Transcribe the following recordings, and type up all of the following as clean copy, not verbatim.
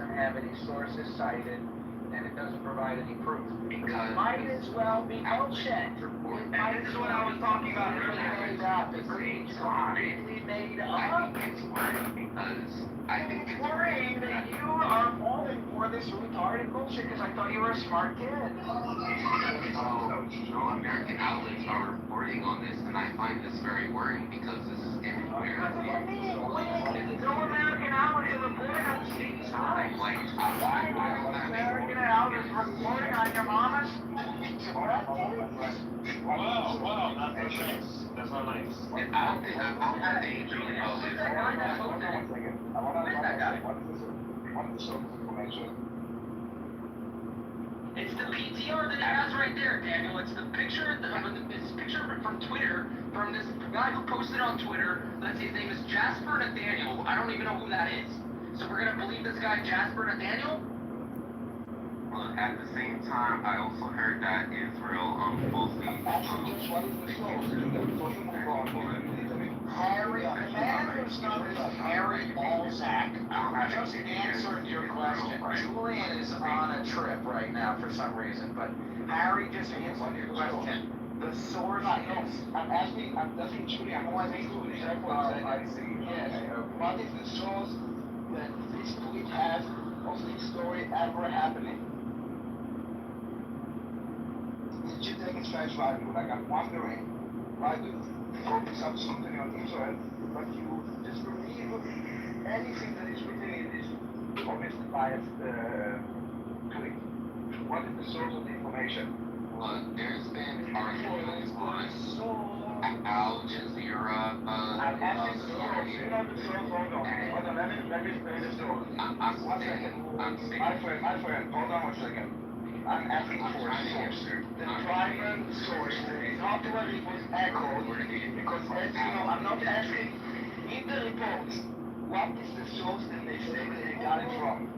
doesn't have any sources cited, and it doesn't provide any proof. Because it might as well be bullshit. And this is what I was talking about earlier. Made up. It's completely made up. I think it's worrying because I think it's worrying that you are falling for this retarded bullshit because I thought you were a smart kid. American outlets are reporting on this, and I find this very worrying because this is everywhere. No American outlets are reporting on the same time. American outlets reporting on your mama's. Wow, that's nice. That's not nice. And I don't think I'm dangerous about this. It's the PTR that it has right there, Daniel. It's the picture, it's a picture from Twitter, from this guy who posted on Twitter. Let's see, his name is Jasper Nathaniel. I don't even know who that is. So we're gonna believe this guy Jasper Nathaniel? Well, at the same time, I also heard that Israel mostly Harry, the man whose name is Harry Balzac just answered your question. Julian is on a trip right now for some reason, but Harry just answered your question. The source is... I'm asking Julian, what is the source that this tweet has of this story ever happening? Did you take it face value? Like, I'm wondering, why do you focus on something on Israel, but you disbelieve anything that is written in this obviously biased tweet? What is the source of the information? Well, there's been arguments on Al Jazeera. I'm asking the source. You know the source, hold on. Hold on, let me explain the source. I'm saying. My friend, hold on 1 second. I'm asking for a source. The private source is not where it was echoed, because as you know, I'm not asking in the report, what is the source that they say that they got it from?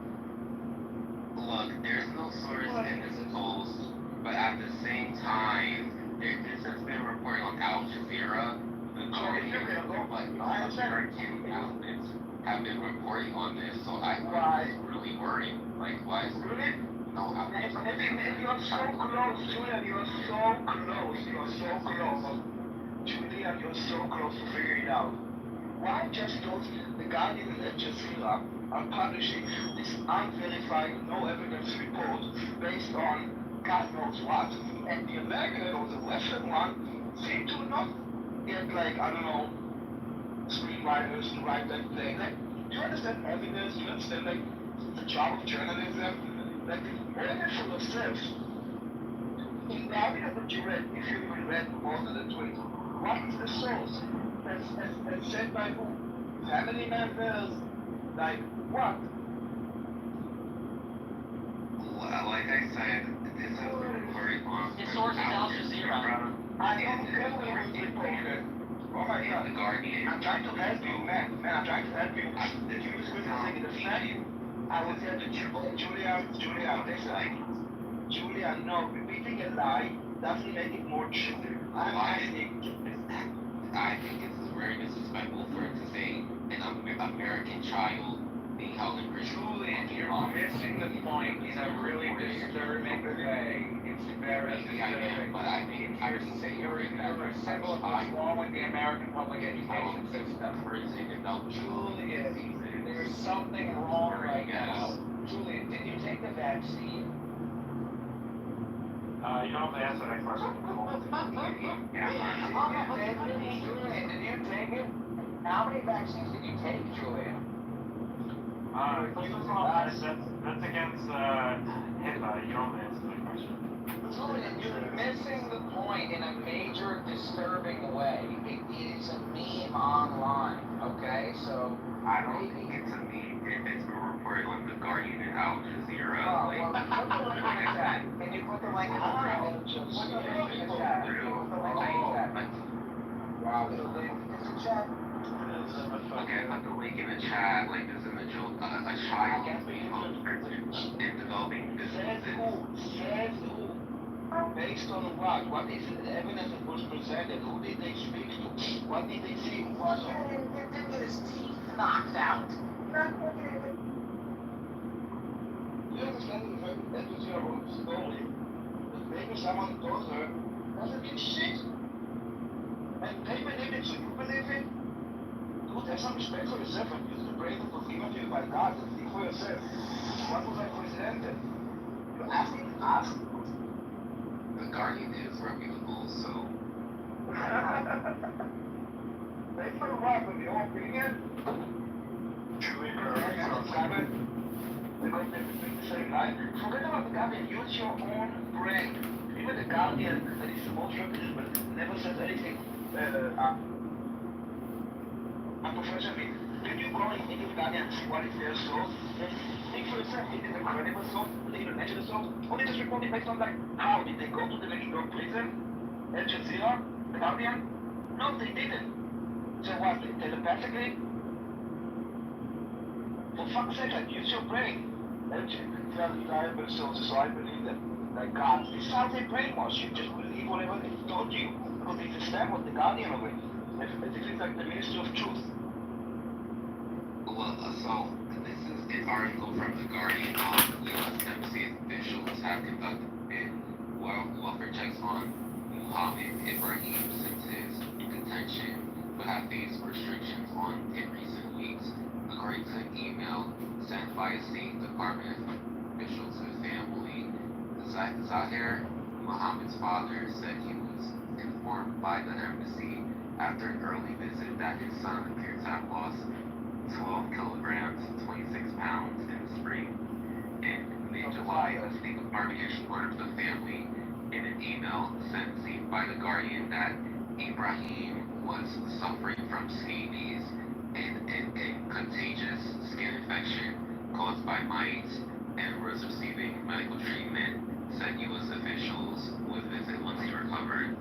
Look, there's no source in this post, but at the same time, this has been reporting on Al Jazeera. The majority of American outlets have been reporting on this, so I was really worried. Like, why is Really? No, You're so close, Julian, you're so close. Julian, you're so close to figuring it out. Why just don't the Guardian and Al Jazeera are publishing this unverified, no evidence report based on God knows what, and the American or the Western one seem to not get, like, I don't know, screenwriters to write that thing. Like, do you understand evidence? Do you understand, like, the job of journalism? Like, whatever for yourself, in the evidence that you read, if you even read most of the tweet, what is the source? As said by who? Family members? Like, what? Well, like I said, this has been reported on. His source is Al Jazeera. I don't care what you reported. Oh my God. The Guardian. I'm trying to help you, man. I'm trying to help you. That you was going to take it aside. I will tell you, Julia, listen. Julia, no, repeating a lie doesn't make it more true. I'm asking. I think it's very disrespectful for it to say an American child being held in prison. Julian, you're missing the point in a really disturbing way. It's very disturbing. But I mean, I would say you're in that You're a symbol of what's wrong with the American public education system. prison and no Julian, there's something wrong right now. Julian, did you take the vaccine? You don't have to answer that question. Julian, did you take it? How many vaccines did you take, Julian? That's against HIPAA. You don't have to answer that question. Julian, you're missing the point in a major disturbing way. It is a meme online, okay? So I don't think it's a meme if it's been reported on the Guardian and Al Jazeera. well, put the link in the chat. Can you put the link in the chat? Put the link in the chat. Put the link in the chat. Wow, the link is in the chat. Okay, I put the link in the chat. Like, there's a child being held in prison and developing Says diseases. who? Says who? Based on what? What is the evidence that was presented? Who did they speak to? What did they see? Who was it? He did get his teeth knocked out. even someone told her, doesn't mean shit. And they believe it, so you believe it? Dude, have some respect for yourself and use the brain that was given to you by God and think for yourself. What was I presented? You're asking us? The Guardian is reputable, so. Based on what, in your opinion? Truly They're correct. going to the same line. Forget about the Guardian, use your own brain. Even the Guardian, that is the most reputable, never says anything. Unprofessionally, when you go into the Guardian and see what is their source, then think for yourself, is it a credible source, is it a natural source, or they just report it based on like, how did they go to the New York prison? Al Jazeera? The Guardian? No, they didn't. So what, telepathically? For fuck's sake, like, use your brain. Tell reliable sources, so I believe them. Like God, this is how they brainwash you. Just believe whatever they told you. Because they stand with the Guardian of it. As if it's like the Ministry of Truth. Well, so this is an article from The Guardian. U.S. Embassy officials have conducted welfare checks on Mohammed Ibrahim since his detention, but have faced restrictions on in recent weeks, according to an email sent by a State Department official to his family. Zahir Muhammad's father said he was informed by the embassy after an early visit that his son appeared to have lost 12 kilograms, 26 pounds in the spring. In mid-July, the State Department issued word to the family in an email sent by The Guardian that Ibrahim was suffering from scabies and contagious skin infection caused by mites and was receiving medical treatment, said U.S. officials would visit once he recovered.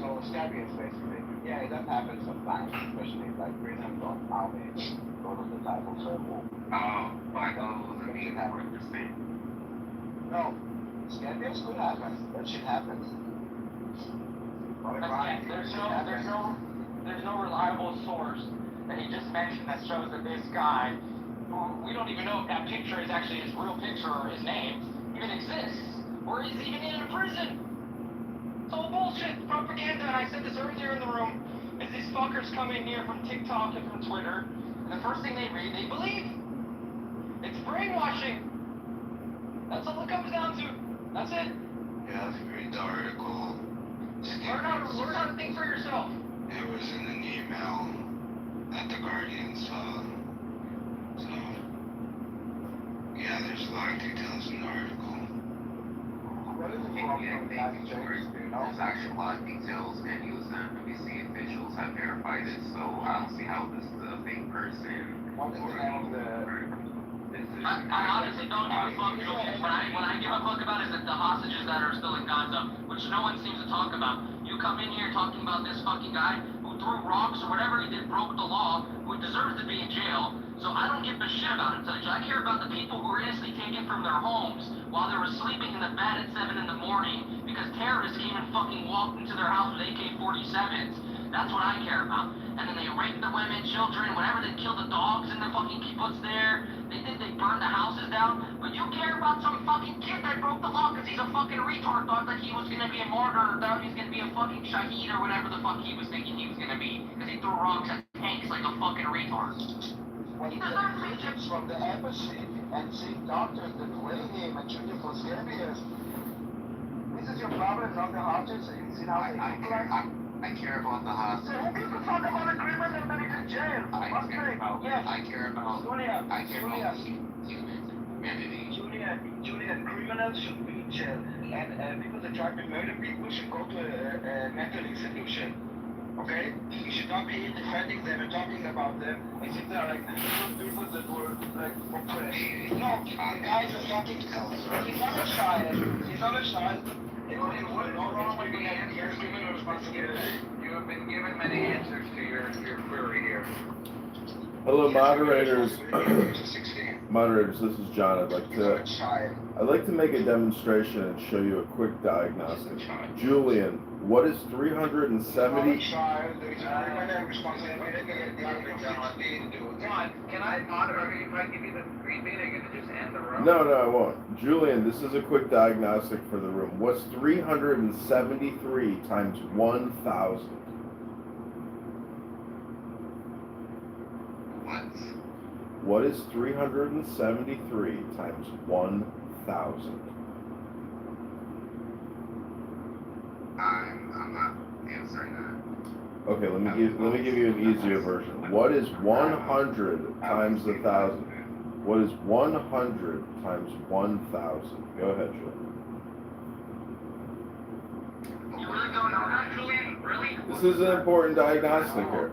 So scabies basically. Yeah, it does happen sometimes, especially like prisons or army. Those are the type of circle. Oh, black holes, I mean, that were interesting. No, scabies could happen. That shit happens. But Again, there's no reliable source that he just mentioned that shows that this guy, who we don't even know if that picture is actually his real picture or his name, even exists, or is even in a prison. It's all bullshit, propaganda, and I said this earlier in the room, is these fuckers come in here from TikTok and from Twitter, and the first thing they read, they believe. It's brainwashing. That's all it comes down to. That's it. Yeah, if you read the article, Learn how to think for yourself. it was in an email that the Guardian saw. So, yeah, there's a lot of details in the article. what is the Yeah, problem with that thank you, change? George. Do you know? There's actually a lot of details, and U.S. Embassy officials have verified it, so I don't see how this is a fake person. What is the name of the... I honestly don't give a fuck. What I give a fuck about is the hostages that are still in Gaza, which no one seems to talk about. You come in here talking about this fucking guy who threw rocks or whatever he did, broke the law, who deserves to be in jail. So I don't give a shit about him. I care about the people who were innocently taken from their homes while they were sleeping in the bed at 7 in the morning because terrorists came and fucking walked into their house with AK-47s. That's what I care about. And then they raped the women, children, whatever. They killed the dogs in the fucking kibbutz there. They burned the houses down. But you care about some fucking kid that broke the law because he's a fucking retard, thought that he was gonna be a martyr, thought he was gonna be a fucking shaheed or whatever the fuck he was thinking he was gonna be. Because he threw rocks at tanks like a fucking retard. When you get pictures from the embassy and see doctors that weigh him and treat him for scabies, this is your problem, not the hostages. You see how they look like? I care about the So hostages. who gives a fuck about a criminal that is in jail? I care about Yes. humanity. Julia, criminals should be in jail. And people that try to murder people should go to a mental institution. Okay? You should not be defending them and talking about them as if they are like people that were like oppressed. No, the guys are talking. He's not a child. He's not a child. No wrong with the answers given responsibility. You have been given many answers to your query here. Hello, moderators. To 16. Moderators, this is John. He's not a child. I'd like to make a demonstration and show you a quick diagnostic. Julian, what is He's not a 370? child. There's a criminal responsibility to John, can I moderate? If I give you the green bean, are you gonna just end the room? No, I won't. Julian, this is a quick diagnostic for the room. What's 373 times 1,000? What? What is 373 times 1,000? I'm not answering that. Okay, let me give you an easier version. What is 100 times 1,000? What is 100 times 1,000? Go ahead, Julian. You really don't know that, Julian? Really? This is an important diagnostic here.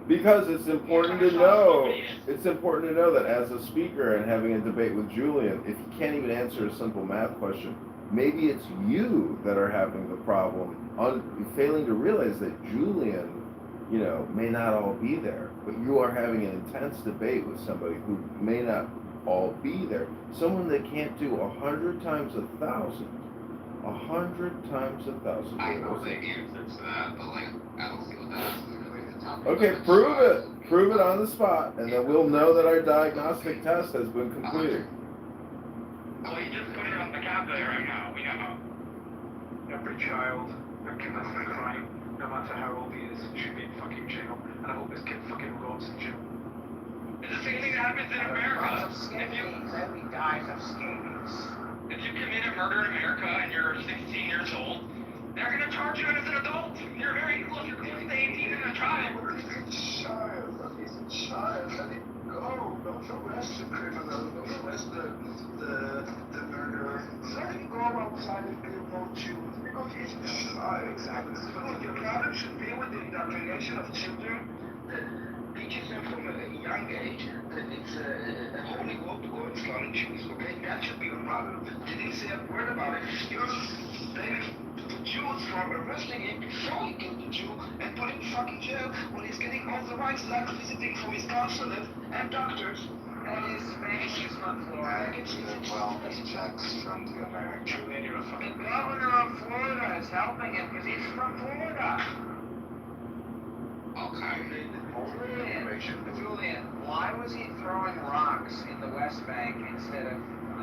Because it's important to know. It's important to know that as a speaker and having a debate with Julian, if you can't even answer a simple math question, maybe it's you that are having the problem, failing to realize that Julian, may not all be there, but you are having an intense debate with somebody who may not all be there. Someone that can't do 100 times 1,000. 100 times 1,000. I know the answer to that, but I don't see what that has to do with the topic. Okay, prove it. Prove it on the spot, and then we'll know that our diagnostic test has been completed. Well, you just put it on the calculator right now. We know. Every child that commits a crime, no matter how old he is, should be in fucking jail. And I hope this kid fucking rots in jail. It's the same thing that happens in America. Every dies of scabies. If you commit a murder in America and you're 16 years old, they're gonna charge you as an adult. You're close to 18 in a trial. He's a child. Let it go. Don't arrest the criminal. Don't arrest the murderer. Let him go outside and build more children. Because he's a child. Exactly. Look, the problem should be with the indoctrination of children that teaches them from a young age that it's a holy war to go and slaughter Jews. Okay, that should be the problem. They didn't say a word about it. You're blaming the Jews for arresting him before he killed the Jew and put him in fucking jail when he's getting all the rights like visiting from his counselors and doctors. And his family is from Florida. It's wellness checks from the American Julian. You're a The fucking governor of Florida is helping him because he's from Florida. Okay. Julian, why was he throwing rocks in the West Bank instead of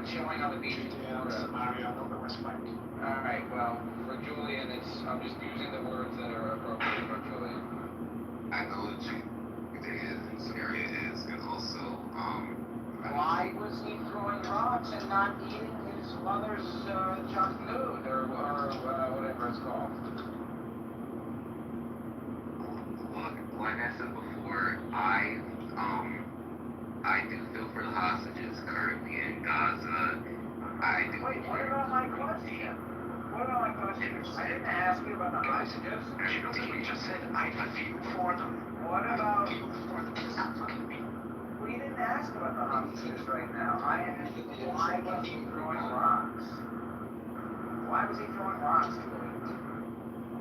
chilling on the beach in Florida? Mario, not the West Bank. Alright, well, for Julian, I'm just using the words that are appropriate for Julian. I know what Judea's area is, and also, Why was he throwing rocks and not eating his mother's junk food, or whatever it's called? Look, like I said before, I do feel for the hostages currently in Gaza. I do. Wait, what about my question? What about my question? I didn't ask you about the hostages. You know what we just said? I feel for them. What about... Stop fucking me. We didn't ask about the hostages right now. I asked why was he throwing rocks? Why was he throwing rocks, Julian?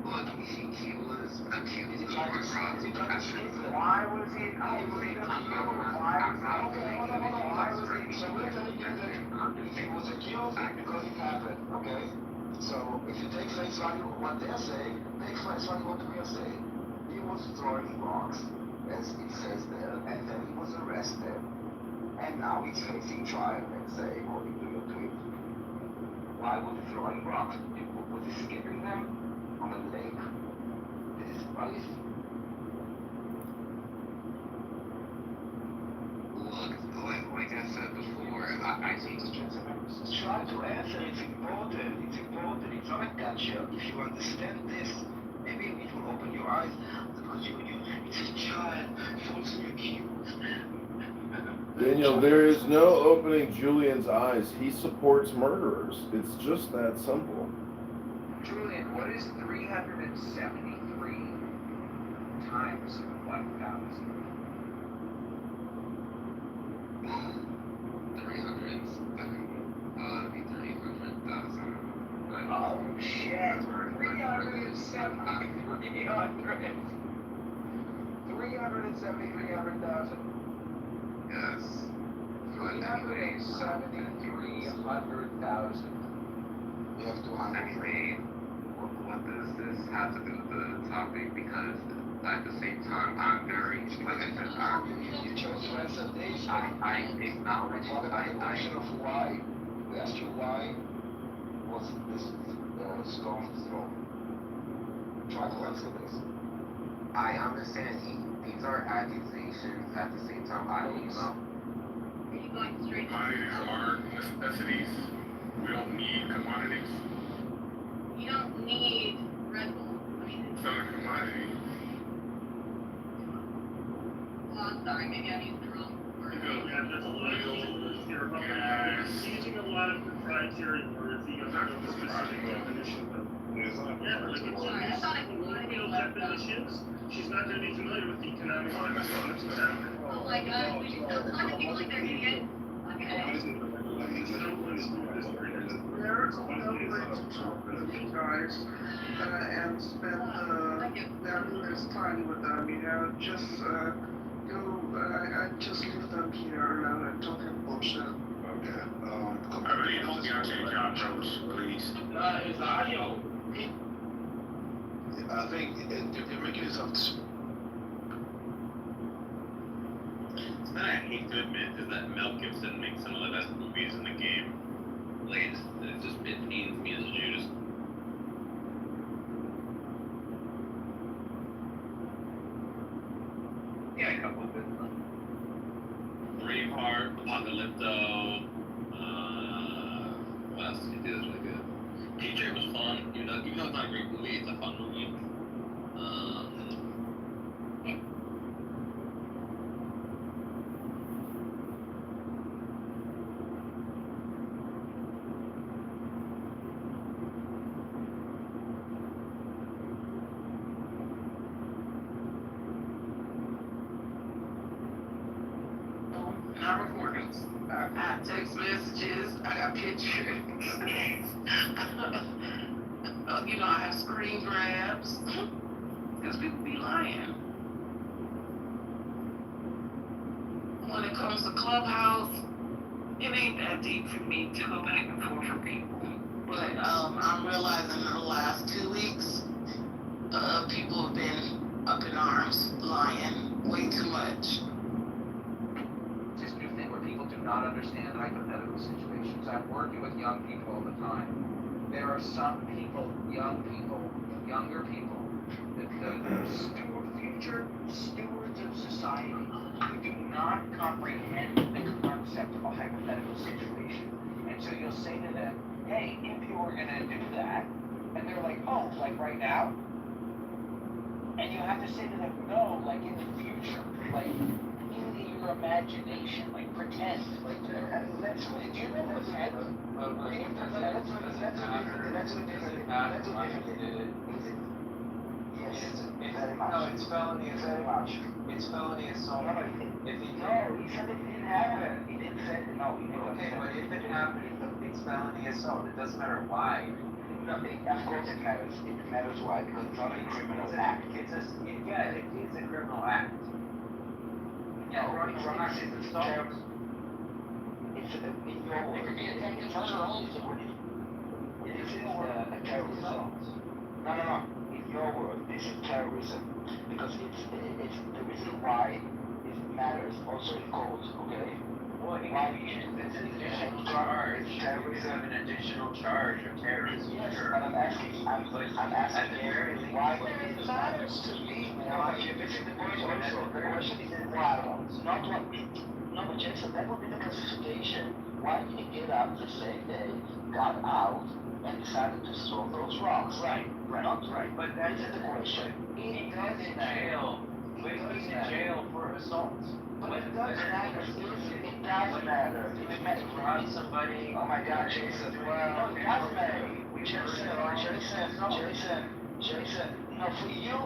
Look, he was accused of throwing rocks. Why was he accused of He was accused because it happened, okay? So if you take face value what they're saying, take face value what we are saying. He was throwing rocks, as it says there, and then he was arrested. And now he's facing trial and say, what did you do? Why was he throwing rocks? Was he skipping them on a lake? This is crazy. Look, like I said before, I think Try to answer, it's important. It's not a gotcha. If you understand this, maybe it will open your eyes. Because it's a child, falsely accused. Daniel, there is no opening Julian's eyes. He supports murderers. It's just that simple. Julian, what is 373 times 1,000? 300,000. Oh shit, 373. $7,300,000. Yes. We have a 7,300,000. You have to Anyway, what does this have to do with the topic? Because at the same time, I'm very, like I said, You chose to answer this. I acknowledge, What about the question of why? We asked you why was this stone thrown? Try to answer this. I understand these are accusations. At the same time, I don't know. Commodities are necessities. We don't need commodities. You don't need Red Bull. I mean, It's not a commodity. well, I'm sorry, maybe I used the wrong word. Oil, There's a lot of gas. using a lot of proprietary words, you don't know the specific definition of. It's not Yeah, like Sorry, I it's thought I could colonial definitions, she's not gonna be familiar with the economic definitions of that. Oh my god, we just don't talk to people like they're idiots. Okay. There's no way to talk with you guys and spend this time with them, just I just leave them here and talking bullshit. okay. I really don't get your approach, please. It's audio. I think you're making yourself. Something I hate to admit is that Mel Gibson makes some of the best movies in the game. Like, it pains me as a Judas. Yeah, a couple of good ones. Braveheart, Apocalypto, what else did he do that's really good? Patriot was fun, even though it's not a great movie, it's a fun movie. Not recording. I got text messages, I got pictures. I have screen grabs. Because people be lying. When it comes to Clubhouse, it ain't that deep for me to go back and forth with people. But I'm realizing in the last 2 weeks, people have been up in arms, lying way too much. This new thing where people do not understand hypothetical situations. I'm working with young people all the time. There are some people, younger people, that future stewards of society who do not comprehend the concept of a hypothetical situation. And so you'll say to them, hey, if you were gonna do that, and they're like, oh, like right now? And you have to say to them, no, like in the future, like in your imagination, like pretend, like do you remember the No, it's felony assault. It's felony assault. If he said it didn't happen. He didn't say it. No, he didn't. Okay, but if it happened, it's felony assault. It doesn't matter why. No, of course it matters. It matters why, because it's not a criminal act. It's a criminal act. Yeah, it's assault. It's in your words. It is a terrorism. No. In your word, this is terrorism because it's the reason why it matters also in court. Okay. Well, why it's an additional charge. Terrorism, an additional charge of terrorism. Yes, sure. But I'm asking why it matters to me. Why? If it's the question is why, not what. No, but Jason, that would be the classification. Why did he get up the same day, got out, and decided to throw those rocks? Right. Not right. But that is the question. He goes in jail. But he's in jail for assault. But it doesn't matter. It doesn't matter. If it matters to run somebody. Oh my God, Jason. Well, it doesn't matter. Jason. No, for you,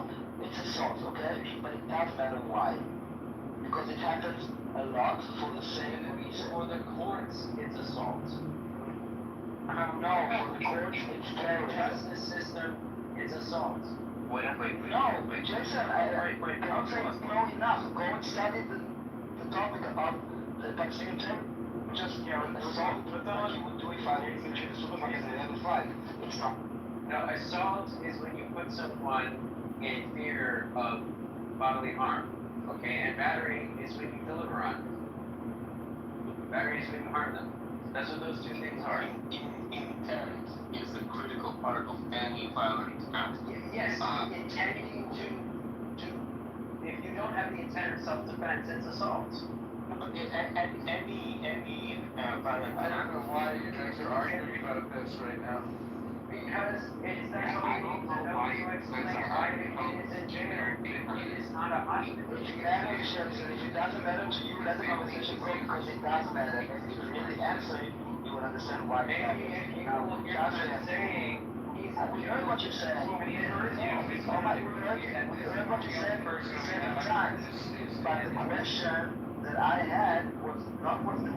it's assault, okay? But it doesn't matter why. Because it happens a lot for the same reason. For the courts, it's assault. No, for the courts, it's terrorism. The justice system, it's assault. No, Jason, I'm saying it's no enough. Go and study the topic of the vaccine thing. Just, it was all like you would do if I went to the supermarket and have a fight. It's not. No, assault is when you put someone in fear of bodily harm. Okay, and battery is when you deliver on them. Battery is when you harm them. That's what those two things are. Intent is a critical part of any violent act. Yes, intending to, if you don't have the intent of self-defense, it's assault. Any violent I don't act. know why you guys are arguing about this right now. Because it is not I don't know why you guys are arguing about it is in jail. It is not a hostage. If it doesn't matter to you, let the conversation go because it does matter. And if you really answer it, you will understand why. Maybe if you look at saying, we heard what you said. We heard what you said 7 times. But the question that I had was not what the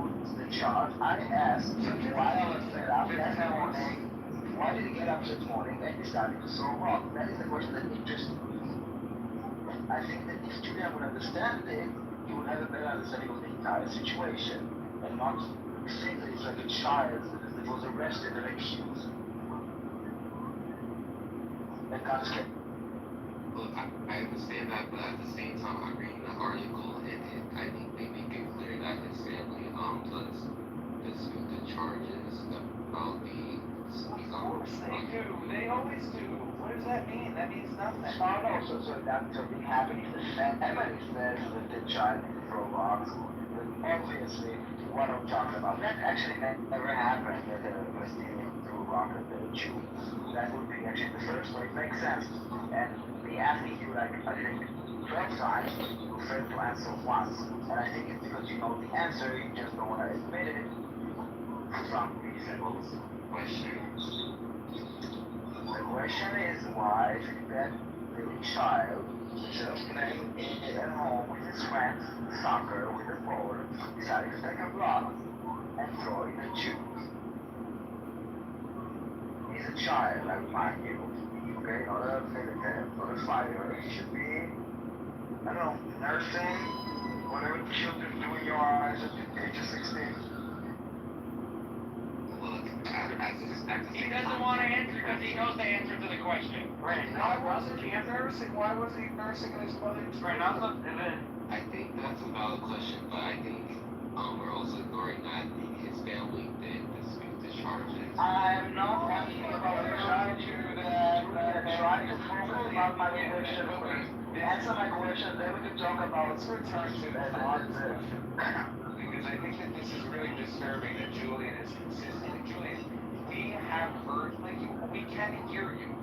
charge. I asked why I was fed up that morning. Why did he get up this morning and decided to solve wrong? That is the question that interests me. I think that if Julian would understand it, he would have a better understanding of the entire situation and not think that he's like a child that was arrested and accused. And got scared. Look, I understand that, but at the same time, I'm reading the article, and I think they make it clear that his family does dispute the charges about the. Of course they do. They always do. What does that mean? That means nothing. Oh no, so that something happened if the family says that the child drove off. Obviously, what I'm talking about. That actually never happened that the Palestinian threw a rock at the Jew. That would be actually the first one. It makes sense. And they asking you like, I think, 12 times, you failed to answer once. And I think it's because you know the answer, you just don't want to admit it for some reason. Question. The question is why that little child, just playing at home with his friends, soccer with a ball, decided to take a rock and throw it at you. He's a child, like mind you. Okay, not a military, not a fighter. He should be, I don't know, nursing, whatever children do in your eyes at the age of 16. He doesn't want to answer because he knows the answer to the question. Why wasn't he nursing? Why was he nursing his mother's I think that's a valid question, but I think we're also ignoring that his family did dispute the charges. I'm not asking about the charges that trying to focus about my question. Answer my question, then we can talk about. Let's return to the positive. Because I think that this is really disturbing that Julian is consistent. Julian, we have heard, like, we can hear you.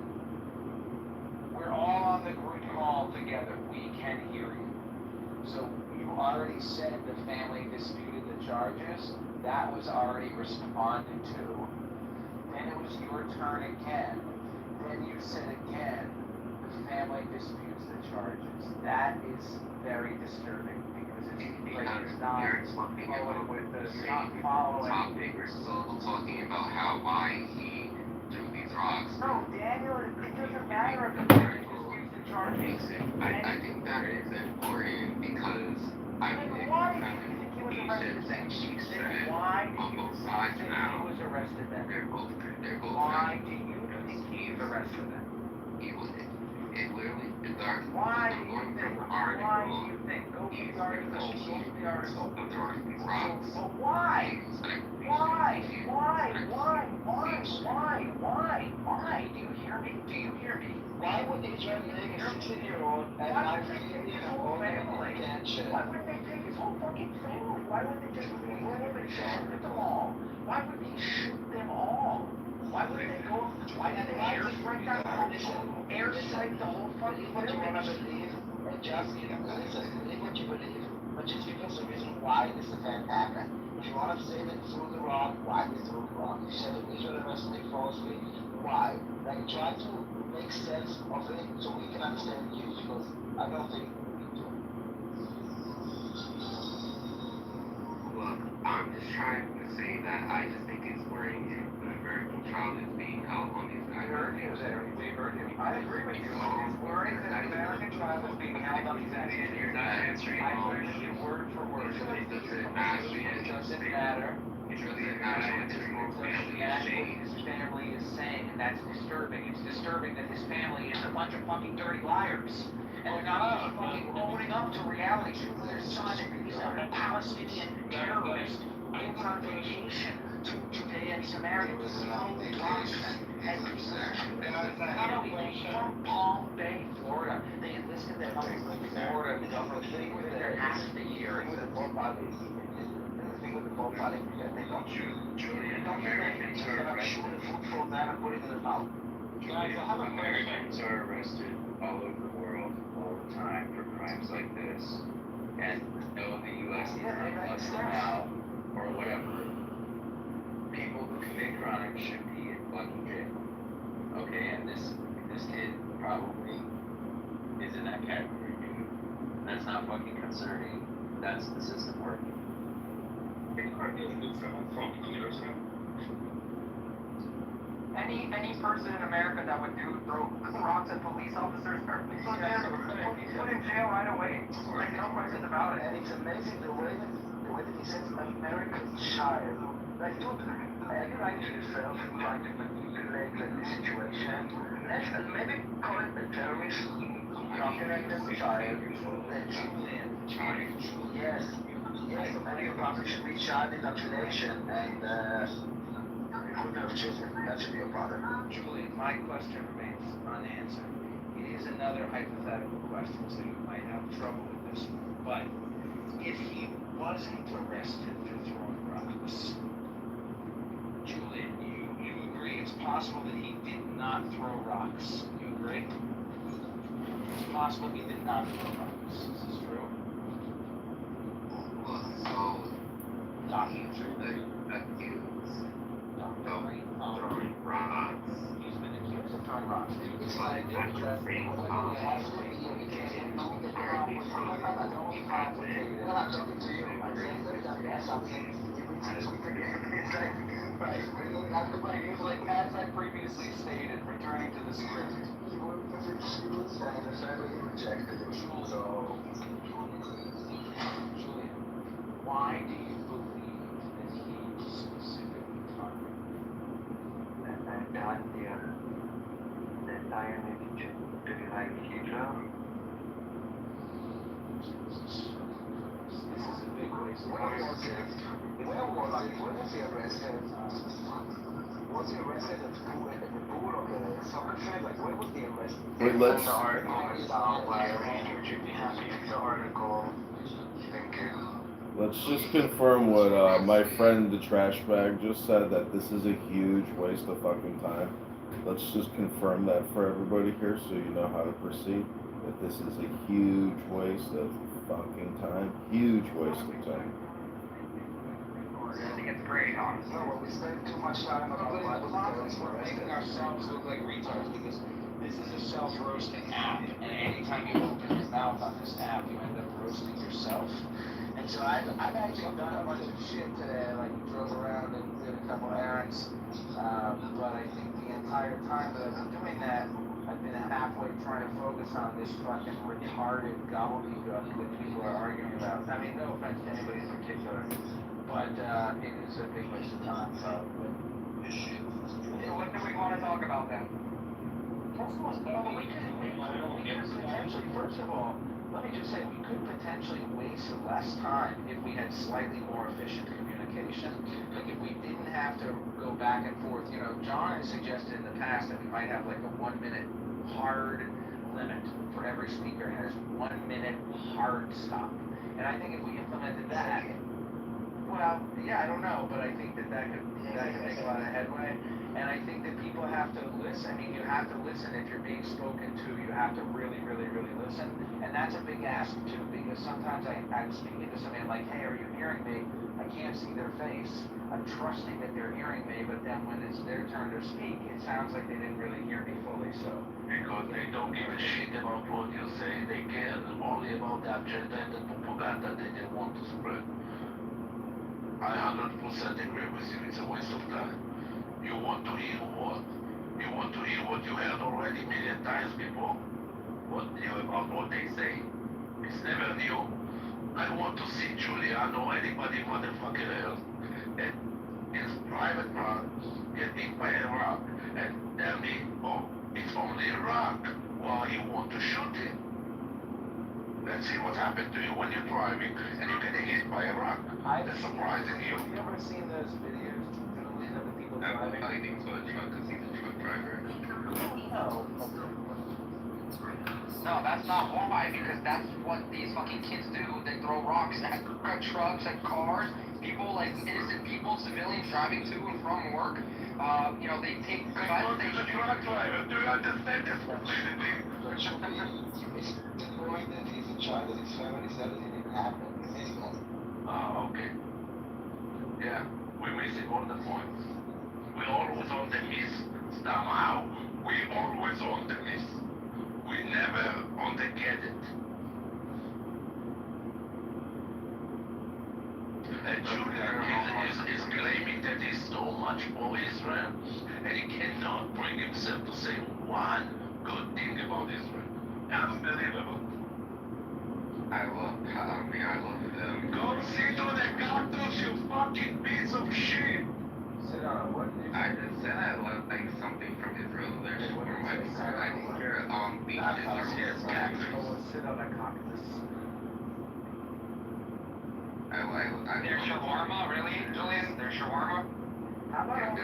We're all on the group call together. We can hear you. So you already said the family disputed the charges. That was already responded to. Then it was your turn again. Then you said again, the family disputes the charges. That is very disturbing because it's not following with the not following. Topic, we're still talking about why he threw these rocks. No, Daniel, it doesn't matter if the family disputes the charges. I think that is important because I think why do you think he was arrested then? Why do you think he was arrested then? They're both. Why do you think he was arrested then? It literally, the article. Why do you think? Why do you think? Go to the article. Go to the article. So why? Why? Do you hear me? Do you hear me? Why would they try to take a 16-year-old and Why not would they take his a whole old family? attention? Why would they take his whole fucking family? Why would they just leave him and shoot them all? Why would he shoot them all? Why would they go? Why did they airstrike that whole? Airstrike the whole fucking What you want to village? believe, and just believe what you believe, but just give us a reason why this event happened. If you want to say that he threw the rock, why he threw the rock? If you said that Israel arrested him falsely, why? Like, try to make sense of it so we can understand you, because I don't think we do. Look, I'm just trying to say that I just think it's worrying if an American child is being held on these heard you there. We heard you. I agree with you. It's worrying that American child is being held on these actions. You're not answering I all agree with you word for word. It doesn't matter. It doesn't matter. It doesn't matter what this whole family is saying. His family is saying, and that's disturbing. It's disturbing that his family is a bunch of fucking dirty liars. And they're not fucking owning up to reality. Their son is a Palestinian terrorist who's on vacation to Judea and Samaria with his own Congressman. And from Palm Bay, Florida. They enlisted them up in Florida. The government lived there half the year. Americans are arrested all over the world all the time for crimes like this, and no, the U.S. is not busting out or whatever. People who commit crimes should be in fucking jail. Okay, and this kid probably is in that category, dude. That's not fucking concerning. That's the system working. Any person in America that would throw rocks at police officers or put in jail right away. Like, no questions about it. And it's amazing the way that he says American child. Like, dude, you like yourself trying to manipulate the situation. And maybe call it a terrorist, knocking at the child, Yes, maybe you probably should be child inoculation and recruitment of children. That should be a problem. Julie, my question remains unanswered. It is another hypothetical question, so you might have trouble with this. But if he wasn't arrested for throwing rocks, Julian, you agree it's possible that he did not throw rocks? You agree? It's possible he did not throw rocks. Is this true? Well, so Documentary. Throwing rocks. He's been accused of throwing rocks. It's like As I previously stated, returning to the script. Julian, why do you believe that he was specifically targeted? This is a big waste of time. Was he arrested? Was he arrested at the pool of the soccer field? Like, where was he arrested? Wait, let's. The article is outlier. Would be happy with the article. Thank you. Let's just confirm what my friend the trash bag just said, that this is a huge waste of fucking time. Let's just confirm that for everybody here so you know how to proceed. That this is a huge waste of fucking time. Huge waste of time. I think it's great, honestly. No, well, we spend too much time about Bible We're making ourselves look like retards because this is a self-roasting app, and anytime you open your mouth on this app, you end up roasting yourself. And so I've actually done a bunch of shit today, like drove around and did a couple errands. But I think the entire time that I've been doing that, I've been halfway trying to focus on this fucking retarded gobbledygook that people are arguing about. I mean, no offense to anybody in particular, but it is a big waste of time. So, What do we want to talk about then? We could potentially, first of all, let me just say, we could potentially waste less time if we had slightly more efficient communication. Like if we didn't have to go back and forth. You know, John has suggested in the past that we might have like a 1 minute hard limit for every speaker, and there's 1 minute hard stop. And I think if we implemented that, well, yeah, I don't know, but I think that could make a lot of headway. And I think that people have to listen. I mean, you have to listen if you're being spoken to. You have to really, really, really listen. And that's a big ask, too, because sometimes I'm speaking to somebody, I'm like, hey, are you hearing me? I can't see their face. I'm trusting that they're hearing me, but then when it's their turn to speak, it sounds like they didn't really hear me fully, so. Because they don't give a shit about what you say. They care only about the agenda and the propaganda that they want to spread. I 100% agree with you. It's a waste of time. You want to hear what? You want to hear what you heard already million times before? What new about what they say? It's never new. I want to see Giuliano or anybody motherfucker else at his private part get hit by a rock and tell me, oh, it's only a rock, while you want to shoot him. Let's see what happened to you when you're driving and you're getting hit by a rock. That's surprising you. Have you ever seen those videos, Julian, of the people driving? I think so, a truck, because he's a truck driver. No. No, that's not why, because that's what these fucking kids do. They throw rocks at trucks, at cars, people, like innocent people, civilians driving to and from work. You know, they take guns, they shoot. Truck driver, do you understand this stupidity? It's the point that he's a child of his family said it didn't happen. It's not. Oh, okay. Yeah, we're missing all the points. We're always on the miss. Somehow, we're always on the miss. We never on the get it. And Julian is claiming that he's so much for Israel, and he cannot bring himself to say one good thing about Israel. Unbelievable. I love them. Go sit on the cactus, you fucking piece of shit! Sit on a what? I just said I love like something from Israel. There's one of my I think your beaches are Yes, cactus. Sit on a cactus. There's shawarma, really, Julian? There's shawarma? How about all And the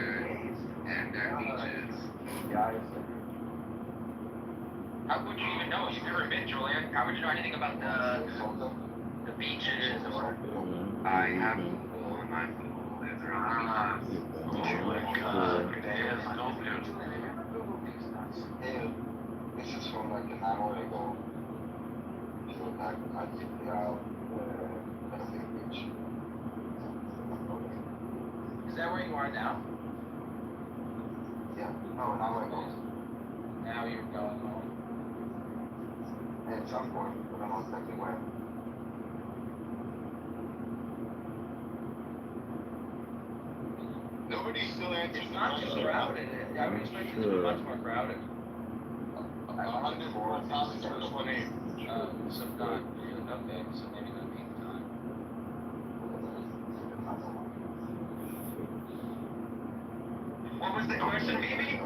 their gays? beaches. Guys. How would you even know? You've never been, Julian. How would you know anything about the beaches or... I have Google on my Google. It's around the beaches. Oh my god, yes, no good. Hey, this is from like an hour ago. So I figured out the beach. Is that where you are now? Yeah, no, an hour ago. Now you're going home. At some point, but I'm not exactly where. Nobody's still answering. It's not just crowded. I would expect it to be much more crowded. Underboard, first one in. So not, okay, so maybe not being time. What was the question, Bibi?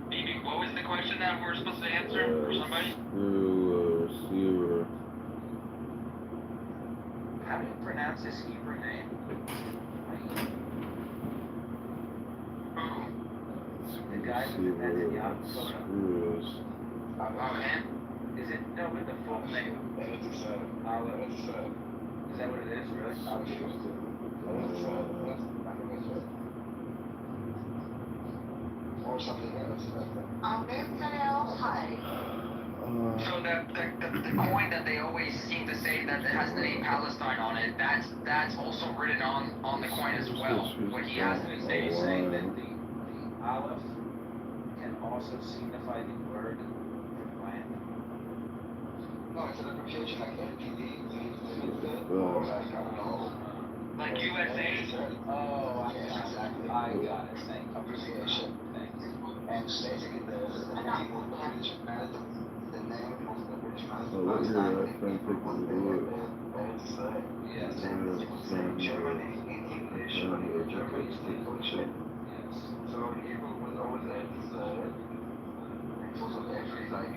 Bibi, what was the question that we're supposed to answer for somebody? Receiver. How do you pronounce his Hebrew name? Who? The guy with the Netanyahu photo? Screws. Oh, him? Is it, no, with the full name? Olive. Is that what it is, really? Or something else. So the coin that they always seem to say that it has the name Palestine on it, that's also written on the coin as well. What he has to say He's is saying that the Aleph can also signify the word for land. No, it's an abbreviation like MPD, or like, I don't know. like USA. Oh, I Yes, got it. exactly. I got it. Thank you. Abbreviation. Thanks. And basically the people, the British man, the name of the British man. Oh, what year did that friend pick up the wood? Yes. Germany in English, but in Germany it's English. Yes. So Hebrew was always it was every like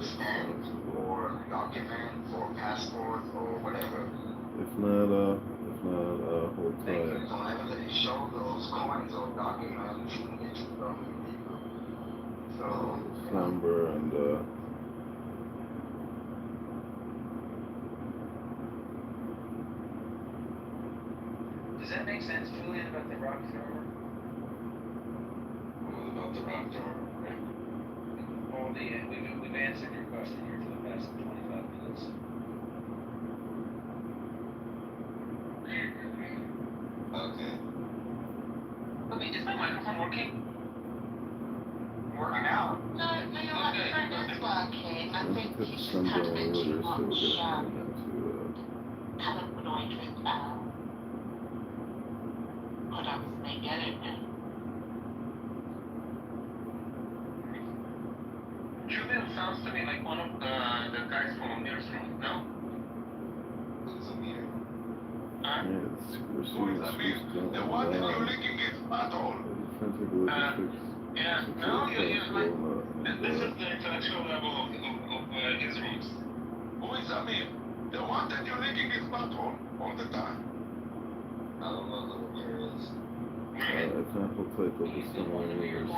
stamp or document or passport or whatever. It's not a whole Like time. whenever they show those coins or documents, it's from Hebrew. So Number and Does that make sense, Julian, about the rock thrower? What about the rock thrower? Well, we've answered your question here for the past 25 minutes. Okay. I mean, is my microphone working? Working out. No, your microphone is working. I think put you the just number had a on bit the too order so much we get into talent Julian sounds to me like one of the guys from Amir's room, no? Who's Amir? Huh? Yeah, it's Who is Amir? The one that you're licking his butthole. Yeah, no, this is the intellectual level of his rooms. Who is Amir? The one that you're licking his butthole all the time. I don't know who Amir is. Example type of the similar Listen,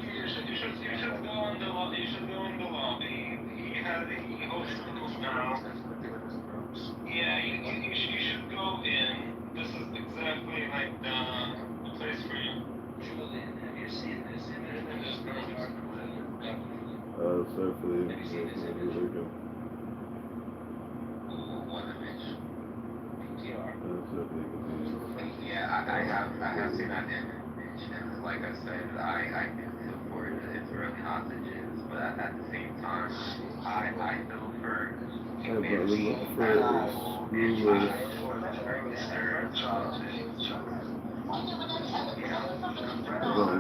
you should go on the lobby. You should go in the lobby. He hosts those now. Yeah, you should go in. This is exactly like the place for you. Julian, have you seen this image? sorry for the information. What image? PTR. Yeah, I have seen that image, and like I said, I can feel for Israeli hostages, but at the same time, I feel for humanity as a whole, and trying to disturb I've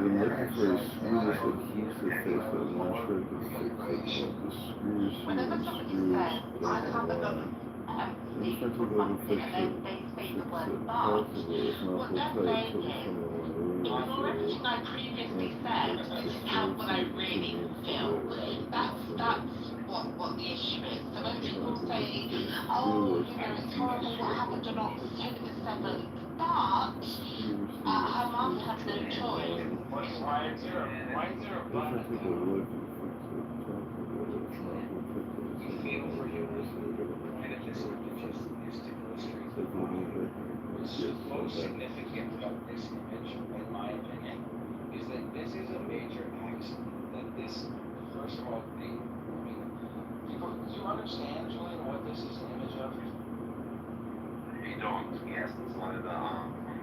been looking for a screw that keeps the face, but I'm not sure if it's the screws, Whenever somebody says, I have a gun empty for something, and they say the word but, what they're saying is, ignore everything I previously said to count what I really feel. That's what the issue is. So when people say, oh, it's horrible what happened on October 7th, but Hamas had no choice. Why is there a button? Feel for you, and if this just to illustrate the point, what's most significant about this image, in my opinion, is that this is a major accident. That this, first of all, people, do you understand, Julian, what this is an image of? You don't. Yes, it's one of the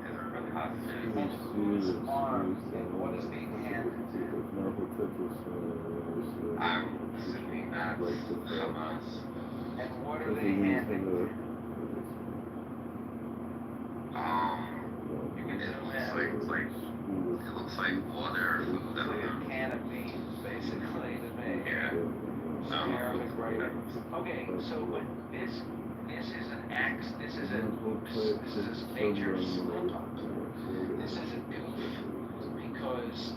Israeli hostages. And whose arm and what is being handed to? I'm assuming that's Hamas. And what are they handing to? It looks like water or food. I don't know. A can of beans, basically, to me. Yeah. Okay, so but this is an axe. This is a major slip up. This is a goof because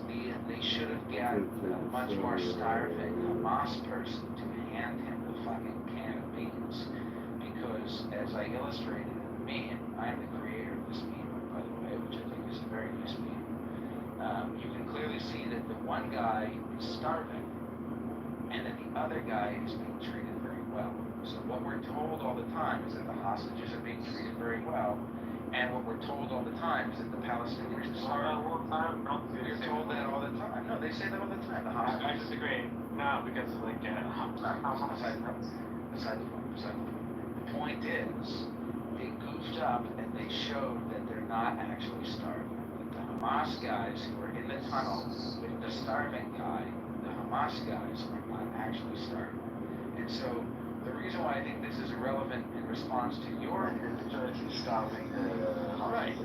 they should have got a much more starving Hamas person to hand him the fucking can of beans. Because as I illustrated in the meme, I am the creator of this meme, by the way, which I think is a very nice meme. You can clearly see that the one guy is starving and that the other guy is being treated very well. So what we're told all the time is that the hostages are being treated very well, and what we're told all the time is that the Palestinians are starving. We're told that all the time. No, they say that all the time. The hostages. I disagree. No, because like Beside the point. The point is, they goofed up and they showed that they're not actually starving. That the Hamas guys who are in the tunnel with the starving guy, the Hamas guys are not actually starving. And so the reason why I think this is relevant in response to your stopping Right.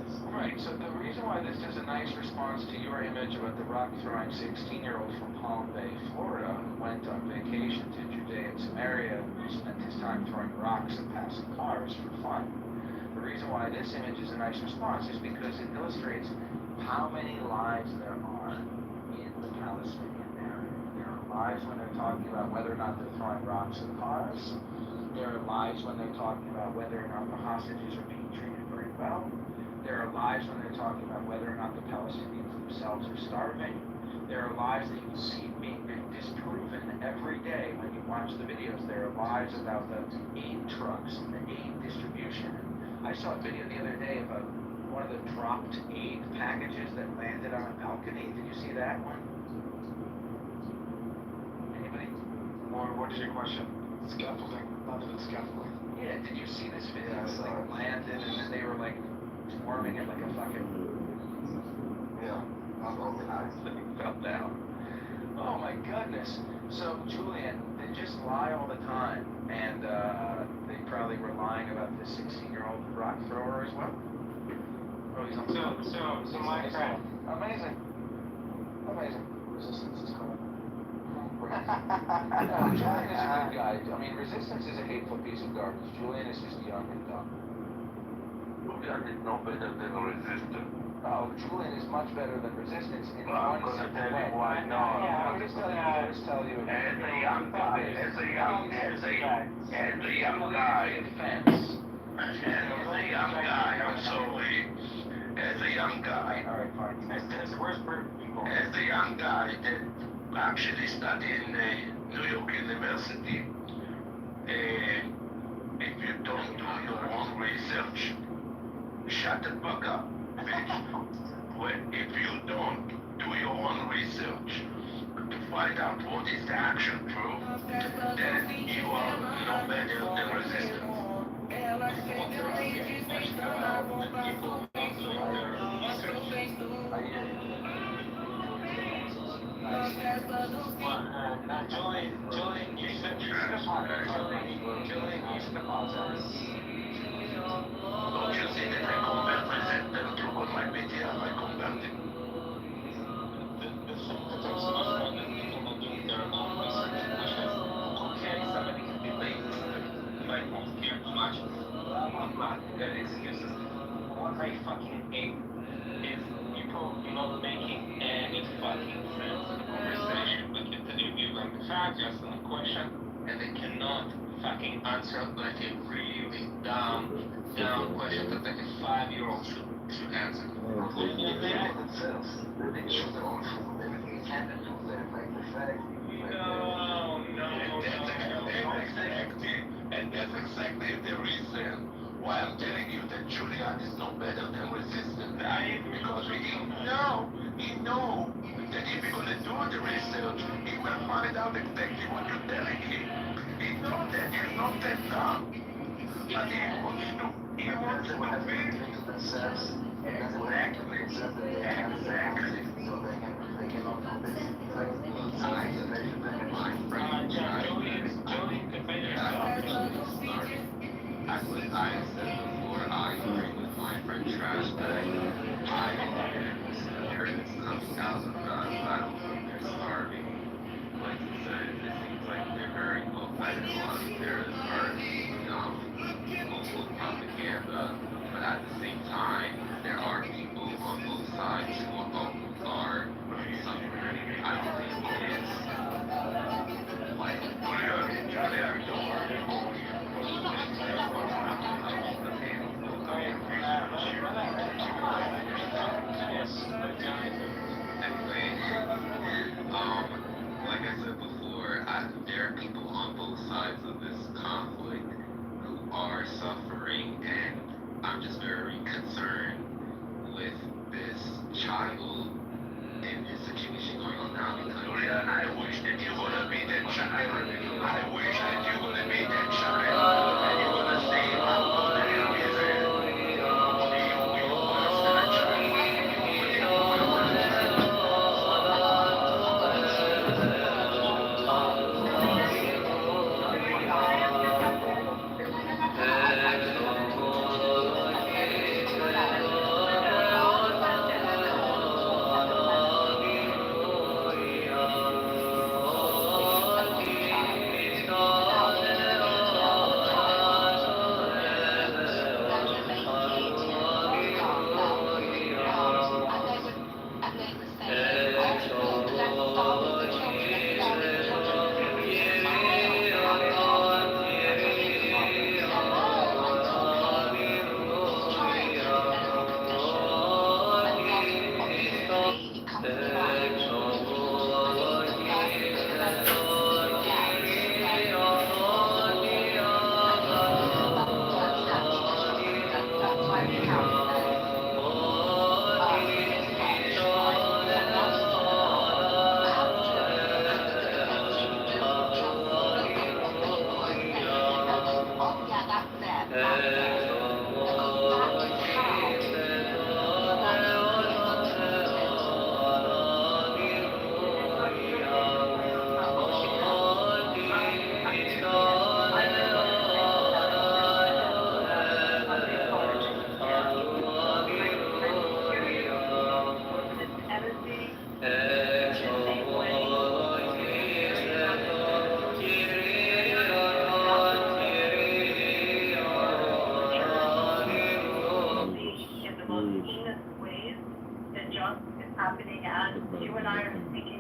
So the reason why this is a nice response to your image about the rock-throwing 16-year-old from Palm Bay, Florida, who went on vacation to Judea and Samaria and spent his time throwing rocks at passing cars for fun. The reason why this image is a nice response is because it illustrates how many lives there are in the Palestinian narrative. There are lives when they're talking about whether or not they're throwing rocks at cars. There are lives when they're talking about whether or not the hostages are being treated very well. There are lives when they're talking about whether or not the Palestinians themselves are starving. There are lies that you see being disproven every day when you watch the videos. There are lies about the aid trucks and the aid distribution. I saw a video the other day about one of the dropped aid packages that landed on a balcony. Did you see that one? Anybody? Or what is your question? Scaffolding. Not the scaffolding. Yeah, did you see this video? It like landed and then they were like swarming it like a fucking... Yeah. It fell down. Oh my goodness. So, Julian, they just lie all the time, and they probably were lying about this 16-year-old rock thrower as well. Oh, he's on So my friend. Amazing. Resistance is coming. Julian is a good guy. I mean, Resistance is a hateful piece of garbage. Julian is just young and dumb. Julian is no better than Resistance. Oh, Julian is much better than Resistance in I'm one gonna simple tell way. you why not. I'll just tell you. As a young guy, I'm sorry. As a young guy, All right, fine. as a young guy that actually studied in New York University, if you don't do your own research, shut the fuck up, bitch. If you don't do your own research to find out what is the action proof, then you are no better than Resistance. Julian, you should apologize. Don't you see that I convert Resistance to what my media I convert it? The fact that there's so much fun that people not doing their own research, which has, okay, somebody can be lazy, somebody might not care too much. I'm not good excuses. What I fucking hate is people not making any fucking sense in the conversation. Like you give them the fact, you ask them a question, and they cannot fucking answer like a really dumb question that like a 5-year-old should answer. themselves. They should all they can't do that like pathetically. And that's exactly the reason why I'm telling you that Julian is no better than Resistance. Because he know that if he's gonna do the research, he will find out exactly what you're telling him. He's not that dumb. But he wants to be themselves. exactly. So they cannot do this. I said before, I agree with my friend Trash that there is some thousand guys, I don't think they're starving. Like you said, it seems like they're very well-fed. A lot of there is already local propaganda, but at the same time, there are people on both sides who are suffering. I don't think it's like like I said before, there are people on both sides of this conflict who are suffering, and I'm just very concerned with this child and his situation going on now because Julian, I wish that you would have been that child. I wish that you would have been that child. And you would have seen how good it is. You worse than a child.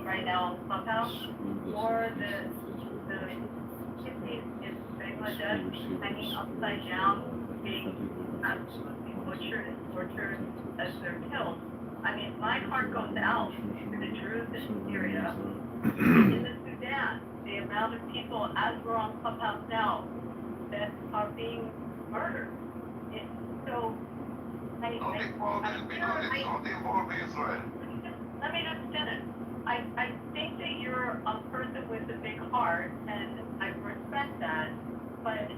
right now on Clubhouse, or the kidneys in Bangladesh hanging upside down, being absolutely butchered and tortured as they're killed. I mean, my heart goes out to the Druze in Syria, in the Sudan, the amount of people, as we're on Clubhouse now, that are being murdered. So, let me just finish. I think that you're a person with a big heart, and I respect that, but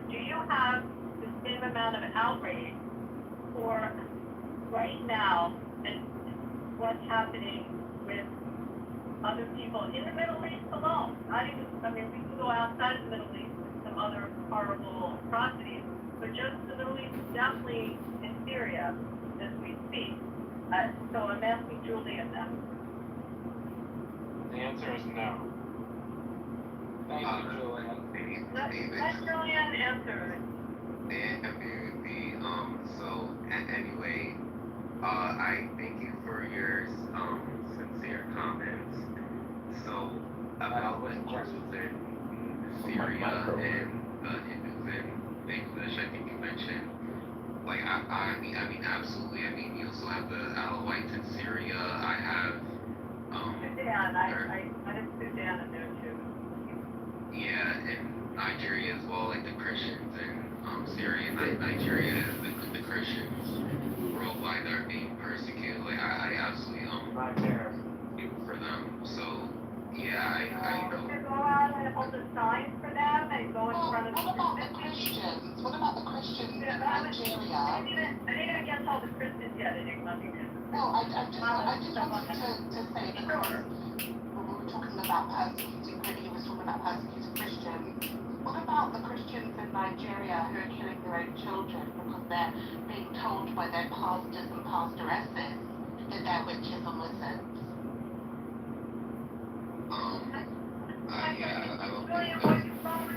do you have the same amount of outrage for right now and what's happening with other people in the Middle East alone? Not even, I mean, we can go outside of the Middle East with some other horrible atrocities, but just the Middle East, definitely in Syria, as we speak. So I'm asking Julian that. The answer is no. Thank you, Julian. Let Julian answer. Anyway, I thank you for your sincere comments. So, about what was in Syria and the Hindus in Bangladesh, I think you mentioned. Like, I mean, absolutely. I mean, you also have the Alawites in Syria. I have, Sudan, I have Sudan in there too. yeah, and Nigeria as well, like the Christians in Syria and Nigeria, the Christians worldwide that are being persecuted. Like, I absolutely, for them. So, yeah, I know. To go out and hold a sign for them and go in front of what about the Christians? What about the Christians in Nigeria? I didn't even get all the Christians yet, Enigma, because... Well, I just wanted to say, because when we were talking about persecuting, he was talking about persecuting Christians. What about the Christians in Nigeria who are killing their own children because they're being told by their pastors and pastoresses that they're witches and wizards? I don't William, think would you follow the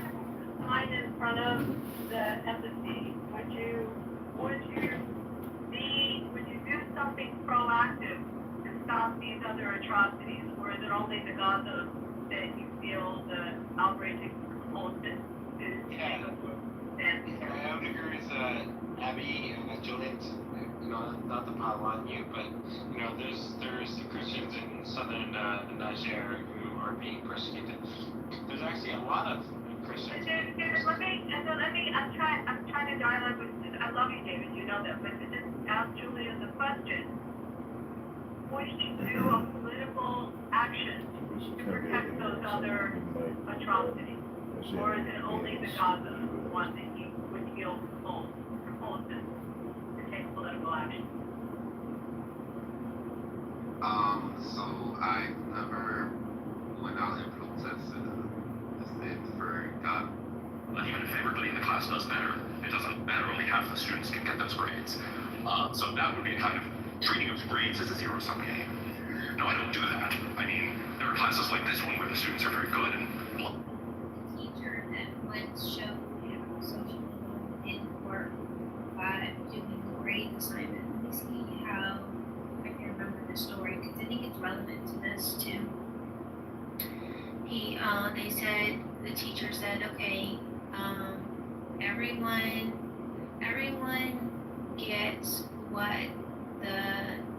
sign in front of the embassy? Would you do something proactive to stop these other atrocities, or is it only the Gaza that you feel the outraging compulsion is? Yeah. I would agree with Abby and Juliet. You know, not to pile on you, but you know, there's the Christians in southern Niger who are being persecuted. There's actually a lot of Christians. David, let me. I'm trying to dialogue with. I love you, David. You know that, but to just ask Julia the question: would you do a political action to protect those other atrocities, or is it only the Gaza one that you would feel compulsion to take political action? So I never went out and protested the state for God. But even if everybody in the class does better, it doesn't matter, only half the students can get those grades. So that would be a kind of treating those grades as a zero-sum game. No, I don't do that. I mean, there are classes like this one where the students are very good and... Teacher that would show how socialism didn't work by doing the grade assignment. Let me see how I can remember the story, because I think it's relevant to this too. They said, the teacher said, okay, everyone gets what the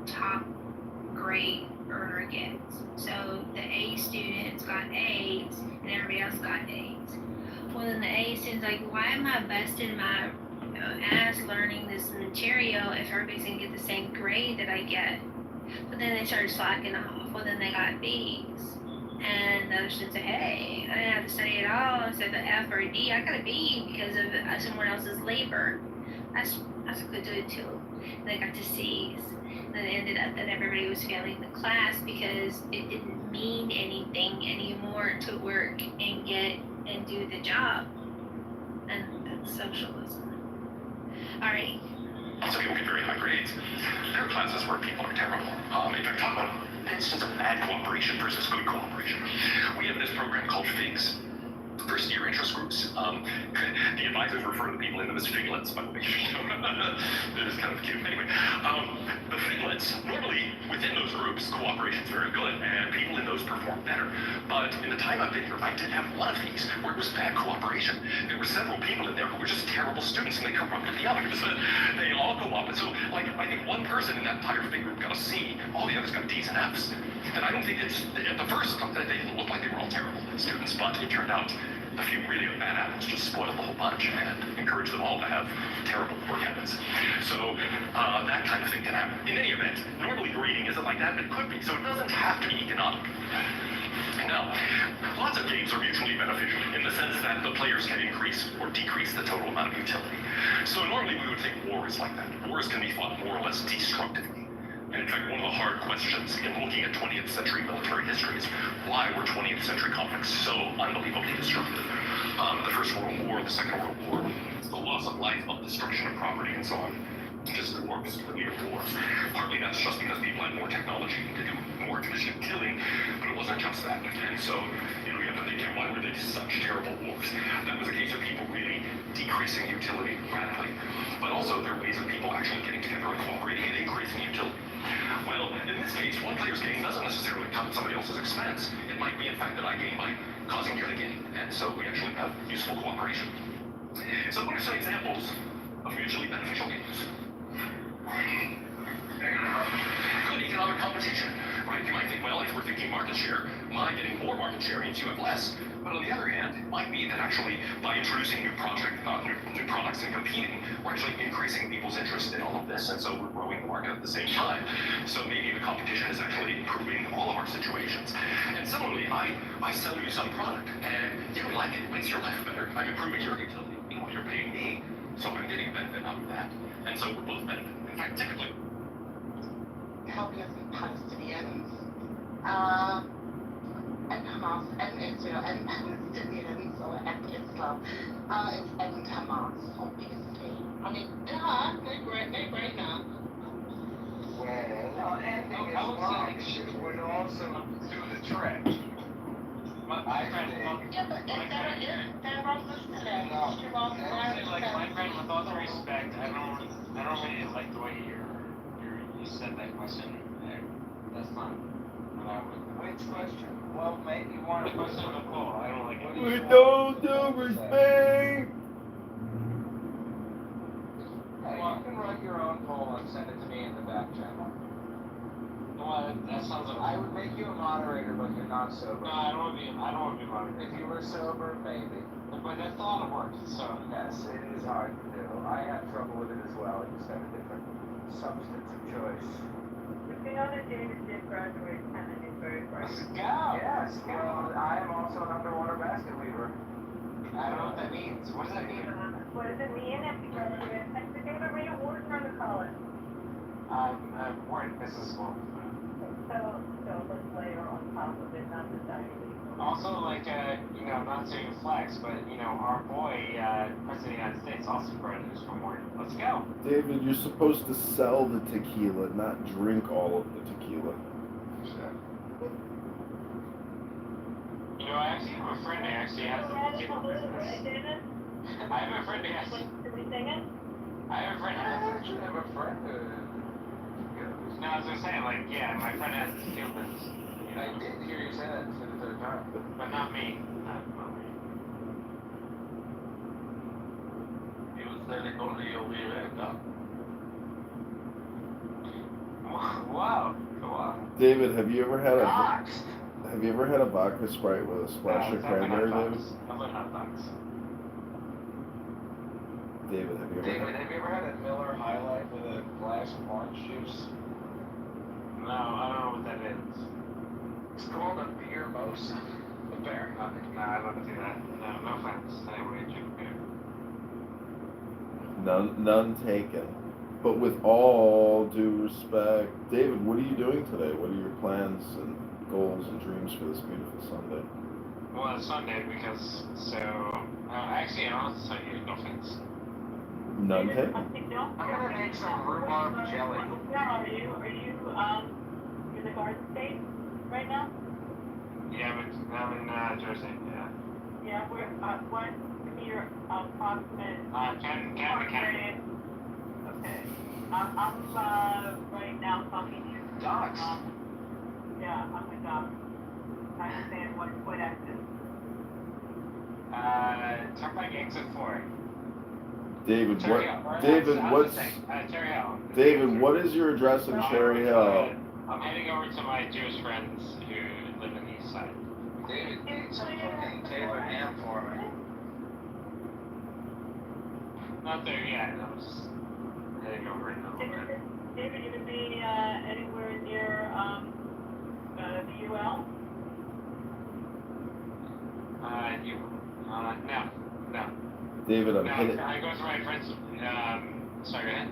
top grade earner gets. So the A students got A's and everybody else got A's. Well, then the A students like, why am I busting my ass learning this material if everybody's gonna get the same grade that I get? But then they started slacking off. Well, then they got B's. And the other students said, hey, I didn't have to study at all. Instead of the F or a D, I got a B because of someone else's labor. That's good to do too. And they got to C's. And then it ended up that everybody was failing the class because it didn't mean anything anymore to work and do the job. And that's socialism. All right. Also, people get very high grades. There are classes where people are terrible. In fact, talk about an instance of bad cooperation versus good cooperation. We have this program called FIGS, First Year Interest Groups. The advisors refer to the people in them as figlets, by the way. It is kind of cute. Anyway, the figlets, normally within those groups, cooperation is very good, and people in those those perform better. But in the time I've been here, I did have one of these where it was bad cooperation. There were several people in there who were just terrible students, and they corrupted the others. They all go up, and so, like, I think one person in that entire big group got a C, all the others got D's and F's. And I don't think it's, at the first, they didn't look like they were all terrible students, but it turned out a few really bad apples just spoiled the whole bunch and encouraged them all to have terrible work habits. So that kind of thing can happen. In any event, normally grading isn't like that, but it could be, so it doesn't have to be economic. Now, lots of games are mutually beneficial in the sense that the players can increase or decrease the total amount of utility. So normally we would think war is like that. Wars can be fought more or less destructively. And in fact, one of the hard questions in looking at 20th century military history is why were 20th century conflicts so unbelievably destructive? The First World War, the Second World War, the loss of life, of destruction of property, and so on. Just dwarfs the leader wars. Partly that's just because people had more technology to do more efficient killing, but it wasn't just that. And so, you have to think, why were they such terrible wars? That was a case of people really decreasing utility radically. But also there are ways of people actually getting together and cooperating and increasing utility. Well, in this case, one player's gain doesn't necessarily come at somebody else's expense. It might be, in fact, that I gain by causing you to gain. And so we actually have useful cooperation. So what are some examples of mutually beneficial games? Good economic competition, right? You might think, well, if we're thinking market share, my getting more market share means you have less. But on the other hand, it might be that actually by introducing new products and competing, we're actually increasing people's interest in all of this, and so we're growing the market at the same time. So maybe the competition is actually improving all of our situations. And similarly, I sell you some product, and you like it, it makes your life better. I'm improving your utility. You're paying me, so I'm getting a benefit out of that. And so we're both benefiting. In fact, typically, helping us with Palestinians, and Hamas, and Israel, and Palestinians, or and Islam. It's and Hamas, obviously. I mean, no brainer. Well, ending is long would also do the trick. My friend, Yeah, but they're on the list. my friend, with all due respect, I don't really like the way you said that question. That's not what I would. Which question? Well, maybe you want to question of the call. I don't like it. We don't do respect. Hey, you can write your own poll and send it to me in the back channel. Well, that sounds like. I would make you a moderator, but you're not sober. No, I don't want to be moderator. If you were sober, maybe. But that's a lot of work. So. Yes, it is hard to do. I have trouble with it as well. I just have a different substance of choice. You know that David did graduate tennis in very Let's first. go. Yes, well, I am also an underwater basket weaver. I don't know what that means. What does that mean? What does it mean if you graduate? David, were you working on the college? I'm working in business school. So let's layer on top of it, not the diary. Also, like, not to flex, but, our boy, President of the United States, also graduates from Wharton. Let's go. David, you're supposed to sell the tequila, not drink all of the tequila. I actually have a friend who actually has a tequila business. I have a friend who has. Did we sing it? I have a friend who has. I actually have a friend who. No, I was gonna say, like, yeah, my friend has a tequila business. I did hear you say that for the third time. But not me. Not me. He was selling only over here and now. Wow. Go on. David, have you ever had a vodka Sprite with a splash of cranberry, David? I've been hot dogs. David, have you ever had a Miller High Life with a glass of orange juice? No, I don't know what that is. It's called a beer mosa. Apparently. No, I don't do that. No offense. Anyway, drink beer. None taken. But with all due respect, David, what are you doing today? What are your plans and goals and dreams for this beautiful Sunday? Well, it's Sunday because, actually, I don't tell you, no offense. None taken? I'm gonna make some rhubarb jelly. Are you in the Garden State right now? Yeah, I'm in Jersey, yeah. Yeah, what your approximate? Canada. Okay. I'm right now talking to you. Dogs. Yeah, I'm a dog. quite active? Turnpike exit 4. David, Cherry what? Hill. David, what's? Cherry Hill. David, what is your address in Cherry Hill? I'm heading over to my Jewish friends who live in the east side. David, get some fucking Taylor ham for me. Not there yet. I'm just heading over in a little bit. David, you could be anywhere near the UL? No. David, I go to my friends. Sorry, go ahead.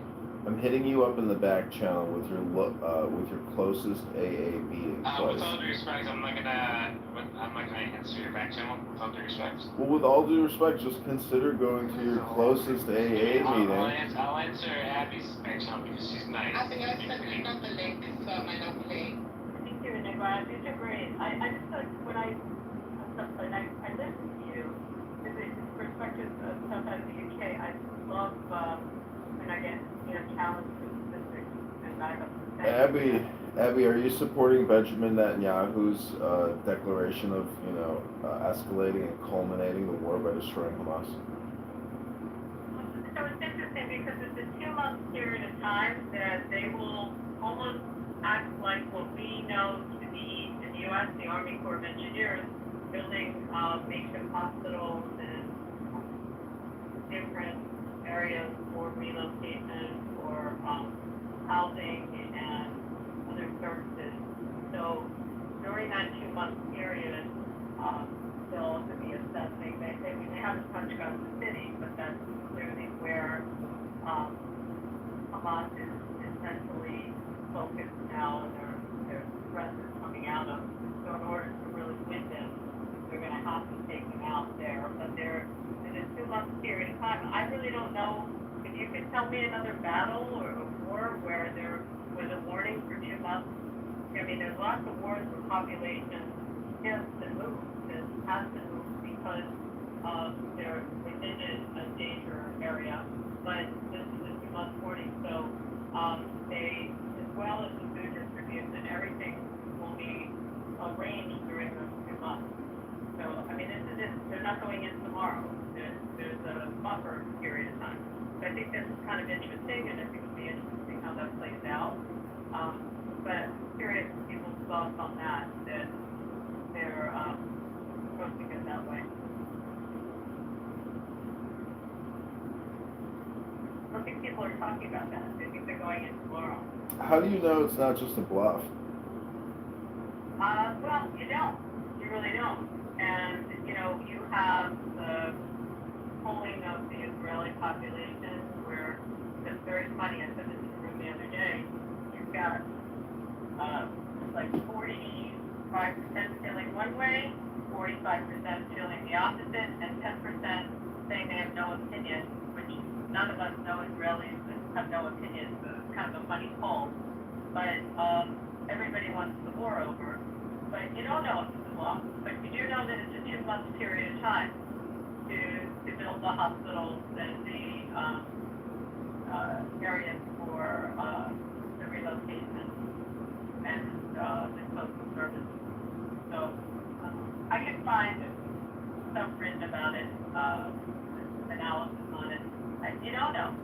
I'm hitting you up in the back channel with your closest AA meeting place. With all due respect, I'm not gonna answer your back channel. With all due respect. Well, with all due respect, just consider going to your closest AA meeting. I'll answer Abby's back channel because she's nice. I think I sent you another link, so I might not play. Thank you, Nick. These are great. I just thought when I listened to you, the perspective of stuff out of the UK, I love when I get challenged with statistics and back up the same. Abby, are you supporting Benjamin Netanyahu's declaration of escalating and culminating the war by destroying Hamas? So it's interesting because it's a 2-month period of time that they will almost act like what we know to be in the U.S., the Army Corps of Engineers, building makeshift hospitals and different areas for relocation, for housing and other services. So during that 2-month period, they'll also be assessing. They haven't touched Gaza City, but that's clearly where Hamas is essentially focused now, and their threats are coming out of. So in order to really win them, they're going to have to take them out there. But they're in a 2-month period of time. I really don't know if you could tell me another battle or a war where there was a warning for 2 months. I mean, there's lots of wars where population shifts and moves and has to move because they're within a danger area. But this is a 2-month warning, so they, as well as the food distribution, everything will be arranged during those 2 months. So, I mean, they're not going in tomorrow. There's a buffer period of time. So I think that's kind of interesting, and I think it'll be interesting how that plays out. But I'm curious people's thoughts on that they're approaching it that way. I don't think people are talking about that. They think they're going in tomorrow. How do you know it's not just a bluff? Well, you don't. You really don't. And, you have the polling of the Israeli population where it's very funny. I said this in the room the other day. You've got like 45% feeling one way, 45% feeling the opposite, and 10% saying they have no opinion, which none of us know Israelis that have no opinion, so it's kind of a funny poll. But everybody wants the war over. But you don't know if it's a bluff, but you do know that it's a 2-month period of time to build the hospitals and the areas for the relocation and the social services. So I can find stuff written about it, analysis on it. You don't know.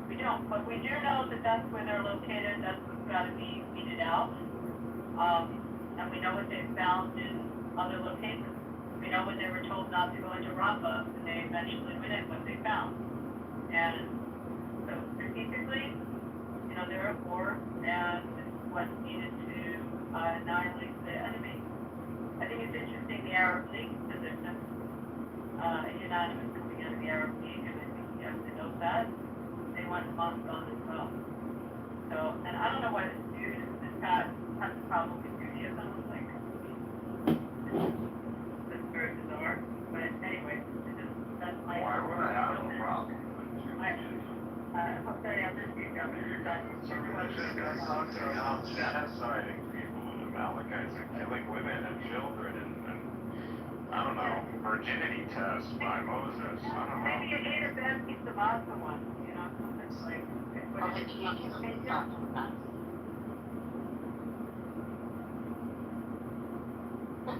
We don't, but we do know that that's where they're located. That's what's got to be weeded out. And we know what they found in other locations. We know when they were told not to go into Rafah, and they eventually went in what they found. And so strategically, they're at war, and what's needed to annihilate the enemy. I think it's interesting the Arab League position, unanimous coming out of the Arab League, and I think you have to know that. They want Hamas gone as well. So, and I don't know why this dude has a problem with Judaism. That's very bizarre. But anyway, that's my... Why would I have a problem? I'm sorry, I'm just being genociding people in the Amalekites and killing women and children and I don't know, virginity tests by Moses. I don't know. Maybe you ate a bad piece of pasta once, something like...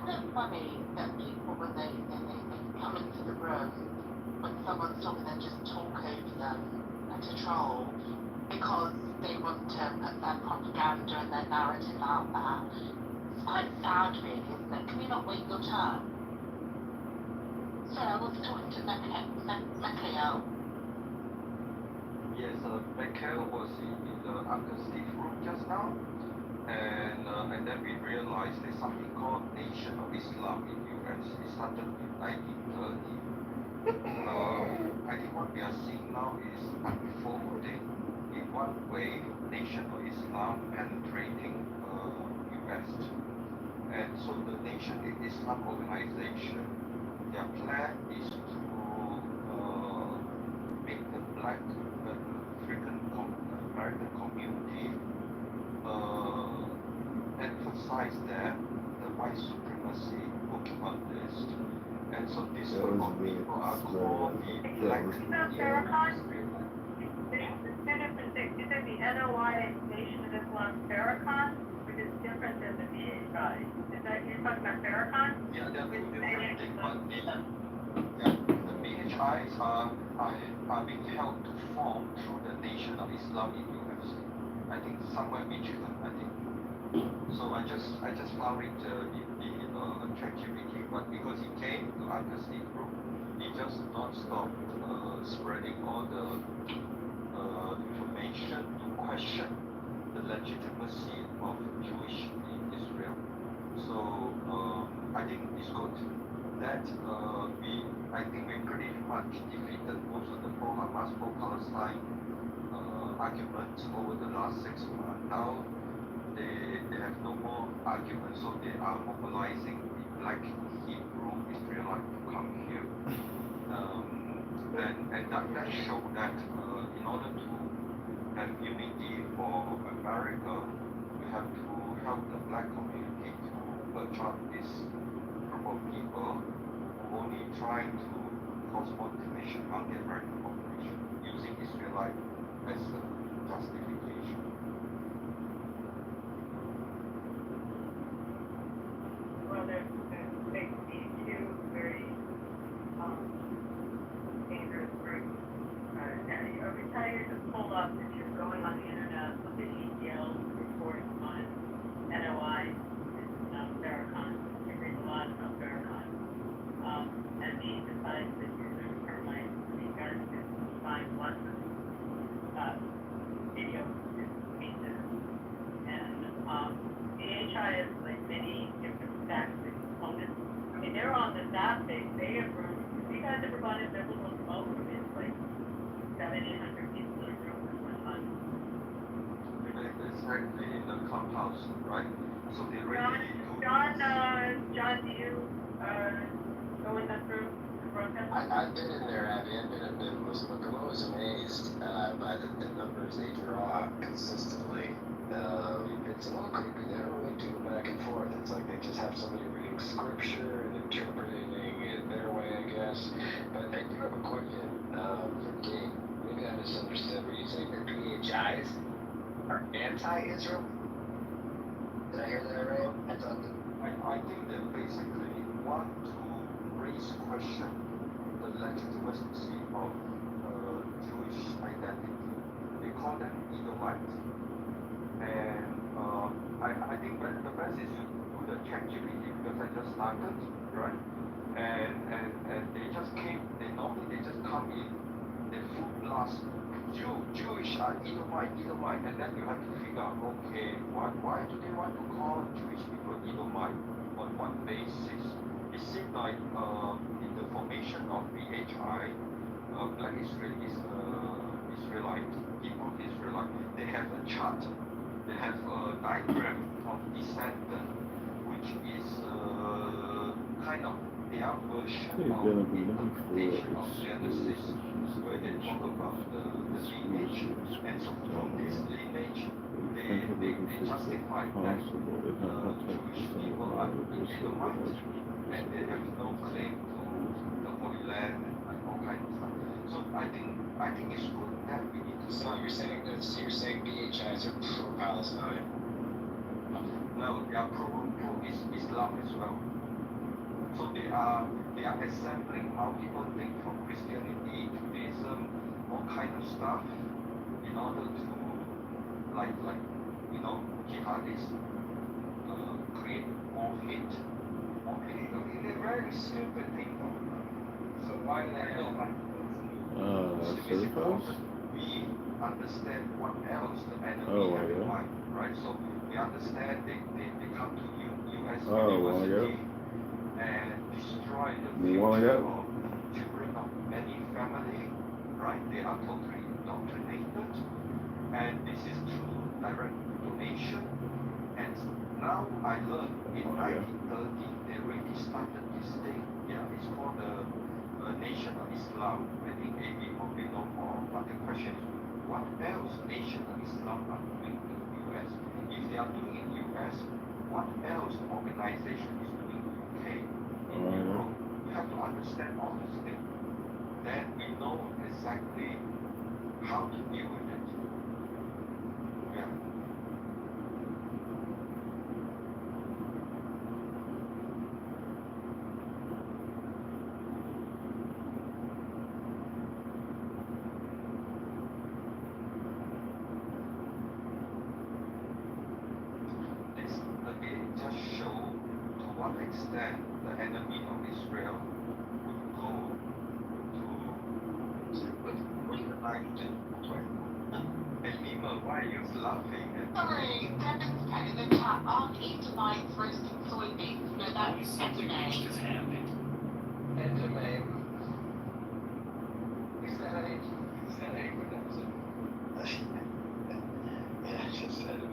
it funny that people, when they come into the room, when someone's talking, they just talk over them to troll because they want to put their propaganda and their narrative out there? It's quite sad, really, isn't it? Can you not wait your turn? So I was talking to Mikhail. Yes, Michael was in the Uncle Steve room just now, and then we realized there's something called Nation of Islam in US. It started in 1930. I think what we are seeing now is unfolding in one way, Nation of Islam penetrating US. And so the Nation of Islam organization, their plan is to make the black American community emphasize that the white supremacy occupantist, and so this group of people are called the black Farrakhan? There's two different things. You said the NOI Nation of Islam Farrakhan, which is different than the BHI. Is that you're talking about Farrakhan? Yeah, they're two different things, but the BHIs are being held to form through the Nation of Islam in US. I think somewhere Michigan, I think. So I just found it in the ChatGPT, but because he came to Uncle Steve group, he just non-stop spreading all the information to question the legitimacy of Jewish in Israel. So I think it's good that I think we pretty much defeated most of the pro-Hamas, pro-Palestine arguments over the last 6 months. Now they have no more arguments, so they are mobilizing the black Hebrew Israelite to come here. And that showed that in order to have unity for America, we have to help the black community to attract this group of people who only trying to cause more division among the American population, using Israelite as a justification. Well, there's two very dangerous groups. I would tell you to pull up, if you're going on the internet, look at ETL's report on NOI and Farrakhan. They read a lot about Farrakhan. And he decides that you're going to termite the guys that find lots of videos and pieces. And DHI is like many different stacks and components. I mean, they're on the that big. They have room. Have you guys ever gone in their little smoke room? It's like 700-800 people in a room at one time. Exactly, in the clubhouse, right? So they really John, do you go in that room to protest? I've been in there, Abby. I've been in the Muslim. I'm always amazed by the numbers they draw consistently. It's a little creepy. They don't really do back and forth. It's like they just have somebody reading scripture and interpreting it their way, I guess. But I do have a question for King. Maybe I misunderstood. Were you saying that PHIs are anti-Israel? Did I hear that right? I think they basically want to raise question the legitimacy of Jewish identity. They call them Edomites. And I think the best is you do the ChatGPT because I just started, right? And they just came, they just come in, they full blast Jewish Edomite, and then you have to figure out, okay, why do they want to call Jewish people Edomite? On what basis? It seems like in the formation of BHI, black Israelite, Hebrew Israelite, they have a chart, they have a diagram of descendant, which is kind of their version of the interpretation of Genesis, where they talk about the lineage, and so from this lineage, they justify that Jewish people are Edomites, and they have no claim to the Holy Land and all kinds of stuff. So I think it's good that we need to. So you're saying BHIs are pro-Palestine? No, they are pro-Islam as well. So they are assembling how people think from Christianity, Judaism, all kind of stuff in order to jihadists create more hate. They're very stupid people. So why do they know that? It's because we understand what else the enemy have in mind, right? So we understand they come to U.S. University and destroy the future of children of many family, right? They are totally indoctrinated, and this is through direct donation. And now I learned in 1930 they already started this thing. Yeah, it's called the Nation of Islam. I think maybe probably know more. But the question is, what else Nation of Islam are doing in the U.S.? If they are doing in the U.S., what else organization is doing in the UK, in Europe? You have to understand all these things. Then we know exactly how to deal with it. Yeah. Just show to what extent the enemy of Israel would go to unite. And Nima, why are you laughing? Sorry, Devin's put in the chat, aren't Edomites roasting soybeans? No, that's Edom. Edom. Is that a pronunciation? Yeah, it's just Edom.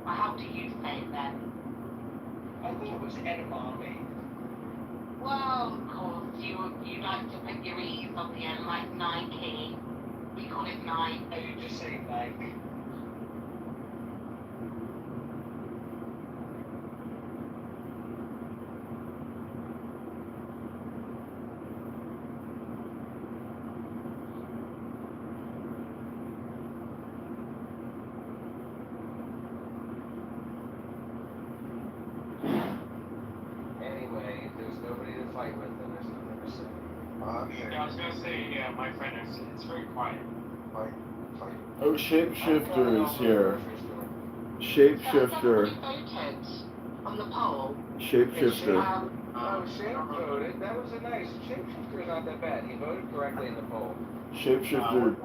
How do you say it then? I think it was edamame. Well, of course, you like to put your E's on the end, like Nike. We call it Nike. Oh, you just say Nike. Anyway, there's nobody to fight with, and there's nothing to say. Yeah, I was gonna say, yeah, my friend, it's very quiet. Fight. Oh, Shapeshifter is here. Shapeshifter. On the poll. Shapeshifter. Oh, Shape voted. That was a nice. Shapeshifter is not that bad. He voted correctly in the poll. Shapeshifter.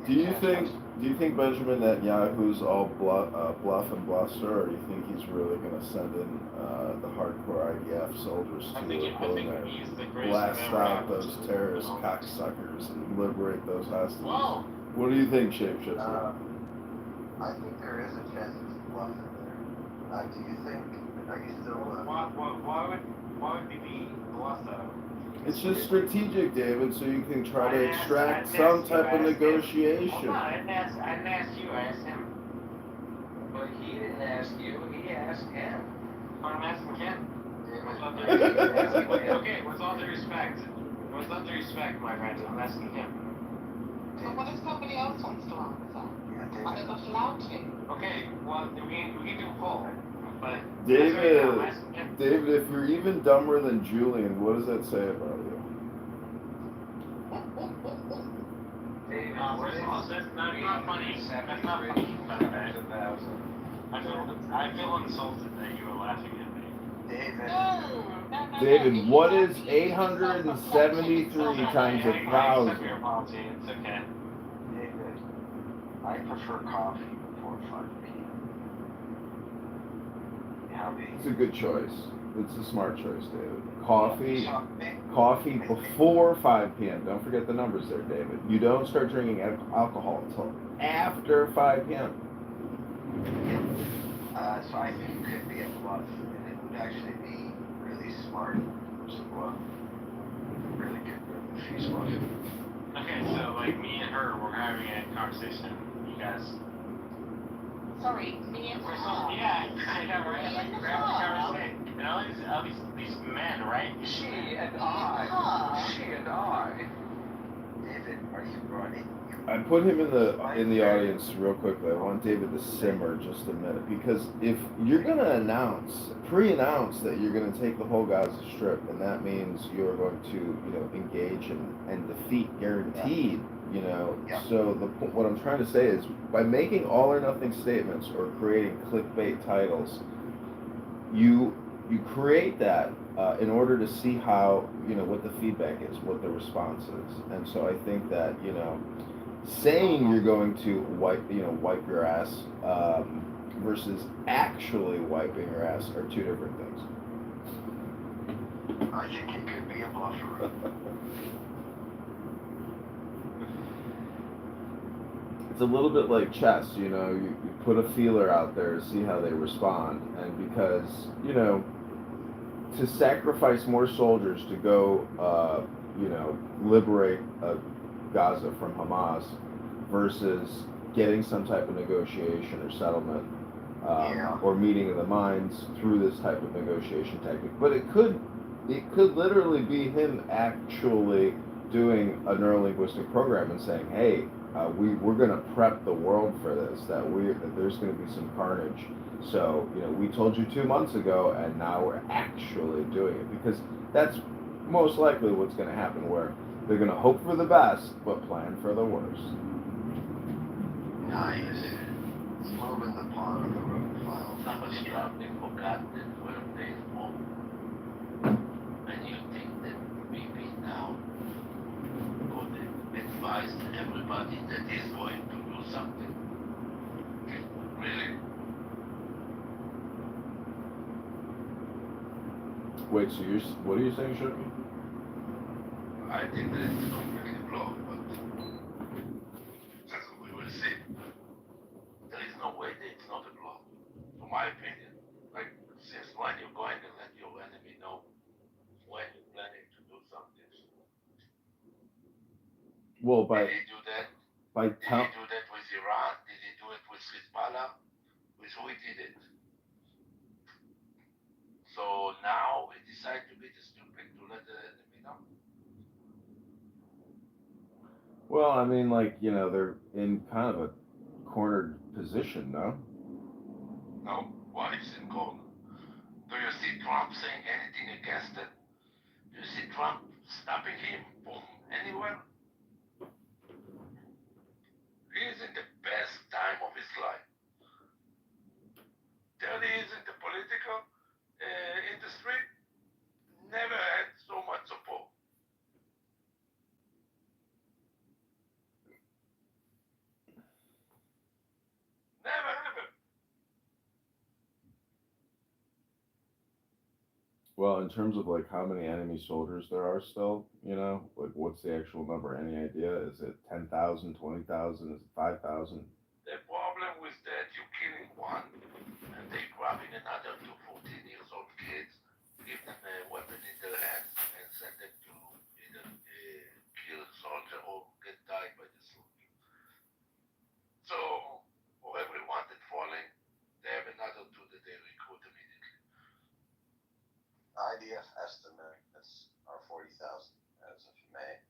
Do you think Benjamin Netanyahu's all bluff and bluster, or do you think he's really going to send in the hardcore IDF soldiers to go in there, blast out those terrorist cocksuckers, and liberate those hostages? Whoa. What do you think, Shapeshifter? I think there is a chance of bluff in there. Do you think? Are you still? Why would we be bluffed though? It's just strategic, David, so you can try to extract some type of negotiation. Hold on, I didn't ask you, I asked him. But he didn't ask you, he asked him. But I'm asking him. Okay, with all due respect, my friend, I'm asking him. But what if somebody else wants to answer? Are they not allowed to? Okay, well, we can do a poll. But David, if you're even dumber than Julian, what does that say about you? First of all, that's not funny. That's not funny. I feel insulted that you were laughing at me. No. David, what is 873 times 1,000? It's okay. David, I prefer coffee before 5 p.m. It's a good choice. It's a smart choice, David. Coffee before 5 p.m. Don't forget the numbers there, David. You don't start drinking alcohol until after 5 p.m. So I think it could be a bluff, and it would actually be really smart to bluff. Really good if he's bluffing. Okay, so like me and her, we're having a conversation. You guys. Sorry, me and her. Yeah, I know, right? Like we're having a conversation. And all these men, right? She and I. David, are you running? I put him in the audience real quickly. I want David to simmer just a minute because if you're gonna pre-announce that you're gonna take the whole Gaza Strip, and that means you're going to, engage and defeat guaranteed. So what I'm trying to say is by making all or nothing statements or creating clickbait titles, you create that in order to see how what the feedback is, what the response is, and so I think that saying you're going to wipe your ass versus actually wiping your ass are two different things. I think it could be a bluffer. It's a little bit like chess, you put a feeler out there to see how they respond, and because to sacrifice more soldiers to go liberate Gaza from Hamas versus getting some type of negotiation or settlement or meeting of the minds through this type of negotiation technique. But it could literally be him actually doing a neurolinguistic program and saying, hey, we're going to prep the world for this, that there's going to be some carnage. So, we told you 2 months ago, and now we're actually doing it, because that's most likely what's going to happen, where they're going to hope for the best, but plan for the worst. Nice. Moving the pawn on the road file. Somebody probably forgot that we're faithful. And you think that maybe now could advise everybody that is going to do something. Really? Wait, so what are you saying, Shirky? I think that it's completely blocked, but we will see. There is no way that it's not a block, from my opinion. Like, since when you're going to let your enemy know when you're planning to do something? Well, did he do that? Did he do that with Iran? Did he do it with Hezbollah? With who he did it? So now we decide to be the stupid to let the enemy know. Well, I mean, they're in kind of a cornered position, no? No, why is it cornered? Do you see Trump saying anything against it? Do you see Trump stopping him from anywhere? He is in the best time of his life. 30 years in the political industry, never had so much support. Never, ever. Well, in terms of how many enemy soldiers there are still, what's the actual number? Any idea? Is it 10,000, 20,000? Is it 5,000? The problem with that, you're killing one, and they grabbing another 14 years old kids, give them a weapon in their hands, and send them to either kill a soldier or get died by the soldier. So, for every one that's falling, they have another two that they recruit immediately. IDF estimates are 40,000 as of May.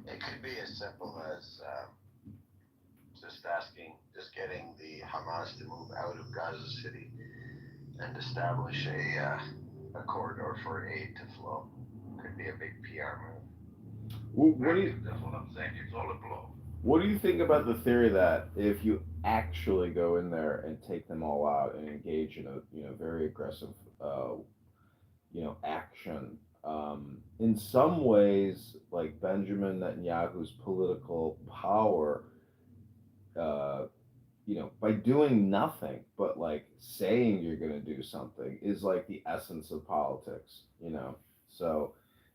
It could be as simple as just getting the Hamas to move out of Gaza City and establish a corridor for aid to flow. Could be a big PR move. That's what I'm saying. It's all a blow. What do you think about the theory that if you actually go in there and take them all out and engage in a very aggressive action, in some ways, like Benjamin Netanyahu's political power, by doing nothing but saying you're going to do something is like the essence of politics, So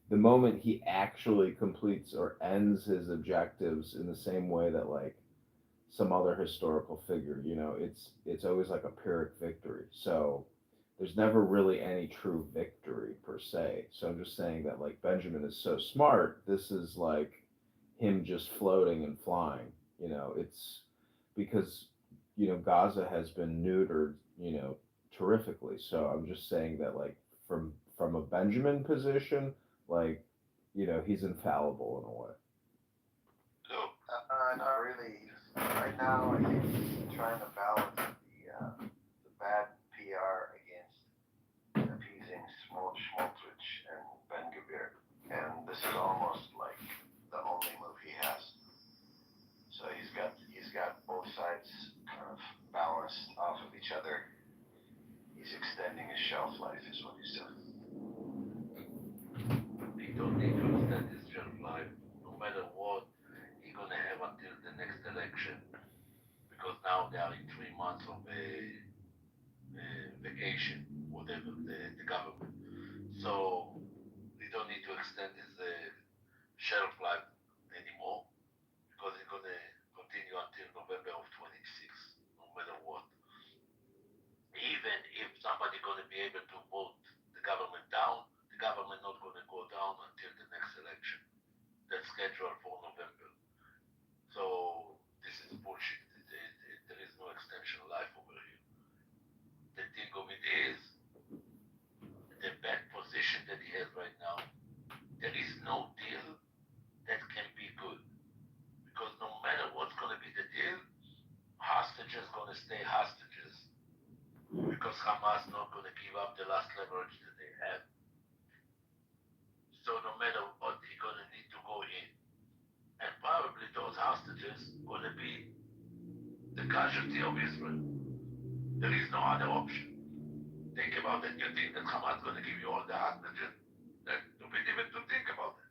the moment he actually completes or ends his objectives in the same way that some other historical figure, it's always like a Pyrrhic victory. So there's never really any true victory per se. So I'm just saying that like Benjamin is so smart. This is like him just floating and flying. It's because Gaza has been neutered, terrifically. So I'm just saying that like from a Benjamin position, like he's infallible in a way. Not really. Right now, I think he's trying to balance the bad PR against appeasing Schmoltrich and Ben Gvir. And this is almost like the only move he has. So he's got both sides kind of balanced off of each other. He's extending his shelf life, is what he's doing. He don't need to extend his shelf life, no matter what he's gonna have until the next election, because now they are in 3 months of vacation, whatever the government. So he don't need to extend his shelf life anymore, because he's gonna continue until November of 26, no matter what. Even if somebody gonna be able to vote the government down, the government not gonna go down until the next election. That's scheduled for November. So this is bullshit. There is no extension of life over here. The thing of it is, the bad position that he has right now, there is no deal that can be good. Because no matter what's gonna be the deal, hostages gonna stay hostages. Because Hamas not gonna give up the last leverage that they have. So no matter what, he's gonna need to go in. And probably those hostages gonna be the casualty of Israel. There is no other option. Think about it. You think that Hamas gonna give you all the hostages? That's stupid even to think about it.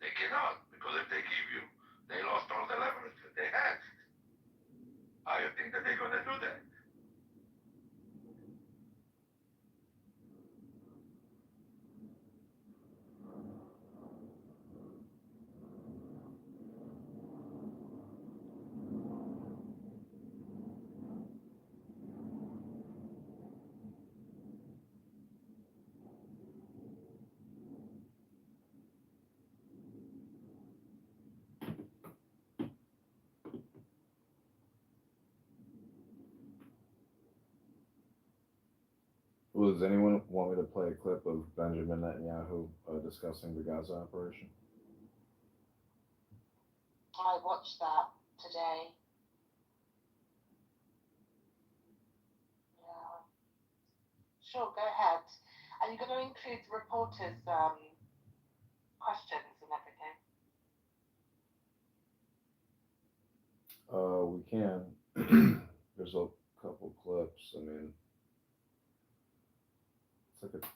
They cannot, because if they give you, they lost all the leverage that they had. How you think that they're gonna do that? Well, does anyone want me to play a clip of Benjamin Netanyahu discussing the Gaza operation? I watched that today. Yeah. Sure, go ahead. And you're going to include the reporters' questions and everything. We can. There's a couple clips. I mean, it's like a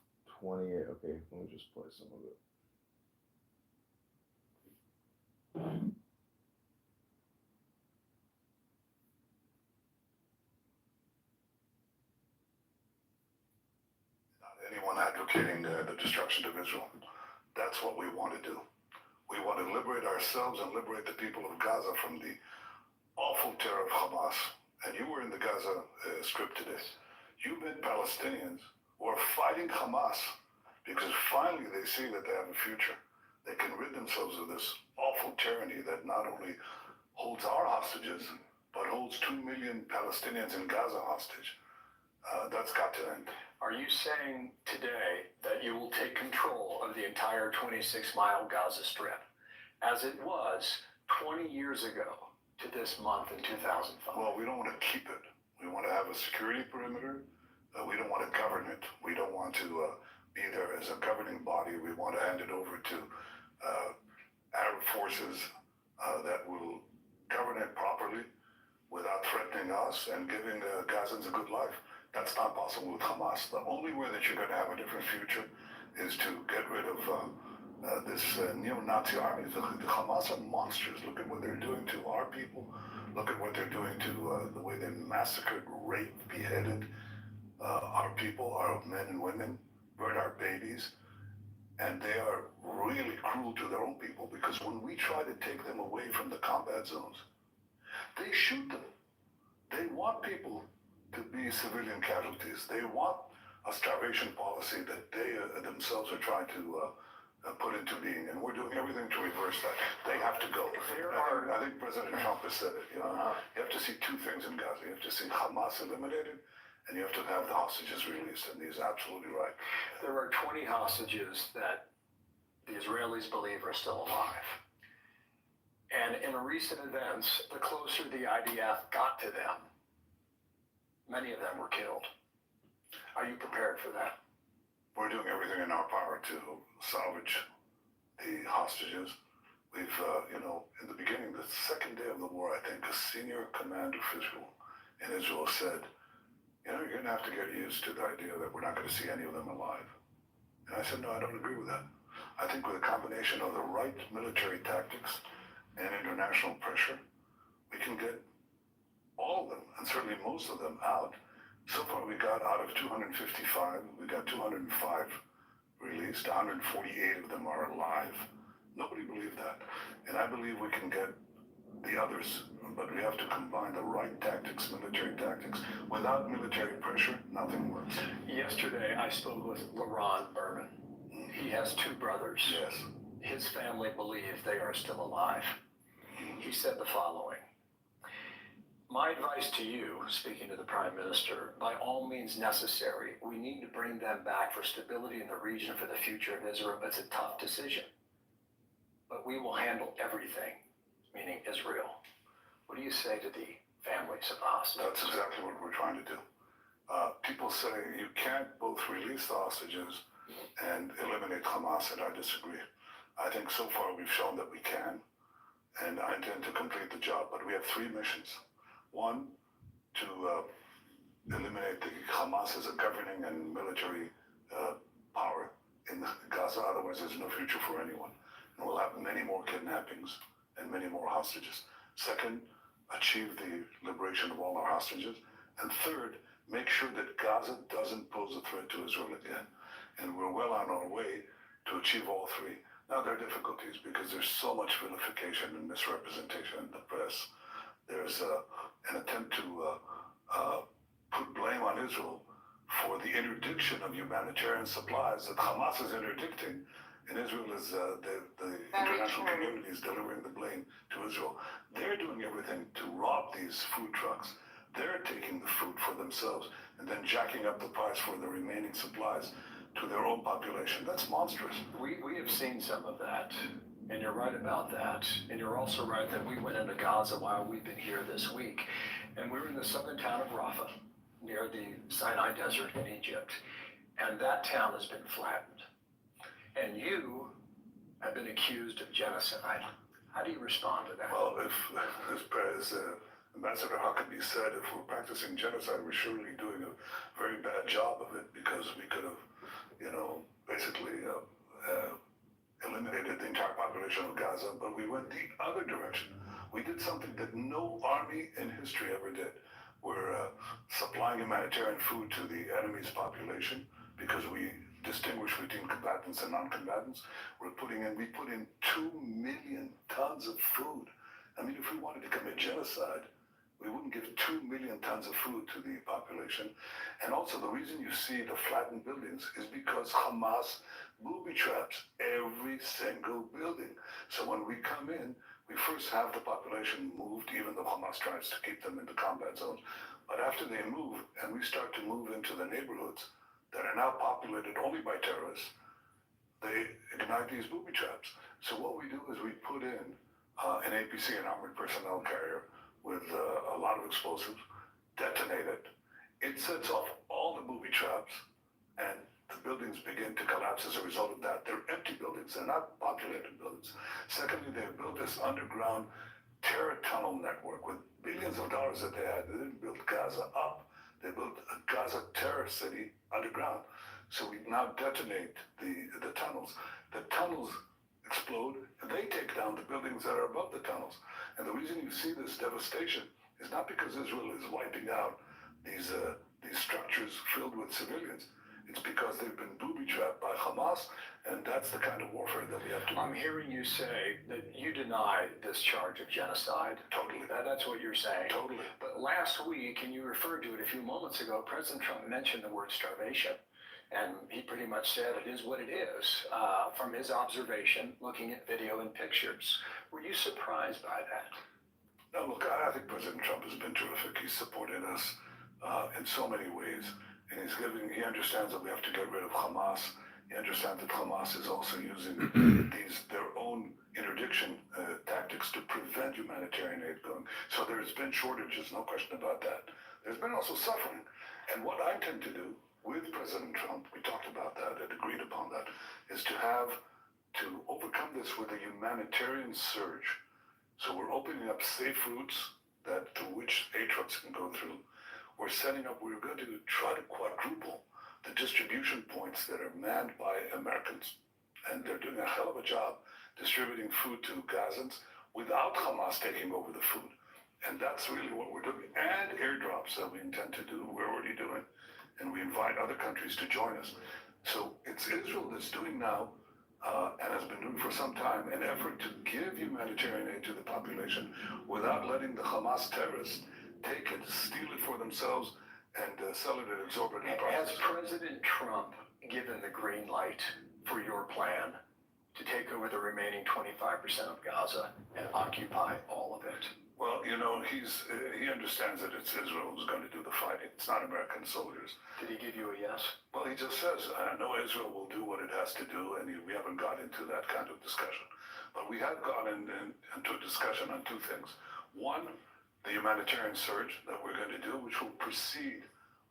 28. Okay, let me just play some of it. Anyone advocating the destruction of Israel. That's what we want to do. We want to liberate ourselves and liberate the people of Gaza from the awful terror of Hamas. And you were in the Gaza Strip today. You met Palestinians who are fighting Hamas because finally they see that they have a future. They can rid themselves of this awful tyranny that not only holds our hostages, but holds 2 million Palestinians in Gaza hostage. That's got to end. Are you saying today that you will take control of the entire 26-mile Gaza Strip, as it was 20 years ago to this month in 2005? Well, we don't want to keep it. We want to have a security perimeter. We don't want to govern it. We don't want to be there as a governing body. We want to hand it over to Arab forces that will govern it properly without threatening us and giving Gazans a good life. That's not possible with Hamas. The only way that you're going to have a different future is to get rid of this neo-Nazi army. The Hamas are monsters. Look at what they're doing to our people. Look at what they're doing to the way they massacred, raped, beheaded our people, our men and women, burn our babies. And they are really cruel to their own people, because when we try to take them away from the combat zones, they shoot them. They want people to be civilian casualties. They want a starvation policy that they themselves are trying to put into being, and we're doing everything to reverse that. They have to go. I think President Trump has said it. You have to see two things in Gaza. You have to see Hamas eliminated, and you have to have the hostages released. And he's absolutely right. There are 20 hostages that the Israelis believe are still alive. And in recent events, the closer the IDF got to them, many of them were killed. Are you prepared for that? We're doing everything in our power to salvage the hostages. We've, in the beginning, the second day of the war, I think a senior command official in Israel said, you're going to have to get used to the idea that we're not going to see any of them alive. And I said, no, I don't agree with that. I think with a combination of the right military tactics and international pressure, we can get all of them, and certainly most of them, out. So far, we got out of 255, we got 205 released, 148 of them are alive. Nobody believed that. And I believe we can get the others, but we have to combine the right tactics, military tactics. Without military pressure, nothing works. Yesterday, I spoke with Laron Berman. He has two brothers. Yes. His family believes they are still alive. He said the following. My advice to you, speaking to the Prime Minister, by all means necessary, we need to bring them back for stability in the region for the future of Israel. It's a tough decision. But we will handle everything, meaning Israel. What do you say to the families of the hostages? That's exactly what we're trying to do. People say you can't both release the hostages and eliminate Hamas, and I disagree. I think so far we've shown that we can, and I intend to complete the job, but we have three missions. One, to eliminate the Hamas as a governing and military power in Gaza, otherwise there's no future for anyone. And we'll have many more kidnappings and many more hostages. Second, achieve the liberation of all our hostages. And third, make sure that Gaza doesn't pose a threat to Israel again. And we're well on our way to achieve all three. Now there are difficulties because there's so much vilification and misrepresentation in the press. There's an attempt to put blame on Israel for the interdiction of humanitarian supplies that Hamas is interdicting, and Israel is the international community is delivering the blame to Israel. They're doing everything to rob these food trucks. They're taking the food for themselves and then jacking up the price for the remaining supplies to their own population. That's monstrous. We have seen some of that. And you're right about that. And you're also right that we went into Gaza while we've been here this week. And we were in the southern town of Rafah, near the Sinai Desert in Egypt. And that town has been flattened. And you have been accused of genocide. How do you respond to that? Well, as Ambassador Huckabee said, if we're practicing genocide, we're surely doing a very bad job of it, because we could have, basically eliminated the entire population of Gaza, but we went the other direction. We did something that no army in history ever did. We're supplying humanitarian food to the enemy's population because we distinguish between combatants and non-combatants. We put in 2 million tons of food. I mean, if we wanted to commit genocide, we wouldn't give 2 million tons of food to the population. And also the reason you see the flattened buildings is because Hamas booby traps every single building. So when we come in, we first have the population moved, even though Hamas tries to keep them in the combat zones. But after they move, and we start to move into the neighborhoods that are now populated only by terrorists, they ignite these booby traps. So what we do is we put in an APC, an armored personnel carrier, with a lot of explosives, detonate it. It sets off all the booby traps, and the buildings begin to collapse as a result of that. They're empty buildings, they're not populated buildings. Secondly, they've built this underground terror tunnel network with billions of dollars that they had. They didn't build Gaza up, they built a Gaza terror city underground. So we now detonate the tunnels. The tunnels explode, and they take down the buildings that are above the tunnels. And the reason you see this devastation is not because Israel is wiping out these structures filled with civilians. It's because they've been booby-trapped by Hamas, and that's the kind of warfare that we have to do. I'm hearing you say that you deny this charge of genocide. Totally. That's what you're saying. Totally. But last week, and you referred to it a few moments ago, President Trump mentioned the word starvation. And he pretty much said it is what it is from his observation, looking at video and pictures. Were you surprised by that? No, look, I think President Trump has been terrific. He's supported us in so many ways. And he understands that we have to get rid of Hamas. He understands that Hamas is also using their own interdiction tactics to prevent humanitarian aid going. So there's been shortages, no question about that. There's been also suffering. And what I intend to do with President Trump, we talked about that and agreed upon that, is to overcome this with a humanitarian surge. So we're opening up safe routes through which aid trucks can go through. We're going to try to quadruple the distribution points that are manned by Americans. And they're doing a hell of a job distributing food to Gazans without Hamas taking over the food. And that's really what we're doing. And airdrops that we intend to do, we're already doing. And we invite other countries to join us. So it's Israel that's doing now, and has been doing for some time, an effort to give humanitarian aid to the population without letting the Hamas terrorists take it, steal it for themselves, and sell it at exorbitant prices. Has President Trump given the green light for your plan to take over the remaining 25% of Gaza and occupy all of it? Well, he understands that it's Israel who's going to do the fighting. It's not American soldiers. Did he give you a yes? Well, he just says, I know Israel will do what it has to do, and we haven't got into that kind of discussion. But we have gone into a discussion on two things. One, the humanitarian surge that we're going to do, which will precede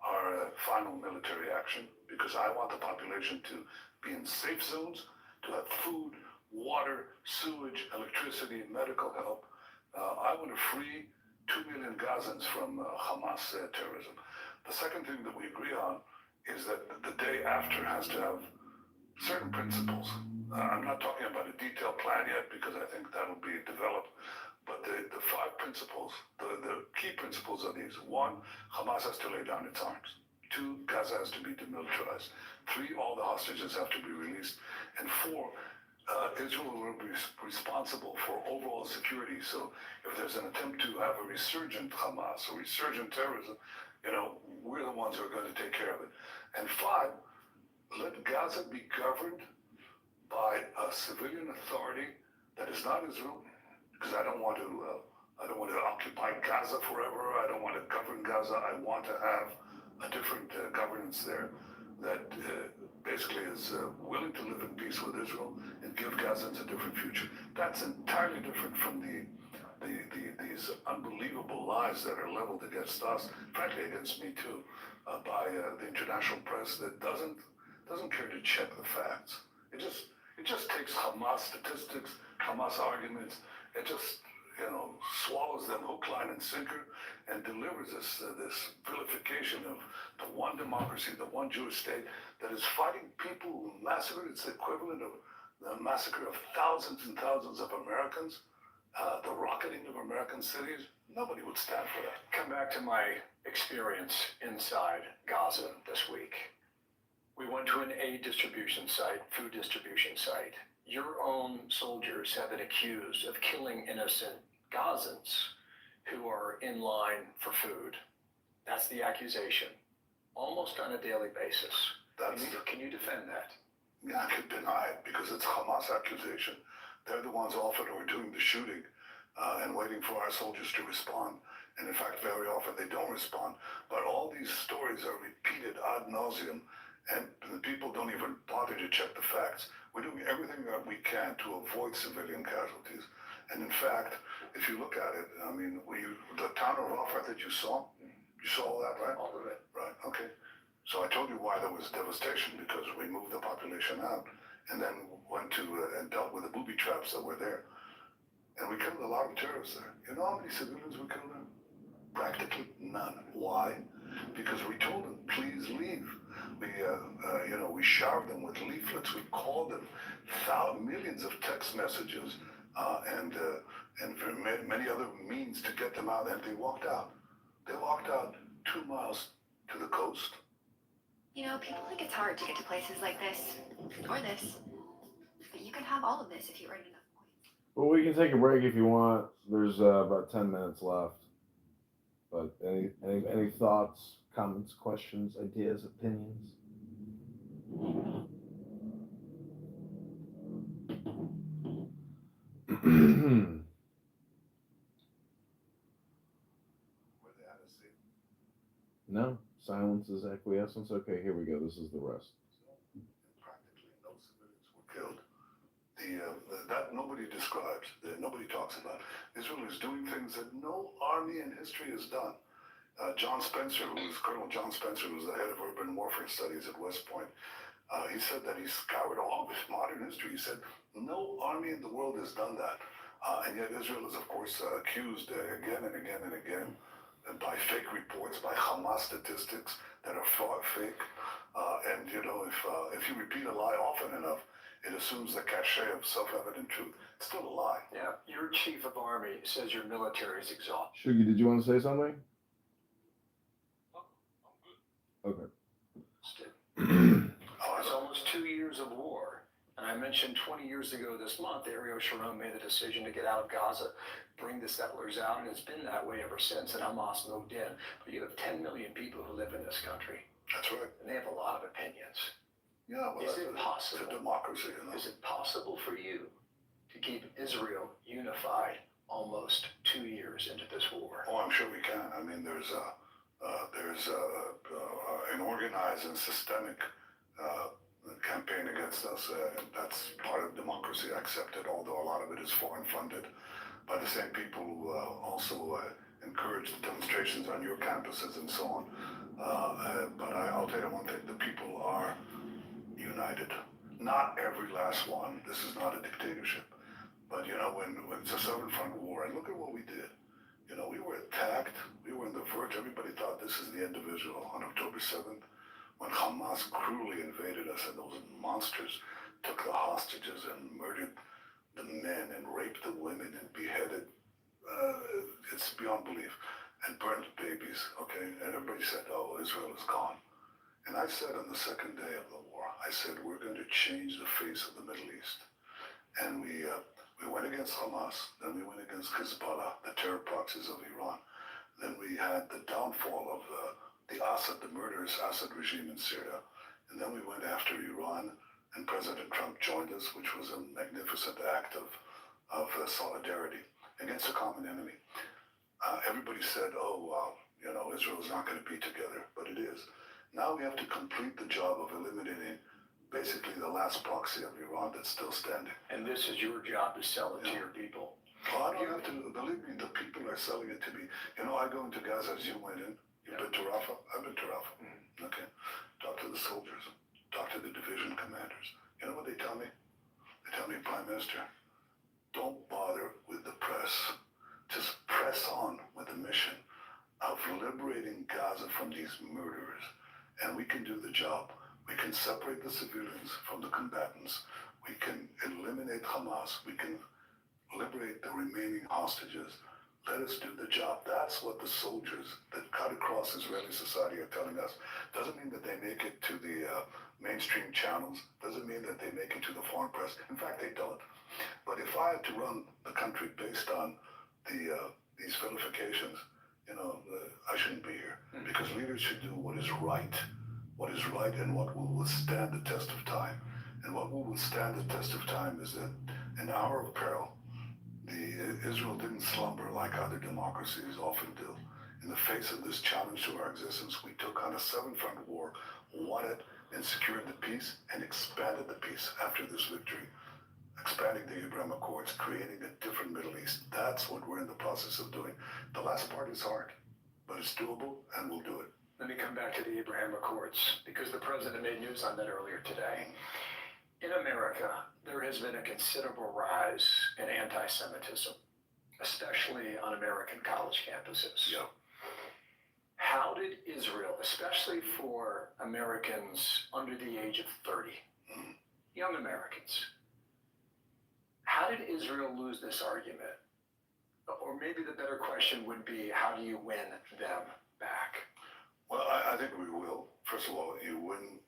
our final military action, because I want the population to be in safe zones, to have food, water, sewage, electricity, medical help. I want to free 2 million Gazans from Hamas terrorism. The second thing that we agree on is that the day after has to have certain principles. I'm not talking about a detailed plan yet because I think that'll be developed. But the 5 principles, the key principles are these. 1, Hamas has to lay down its arms. 2, Gaza has to be demilitarized. 3, all the hostages have to be released. And 4, Israel will be responsible for overall security. So if there's an attempt to have a resurgent Hamas or resurgent terrorism, we're the ones who are going to take care of it. And 5, let Gaza be governed by a civilian authority that is not Israel, because I don't want to occupy Gaza forever. I don't want to govern Gaza. I want to have a different governance there that basically is willing to live in peace with Israel and give Gazans a different future. That's entirely different from these unbelievable lies that are leveled against us, frankly against me too, by the international press that doesn't care to check the facts. It just takes Hamas statistics, Hamas arguments, it just swallows them hook, line, and sinker, and delivers this vilification of the one democracy, the one Jewish state that is fighting people who massacred. It's the equivalent of the massacre of thousands and thousands of Americans, the rocketing of American cities. Nobody would stand for that. Come back to my experience inside Gaza this week. We went to an aid distribution site, food distribution site. Your own soldiers have been accused of killing innocent Gazans who are in line for food. That's the accusation, almost on a daily basis. Can you defend that? Yeah, I could deny it because it's Hamas accusation. They're the ones often who are doing the shooting and waiting for our soldiers to respond. And in fact, very often they don't respond. But all these stories are repeated ad nauseum, and the people don't even bother to check the facts. We're doing everything that we can to avoid civilian casualties. And in fact, if you look at it, I mean, the town of Rafah that you saw all that, right? All of it. Right, okay. So I told you why there was devastation, because we moved the population out and then went to and dealt with the booby traps that were there. And we killed a lot of terrorists there. You know how many civilians we killed there? Practically none. Why? Because we told them, please leave. We showered them with leaflets. We called them millions of text messages and many other means to get them out, and they walked out. They walked out 2 miles to the coast. You know, people think it's hard to get to places like this, or this, but you can have all of this if you earn enough points. Well, we can take a break if you want. There's about 10 minutes left. But any thoughts, comments, questions, ideas, opinions? No, silence is acquiescence. Okay, here we go. This is the rest. Practically no civilians were killed. That nobody describes, that nobody talks about. Israel is doing things that no army in history has done. Colonel John Spencer, who was the head of urban warfare studies at West Point, he said that he scoured all of modern history. He said no army in the world has done that. And yet Israel is, of course, accused again and again and again by fake reports, by Hamas statistics that are fake. And, you know, if you repeat a lie often enough, it assumes the cachet of self-evident truth. It's still a lie. Yeah, your chief of army says your military is exhausted. Shugi, did you want to say something? Okay. It's almost 2 years of war. And I mentioned 20 years ago this month, Ariel Sharon made the decision to get out of Gaza, bring the settlers out, and it's been that way ever since, and Hamas moved in. But you have 10 million people who live in this country. That's right. And they have a lot of opinions. Yeah, well, is it possible? It's a democracy, you know? Is it possible for you to keep Israel unified almost 2 years into this war? Oh, I'm sure we can. I mean, there's an organized and systemic campaign against us. That's part of democracy. I accept it, although a lot of it is foreign funded by the same people who also encourage the demonstrations on your campuses and so on. But I'll tell you one thing, the people are united. Not every last one. This is not a dictatorship. But, you know, when it's a Seven Front War, and look at what we did. You know, we were attacked. We were on the verge. Everybody thought this is the end of Israel on October 7th, when Hamas cruelly invaded us and those monsters took the hostages and murdered the men and raped the women and beheaded. It's beyond belief. And burned babies, okay? And everybody said, oh, Israel is gone. And I said on the second day of the war, I said, we're going to change the face of the Middle East. And we went against Hamas, then we went against Hezbollah, the terror proxies of Iran. Then we had the downfall of the murderous Assad regime in Syria. And then we went after Iran, and President Trump joined us, which was a magnificent act of solidarity against a common enemy. Everybody said, oh, wow, you know, Israel's not going to be together, but it is. Now we have to complete the job of eliminating basically the last proxy of Iran that's still standing. And this is your job to sell it to your people. Well, I don't have to, believe me, the people are selling it to me. You know, I go into Gaza as you went in. You've been to Rafah? I've been to Rafah. Mm-hmm. Okay. Talk to the soldiers. Talk to the division commanders. You know what they tell me? They tell me, Prime Minister, don't bother with the press. Just press on with the mission of liberating Gaza from these murderers. And we can do the job. We can separate the civilians from the combatants. We can eliminate Hamas. We can liberate the remaining hostages. Let us do the job. That's what the soldiers that cut across Israeli society are telling us. Doesn't mean that they make it to the mainstream channels. Doesn't mean that they make it to the foreign press. In fact, they don't. But if I had to run the country based on these vilifications, you know, I shouldn't be here. Because leaders should do what is right. What is right and what will withstand the test of time. And what will withstand the test of time is that in hour of peril, Israel didn't slumber like other democracies often do. In the face of this challenge to our existence, we took on a seven-front war, won it, and secured the peace, and expanded the peace after this victory. Expanding the Abraham Accords, creating a different Middle East. That's what we're in the process of doing. The last part is hard, but it's doable, and we'll do it. Let me come back to the Abraham Accords, because the president made news on that earlier today. In America, there has been a considerable rise in anti-Semitism, especially on American college campuses. Yeah. How did Israel, especially for Americans under the age of 30, young Americans, how did Israel lose this argument? Or maybe the better question would be, how do you win them back? Well, I think we will. First of all, you win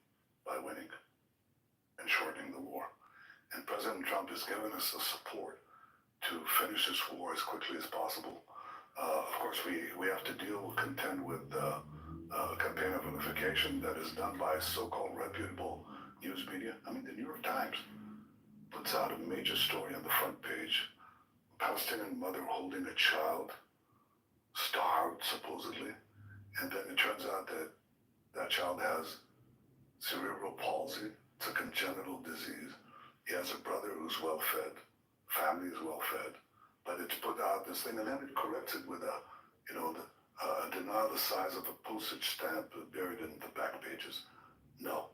by winning and shortening the war. And President Trump has given us the support to finish this war as quickly as possible. Of course, we have to contend with campaign of unification that is done by so-called reputable news media. I mean, the New York Times puts out a major story on the front page. Palestinian mother holding a child, starved supposedly, and then it turns out that that child has cerebral palsy. It's a congenital disease. He has a brother who's well-fed, family is well-fed, but it's put out this thing, and then it corrects it with a denial the size of a postage stamp buried in the back pages. No,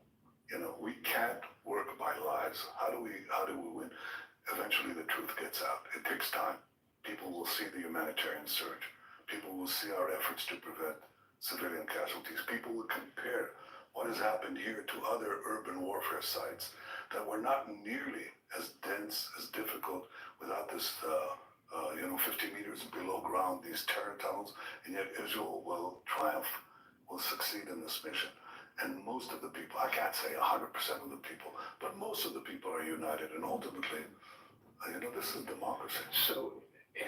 we can't work by lies. How do we win? Eventually the truth gets out. It takes time. People will see the humanitarian surge. People will see our efforts to prevent civilian casualties. People will compare what has happened here to other urban warfare sites that were not nearly as dense, as difficult, without this 50 meters below ground, these terror tunnels, and yet Israel will triumph, will succeed in this mission. And most of the people, I can't say 100% of the people, but most of the people are united, and ultimately, this is democracy. So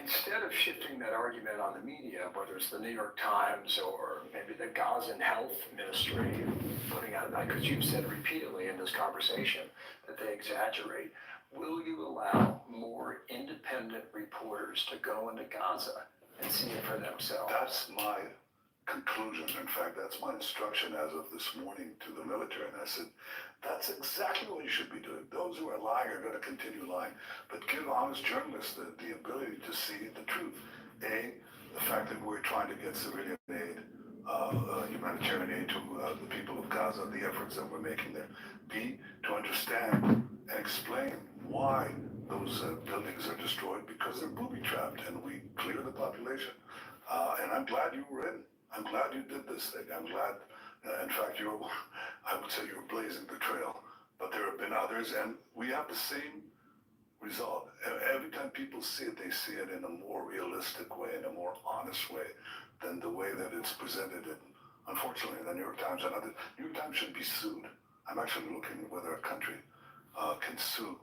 instead of shifting that argument on the media, whether it's the New York Times or maybe the Gazan Health Ministry putting out, because you've said repeatedly in this conversation that they exaggerate, will you allow more independent reporters to go into Gaza and see it for themselves? That's my conclusion. In fact, that's my instruction as of this morning to the military. And I said, that's exactly what you should be doing. Those who are lying are going to continue lying. But give honest journalists the ability to see the truth. A, the fact that we're trying to get civilian aid, humanitarian aid to the people of Gaza, the efforts that we're making there. B, to understand and explain why those buildings are destroyed, because they're booby-trapped, and we clear the population. And I'm glad you were in. I'm glad you did this thing. I'm glad, in fact, I would say you're blazing the trail, but there have been others, and we have the same result. Every time people see it, they see it in a more realistic way, in a more honest way than the way that it's presented in, unfortunately, the New York Times. And other, New York Times should be sued. I'm actually looking at whether a country can sue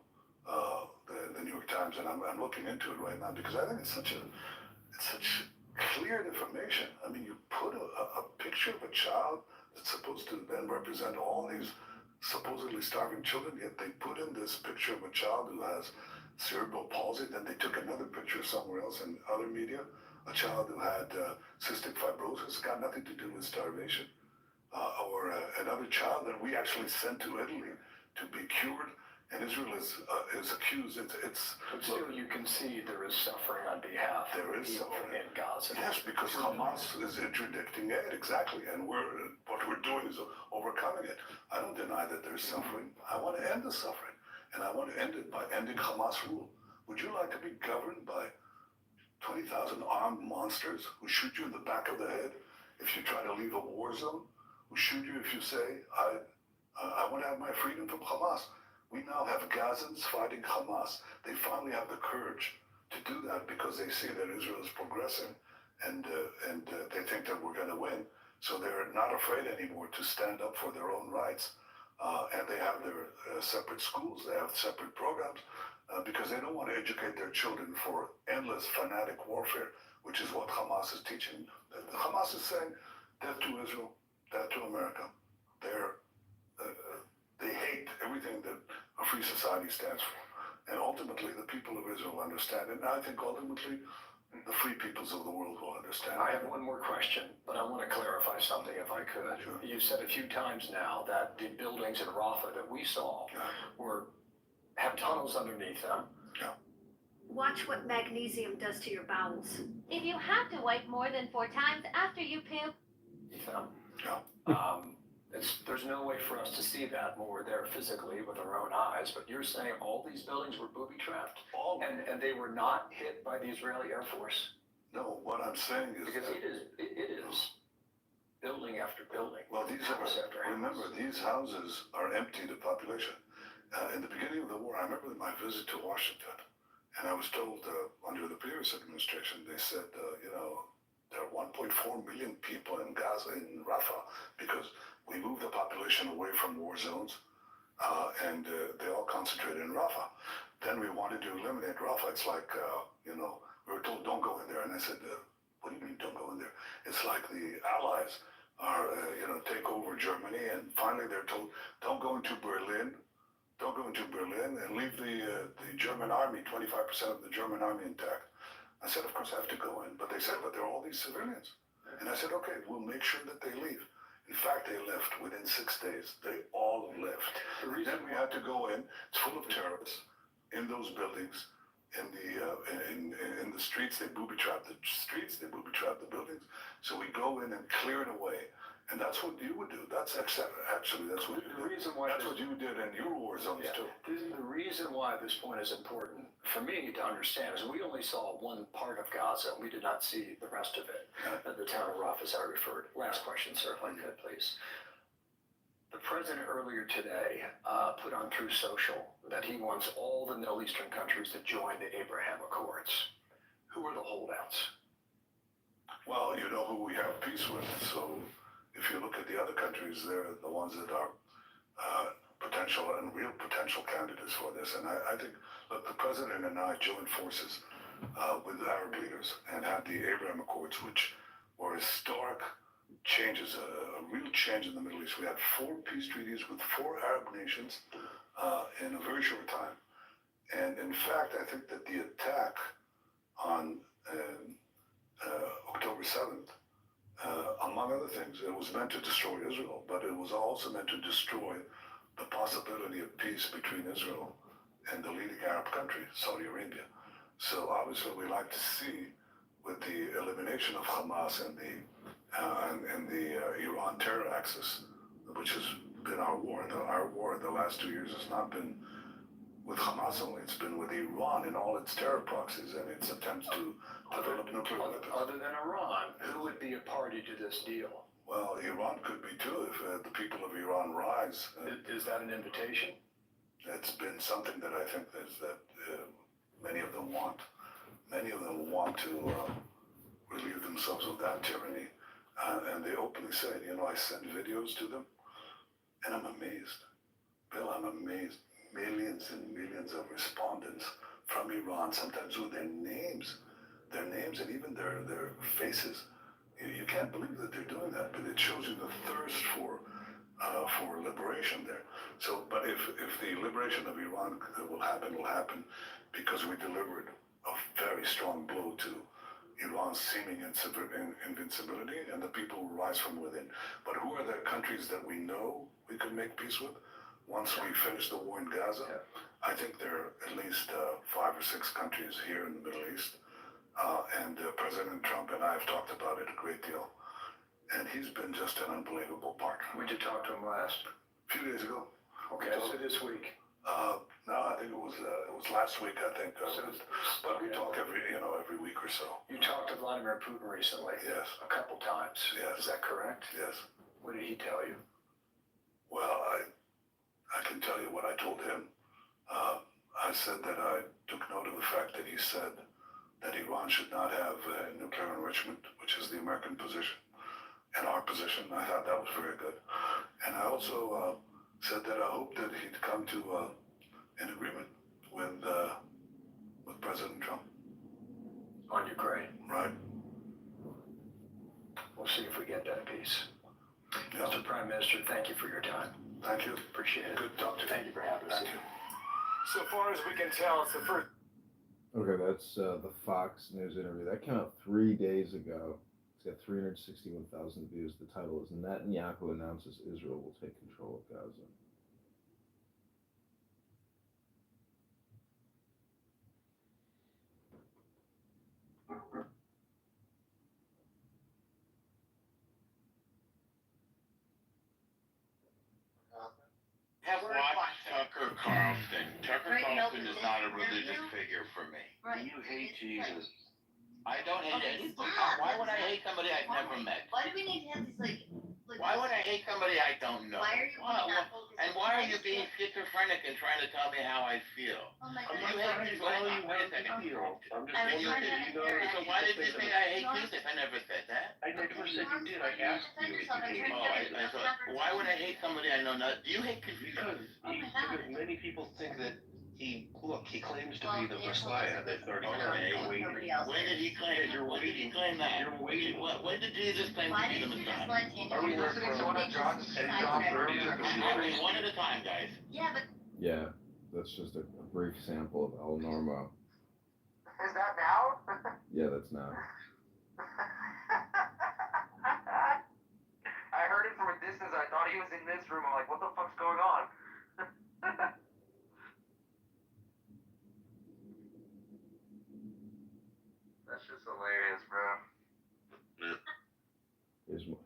the New York Times, and I'm looking into it right now, because I think it's such clear information. I mean, you put a picture of a child that's supposed to then represent all these supposedly starving children, yet they put in this picture of a child who has cerebral palsy, then they took another picture somewhere else in other media, a child who had cystic fibrosis, got nothing to do with starvation, or another child that we actually sent to Italy to be cured. And Israel is accused. But still, you can see there is suffering on behalf of people in Gaza. Yes, because Hamas is interdicting aid, exactly, and what we're doing is overcoming it. I don't deny that there's suffering. I want to end the suffering, and I want to end it by ending Hamas rule. Would you like to be governed by 20,000 armed monsters who shoot you in the back of the head if you try to leave a war zone? Who shoot you if you say, I want to have my freedom from Hamas? We now have Gazans fighting Hamas. They finally have the courage to do that because they see that Israel is progressing, and they think that we're going to win. So they're not afraid anymore to stand up for their own rights. And they have their separate schools. They have separate programs because they don't want to educate their children for endless fanatic warfare, which is what Hamas is teaching. Hamas is saying, death to Israel, death to America. They hate everything that a free society stands for. And ultimately, the people of Israel understand it. And I think ultimately, the free peoples of the world will understand. I have one more question, but I want to clarify something if I could. Sure. You've said a few times now that the buildings in Rafah that we saw have tunnels underneath them. Yeah. Watch what magnesium does to your bowels. If you have to wipe more than 4 times after you poop. Yeah. There's no way for us to see that when we're there physically with our own eyes, but you're saying all these buildings were booby-trapped? And they were not hit by the Israeli Air Force? No, what I'm saying is... Because it is building after building. Well, remember, these houses are empty to population. In the beginning of the war, I remember my visit to Washington, and I was told under the previous administration, they said, There are 1.4 million people in Gaza, in Rafah, because we moved the population away from war zones, and they all concentrated in Rafah. Then we wanted to eliminate Rafah. It's like, we were told, don't go in there. And I said, what do you mean, don't go in there? It's like the Allies are, take over Germany, and finally they're told, don't go into Berlin, and leave the German army, 25% of the German army intact. I said, of course I have to go in. But they said, but there are all these civilians. And I said, okay, we'll make sure that they leave. In fact, they left within 6 days. They all left. Then we had to go in. It's full of terrorists in those buildings. In the streets, they booby-trap the streets. They booby-trap the buildings. So we go in and clear it away. And that's what you would do. That's actually that's what you did. That's what you did in your war zones too. The reason why this point is important for me to understand is we only saw one part of Gaza. We did not see the rest of it. The town of Rafah, as I referred. Last question, sir, if I could, please. The president earlier today put on Truth Social that he wants all the Middle Eastern countries to join the Abraham Accords. Who are the holdouts? Well, you know who we have peace with. So if you look at the other countries, they're the ones that are potential and real potential candidates for this. And I think, look, the president and I joined forces with the Arab leaders and had the Abraham Accords, which were historic changes, a real change in the Middle East. We had 4 peace treaties with 4 Arab nations in a very short time. And in fact, I think that the attack on October 7th, among other things, it was meant to destroy Israel, but it was also meant to destroy the possibility of peace between Israel and the leading Arab country, Saudi Arabia. So obviously we like to see, with the elimination of Hamas and the Iran terror axis, which has been our war. Our war the last 2 years has not been with Hamas only. It's been with Iran and all its terror proxies and its attempts to develop nuclear weapons. Other than Iran, who would be a party to this deal? Well, Iran could be too if the people of Iran rise. Is that an invitation? It's been something that I think that many of them want. Many of them want to relieve themselves of that tyranny. And they openly say, I send videos to them, and I'm amazed. Bill, I'm amazed. Millions and millions of respondents from Iran, sometimes with their names and even their faces. You can't believe that they're doing that, but it shows you the thirst for liberation there. So, but if the liberation of Iran will happen because we delivered a very strong blow to Iran's seeming invincibility, and the people will rise from within. But who are the countries that we know we could make peace with once we finish the war in Gaza? I think there are at least 5 or 6 countries here in the Middle East. And President Trump and I have talked about it a great deal. And he's been just an unbelievable partner. When did you talk to him last? A few days ago. Okay, so this week. No, I think it was last week. I think, but we talk every week or so. You talked to Vladimir Putin recently. Yes. A couple times. Yes. Is that correct? Yes. What did he tell you? Well, I can tell you what I told him. I said that I took note of the fact that he said that Iran should not have nuclear enrichment, which is the American position, and our position. I thought that was very good. And I also said that I hope that he'd come to an agreement with President Trump. On Ukraine. Right. We'll see if we get that piece. Yeah. Mr. Prime Minister, thank you for your time. Thank you. Appreciate it. Good to talk to you. Thank you for having us. Thank you. So far as we can tell, it's the first. Okay, that's the Fox News interview. That came out 3 days ago. It's got 361,000 views. The title is Netanyahu announces Israel will take control of Gaza. Have watched Tucker Carlson. Tucker Carlson is not a religious figure for me. Right. You hate Jesus. I don't hate anything. Why would I hate somebody I've never met? Why do we need to have these like with Why would I hate somebody I don't know? Why are you not focused And on why are my you being stuff? schizophrenic and trying to tell me how I feel? Oh my You goodness. hate me, wait a second. I'm just I was You trying did, to hear it. so why did you say I hate Jesus? I never said that. I never said you did. I asked you if you did. I thought, why would I hate somebody I know not? Do you hate Because, Oh my God. because many people think that he claims to be the Messiah that they're waiting. Nobody else. When did he claim? When did he claim that? You're waiting. When did Jesus claim Why to be did the you just Messiah? let Daniel? Are we listening to one of John's One at a time, guys. Yeah, but. Yeah, that's just a brief sample of El Normo. Is that now? Yeah, that's now. I heard it from a distance. I thought he was in this room. I'm like, what the fuck's going on? That's just hilarious, bro.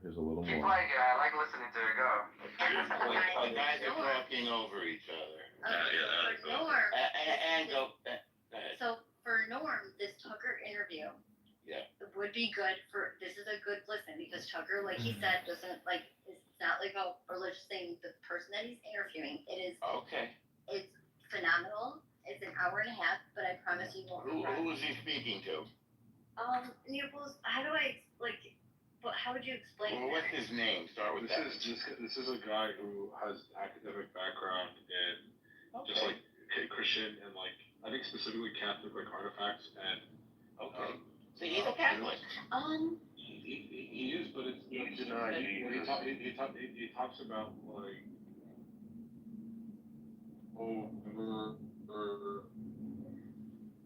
Here's a little Keep more. playing it. I like listening to it. Go. The guys are talking over each other. For Norm. And go ahead. So for Norm, this Tucker interview. Yeah. Would be good for, this is a good listen, because Tucker, like he said, doesn't, like, it's not like a religious thing. The person that he's interviewing, it is, Okay. it's phenomenal. It's an hour and a half, but I promise you won't regret it. Who is he speaking to? Naples, how do I, like, but how would you explain Well, what's that? his name? Start with that. This is a guy who has academic background in just like Christian and like I think specifically Catholic like artifacts and So he's a Catholic. He is, but it's he talks about like over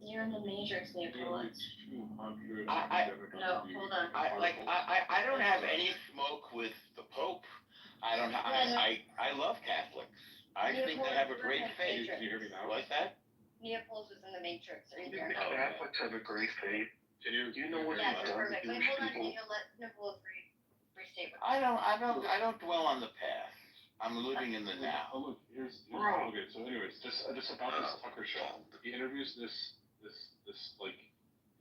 You're in the Matrix, Naples. 200 No, hold on. I don't have any smoke with the Pope. I don't. I love Catholics. I think they have a great faith. Can you hear me now? What's that? Naples was in the Matrix. Are you The there? Catholics have a great faith. Do you know what Yes, they've done to perfect. Wait, Jewish hold on. people? Can you let Naples restate what I don't dwell on the past. I'm living in the now. Oh look, here's okay. So anyways, just about this Tucker show. He interviews this like,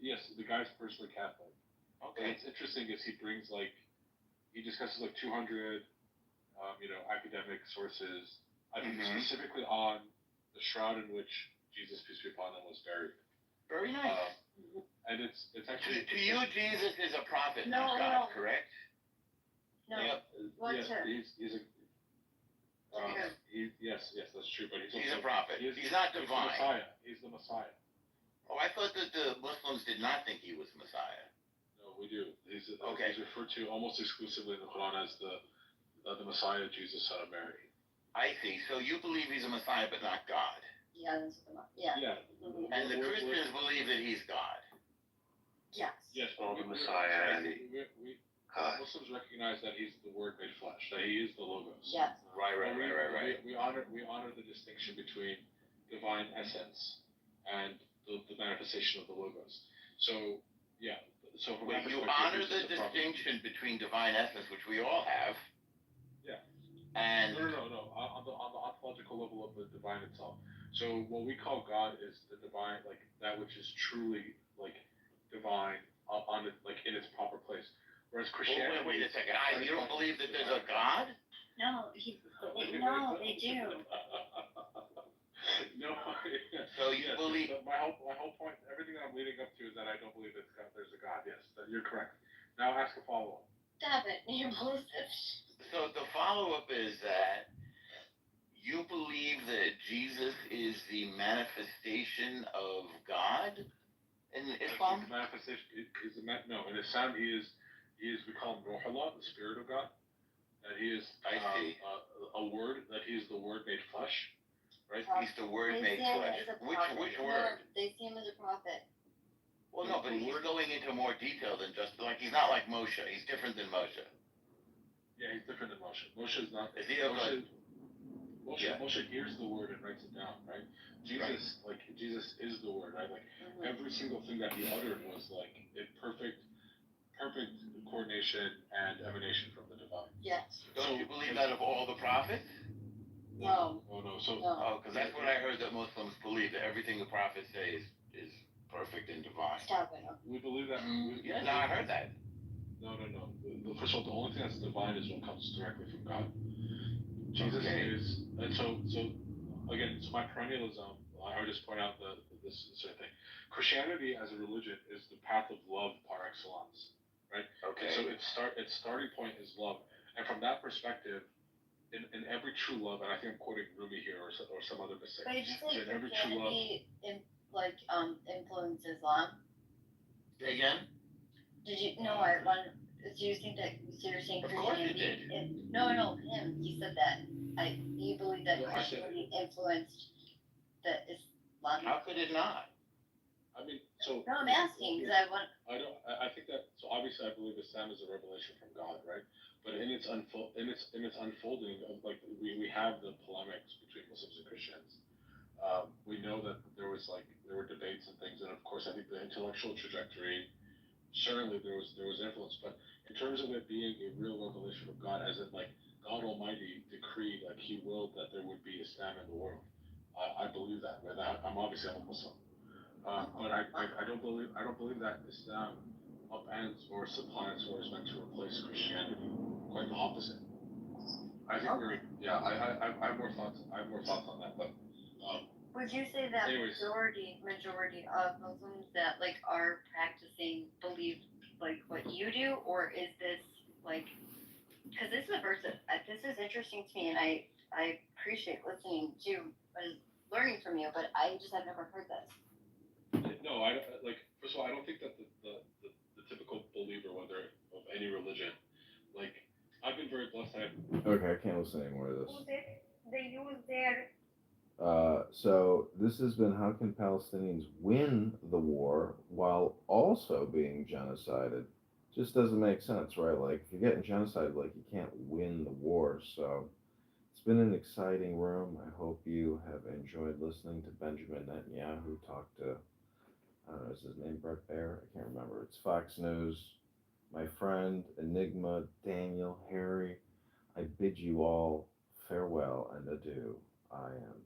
yes, the guy's personally Catholic. Okay. But what's interesting is he brings like, he discusses like 200, academic sources. I think specifically on the shroud in which Jesus, peace be upon him, was buried. Very nice. And it's actually To you, Jesus is a prophet, not God, correct? No. Yep. What yes, to? he's a. Yes, that's true. But He's a prophet. He's not divine. He's the Messiah. Oh, I thought that the Muslims did not think he was Messiah. No, we do. He's Okay. He's referred to almost exclusively in the Quran as the Messiah, Jesus, son of Mary. I see. So you believe he's a Messiah, but not God. Yeah, yeah. Yeah. And the Christians believe that he's God. Yes. Yes, Well, the Messiah and Muslims recognize that he's the Word made flesh, that he is the Logos. Yes. Right. We honor the distinction between divine essence and the manifestation of the Logos. So yeah. So from Wait, you honor the distinction between divine essence, which we all have. Yeah. And no. On the ontological level of the divine itself. So what we call God is the divine, like that which is truly like divine on it, like in its proper place. Whereas Christianity. Wait a second. You don't believe that there's a God? No, no, they do. No. So you believe? My whole point, everything that I'm leading up to is that I don't believe there's a God. Yes, that you're correct. Now ask a follow-up. Stop it, Naples. So the follow-up is that you believe that Jesus is the manifestation of God in Islam? The manifestation is no. In Islam, he is we call him Ruhullah, the Spirit of God. That he is a word. That he is the Word made flesh. Right? He's the Word made flesh. Which word? They see him as a prophet. Well, no, but he's going into more detail than just like he's not like Moshe. He's different than Moshe. Yeah, he's different than Moshe. Moshe is not. Is he okay? Moshe hears the word and writes it down, right? Jesus is the word, right? Like every single thing that he uttered was like in perfect coordination and emanation from the divine. Yes. Don't you believe that of all the prophets? No. Oh no. Because that's what I heard that Muslims believe, that everything the prophets say is perfect and divine. Stop it. We believe that. I heard that. No. First of all, the only thing that's divine is what comes directly from God. Jesus is, and so again, so my perennialism. I would just point out this sort of thing. Christianity as a religion is the path of love par excellence, right? Okay. And so its starting point is love, and from that perspective, in every true love, and I think I'm quoting Rumi here or some other mistake. But did you say In every true love, Christianity influenced Islam? Say again? Did you? No, I want. Do you think that? So you're saying Of course it Christianity? No, him. He said that. You believe that Christianity influenced the Islam? How could it not? I mean, so. No, I'm asking because I want. I think that. So obviously, I believe Islam is a revelation from God, right? But in its unfolding, like we have the polemics between Muslims and Christians. We know that there were debates and things, and of course, I think the intellectual trajectory. Certainly, there was influence, but in terms of it being a real revelation of God, as in like God Almighty decreed, like He willed that there would be Islam in the world. I believe that. Right? I'm obviously a Muslim, but I don't believe that Islam upends or supplants or is meant to replace Christianity. Quite the opposite. I think I have more thoughts. I have more thoughts on that, but. Would you say that anyways. majority of Muslims that are practicing believe what you do, or is this because this is a verse that this is interesting to me, and I appreciate listening to learning from you, but I just have never heard this. No, I first of all, I don't think that the typical believer, whether of any religion, I've been very blessed. Okay, I can't listen anymore to this. They use their. So this has been how can Palestinians win the war while also being genocided? Just doesn't make sense, right? Like if you're getting genocided, you can't win the war. So it's been an exciting room. I hope you have enjoyed listening to Benjamin Netanyahu talk to, I don't know, is his name Brett Baer? I can't remember. It's Fox News. My friend, Enigma, Daniel, Harry, I bid you all farewell and adieu. I am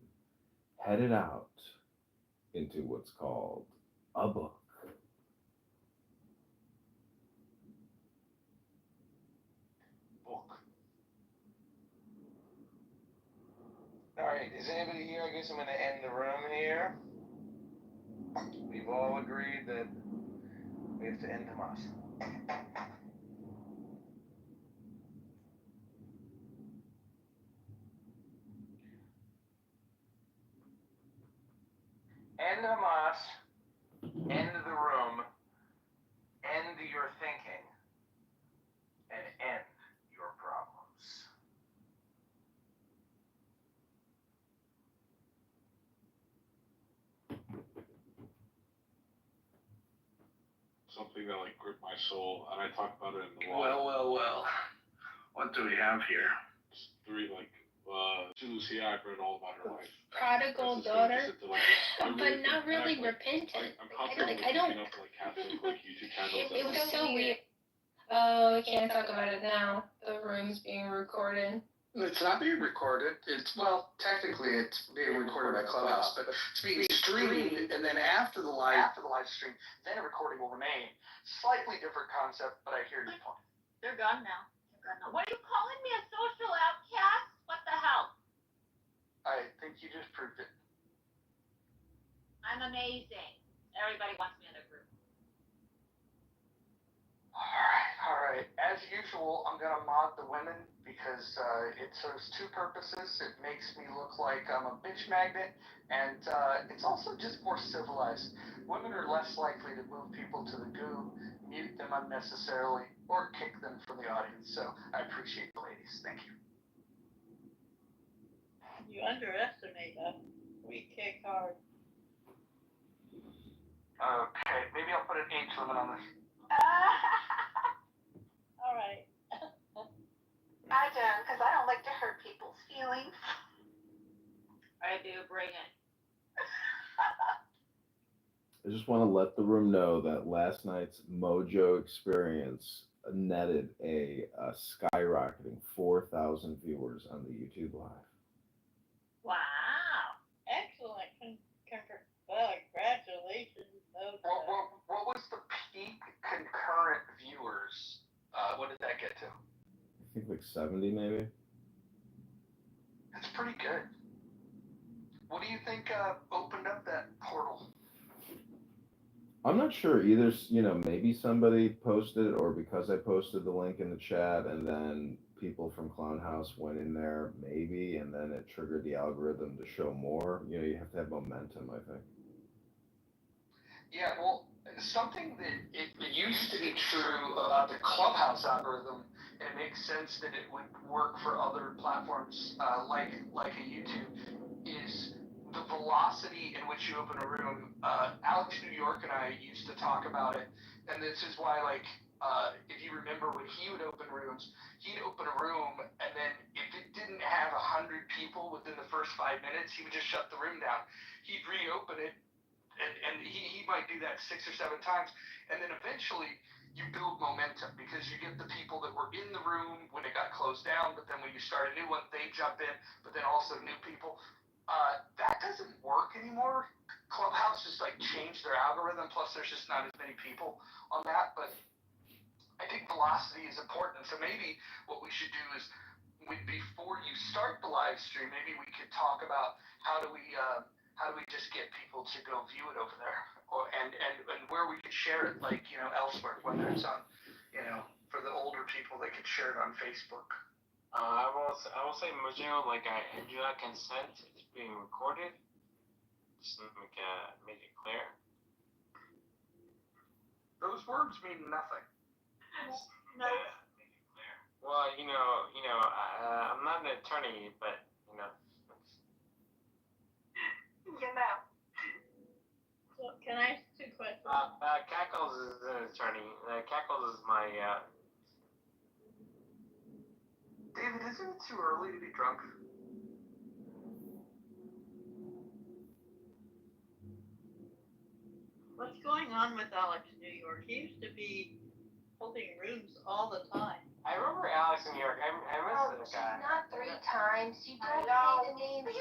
headed out into what's called a book. Alright, is anybody here? I guess I'm gonna end the room here. We've all agreed that we have to end Hamas. End Hamas, end the room, end your thinking, and end your problems. Something that gripped my soul, and I talk about it in the Well. What do we have here? Three Lucia, I've read all about her life. Prodigal daughter, but not really repentant. I don't. Catholic YouTube channels. It was so weird. Oh, I can't talk about it now. The room's being recorded. It's not being recorded. Technically it's being recorded by Clubhouse, but it's being streamed, and then after the live stream, then a recording will remain. Slightly different concept, but I hear your point. They're gone now. What are you calling me, a social outcast? What the hell? I think you just proved it. I'm amazing. Everybody wants me in their group. All right. As usual, I'm gonna mod the women because it serves two purposes. It makes me look like I'm a bitch magnet, and it's also just more civilized. Women are less likely to move people to the goo, mute them unnecessarily, or kick them from the audience. So I appreciate the ladies. Thank you. You underestimate us. We kick hard. Okay, maybe I'll put an age limit on this. All right. I don't, because I don't like to hurt people's feelings. I do, bring it. I just want to let the room know that last night's Mojo experience netted a skyrocketing 4,000 viewers on the YouTube Live. Wow. Excellent. Congratulations. What was the peak concurrent viewers what did that get to? I think like 70 maybe. That's pretty good. What do you think opened up that portal? I'm not sure either. Maybe somebody posted, or because I posted the link in the chat, and then people from Clown House went in there, maybe, and then it triggered the algorithm to show more. You have to have momentum, I think. Yeah, well, something that it used to be true about the Clubhouse algorithm, and it makes sense that it would work for other platforms like a YouTube, is the velocity in which you open a room. Alex New York and I used to talk about it, and this is why, if you remember when he would open rooms, he'd open a room, and then if it didn't have 100 people within the first 5 minutes, he would just shut the room down. He'd reopen it, and he might do that 6 or 7 times, and then eventually you build momentum because you get the people that were in the room when it got closed down, but then when you start a new one, they jump in, but then also new people. That doesn't work anymore. Clubhouse just changed their algorithm, plus there's just not as many people on that, but I think velocity is important. So maybe what we should do is, before you start the live stream, maybe we could talk about how do we just get people to go view it over there, and where we could share it, elsewhere, whether it's on, for the older people, they could share it on Facebook. I will say, Mojo, I do not consent. It's being recorded. Just make it clear. Those words mean nothing. No. Make it clear. Well, I'm not an attorney, but So can I ask 2 questions? Cackles is an attorney. Cackles is my. David, isn't it too early to be drunk? What's going on with Alex New York? He used to be holding rooms all the time. I remember Alex in New York. I miss that guy. Not 3 times. You don't say the name 3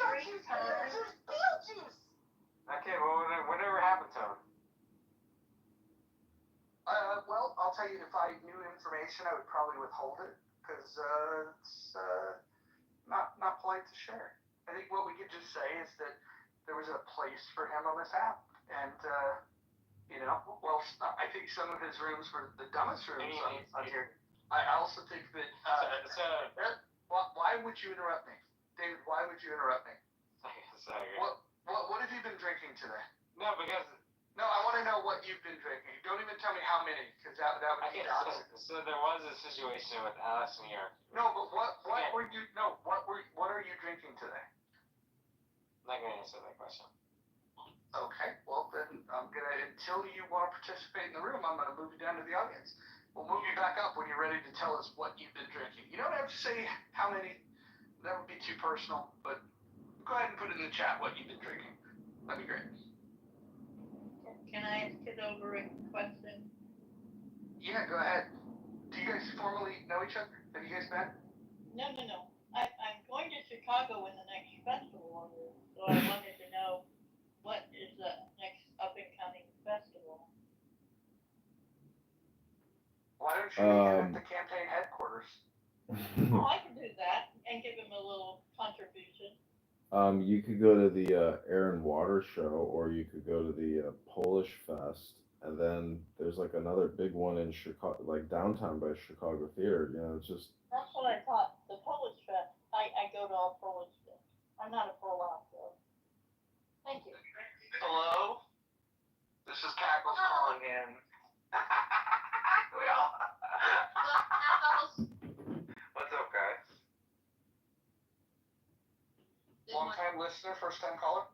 times. Beetlejuice. Okay, well, whatever happened to him? Well, I'll tell you, if I knew information, I would probably withhold it, because it's not polite to share. I think what we could just say is that there was a place for him on this app, and I think some of his rooms were the dumbest rooms on here. I also think that. Why would you interrupt me, David? Why would you interrupt me? Sorry. What have you been drinking today? No, because. No, I want to know what you've been drinking. Don't even tell me how many, because that would be toxic. So there was a situation with Alex New York. No, but what are you drinking today? I'm not gonna answer that question. Okay, well then until you want to participate in the room, I'm gonna move you down to the audience. We'll move you back up when you're ready to tell us what you've been drinking. You don't have to say how many. That would be too personal, but go ahead and put it in the chat what you've been drinking. That'd be great. Can I ask Kitover a question? Yeah, go ahead. Do you guys formally know each other? Have you guys met? No. I'm going to Chicago when the next festival is, so I wanted to know what is the next up-and-coming festival. Why don't you meet him at the campaign headquarters? Oh, I can do that and give him a little contribution. You could go to the Air and Water show, or you could go to the Polish Fest, and then there's another big one in Chicago, downtown by Chicago Theater. It's just. That's what I thought. The Polish Fest. I go to all Polish Fest. I'm not a Polak, though. Thank you. Hello? This is Cackles calling in. What's up, guys? Long-time listener, first-time caller?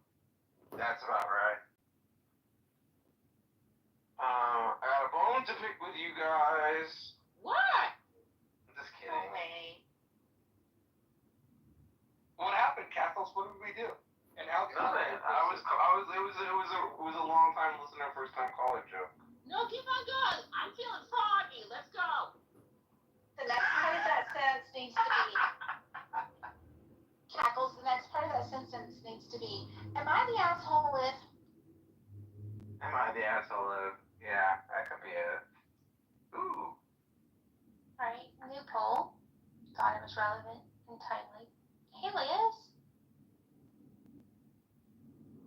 That's about right. I got a bone to pick with you guys. What? I'm just kidding. What happened, Cackles? What did we do? And how? Nothing. It was a long-time listener, first-time caller joke. No, keep on going. I'm feeling froggy. Let's go. The next part of that sentence needs to be, Cackles, the next part of that sentence needs to be, am I the asshole with? Am I the asshole of? Yeah, that could be it. Ooh. Right. much relevant and timely. Hey, Liz.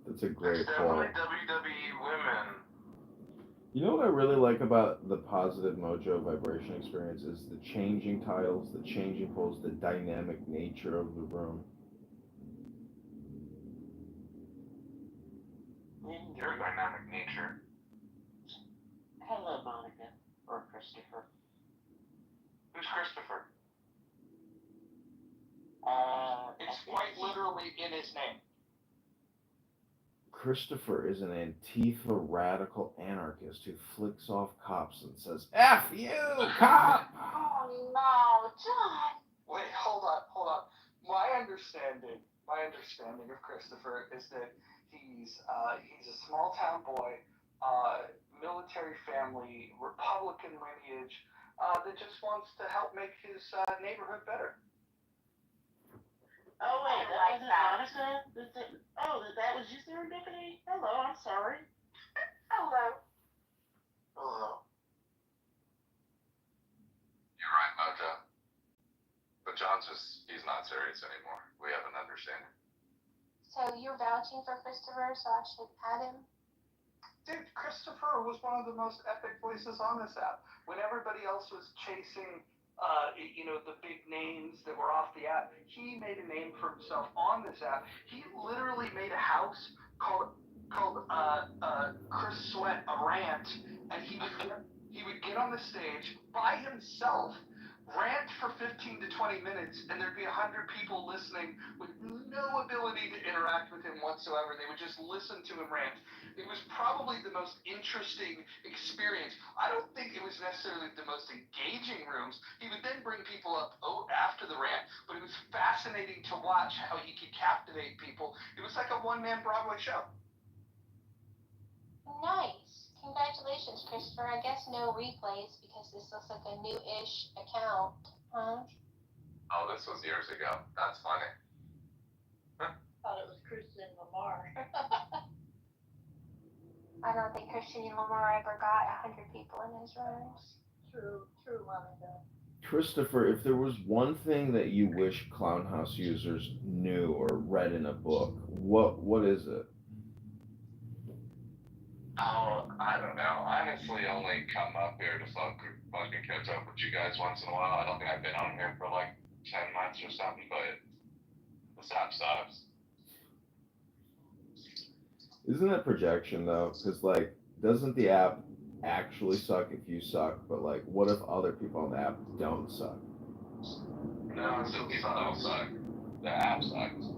That's a great It's poll. definitely WWE women. You know what I really like about the positive mojo vibration experience is the changing titles, the changing polls, the dynamic nature of the room. Your dynamic nature. Hello, Monica. Or Christopher. Who's Christopher? It's quite literally in his name. Christopher is an Antifa radical anarchist who flicks off cops and says, F you, cop! Oh no, John. Wait, hold on. My understanding of Christopher is that he's a small town boy, military family, Republican lineage, that just wants to help make his neighborhood better. Oh wait, I that like wasn't that. Monica? That was you, Serendipity? Hello, I'm sorry. Hello. Hello. You're right, Mojo. But he's not serious anymore. We have an understanding. So you're vouching for Christopher, so I should add him? Dude, Christopher was one of the most epic voices on this app. When everybody else was chasing, the big names that were off the app, he made a name for himself on this app. He literally made a house called Chris Sweat a Rant, and he would get on the stage by himself, rant for 15 to 20 minutes, and there'd be 100 people listening with no ability to interact with him whatsoever. They would just listen to him rant. It was probably the most interesting experience. I don't think it was necessarily the most engaging rooms. He would then bring people up after the rant, but it was fascinating to watch how he could captivate people. It was like a one-man Broadway show. Nice. Congratulations, Christopher. I guess no replays because this looks like a new-ish account, huh? Oh, this was years ago. That's funny. Thought it was Christian Lamar. I don't think Christian Lamar ever got 100 people in his rooms. True, Monica. Christopher, if there was one thing that you wish Clownhouse users knew or read in a book, what is it? Oh, I don't know. I honestly only come up here to fucking catch up with you guys once in a while. I don't think I've been on here for like 10 months or something, but this app sucks. Isn't that projection though? Because doesn't the app actually suck if you suck? But what if other people on the app don't suck? No, still people don't suck. The app sucks.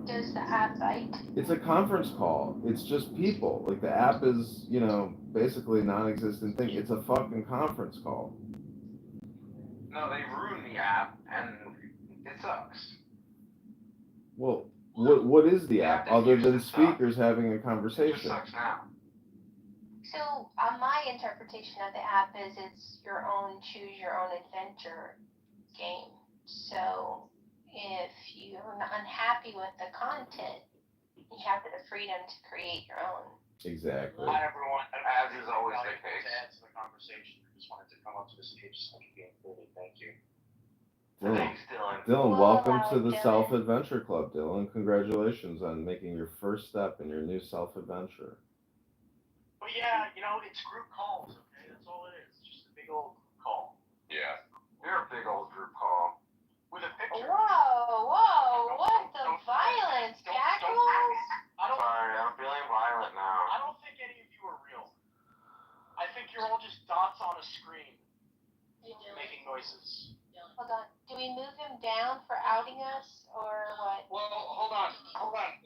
Does the app bite? It's a conference call. It's just people. The app is, basically a non-existent thing. It's a fucking conference call. No, they ruined the app, and it sucks. Well, what is the app other than speakers having a conversation? It sucks now. So, my interpretation of the app is it's your own choose your own adventure game. So, if you're unhappy with the content, you have the freedom to create your own. Exactly. Hi, everyone. As is always the To case. add to the conversation, I just wanted to come up to the stage so I could be included. Thank you. Thanks, Dylan. Dylan, Well, welcome to the Dylan. Self-Adventure Club, Dylan. Congratulations on making your first step in your new self-adventure. But yeah, it's group calls, okay? That's all it is. Just a big old call. Yeah. You're a big old group call. With a picture. Whoa, what the violence, Jackals? Sorry, I'm feeling violent now. I don't think any of you are real. I think you're all just dots on a screen making noises. Hold on. Do we move him down for outing us, or what? Well, hold on.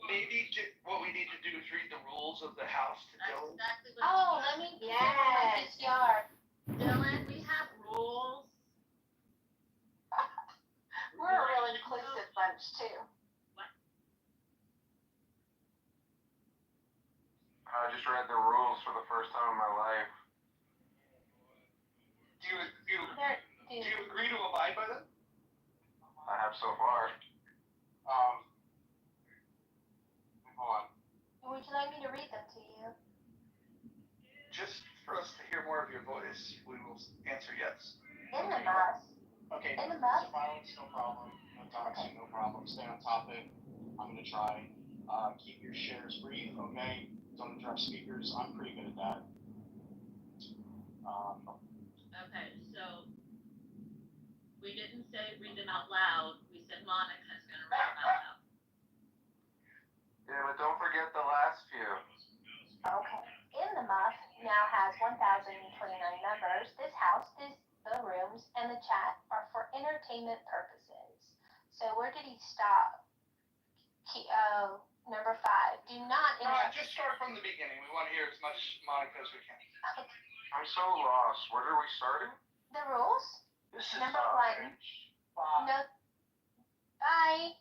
Maybe what we need to do is read the rules of the house to Dylan. Exactly what Oh, let me give him my PCR. Dylan, we have rules. We're a real inclusive bunch, too. I just read the rules for the first time in my life. Do you agree to abide by them? I have so far. Hold on. Would you like me to read them to you? Just for us to hear more of your voice, we will answer yes. In the bus. Okay, In the no mouth? violence, no problem. No toxic, no problem. Stay on topic. I'm gonna try. Keep your shares brief, okay? Don't interrupt speakers. I'm pretty good at that. Okay, so we didn't say read them out loud. We said Monica's gonna read them out loud. Yeah, but don't forget the last few. Okay. In the Muff now has 1,029 members. This house, the rooms, and the chat are for entertainment purposes. So where did he stop? Number 5. Do not interrupt. Just start from the beginning. We want to hear as much Monica as we can. I'm so lost. Where are we starting? The rules? This is Number 1. No. Bye.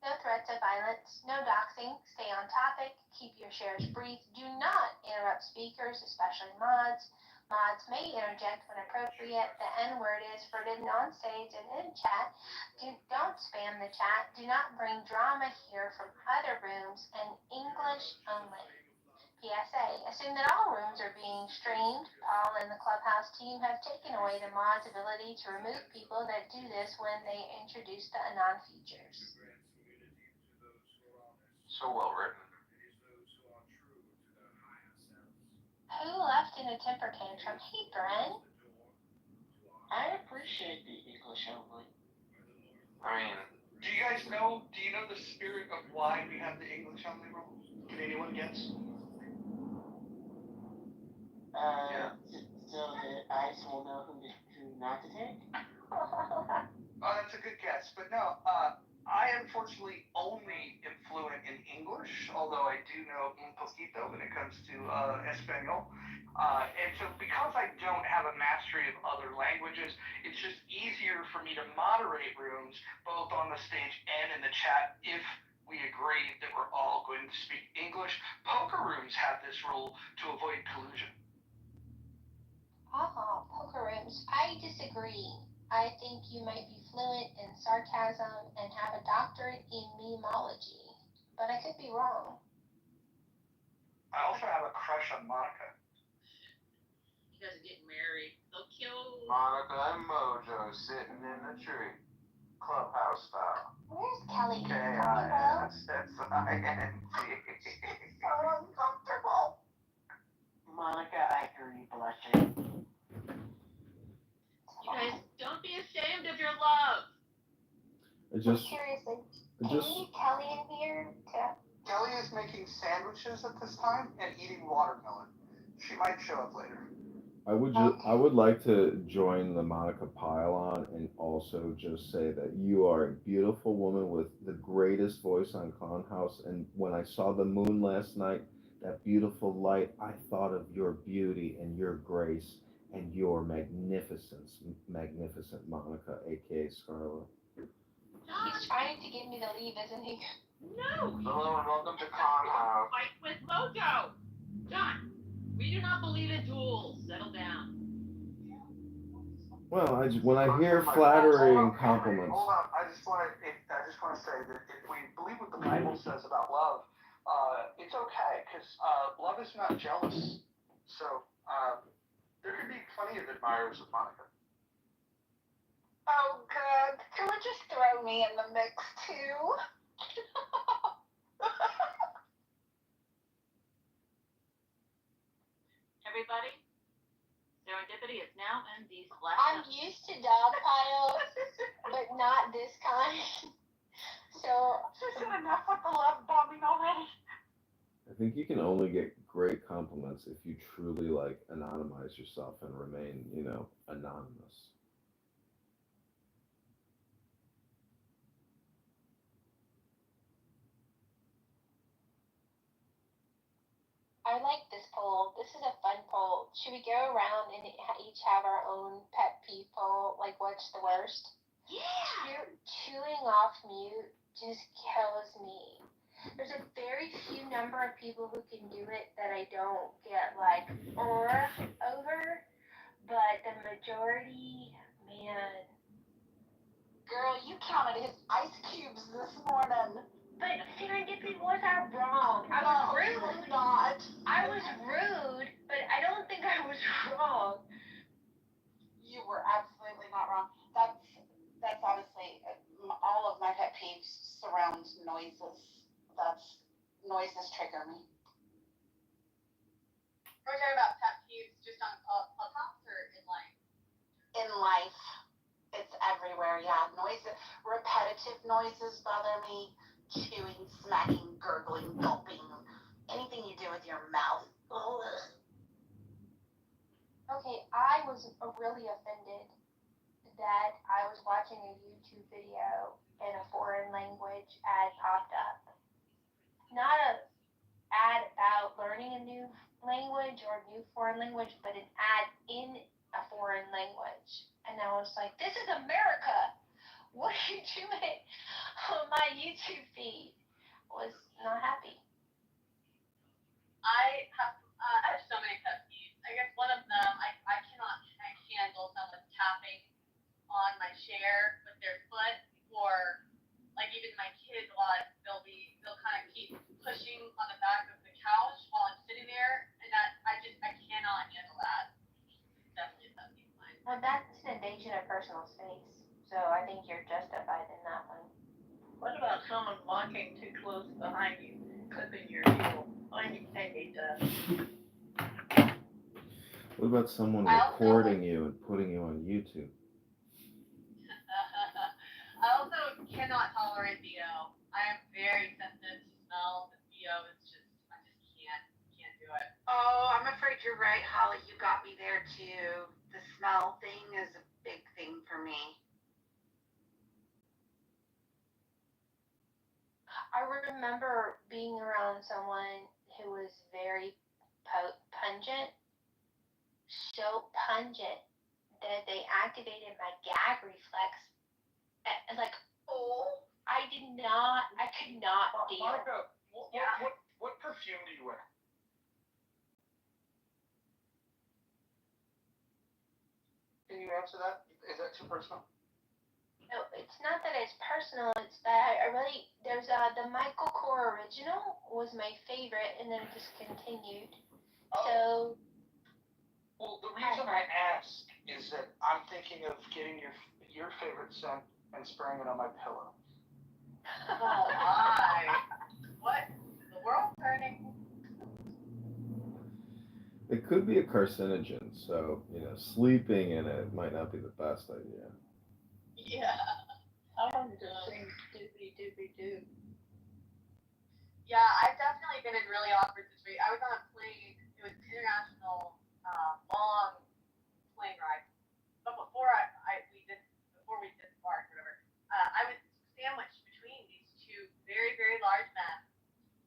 No threats of violence. No doxing. Stay on topic. Keep your shares brief. Do not interrupt speakers, especially mods. Mods may interject when appropriate. The N-word is forbidden on stage and in chat. Don't spam the chat. Do not bring drama here from other rooms, and English only. PSA. Assume that all rooms are being streamed. Paul and the Clubhouse team have taken away the mod's ability to remove people that do this when they introduce the Anon features. So well written. Who left in a temper tantrum? Hey, Bren. I appreciate the English only. I mean, Do you know the spirit of why we have the English only rule? Can anyone guess? So that ICE will know who not to take? Oh, that's a good guess, but no, I unfortunately only am fluent in English, although I do know un poquito when it comes to Espanol. And so because I don't have a mastery of other languages, it's just easier for me to moderate rooms, both on the stage and in the chat, if we agree that we're all going to speak English. Poker rooms have this rule to avoid collusion. Poker rooms. I disagree. I think you might be fluent in sarcasm and have a doctorate in memology, but I could be wrong. I also have a crush on Monica. You guys are getting married. So cute. Monica and Mojo sitting in the tree. Clubhouse style. Where's Kelly? K-I-S-S-I-N-T. So uncomfortable. Monica, I hear you blushing. You guys, don't be ashamed of your love. Seriously, can we get Kelly in here too? Kelly is making sandwiches at this time and eating watermelon. She might show up later. I would like to join the Monica pylon and also just say that you are a beautiful woman with the greatest voice on Clown House. And when I saw the moon last night, that beautiful light, I thought of your beauty and your grace and your magnificence, magnificent Monica, aka Scarlet. He's trying to get me to leave, isn't he? No. Hello and welcome to Clown House. Fight with Mojo. John, we do not believe in duels. Settle down. Well, when I hear flattering compliments. Hold on. I just want to say that if we believe what the Bible says about love, it's okay because love is not jealous. So there could be plenty of admirers of Monica. Oh, good. Can we just throw me in the mix too? Everybody, serendipity is now in these flash. I'm used to dog piles, but not this kind. So, enough with the love bombing already. I think you can only get great compliments if you truly anonymize yourself and remain, anonymous. I like this poll. This is a fun poll. Should we go around and each have our own pet peeve poll? Like, what's the worst? Yeah! Chewing off mute just kills me. There's a very few number of people who can do it that I don't get over, but the majority, man. Girl, you counted his ice cubes this morning. But serendipity was I wrong? I was rude. No, you not. I was rude, but I don't think I was wrong. You were absolutely not wrong. That's peeves surround noises. Noises trigger me. We're talking about pet peeves just on Clubhouse or in life? In life, it's everywhere. Yeah, repetitive noises bother me. Chewing, smacking, gurgling, gulping, anything you do with your mouth. Ugh. Okay, I was really offended that I was watching a YouTube video and a foreign language ad popped up. Not a ad about learning a new language or a new foreign language, but an ad in a foreign language. And I was like, this is America. What are you doing on my YouTube feed? Was not happy. I have so many pet peeves. I guess one of them, I cannot handle someone tapping on my chair with their foot, or like even my kids a lot, they'll kind of keep pushing on the back of the couch while I'm sitting there, and that I cannot handle that. Definitely a pet peeve of mine. Well, that's an invasion of personal space, so I think you're justified in that one. What about someone walking too close behind you, clipping your heel? I hate that. What about someone recording you and putting you on YouTube? I also cannot tolerate BO. I am very sensitive to smell. The BO is just, I just can't do it. Oh, I'm afraid you're right, Holly. You got me there too. The smell thing is a big thing for me. I remember being around someone who was very pungent, so pungent that they activated my gag reflex. And like, oh, I could not deal. Monica, what perfume do you wear? Can you answer that? Is that too personal? No, it's not that it's personal. It's that there's the Michael Kors original was my favorite, and then it just continued. So. Well, the reason I ask is that I'm thinking of getting your favorite scent and spraying it on my pillow. Oh my! What? The world's turning. It could be a carcinogen, so sleeping in it might not be the best idea. Yeah. I want to sing doobie-doobie-doo. Yeah, I've definitely been in really awkward situations. I was on a plane. It was an international, long plane ride. But before we disembarked, whatever, I was sandwiched between these two very, very large men,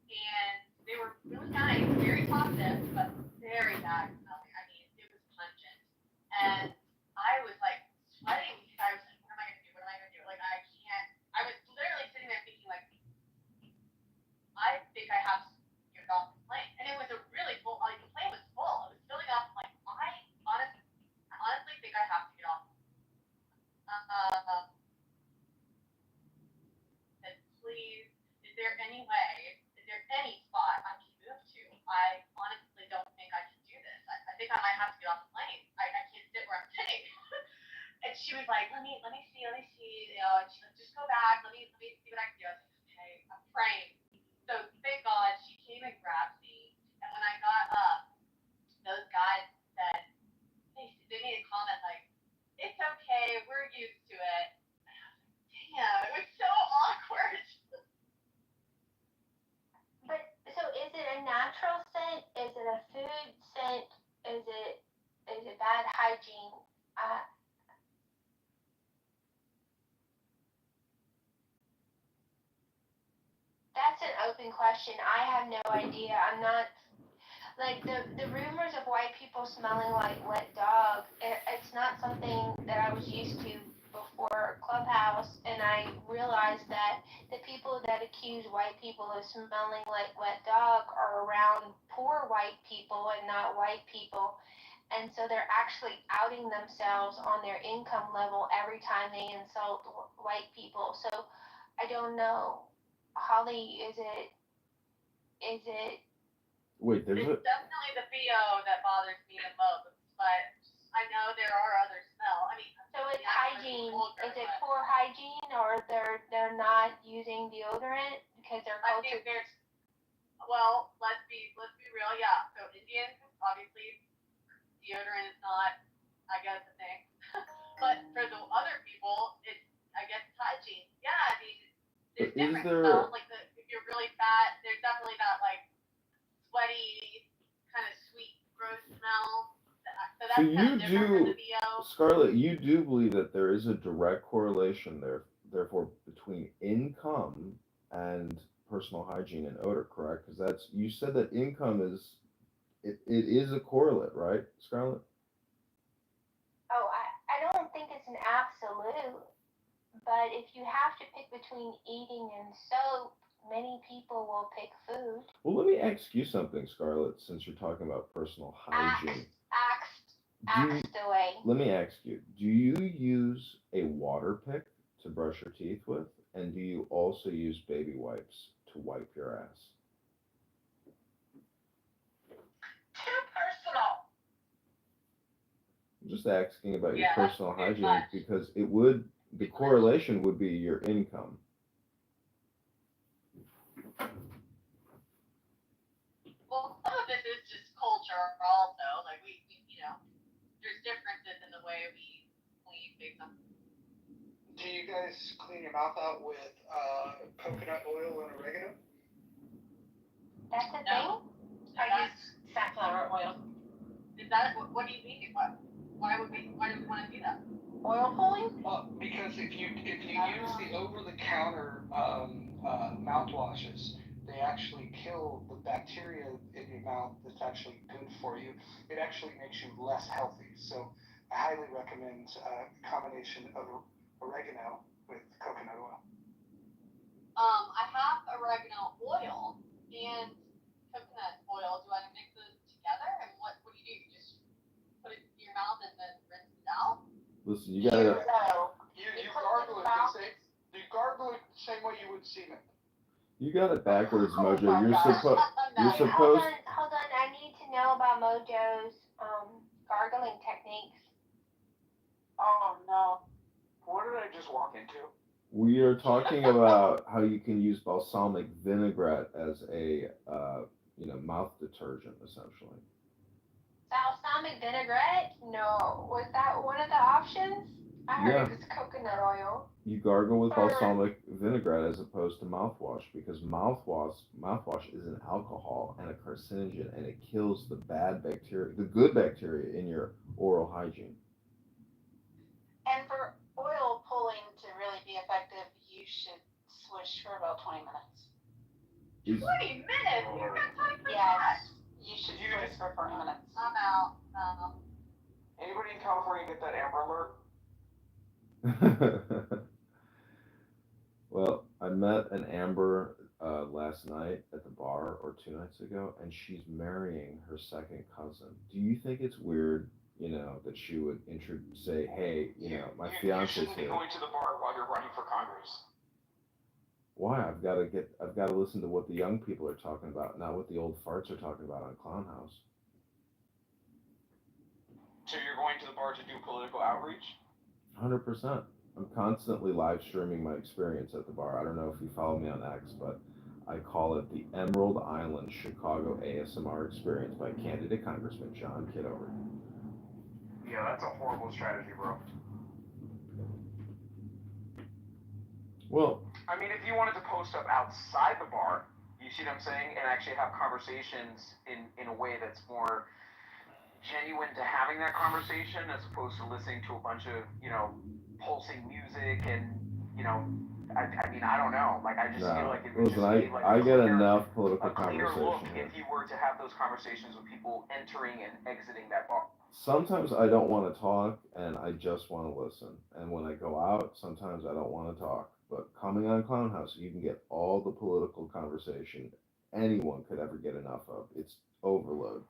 and they were really nice, very talkative, but very bad smelling. I mean, it was pungent, and I was like sweating because I was like, what am I gonna do? What am I gonna do? Like, I can't. I was literally sitting there thinking like, I think I have to get off the plane, and it was a really full. Like, the plane was full. It was filling up. I'm like, I honestly think I have to get off. And please, is there any spot I can move to? I honestly don't think I can do this. I think I might have to get off the plane. I can't sit where I'm sitting. And she was like, let me see, and she's like, just go back, let me see what I can do. I was like, okay, I'm praying. So thank God she came and grabbed me, and when I got up, those guys said, they made a comment like, it's okay, we're used to it. And I was like, damn, it was so awkward. But so is it a natural scent? Is it a food scent? Is it bad hygiene? That's an open question. I have no idea. I'm not like the rumors of white people smelling like wet dog. It's not something that I was used to before Clubhouse, and I realized that the people that accuse white people of smelling like wet dog are around poor white people and not white people. And so they're actually outing themselves on their income level every time they insult white people. So I don't know. Holly, is it Wait, there's It's definitely the BO that bothers me the most, but I know there are other smells. I mean, So it's yeah, hygiene. older, Is it but poor hygiene, or they're not using deodorant because their I culture? think there's, well, let's be real, yeah. So Indians, obviously, deodorant is not, I guess, a thing. But for the other people, it's, I guess, it's hygiene. Yeah, I mean, there's But is different there? smells. Like if you're really fat, there's definitely that like sweaty, kind of sweet, gross smell. So So that's kind you of different from do, the DO. Scarlett, you do believe that there is a direct correlation there, therefore, between income and personal hygiene and odor, correct? Because that's, you said that income is, it is a correlate, right, Scarlett? Oh, I don't think it's an absolute, but if you have to pick between eating and soap, many people will pick food. Well, let me ask you something, Scarlett, since you're talking about personal hygiene. Axed away. Let me ask you, do you use a water pick to brush your teeth with? And do you also use baby wipes to wipe your ass? Too personal. I'm just asking about your Yeah, that's personal too hygiene much. because it would, the correlation would be your income. Well, some of this is just culture also. Like we you know, there's differences in the way we make them. Do you guys clean your mouth out with coconut oil and oregano? That's a No. thing? I use safflower oil. Is that what do you mean? Why do we want to do that? Oil pulling? Because if you use the over-the-counter mouthwashes, they actually kill the bacteria in your mouth that's actually good for you. It actually makes you less healthy. So I highly recommend a combination of oregano with coconut oil. I have oregano oil and coconut oil. Do I mix those together? And what do? You just put it in your mouth and then rinse it out? Listen, you gotta. You gargle it the same. You gargle it the same way you would semen. You got it backwards, Mojo. my You're gosh. supposed. You're Hold supposed. on. I need to know about Mojo's gargling techniques. Oh no. What did I just walk into? We are talking about how you can use balsamic vinaigrette as a, mouth detergent, essentially. Balsamic vinaigrette? No. Was that one of the options? I heard it was coconut oil. You gargle with balsamic vinaigrette as opposed to mouthwash because mouthwash is an alcohol and a carcinogen, and it kills the bad bacteria, the good bacteria in your oral hygiene. And for oil pulling to really be effective, you should swish for about 20 minutes. 20 minutes? You've got time for that? You should swish for 20 minutes. I'm out. Anybody in California get that Amber Alert? Well, I met an Amber last night at the bar, or 2 nights ago, and she's marrying her second cousin. Do you think it's weird, that she would say, hey, my fiance's You shouldn't be here? going to the bar while you're running for Congress. Why? I've got to listen to what the young people are talking about, not what the old farts are talking about on Clown House. So you're going to the bar to do political outreach? 100%. I'm constantly live streaming my experience at the bar. I don't know if you follow me on X, but I call it the Emerald Island Chicago ASMR Experience by candidate Congressman John Kitover. Yeah, that's a horrible strategy, bro. Well, I mean, if you wanted to post up outside the bar, you see what I'm saying, and actually have conversations in a way that's more genuine to having that conversation as opposed to listening to a bunch of, pulsing music and, I mean, I don't know. Like, I just feel like it would just be like I get enough political a cleaner conversation look here. if you were to have those conversations with people entering and exiting that bar. Sometimes I don't want to talk and I just want to listen. And when I go out, sometimes I don't want to talk. But coming on Clown House, you can get all the political conversation anyone could ever get enough of. It's overload.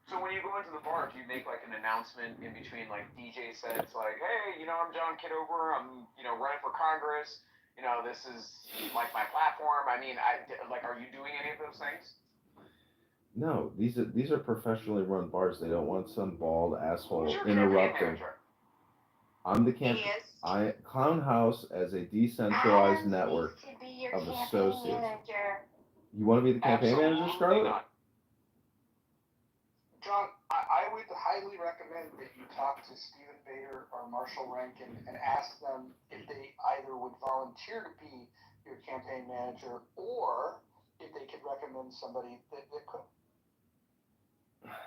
So when you go into the bar, do you make like an announcement in between like DJ sets like, hey, I'm John Kitover, I'm, running for Congress, this is like my platform. I mean, are you doing any of those things? No, these are professionally run bars. They don't want some bald asshole Who's your campaign interrupting. manager? I'm the He is. Clown House as a decentralized Adam network needs to be your of campaign associates. manager. You want to be the campaign manager, Absolutely Scarlett? not. John, I would highly recommend that you talk to Stephen Bader or Marshall Rankin and ask them if they either would volunteer to be your campaign manager or if they could recommend somebody that could.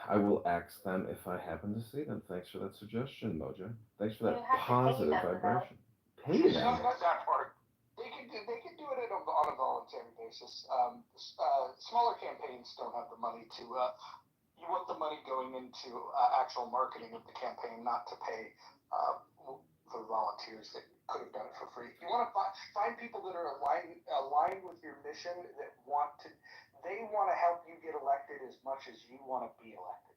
I will ask them if I happen to see them. Thanks for that suggestion, Mojo. Thanks for You that have to pay positive them, though. vibration. Pay No, them? not that part. They can do it on a voluntary basis. Smaller campaigns don't have the money to. You want the money going into actual marketing of the campaign, not to pay for volunteers that could have done it for free. You want to find people that are aligned with your mission, that they want to help you get elected as much as you want to be elected.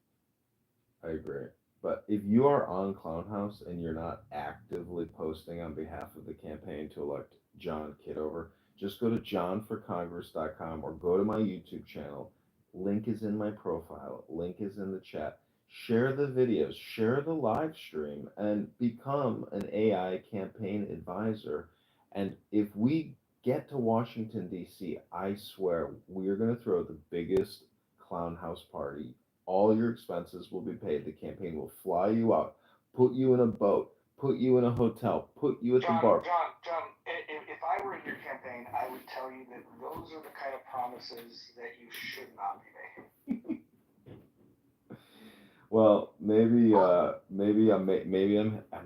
I agree. But if you are on Clown House and you're not actively posting on behalf of the campaign to elect John Kitover, just go to johnforcongress.com or go to my YouTube channel. Link is in my profile. Link is in the chat. Share the videos, share the live stream, and become an AI campaign advisor. And if we get to Washington, D.C., I swear we're going to throw the biggest Clown House party. All your expenses will be paid. The campaign will fly you out, put you in a boat, put you in a hotel, put you at the bar. John, if I were in your campaign, I would tell you that those are the kind of promises that you should not be making. Well, maybe I'm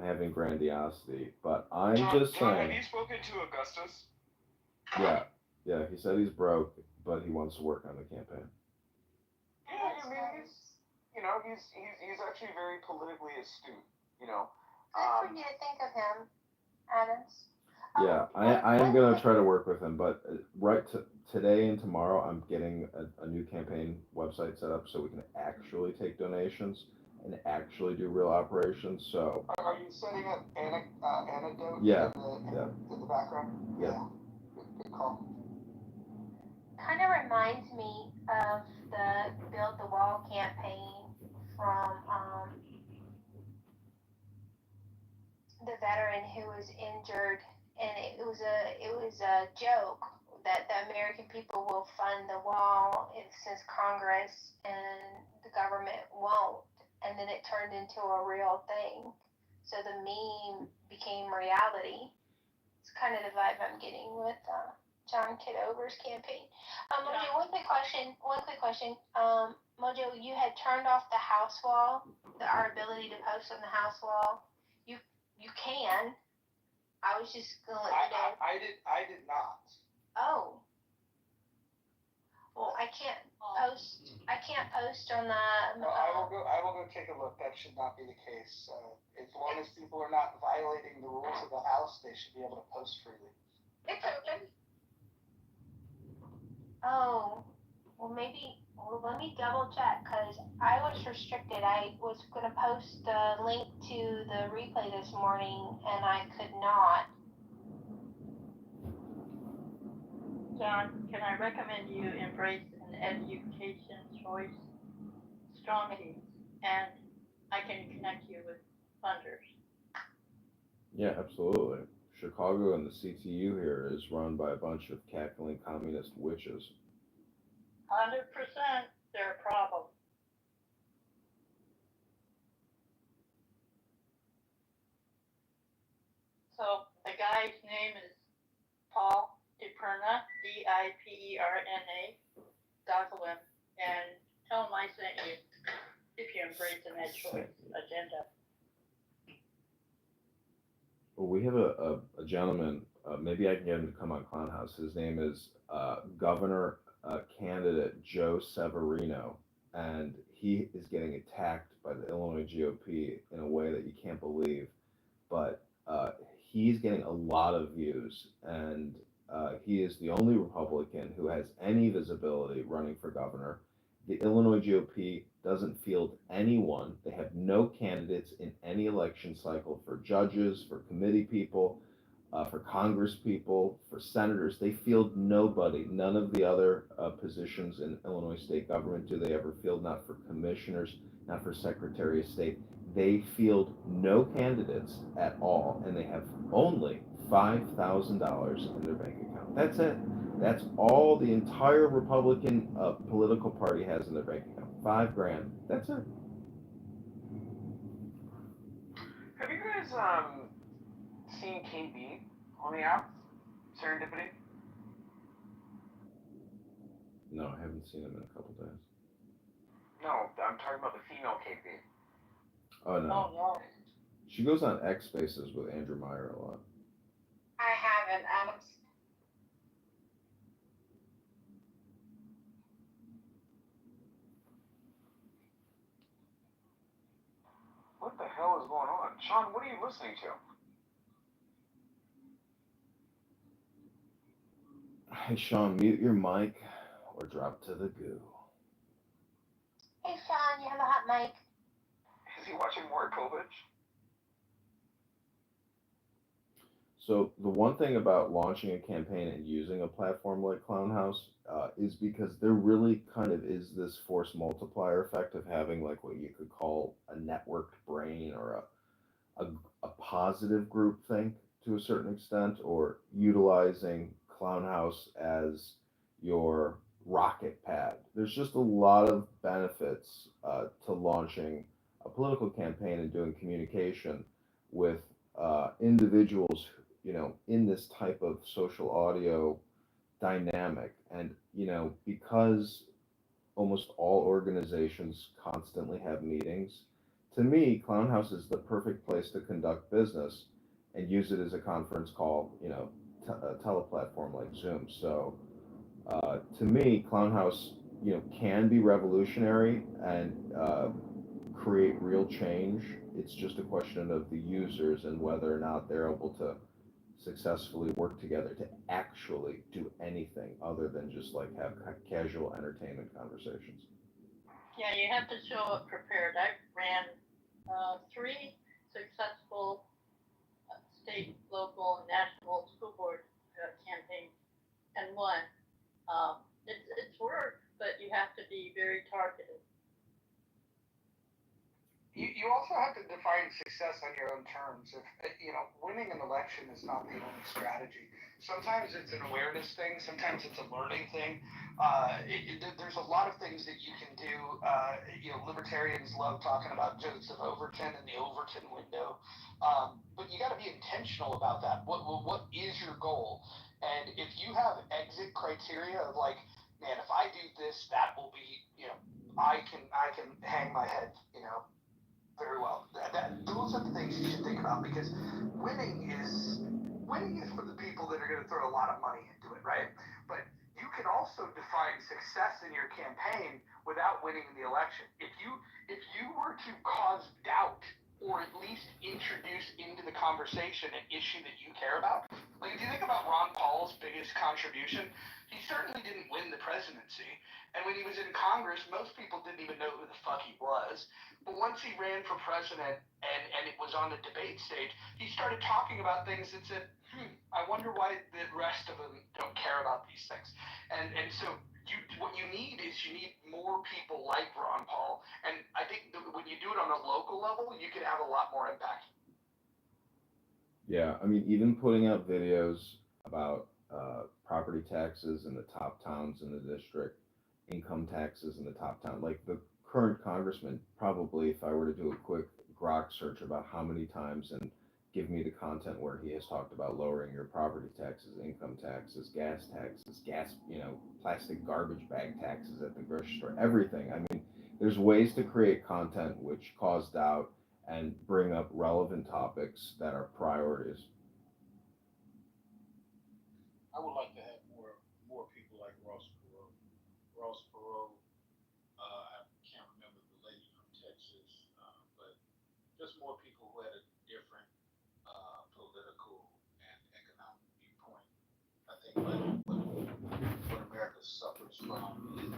having grandiosity, but I'm just John, saying. have you spoken to Augustus? Yeah. He said he's broke, but he wants to work on the campaign. Yeah, I mean, he's actually very politically astute. Good for you to think of him, Adams. Yeah, I am gonna try to work with him, but today and tomorrow I'm getting a new campaign website set up so we can actually take donations and actually do real operations. So. Are you setting up anecdote Yeah. in the background? Yeah. Good call. Kind of reminds me of the Build the Wall campaign from the veteran who was injured, and it was a joke that the American people will fund the wall since Congress and the government won't, and then it turned into a real thing. So the meme became reality. It's kind of the vibe I'm getting with John Kitover's campaign. Mojo, one quick question. Mojo, you had turned off the house wall, our ability to post on the house wall. You can. I was just gonna let you know. I did not. Oh. Well, I can't post. I can't post on the. I will go take a look. That should not be the case. As long as people are not violating the rules of the house, they should be able to post freely. It's open. Oh. Well, maybe. Well, let me double check, because I was restricted. I was going to post the link to the replay this morning, and I could not. John, can I recommend you embrace an education choice strategy, and I can connect you with funders. Yeah, absolutely. Chicago and the CTU here is run by a bunch of cackling communist witches. 100%, they're a problem. So the guy's name is Paul DiPerna, DIPERNA. Dockle him and tell him I sent you if you embrace an ed choice agenda. Well, we have a gentleman, maybe I can get him to come on Clown House. His name is Governor candidate Joe Severino, and he is getting attacked by the Illinois GOP in a way that you can't believe. But he's getting a lot of views, and he is the only Republican who has any visibility running for governor. The Illinois GOP doesn't field anyone. They have no candidates in any election cycle for judges, for committee people. for Congress people, for senators. They field nobody. None of the other positions in Illinois state government do they ever field, not for commissioners, not for Secretary of State. They field no candidates at all, and they have only $5,000 in their bank account. That's it. That's all the entire Republican political party has in their bank account. $5,000. That's it. Have you guys seen KB on the app? Serendipity? No, I haven't seen him in a couple days. No, I'm talking about the female KB. Oh no. Oh, no. She goes on X Spaces with Andrew Meyer a lot. I haven't. What the hell is going on? Sean, what are you listening to? Hey Sean, mute your mic or drop to the goo. Hey, Sean, you have a hot mic. Is he watching more COVID? So the one thing about launching a campaign and using a platform like Clown House is because there really kind of is this force multiplier effect of having like what you could call a networked brain or a positive group think to a certain extent, or utilizing Clown House as your rocket pad. There's just a lot of benefits to launching a political campaign and doing communication with individuals, in this type of social audio dynamic. And, because almost all organizations constantly have meetings, to me, Clown House is the perfect place to conduct business and use it as a conference call, a teleplatform like Zoom. So, to me, Clown House, can be revolutionary and create real change. It's just a question of the users and whether or not they're able to successfully work together to actually do anything other than just like have casual entertainment conversations. Yeah, you have to show up prepared. I ran 3 successful state, local, and national school board campaigns and won. It's work, but you have to be very targeted. You also have to define success on your own terms. If winning an election is not the only strategy. Sometimes it's an awareness thing. Sometimes it's a learning thing. There's a lot of things that you can do. Libertarians love talking about Joseph Overton and the Overton window, but you got to be intentional about that. What is your goal? And if you have exit criteria of like, man, if I do this, that will be, I can hang my head, very well. Those are the things you should think about, because winning is for the people that are going to throw a lot of money into it, right? But you can also define success in your campaign without winning in the election. If you were to cause doubt or at least introduce into the conversation an issue that you care about, like if you think about Ron Paul's biggest contribution, he certainly didn't win the presidency. And when he was in Congress, most people didn't even know who the fuck he was. But once he ran for president and it was on the debate stage, he started talking about things that said, I wonder why the rest of them don't care about these things. And so what you need is more people like Ron Paul. And I think that when you do it on a local level, you can have a lot more impact. Yeah, I mean, even putting out videos about property taxes in the top towns in the district, income taxes in the top town, like the current congressman, probably if I were to do a quick Grok search about how many times and give me the content where he has talked about lowering your property taxes, income taxes, gas, plastic garbage bag taxes at the grocery store, everything. I mean, there's ways to create content which cause doubt and bring up relevant topics that are priorities. I would like to have more people like Ross Perot. I can't remember the lady from Texas, but just more people who had a different political and economic viewpoint. I think what America suffers from is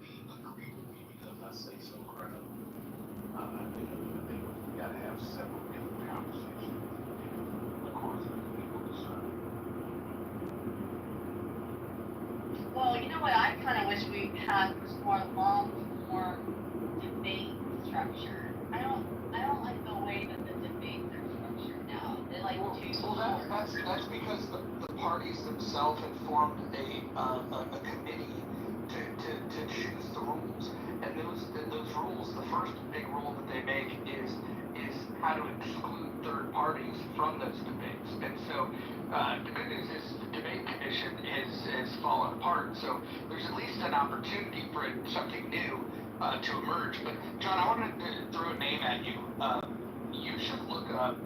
being agreed with me because I say so crowd. I think we got to have several different conversations. Of course, people I kind of wish we had was more long-form debate structure. I don't like the way that the debates are structured now. They're like too short. That's because the parties themselves have formed a committee to choose the rules, and those rules, the first big rule that they make is how to exclude third parties from those debates. And so the good news is the debate commission has fallen apart, so there's at least an opportunity for something new to emerge. But John, I wanted to throw a name at you. You should look up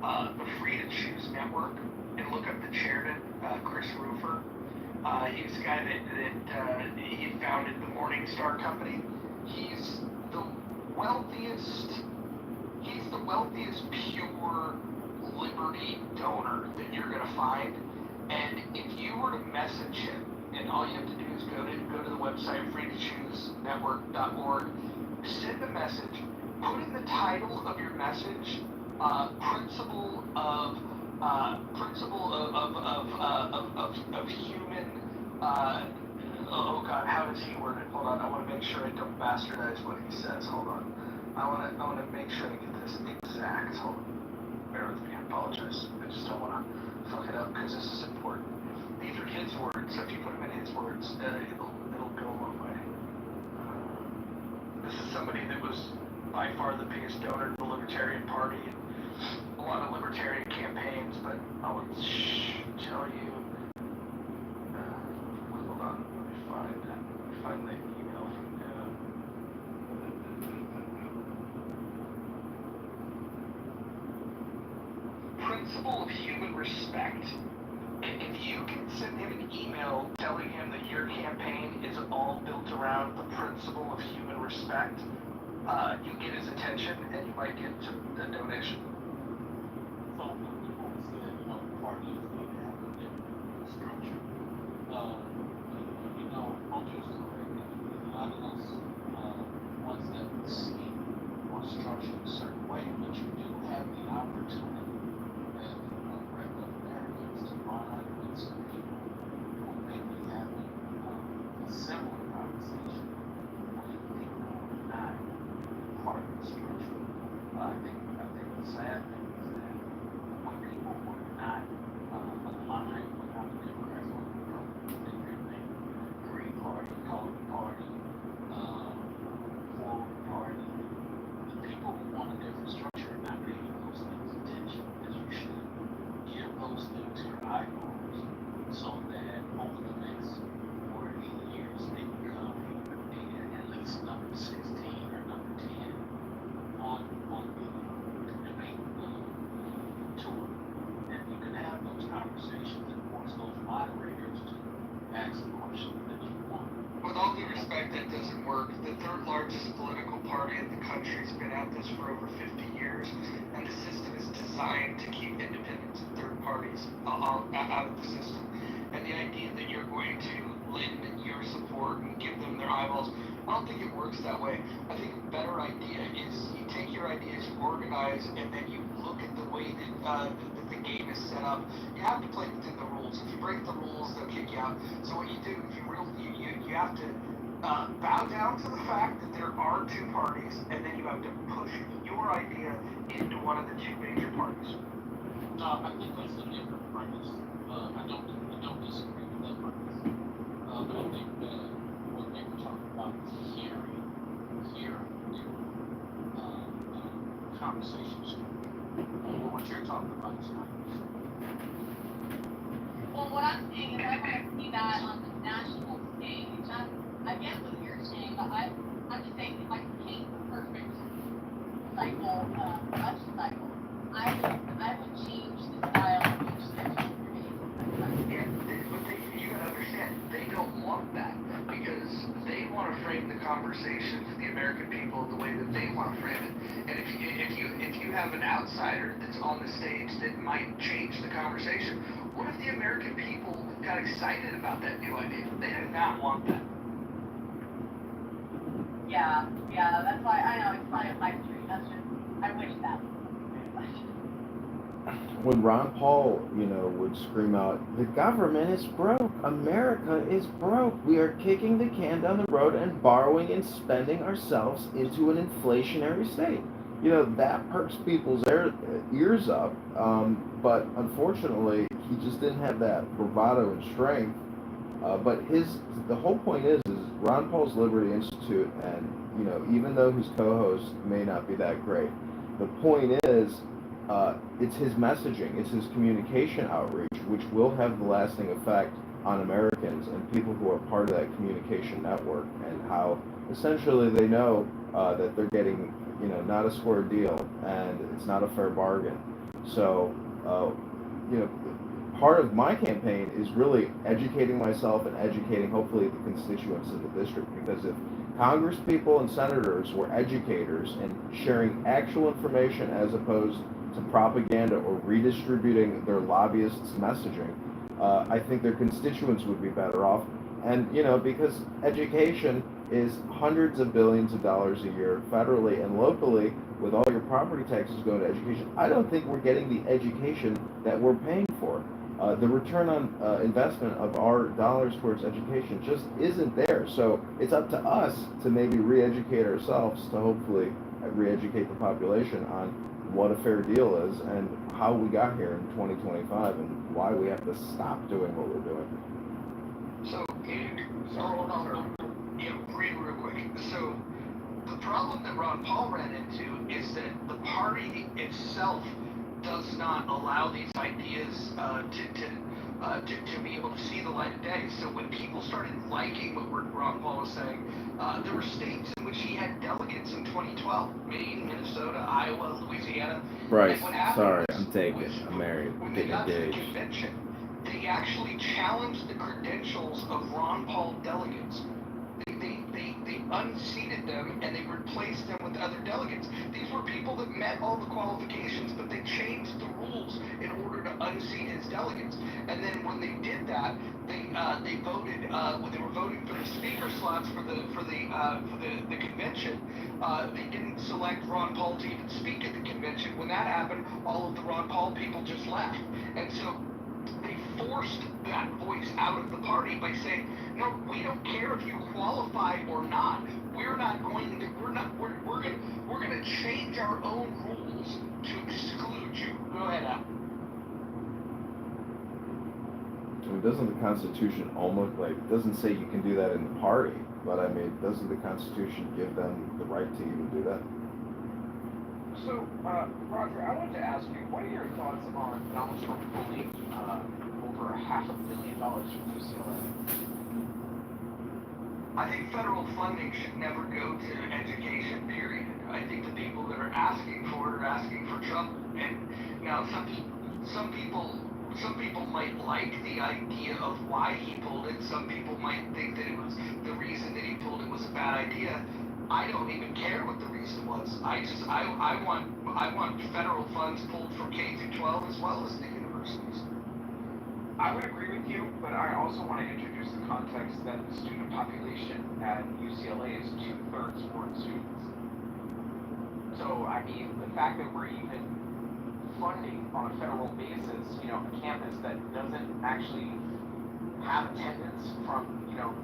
the Free to Choose Network and look up the chairman, Chris Roofer. He's the guy that he founded the Morning Star Company. He's the wealthiest pure liberty donor that you're gonna find. And if you were to message him, and all you have to do is go to the website freetochnetwork.org, send a message, put in the title of your message, principle of human, oh God, how does he word it? Hold on, I want to make sure I don't bastardize what he says. Hold on. I want to make sure I get this exact. Hold on. Bear with me, I apologize. I just don't want to fuck it up because this is important. These are his words, so if you put them in his words, it'll go a long way. This is somebody that was by far the biggest donor to the Libertarian Party and a lot of libertarian campaigns, but I will tell you. Hold on, let me find the email from him. Principle of human respect. If you can send him an email telling him that your campaign is all built around the principle of human respect, you get his attention and you might get a donation. So people say that, parties need to have a different structure. Culture's correct. A lot of us ones that we see are structured a certain way, but you do have the opportunity as regular Americans to bond with some people who may be having a similar conversation with people who are not part of the structure. I think the sad thing is that when people who are not aligned with how the Democrats want to go, everything, Green Party, Color Party, Forward Party, the people who want a different structure are not paying those things attention as you should. Give those things your eyeballs so that over the next 4 years they become at least number 16 or number 10 on the debate tour. And you can have those conversations and force those moderators to ask the questions that you want. With all due respect, that doesn't work. The third largest political party in the country has been at this for over 50 years, and the system is designed to keep independents and third parties out of the system. And the idea that you're going to lend your support and give them their eyeballs, I don't think it works that way. I think a better idea is you take your ideas, you organize, and then you look at the way that the game is set up. You have to play within the rules. If you break the rules, they'll kick you out. So what you do, if you have to bow down to the fact that there are two parties, and then you have to push your idea into one of the two major parties. No, I think that's a different premise. I don't disagree with that premise. But I think that what they were talking about is hearing conversations. What you're talking about is not. Well, what I'm saying is I want to see that on the national stage. I get what you're saying, but I'm just saying if I could paint the perfect cycle, election cycle, I would change the style of each schedule for me. Yeah, but you gotta understand, they don't want that because they want to frame the conversation for the American people the way that they want to frame it. And if you have an outsider that's on the stage that might change the conversation, what if the American people got excited about that new idea? They do not want that. Yeah, that's why I know it's probably a pipe dream. That's just I wish that. when Ron Paul, would scream out, "The government is broke. America is broke. We are kicking the can down the road and borrowing and spending ourselves into an inflationary state." That perks people's ears up. But unfortunately, he just didn't have that bravado and strength. But the whole point is Ron Paul's Liberty Institute, and even though his co-host may not be that great, the point is it's his messaging, it's his communication outreach, which will have the lasting effect on Americans and people who are part of that communication network, and how essentially they know that they're getting not a square deal and it's not a fair bargain. So part of my campaign is really educating myself and educating hopefully the constituents in the district, because if Congress people and senators were educators and sharing actual information as opposed to propaganda or redistributing their lobbyists' messaging, I think their constituents would be better off. And because education is hundreds of billions of dollars a year federally and locally, with all your property taxes going to education, I don't think we're getting the education that we're paying for. The return on investment of our dollars towards education just isn't there. So it's up to us to maybe re-educate ourselves to hopefully re-educate the population on what a fair deal is and how we got here in 2025 and why we have to stop doing what we're doing. So, real quick. So, the problem that Ron Paul ran into is that the party itself does not allow these ideas to be able to see the light of day. So when people started liking what Ron Paul was saying, there were states in which he had delegates in 2012, Maine, Minnesota, Iowa, Louisiana. Bryce, And what happened sorry, was, I'm taken. I'm married. When I'm they getting got to the engaged. convention, they actually challenged the credentials of Ron Paul delegates. They unseated them and they replaced them with other delegates. These were people that met all the qualifications, but they changed the rules in order to unseat his delegates. And then when they did that, they voted when they were voting for the speaker slots for the convention. They didn't select Ron Paul to even speak at the convention. When that happened, all of the Ron Paul people just left, and so they forced that voice out of the party by saying, no, we don't care if you qualify or not. We're going to change our own rules to exclude you. Go ahead, Al. I mean, doesn't the Constitution almost doesn't say you can do that in the party, but I mean, doesn't the Constitution give them the right to even do that? So, Roger, I wanted to ask you, what are your thoughts on Donald Trump pulling over $500 million from UCLA? I think federal funding should never go to education, period. I think the people that are asking for it are asking for trouble. And now some people might like the idea of why he pulled it. Some people might think that it was the reason that he pulled it was a bad idea. I don't even care what the reason was. I want federal funds pulled from K through 12 as well as the universities. I would agree with you, but I also want to introduce the context that the student population at UCLA is 2/3 foreign students. So, I mean, the fact that we're even funding on a federal basis, a campus that doesn't actually have attendance from,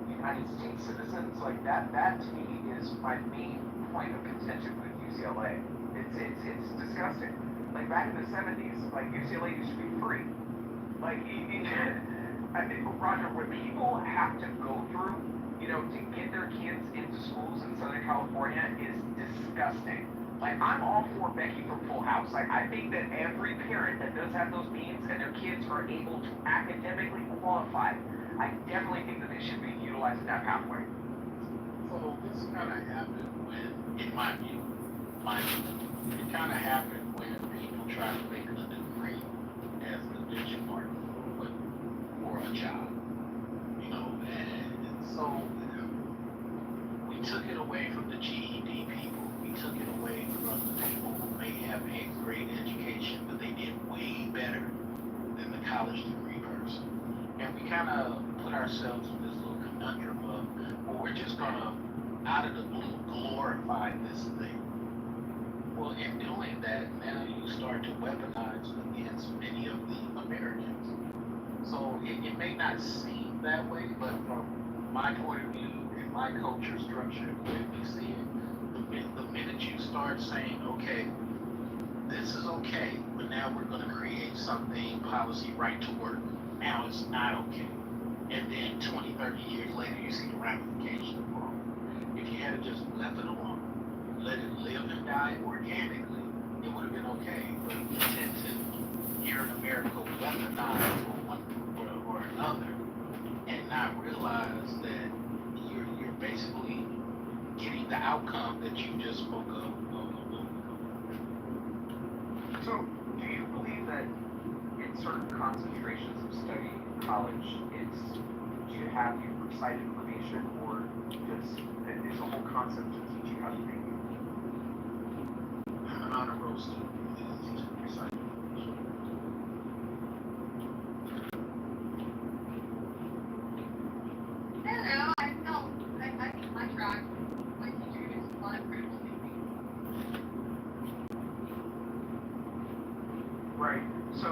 United States citizens, like that to me is my main point of contention with UCLA. It's disgusting. Like back in the 70s, like UCLA used to be free. Like, I think, Roger, what people have to go through, to get their kids into schools in Southern California is disgusting. Like, I'm all for Becky from Full House. Like, I think that every parent that does have those means and their kids are able to academically qualify, I definitely think that they should be utilizing that pathway. So this kind of happened when, in my view, it kind of happened when people try to make a degree as the benchmark for a job, and so we took it away from the GED people. We took it away from the people who may have a great education, but they did way better than the college degree person. And we kind of put ourselves in this little conundrum of, well, we're just going to, out of the blue, glorify this thing. Well, in doing that, now you start to weaponize against many not seen that way, but from my point of view and my culture structure, the way we see it, the minute you start saying, okay, this is okay, but now we're going to create something, policy, right to work, now it's not okay. And then 20, 30 years later, you see the ramifications of it. If you had just left it alone, let it live and die organically, it would have been okay. But we tend to, here in America, weaponize for one group or another, and not realize that you're basically getting the outcome that you just spoke of. So, do you believe that in certain concentrations of study in college, do you have the precise information, or is the whole concept to teach you how to think? I'm an honor roll student. They teach precise information. Hello, I tried. My teacher uses a lot of critical thinking. Right. So,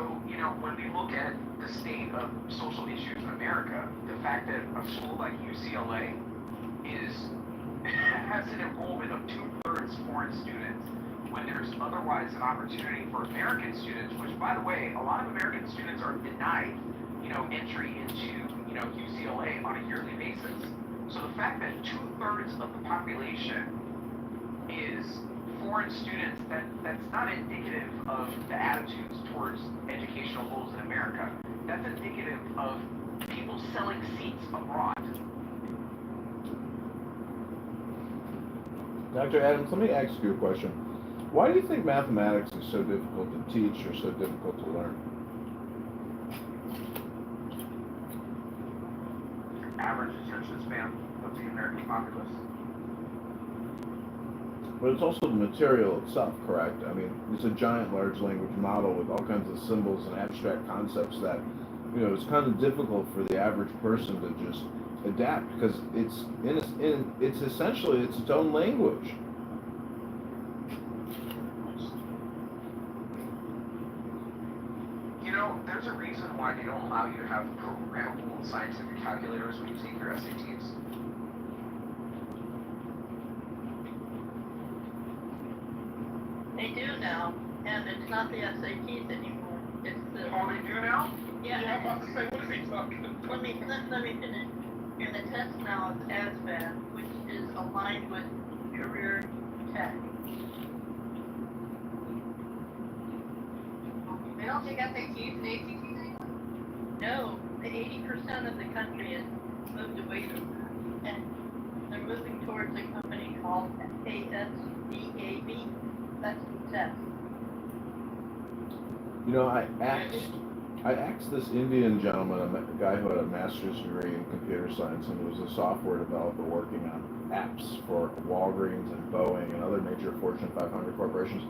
when we look at the state of social issues in America, the fact that a school like UCLA has an enrollment of 2/3 foreign students, when there's otherwise an opportunity for American students, which, by the way, a lot of American students are denied, entry into, UCLA on a yearly basis. So the fact that 2/3 of the population is foreign students, that's not indicative of the attitudes towards educational goals in America. That's indicative of people selling seats abroad. Dr. Adams, let me ask you a question. Why do you think mathematics is so difficult to teach or so difficult to learn? Average attention span of the American populace. But it's also the material itself, correct? I mean, it's a giant large language model with all kinds of symbols and abstract concepts that, it's kind of difficult for the average person to just adapt because it's essentially its own language. There's a reason why they don't allow you to have programmable scientific calculators when you take your SATs. They do now, and it's not the SATs anymore. It's the. Oh, they do now? Yeah. I'm about to say, what is he talking about? Let me finish. And the test now is ASVAB, which is aligned with career tech. They don't take SATs and ACTs anymore? No, the 80% of the country has moved away from that, and they're moving towards a company called ASVAB. That's the test. I asked this Indian gentleman, a guy who had a master's degree in computer science and was a software developer working on apps for Walgreens and Boeing and other major Fortune 500 corporations.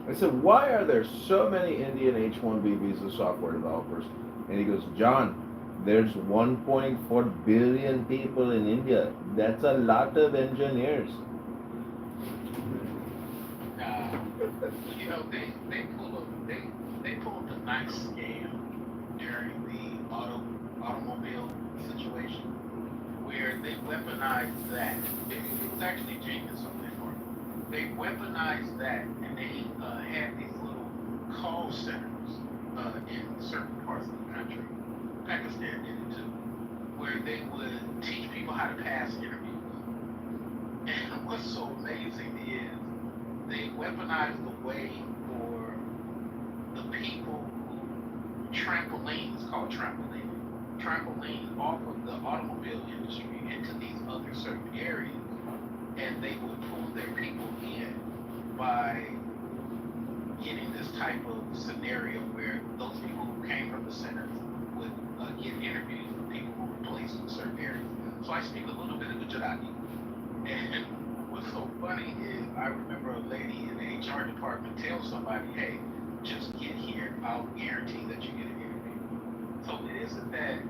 I said, why are there so many Indian H-1B visa software developers? And he goes, John, there's 1.4 billion people in India. That's a lot of engineers. They pulled a nice scam during the automobile situation where they weaponized that. It was actually genius on their part. They weaponized that, and they had these little call centers in certain parts of the country. Pakistan did it too, where they would teach people how to pass interviews. And what's so amazing is they weaponized the way for the people who trampolines, called trampoline off of the automobile industry into these other certain areas, and they would pull their people in by getting this type of scenario where those people who came from the centers would get interviews with people who were placed in certain areas. So I speak a little bit of Gujarati. And what's so funny is I remember a lady in the HR department tell somebody, hey, just get here, I'll guarantee that you get an interview. So it isn't that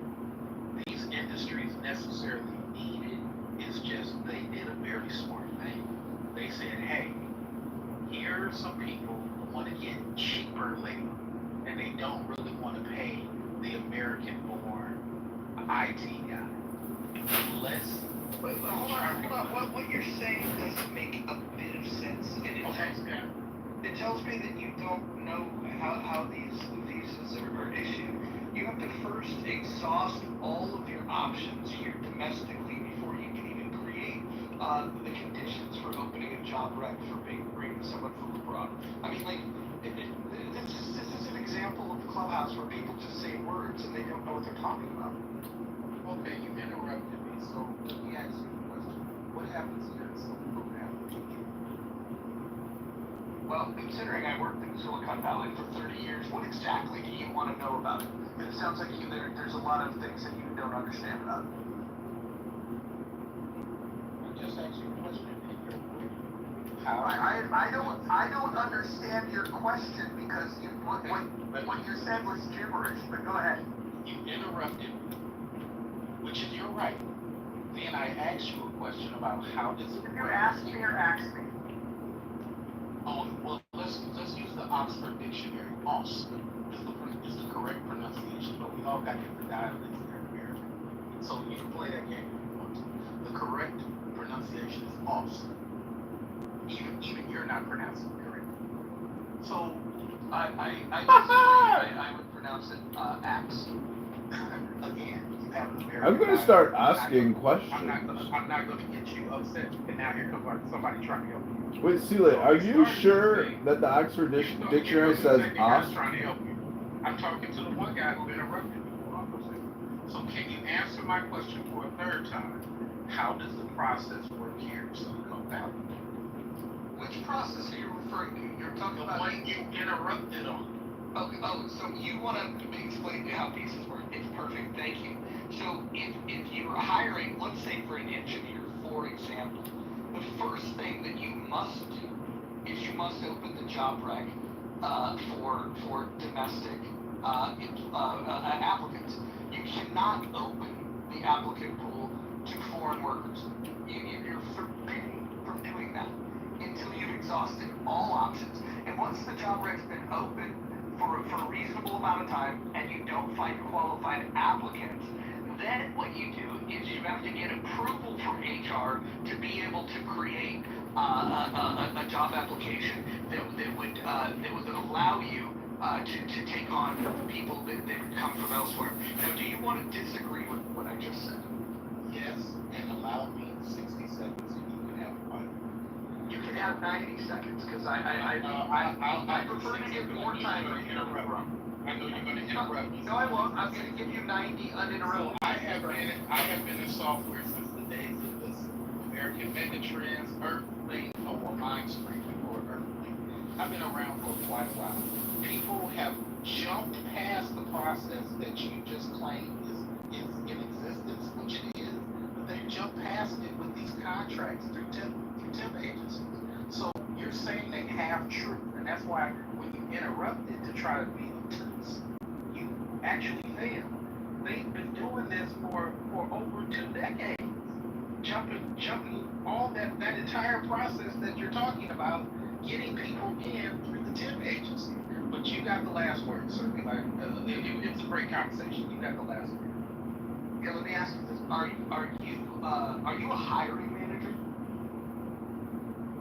these industries necessarily need it, it's just they did a very smart thing. They said, hey, here are some people who want to get cheaper labor, and they don't really want to pay the American-born IT guy. Let's. But hold on. What you're saying doesn't make a bit of sense, and it tells me that you don't know how these visas are issued. You have to first exhaust all of your options here domestically before you can even create the conditions for opening a job rec for bringing someone from abroad. I mean, like, this is an example of the clubhouse where people just say words and they don't know what they're talking about. Okay, you interrupted me, so let me ask you a question. What happens here in Silicon Valley? Well, considering I worked in Silicon Valley for 30 years, what exactly do you want to know about it? It sounds like there's a lot of things that you don't understand about it. I just asked you a question. I don't understand your question because what you said was gibberish, but go ahead. You interrupted me, which is your right. Then I asked you a question about how does it work. You asked me or asked me? Oh, well, let's use the Oxford Dictionary. Os is the correct pronunciation, but we all got different dialects here in America. So you can play that game if you want to. The correct pronunciation is os. Even you're not pronouncing it correctly. So I would pronounce it axe. Again, you have a very. I'm going to start asking questions. I'm not going to get you upset. And now here comes somebody trying to help you. Wait, Celia, are you sure that the Oxford Dictionary says os? Trying to help you. I'm talking to the one guy who interrupted me. So can you answer my question for a third time? How does the process work here in Silicon Valley? Which process are you referring to? You're talking about the one you interrupted on. Okay, so you want to explain to how pieces work. It's perfect, thank you. So if you're hiring, let's say for an engineer, for example, the first thing that you must do is you must open the job rec for domestic applicants. You cannot open the applicant pool to foreign workers. You're forbidden from doing that until you've exhausted all options. And once the job rec's been open for a reasonable amount of time and you don't find qualified applicants, then what you do is you have to get approval from HR to be able to create a job application that would allow you to take on people that come from elsewhere. Now, do you want to disagree with what I just said? Yes, and allow me 60 seconds and you can have one. You can have 90 seconds because I prefer to give more time for you to interrupt. I know you're going to interrupt me. No, I won't. I'm going to give you 90 uninterrupted. So I have been in software since the days of this American Megatrends, Earthlink, or Mindstream before Earthlink. I've been around for quite a while. People have jumped past the process that you just claimed is in existence, which it is, but they've jumped past it with these contracts through temp agencies. So you're saying they have truth, and that's why when you interrupted to try to be obtuse, you actually failed. They've been doing this for over 2 decades, jumping all that entire process that you're talking about, getting people in through the temp agency. But you got the last word, sir. It's a great conversation. You got the last word. Okay, let me ask you this: Are you a hiring manager?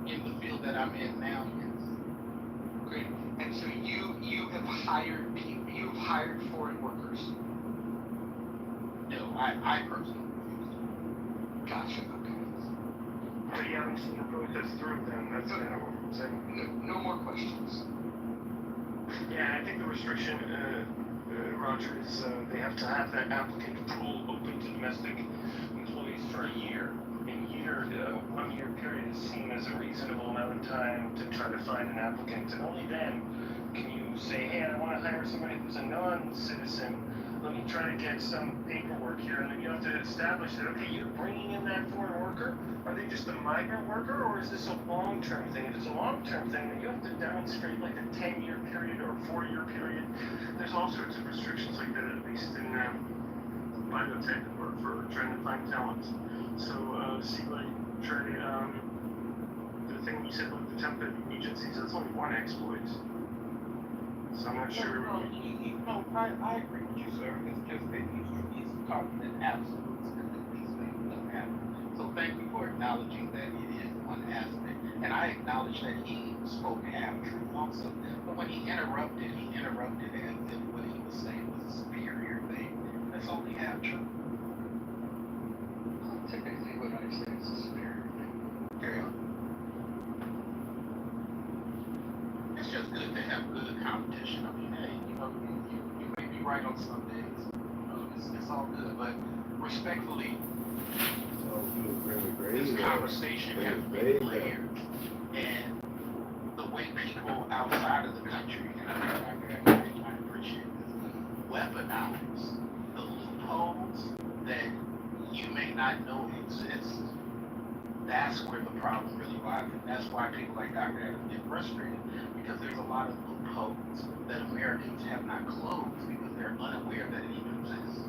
In the field that I'm in now, yes. Great. And so you have hired people. You've hired foreign workers. No, I personally refuse to. Gotcha. Okay. So you haven't seen the process through then? That's kind of what I'm saying. No more questions. Yeah, I think the restriction, Roger, is they have to have that applicant pool open to domestic employees for a year. And 1 year period is seen as a reasonable amount of time to try to find an applicant. And only then can you say, hey, I want to hire somebody who's a non-citizen. Let me try to get some paperwork here. And then you have to establish that, okay, you're bringing in that foreign worker. Are they just a migrant worker, or is this a long-term thing? If it's a long-term thing, then you have to demonstrate like a 10-year period or a 4-year period. There's all sorts of restrictions like that, at least in biotech or for trying to find talent. So, try the thing you said about the temp agencies, that's only one exploit. So I'm not sure. No, I agree with you, sir. It's just that he's talking in absolutes because these things don't happen. So thank you for acknowledging that it is one aspect. And I acknowledge that he spoke half truth also. But when he interrupted as if what he was saying was a superior thing. That's only half true. Typically what I say is a superior thing. Carry on. It's just good to have good competition. I mean, hey, you may be right on some days. It's all good. But respectfully, this conversation has been layered. And the way people outside of the country, and I appreciate this, weaponize the loopholes that you may not know exist. That's where the problem really lies. And that's why people like Dr. Adams get frustrated, because there's a lot of loopholes that Americans have not closed because they're unaware that it even exists.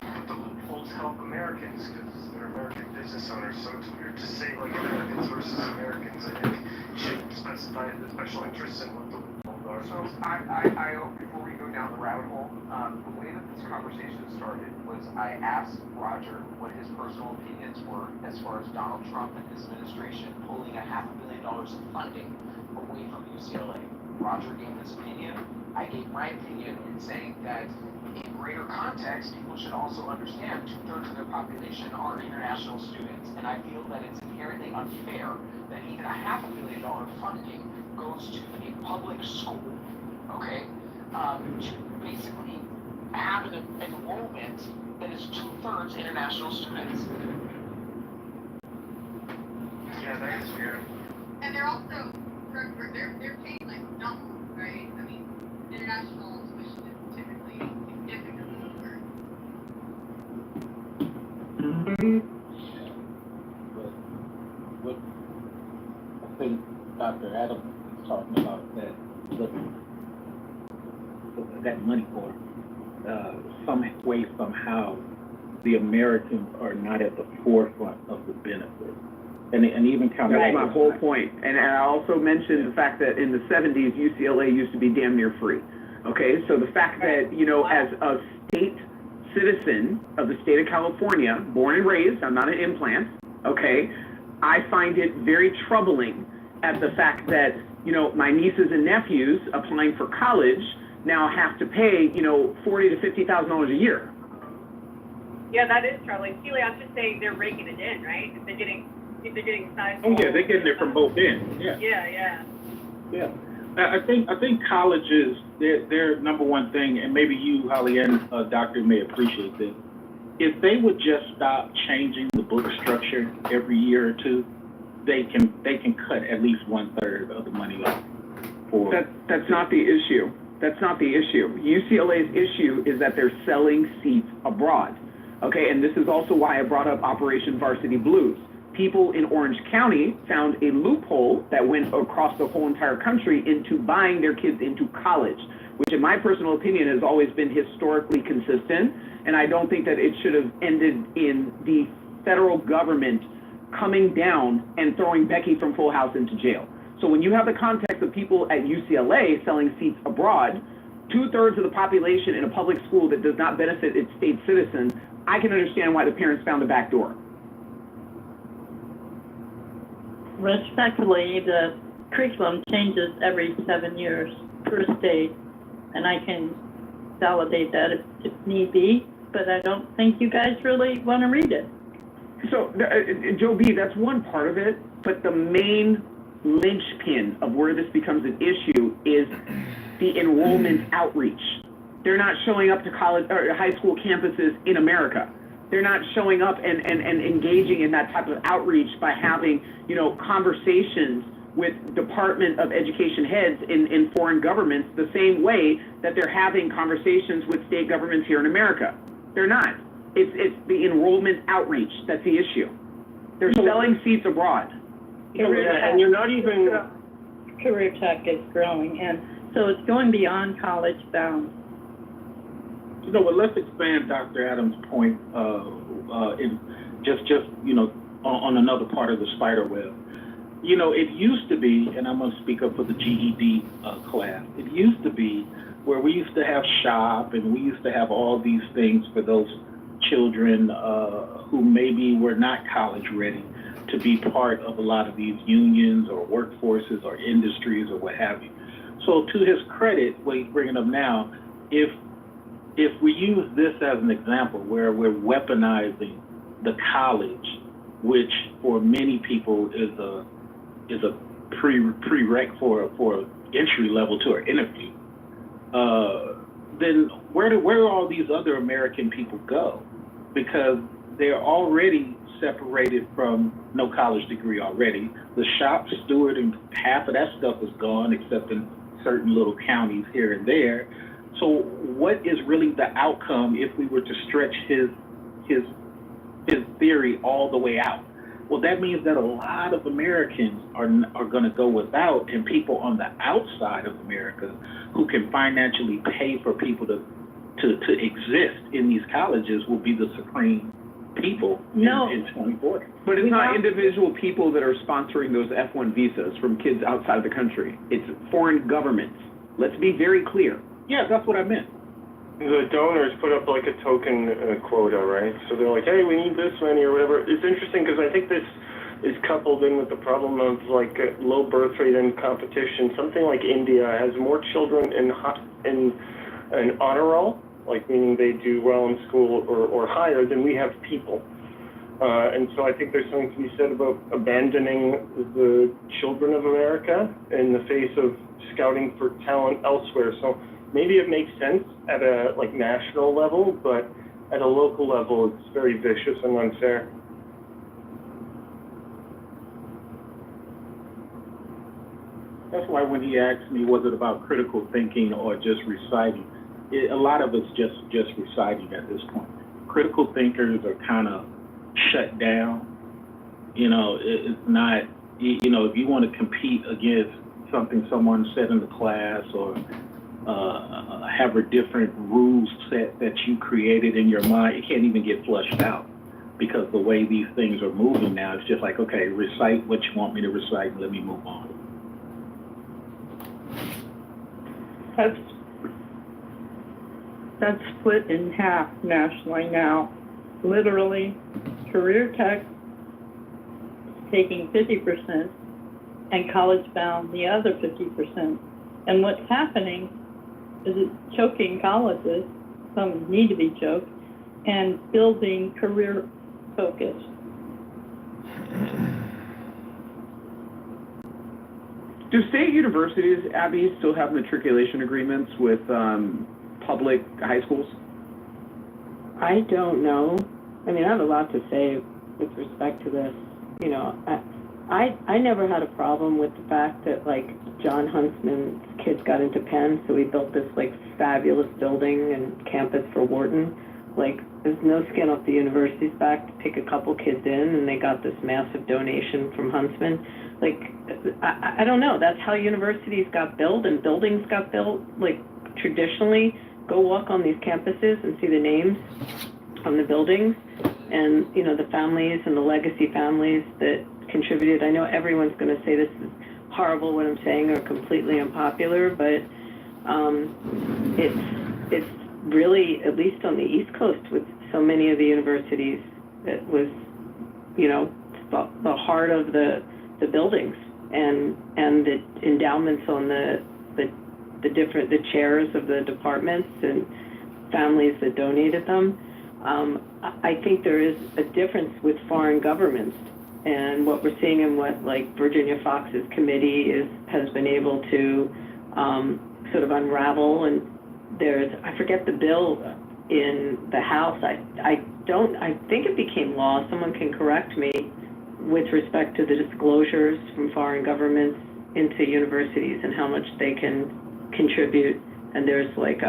But the loopholes help Americans because they're American business owners, so it's weird to say like Americans versus Americans. I think you should specify the special interests and what the loopholes are. So I hope before we go down the rabbit hole, the way that this conversation started was I asked Roger what his personal opinions were as far as Donald Trump and his administration pulling $500 million of funding away from UCLA. Roger gave his opinion. I gave my opinion in saying that in greater context, people should also understand 2/3 of their population are international students, and I feel that it's inherently unfair that even $500 million funding goes to a public school, okay, to basically have an enrollment that is 2/3 international students. Yeah, that is weird. And they're also, they're paying like double, right? I mean, international tuition is typically significantly lower. What I think Dr. Adams is talking about that that money for some way, somehow, the Americans are not at the forefront of the benefit. And even kind of that's my whole point. And I also mentioned the fact that in the 70s, UCLA used to be damn near free. Okay, so the fact that, as a state citizen of the state of California, born and raised, I'm not an implant, okay, I find it very troubling at the fact that, my nieces and nephews applying for college now have to pay, $40,000 to $50,000 a year. Yeah, that is troubling. Keely, I'm just saying they're raking it in, right? If they're getting sized. oh yeah, they're getting it from both ends. Yeah. Yeah. I think colleges, their number one thing, and maybe you, Holly, and Doctor may appreciate this, if they would just stop changing the book structure every year or two, they can cut at least 1/3 of the money off. That's not the issue. That's not the issue. UCLA's issue is that they're selling seats abroad. Okay, and this is also why I brought up Operation Varsity Blues. People in Orange County found a loophole that went across the whole entire country into buying their kids into college, which in my personal opinion has always been historically consistent, and I don't think that it should have ended in the federal government coming down and throwing Becky from Full House into jail. So when you have the context of people at UCLA selling seats abroad, 2/3 of the population in a public school that does not benefit its state citizens, I can understand why the parents found a back door. Respectfully, the curriculum changes every 7 years per state, and I can validate that if need be, but I don't think you guys really want to read it. So, Joe B., that's one part of it, but the main linchpin of where this becomes an issue is the enrollment outreach. They're not showing up to college or high school campuses in America. They're not showing up and engaging in that type of outreach by having, conversations with Department of Education heads in foreign governments the same way that they're having conversations with state governments here in America. They're not. It's the enrollment outreach that's the issue. They're selling seats abroad. And you're not even... Career Tech is growing, and so it's going beyond college bound. But let's expand Dr. Adams' point in on another part of the spider web. It used to be, and I'm going to speak up for the GED class, it used to be where we used to have shop and we used to have all these things for those children who maybe were not college ready to be part of a lot of these unions or workforces or industries or what have you. So to his credit, what he's bringing up now, if we use this as an example where we're weaponizing the college, which for many people is a prereq for entry level to an interview, then where do all these other American people go? Because they're already separated from no college degree already. The shop steward and half of that stuff is gone, except in certain little counties here and there. So what is really the outcome if we were to stretch his theory all the way out? Well, that means that a lot of Americans are going to go without, and people on the outside of America who can financially pay for people to exist in these colleges will be the supreme people in 2040. But it's not individual people that are sponsoring those F1 visas from kids outside the country. It's foreign governments. Let's be very clear. Yeah, that's what I meant. The donors put up like a token quota, right? So they're like, hey, we need this many or whatever. It's interesting because I think this is coupled in with the problem of like low birth rate and competition. Something like India has more children in honor roll, like meaning they do well in school or higher than we have people. And so I think there's something to be said about abandoning the children of America in the face of scouting for talent elsewhere. So maybe it makes sense at a like national level, but at a local level, it's very vicious and unfair. That's why when he asked me, was it about critical thinking or just reciting, a lot of it's just reciting at this point. Critical thinkers are kind of shut down. You know, it's not, you know, if you want to compete against something someone said in the class or have a different rules set that you created in your mind, it can't even get flushed out because the way these things are moving now, it's just like, okay, recite what you want me to recite and let me move on. That's split in half nationally now. Literally, career tech taking 50% and college bound the other 50%. And what's happening is it's choking colleges, some need to be choked, and building career focus. Do state universities, Abby, still have matriculation agreements with public high schools? I don't know. I mean, I have a lot to say with respect to this. You know, I never had a problem with the fact that, like, John Huntsman's kids got into Penn, so we built this, like, fabulous building and campus for Wharton. Like, there's no skin off the university's back to take a couple kids in, and they got this massive donation from Huntsman. Like, I don't know. That's how universities got built and buildings got built. Like, traditionally, go walk on these campuses and see the names on the buildings and, you know, the families and the legacy families that contributed. I know everyone's going to say this is horrible what I'm saying or completely unpopular, but it's really, at least on the East Coast with so many of the universities, it was, you know, the heart of the buildings and the endowments on the chairs of the departments and families that donated them. I think there is a difference with foreign governments and what we're seeing and what, like, Virginia Fox's committee has been able to sort of unravel. And I forget the bill in the House. I think it became law. Someone can correct me with respect to the disclosures from foreign governments into universities and how much they can contribute. And there's like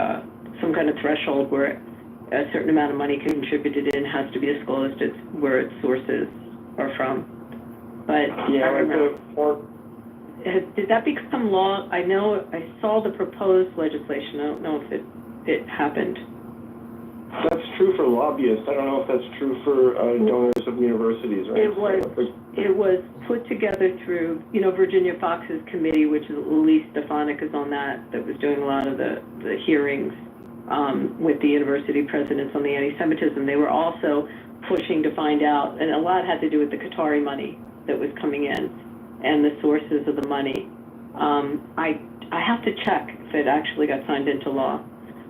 some kind of threshold where a certain amount of money contributed in has to be disclosed. It's where its sources are from. But yeah, I don't know. Did that become law? I know I saw the proposed legislation. I don't know if it happened. That's true for lobbyists. I don't know if that's true for donors of universities, right? It was put together through, Virginia Fox's committee, which is Elise Stefanik is on that was doing a lot of the hearings with the university presidents on the anti-Semitism. They were also pushing to find out, and a lot had to do with the Qatari money that was coming in and the sources of the money. I have to check if it actually got signed into law,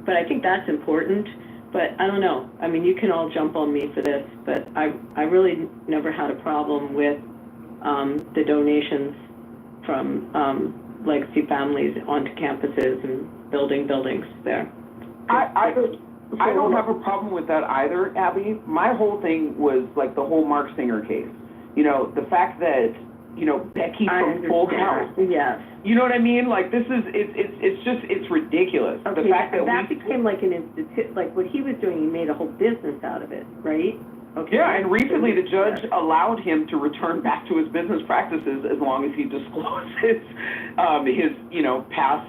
but I think that's important. But I don't know. I mean, you can all jump on me for this, but I really never had a problem with the donations from legacy families onto campuses and buildings there. I don't have a problem with that either, Abby. My whole thing was like the whole Mark Singer case. The fact that, Becky from Full House. Yes. You know what I mean? Like it's ridiculous. Okay, the fact that became like an institute, like what he was doing, he made a whole business out of it, right? Okay. Yeah, and recently the judge allowed him to return back to his business practices as long as he discloses his past,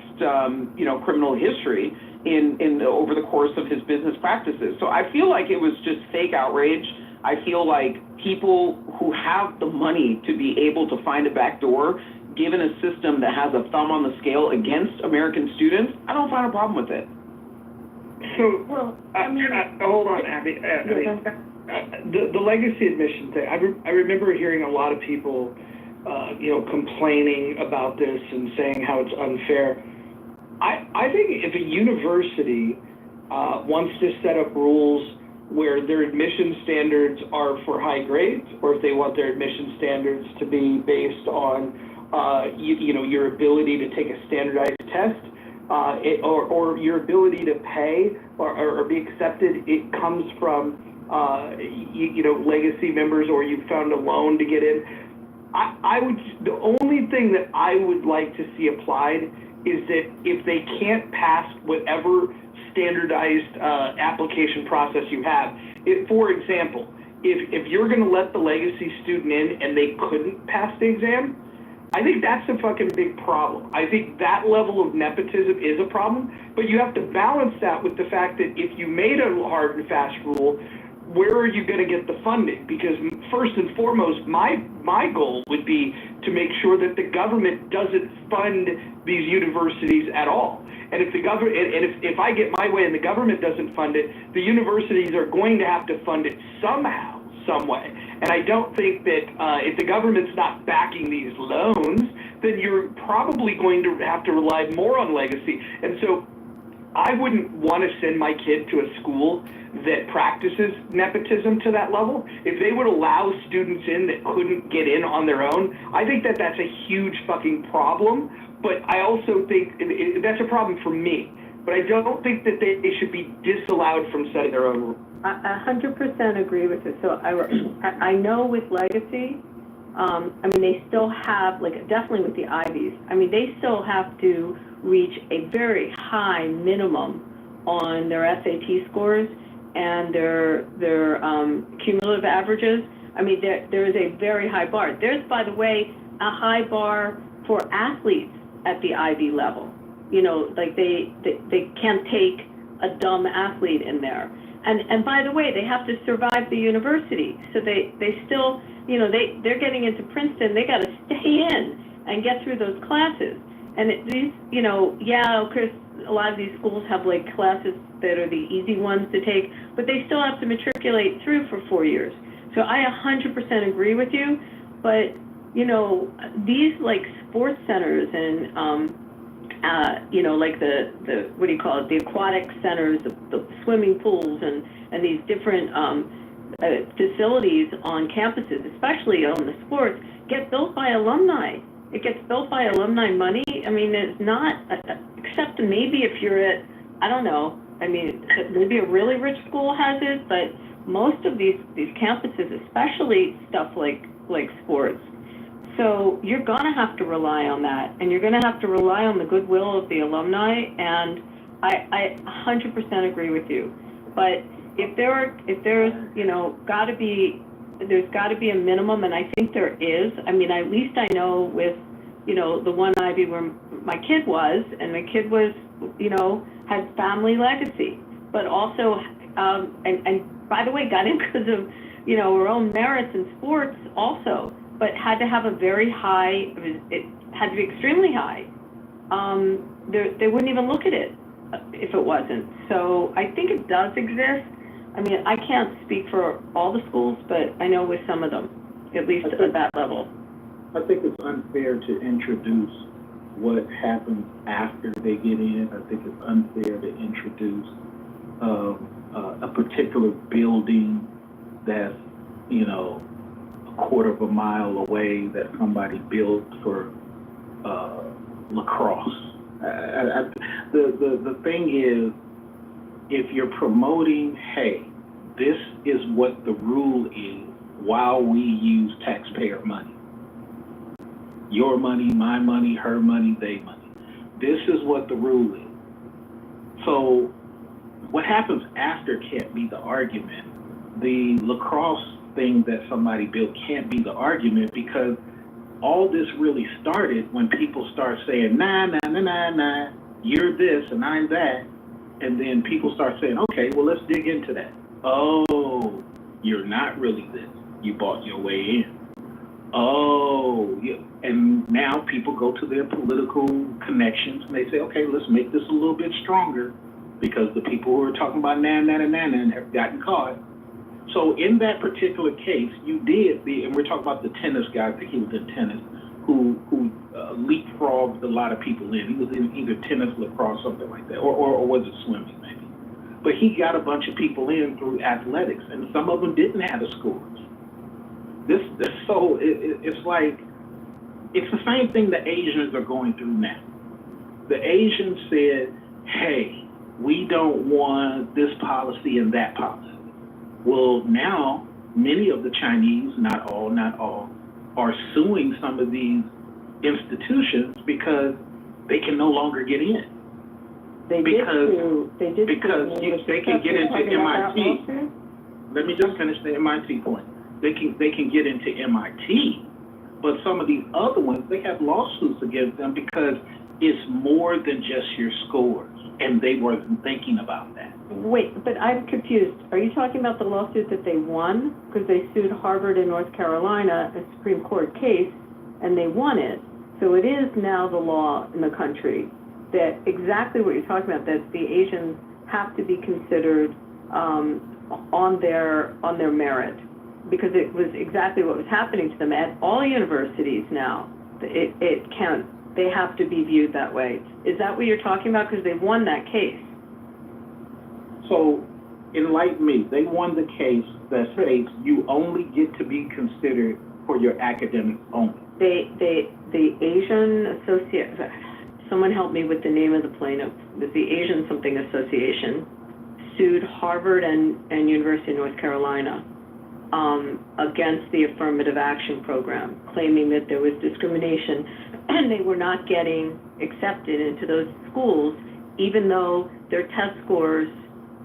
criminal history in over the course of his business practices. So I feel like it was just fake outrage. I feel like people who have the money to be able to find a back door, given a system that has a thumb on the scale against American students, I don't find a problem with it. So, well, hold on, Abby. The legacy admission thing, I remember hearing a lot of people, complaining about this and saying how it's unfair. I think if a university wants to set up rules where their admission standards are for high grades, or if they want their admission standards to be based on, your ability to take a standardized test, or your ability to pay or be accepted, it comes from, legacy members, or you found a loan to get in. The only thing that I would like to see applied is that if they can't pass whatever standardized application process you have, for example, if you're going to let the legacy student in and they couldn't pass the exam, I think that's a fucking big problem. I think that level of nepotism is a problem, but you have to balance that with the fact that if you made a hard and fast rule, where are you going to get the funding? Because first and foremost, my goal would be to make sure that the government doesn't fund these universities at all. And if the government, and if I get my way and the government doesn't fund it, the universities are going to have to fund it somehow, some way. And I don't think that if the government's not backing these loans, then you're probably going to have to rely more on legacy. And so I wouldn't want to send my kid to a school that practices nepotism to that level. If they would allow students in that couldn't get in on their own, I think that that's a huge fucking problem. But I also think that's a problem for me. But I don't think that they should be disallowed from setting their own rules. I 100% agree with you. So I know with legacy, they still have, definitely with the Ivies, they still have to reach a very high minimum on their SAT scores and their cumulative averages. There is a very high bar. There's, by the way, a high bar for athletes at the Ivy level. They can't take a dumb athlete in there. And by the way, they have to survive the university. So they still, they're getting into Princeton. They got to stay in and get through those classes. And these, Chris, a lot of these schools have classes that are the easy ones to take, but they still have to matriculate through for 4 years. So I 100% agree with you. But, these sports centers and, the what do you call it, the aquatic centers, the swimming pools and these different facilities on campuses, especially on the sports, get built by alumni. It gets built by alumni money. It's not, except maybe if you're at, I don't know, maybe a really rich school has it, but most of these campuses, especially stuff like sports. So you're gonna have to rely on that, and you're gonna have to rely on the goodwill of the alumni, and I 100% agree with you. But there's got to be a minimum, and I think there is. At least I know with, the one Ivy where my kid was, and my kid was, had family legacy, but also, and by the way, got in because of, her own merits in sports also. but had to have a very high, it had to be extremely high. They wouldn't even look at it if it wasn't. So I think it does exist. I mean, I can't speak for all the schools, but I know with some of them, at least at that level. I think it's unfair to introduce what happens after they get in. I think it's unfair to introduce a particular building that's, you know, a quarter of a mile away that somebody built for lacrosse. The thing is, if you're promoting, hey, this is what the rule is while we use taxpayer money. Your money, my money, her money, they money. This is what the rule is. So what happens after can't be the argument. The lacrosse thing that somebody built can't be the argument, because all this really started when people start saying, nah, nah, nah, nah, nah, you're this and I'm that. And then people start saying, okay, well, let's dig into that. Oh, you're not really this. You bought your way in. Oh, yeah. And now people go to their political connections and they say, okay, let's make this a little bit stronger, because the people who are talking about nah, have gotten caught. So in that particular case, you did, and we're talking about the tennis guy, I think he was in tennis, who leapfrogged a lot of people in. He was in either tennis, lacrosse, something like that, or was it swimming maybe? But he got a bunch of people in through athletics, and some of them didn't have the scores. It's like, it's the same thing the Asians are going through now. The Asians said, hey, we don't want this policy and that policy. Well, now, many of the Chinese, not all, are suing some of these institutions because they can no longer get in. They can get into MIT. Let me just finish the MIT point. They can get into MIT, but some of these other ones, they have lawsuits against them because it's more than just your scores, and they weren't thinking about that. Wait, but I'm confused. Are you talking about the lawsuit that they won? Because they sued Harvard in North Carolina, a Supreme Court case, and they won it. So it is now the law in the country that exactly what you're talking about, that the Asians have to be considered on their merit, because it was exactly what was happening to them at all universities now. They have to be viewed that way. Is that what you're talking about? Because they won that case. So, enlighten me. They won the case that states you only get to be considered for your academics only. The Asian someone help me with the name of the plaintiff. It was the Asian something association, sued Harvard and University of North Carolina against the affirmative action program, claiming that there was discrimination and they were not getting accepted into those schools, even though their test scores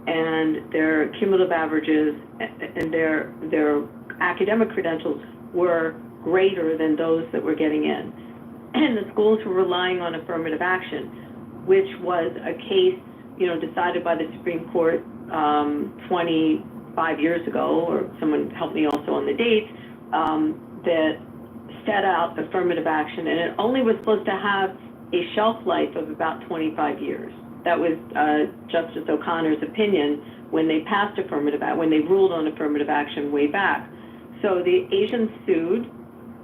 and their cumulative averages and their academic credentials were greater than those that were getting in. And the schools were relying on affirmative action, which was a case, decided by the Supreme Court 25 years ago, or someone helped me also on the dates, that set out affirmative action, and it only was supposed to have a shelf life of about 25 years. That was Justice O'Connor's opinion when they passed when they ruled on affirmative action way back. So the Asians sued,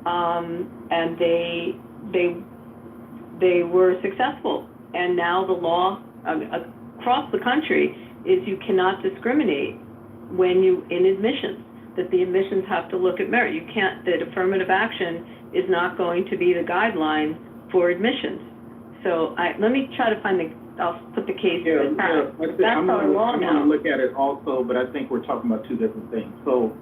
and they were successful. And now the law across the country is you cannot discriminate in admissions, that the admissions have to look at merit. That affirmative action is not going to be the guideline for admissions. So let me try to find I'll put the case. I'm going to look at it also, but I think we're talking about two different things. So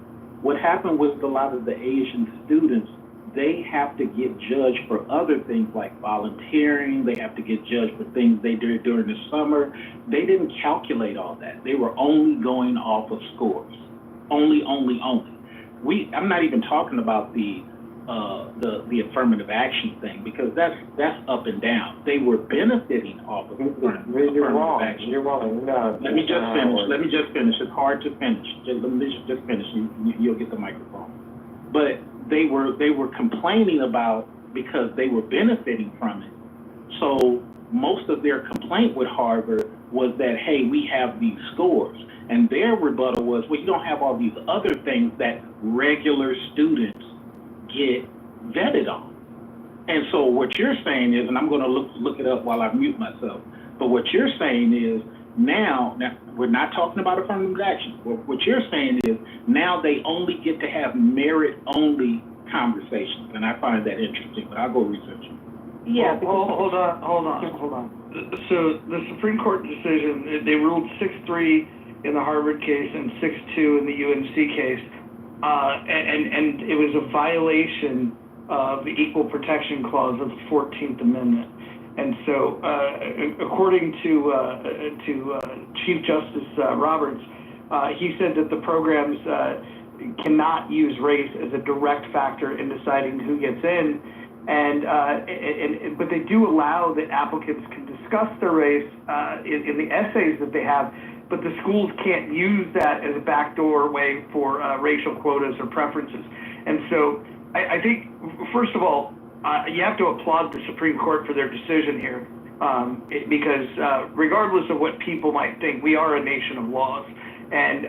what happened with a lot of the Asian students, they have to get judged for other things like volunteering. They have to get judged for things they did during the summer. They didn't calculate all that. They were only going off of scores. Only. I'm not even talking about the affirmative action thing, because that's up and down. They were benefiting off of affirmative action. You're wrong. No. Let me just finish. It's hard to finish. Let me just finish. You'll get the microphone. But they were complaining about because they were benefiting from it. So most of their complaint with Harvard was that, hey, we have these scores. And their rebuttal was, well, you don't have all these other things that regular students get vetted on. And so what you're saying is, and I'm going to look it up while I mute myself, but what you're saying is now we're not talking about affirmative action. What you're saying is now they only get to have merit-only conversations, and I find that interesting, but I'll go research it. Yeah. Well, hold on. So the Supreme Court decision, they ruled 6-3 in the Harvard case and 6-2 in the UNC case, and it was a violation of the Equal Protection Clause of the 14th Amendment. And so, according to Chief Justice Roberts, he said that the programs cannot use race as a direct factor in deciding who gets in, but they do allow that applicants can discuss their race in the essays that they have, but the schools can't use that as a backdoor way for racial quotas or preferences. And so I think, first of all, you have to applaud the Supreme Court for their decision here, because regardless of what people might think, we are a nation of laws. And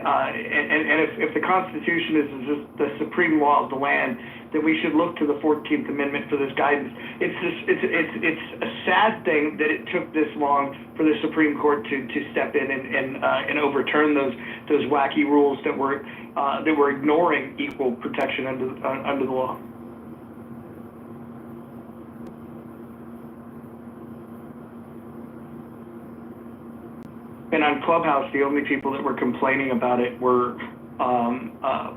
if the Constitution is just the supreme law of the land, then we should look to the 14th Amendment for this guidance. It's a sad thing that it took this long for the Supreme Court to step in and overturn those wacky rules that were ignoring equal protection under the law. And on Clubhouse, the only people that were complaining about it were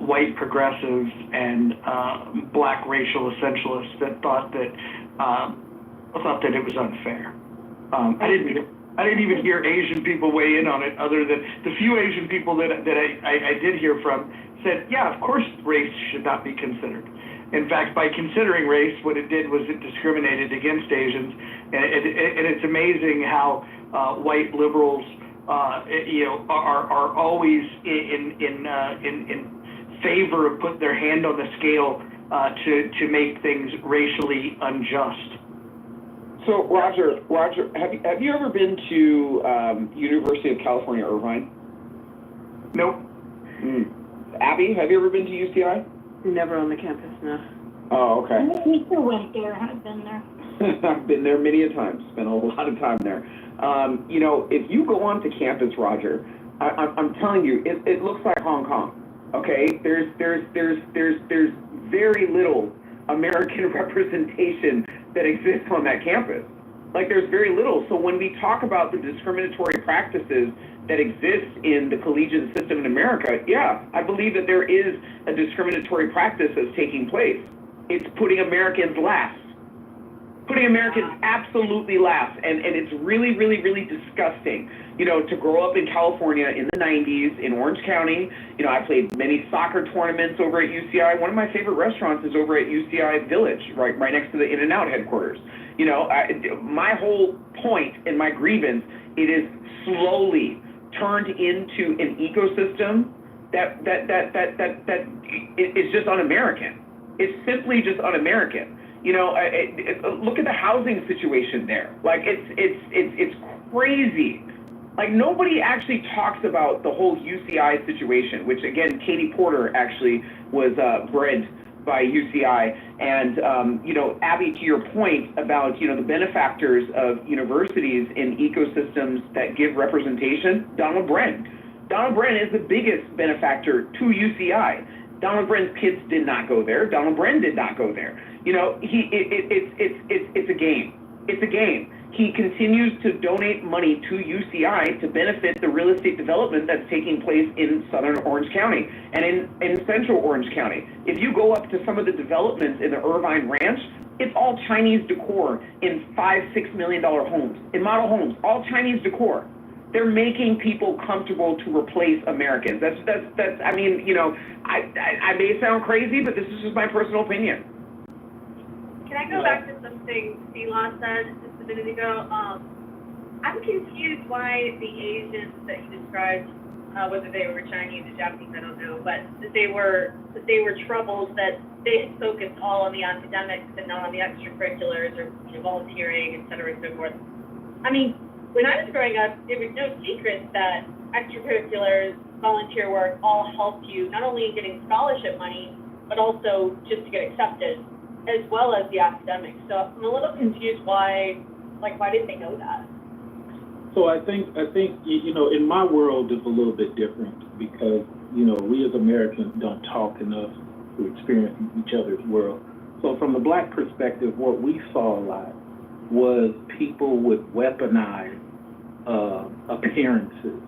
white progressives and black racial essentialists that thought that it was unfair. I didn't even hear Asian people weigh in on it, other than the few Asian people that I did hear from said, yeah, of course race should not be considered. In fact, by considering race, what it did was it discriminated against Asians, and it's amazing how white liberals are always in favor of putting their hand on the scale to make things racially unjust. So, Roger, have you ever been to University of California, Irvine? Nope. Abby, have you ever been to UCI? Never on the campus, no. Oh, okay. We still went there. I've been there. I've been there many a time. Spent a lot of time there. If you go onto campus, Roger, I'm telling you, it looks like Hong Kong. Okay, there's very little American representation that exists on that campus. Like, there's very little. So when we talk about the discriminatory practices that exist in the collegiate system in America, yeah, I believe that there is a discriminatory practice that's taking place. It's putting Americans last. Putting Americans absolutely last, and it's really, really, really disgusting, to grow up in California in the 90s in Orange County. I played many soccer tournaments over at UCI. One of my favorite restaurants is over at UCI Village, right next to the In-N-Out headquarters. My whole point and my grievance, it is slowly turned into an ecosystem that is just un-American. It's simply just un-American. Look at the housing situation there. Like, it's crazy. Like, nobody actually talks about the whole UCI situation, which, again, Katie Porter actually was bred by UCI. And, Abby, to your point about, the benefactors of universities in ecosystems that give representation, Donald Bren. Donald Bren is the biggest benefactor to UCI. Donald Bren's kids did not go there. Donald Bren did not go there. It's a game. It's a game. He continues to donate money to UCI to benefit the real estate development that's taking place in southern Orange County and in central Orange County. If you go up to some of the developments in the Irvine Ranch, it's all Chinese decor in $5-6 million homes, in model homes, all Chinese decor. They're making people comfortable to replace Americans. I may sound crazy, but this is just my personal opinion. Can I go back to something Elon said just a minute ago? I'm confused why the Asians that you described whether they were Chinese or Japanese, I don't know, but that they were troubled that they had focused all on the academics and not on the extracurriculars or volunteering, et cetera, and so forth. I mean, when I was growing up, it was no secret that extracurriculars, volunteer work, all helped you not only in getting scholarship money, but also just to get accepted, as well as the academics. So I'm a little confused why didn't they know that? So I think in my world it's a little bit different because we as Americans don't talk enough to experience each other's world. So from the Black perspective, what we saw a lot was people would weaponize appearances,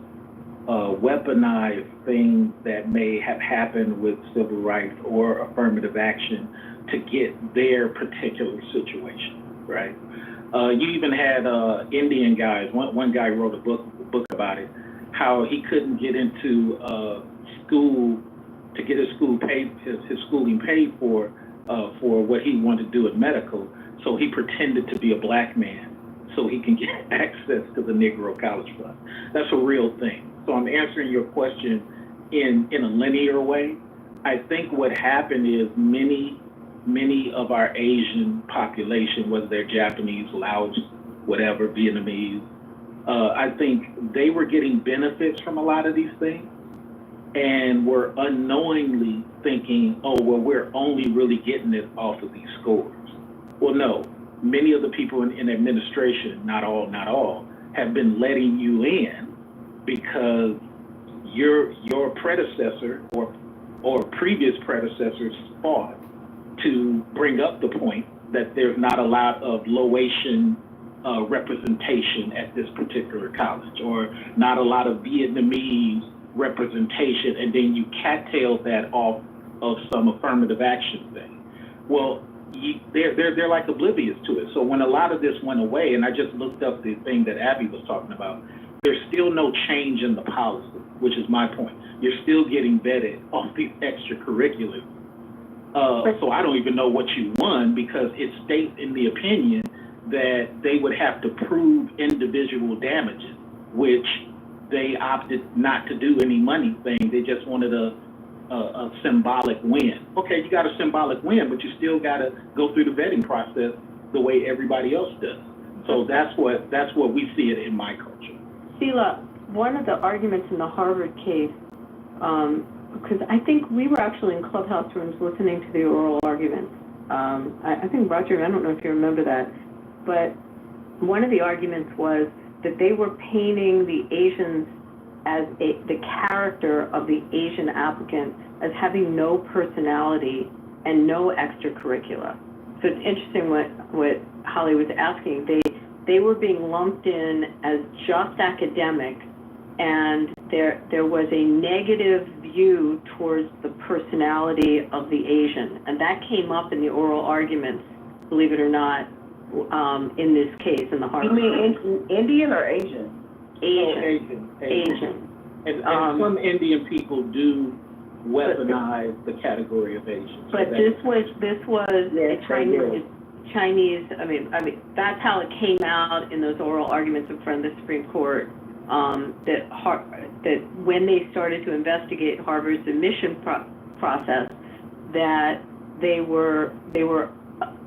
weaponize things that may have happened with civil rights or affirmative action to get their particular situation, right? You even had Indian guys. One guy wrote a book about it, how he couldn't get into school to get his schooling paid for what he wanted to do in medical. So he pretended to be a Black man so he can get access to the Negro College Fund. That's a real thing. So I'm answering your question in a linear way. I think what happened is many of our Asian population, whether they're Japanese, Laos, whatever, Vietnamese, I think they were getting benefits from a lot of these things and were unknowingly thinking, oh, well, we're only really getting it off of these scores. Well, no, many of the people in administration, not all, have been letting you in because your predecessor or previous predecessors fought to bring up the point that there's not a lot of Laotian representation at this particular college, or not a lot of Vietnamese representation, and then you cattail that off of some affirmative action thing. Well, they're like oblivious to it. So when a lot of this went away, and I just looked up the thing that Abby was talking about, there's still no change in the policy, which is my point. You're still getting vetted off these extracurriculars. So I don't even know what you won, because it states in the opinion that they would have to prove individual damages, which they opted not to do any money thing. They just wanted a symbolic win. Okay, you got a symbolic win, but you still got to go through the vetting process the way everybody else does. So that's what we see it in my culture. Sheila, one of the arguments in the Harvard case, because I think we were actually in clubhouse rooms listening to the oral arguments. I think, Roger, I don't know if you remember that, but one of the arguments was that they were painting the Asians as the character of the Asian applicant as having no personality and no extracurricular. So it's interesting what Holly was asking. They were being lumped in as just academic, and there was a negative view towards the personality of the Asian, and that came up in the oral arguments, believe it or not, in this case, in the Harvard. You mean Indian or Asian? Asian. Oh, Asian. And some Indian people do weaponize the category of Asian. But this was a Chinese. I mean, that's how it came out in those oral arguments in front of the Supreme Court. That when they started to investigate Harvard's admission process, that they were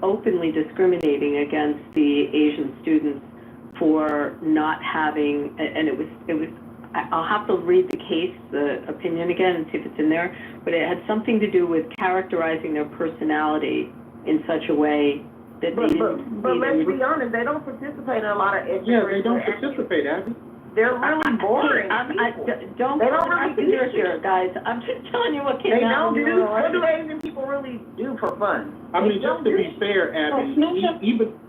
openly discriminating against the Asian students for not having, and it was. I'll have to read the opinion again and see if it's in there, but it had something to do with characterizing their personality in such a way that they didn't. But let's be honest, they don't participate in a lot of extracurricular. Yeah, they don't participate, Abby. They're really boring. Don't really do here, guys. I'm just telling you what came out. What do Asian people really do for fun? I mean, just to be fair, Abby,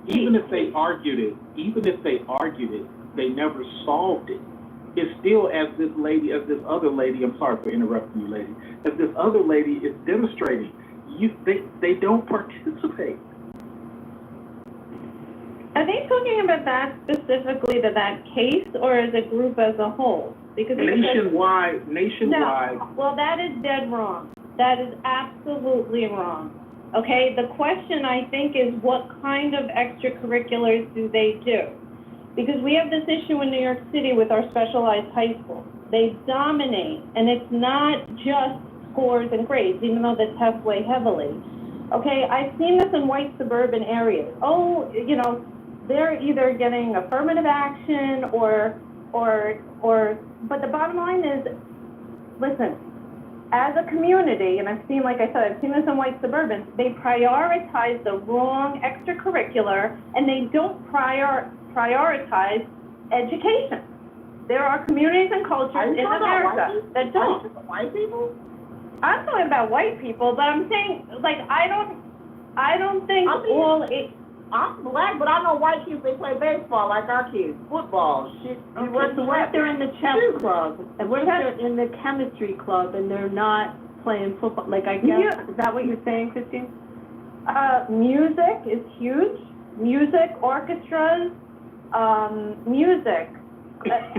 even if they argued it, they never solved it. It's still, as this other lady, I'm sorry for interrupting you, lady, as this other lady is demonstrating, they don't participate. Are they talking about that specifically, that case, or as a group as a whole? Because nationwide. No, well, that is dead wrong. That is absolutely wrong. Okay, the question, I think, is what kind of extracurriculars do they do? Because we have this issue in New York City with our specialized high schools. They dominate, and it's not just scores and grades, even though the tests weigh heavily. Okay, I've seen this in white suburban areas. Oh, you know, they're either getting affirmative action or, but the bottom line is, listen, as a community, and I've seen, like I said, I've seen this in white suburban, they prioritize the wrong extracurricular, and they don't prioritize education. There are communities and cultures in America that don't. White people? I'm talking about white people, but I'm saying, like, I don't think I'm black, but I know white kids, they play baseball like our kids, football, shit. Okay, so what if they're in the chess club, and what if they're in the chemistry club and they're not playing football? Like, I guess, is that what you're saying, Christine? Music is huge. Music, orchestras, music.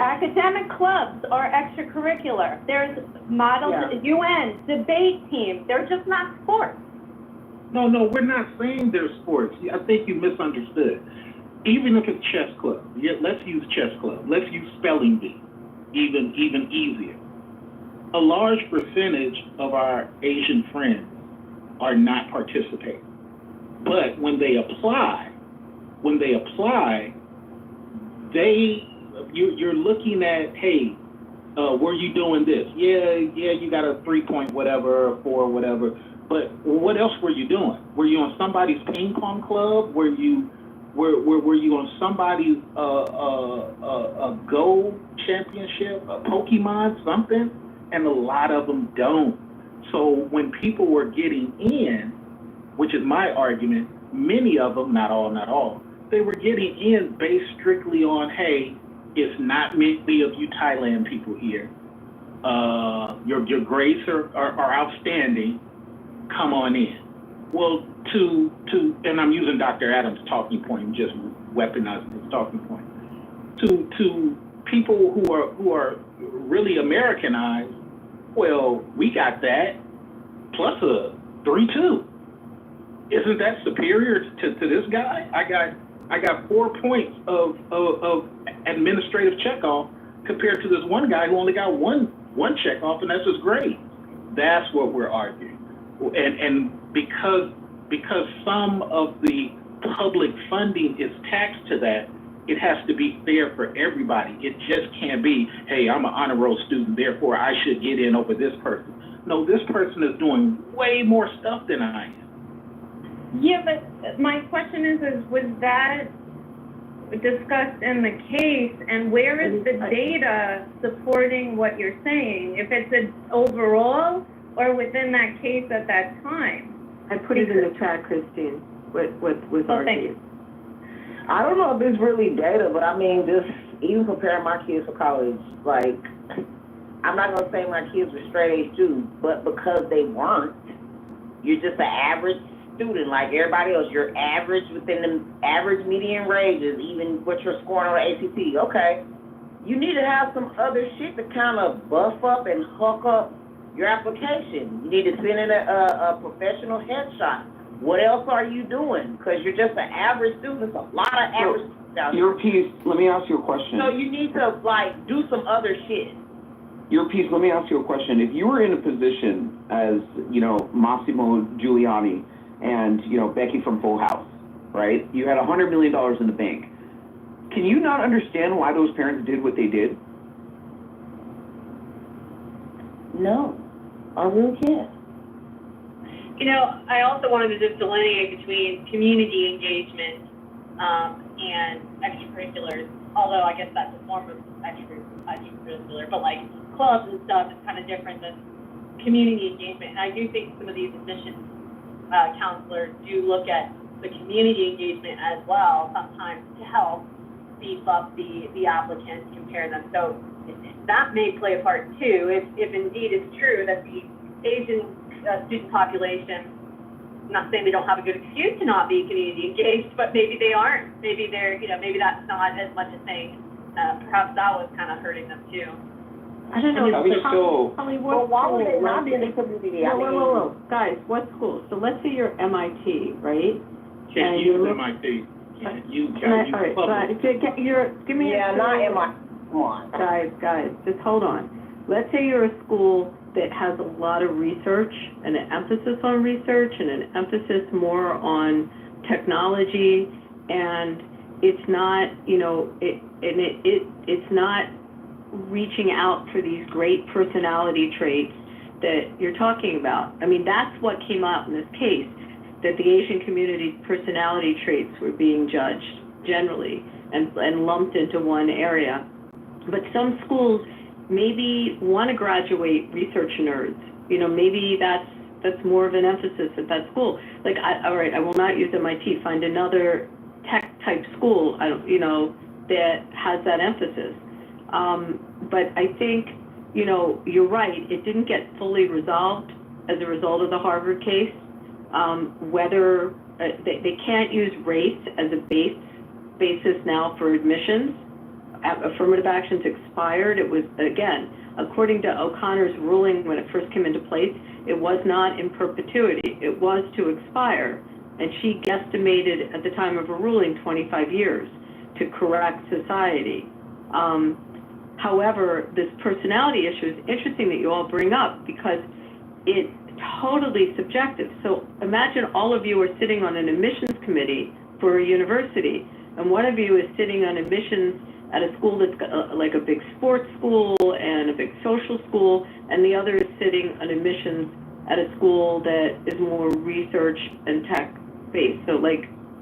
Academic clubs are extracurricular. There's models, UN, debate teams. They're just not sports. No, we're not saying they're sports. I think you misunderstood. Even if it's chess club, let's use chess club. Let's use spelling bee, even easier. A large percentage of our Asian friends are not participating. But when they apply, you're looking at, hey, were you doing this? Yeah, you got a 3-point whatever, 4 whatever. But what else were you doing? Were you on somebody's ping pong club? Were you on somebody's a Go championship, a Pokemon, something? And a lot of them don't. So when people were getting in, which is my argument, many of them, not all, they were getting in based strictly on, hey, it's not many of you Thailand people here. Your grades are outstanding. Come on in. Well, and I'm using Dr. Adams' talking point, just weaponizing his talking point. To people who are really Americanized, well, we got that plus a 3.2. Isn't that superior to this guy? I got 4 points of administrative checkoff compared to this one guy who only got one checkoff, and that's his grade. That's what we're arguing. And because some of the public funding is taxed to that, it has to be fair for everybody. It just can't be, hey, I'm an honor roll student, therefore I should get in over this person. No, this person is doing way more stuff than I am. Yeah, but my question is was that discussed in the case, and where is the data supporting what you're saying? If it's an overall or within that case at that time? I put it in the chat, Christine, what was argued. I don't know if it's really data, but I mean, just even preparing my kids for college, like, I'm not gonna say my kids were straight A students, but because they weren't, you're just an average student like everybody else. You're average within the average median ranges, even what you're scoring on the ACT. Okay, you need to have some other shit to kind of buff up and hook up your application. You need to send in a professional headshot. What else are you doing? Because you're just an average student. There's a lot of average students out there. Your piece, let me ask you a question. So you need to, like, do some other shit. Your piece, let me ask you a question. If you were in a position as, Massimo Giuliani and, Becky from Full House, right? You had $100 million in the bank. Can you not understand why those parents did what they did? No, I really can't. I also wanted to just delineate between community engagement and extracurriculars, although I guess that's a form of extracurricular, but like clubs and stuff is kind of different than community engagement. And I do think some of these admissions counselors do look at the community engagement as well sometimes to help beef up the applicants, compare them. So that may play a part too, if indeed it's true that the Asian student population, I'm not saying they don't have a good excuse to not be community engaged, but maybe they aren't. Maybe they're, maybe that's not as much a thing. Perhaps that was kind of hurting them too. I don't know. Why would they not be in the community? Whoa. Guys, what school? So let's say you're MIT, right? Can't use MIT. You All can't use right, public. give me Yeah, not in my, come on. Guys, just hold on. Let's say you're a school that has a lot of research and an emphasis on research and an emphasis more on technology, and it's not, it's not reaching out for these great personality traits that you're talking about. I mean, that's what came out in this case, that the Asian community personality traits were being judged generally and lumped into one area. But some schools maybe want to graduate research nerds. Maybe that's more of an emphasis at that school. Like, all right, I will not use MIT. Find another tech type school, that has that emphasis. But I think, you're right. It didn't get fully resolved as a result of the Harvard case. Whether they can't use race as a basis now for admissions. Affirmative action's expired. It was, again, according to O'Connor's ruling when it first came into place, it was not in perpetuity. It was to expire. And she guesstimated at the time of her ruling 25 years to correct society. However, this personality issue is interesting that you all bring up because it's totally subjective. So imagine all of you are sitting on an admissions committee for a university, and one of you is sitting on admissions at a school that's like a big sports school and a big social school, and the other is sitting on admissions at a school that is more research and tech-based. So,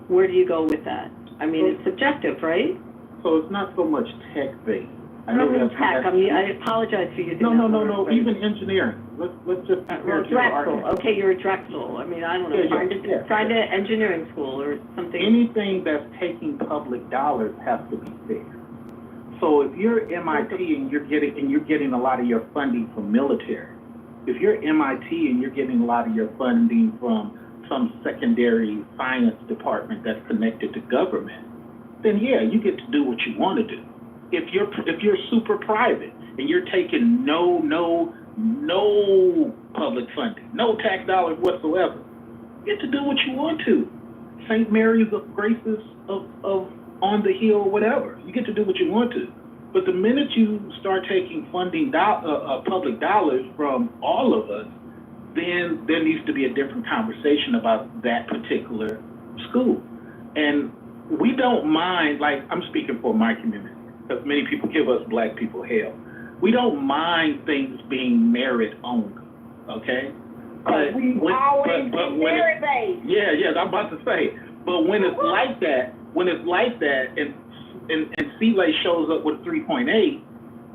where do you go with that? I mean, it's subjective, right? So it's not so much tech-based. I mean, tech. I apologize for using that No. word, Even engineering. Let's just. Drexel. Okay, you're a Drexel. I mean, I don't know. Find an engineering school or something. Anything that's taking public dollars has to be fair. So if you're MIT and you're getting a lot of your funding from military, if you're MIT and you're getting a lot of your funding from some secondary science department that's connected to government, then yeah, you get to do what you want to do. If you're super private and you're taking no public funding, no tax dollars whatsoever, you get to do what you want to. St. Mary's of Graces of on the Hill, whatever. You get to do what you want to. But the minute you start taking funding, public dollars from all of us, then there needs to be a different conversation about that particular school. And we don't mind, I'm speaking for my community, because many people give us black people hell. We don't mind things being merit only, okay? But we've always been merit-based. Yeah, I'm about to say. But when it's like that, and C-Lay shows up with 3.8,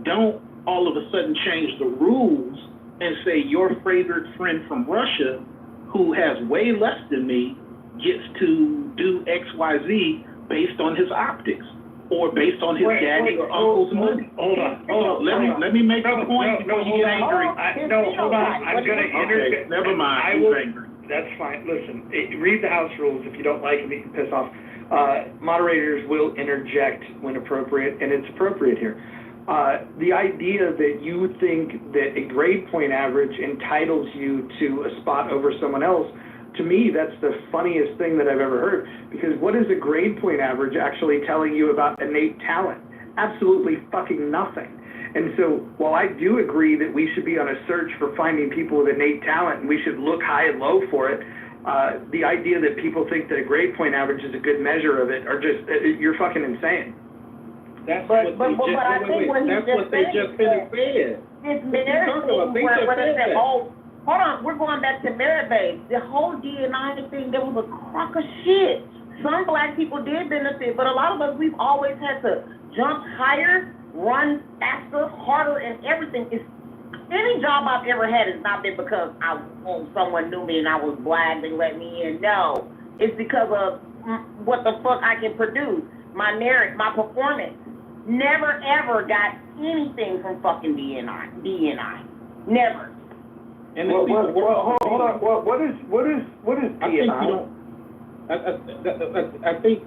don't all of a sudden change the rules and say your favorite friend from Russia, who has way less than me, gets to do X, Y, Z based on his optics or based on his daddy or uncle's money. Hold on. Let me make a point before you get angry. Hold on. I'm going to interject. Never mind. He's angry. That's fine. Listen, read the House rules. If you don't like them, you can piss off. Moderators will interject when appropriate, and it's appropriate here. The idea that you think that a grade point average entitles you to a spot over someone else, to me, that's the funniest thing that I've ever heard. Because what is a grade point average actually telling you about innate talent? Absolutely fucking nothing. And so while I do agree that we should be on a search for finding people with innate talent, and we should look high and low for it, the idea that people think that a grade point average is a good measure of it are just, you're fucking insane. That's what they just said. This merit thing where they said, hold on, we're going back to merit-based. The whole D&I thing, there was a crock of shit. Some black people did benefit, but a lot of us, we've always had to jump higher, run faster, harder, and everything. Any job I've ever had has not been because someone knew me and I was black, they let me in. No, it's because of what the fuck I can produce, my merit, my performance. Never ever got anything from fucking D&I. Never. And hold on. What is D&I? I think.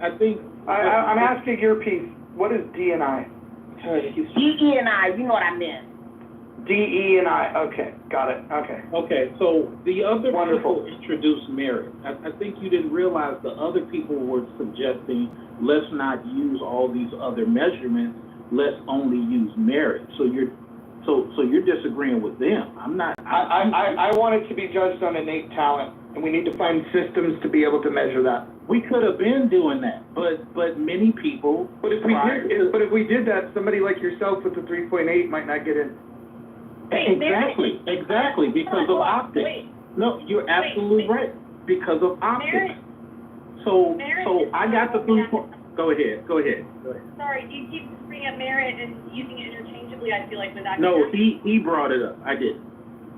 I'm asking your piece. What is D&I? DE&I. You know what I meant. DE&I. Okay, got it. Okay. So the other people introduced merit. I think you didn't realize the other people were suggesting let's not use all these other measurements, let's only use merit. So you're disagreeing with them. I'm not. I want it to be judged on innate talent, and we need to find systems to be able to measure that. We could have been doing that, but many people. But if we did that, somebody like yourself with the 3.8 might not get in. Exactly, because of optics. No, you're absolutely right, because of optics. So I got the 3.8. Go ahead. Sorry, do you keep bringing up merit and using it interchangeably, I feel like, with academic? No, he brought it up. I did.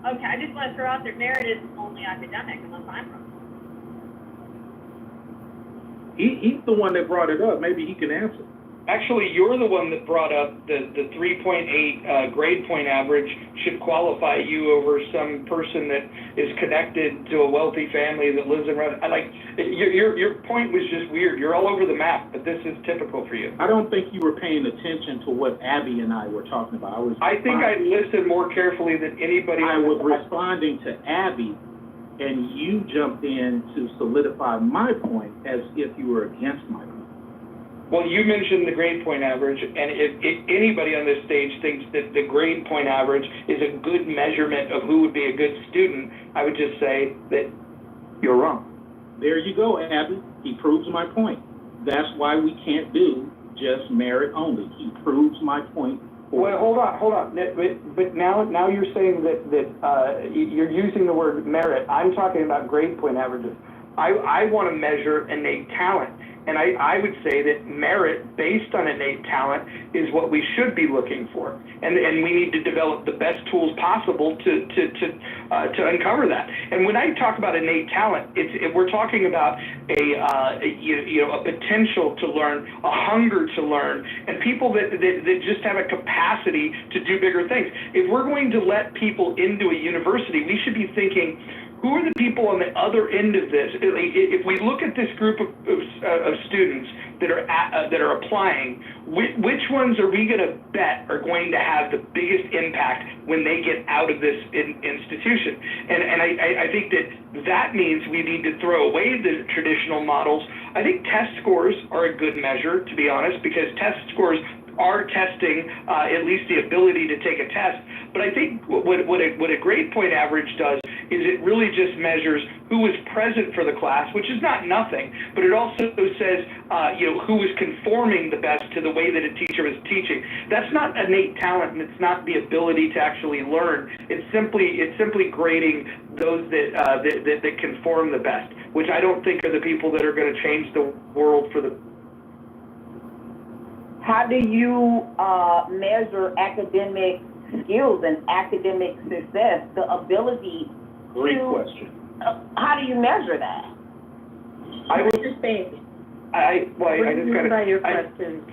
Okay, I just want to throw out there, merit is only academic, unless I'm wrong. He's the one that brought it up. Maybe he can answer. Actually, you're the one that brought up the 3.8 grade point average should qualify you over some person that is connected to a wealthy family that lives in, your point was just weird. You're all over the map, but this is typical for you. I don't think you were paying attention to what Abby and I were talking about. I think I listened more carefully than anybody. I was responding to Abby, and you jumped in to solidify my point as if you were against my point. Well, you mentioned the grade point average, and if anybody on this stage thinks that the grade point average is a good measurement of who would be a good student, I would just say that you're wrong. There you go, Abby. He proves my point. That's why we can't do just merit only. He proves my point. Well, hold on. But now you're saying that you're using the word merit. I'm talking about grade point averages. I want to measure innate talent. And I would say that merit based on innate talent is what we should be looking for. And we need to develop the best tools possible to uncover that. And when I talk about innate talent, we're talking about a potential to learn, a hunger to learn, and people that just have a capacity to do bigger things. If we're going to let people into a university, we should be thinking, who are the people on the other end of this? If we look at this group of students that are applying, which ones are we going to bet are going to have the biggest impact when they get out of this institution? And I think that means we need to throw away the traditional models. I think test scores are a good measure, to be honest, because test scores are testing at least the ability to take a test. But I think what a grade point average does is it really just measures who was present for the class, which is not nothing, but it also says who was conforming the best to the way that a teacher was teaching. That's not innate talent, and it's not the ability to actually learn. It's simply grading those that conform the best, which I don't think are the people that are going to change the world for the. How do you measure academic skills and academic success, the ability Great question. How do you measure that? What you're saying? What do you mean by your question?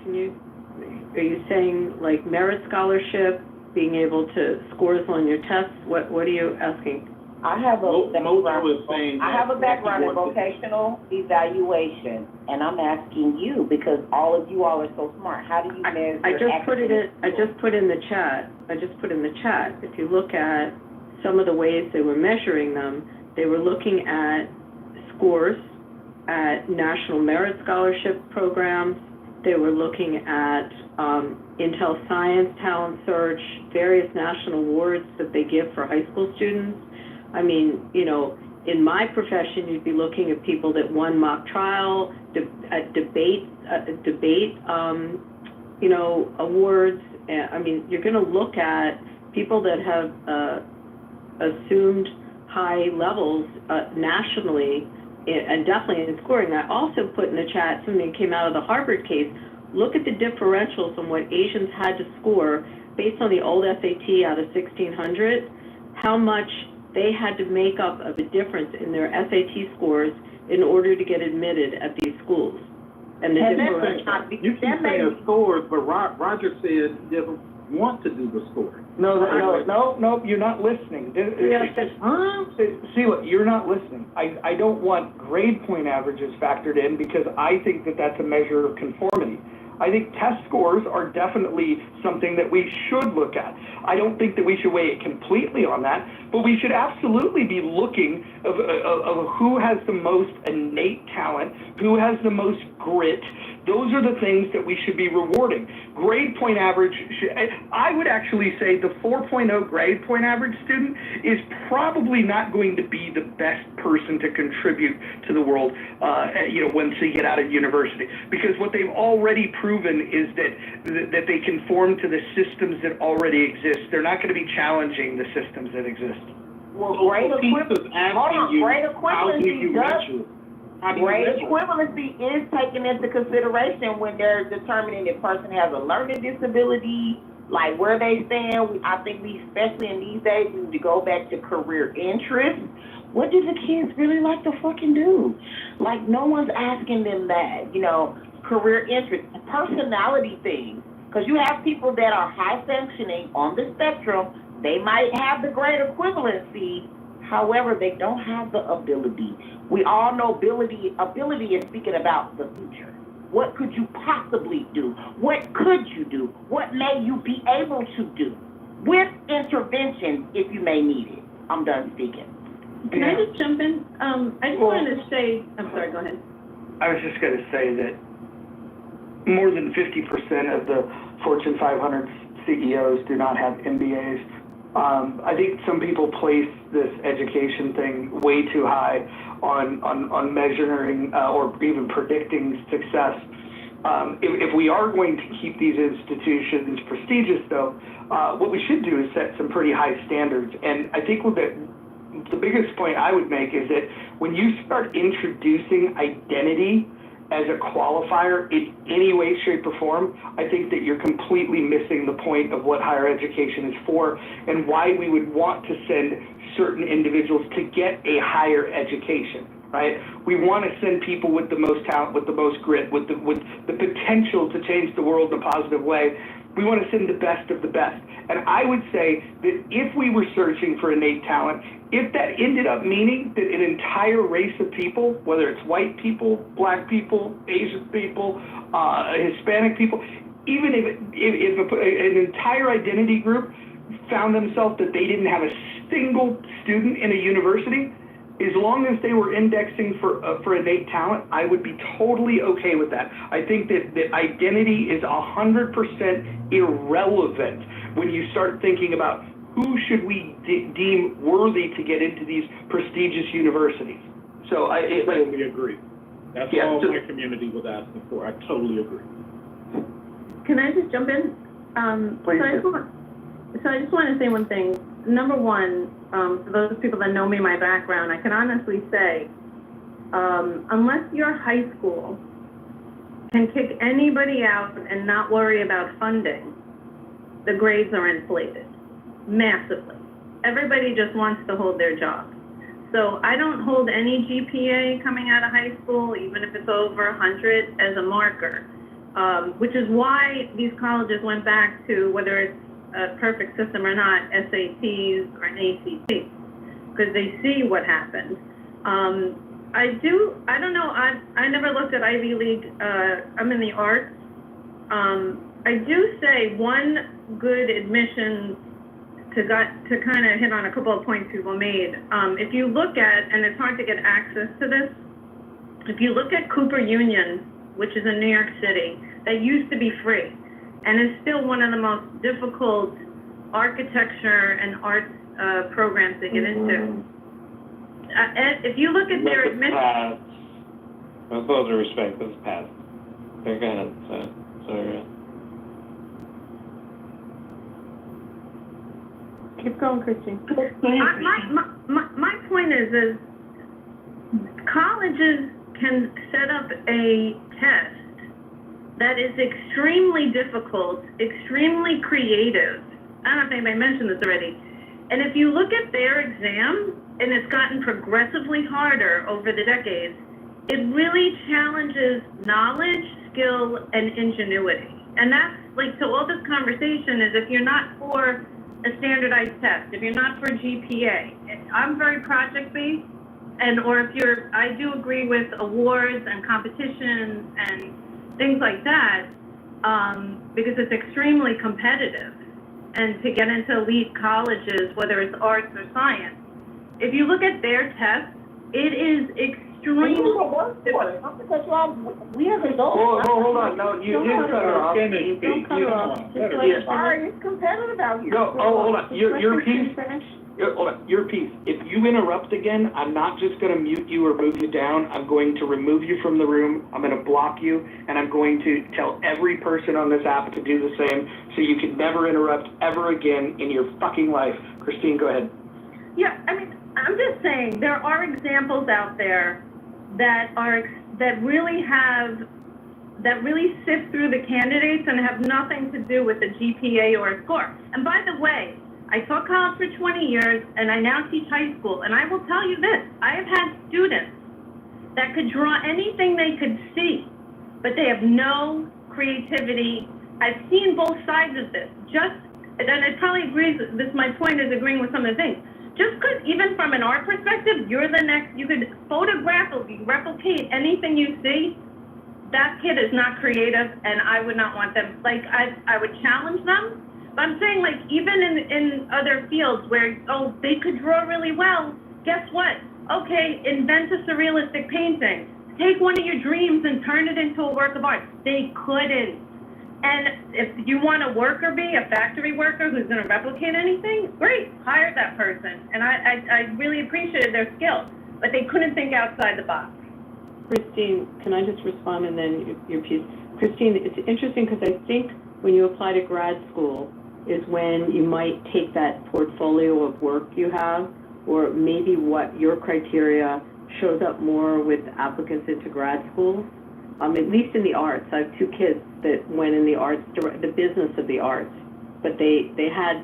Are you saying like merit scholarship, being able to scores on your tests? What are you asking? I have a background in vocational evaluation, and I'm asking you because all of you all are so smart. How do you measure? I just put in the chat. If you look at some of the ways they were measuring them, they were looking at scores at national merit scholarship programs. They were looking at Intel Science Talent Search, various national awards that they give for high school students. I mean, in my profession, you'd be looking at people that won mock trial, debate, awards. I mean, you're going to look at people that have assumed high levels nationally, and definitely in scoring. I also put in the chat something that came out of the Harvard case. Look at the differentials on what Asians had to score based on the old SAT out of 1600, how much they had to make up of a difference in their SAT scores in order to get admitted at these schools. And the differential. You keep saying scores, but Roger said he doesn't want to do the scoring. No, you're not listening. Sheila, you're not listening. I don't want grade point averages factored in because I think that that's a measure of conformity. I think test scores are definitely something that we should look at. I don't think that we should weigh it completely on that, but we should absolutely be looking of who has the most innate talent, who has the most grit Those are the things that we should be rewarding. Grade point average, I would actually say the 4.0 grade point average student is probably not going to be the best person to contribute to the world, once they get out of university. Because what they've already proven is that they conform to the systems that already exist. They're not going to be challenging the systems that exist. Well, grade equivalency is taken into consideration when they're determining if a person has a learning disability, like where they stand. I think we, especially in these days, we need to go back to career interest. What do the kids really like to fucking do? Like, no one's asking them that, career interest, personality things. Because you have people that are high functioning on the spectrum. They might have the grade equivalency, however, they don't have the ability. We all know ability is speaking about the future. What could you possibly do? What could you do? What may you be able to do? With intervention, if you may need it. I'm done speaking. Can I just jump in? I just wanted to say, I'm sorry, go ahead. I was just going to say that more than 50% of the Fortune 500 CEOs do not have MBAs. I think some people place this education thing way too high on measuring or even predicting success. If we are going to keep these institutions prestigious, though, what we should do is set some pretty high standards. And I think the biggest point I would make is that when you start introducing identity as a qualifier in any way, shape, or form, I think that you're completely missing the point of what higher education is for and why we would want to send certain individuals to get a higher education, right? We want to send people with the most talent, with the most grit, with the potential to change the world in a positive way. We want to send the best of the best. And I would say that if we were searching for innate talent, if that ended up meaning that an entire race of people, whether it's white people, black people, Asian people, Hispanic people, even if an entire identity group found themselves that they didn't have a single student in a university, as long as they were indexing for innate talent, I would be totally okay with that. I think that identity is 100% irrelevant when you start thinking about who should we deem worthy to get into these prestigious universities. So I totally agree. That's all my community was asking for. I totally agree. Can I just jump in? Please. So I just want to say one thing. Number one, for those people that know me, my background, I can honestly say, unless your high school can kick anybody out and not worry about funding, the grades are inflated massively. Everybody just wants to hold their job. So I don't hold any GPA coming out of high school, even if it's over 100, as a marker, which is why these colleges went back to, whether it's a perfect system or not, SATs or an ACT, because they see what happened. I don't know, I never looked at Ivy League, I'm in the arts. I do say one good admission to kind of hit on a couple of points people made. If you look at, and it's hard to get access to this, if you look at Cooper Union, which is in New York City, that used to be free, and is still one of the most difficult architecture and arts programs to get into. If you look at their admission... With all due respect, this is Pat. Go ahead. Sorry. Keep going, Christine. My point is colleges can set up a test that is extremely difficult, extremely creative. I don't know if anybody mentioned this already. And if you look at their exam, and it's gotten progressively harder over the decades, it really challenges knowledge, skill, and ingenuity. And that's like, so all this conversation is if you're not for a standardized test, if you're not for GPA, I'm very project-based, or if I do agree with awards and competitions and things like that, because it's extremely competitive. And to get into elite colleges, whether it's arts or science, if you look at their tests, it is And you will work for it. I'm because you all, we as adults. Hold on, no, you did cut her off. Don't cut her off. Just let her Sorry, it's competitive out here. No, hold on, your piece, finish. hold on, your piece. If you interrupt again, I'm not just gonna mute you or move you down, I'm going to remove you from the room, I'm gonna block you, and I'm going to tell every person on this app to do the same, so you can never interrupt ever again in your fucking life. Christine, go ahead. Yeah, I mean, I'm just saying, there are examples out there that really sift through the candidates and have nothing to do with the GPA or a score. And by the way, I taught college for 20 years, and I now teach high school, and I will tell you this, I have had students that could draw anything they could see, but they have no creativity. I've seen both sides of this. And it probably agrees, my point is agreeing with some of the things. Just because, even from an art perspective, you could photographically replicate anything you see, that kid is not creative, and I would not want them, like, I would challenge them. But I'm saying, like, even in other fields where, they could draw really well, guess what? Okay, invent a surrealistic painting. Take one of your dreams and turn it into a work of art. They couldn't. And if you want a factory worker who's going to replicate anything, great, hire that person. And I really appreciated their skill, but they couldn't think outside the box. Christine, can I just respond and then your piece? Christine, it's interesting because I think when you apply to grad school is when you might take that portfolio of work you have, or maybe what your criteria shows up more with applicants into grad schools. At least in the arts, I have two kids that went in the arts, the business of the arts, but they had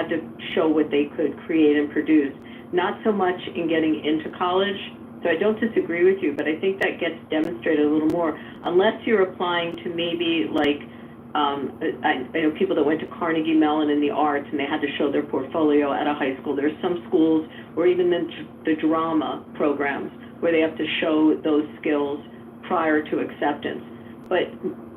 to show what they could create and produce. Not so much in getting into college. So I don't disagree with you, but I think that gets demonstrated a little more, unless you're applying to maybe like, I know people that went to Carnegie Mellon in the arts and they had to show their portfolio at a high school. There's some schools, or even the drama programs, where they have to show those skills prior to acceptance. But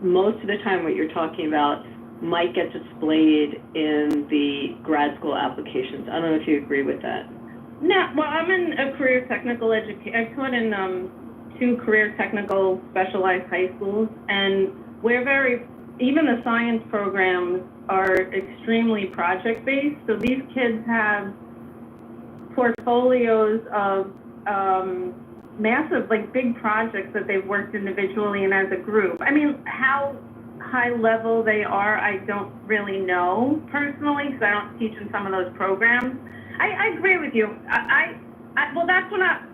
most of the time what you're talking about might get displayed in the grad school applications. I don't know if you agree with that. No, well, I'm in a career technical education. I taught in 2 career technical specialized high schools, and even the science programs are extremely project-based. So these kids have portfolios of massive, like big projects that they've worked individually and as a group. I mean, how high level they are, I don't really know personally, because I don't teach in some of those programs. I agree with you. Well, that's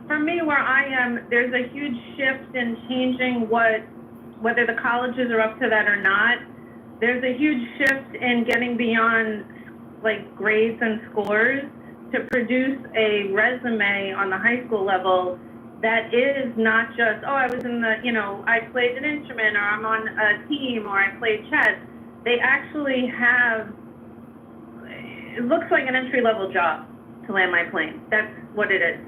for me, where I am, there's a huge shift in changing whether the colleges are up to that or not. There's a huge shift in getting beyond like grades and scores to produce a resume on the high school level that is not just, I was in I played an instrument, or I'm on a team, or I played chess. They actually have, it looks like an entry-level job to land my plane. That's what it is.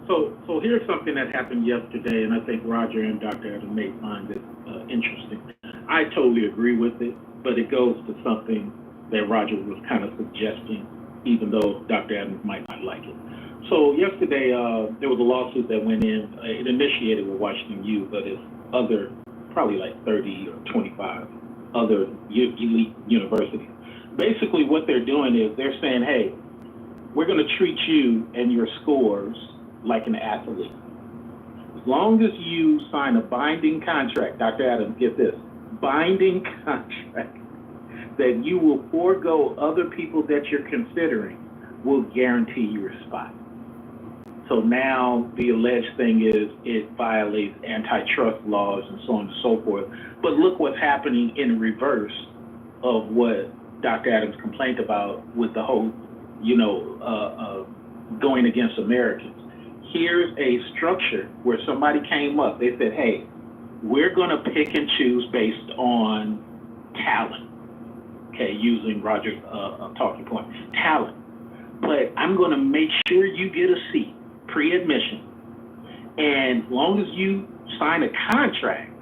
So here's something that happened yesterday, and I think Roger and Dr. Adam may find it interesting. I totally agree with it, but it goes to something that Roger was kind of suggesting, even though Dr. Adams might not like it. So yesterday, there was a lawsuit that went in. It initiated with Washington U, but it's other, probably like 30 or 25 other elite universities. Basically, what they're doing is they're saying, hey, we're going to treat you and your scores like an athlete. As long as you sign a binding contract, Dr. Adams, get this, binding contract, that you will forego other people that you're considering, will guarantee you a spot. So now the alleged thing is it violates antitrust laws and so on and so forth. But look what's happening in reverse of what Dr. Adams complained about with the whole, going against Americans. Here's a structure where somebody came up. They said, hey, we're going to pick and choose based on talent. Okay, using Roger's talking point, talent. But I'm going to make sure you get a seat, pre-admission. And as long as you sign a contract,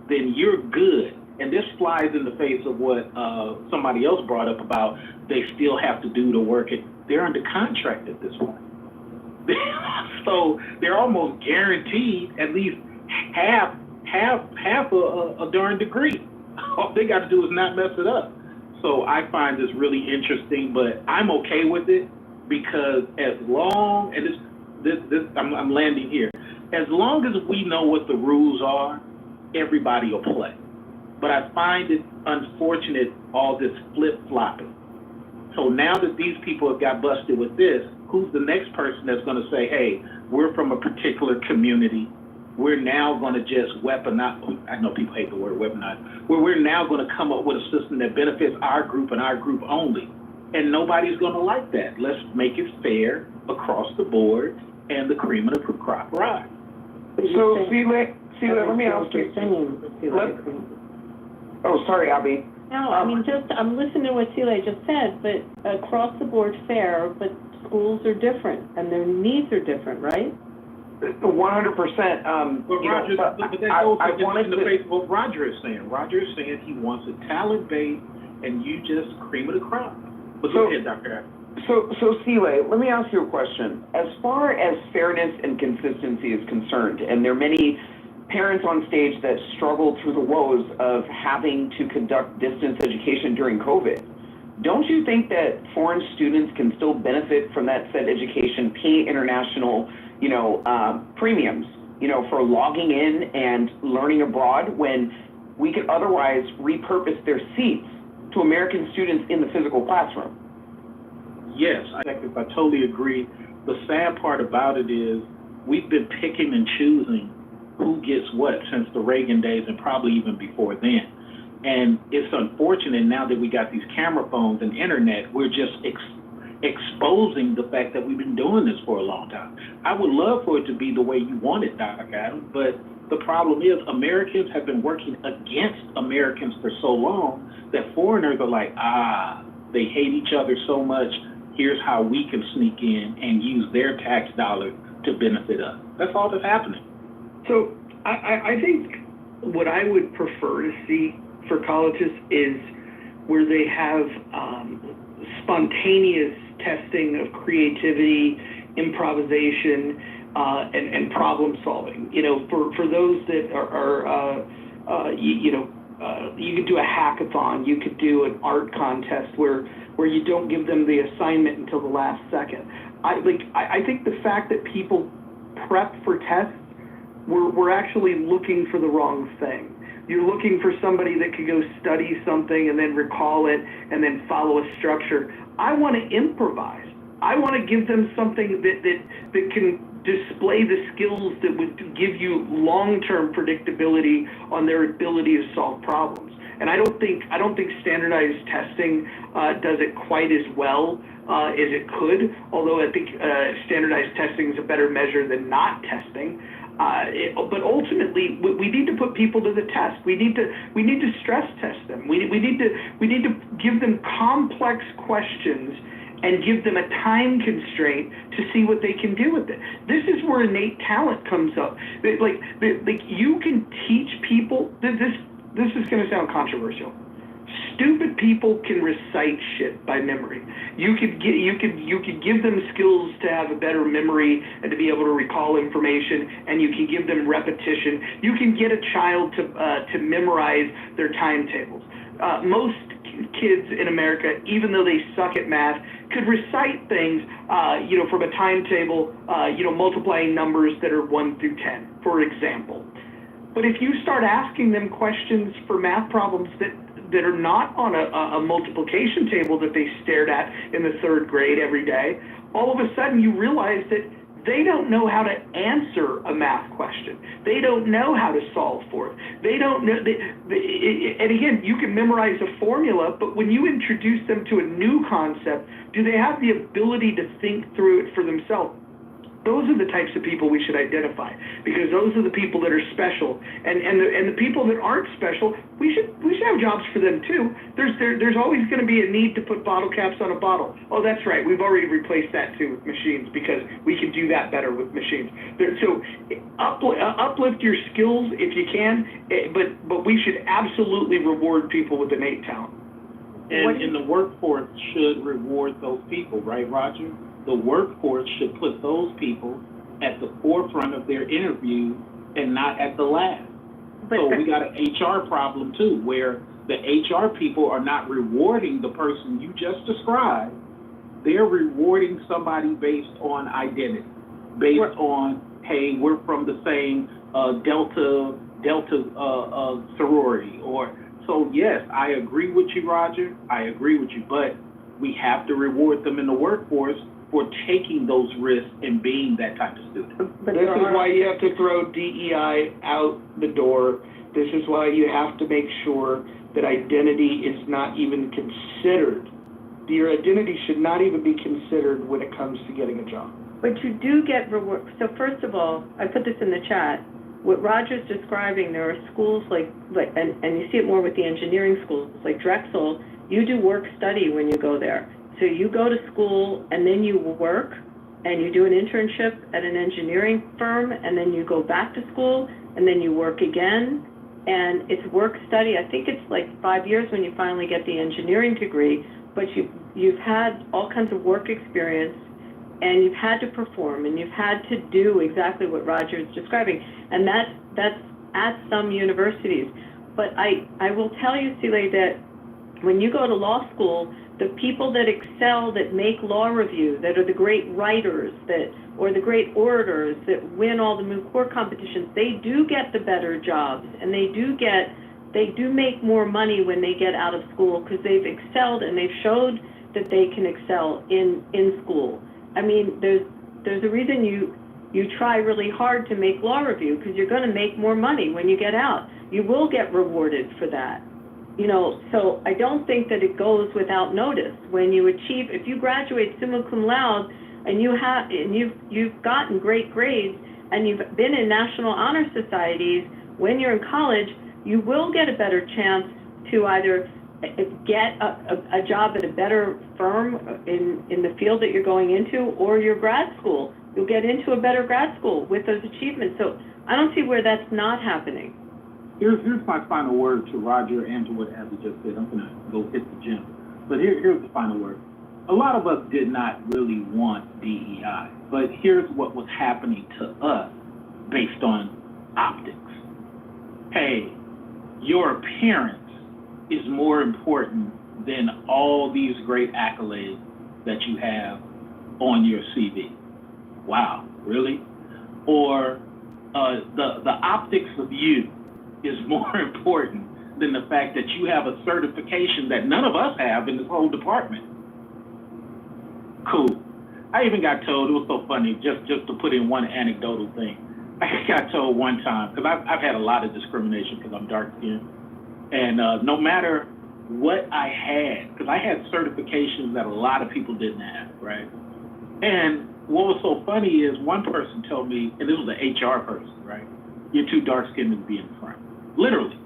then you're good. And this flies in the face of what somebody else brought up about they still have to do the work. They're under contract at this point. So they're almost guaranteed at least half a darn degree. All they got to do is not mess it up. So I find this really interesting, but I'm okay with it because as long, and I'm landing here, as long as we know what the rules are, everybody will play. But I find it unfortunate, all this flip-flopping. So now that these people have got busted with this, who's the next person that's going to say, hey, we're from a particular community, we're now going to just weaponize, I know people hate the word weaponize, where we're now going to come up with a system that benefits our group and our group only. And nobody's going to like that. Let's make it fair across the board and the cream of the crop rise. So, Sile, let me ask you. Oh, sorry, Abby. No, I mean, I'm listening to what Sile just said, but across the board fair, but schools are different and their needs are different, right? 100%. But Roger, but that goes in the face of what Roger is saying. Roger is saying he wants a talent base and you just cream of the crop. But go ahead, Dr. Adams. So Sile, let me ask you a question. As far as fairness and consistency is concerned, and there are many parents on stage that struggle through the woes of having to conduct distance education during COVID, don't you think that foreign students can still benefit from that said education, pay international, premiums, for logging in and learning abroad when we could otherwise repurpose their seats to American students in the physical classroom? Yes, I totally agree. The sad part about it is we've been picking and choosing who gets what since the Reagan days and probably even before then. And it's unfortunate now that we got these camera phones and internet, we're just exposing the fact that we've been doing this for a long time. I would love for it to be the way you want it, Dr. Adams, but the problem is Americans have been working against Americans for so long that foreigners are like, they hate each other so much, here's how we can sneak in and use their tax dollars to benefit us. That's all that's happening. So I think what I would prefer to see for colleges is where they have spontaneous testing of creativity, improvisation, and problem solving. For those that you could do a hackathon, you could do an art contest where you don't give them the assignment until the last second. I think the fact that people prep for tests, we're actually looking for the wrong thing. You're looking for somebody that could go study something and then recall it and then follow a structure. I want to improvise. I want to give them something that can display the skills that would give you long-term predictability on their ability to solve problems. And I don't think standardized testing does it quite as well as it could, although I think standardized testing is a better measure than not testing. But ultimately, we need to put people to the test. We need to stress test them. We need to give them complex questions and give them a time constraint to see what they can do with it. This is where innate talent comes up. Like you can teach people. This is going to sound controversial. Stupid people can recite shit by memory. You could give them skills to have a better memory and to be able to recall information, and you can give them repetition. You can get a child to memorize their timetables. Most kids in America, even though they suck at math, could recite things, from a timetable, multiplying numbers that are 1 through 10, for example. But if you start asking them questions for math problems that are not on a multiplication table that they stared at in the 3rd grade every day, all of a sudden you realize that they don't know how to answer a math question. They don't know how to solve for it. They don't know. And again, you can memorize a formula, but when you introduce them to a new concept, do they have the ability to think through it for themselves? Those are the types of people we should identify, because those are the people that are special, and the people that aren't special, we should have jobs for them too. There's always going to be a need to put bottle caps on a bottle. Oh, that's right, we've already replaced that too with machines, because we can do that better with machines. So uplift your skills if you can, but we should absolutely reward people with innate talent. And the workforce should reward those people, right, Roger? The workforce should put those people at the forefront of their interview and not at the last. So we got an HR problem too, where the HR people are not rewarding the person you just described. They're rewarding somebody based on identity, based on, hey, we're from the same Delta sorority, or so. Yes, I agree with you, Roger. I agree with you, but we have to reward them in the workforce for taking those risks and being that type of student. But this is why you have to throw DEI out the door. This is why you have to make sure that identity is not even considered. Your identity should not even be considered when it comes to getting a job. But you do get reward. So first of all, I put this in the chat. What Roger's describing, there are schools and you see it more with the engineering schools, like Drexel. You do work study when you go there. So you go to school and then you work and you do an internship at an engineering firm and then you go back to school and then you work again. And it's work study. I think it's like 5 years when you finally get the engineering degree, but you've had all kinds of work experience and you've had to perform and you've had to do exactly what Roger is describing. And that's at some universities. But I will tell you, Sile, that when you go to law school, the people that excel, that make law reviews, that are the great writers, or the great orators that win all the moot court competitions, they do get the better jobs, and they do make more money when they get out of school because they've excelled and they've showed that they can excel in school. I mean, there's a reason you try really hard to make law review, because you're going to make more money when you get out. You will get rewarded for that. You know, so I don't think that it goes without notice. When you achieve, if you graduate summa cum laude and you've gotten great grades and you've been in national honor societies, when you're in college, you will get a better chance to either get a job at a better firm in the field that you're going into, or your grad school. You'll get into a better grad school with those achievements. So I don't see where that's not happening. Here's my final word to Roger and to what Abby just said. I'm going to go hit the gym. But here's the final word. A lot of us did not really want DEI, but here's what was happening to us based on optics. Hey, your appearance is more important than all these great accolades that you have on your CV. Wow, really? Or the optics of you is more important than the fact that you have a certification that none of us have in this whole department. Cool. I even got told, it was so funny, just to put in one anecdotal thing. I got told one time, because I've had a lot of discrimination because I'm dark-skinned, and no matter what I had, because I had certifications that a lot of people didn't have, right? And what was so funny is one person told me, and this was an HR person, right? You're too dark-skinned to be in the front. Literally,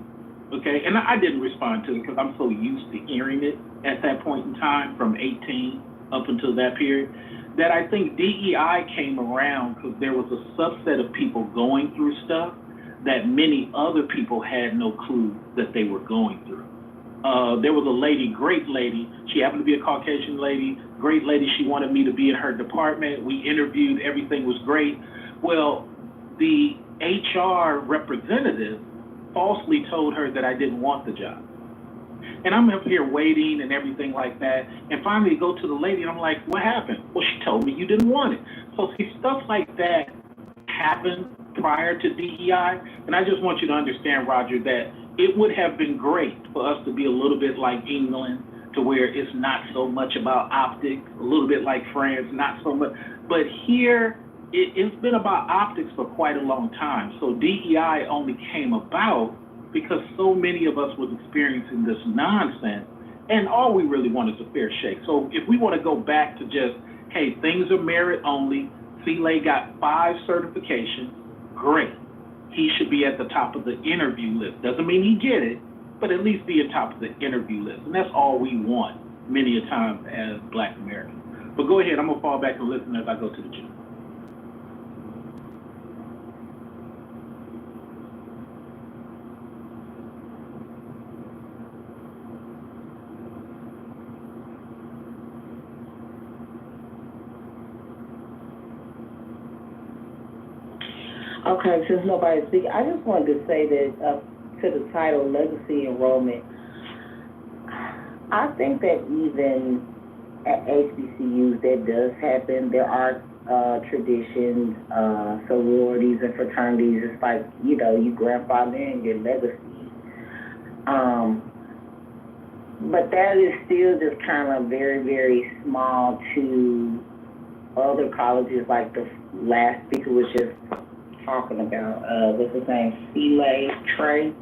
okay? And I didn't respond to it because I'm so used to hearing it at that point in time, from 18 up until that period, that I think DEI came around because there was a subset of people going through stuff that many other people had no clue that they were going through. There was a lady, great lady, she happened to be a Caucasian lady, great lady, she wanted me to be in her department, we interviewed, everything was great. Well, the HR representative falsely told her that I didn't want the job. And I'm up here waiting and everything like that. And finally go to the lady and I'm like, what happened? Well, she told me you didn't want it. So see, stuff like that happened prior to DEI. And I just want you to understand, Roger, that it would have been great for us to be a little bit like England, to where it's not so much about optics, a little bit like France, not so much. But here, it's been about optics for quite a long time. So DEI only came about because so many of us was experiencing this nonsense, and all we really want is a fair shake. So if we want to go back to just, hey, things are merit only, Sile got 5 certifications, great. He should be at the top of the interview list. Doesn't mean he get it, but at least be at top of the interview list. And that's all we want many a time as Black Americans. But go ahead, I'm gonna fall back and listen as I go to the gym. Okay, since nobody's speaking, I just wanted to say that to the title, Legacy Enrollment, I think that even at HBCUs that does happen. There are traditions, sororities and fraternities. It's like, you know, you grandfather in your legacy. But that is still just kind of very, very small to other colleges, like the last speaker was just talking about, what's his name, C-Lay, Trey.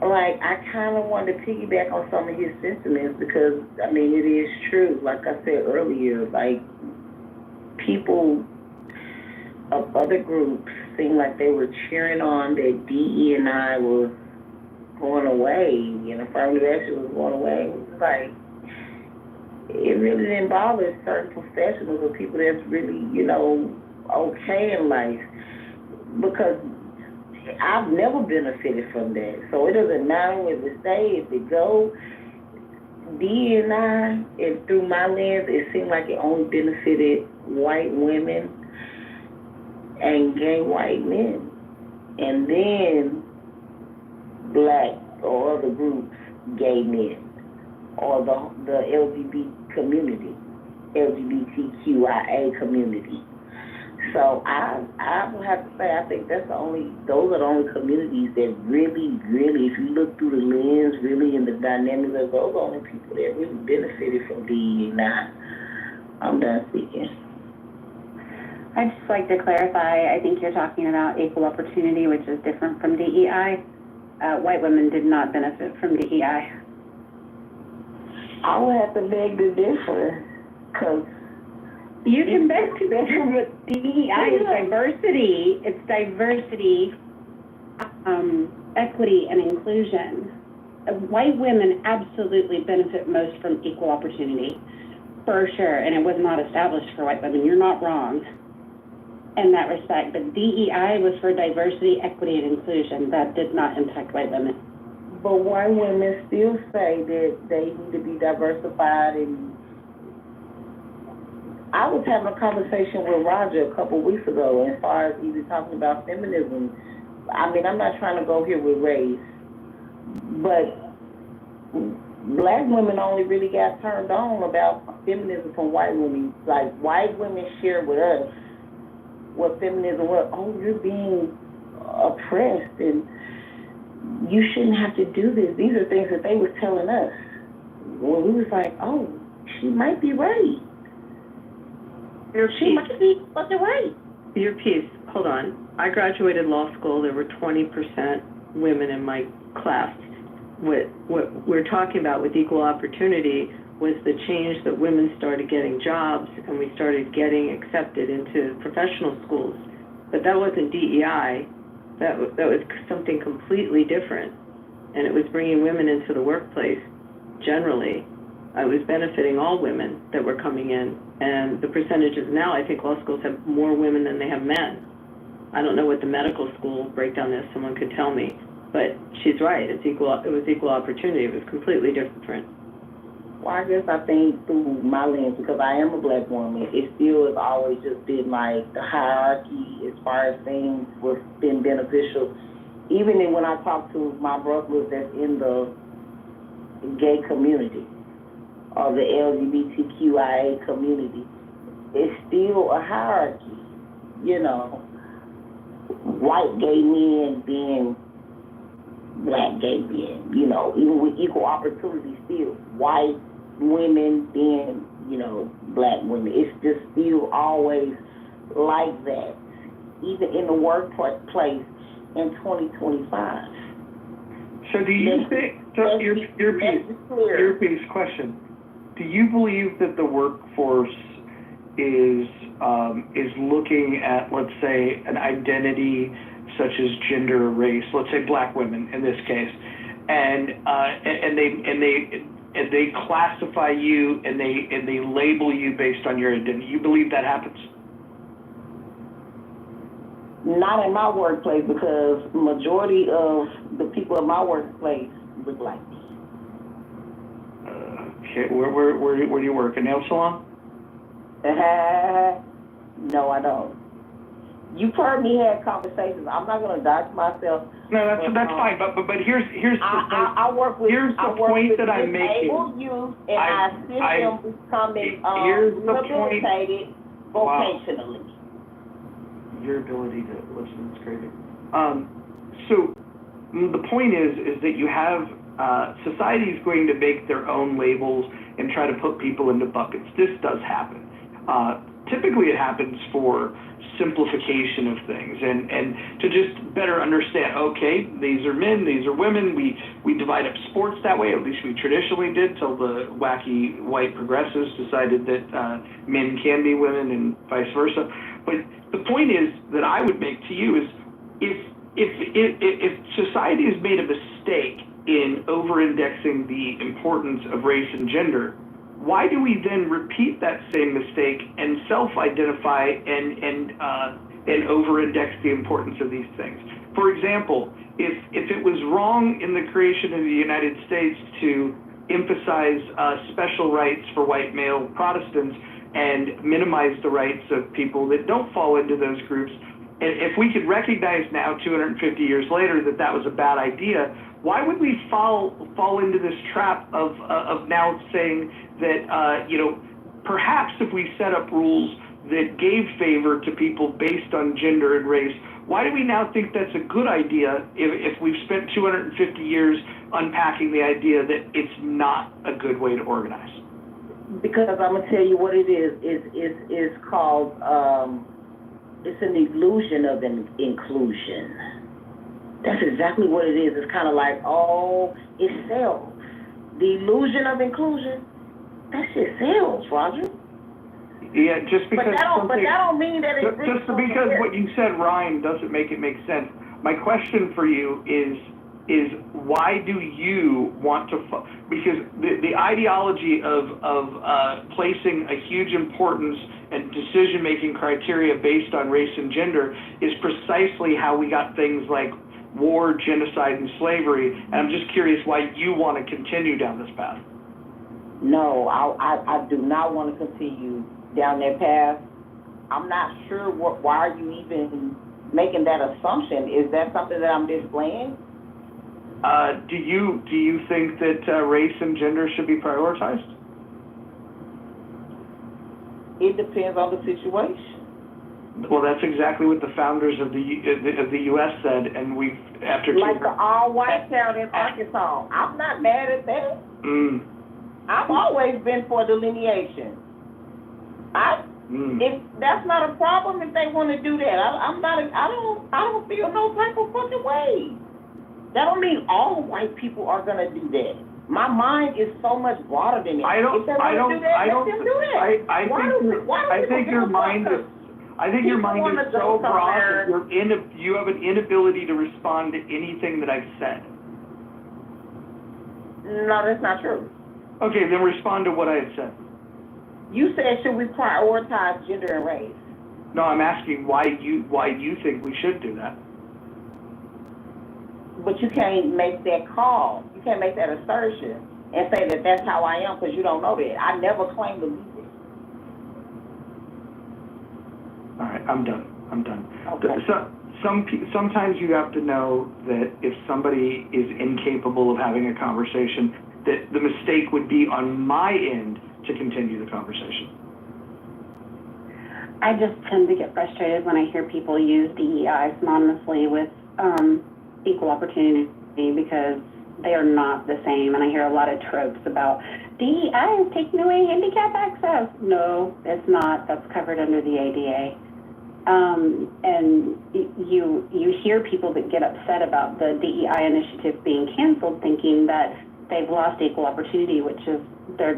Like, I kind of wanted to piggyback on some of his sentiments because, I mean, it is true. Like I said earlier, like, people of other groups seemed like they were cheering on that DE&I was going away, and affirmative action was going away. It was like, it really didn't bother certain professionals or people that's really, you know, okay in life, because I've never benefited from that. So it doesn't matter if it stay, if it go. D&I, and through my lens, it seemed like it only benefited white women and gay white men. And then black or other groups, gay men, or the LGBT community, LGBTQIA community. So I would have to say, I think those are the only communities that really, really, if you look through the lens, really in the dynamics of those, are the only people that really benefited from DE&I. I'm done speaking. I'd just like to clarify, I think you're talking about equal opportunity, which is different from DEI. White women did not benefit from DEI. I would have to beg to differ, because you can beg to differ, but DEI is diversity. It's diversity, equity, and inclusion. White women absolutely benefit most from equal opportunity, for sure, and it was not established for white women. You're not wrong in that respect, but DEI was for diversity, equity, and inclusion. That did not impact white women. But white women still say that they need to be diversified. And I was having a conversation with Roger a couple weeks ago as far as even talking about feminism. I mean, I'm not trying to go here with race, but black women only really got turned on about feminism from white women. Like, white women share with us what feminism was. Oh, you're being oppressed and you shouldn't have to do this. These are things that they was telling us. When we was like, oh, she might be right. She might be fucking right. Your piece, hold on. I graduated law school. There were 20% women in my class. What we're talking about with equal opportunity was the change that women started getting jobs and we started getting accepted into professional schools. But that wasn't DEI. That was something completely different. And it was bringing women into the workplace generally. I was benefiting all women that were coming in. And the percentages now, I think law schools have more women than they have men. I don't know what the medical school breakdown is, someone could tell me. But she's right, it was equal opportunity, it was completely different. Well, I guess I think through my lens, because I am a black woman, it still has always just been like the hierarchy as far as things was been beneficial. Even when I talk to my brothers that's in the gay community or the LGBTQIA community, it's still a hierarchy, you know. White gay men being black gay men, you know, even with equal opportunity still. White women being, you know, black women. It's just still always like that, even in the workplace in 2025. So do you think, so your piece question, do you believe that the workforce is looking at, let's say, an identity such as gender or race, let's say black women in this case, and they classify you and they label you based on your identity? You believe that happens? Not in my workplace, because majority of the people in my workplace look like me. Okay, where do you work? A nail salon? No, I don't. You've heard me have conversations. I'm not gonna dox myself. No, that's fine, but here's the I work with, here's the I work point with that I'm making. disabled youth, and I assist them becoming, here's the point. rehabilitated vocationally. Wow. Your ability to listen is crazy. So the point is that you have society is going to make their own labels and try to put people into buckets. This does happen. Typically, it happens for simplification of things and to just better understand, okay, these are men, these are women, we divide up sports that way, at least we traditionally did till the wacky white progressives decided that men can be women and vice versa. But the point is that I would make to you is if society has made a mistake in over-indexing the importance of race and gender, why do we then repeat that same mistake and self-identify and over-index the importance of these things? For example, if it was wrong in the creation of the United States to emphasize special rights for white male Protestants and minimize the rights of people that don't fall into those groups, and if we could recognize now, 250 years later, that that was a bad idea, why would we fall into this trap of now saying that, perhaps if we set up rules that gave favor to people based on gender and race, why do we now think that's a good idea if we've spent 250 years unpacking the idea that it's not a good way to organize? Because I'm gonna tell you what it is. It's called, it's an illusion of inclusion. That's exactly what it is. It's kind of like, oh, it sells. The illusion of inclusion, that shit sells, Roger. Yeah, just because but that don't mean that it's just because what you said rhyme doesn't make it make sense. My question for you is why do you want to? Because the ideology of placing a huge importance and decision-making criteria based on race and gender is precisely how we got things like war, genocide, and slavery. And I'm just curious why you want to continue down this path. No, I do not want to continue down that path. I'm not sure why are you even making that assumption. Is that something that I'm displaying? Do you think that race and gender should be prioritized? It depends on the situation. Well, that's exactly what the founders of the U.S. said, and we after like the all-white town in Arkansas. I'm not mad at that. I've always been for delineation. If that's not a problem, if they want to do that, I don't feel no type of fucking way. That don't mean all white people are gonna do that. My mind is so much broader than that. I think your mind is so broad that you have an inability to respond to anything that I've said. No, that's not true. Okay, then respond to what I have said. You said, should we prioritize gender and race? No, I'm asking why you think we should do that. But you can't make that call. You can't make that assertion and say that that's how I am because you don't know that. I never claimed to be this. All right, I'm done. Okay. So, sometimes you have to know that if somebody is incapable of having a conversation, that the mistake would be on my end to continue the conversation. I just tend to get frustrated when I hear people use DEI synonymously with equal opportunity because they are not the same. And I hear a lot of tropes about DEI is taking away handicap access. No, it's not. That's covered under the ADA. And you hear people that get upset about the DEI initiative being canceled thinking that they've lost equal opportunity, which is they're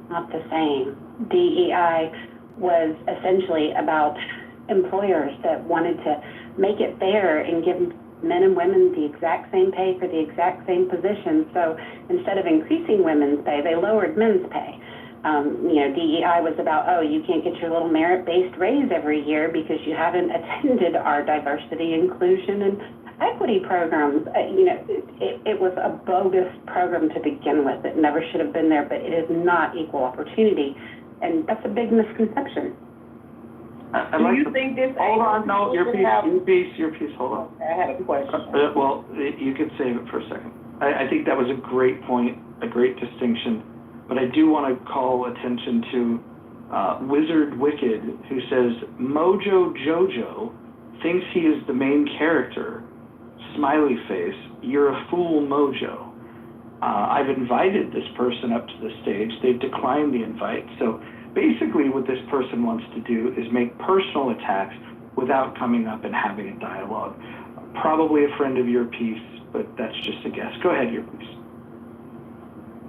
not the same. DEI was essentially about employers that wanted to make it fair and give men and women the exact same pay for the exact same position. So instead of increasing women's pay, they lowered men's pay. DEI was about, you can't get your little merit-based raise every year because you haven't attended our diversity, inclusion, and equity programs. It was a bogus program to begin with. It never should have been there, but it is not equal opportunity. And that's a big misconception. I Do like you the- think this? Hold on, no, your should have- piece, hold on. I had a question. Well, you can save it for a second. I think that was a great point, a great distinction, but I do want to call attention to Wizard Wicked, who says, Mojo Jojo thinks he is the main character. Smiley face, you're a fool, Mojo. I've invited this person up to the stage. They've declined the invite. So basically what this person wants to do is make personal attacks without coming up and having a dialogue. Probably a friend of your piece, but that's just a guess. Go ahead, your piece.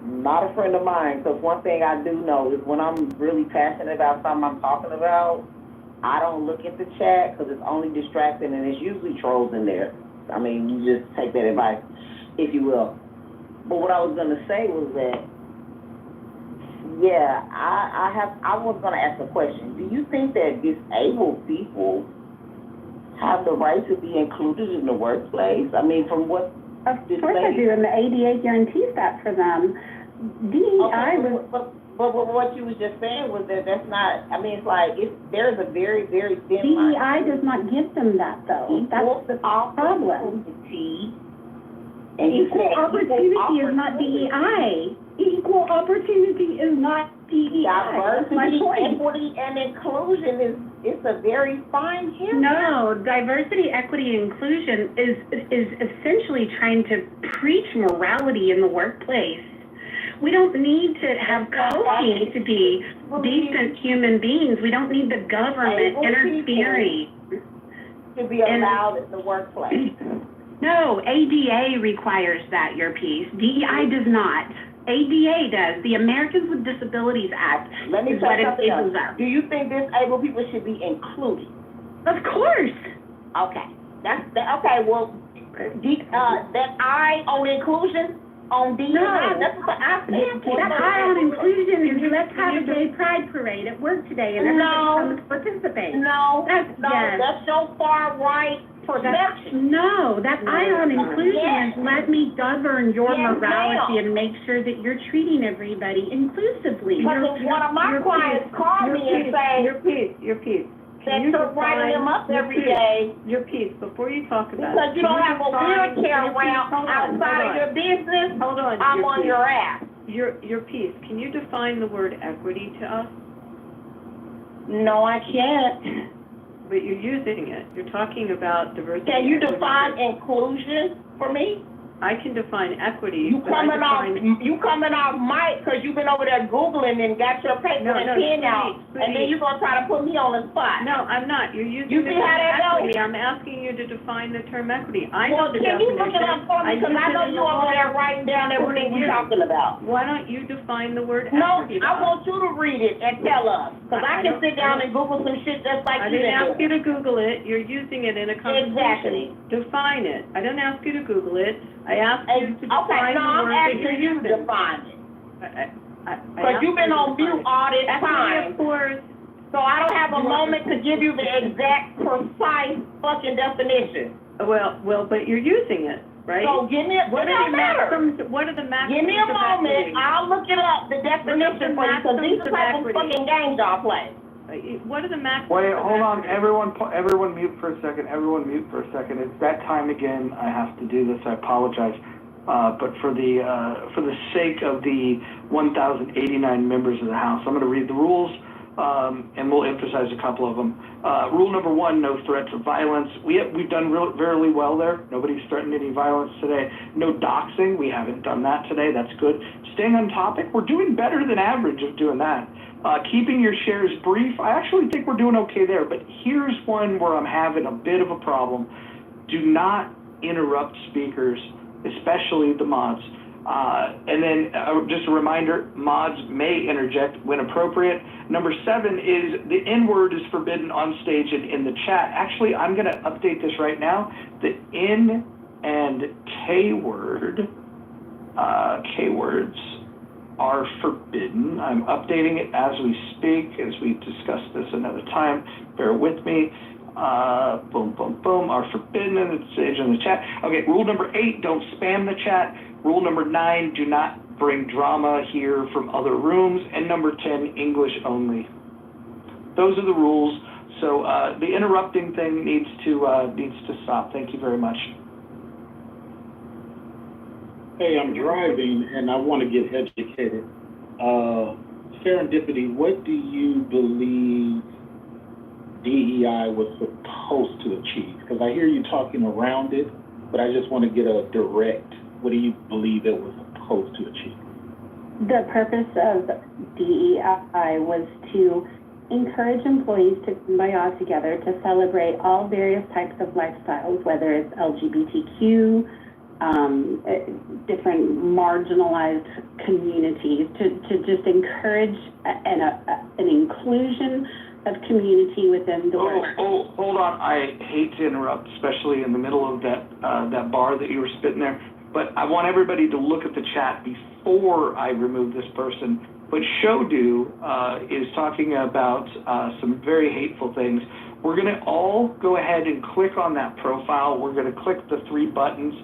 Not a friend of mine, because one thing I do know is when I'm really passionate about something I'm talking about, I don't look at the chat because it's only distracting and it's usually trolls in there. I mean, you just take that advice, if you will. But what I was going to say was that, yeah, I was going to ask a question. Do you think that disabled people have the right to be included in the workplace? I mean, from what... Of course I do, and the ADA guarantees that for them. DEI okay, but what you was just saying was that that's not, I mean, it's like, there's a very, very thin line. DEI does not give them that, though. That's the problem. Equal opportunity is not DEI. Equal opportunity is not DEI. Diversity, equity, and inclusion it's a very fine haircut. No, diversity, equity, and inclusion is essentially trying to preach morality in the workplace. We don't need to have coaching to be decent human beings. We don't need the government interfering. To be allowed in the workplace. No, ADA requires that, your piece. DEI does not. ADA does. The Americans with Disabilities Act Let me is tell what you it something else. is. Do you think disabled people should be included? Of course. Okay. Okay, well, that I on inclusion, on DEI, No. that's what I stand for. That I on inclusion is let's have a gay pride parade at work today and everybody comes to participate. No, That's so far right perception. No, that I on inclusion is let me govern your Yes, morality ma'am. and make sure that you're treating everybody inclusively. Because one of my clients called me and say, Your piece. that you're writing them up every day. Your piece, before you talk about Because it. you don't have a wheelchair around outside of your business, Hold on. I'm on your ass. Your piece, can you define the word equity to us? No, I can't. But you're using it. You're talking about diversity. Can you equity. define inclusion for me? I can define equity. You but I coming off mic because you've been over there Googling and got your paper and pen out, and then you're going to try to put me on the spot. No, I'm not. You're using You the see how term that goes? equity. I'm asking you to define the term equity. I Well, know the can you definition. look it up for me? Because I know you over there writing down everything we're talking about. Why don't you define the word No, equity? I want you to read it and tell us. Because I can sit down and Google some shit just like I you didn't ask you did. to Google it. You're using it in a conversation. Define it. I didn't ask you to Google it. I asked you to Okay, define no, the I'm word that asking you're you to using. define it. I Because asked you've been you to on define mute it. all this Equity, time. of course. So I don't have a moment to give you the exact, precise fucking definition. Well, but you're using it, right? So give me, What it are don't the matter. maxims? What are the maxims? Give me a of moment, equity? I'll look it up, the definition for you, because these are the type of fucking games y'all play. What are the maxims? Wait, of hold on, equity? everyone mute for a second, It's that time again, I have to do this, I apologize. But for the sake of the 1,089 members of the House, I'm gonna read the rules, and we'll emphasize a couple of them. Rule number 1, no threats of violence. We've done very well there. Nobody's threatened any violence today. No doxing, we haven't done that today, that's good. Staying on topic, we're doing better than average of doing that. Keeping your shares brief, I actually think we're doing okay there, but here's one where I'm having a bit of a problem. Do not interrupt speakers, especially the mods. And then just a reminder, mods may interject when appropriate. Number 7 is the N-word is forbidden on stage and in the chat. Actually, I'm gonna update this right now. The N and K-word, K-words are forbidden. I'm updating it as we speak, as we discuss this another time. Bear with me. Boom, boom, boom, are forbidden in the stage in the chat. Okay, rule number 8, don't spam the chat. Rule number 9, do not bring drama here from other rooms. And number 10, English only. Those are the rules. So the interrupting thing needs to stop. Thank you very much. Hey, I'm driving and I want to get educated. Serendipity, what do you believe DEI was supposed to achieve? Because I hear you talking around it, but I just want to get a direct, what do you believe it was supposed to achieve? The purpose of DEI was to encourage employees to combine together to celebrate all various types of lifestyles, whether it's LGBTQ, different marginalized communities, to just encourage an inclusion of community within the work. Hold on. I hate to interrupt, especially in the middle of that bar that you were spitting there. But I want everybody to look at the chat before I remove this person. But Shodu is talking about some very hateful things. We're going to all go ahead and click on that profile. We're going to click the 3 buttons.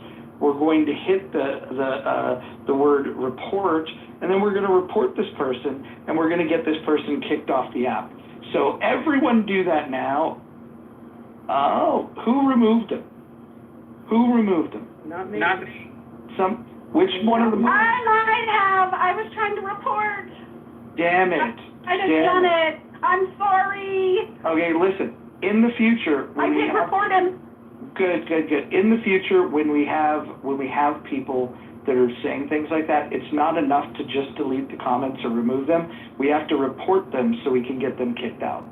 We're going to hit the word report, and then we're going to report this person, and we're going to get this person kicked off the app. So everyone do that now. Oh, who removed him? Who removed him? Not me. Not me. Which one of them? I might have. I was trying to report. Damn it. I just done it. I'm sorry. Okay, listen. In the future, I did report him. Good. In the future, when we have people that are saying things like that, it's not enough to just delete the comments or remove them. We have to report them so we can get them kicked out.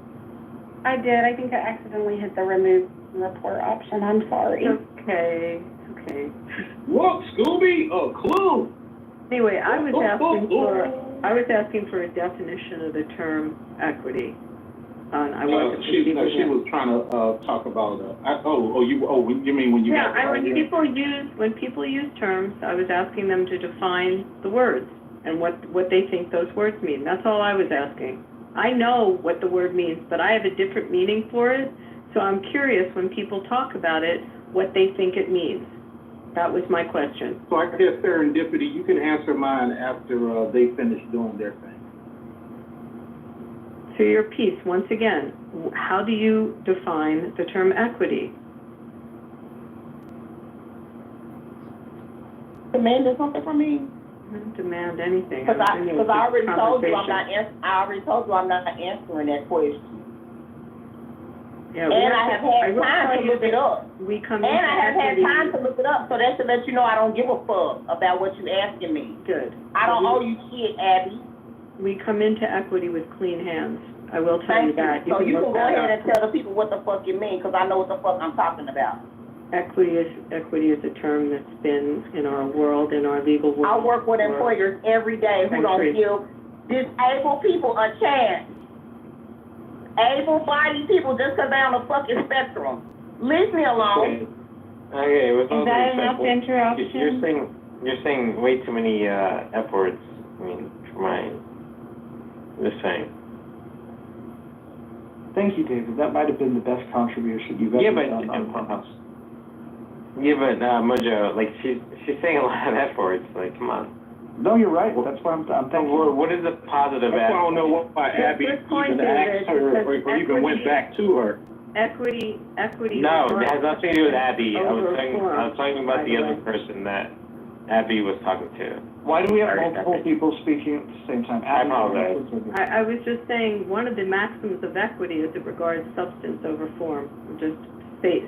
I did. I think I accidentally hit the remove report option. I'm sorry. Okay. Whoa, Scooby, a clue. Anyway, I was asking for a definition of the term equity. I wasn't. She was trying to talk about. You mean when you? Yeah, when people use terms, I was asking them to define the words and what they think those words mean. That's all I was asking. I know what the word means, but I have a different meaning for it. So I'm curious when people talk about it, what they think it means. That was my question. So I guess serendipity, you can answer mine after they finish doing their thing. So your piece, once again, how do you define the term equity? Demanding something from me? I don't demand anything. Because I already told you I'm not answering that question. Yeah, and I have had time to look it up. I have had time to look it up, so that should let you know I don't give a fuck about what you're asking me. Good. I don't owe you shit, Abby. We come into equity with clean hands. I will tell you that. So you can go ahead and tell the people what the fuck you mean, because I know what the fuck I'm talking about. Equity is a term that's been in our world, in our legal world. I work with employers every day who don't give disabled people a chance. Able-bodied people just because they're on the fucking spectrum. Leave me alone. Okay, with all Is that due enough respect, interruption? you're saying way too many F words. I mean, for mine. Just saying. Thank you, David. That might have been the best contribution you've ever done on Clubhouse. Yeah, but Mojo, like she's saying a lot of F words. Like, come on. No, you're right. That's why I'm thankful. What is the positive? That's why I don't know why Abby even asked her or even went back to her. Equity. No, it has nothing to do with Abby. I was talking about the other person that Abby was talking to. Why do we have multiple people speaking at the same time? I apologize. I was just saying one of the maxims of equity is it regards substance over form. I'm just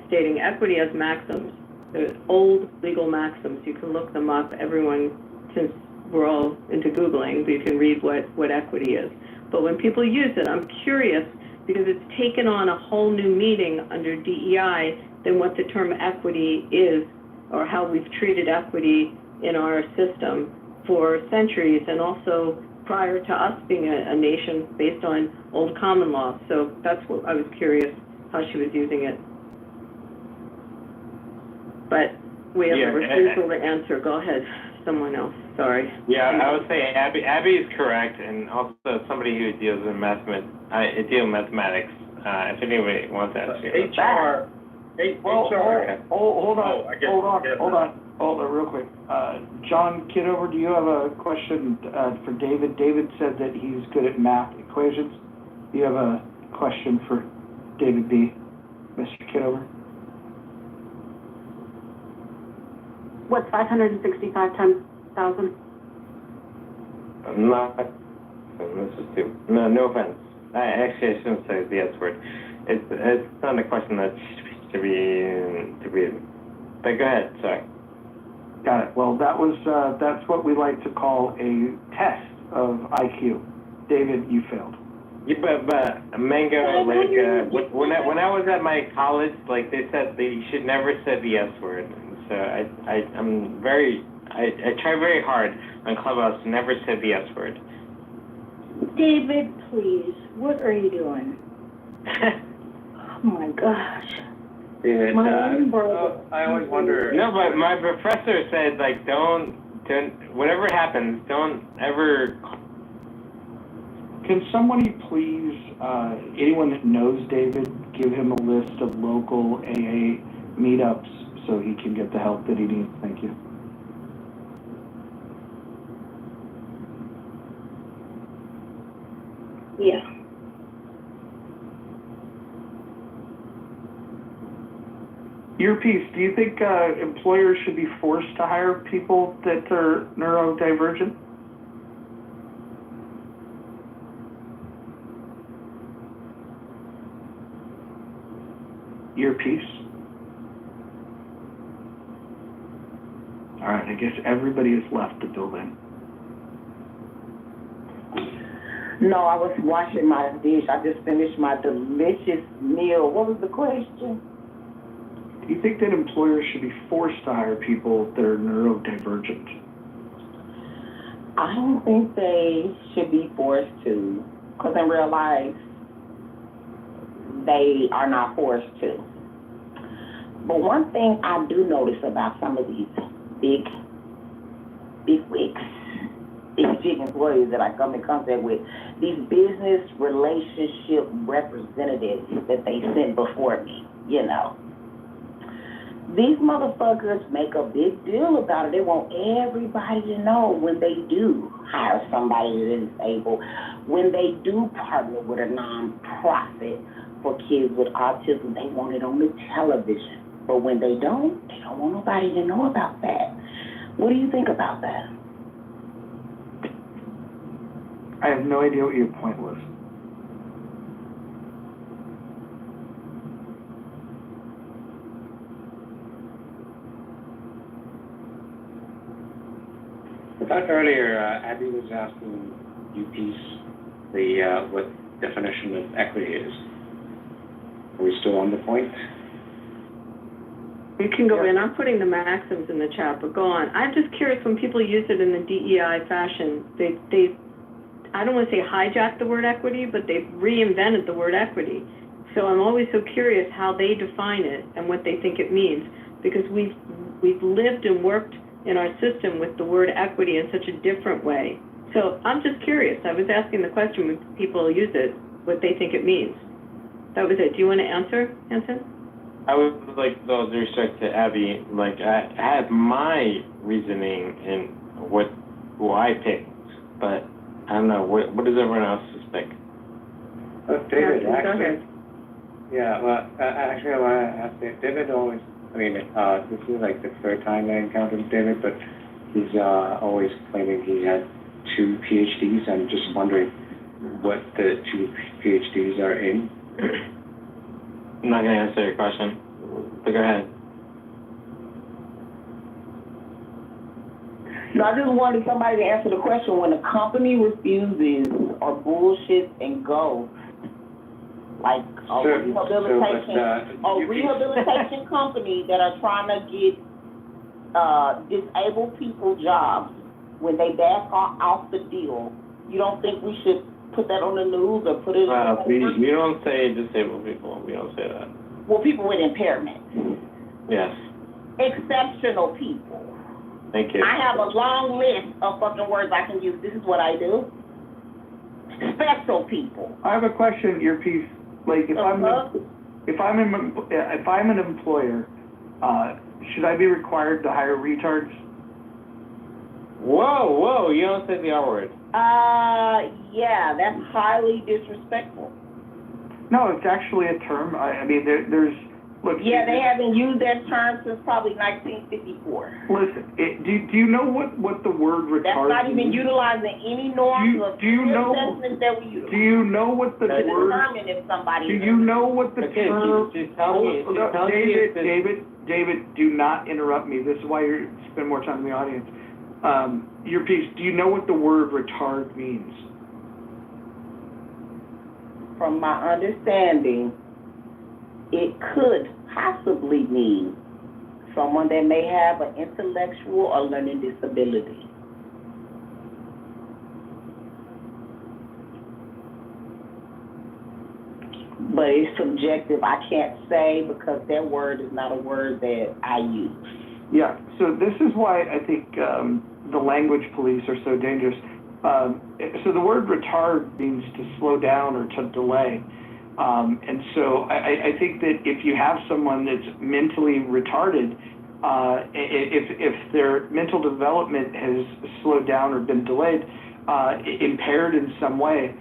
stating equity as maxims. They're old legal maxims. You can look them up. Everyone, since we're all into Googling, you can read what equity is. But when people use it, I'm curious because it's taken on a whole new meaning under DEI than what the term equity is or how we've treated equity in our system for centuries and also prior to us being a nation based on old common law. So that's what I was curious how she was using it. But we have a refusal to answer. Go ahead, someone else. Sorry. Yeah, I would say Abby is correct, and also somebody who deals in mathematics. If anybody wants to ask you. Hold on, real quick. John Kitover, do you have a question for David? David said that he's good at math equations. Do you have a question for David B. Mr. Kitover? What's 565,000? Not, this is too, no offense. I shouldn't say the S word. It's not a question that to be, but go ahead, sorry. Got it. Well, that's what we like to call a test of IQ. David, you failed. Yeah, but Mango, like, when I was at my college, like, they said that you should never say the S word. So I try very hard on Clubhouse to never say the S word. David, please, what are you doing? Oh my gosh. David, My I always wonder. No, but my professor said, like, don't, whatever happens, don't ever. Can somebody please, anyone that knows David, give him a list of local AA meetups so he can get the help that he needs? Thank you. Yeah. Earpiece, do you think employers should be forced to hire people that are neurodivergent? Earpiece. All right, I guess everybody has left the building. No, I was washing my dish. I just finished my delicious meal. What was the question? Do you think that employers should be forced to hire people that are neurodivergent? I don't think they should be forced to, because in real life, they are not forced to. But one thing I do notice about some of these big wigs, these big employees that I come in contact with, these business relationship representatives that they send before me, you know. These motherfuckers make a big deal about it. They want everybody to know when they do hire somebody that is able, when they do partner with a nonprofit for kids with autism, they want it on the television. But when they don't want nobody to know about that. What do you think about that? I have no idea what your point was. I thought earlier Abby was asking you piece what definition of equity is. Are we still on the point? You can go in. I'm putting the maxims in the chat, but go on. I'm just curious when people use it in the DEI fashion, they I don't want to say hijack the word equity, but they've reinvented the word equity. So I'm always so curious how they define it and what they think it means, because we've lived and worked in our system with the word equity in such a different way. So I'm just curious. I was asking the question when people use it, what they think it means. That was it. Do you want to answer, Hanson? I would like, with respect to Abby, like, I have my reasoning in who I picked, but I don't know, what does everyone else think? David, actually, yeah, well, actually, I want to ask you, David always, I mean, this is like the third time I encountered David, but he's always claiming he had 2 PhDs. I'm just wondering what the 2 PhDs are in. I'm not going to answer your question, but go ahead. No, I just wanted somebody to answer the question. When a company refuses or bullshits and goes, like a rehabilitation company that are trying to get disabled people jobs, when they back off the deal, you don't think we should put that on the news or put it on the paper? We don't say disabled people. We don't say that. Well, people with impairment. Yes. Exceptional people. Thank you. I have a long list of fucking words I can use. This is what I do. Special people. I have a question, Earpiece. Like, if I'm an employer, should I be required to hire retards? Whoa, you don't say the R word. Yeah, that's highly disrespectful. No, it's actually a term. I mean, there's, look. Yeah, they haven't used that term since probably 1954. Listen, do you know what the word retard That's not even means? utilizing any norms of assessments that we use. Do you know what the to word? determine if somebody Do is you know what the Okay, term? just tell me. Just tell me David, do not interrupt me. This is why you spend more time in the audience. Your piece. Do you know what the word retard means? From my understanding, it could possibly mean someone that may have an intellectual or learning disability. But it's subjective. I can't say because that word is not a word that I use. Yeah, so this is why I think the language police are so dangerous. So the word retard means to slow down or to delay. And so I think that if you have someone that's mentally retarded, if their mental development has slowed down or been delayed, impaired in some way,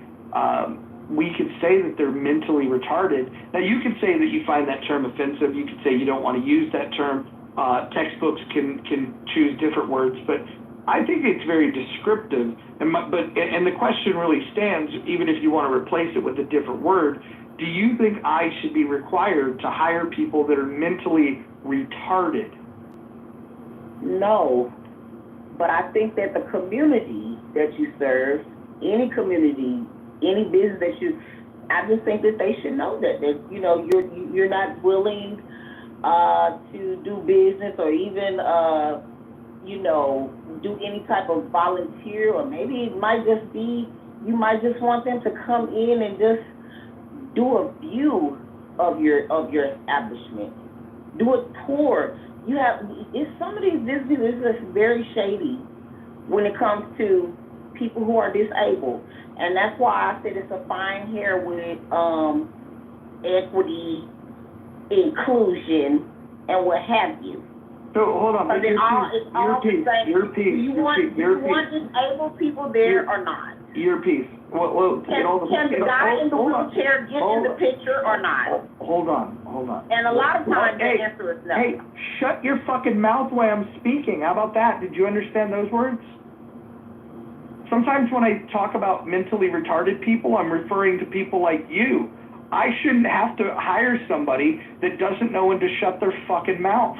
we could say that they're mentally retarded. Now, you could say that you find that term offensive. You could say you don't want to use that term. Textbooks can choose different words, but I think it's very descriptive. And the question really stands, even if you want to replace it with a different word. Do you think I should be required to hire people that are mentally retarded? No, but I think that the community that you serve, any community, any business that you, I just think that they should know that you know you're not willing to do business or even you know, do any type of volunteer, or maybe it might just be you might just want them to come in and just do a view of your establishment, do a tour. You have some of these businesses that's very shady when it comes to people who are disabled, and that's why I said it's a fine hair with equity, inclusion, and what have you. So hold on. Your piece. Do you want disabled people there or not? Your piece. Well, can the guy in the wheelchair get in the picture or not? Hold on. And a lot of times the answer is no. Hey, shut your fucking mouth while I'm speaking. How about that? Did you understand those words? Sometimes when I talk about mentally retarded people, I'm referring to people like you. I shouldn't have to hire somebody that doesn't know when to shut their fucking mouth.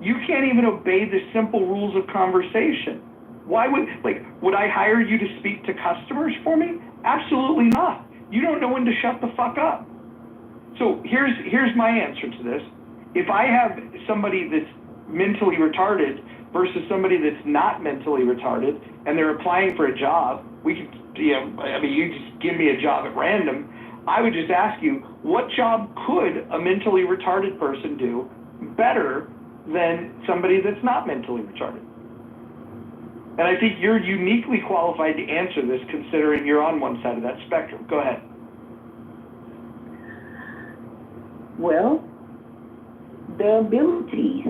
You can't even obey the simple rules of conversation. Why would I hire you to speak to customers for me? Absolutely not. You don't know when to shut the fuck up. So here's my answer to this. If I have somebody that's mentally retarded versus somebody that's not mentally retarded and they're applying for a job, you just give me a job at random, I would just ask you, what job could a mentally retarded person do better than somebody that's not mentally retarded? And I think you're uniquely qualified to answer this, considering you're on one side of that spectrum. Go ahead. Well, the abilities.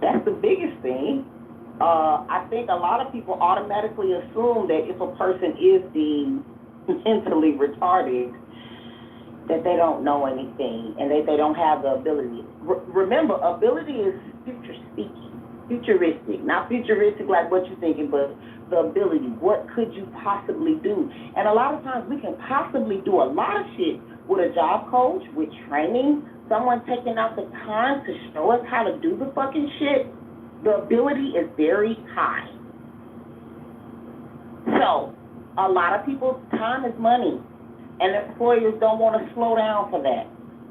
That's the biggest thing. I think a lot of people automatically assume that if a person is deemed mentally retarded, that they don't know anything and that they don't have the ability. Remember, ability is futuristic, not futuristic like what you're thinking, but the ability. What could you possibly do? And a lot of times we can possibly do a lot of shit with a job coach, with training, someone taking out the time to show us how to do the fucking shit. The ability is very high. So, a lot of people's time is money, and employers don't want to slow down for that.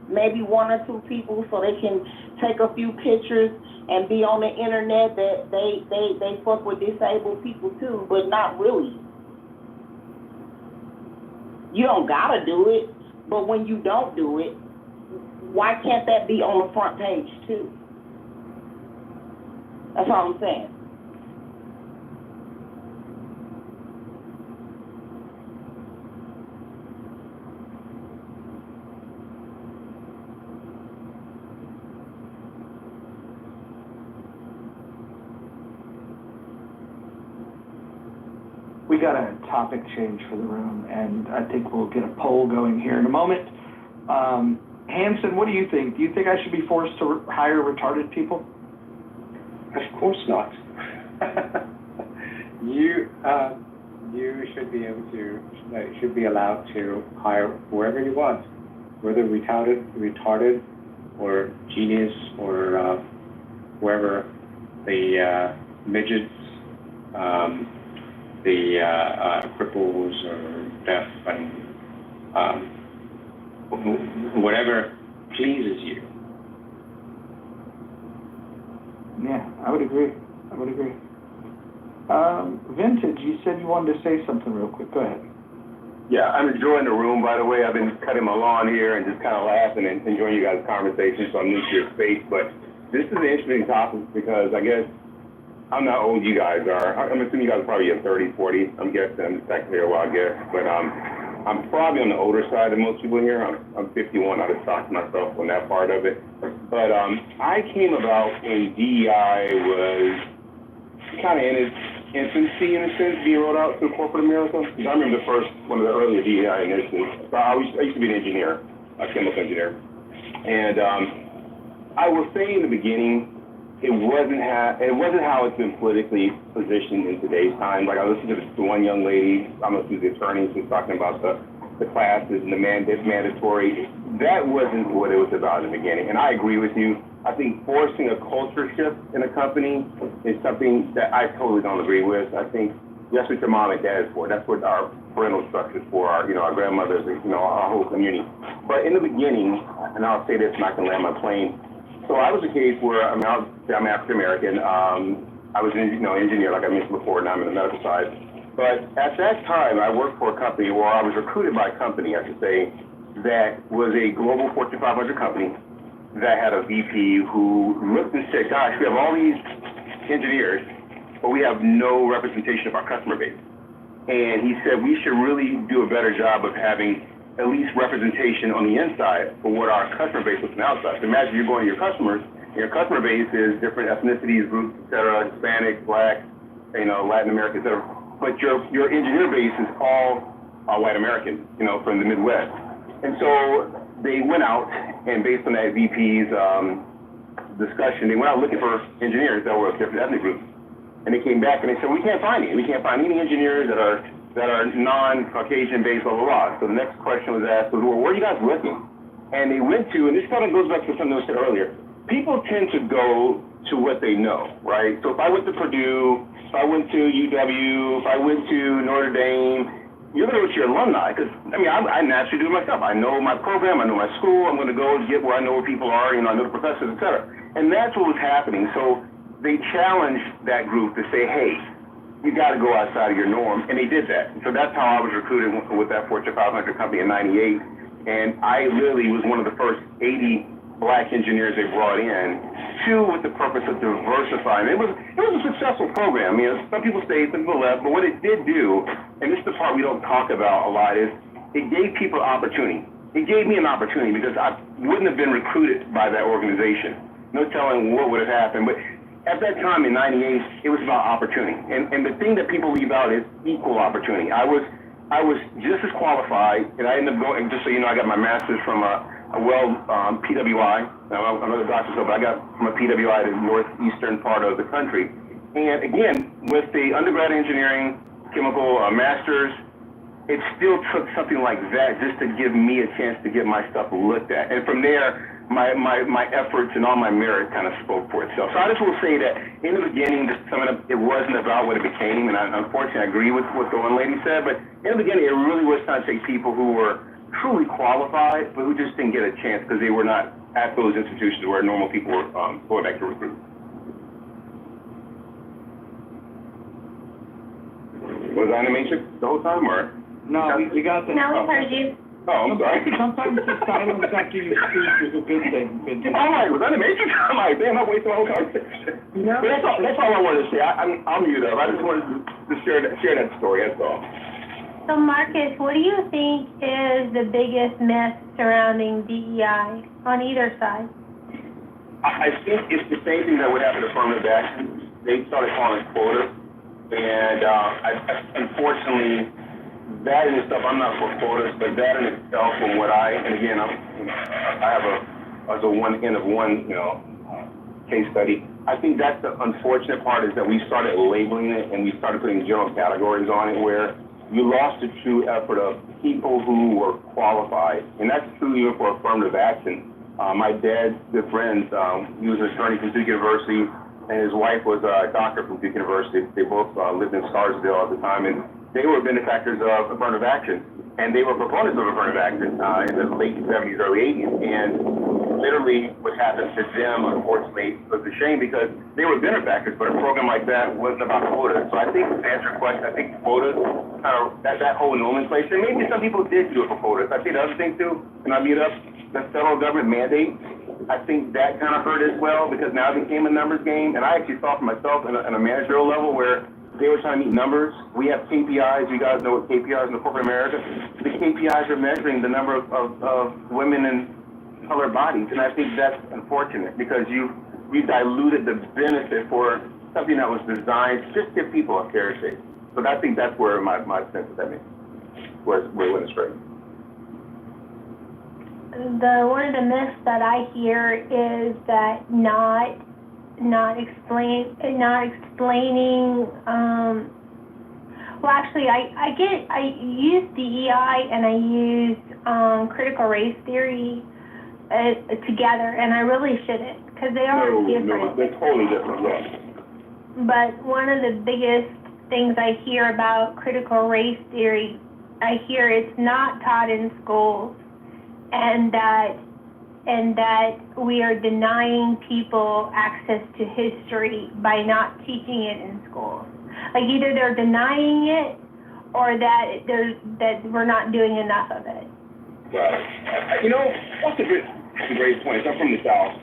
Maybe one or two people so they can take a few pictures and be on the internet that they fuck with disabled people too, but not really. You don't gotta do it, but when you don't do it, why can't that be on the front page too? That's all I'm saying. We got a topic change for the room, and I think we'll get a poll going here in a moment. Hanson, what do you think? Do you think I should be forced to hire retarded people? Of course not. You should be able to, should be allowed to hire whoever you want, whether retarded or genius or whoever, the midgets, the cripples or deaf and whatever pleases you. Yeah, I would agree. Vintage, you said you wanted to say something real quick. Go ahead. Yeah, I'm enjoying the room, by the way. I've been cutting my lawn here and just kind of laughing and enjoying you guys' conversations, so I'm new to your space. But this is an interesting topic because I guess I'm not old you guys are. I'm assuming you guys are probably in 30s, 40s. I'm guessing. I'm just back here a while, I guess. But I'm probably on the older side of most people here. I'm 51. I just shocked myself on that part of it. But I came about when DEI was kind of in its infancy, in a sense, being rolled out through corporate America. I remember one of the earlier DEI initiatives. So I used to be an engineer, a chemical engineer. And I will say in the beginning, it wasn't how it's been politically positioned in today's time. Like I listened to this one young lady, I'm going to the attorney, who was talking about the classes and the mandatory. That wasn't what it was about in the beginning. And I agree with you. I think forcing a culture shift in a company is something that I totally don't agree with. I think that's what your mom and dad is for. That's what our parental structure is for, our grandmothers, our whole community. But in the beginning, and I'll say this and I can land my plane. So I was a case where, I'm African American. I was an engineer, like I mentioned before, and I'm in the medical side. But at that time, I worked for a company, or I was recruited by a company, I should say, that was a global Fortune 500 company that had a VP who looked and said, gosh, we have all these engineers, but we have no representation of our customer base. And he said, we should really do a better job of having at least representation on the inside for what our customer base was on the outside. So imagine you're going to your customers, and your customer base is different ethnicities, groups, et cetera, Hispanic, Black, Latin America, et cetera. But your engineer base is all white American, from the Midwest. And so they went out, and based on that VP's discussion, they went out looking for engineers that were of different ethnic groups. And they came back and they said, we can't find any. We can't find any engineers that are non-Caucasian based, blah, blah, blah. So the next question was asked was, well, where are you guys looking? And they went to, and this kind of goes back to something that was said earlier, people tend to go to what they know, right? So if I went to Purdue, if I went to UW, if I went to Notre Dame, you're going to go to your alumni, because, I naturally do it myself. I know my program, I know my school, I'm going to go get where I know where people are, I know the professors, et cetera. And that's what was happening. So they challenged that group to say, hey, you got to go outside of your norm, and they did that. So that's how I was recruited with that Fortune 500 company in '98, and I literally was one of the first 80 Black engineers they brought in, with the purpose of diversifying. It was a successful program. Some people stayed, some people left, but what it did do, and this is the part we don't talk about a lot, is it gave people opportunity. It gave me an opportunity because I wouldn't have been recruited by that organization. No telling what would have happened, but at that time in '98, it was about opportunity. And the thing that people leave out is equal opportunity. I was just as qualified, and I ended up going, just so you know, I got my master's from PWI. I'm another doctor, but I got from a PWI, the northeastern part of the country. And again, with the undergrad engineering, chemical master's, it still took something like that just to give me a chance to get my stuff looked at. And from there, my efforts and all my merit kind of spoke for itself. So I just will say that in the beginning, just summing up, it wasn't about what it became, and unfortunately I agree with what the one lady said, but in the beginning it really was trying to take people who were truly qualified, but who just didn't get a chance because they were not at those institutions where normal people were going back to recruit. Was I in the matrix the whole time, or? No, we got that. No, we heard you. Oh, I'm sorry. Sometimes the silence after you speak is a good thing. All right, was I in the matrix? I'm like, damn, I'm wasting my whole conversation. No. But that's all I wanted to say. I'll mute up. I just wanted to share that story, that's all. So Marcus, what do you think is the biggest myth surrounding DEI on either side? I think it's the same thing that would happen to affirmative action. They started calling it quota, and unfortunately, that in itself, I'm not for quotas, but that in itself, from what and again, I have as a one end of one, case study. I think that's the unfortunate part, is that we started labeling it and we started putting general categories on it where you lost the true effort of people who were qualified. And that's true even for affirmative action. My dad's good friends, he was an attorney from Duke University, and his wife was a doctor from Duke University. They both lived in Scarsdale at the time, and they were benefactors of affirmative action. And they were proponents of affirmative action in the late 70s, early 80s. And literally what happened to them, unfortunately, was a shame because they were benefactors, but a program like that wasn't about quotas. So I think, to answer your question, I think quotas, that whole nomenclature, maybe some people did do it for quotas. I think the other thing too, and I meet up, the federal government mandate, I think that kind of hurt as well because now it became a numbers game. And I actually saw for myself in a managerial level where they were trying to meet numbers. We have KPIs. You guys know what KPIs in the corporate America. The KPIs are measuring the number of women in colored bodies, and I think that's unfortunate because you diluted the benefit for something that was designed to just give people a fair shake. So I think that's where my sense of that means where it went astray. One of the myths that I hear is that not explaining, well, actually, I use DEI and I use critical race theory together, and I really shouldn't, because they are different. No, they're totally different, yes. But one of the biggest things I hear about critical race theory, I hear it's not taught in schools, and that we are denying people access to history by not teaching it in schools. Like either they're denying it or that we're not doing enough of it. Right. That's a great point. I'm from the South.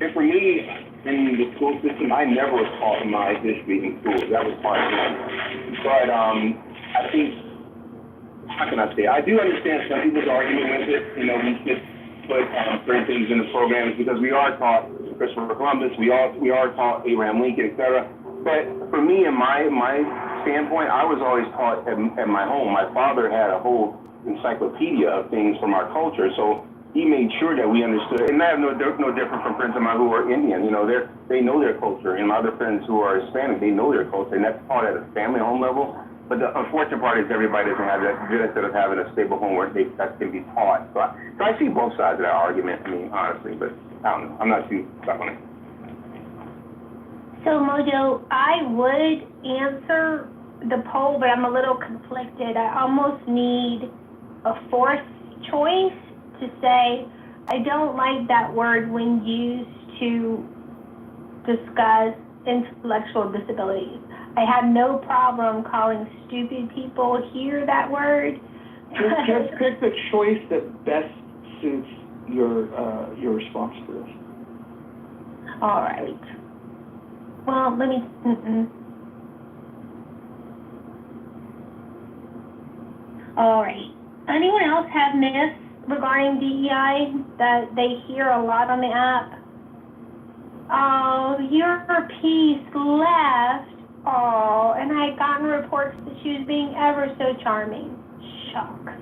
And for me, in the school system, I never was taught my history in school. That was part of it. But I think, how can I say? I do understand some people's argument with it. We should put certain things in the programs because we are taught Christopher Columbus, we are taught Abraham Lincoln, etc. But for me, in my standpoint, I was always taught at my home. My father had a whole encyclopedia of things from our culture, so he made sure that we understood. And I have no different from friends of mine who are Indian. They know their culture, and my other friends who are Hispanic, they know their culture, and that's taught at a family home level. But the unfortunate part is everybody doesn't have that benefit of having a stable home where that can be taught. So I see both sides of that argument, honestly, but I don't know. I'm not too stuck on it. So, Mojo, I would answer the poll, but I'm a little conflicted. I almost need a fourth choice to say I don't like that word when used to discuss intellectual disabilities. I have no problem calling stupid people hear that word. Just pick the choice that best suits your response to this. All right. Well, let me. All right. Anyone else have myths regarding DEI that they hear a lot on the app? Oh, your piece left. Oh, and I had gotten reports that she was being ever so charming. Shucks.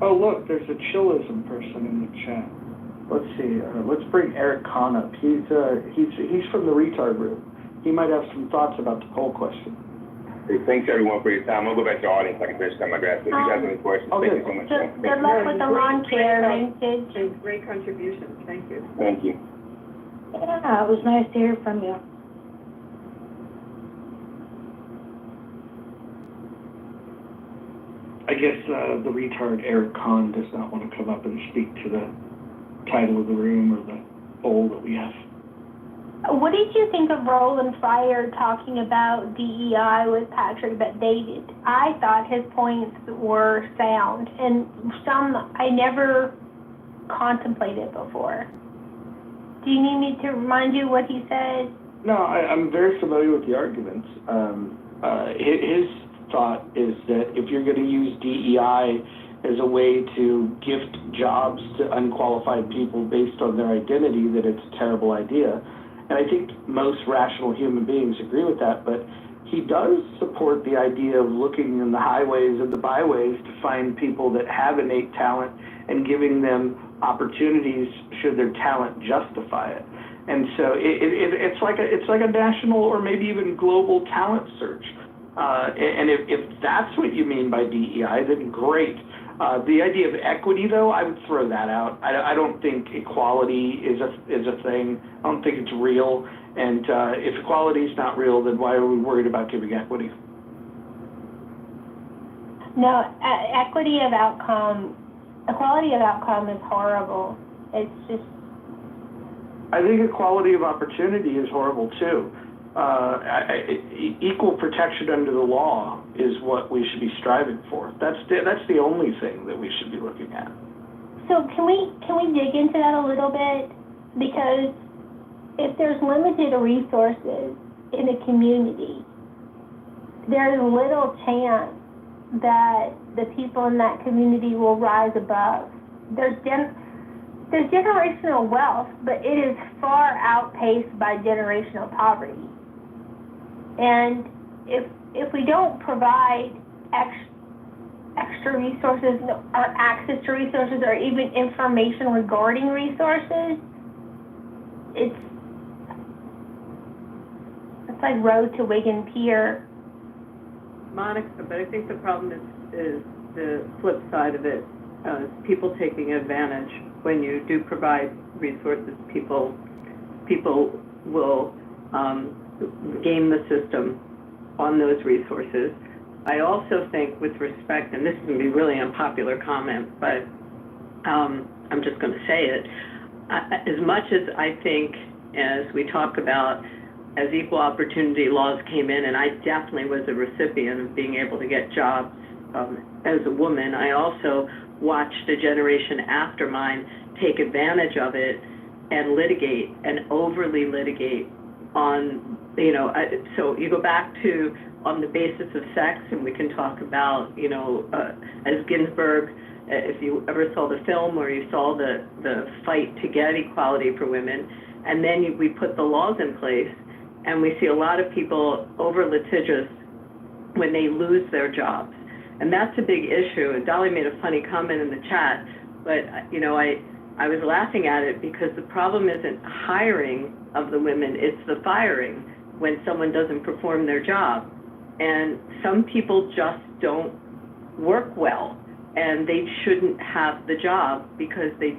Oh, look, there's a chillism person in the chat. Let's see. Let's bring Eric Kahn up. He's from the retard room. He might have some thoughts about the poll question. Hey, thanks everyone for your time. I'll go back to the audience. I can finish my grass. If you guys have any questions, thank you so much. Good luck with the lawn care vintage. Great contributions. Thank you. Thank you. Yeah, it was nice to hear from you. I guess the retard Eric Kahn does not want to come up and speak to the title of the room or the poll that we have. What did you think of Roland Fryer talking about DEI with Patrick Bet-David? I thought his points were sound, and some I never contemplated before. Do you need me to remind you what he said? No, I'm very familiar with the arguments. His thought is that if you're going to use DEI as a way to gift jobs to unqualified people based on their identity, that it's a terrible idea. And I think most rational human beings agree with that, but he does support the idea of looking in the highways and the byways to find people that have innate talent and giving them opportunities should their talent justify it. And so it's like a national or maybe even global talent search. And if that's what you mean by DEI, then great. The idea of equity, though, I would throw that out. I don't think equality is a thing. I don't think it's real. And if equality is not real, then why are we worried about giving equity? No, equity of outcome, equality of outcome is horrible. It's just. I think equality of opportunity is horrible too. Equal protection under the law is what we should be striving for. That's the only thing that we should be looking at. So can we dig into that a little bit? Because if there's limited resources in a community, there's little chance that the people in that community will rise above. There's generational wealth, but it is far outpaced by generational poverty. And if we don't provide extra resources or access to resources or even information regarding resources, it's like road to Wigan Pier. Monica, but I think the problem is the flip side of it, people taking advantage. When you do provide resources, people will game the system on those resources. I also think with respect, and this is going to be really unpopular comment, but I'm just going to say it, as much as I think, as we talk about, as equal opportunity laws came in, and I definitely was a recipient of being able to get jobs as a woman, I also watched a generation after mine take advantage of it and litigate and overly litigate on, so you go back to on the basis of sex, and we can talk about, as Ginsburg, if you ever saw the film or you saw the fight to get equality for women, and then we put the laws in place, and we see a lot of people over litigious when they lose their jobs. And that's a big issue. And Dolly made a funny comment in the chat, but I was laughing at it because the problem isn't hiring of the women, it's the firing when someone doesn't perform their job. And some people just don't work well, and they shouldn't have the job because they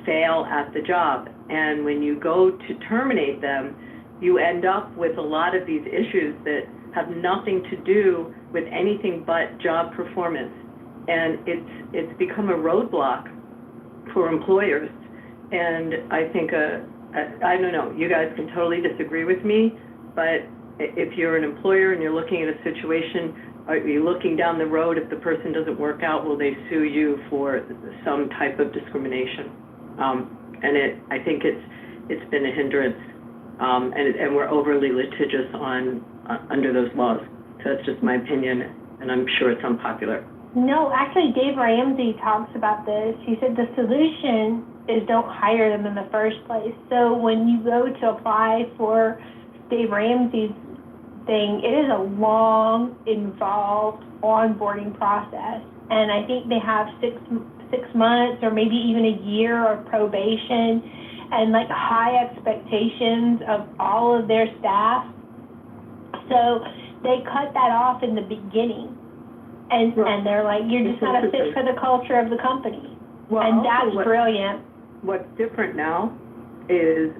fail at the job. And when you go to terminate them, you end up with a lot of these issues that have nothing to do with anything but job performance. And it's become a roadblock for employers. And I think, I don't know, you guys can totally disagree with me, but if you're an employer and you're looking at a situation, are you looking down the road, if the person doesn't work out, will they sue you for some type of discrimination? And I think it's been a hindrance, and we're overly litigious under those laws. So that's just my opinion, and I'm sure it's unpopular. No, actually, Dave Ramsey talks about this. He said the solution is don't hire them in the first place. So when you go to apply for Dave Ramsey's thing, it is a long, involved onboarding process. And I think they have six months or maybe even a year of probation and like high expectations of all of their staff. So they cut that off in the beginning. And they're like, you're just not a fit for the culture of the company. Well, and that's brilliant. What's different now is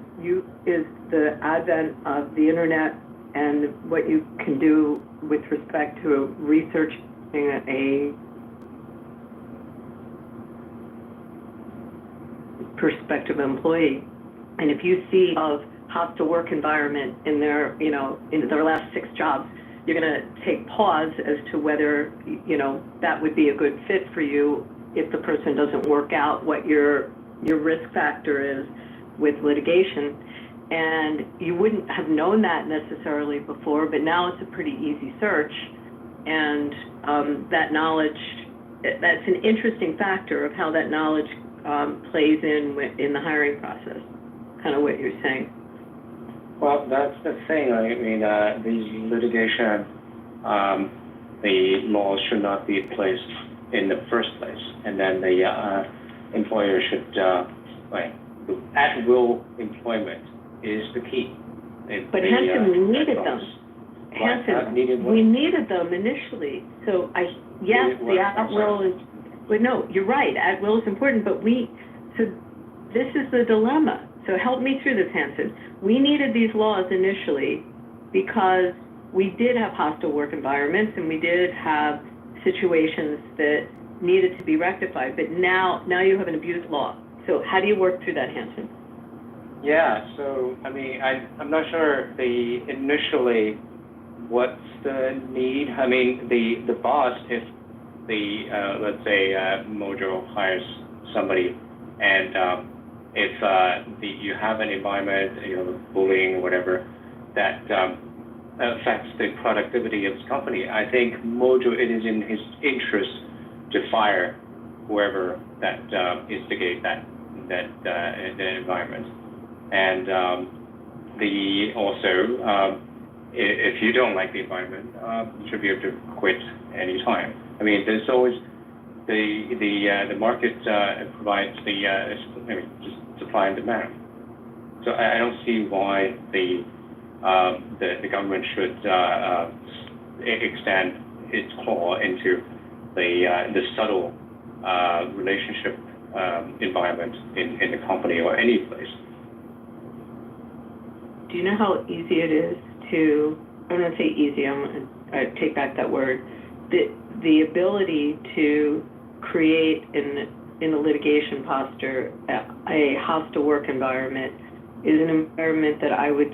the advent of the internet and what you can do with respect to researching a prospective employee. And if you see of hostile work environment in their last 6 jobs, you're going to take pause as to whether, that would be a good fit for you if the person doesn't work out what your risk factor is with litigation. And you wouldn't have known that necessarily before, but now it's a pretty easy search. And that knowledge, that's an interesting factor of how that knowledge plays in the hiring process, kind of what you're saying. Well, that's the thing. I mean, these litigation, the laws should not be placed in the first place, and then the employer should, the at-will employment is the key. But Hanson, we needed them. Hanson, we needed them initially. So yes, the at-will is, but no, you're right, at-will is important, but so this is the dilemma. So help me through this, Hanson. We needed these laws initially because we did have hostile work environments and we did have situations that needed to be rectified, but now you have an abuse law. So how do you work through that, Hanson? Yeah, so, I mean, I'm not sure initially what's the need. I mean, the boss, if let's say, Mojo hires somebody and if you have an environment, bullying or whatever, that affects the productivity of his company, I think Mojo, it is in his interest to fire whoever that instigates that the environment. And if you don't like the environment, you should be able to quit anytime. I mean, there's always the market provides just supply and demand. So I don't see why the government should extend its claw into the subtle relationship environment in the company or any place. Do you know how easy it is to, I'm going to say easy, I take back that word, the ability to create in a litigation posture a hostile work environment is an environment that I would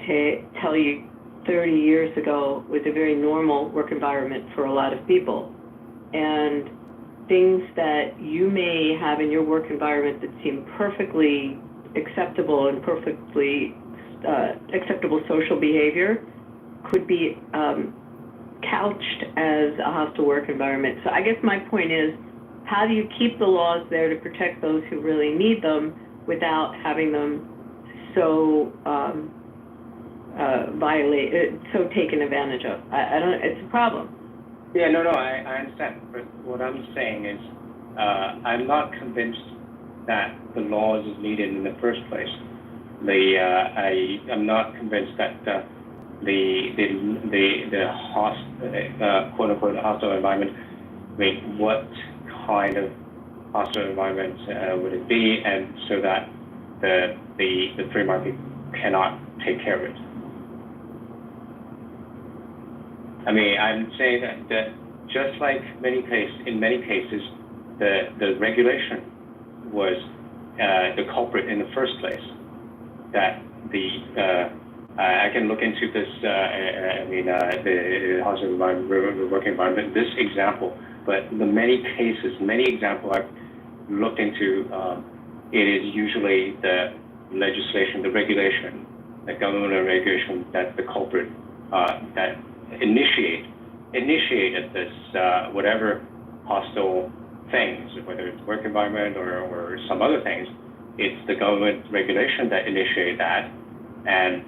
tell you 30 years ago was a very normal work environment for a lot of people. And things that you may have in your work environment that seem perfectly acceptable and perfectly acceptable social behavior could be couched as a hostile work environment. So I guess my point is, how do you keep the laws there to protect those who really need them without having them so so taken advantage of? I don't. It's a problem. Yeah, no, I understand. But what I'm saying is, I'm not convinced that the laws is needed in the first place. I'm not convinced that the quote unquote hostile environment. I mean, what kind of hostile environment would it be, and so that the free market cannot take care of it. I mean, I'm saying that just like in many cases, the regulation was the culprit in the first place. That I can look into this. The hostile environment, working environment. This example, but the many examples I've looked into, it is usually the legislation, the regulation, the government regulation that's the culprit that initiated this whatever hostile things, whether it's work environment or some other things. It's the government regulation that initiated that, and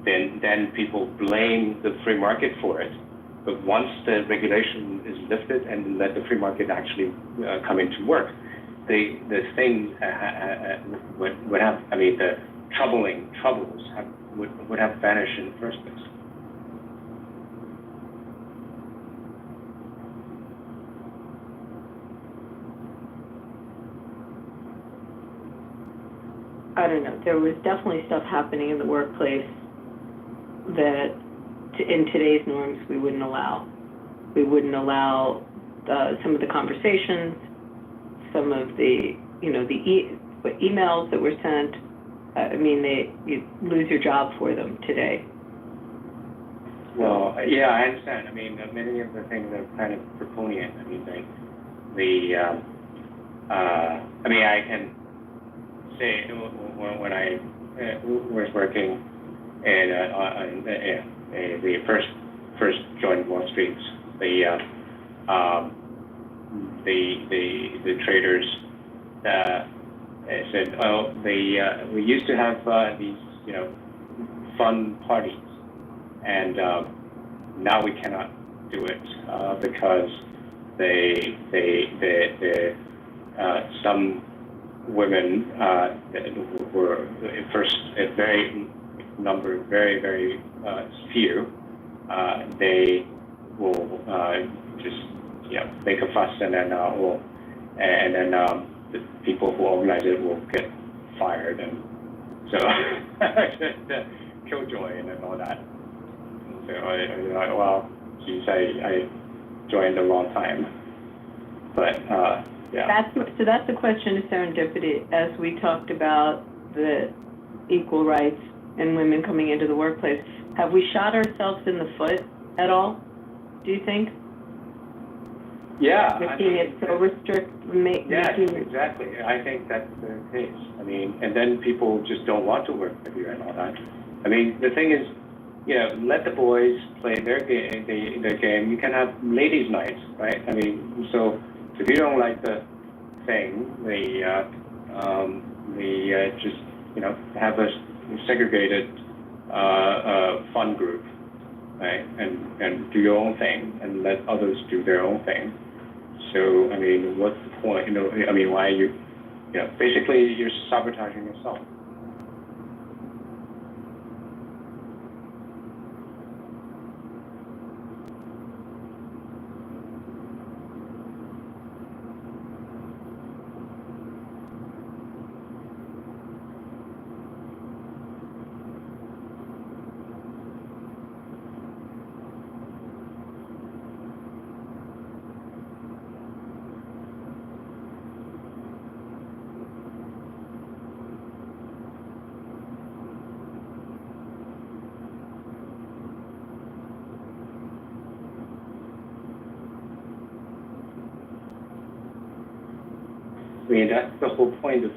then people blame the free market for it. But once the regulation is lifted and let the free market actually come into work, the thing would have, I mean, the troubles would have vanished in the first place. I don't know. There was definitely stuff happening in the workplace that in today's norms we wouldn't allow. We wouldn't allow some of the conversations, some of the, the emails that were sent. I mean, you lose your job for them today. Well, yeah, I understand. I mean, many of the things are kind of draconian. I mean, I can say when I was working in the first joined Wall Street, the traders said, we used to have these fun parties. And now we cannot do it because some women were at first a very few. They will just make a fuss, and then the people who organize it will get fired, and so killjoy and all that. So well, geez, I joined the wrong time, but yeah. That's a question of serendipity. As we talked about the equal rights and women coming into the workplace, have we shot ourselves in the foot at all, do you think? Yeah. Making it so restrict. Yeah, exactly. I think that's the case. I mean, and then people just don't want to work with you and all that. I mean, the thing is, let the boys play their game. You can have ladies' nights, right? I mean, so if you don't like the thing, just have a segregated fun group, right? And do your own thing, and let others do their own thing. So I mean, what's the point? I mean, why are you? Basically, you're sabotaging yourself. I mean, that's the whole point of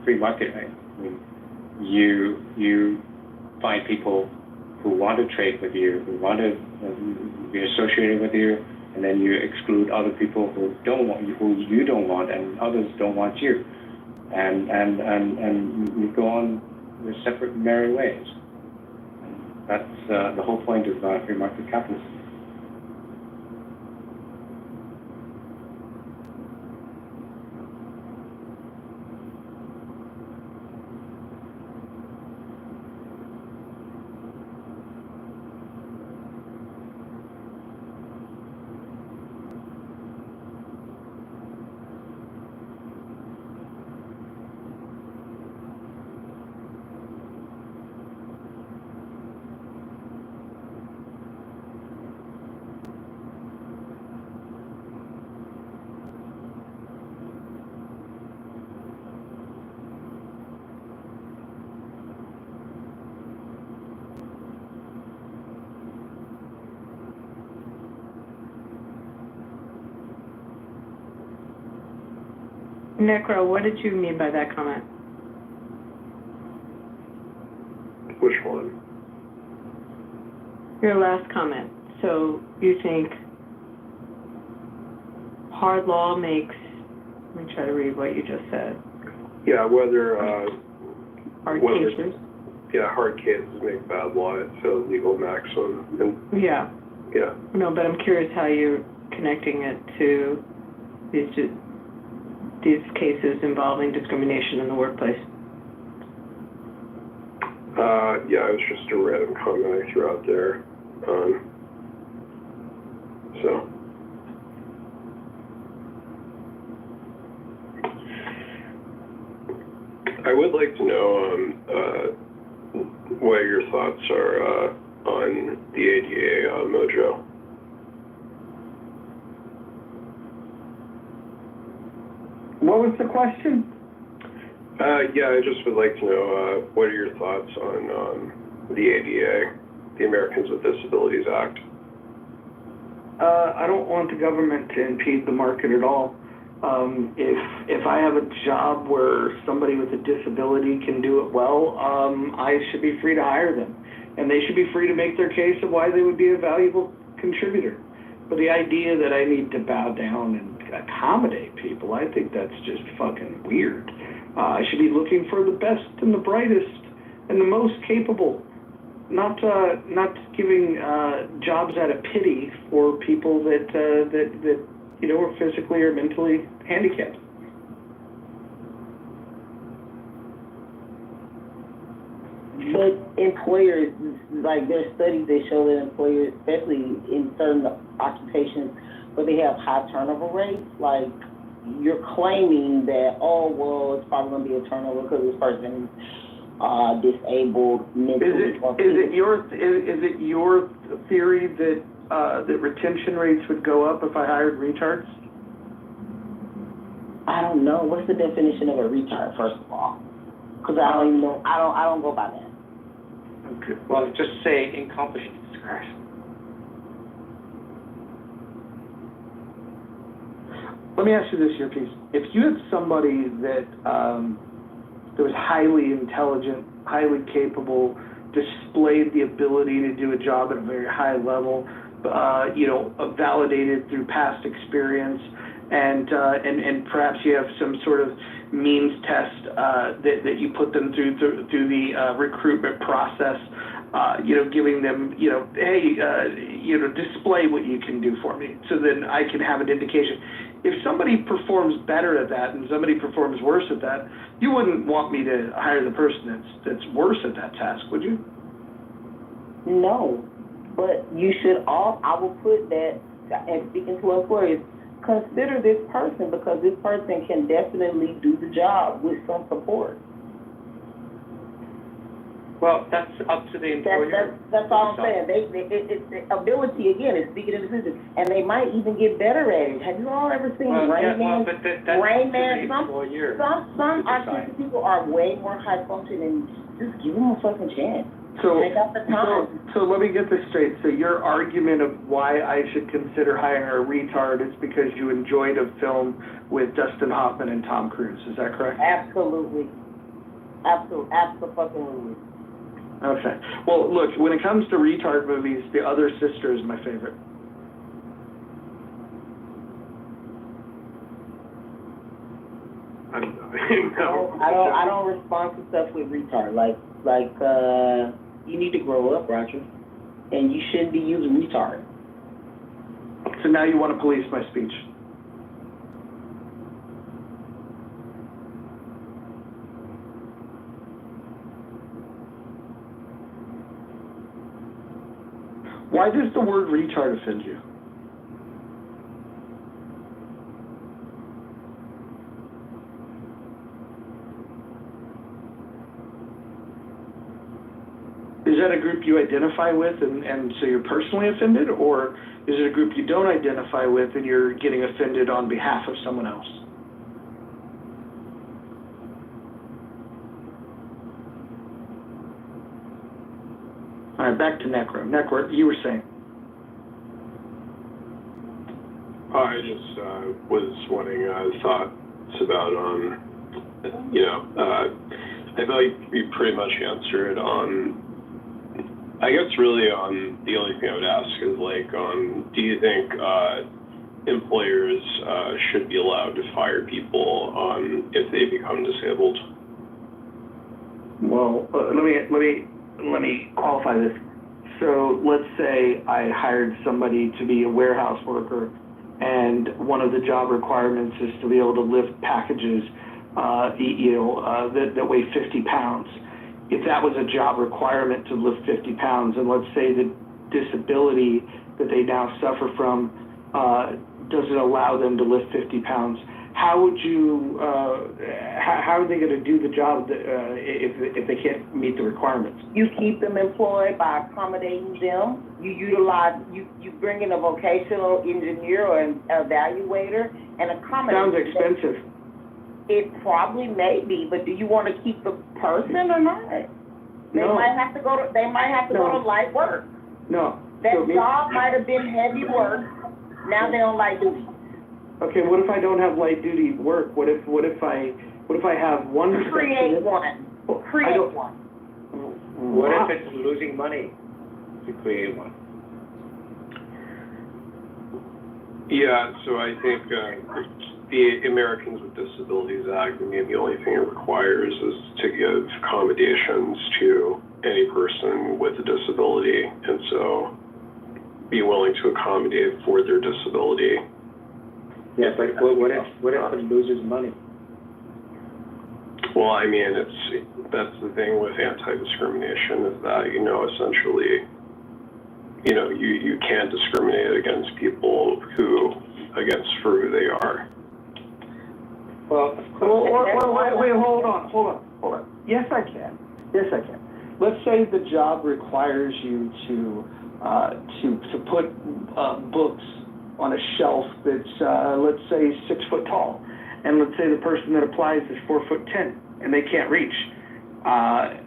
free market, right? I mean, you find people who want to trade with you, who want to be associated with you, and then you exclude other people who don't want you, who you don't want, and others don't want you, and you go on your separate merry ways. That's the whole point of free market capitalism. Necro, what did you mean by that comment? Which one? Your last comment. So you think hard law makes, let me try to read what you just said. Yeah, whether Hard whether, cases? Yeah, hard cases make bad law. It's a legal maximum. And, Yeah. yeah. No, but I'm curious how you're connecting it to these cases involving discrimination in the workplace. Yeah, it was just a random comment I threw out there. So. I would like to know what your thoughts are on the ADA mojo. What was the question? Yeah, I just would like to know what are your thoughts on the ADA, the Americans with Disabilities Act? I don't want the government to impede the market at all. If I have a job where somebody with a disability can do it well, I should be free to hire them. And they should be free to make their case of why they would be a valuable contributor. But the idea that I need to bow down and accommodate people, I think that's just fucking weird. I should be looking for the best and the brightest and the most capable. not giving jobs out of pity for people that are physically or mentally handicapped. But employers, like there's studies that show that employers, especially in certain occupations where they have high turnover rates, like you're claiming that, oh, well, it's probably going to be a turnover because this person is disabled mentally. Is it your theory that that retention rates would go up if I hired retards? I don't know. What's the definition of a retard, first of all? Because I don't even know. I don't go by that. Okay. Well, just say incompetent. Let me ask you this here, Peace. If you had somebody that was highly intelligent, highly capable, displayed the ability to do a job at a very high level, validated through past experience, and perhaps you have some sort of means test that you put them through the recruitment process, giving them, hey, display what you can do for me, so then I can have an indication. If somebody performs better at that and somebody performs worse at that, you wouldn't want me to hire the person that's worse at that task, would you? No, but you should all. I will put that, and speaking to employers, consider this person because this person can definitely do the job with some support. Well, that's up to the employer. That's all I'm saying. It's ability, again, is speaking in the future, and they might even get better at it. Have you all ever seen Rain Man? Rain Man, some artistic people are way more high functioning. Just give them a fucking chance. So let me get this straight. So your argument of why I should consider hiring a retard is because you enjoyed a film with Dustin Hoffman and Tom Cruise. Is that correct? Absolutely. Absolutely. Okay. Well, look, when it comes to retard movies, The Other Sister is my favorite. I don't respond to stuff with retard. Like you need to grow up, Roger, and you shouldn't be using retard. So now you want to police my speech. Why does the word retard offend you? Is that a group you identify with and so you're personally offended, or is it a group you don't identify with and you're getting offended on behalf of someone else? All right, back to Necro. Necro, you were saying. I just was wanting thoughts about, I feel like you pretty much answered on, I guess really on the only thing I would ask is do you think employers should be allowed to fire people if they become disabled? Well, let me qualify this. So let's say I hired somebody to be a warehouse worker, and one of the job requirements is to be able to lift packages, that weigh 50 pounds. If that was a job requirement to lift 50 pounds, and let's say the disability that they now suffer from doesn't allow them to lift 50 pounds, how would you, how are they going to do the job if they can't meet the requirements? You keep them employed by accommodating them. You bring in a vocational engineer or an evaluator and accommodate. Sounds expensive. It probably may be, but do you want to keep the person or not? They might have to go to light work. No. That job might have been heavy work. Now they're on light duty. Okay, what if I don't have light duty work? What if I have one? Create one. Create one. What if it's losing money to create one? Yeah, so I think the Americans with Disabilities Act, the only thing it requires is to give accommodations to any person with a disability, and so be willing to accommodate for their disability. Yeah, but what if it loses money? Well, I mean, that's the thing with anti-discrimination is that, essentially, you can't discriminate against people for who they are. Well, wait, hold on. Yes, I can. Let's say the job requires you to put books on a shelf that's, let's say, 6 foot tall. And let's say the person that applies is 4'10" and they can't reach. Why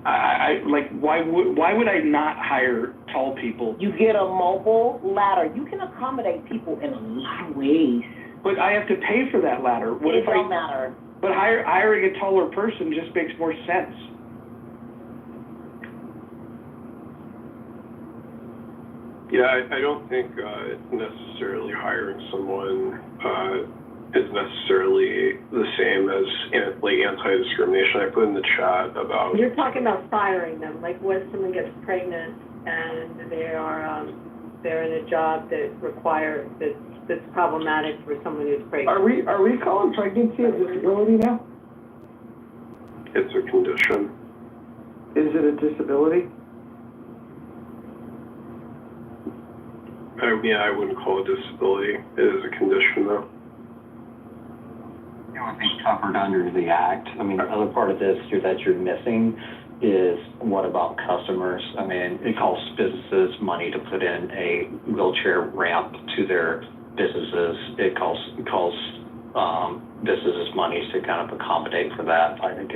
would I not hire tall people? You get a mobile ladder. You can accommodate people in a lot of ways. But I have to pay for that ladder. It don't matter. But hiring a taller person just makes more sense. Yeah, I don't think necessarily hiring someone is necessarily the same as anti-discrimination. I put in the chat about. You're talking about firing them, like when someone gets pregnant and they're in a job that's problematic for someone who's pregnant. Are we calling pregnancy a disability now? It's a condition. Is it a disability? I wouldn't call it a disability. It is a condition, though. I think covered under the act. I mean, the other part of this that you're missing is what about customers? I mean, it costs businesses money to put in a wheelchair ramp to their businesses. It costs businesses money to kind of accommodate for that. I think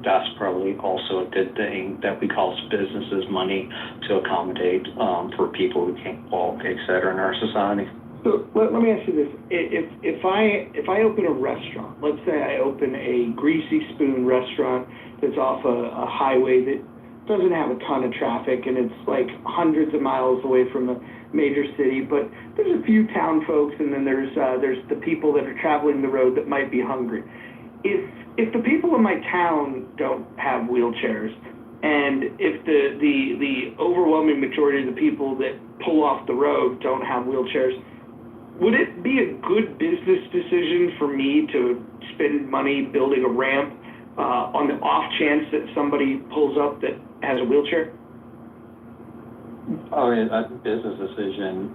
that's probably also a good thing that we cost businesses money to accommodate for people who can't walk, et cetera, in our society. So let me ask you this: if I open a restaurant, let's say I open a Greasy Spoon restaurant that's off a highway that doesn't have a ton of traffic and it's like hundreds of miles away from a major city, but there's a few town folks and then there's the people that are traveling the road that might be hungry. If the people in my town don't have wheelchairs, and if the overwhelming majority of the people that pull off the road don't have wheelchairs, would it be a good business decision for me to spend money building a ramp on the off chance that somebody pulls up that has a wheelchair? I mean, a business decision,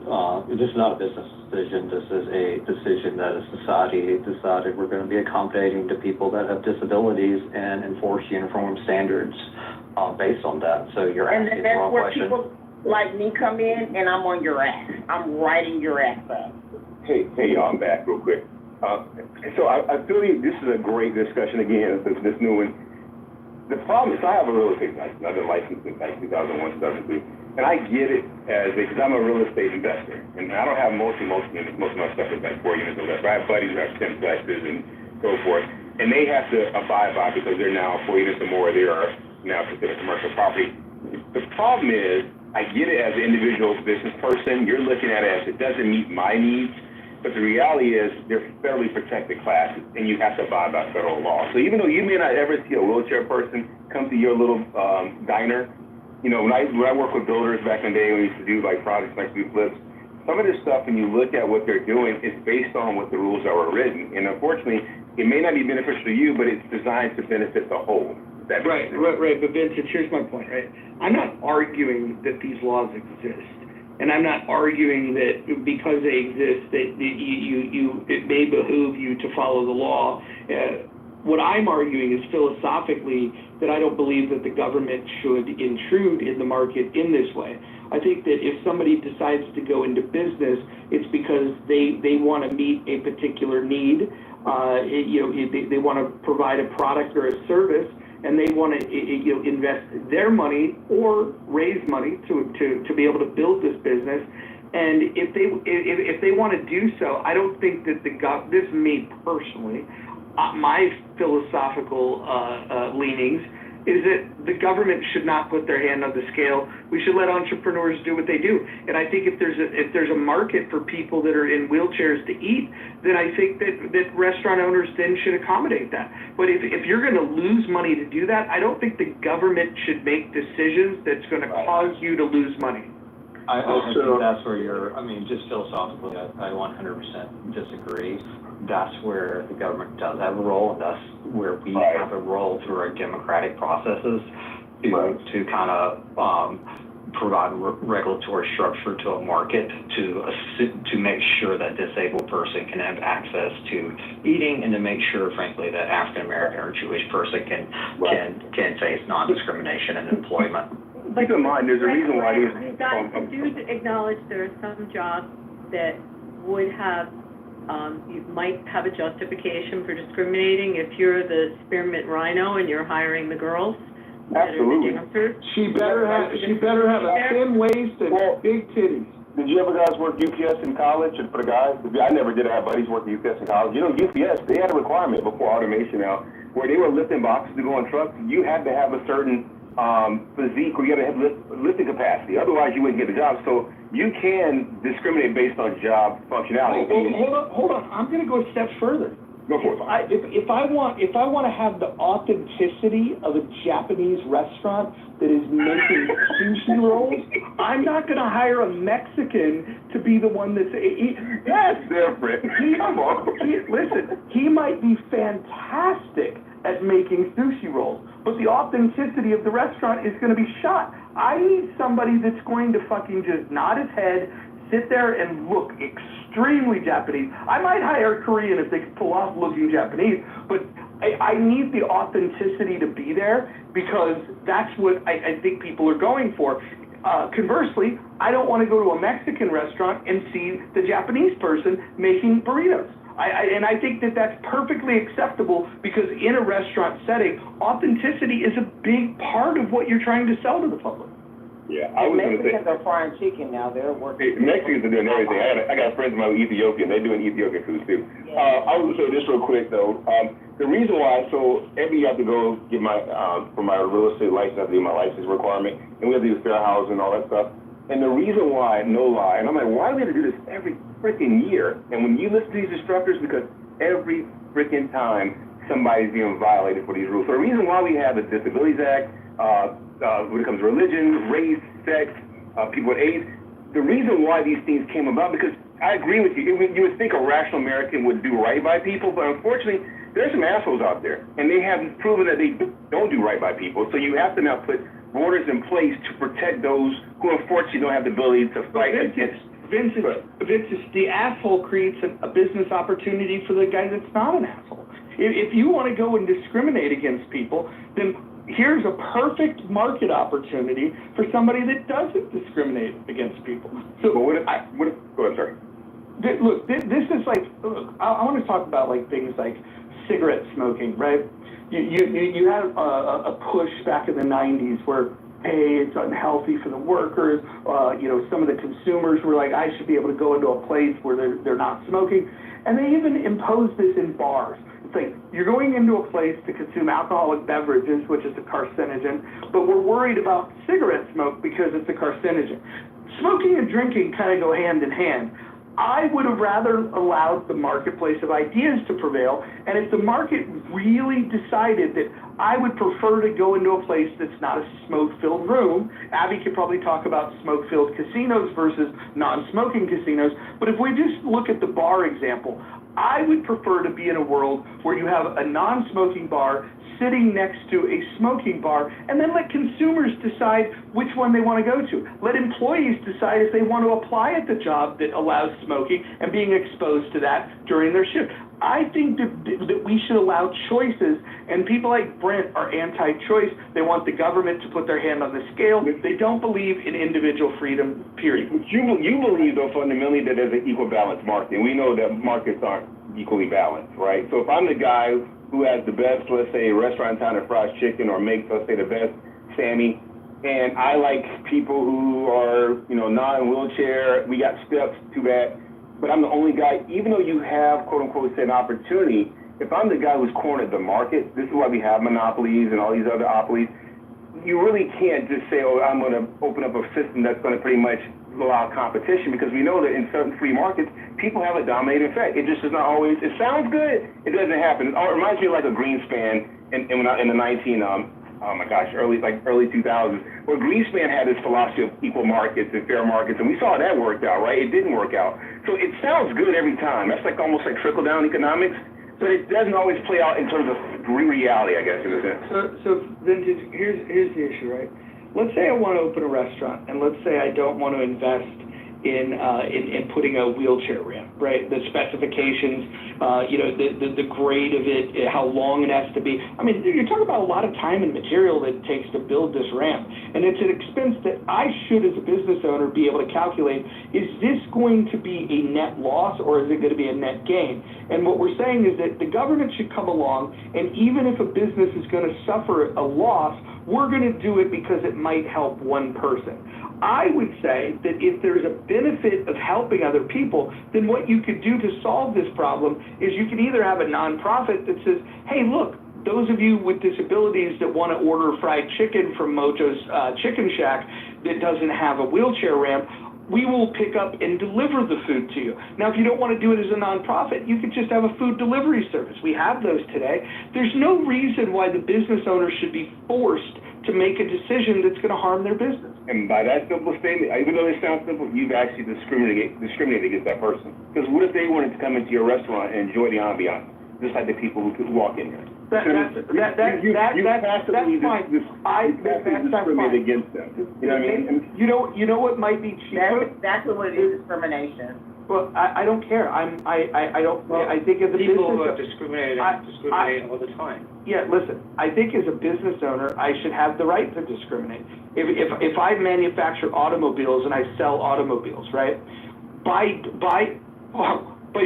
this is not a business decision, this is a decision that a society decided we're going to be accommodating to people that have disabilities and enforce uniform standards based on that. So you're asking the wrong question. And that's where people like me come in and I'm on your ass. I'm riding your ass up. Hey, y'all, I'm back real quick. So I feel this is a great discussion again, this new one. The problem is I have a real estate license. I've been licensed since like 2001, 2002. And I get it because I'm a real estate investor. And I don't have most of my stuff is like 4 units or less. I have buddies who have 10 plexes and so forth. And they have to abide by because they're now 4 units or more. They are now considered commercial property. The problem is I get it as an individual business person. You're looking at it as it doesn't meet my needs. But the reality is they're federally protected classes, and you have to abide by federal law. So even though you may not ever see a wheelchair person come to your little diner, when I worked with builders back in the day, we used to do like projects like we flips, some of this stuff, when you look at what they're doing, is based on what the rules that were written. And unfortunately, it may not be beneficial to you, but it's designed to benefit the whole. Right. But Vincent, here's my point, right? I'm not arguing that these laws exist. And I'm not arguing that because they exist, that it may behoove you to follow the law. What I'm arguing is philosophically that I don't believe that the government should intrude in the market in this way. I think that if somebody decides to go into business, it's because they want to meet a particular need. They want to provide a product or a service, and they want to invest their money or raise money to be able to build this business. And if they want to do so, I don't think that this is me personally, my philosophical leanings is that the government should not put their hand on the scale. We should let entrepreneurs do what they do. And I think if there's a market for people that are in wheelchairs to eat, then I think that restaurant owners then should accommodate that. But if you're going to lose money to do that, I don't think the government should make decisions that's going to cause you to lose money. I think that's where just philosophically, I 100% disagree. That's where the government does have a role, and that's where we have a role through our democratic processes to kind of provide regulatory structure to a market to make sure that disabled person can have access to eating, and to make sure, frankly, that African American or Jewish person can face non-discrimination in employment. Keep in mind, there's a reason why you guys do acknowledge there are some jobs that would have, you might have a justification for discriminating if you're the spearmint rhino and you're hiring the girls. Absolutely. She better have a thin waist and big titties. Did you ever guys work UPS in college? And for the guys, I never did have buddies work UPS in college. You know, UPS, they had a requirement before automation out where they were lifting boxes to go on trucks. You had to have a certain physique, or you got to have lifting capacity. Otherwise, you wouldn't get the job. So you can discriminate based on job functionality. Hold on. I'm going to go a step further. Go for it. If I want to have the authenticity of a Japanese restaurant that is making sushi rolls, I'm not going to hire a Mexican to be the one that's. That's different. Come on. Listen, he might be fantastic at making sushi rolls, but the authenticity of the restaurant is going to be shot. I need somebody that's going to fucking just nod his head, sit there and look extremely Japanese. I might hire a Korean if they can pull off looking Japanese, but I need the authenticity to be there, because that's what I think people are going for. Conversely, I don't want to go to a Mexican restaurant and see the Japanese person making burritos. And I think that that's perfectly acceptable, because in a restaurant setting, authenticity is a big part of what you're trying to sell to the public. Yeah, I was going to say. Mexicans are frying chicken now. They're working. Mexicans are doing everything. I got friends of mine with Ethiopian. They're doing Ethiopian food too. Yeah. I was going to say this real quick though. The reason why, so every year I have to go get my, for my real estate license, I have to do my license requirement, and we have to do fair housing and all that stuff. And the reason why, no lie, and I'm like, why do we have to do this every freaking year? And when you listen to these instructors, because every freaking time somebody's being violated for these rules. So the reason why we have the Disabilities Act, when it comes to religion, race, sex, people with AIDS, the reason why these things came about, because I agree with you, you would think a rational American would do right by people, but unfortunately, there's some assholes out there, and they haven't proven that they don't do right by people. So you have to now put borders in place to protect those who unfortunately don't have the ability to fight against. Vince, the asshole creates a business opportunity for the guy that's not an asshole. If you want to go and discriminate against people, then here's a perfect market opportunity for somebody that doesn't discriminate against people. So go ahead, sir. Look, this is like, I want to talk about like things like cigarette smoking, right? You had a push back in the 90s where, hey, it's unhealthy for the workers. Some of the consumers were like, I should be able to go into a place where they're not smoking. And they even imposed this in bars. It's like, you're going into a place to consume alcoholic beverages, which is a carcinogen, but we're worried about cigarette smoke because it's a carcinogen. Smoking and drinking kind of go hand in hand. I would have rather allowed the marketplace of ideas to prevail, and if the market really decided that I would prefer to go into a place that's not a smoke-filled room, Abby could probably talk about smoke-filled casinos versus non-smoking casinos, but if we just look at the bar example, I would prefer to be in a world where you have a non-smoking bar sitting next to a smoking bar, and then let consumers decide which one they want to go to. Let employees decide if they want to apply at the job that allows smoking and being exposed to that during their shift. I think that we should allow choices, and people like Brent are anti-choice. They want the government to put their hand on the scale. They don't believe in individual freedom, period. You believe, though, fundamentally that there's an equal balance market, and we know that markets aren't equally balanced, right? So if I'm the guy who has the best, let's say, restaurant in town of fried chicken, or makes, let's say, the best Sammy, and I like people who are, non-wheelchair, we got steps, too bad, but I'm the only guy, even though you have, quote-unquote, say, an opportunity, if I'm the guy who's cornered the market, this is why we have monopolies and all these other opolies. You really can't just say, oh, I'm going to open up a system that's going to pretty much allow competition, because we know that in certain free markets, people have a dominating effect. It just is not always, it sounds good, it doesn't happen. It reminds me of like a Greenspan in the early 2000s, where Greenspan had this philosophy of equal markets and fair markets, and we saw that worked out, right? It didn't work out. So it sounds good every time. That's like almost like trickle-down economics, but it doesn't always play out in terms of reality, I guess, in a sense. So Vintage, here's the issue, right? Let's say I want to open a restaurant, and let's say I don't want to invest in putting a wheelchair ramp, right? The specifications, the grade of it, how long it has to be. I mean, you're talking about a lot of time and material that it takes to build this ramp. And it's an expense that I should, as a business owner, be able to calculate, is this going to be a net loss or is it going to be a net gain? And what we're saying is that the government should come along, and even if a business is going to suffer a loss, we're going to do it because it might help one person. I would say that if there's a benefit of helping other people, then what you could do to solve this problem is you can either have a nonprofit that says, hey, look, those of you with disabilities that want to order fried chicken from Mojo's Chicken Shack that doesn't have a wheelchair ramp, we will pick up and deliver the food to you. Now, if you don't want to do it as a nonprofit, you could just have a food delivery service. We have those today. There's no reason why the business owner should be forced to make a decision that's going to harm their business. And by that simple statement, even though it sounds simple, you've actually discriminated against that person. Because what if they wanted to come into your restaurant and enjoy the ambiance, just like the people who walk in here? That's fine. I discriminate against them. You know what I mean? You know what might be cheaper? That's exactly what it is, discrimination. Well, I don't care. I think as a people business discriminate all the time. Yeah, listen, I think as a business owner, I should have the right to discriminate. If I manufacture automobiles and I sell automobiles, right, by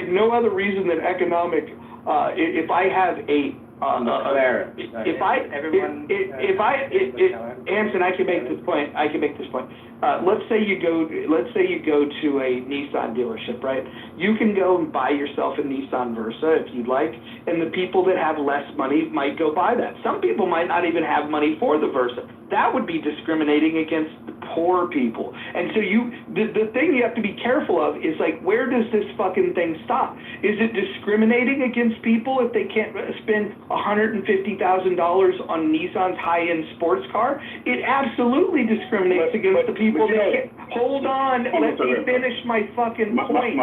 no other reason than economic, if I have Anson, I can make this point. Let's say you go to a Nissan dealership, right? You can go and buy yourself a Nissan Versa if you'd like, and the people that have less money might go buy that. Some people might not even have money for the Versa. That would be discriminating against the poor people. And so the thing you have to be careful of is, like, where does this fucking thing stop? Is it discriminating against people if they can't spend $150,000 on Nissan's high-end sports car? It absolutely discriminates against the people that can't. Hold on, let me finish my fucking point.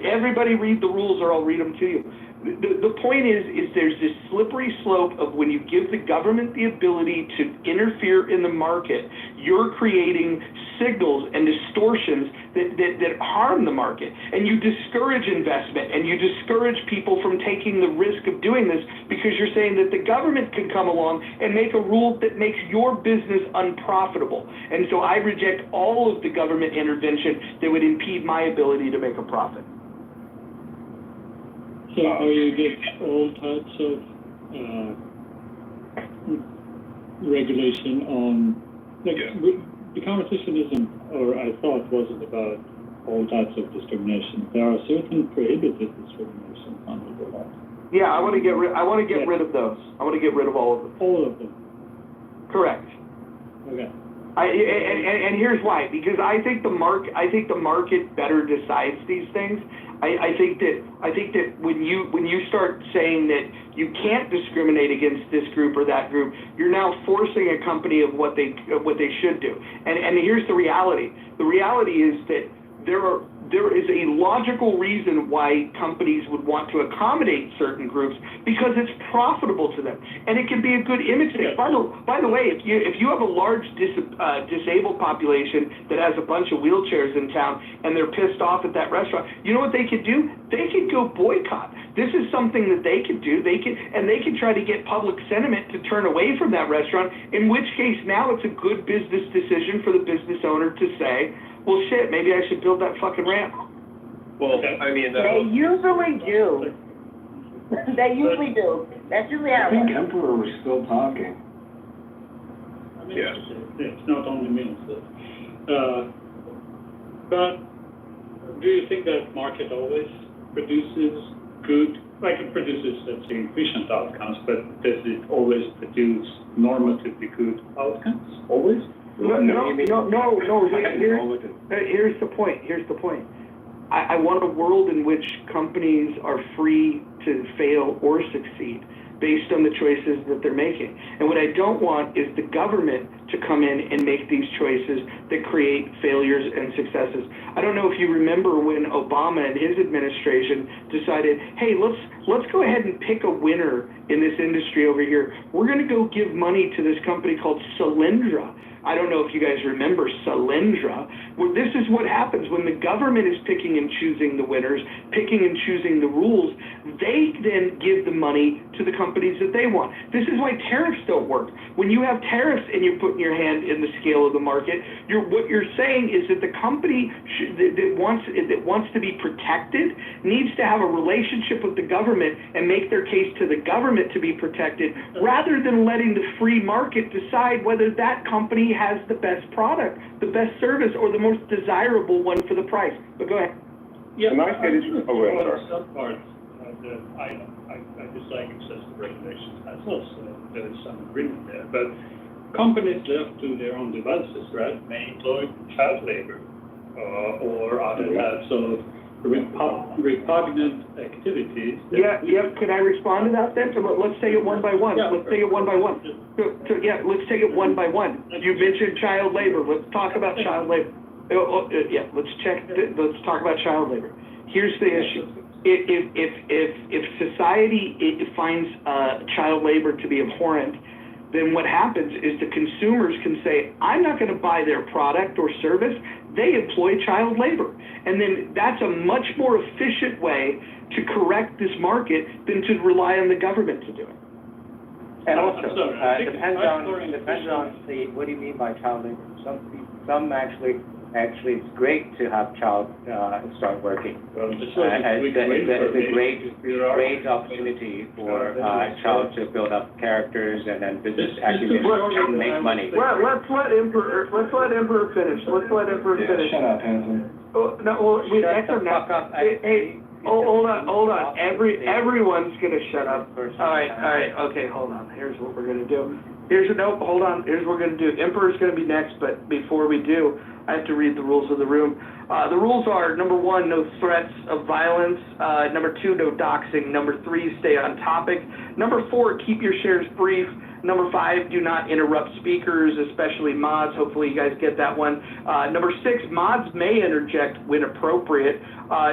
Everybody read the rules or I'll read them to you. The point is there's this slippery slope of when you give the government the ability to interfere in the market, you're creating signals and distortions that harm the market. And you discourage investment and you discourage people from taking the risk of doing this because you're saying that the government can come along and make a rule that makes your business unprofitable. And so I reject all of the government intervention that would impede my ability to make a profit. So are you against all types of regulation on, like, the conversation isn't, or I thought wasn't about all types of discrimination. There are certain prohibited discriminations under the law. Yeah, I want to get rid of those. I want to get rid of all of them. All of them. Correct. Okay. And here's why, because I think the market better decides these things. I think that when you start saying that you can't discriminate against this group or that group, you're now forcing a company of what they should do. And here's the reality. The reality is that there is a logical reason why companies would want to accommodate certain groups, because it's profitable to them, and it can be a good image thing. By the way, if you have a large disabled population that has a bunch of wheelchairs in town and they're pissed off at that restaurant, you know what they could do? They could go boycott. This is something that they could do. They could try to get public sentiment to turn away from that restaurant, in which case now it's a good business decision for the business owner to say, well, shit, maybe I should build that fucking ramp. Well, I mean, they usually do. They usually do. That's usually how. I think Emperor was still talking. I mean, it's not only me. So. But do you think that market always produces good like it produces, let's say, efficient outcomes, but does it always produce normatively good outcomes? Always? No. Here's the point. I want a world in which companies are free to fail or succeed based on the choices that they're making. And what I don't want is the government to come in and make these choices that create failures and successes. I don't know if you remember when Obama and his administration decided, hey, let's go ahead and pick a winner in this industry over here. We're going to go give money to this company called Solyndra. I don't know if you guys remember Solyndra. Well, this is what happens when the government is picking and choosing the winners, picking and choosing the rules. They then give the money to the companies that they want. This is why tariffs don't work. When you have tariffs and you're putting your hand in the scale of the market, what you're saying is that the company that wants to be protected needs to have a relationship with the government and make their case to the government to be protected, rather than letting the free market decide whether that company has the best product, the best service, or the most desirable one for the price. But go ahead. Yeah, Can I say this? Oh, wait, sorry. Some parts that I dislike excessive regulations as well, so there is some agreement there. But companies left to their own devices, right, may employ child labor or other types of repugnant activities. Yeah. Can I respond to that then? So let's take it one by one. Let's take it one by one. Let's take it one by one. You mentioned child labor. Let's talk about child labor. Let's talk about child labor. Here's the issue. If society finds child labor to be abhorrent, then what happens is the consumers can say, I'm not going to buy their product or service. They employ child labor. And then that's a much more efficient way to correct this market than to rely on the government to do it. And also, depends on the, what do you mean by child labor? Some actually it's great to have child start working. It's a great opportunity for child to build up characters and then business actually make money. Well, let's let Emperor finish. Shut up, Hanson. Hey, hold on. Everyone's gonna shut up. All right. Okay, hold on. Here's what we're gonna do. Here's what we're gonna do. Emperor's gonna be next, but before we do, I have to read the rules of the room. The rules are, number 1, no threats of violence. Number 2, no doxing. Number 3, stay on topic. Number 4, keep your shares brief. Number 5, do not interrupt speakers, especially mods. Hopefully you guys get that one. Number 6, mods may interject when appropriate.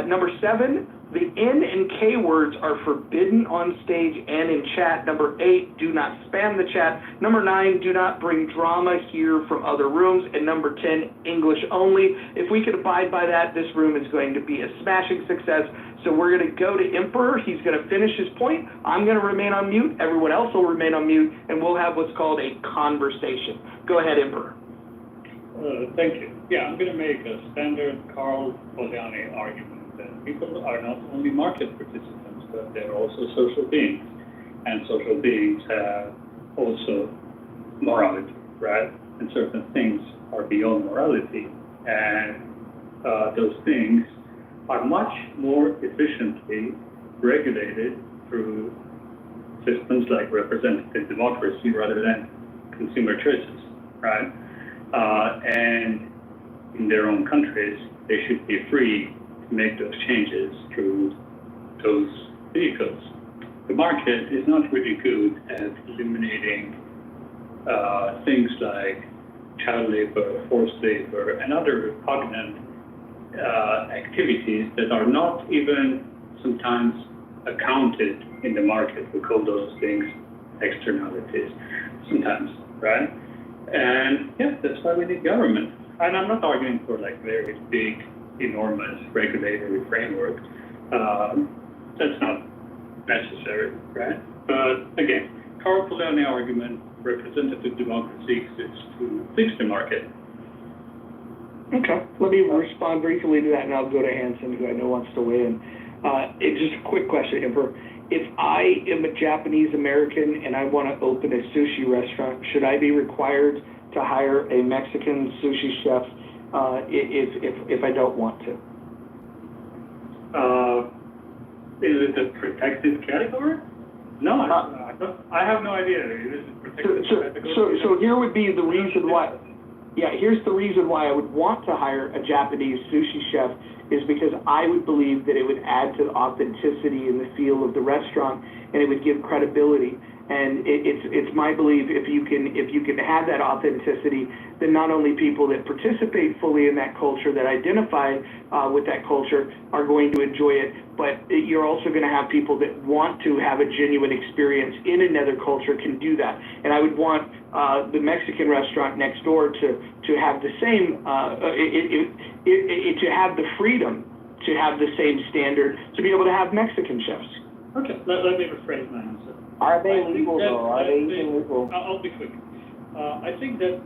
Number 7, the N and K words are forbidden on stage and in chat. Number 8, do not spam the chat. Number 9, do not bring drama here from other rooms. And number 10, English only. If we could abide by that, this room is going to be a smashing success. So we're going to go to Emperor. He's going to finish his point. I'm going to remain on mute. Everyone else will remain on mute, and we'll have what's called a conversation. Go ahead, Emperor. Thank you. Yeah, I'm going to make a standard Carl Poliani argument that people are not only market participants, but they're also social beings. And social beings have also morality, right? And certain things are beyond morality. And those things are much more efficiently regulated through systems like representative democracy rather than consumer choices, right? And in their own countries, they should be free to make those changes through those vehicles. The market is not really good at eliminating things like child labor, forced labor, and other repugnant activities that are not even sometimes accounted in the market. We call those things externalities sometimes, right? And yeah, that's why we need government. And I'm not arguing for like very big, enormous regulatory framework. That's not necessary, right? But again, Carl Poliani argument, representative democracy exists to fix the market. Okay, let me respond briefly to that, and I'll go to Hanson, who I know wants to weigh in. It's just a quick question, Emperor. If I am a Japanese American and I want to open a sushi restaurant, should I be required to hire a Mexican sushi chef if I don't want to? Is it a protected category? No, I have no idea. Is it protected category? So here would be the reason why, here's the reason why I would want to hire a Japanese sushi chef is because I would believe that it would add to the authenticity and the feel of the restaurant, and it would give credibility. And it's my belief if you can have that authenticity, then not only people that participate fully in that culture, that identify with that culture, are going to enjoy it, but you're also going to have people that want to have a genuine experience in another culture can do that. And I would want the Mexican restaurant next door to have the same, to have the freedom to have the same standard, to be able to have Mexican chefs. Okay, let me rephrase my answer. Are they legal though? Are they even legal? I'll be quick. I think that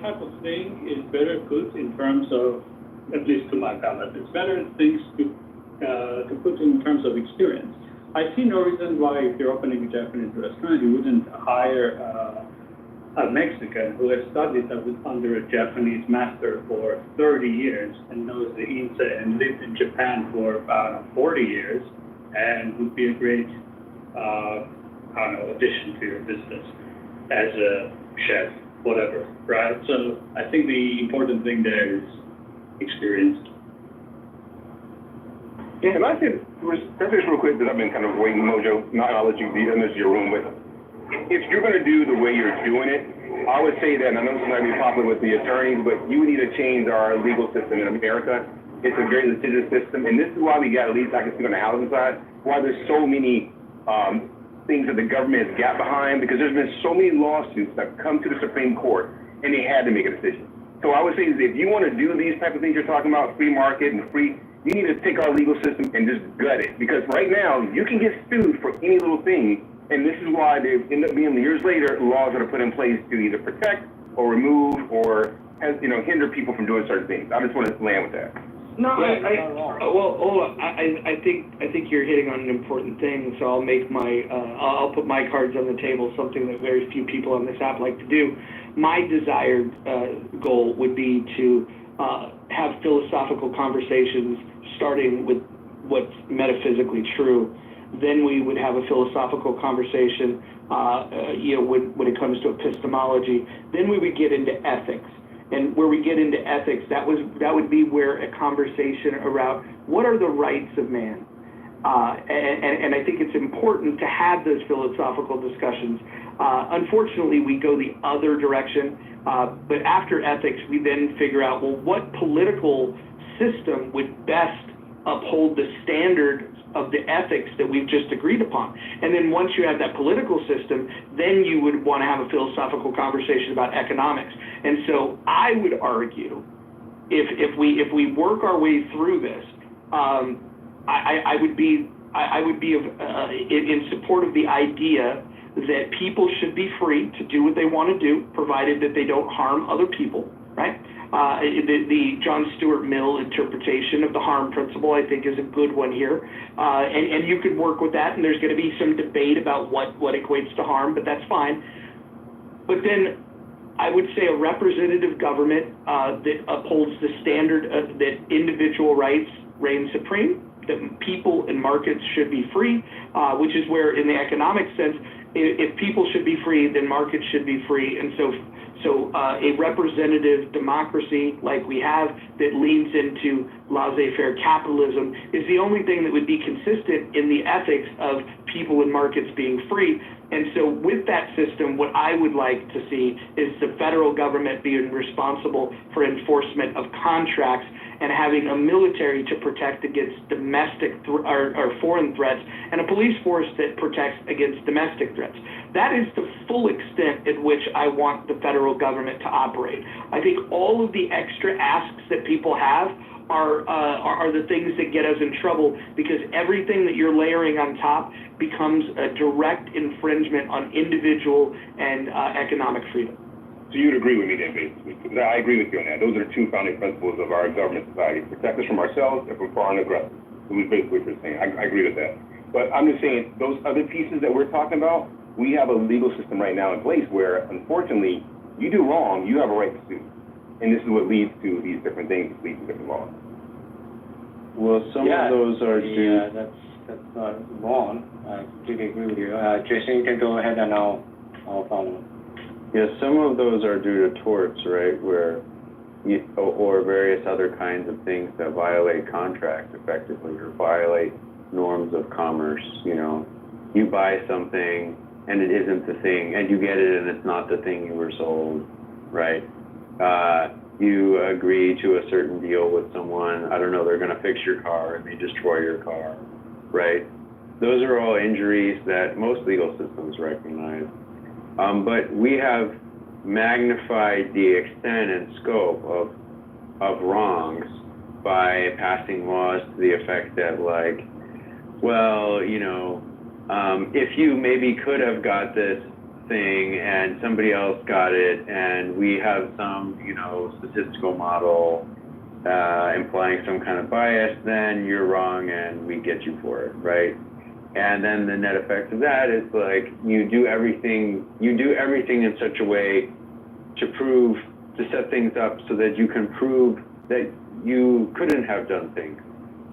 type of thing is better put in terms of, at least to my palate, it's better things to put in terms of experience. I see no reason why if you're opening a Japanese restaurant, you wouldn't hire a Mexican who has studied under a Japanese master for 30 years and knows the insa and lived in Japan for about 40 years and would be a great addition to your business as a chef, whatever, right? So I think the important thing there is experience. Yeah, and I said, just real quick, because I've been kind of waiting, Mojo, not I'll let you be in your room, but if you're going to do the way you're doing it, I would say that, and I know this might be popular with the attorneys, but you need to change our legal system in America. It's a very litigious system, and this is why we got, at least I can speak on the housing side, why there's so many things that the government has got behind, because there's been so many lawsuits that come to the Supreme Court, and they had to make a decision. So I would say is if you want to do these type of things you're talking about, free market and free, you need to take our legal system and just gut it. Because right now, you can get sued for any little thing, and this is why they end up being, years later, laws that are put in place to either protect or remove or hinder people from doing certain things. I just want to land with that. No, I think you're hitting on an important thing. So I'll make I'll put my cards on the table. Something that very few people on this app like to do. My desired goal would be to have philosophical conversations, starting with what's metaphysically true. Then we would have a philosophical conversation, when it comes to epistemology. Then we would get into ethics. And where we get into ethics, that would be where a conversation around what are the rights of man. And I think it's important to have those philosophical discussions. Unfortunately, we go the other direction. But after ethics, we then figure out, well, what political system would best uphold the standard of the ethics that we've just agreed upon. And then once you have that political system, then you would want to have a philosophical conversation about economics. And so I would argue, if we work our way through this, I would be in support of the idea that people should be free to do what they want to do, provided that they don't harm other people, right? The John Stuart Mill interpretation of the harm principle, I think, is a good one here. And you could work with that, and there's going to be some debate about what equates to harm, but that's fine. But then I would say a representative government that upholds the standard of that individual rights reign supreme, that people and markets should be free, which is where, in the economic sense, if people should be free, then markets should be free. And so a representative democracy like we have that leans into laissez-faire capitalism is the only thing that would be consistent in the ethics of people and markets being free. And so with that system, what I would like to see is the federal government being responsible for enforcement of contracts and having a military to protect against domestic or foreign threats, and a police force that protects against domestic threats. That is the full extent at which I want the federal government to operate. I think all of the extra asks that people have are the things that get us in trouble, because everything that you're layering on top becomes a direct infringement on individual and economic freedom. So you would agree with me then, basically? Because I agree with you on that. Those are the two founding principles of our government society: protect us from ourselves and from foreign aggressors. It was basically what you're saying. I agree with that. But I'm just saying, those other pieces that we're talking about, we have a legal system right now in place where, unfortunately, you do wrong, you have a right to sue. And this is what leads to these different things, leads to different laws. Well, some of those are due. that's wrong. I completely agree with you. Jason, you can go ahead and I'll follow. Yeah, some of those are due to torts, right, where or various other kinds of things that violate contracts effectively or violate norms of commerce. You know, you buy something and it isn't the thing, and you get it and it's not the thing you were sold, right? You agree to a certain deal with someone, I don't know, they're gonna fix your car and they destroy your car, right? Those are all injuries that most legal systems recognize. But we have magnified the extent and scope of wrongs by passing laws to the effect that, like, well, you know, if you maybe could have got this thing and somebody else got it, and we have some, you know, statistical model implying some kind of bias, then you're wrong and we get you for it, right? And then the net effect of that is, like, you do everything in such a way to set things up so that you can prove that you couldn't have done things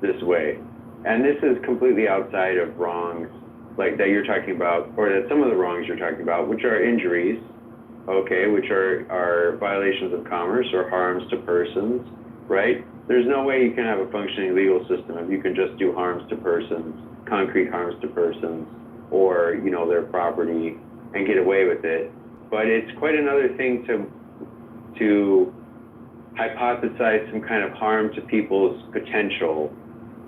this way. And this is completely outside of wrongs like that you're talking about, or that some of the wrongs you're talking about, which are injuries, okay, which are violations of commerce or harms to persons, right? There's no way you can have a functioning legal system if you can just do harms to persons, concrete harms to persons, or, you know, their property, and get away with it. But it's quite another thing to hypothesize some kind of harm to people's potential.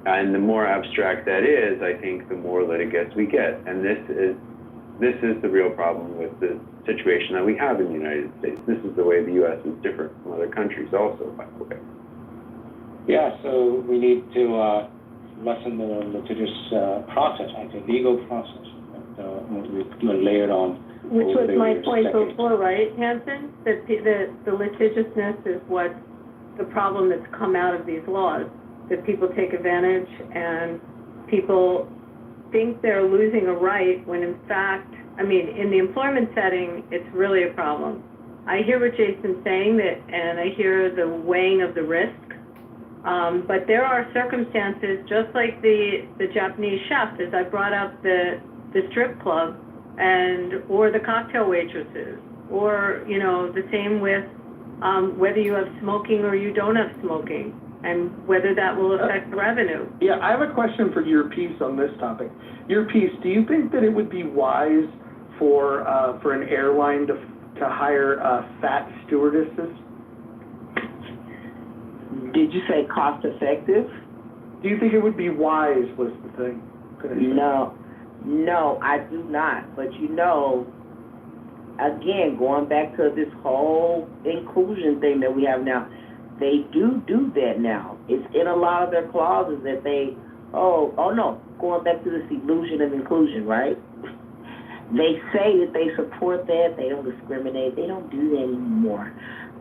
And the more abstract that is, I think, the more litigants we get. And this is the real problem with the situation that we have in the United States. This is the way the U.S. is different from other countries also, by the way. Yeah, so we need to lessen the litigious process, like the legal process that we layered on. Which was my point before, right, Hanson? That the litigiousness is what the problem that's come out of these laws, that people take advantage and people think they're losing a right when in fact, I mean, in the employment setting, it's really a problem. I hear what Jason's saying, and I hear the weighing of the risk, but there are circumstances, just like the Japanese chef, as I brought up the strip club, or the cocktail waitresses, or, you know, the same with whether you have smoking or you don't have smoking, and whether that will affect revenue. Yeah, I have a question for your piece on this topic. Your piece, do you think that it would be wise for an airline to hire fat stewardesses? Did you say cost effective? Do you think it would be wise, was the thing? No, I do not. But you know, again, going back to this whole inclusion thing that we have now, they do that now. It's in a lot of their clauses that they, going back to this illusion of inclusion, right? They say that they support that, they don't discriminate, they don't do that anymore.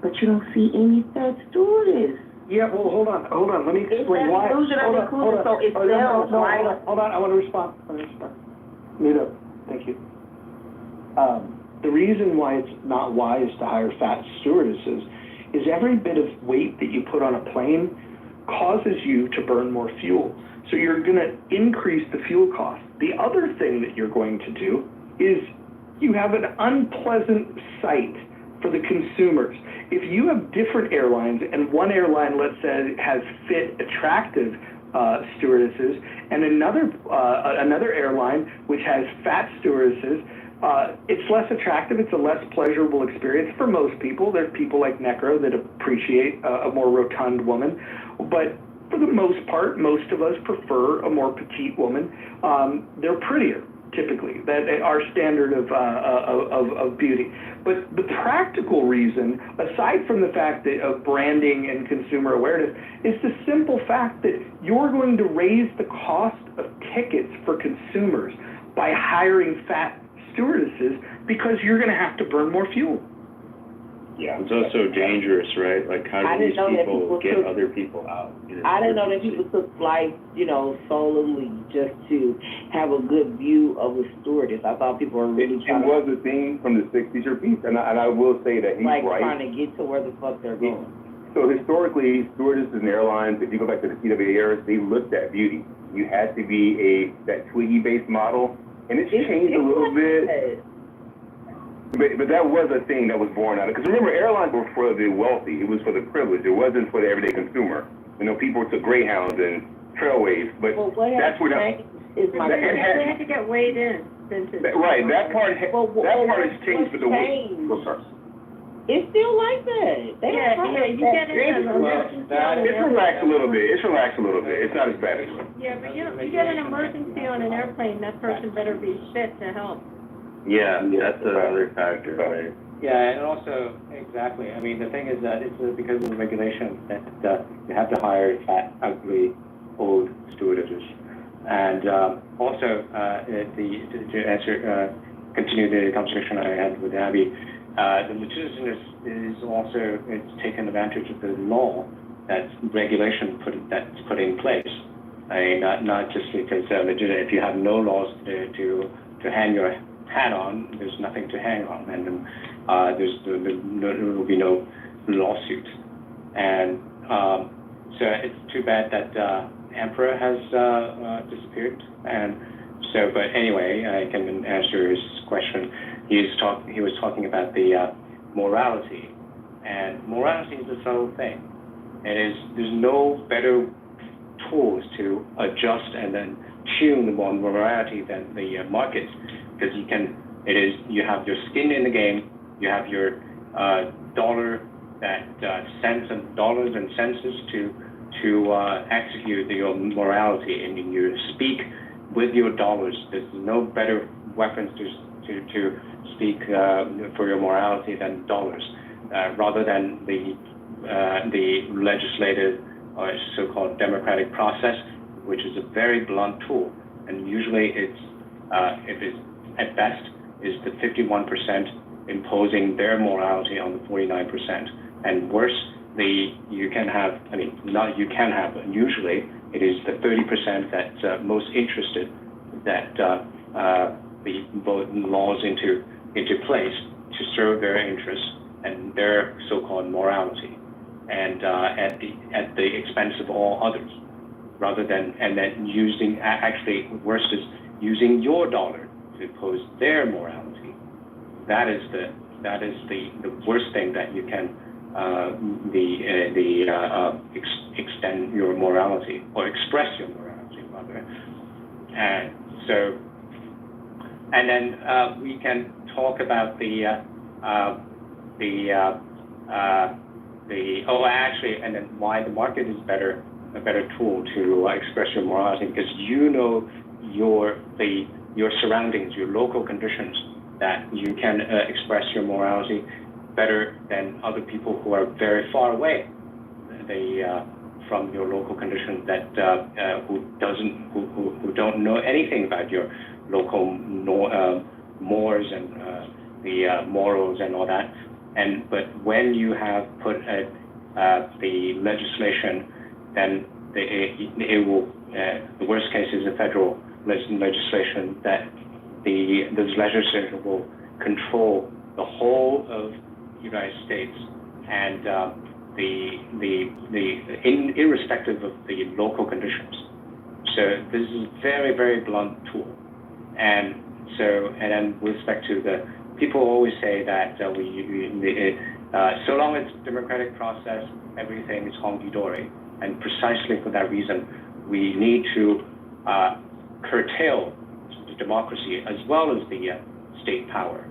But you don't see any fat stewardess. Yeah, well, hold on, let me explain why. It's an illusion of inclusion, so it's hold on, I want to respond. Mute up, thank you. The reason why it's not wise to hire fat stewardesses is every bit of weight that you put on a plane causes you to burn more fuel. So you're going to increase the fuel cost. The other thing that you're going to do is you have an unpleasant sight for the consumers. If you have different airlines, and one airline, let's say, has fit, attractive stewardesses, and another airline which has fat stewardesses, it's less attractive, it's a less pleasurable experience for most people. There's people like Necro that appreciate a more rotund woman, but for the most part, most of us prefer a more petite woman. They're prettier, typically, that our standard of beauty. But the practical reason, aside from the fact that of branding and consumer awareness, is the simple fact that you're going to raise the cost of tickets for consumers by hiring fat stewardesses because you're going to have to burn more fuel. Yeah, it's also dangerous, right? Like, how do these people get other people out? I didn't know that people took flights, solely just to have a good view of a stewardess. I thought people were really trying to... It was a thing from the 60s or piece, and I will say that he's right. Like trying to get to where the fuck they're going. So historically, stewardesses and airlines, if you go back to the Kitover era, they looked at beauty. You had to be that Twiggy-based model, and it's changed a little bit. But that was a thing that was born out of, because remember, airlines were for the wealthy. It was for the privileged. It wasn't for the everyday consumer. You know, people took Greyhounds and Trailways, but that's where that had to get weighed in. Right, that part has changed, but the way. It's still like that. You get an emergency. It's relaxed a little bit. It's not as bad as it. Yeah, but you get an emergency on an airplane, that person better be fit to help. Yeah, that's another factor, right? Yeah, and also, exactly. I mean, the thing is that it's because of the regulation that you have to hire fat, ugly, old stewardesses. And also, to answer, continue the conversation I had with Abby, the legitimacy is also, it's taken advantage of the law that's regulation that's put in place. I mean, not just because if you have no laws to hang your hat on, there's nothing to hang on, and there will be no lawsuit. And so it's too bad that Emperor has disappeared. And so, but anyway, I can answer his question. He was talking about the morality, and morality is a subtle thing. There's no better tools to adjust and then tune the morality than the markets, because you have your skin in the game, you have your dollars and senses to execute your morality, and you speak with your dollars. There's no better weapons to speak for your morality than dollars, rather than the legislative or so-called democratic process, which is a very blunt tool. And usually it's at best is the 51% imposing their morality on the 49%. And worse, usually it is the 30% that's most interested that the vote laws into place to serve their interests and their so-called morality, and at the expense of all others, rather than using, actually worse is using your dollar to impose their morality. That is the worst thing that you can extend your morality or express your morality rather. And then we can talk about and then why the market is a better tool to express your morality, because you know your surroundings, your local conditions, that you can express your morality better than other people who are very far away from your local conditions, that who don't know anything about your local mores and the morals and all that. But when you have put the legislation, then it will, the worst case is a federal legislation that the legislature will control the whole of the United States, and irrespective of the local conditions. So this is a very, very blunt tool. And then with respect to the people always say that so long as democratic process, everything is honky-dory. And precisely for that reason, we need to curtail the democracy as well as the state power.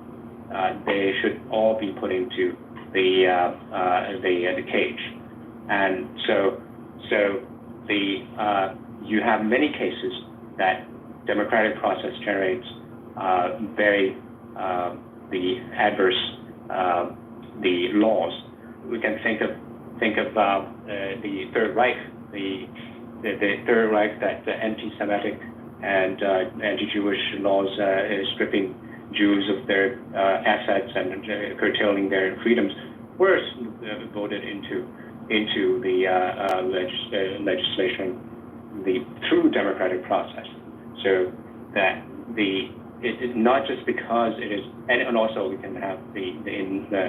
They should all be put into the cage. And so you have many cases that democratic process generates very the adverse the laws. We can think of the Third Reich, the Third Reich, that anti-Semitic and anti-Jewish laws stripping Jews of their assets and curtailing their freedoms were voted into the legislation through democratic process. So that it's not just because it is, and also we can have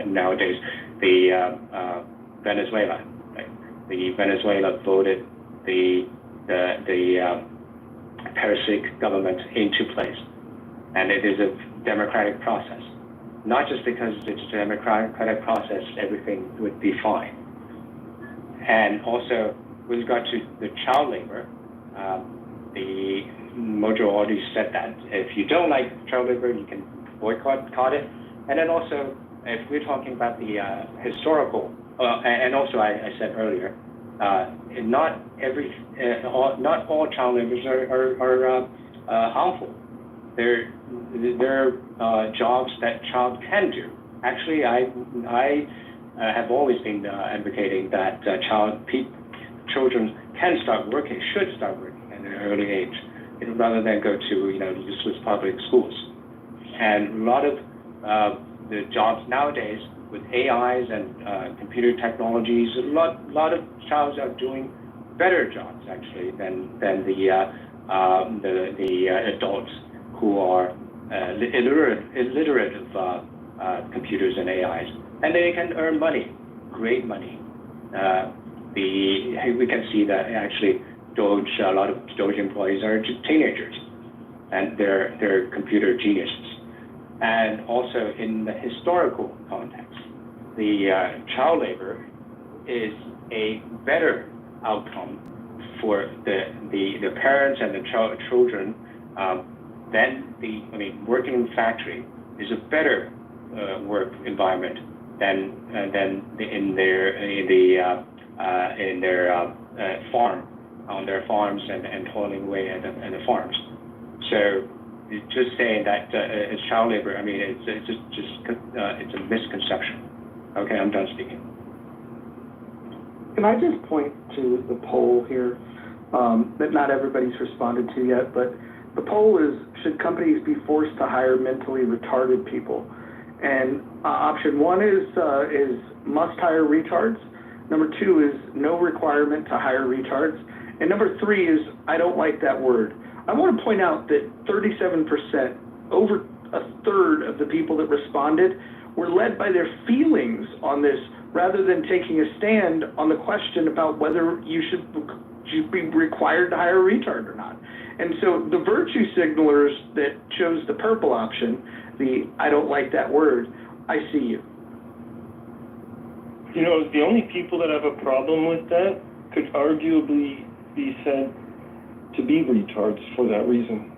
nowadays the Venezuela, the Venezuela voted the parasitic government into place. And it is a democratic process. Not just because it's a democratic process, everything would be fine. And also, with regard to the child labor, the Mojo already said that if you don't like child labor, you can boycott it. And then also, if we're talking about the historical, and also I said earlier, not all child labors are harmful. There are jobs that child can do. Actually, I have always been advocating that children can start working, should start working at an early age, rather than go to useless public schools. And a lot of the jobs nowadays with AIs and computer technologies, a lot of childs are doing better jobs actually than the adults who are illiterate of computers and AIs, and they can earn money, great money. We can see that actually a lot of Doge employees are just teenagers, and they're computer geniuses. And also in the historical context, the child labor is a better outcome for the parents and the children than working in factory is a better work environment than in their farm, on their farms and toiling away at the farms. So just saying that it's child labor, it's a misconception. Okay, I'm done speaking. Can I just point to the poll here that not everybody's responded to yet, but the poll is, should companies be forced to hire mentally retarded people? And option one is must hire retards. Number two is no requirement to hire retards. And number three is I don't like that word. I want to point out that 37%, over a third of the people that responded, were led by their feelings on this rather than taking a stand on the question about whether you should be required to hire a retard or not. And so the virtue signalers that chose the purple option, the I don't like that word, I see you. The only people that have a problem with that could arguably be said to be retards for that reason.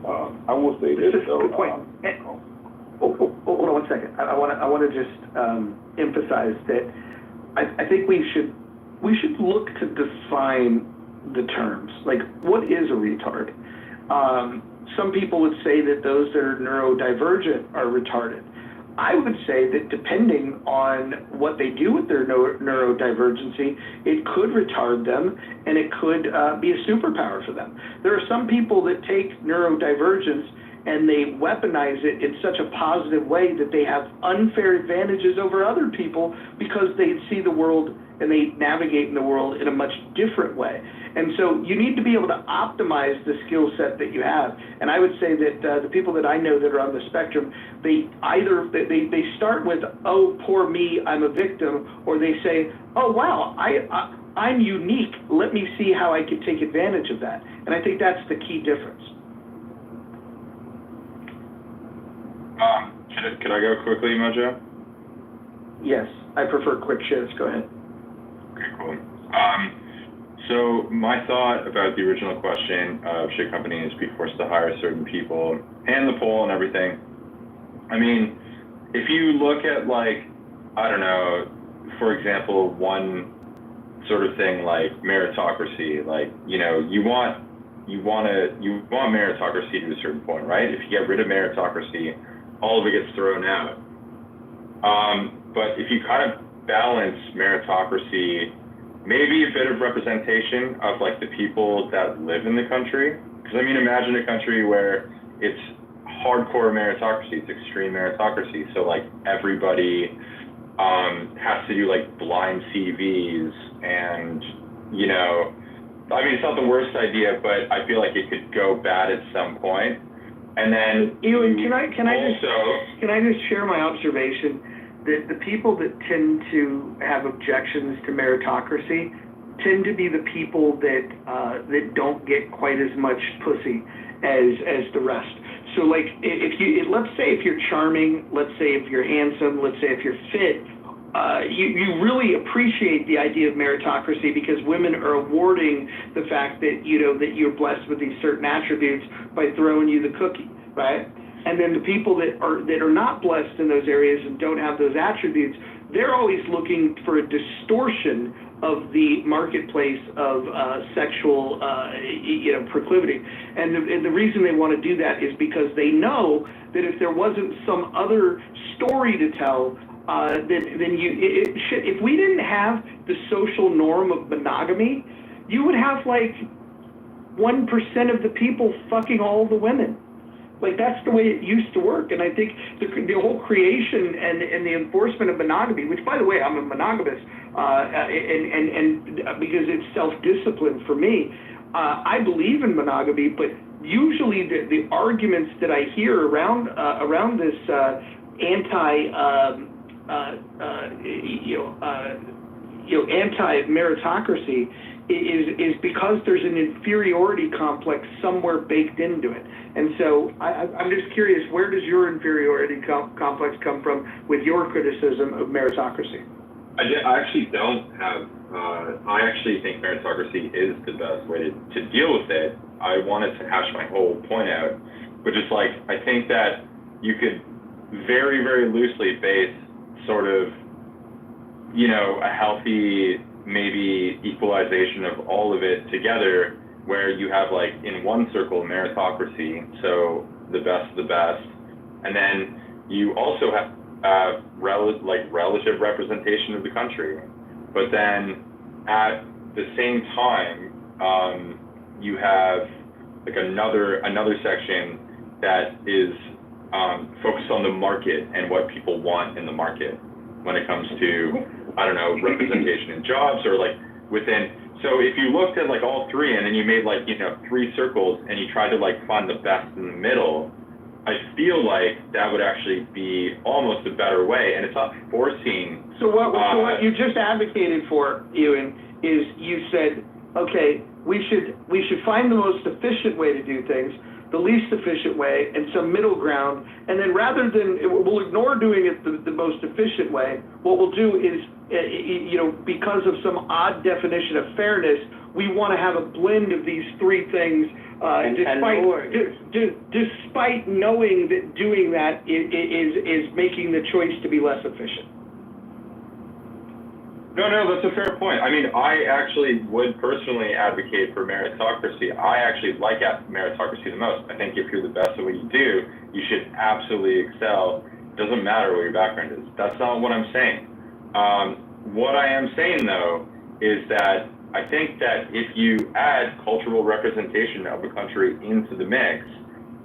I will say this though. Hold on one second. I want to just emphasize that I think we should look to define the terms. Like, what is a retard? Some people would say that those that are neurodivergent are retarded. I would say that depending on what they do with their neurodivergency, it could retard them and it could be a superpower for them. There are some people that take neurodivergence and they weaponize it in such a positive way that they have unfair advantages over other people because they see the world and they navigate in the world in a much different way. And so you need to be able to optimize the skill set that you have. And I would say that the people that I know that are on the spectrum, they either they start with, oh, poor me, I'm a victim, or they say, oh, wow, I'm unique. Let me see how I can take advantage of that. And I think that's the key difference. Could I go quickly, Mojo? Yes, I prefer quick shares. Go ahead. Okay, cool. So my thought about the original question of should companies be forced to hire certain people and the poll and everything, if you look at for example, one sort of thing like meritocracy, you want meritocracy to a certain point, right? If you get rid of meritocracy, all of it gets thrown out. But if you kind of balance meritocracy, maybe a bit of representation of the people that live in the country. Because imagine a country where it's hardcore meritocracy, it's extreme meritocracy. So everybody has to do blind CVs and, it's not the worst idea, but I feel like it could go bad at some point. And then Ewan, can I just share my observation that the people that tend to have objections to meritocracy tend to be the people that that don't get quite as much pussy as the rest. So like if you, let's say if you're charming, let's say if you're handsome, let's say if you're fit, you really appreciate the idea of meritocracy because women are awarding the fact that, you know, that you're blessed with these certain attributes by throwing you the cookie, right? And then the people that are not blessed in those areas and don't have those attributes, they're always looking for a distortion of the marketplace of sexual, proclivity. And the reason they want to do that is because they know that if there wasn't some other story to tell, if we didn't have the social norm of monogamy, you would have like 1% of the people fucking all the women. Like, that's the way it used to work. And I think the whole creation and the enforcement of monogamy, which, by the way, I'm a monogamous, and because it's self-discipline for me, I believe in monogamy, but usually the arguments that I hear around this anti-meritocracy is because there's an inferiority complex somewhere baked into it. And so I'm just curious, where does your inferiority complex come from with your criticism of meritocracy? I actually don't have, I actually think meritocracy is the best way to deal with it. I wanted to hash my whole point out, which is like, I think that you could very, very loosely base sort of, you know, a healthy maybe equalization of all of it together, where you have like in one circle meritocracy, so the best of the best, and then you also have relative representation of the country, but then at the same time you have like another section that is focused on the market and what people want in the market when it comes to, I don't know, representation in jobs or like within. So if you looked at like all three and then you made like, you know, 3 circles and you tried to like find the best in the middle, I feel like that would actually be almost a better way, and it's not forcing. So what you just advocated for, Ewan, is you said, okay, we should find the most efficient way to do things, the least efficient way, and some middle ground, and then rather than, we'll ignore doing it the most efficient way, what we'll do is, because of odd definition of fairness, we want to have a blend of these three things, despite knowing that doing that is making the choice to be less efficient. No, that's a fair point. I mean, I actually would personally advocate for meritocracy. I actually like meritocracy the most. I think if you're the best at what you do, you should absolutely excel. It doesn't matter what your background is. That's not what I'm saying. What I am saying, though, is that I think that if you add cultural representation of a country into the mix,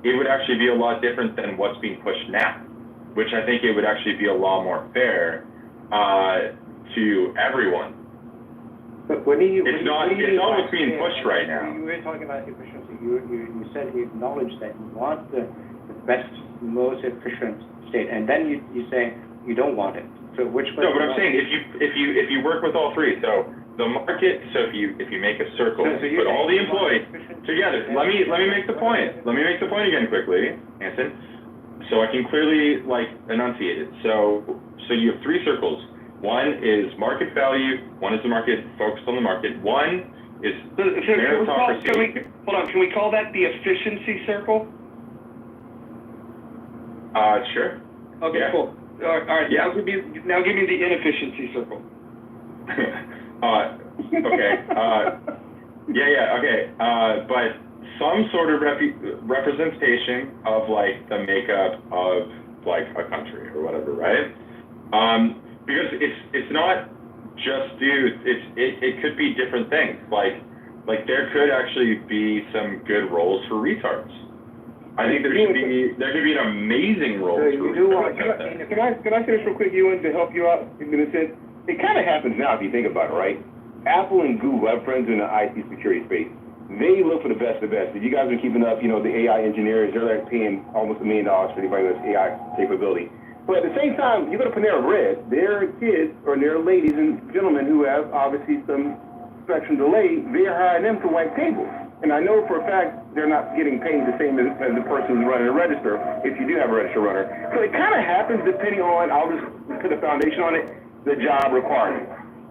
it would actually be a lot different than what's being pushed now, which I think it would actually be a lot more fair to everyone. But it's not what's being pushed right now. You were talking about efficiency. You said you acknowledge that you want the best, most efficient state, and then you say you don't want it. So which one? No, but I'm saying if you work with all three, so the market. So if you make a circle, put all the employees together. Let me make the point. Let me make the point again quickly, Anson, so I can clearly enunciate it. So you have 3 circles. One is market value, one is the market focused on the market, one is meritocracy. Can we call that the efficiency circle? Sure. Okay, yeah. Cool. All right. Yeah. Now give me the inefficiency circle. Okay. Okay. But some sort of representation of the makeup of a country or whatever, right? Because it's not just dudes. It could be different things. Like there could actually be some good roles for retards. I think there could be an amazing role for retards. Can I finish real quick, Ewan, to help you out in a sense? It kind of happens now if you think about it, right? Apple and Google have friends in the IT security space. They look for the best of the best. If you guys are keeping up, the AI engineers, they're paying almost $1 million for anybody with AI capability. But at the same time, you go to Panera Bread, there are kids or there are ladies and gentlemen who have obviously some spectrum delay. They're hiring them to wipe tables. And I know for a fact they're not getting paid the same as the person who's running a register, if you do have a register runner. So it kind of happens depending on, I'll just put a foundation on it, the job requirement.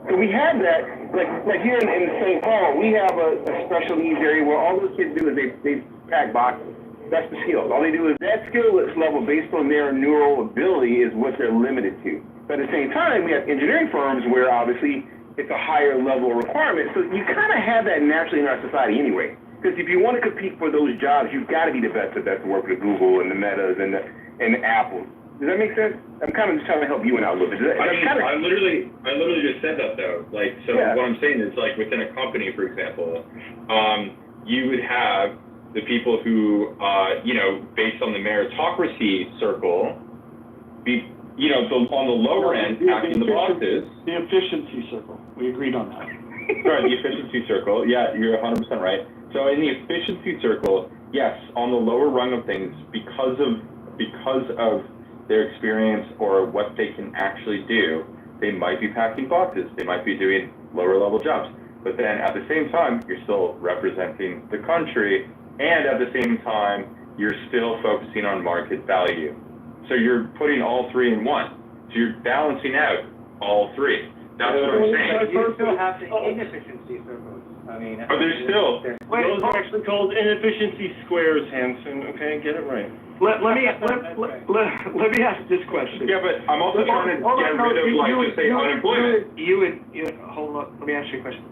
So we have that, like here in St. Paul, we have a special needs area where all those kids do is they pack boxes. That's the skill. All they do is that skill level based on their neural ability is what they're limited to. But at the same time, we have engineering firms where obviously it's a higher level requirement. So you kind of have that naturally in our society anyway. Because if you want to compete for those jobs, you've got to be the best of the best to work with Google and the Metas and the Apples. Does that make sense? I'm kind of just trying to help you out a little bit. I literally just said that though. Like, so Yeah. what I'm saying is, like, within a company, for example, you would have the people who, based on the meritocracy circle, on the lower end, packing the boxes. The efficiency circle, we agreed on that. Right, the efficiency circle. Yeah, you're 100% right. So in the efficiency circle, yes, on the lower rung of things, because of their experience or what they can actually do, they might be packing boxes. They might be doing lower level jobs. But then at the same time, you're still representing the country, and at the same time, you're still focusing on market value. So you're putting all three in one. So you're balancing out all three. That's what I'm saying. You still have the inefficiency circles. I mean, But there's still. Those are actually called inefficiency squares, Hanson, okay? Get it right. Let me ask this question. Yeah, but I'm also trying to get rid of, just say, unemployment. Hold on, let me ask you a question.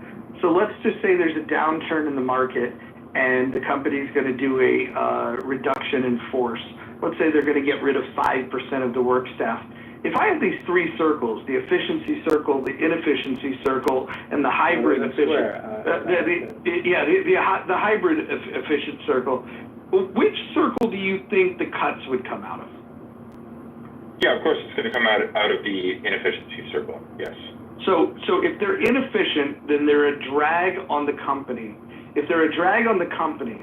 So let's just say there's a downturn in the market and the company's going to do a reduction in force. Let's say they're going to get rid of 5% of the work staff. If I have these three circles, the efficiency circle, the inefficiency circle, and the hybrid the hybrid efficient circle, which circle do you think the cuts would come out of? Yeah, of course it's going to come out of the inefficiency circle, yes. So if they're inefficient, then they're a drag on the company. If they're a drag on the company,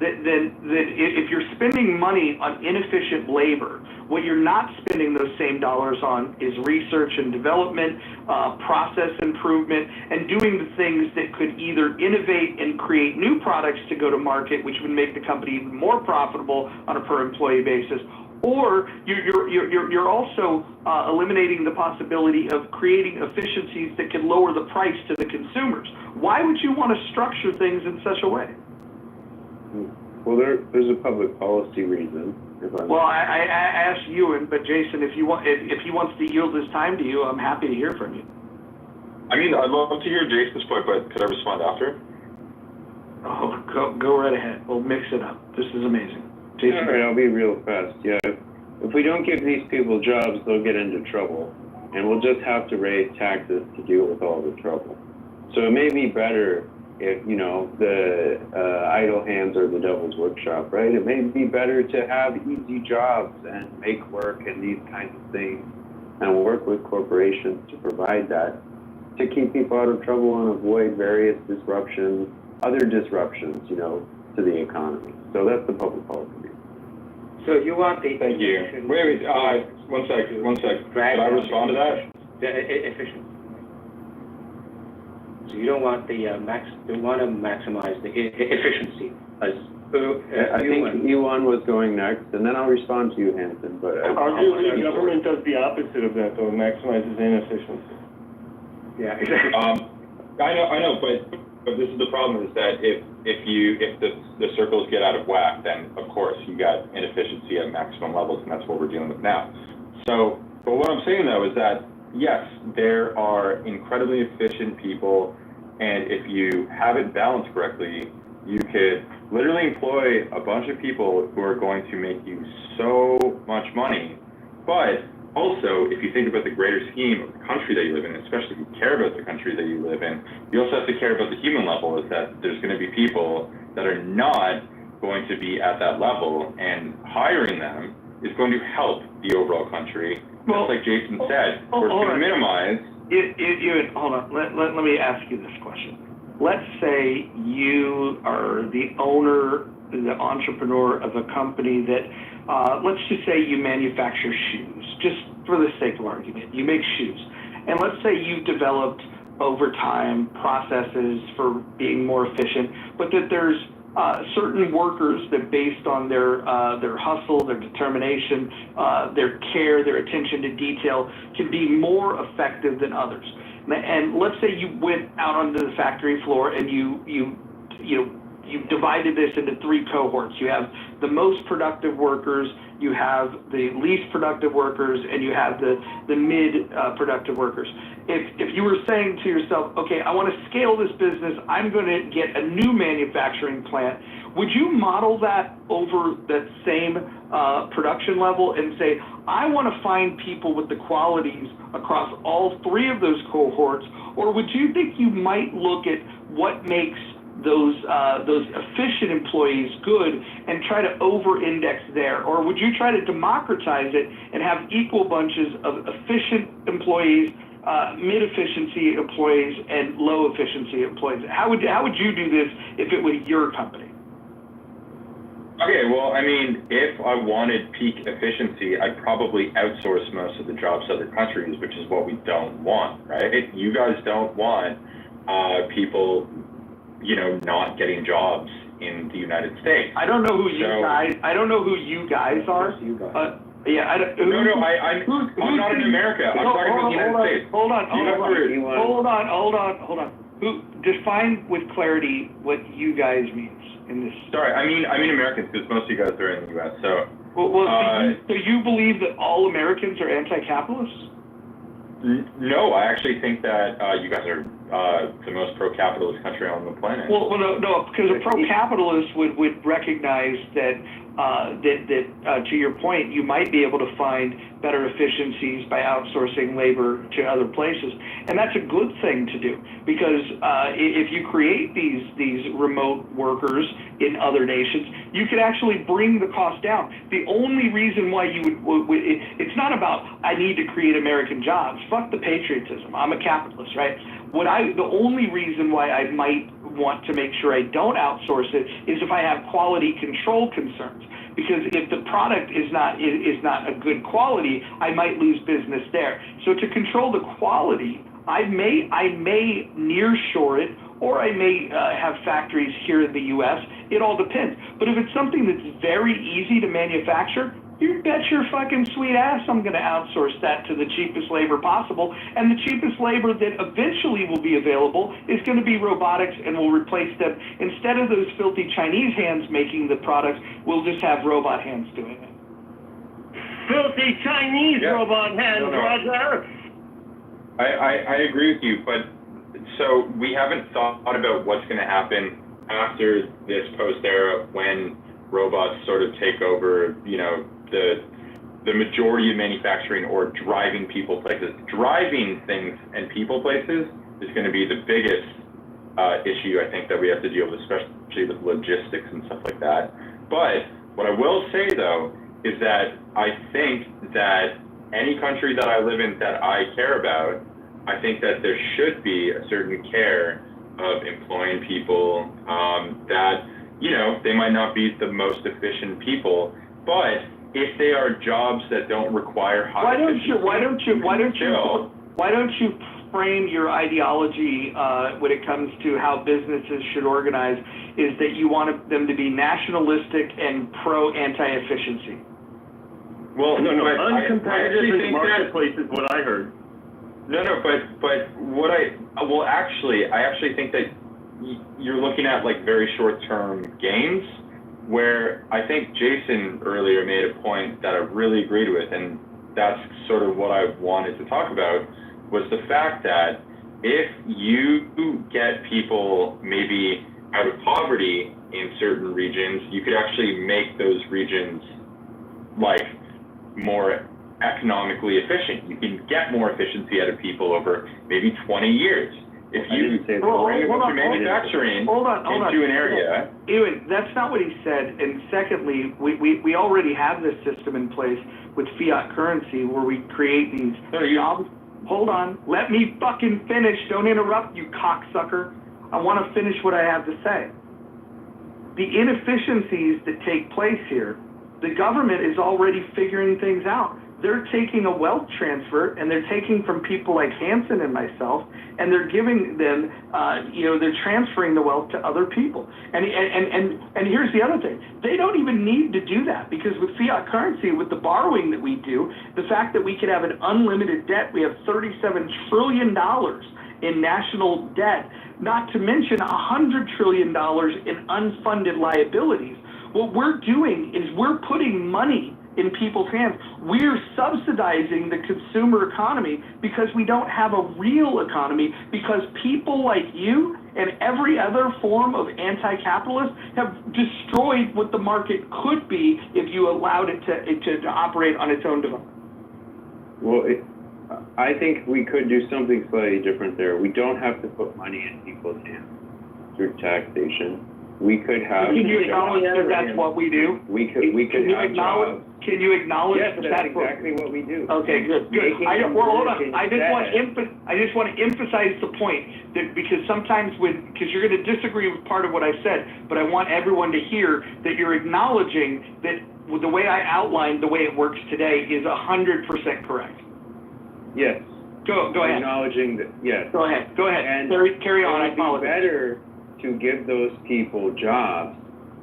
then if you're spending money on inefficient labor, what you're not spending those same dollars on is research and development, process improvement, and doing the things that could either innovate and create new products to go to market, which would make the company even more profitable on a per employee basis, or you're also eliminating the possibility of creating efficiencies that can lower the price to the consumers. Why would you want to structure things in such a way? Well, there's a public policy reason. Well, I asked Ewan, but Jason, if he wants to yield his time to you, I'm happy to hear from you. I mean, I'd love to hear Jason's point, but could I respond after? Oh, go right ahead. We'll mix it up. This is amazing. Jason. All right, I'll be real fast. Yeah, if we don't give these people jobs, they'll get into trouble, and we'll just have to raise taxes to deal with all the trouble. So it may be better if, the idle hands are the devil's workshop, right? It may be better to have easy jobs and make work and these kinds of things and work with corporations to provide that, to keep people out of trouble and avoid various disruptions, other disruptions, to the economy. So that's the public policy. So you want the... Thank you. Wait, one sec. Could I respond to that? The efficiency. So you don't want the you want to maximize the efficiency. I think Ewan was going next, and then I'll respond to you, Hanson. But arguably, the government does the opposite of that, though. It maximizes inefficiency. Yeah, exactly. I know, but this is the problem: is that if the circles get out of whack, then of course you got inefficiency at maximum levels, and that's what we're dealing with now. So, but what I'm saying though is that yes, there are incredibly efficient people, and if you have it balanced correctly, you could literally employ a bunch of people who are going to make you so much money. But also, if you think about the greater scheme of the country that you live in, especially if you care about the country that you live in, you also have to care about the human level, is that there's going to be people that are not going to be at that level, and hiring them is going to help the overall country. Just like Jason said, we're going to minimize. Hold on. Let me ask you this question. Let's say you are the owner, the entrepreneur of a company that let's just say you manufacture shoes, just for the sake of argument, you make shoes. And let's say you've developed over time processes for being more efficient, but that there's certain workers that based on their hustle, their determination, their care, their attention to detail can be more effective than others. And let's say you went out onto the factory floor and you divided this into 3 cohorts. You have the most productive workers, you have the least productive workers, and you have the mid productive workers. If you were saying to yourself, okay, I want to scale this business, I'm going to get a new manufacturing plant, would you model that over that same production level and say, I want to find people with the qualities across all 3 of those cohorts, or would you think you might look at what makes those efficient employees good and try to over-index there? Or would you try to democratize it and have equal bunches of efficient employees, mid-efficiency employees, and low-efficiency employees? How would you do this if it was your company? Okay, well, I mean, if I wanted peak efficiency, I'd probably outsource most of the jobs to other countries, which is what we don't want, right? You guys don't want people, not getting jobs in the United States. I don't know who you guys are. Yeah, I'm not in America. I'm talking about the United States. Hold on. Define with clarity what you guys means in this. Sorry, I mean Americans, because most of you guys are in the U.S. So. So you believe that all Americans are anti-capitalists? No, I actually think that you guys are the most pro-capitalist country on the planet. Well, no, because a pro-capitalist would recognize that to your point, you might be able to find better efficiencies by outsourcing labor to other places, and that's a good thing to do, because if you create these remote workers in other nations, you could actually bring the cost down. The only reason why you would it's not about I need to create American jobs. Fuck the patriotism. I'm a capitalist, right? The only reason why I might want to make sure I don't outsource it is if I have quality control concerns. Because if the product is not a good quality, I might lose business there. So to control the quality, I may nearshore it, or I may have factories here in the U.S. It all depends. But if it's something that's very easy to manufacture, you bet your fucking sweet ass I'm going to outsource that to the cheapest labor possible. And the cheapest labor that eventually will be available is going to be robotics, and will replace them. Instead of those filthy Chinese hands making the products, we'll just have robot hands doing it. Filthy Chinese robot hands, Roger! I agree with you, but so we haven't thought about what's going to happen after this post-era when robots sort of take over, the majority of manufacturing, or driving people places. Driving things and people places is going to be the biggest issue, I think, that we have to deal with, especially with logistics and stuff like that. But what I will say, though, is that I think that any country that I live in that I care about, I think that there should be a certain care of employing people that, they might not be the most efficient people, but if they are jobs that don't require high efficiency, why don't you frame your ideology when it comes to how businesses should organize is that you want them to be nationalistic and pro-anti-efficiency? Well, no, uncompetitive in the marketplace is what I heard. But what I actually think that you're looking at like very short-term gains, where I think Jason earlier made a point that I really agreed with, and that's sort of what I wanted to talk about, was the fact that if you get people maybe out of poverty in certain regions, you could actually make those regions like more economically efficient. You can get more efficiency out of people over maybe 20 years. If you bring manufacturing into an area. Ewan, that's not what he said. And secondly, we already have this system in place with fiat currency where we create these jobs. Hold on, let me fucking finish. Don't interrupt, you cocksucker. I want to finish what I have to say. The inefficiencies that take place here, the government is already figuring things out. They're taking a wealth transfer, and they're taking from people like Hanson and myself, and they're giving them, they're transferring the wealth to other people. And here's the other thing. They don't even need to do that, because with fiat currency, with the borrowing that we do, the fact that we could have an unlimited debt, we have $37 trillion in national debt, not to mention $100 trillion in unfunded liabilities. What we're doing is we're putting money in people's hands. We're subsidizing the consumer economy because we don't have a real economy, because people like you and every other form of anti-capitalist have destroyed what the market could be if you allowed it to operate on its own device. Well, I think we could do something slightly different there. We don't have to put money in people's hands through taxation. We could have. Can you acknowledge that that's what we do? We could have jobs. Can you acknowledge yes, that that's exactly what we do. Okay, good. Hold on. I just want to emphasize the point that, because sometimes because you're going to disagree with part of what I said, but I want everyone to hear that you're acknowledging that the way I outlined the way it works today is 100% correct. Yes. Go ahead. Acknowledging that, yes. Go ahead. And carry on. I apologize. It would be better to give those people jobs,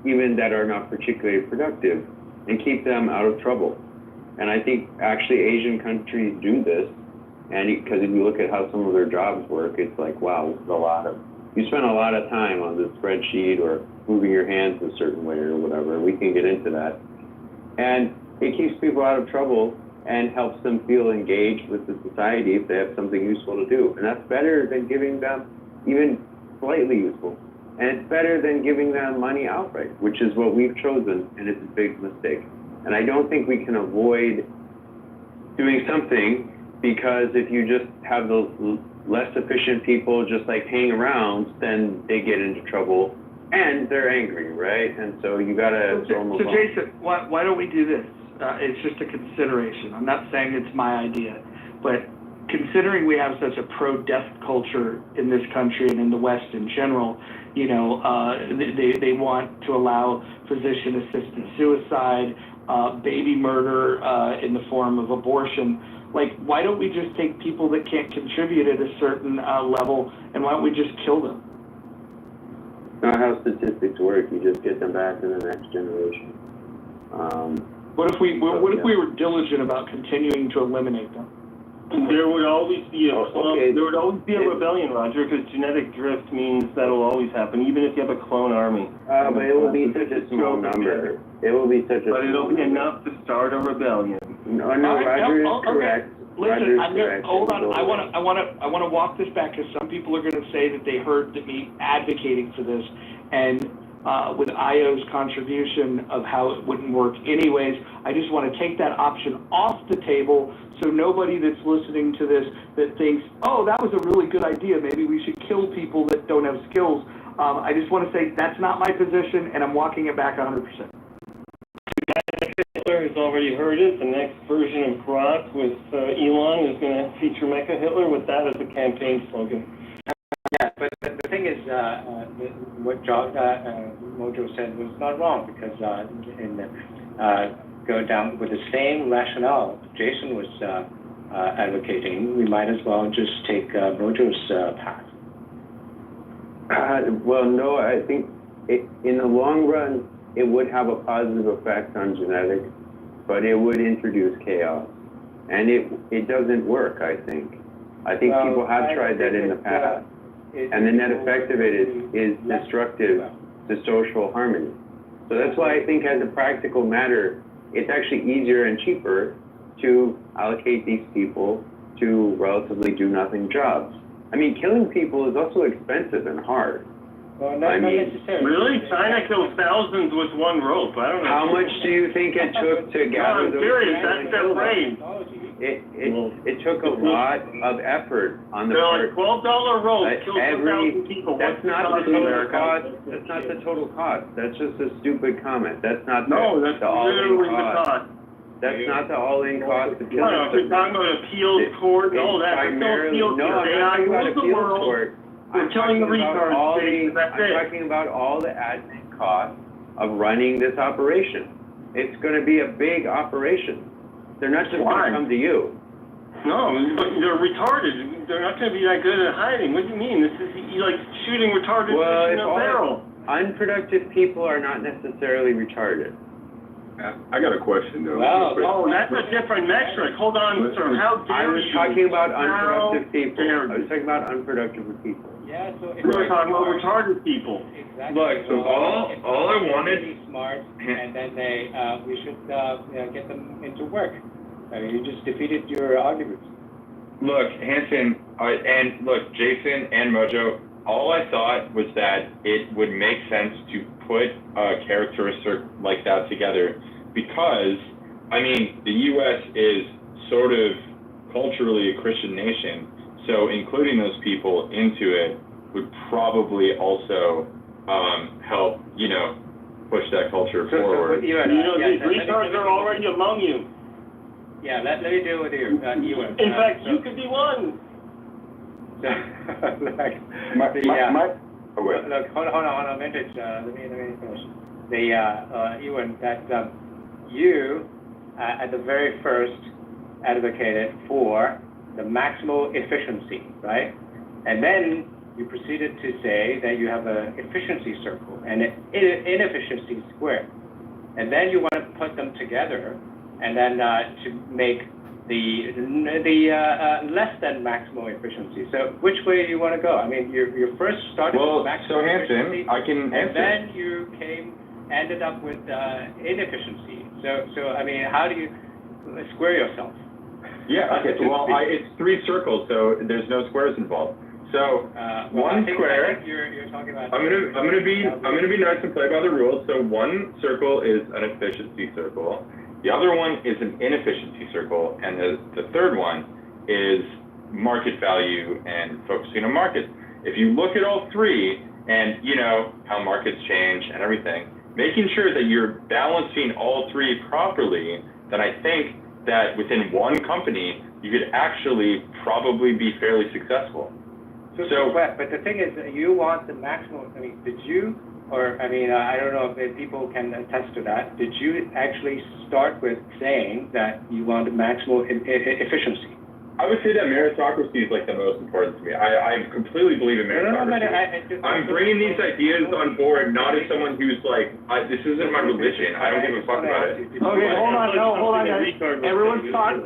even that are not particularly productive, and keep them out of trouble. And I think actually Asian countries do this, and because if you look at how some of their jobs work, it's like, wow, you spend a lot of time on this spreadsheet or moving your hands a certain way or whatever. We can get into that. And it keeps people out of trouble and helps them feel engaged with the society if they have something useful to do. And that's better than giving them even slightly useful. And it's better than giving them money outright, which is what we've chosen, and it's a big mistake. And I don't think we can avoid doing something, because if you just have the less efficient people just like hang around, then they get into trouble and they're angry, right? And so you gotta throw them a bone. Jason, why don't we do this? It's just a consideration. I'm not saying it's my idea, but considering we have such a pro-death culture in this country and in the West in general, they want to allow physician-assisted suicide, baby murder in the form of abortion. Like, why don't we just take people that can't contribute at a certain level, and why don't we just kill them? Not how statistics work. You just get them back in the next generation. What if we were diligent about continuing to eliminate them? There would always be a rebellion, Roger, because genetic drift means that'll always happen, even if you have a clone army. But it will be such a small number. It will be such a. But it'll be enough to start a rebellion. No, Roger is correct. Listen, hold on. I want to walk this back, because some people are going to say that they heard me advocating for this, and with IO's contribution of how it wouldn't work anyways, I just want to take that option off the table, so nobody that's listening to this that thinks, oh, that was a really good idea, maybe we should kill people that don't have skills. I just want to say that's not my position, and I'm walking it back 100%. Hitler has already heard it. The next version of Grok with Elon is going to feature Mecha Hitler with that as a campaign slogan. Yeah, but the thing is, what Mojo said was not wrong, because go down with the same rationale Jason was advocating, we might as well just take Mojo's path. Well, no, I think in the long run, it would have a positive effect on genetics, but it would introduce chaos. And it doesn't work, I think. I think people have tried that in the past. And the net effect of it is destructive to social harmony. So that's why I think, as a practical matter, it's actually easier and cheaper to allocate these people to relatively do-nothing jobs. I mean, killing people is also expensive and hard. Well, not necessarily. Really? China kills thousands with one rope. I don't know. How much do you think it took to gather those serious. people That's and their kill brain. them? It took a lot of effort on the part. $12 rope kills 1,000 people. That's not the total cost. That's not the total cost. That's just a stupid comment. That's not the all-in cost. That's not the all-in cost of killing. No, if you're talking about appeals court and all that, there's no appeals court. I'm not talking about appeals court. We're killing the retards. I'm talking about all the admin costs of running this operation. It's going to be a big operation. They're not just going to come to you. No, but they're retarded. They're not going to be that good at hiding. What do you mean? This is like shooting retarded fish in a barrel. Unproductive people are not necessarily retarded. I got a question though. Well, oh, that's a different metric. Hold on, sir. How dare you? I was talking about unproductive people. How I was talking about unproductive people. Yeah, so if We're talking about retarded people. Exactly. Look, so all I wanted. Really smart, and then we should get them into work. I mean, you just defeated your arguments. Look, Hanson, and look, Jason and Mojo, all I thought was that it would make sense to put a characteristic like that together because, I mean, the U.S. is sort of culturally a Christian nation, so including those people into it would probably also help, push that culture forward. These retards are already among you. Yeah, let me deal with you, Ewan. In fact, you could be one. Look, hold on a minute. Let me finish. Ewan, that you at the very first advocated for the maximal efficiency, right? And then you proceeded to say that you have an efficiency circle and an inefficiency square. And then you want to put them together and then to make the less than maximal efficiency. So which way do you want to go? I mean, you first started with maximal efficiency, and then you ended up with inefficiency. So I mean, how do you square yourself? Yeah, okay, well, it's three circles, so there's no squares involved. So one square. I think you're talking about. I'm gonna be nice and play by the rules. So one circle is an efficiency circle. The other one is an inefficiency circle, and the third one is market value and focusing on markets. If you look at all three, and how markets change and everything, making sure that you're balancing all three properly, then I think that within one company you could actually probably be fairly successful. But the thing is, you want the maximum. I mean, I don't know if people can attest to that. Did you actually start with saying that you want maximal efficiency? I would say that meritocracy is like the most important to me. I completely believe in meritocracy. I'm bringing these ideas on board not as someone who's like, this isn't my religion. I don't give a fuck about it. Okay, hold on, guys. Everyone's talking.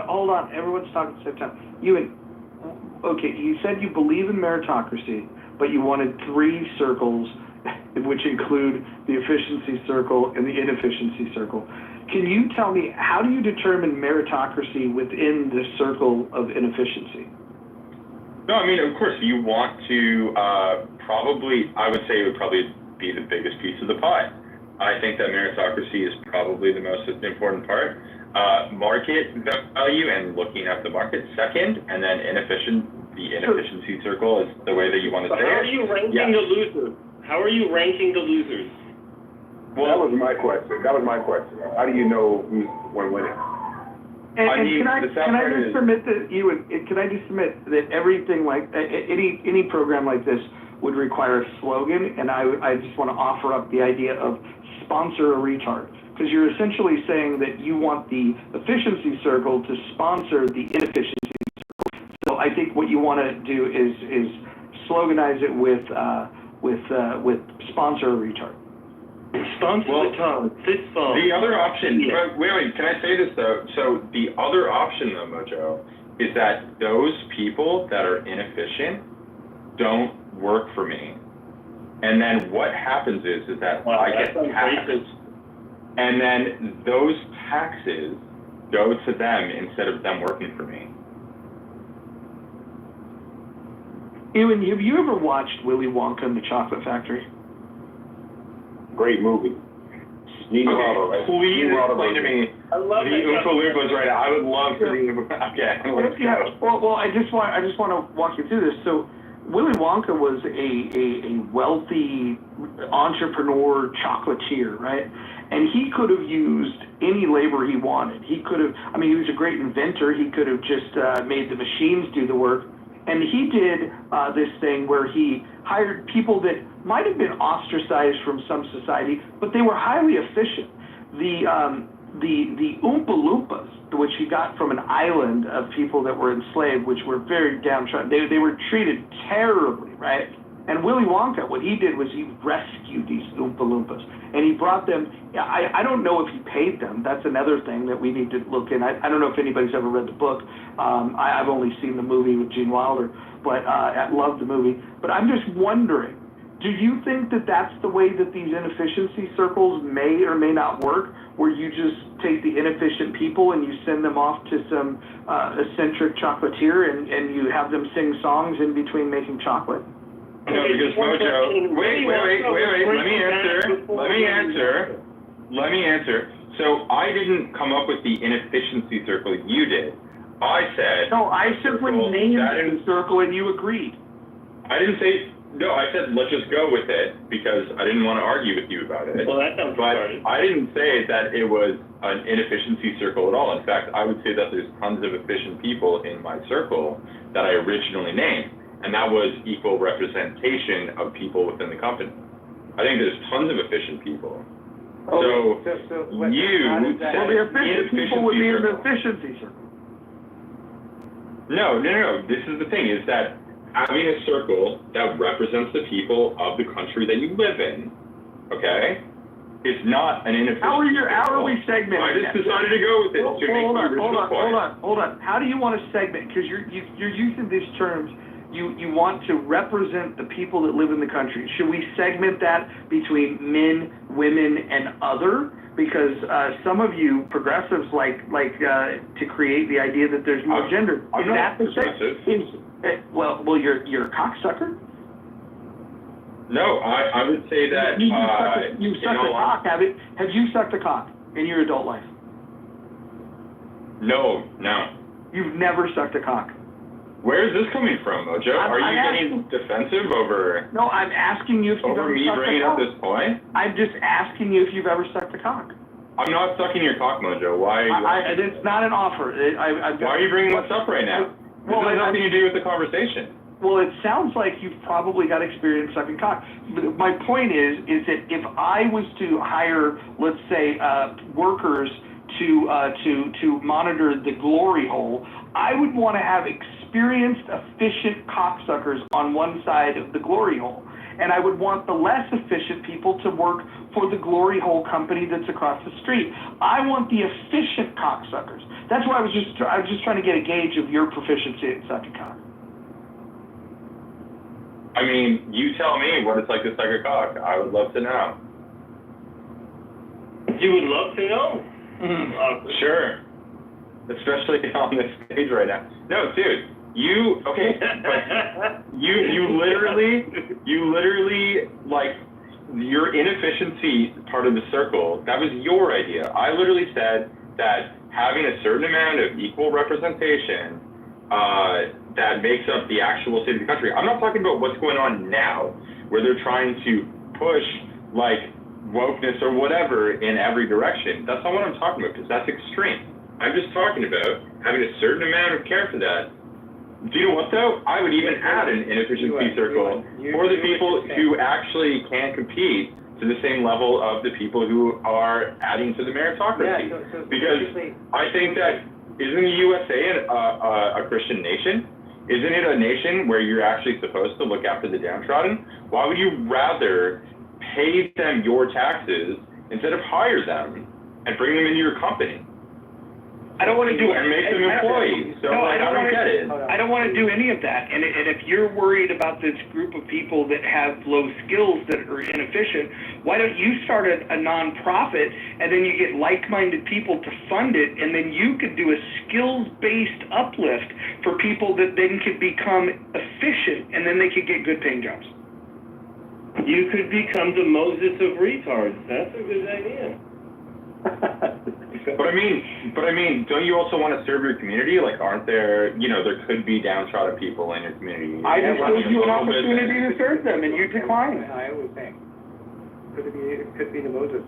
Hold on. Everyone's talking at the same time. Okay, you said you believe in meritocracy, but you wanted three circles, which include the efficiency circle and the inefficiency circle. Can you tell me, how do you determine meritocracy within the circle of inefficiency? No, I mean, of course, you want to I would say it would probably be the biggest piece of the pie. I think that meritocracy is probably the most important part. Market value and looking at the market second, and then the inefficiency circle is the way that you want to say it. How are you ranking the losers? How are you ranking the losers? Well, that was my question. How do you know who's winning? Can I just submit that everything like any program like this would require a slogan, and I just want to offer up the idea of sponsor a retard, because you're essentially saying that you want the efficiency circle to sponsor the inefficiency circle. So I think what you want to do is sloganize it with sponsor a retard. The other option, wait, can I say this though? So the other option though, Mojo, is that those people that are inefficient don't work for me. And then what happens is that I get taxed. And then those taxes go to them instead of them working for me. Ewan, have you ever watched Willy Wonka and the Chocolate Factory? Great movie. Please explain to me the Oompa Loompas right now. I would love to see them. Okay. Well, I just want to walk you through this. So, Willy Wonka was a wealthy entrepreneur chocolatier, right? And he could have used any labor he wanted. He was a great inventor. He could have just made the machines do the work. And he did this thing where he hired people that might have been ostracized from some society, but they were highly efficient. The Oompa Loompas, which he got from an island of people that were enslaved, which were very downtrodden, they were treated terribly, right? And Willy Wonka, what he did was he rescued these Oompa Loompas, and he brought them. I don't know if he paid them. That's another thing that we need to look in. I don't know if anybody's ever read the book. I've only seen the movie with Gene Wilder, but I love the movie. But I'm just wondering, do you think that that's the way that these inefficiency circles may or may not work, where you just take the inefficient people and you send them off to some eccentric chocolatier and you have them sing songs in between making chocolate? No, because Mojo, wait, let me answer. So I didn't come up with the inefficiency circle, you did. I said... No, I simply named the circle and you agreed. I didn't say... No, I said let's just go with it because I didn't want to argue with you about it. Well, that sounds retarded. I didn't say that it was an inefficiency circle at all. In fact, I would say that there's tons of efficient people in my circle that I originally named, and that was equal representation of people within the company. I think there's tons of efficient people. So you said well, the efficient people would be in the efficiency circle. No. This is the thing, is that having a circle that represents the people of the country that you live in, okay, is not an inefficient. How are we segmenting? I just decided to go with it to make the original point. Hold on. How do you want to segment? Because you're using these terms. You want to represent the people that live in the country. Should we segment that between men, women, and other? Because some of you progressives like to create the idea that there's more gender. I'm not progressive. Well, you're a cocksucker. No, I would say that you sucked a cock. Have you sucked a cock in your adult life? No. You've never sucked a cock. Where is this coming from, Mojo? Are you getting defensive over? No, I'm asking you if you've ever me sucked bringing a cock. up this point. I'm just asking you if you've ever sucked a cock. I'm not sucking your cock, Mojo. Why? It's not an offer. Why are you bringing this up right now? This has nothing to do with the conversation. Well, it sounds like you've probably got experience sucking cock. But my point is that if I was to hire, let's say, workers to monitor the glory hole, I would want to have experienced, efficient cocksuckers on one side of the glory hole. And I would want the less efficient people to work for the glory hole company that's across the street. I want the efficient cocksuckers. That's why I was just trying to get a gauge of your proficiency at sucking cock. I mean, you tell me what it's like to suck a cock. I would love to know. You would love to know? Sure. Especially on this stage right now. No, dude. You literally, like, your inefficiency part of the circle, that was your idea. I literally said that having a certain amount of equal representation, that makes up the actual state of the country. I'm not talking about what's going on now, where they're trying to push, like, wokeness or whatever in every direction. That's not what I'm talking about, because that's extreme. I'm just talking about having a certain amount of care for that. Do you know what, though? I would even add an inefficiency circle for the people who actually can't compete to the same level of the people who are adding to the meritocracy. Because I think that, isn't the USA a Christian nation? Isn't it a nation where you're actually supposed to look after the downtrodden? Why would you rather pay them your taxes instead of hire them and bring them into your company? I don't want to do it. And make them employees. So I don't get it. I don't want to do any of that. And if you're worried about this group of people that have low skills that are inefficient, why don't you start a nonprofit and then you get like-minded people to fund it, and then you could do a skills-based uplift for people that then could become efficient, and then they could get good-paying jobs. You could become the Moses of retards. That's a good idea. But I mean, don't you also want to serve your community? Like, aren't there, there could be downtrodden people in your community. I just gave you an opportunity to serve them, and you declined. I always think, it could be the Moses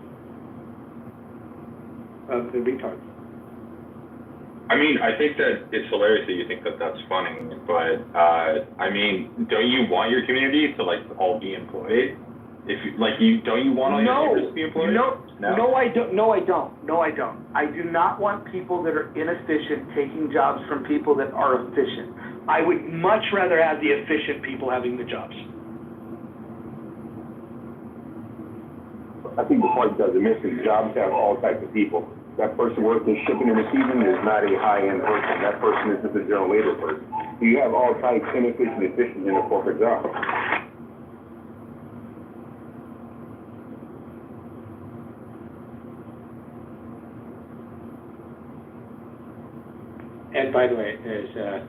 of the retards. I mean, I think that it's hilarious that you think that that's funny, but, I mean, don't you want your community to, like, all be employed? If you, like, don't you want all your neighbors to be employed? No, I don't. I do not want people that are inefficient taking jobs from people that are efficient. I would much rather have the efficient people having the jobs. I think the point doesn't miss is jobs have all types of people. That person working shipping and receiving is not a high-end person. That person is just a general labor person. You have all types of inefficient, efficient in a corporate job. And by the way, there's a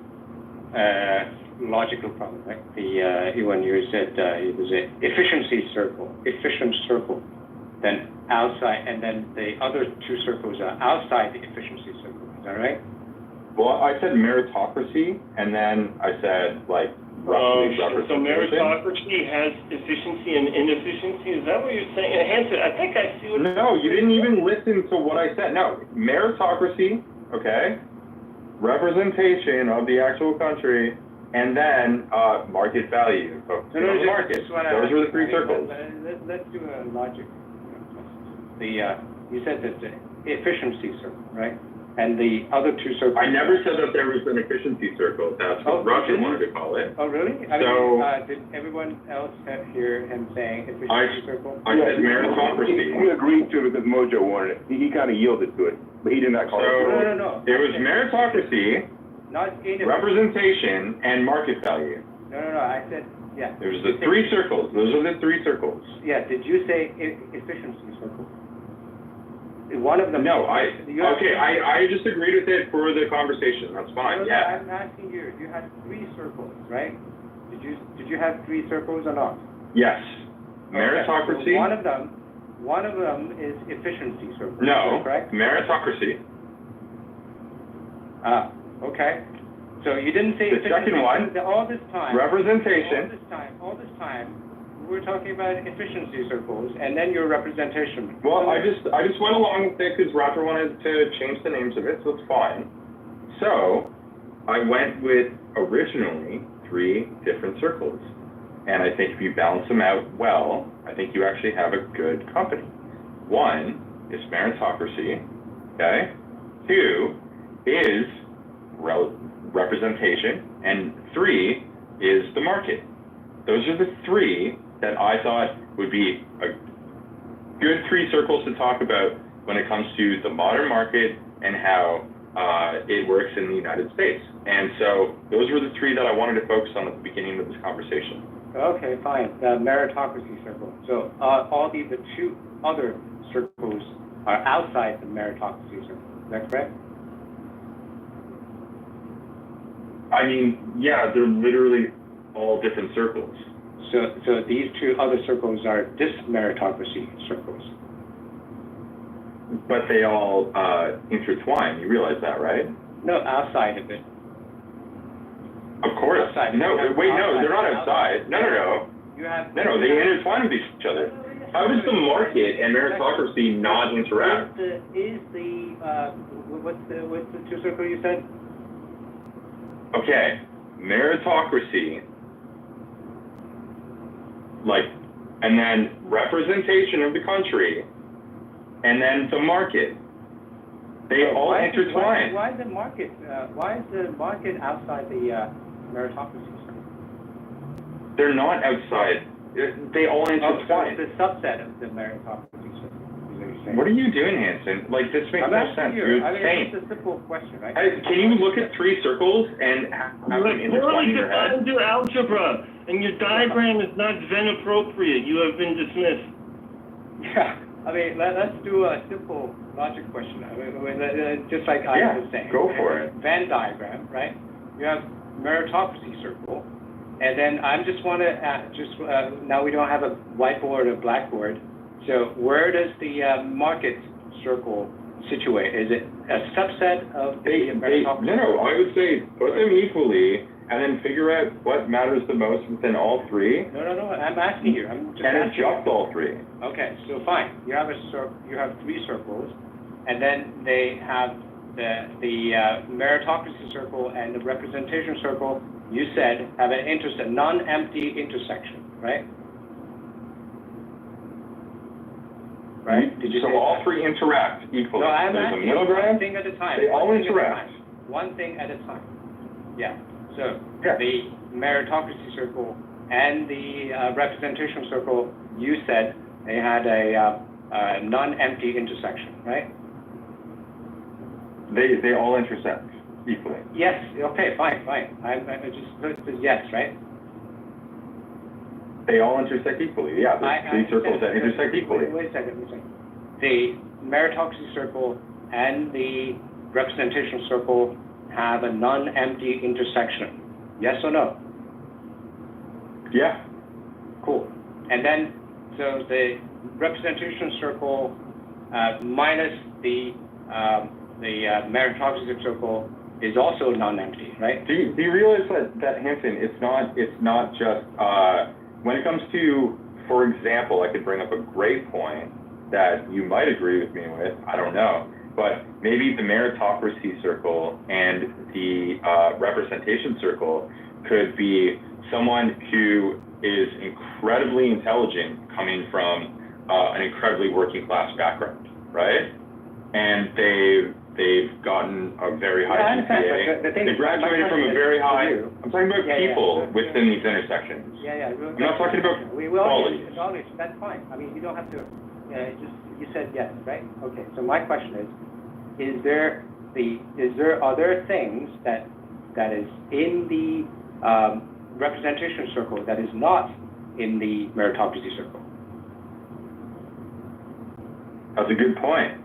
logical problem, right? When you said it was an efficient circle, then outside, and then the other two circles are outside the efficiency circle. Is that right? Well, I said meritocracy, and then I said, like, roughly representation. So meritocracy has efficiency and inefficiency? Is that what you're saying? Hanson, I think I see what... No, you didn't even listen to what I said. No, meritocracy, okay? Representation of the actual country, and then market value. Focusing on the market. Those were the three circles. Let's do a logic. You said that the efficiency circle, right? And the other two circles. I never said that there was an efficiency circle. That's what Roger wanted to call it. Oh, really? Did everyone else hear him saying efficiency circle? I said meritocracy. He agreed to it because Mojo wanted it. He kind of yielded to it, but he did not call it. No. It was meritocracy, not representation, and market value. No. I said, yeah. It was the three circles. Those are the three circles. Yeah. Did you say efficiency circle? One of them. No, I just agreed with it for the conversation. That's fine. Yeah. I'm asking you. You had three circles, right? Did you have three circles or not? Yes. Meritocracy. Okay. So one of them is efficiency circle. No. Correct. Meritocracy. Okay. So you didn't say the second one. All this time. Representation. All this time. We're talking about efficiency circles, and then your representation. Well, I just went along with it because Roger wanted to change the names of it, so it's fine. So I went with originally three different circles, and I think if you balance them out well, I think you actually have a good company. One is meritocracy, okay? Two is representation, and three is the market. Those are the three that I thought would be a good three circles to talk about when it comes to the modern market and how it works in the United States. And so those were the three that I wanted to focus on at the beginning of this conversation. Okay, fine. The meritocracy circle. So all the two other circles are outside the meritocracy circle. Is that correct? I mean, yeah, they're literally all different circles. So these two other circles are dis-meritocracy circles. But they all intertwine. You realize that, right? No, outside of it. Of course. Outside. No, wait, no, they're not outside. No. No, they intertwine with each other. How does the market and meritocracy not interact? What's the two circles you said? Okay, meritocracy, and then representation of the country, and then the market. They all intertwine. Why is the market? Why is the market outside the meritocracy circle? They're not outside. They all intertwine. It's a subset of the meritocracy circle. What are you doing, Hanson? This makes no sense. You're insane. It's a simple question, right? Can you look at three circles and have them intertwine in your head? Your algebra, and your diagram is not Venn appropriate. You have been dismissed. Yeah, let's do a simple logic question. Just like I was saying. Go for it. Venn diagram, right? You have meritocracy circle, and then I just want to now we don't have a whiteboard or blackboard. So where does the market circle situate? Is it a subset of the meritocracy? No, I would say put them equally and then figure out what matters the most within all three. No, I'm asking you. And adjust all three. Okay, so fine. You have three circles, and then they have the meritocracy circle and the representation circle, you said, have a non-empty intersection, right? Right? Did you So say all that? three interact equally. No, I'm There's a asking middle one ground. thing at a time. They all One thing at a interact. time. One thing at a time. Yeah. So the meritocracy circle and the representation circle, you said they had a non-empty intersection, right? They all intersect equally. Yes. Okay. Fine. I just said yes, right? They all intersect equally. Yeah, there's three circles that intersect equally. Wait a second. The meritocracy circle and the representation circle have a non-empty intersection. Yes or no? Yeah. Cool. And then, so the representation circle minus the meritocracy circle is also non-empty, right? Do you realize that Hanson, it's not just when it comes to, for example, I could bring up a great point that you might agree with me with, I don't know, but maybe the meritocracy circle and the representation circle could be someone who is incredibly intelligent coming from an incredibly working class background, right? And they've gotten a very high GPA. They graduated from a very high. I'm talking about people within these intersections. I'm not talking about quality. That's fine. I mean, you don't have to. You said yes, right? Okay. So my question is are there things that is in the representation circle that is not in the meritocracy circle? That's a good point.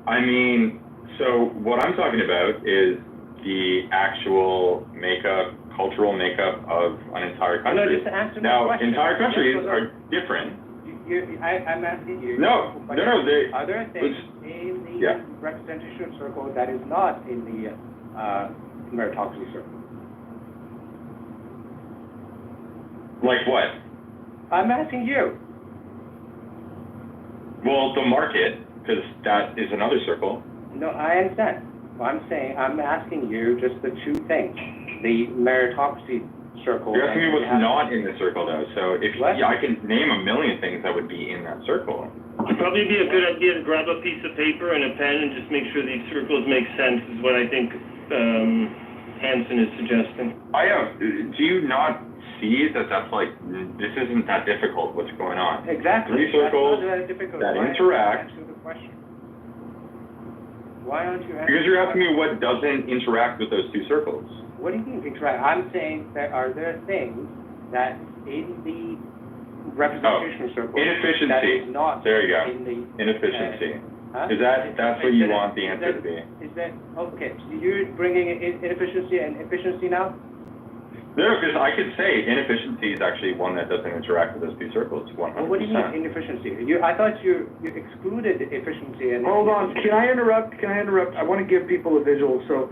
I mean, so what I'm talking about is the actual makeup, cultural makeup of an entire country. No, just answer now, my question. entire countries are different. I'm asking you. No. Are there things in the representation circle that is not in the meritocracy circle? Like what? I'm asking you. Well, the market, because that is another circle. No, I understand. I'm asking you just the two things. The meritocracy circle. You're asking me what's not in the circle, though. So I can name a million things that would be in that circle. It'd probably be a good idea to grab a piece of paper and a pen and just make sure these circles make sense, is what I think Hanson is suggesting. Do you not see that that's like, this isn't that difficult, what's going on? Exactly. Three circles that interact. Answer the question. Why don't you answer? Because you're asking me what doesn't interact with those two circles. What do you mean interact? I'm saying that are there things that in the representation circle inefficiency. that is not there you go. In the inefficiency. Huh? That's what you want the answer to be? Is that okay? So you're bringing in inefficiency and efficiency now? No, because I could say inefficiency is actually one that doesn't interact with those two circles 100%. Well, what do you mean inefficiency? I thought you excluded efficiency and. Hold on, can I interrupt? I want to give people a visual. So,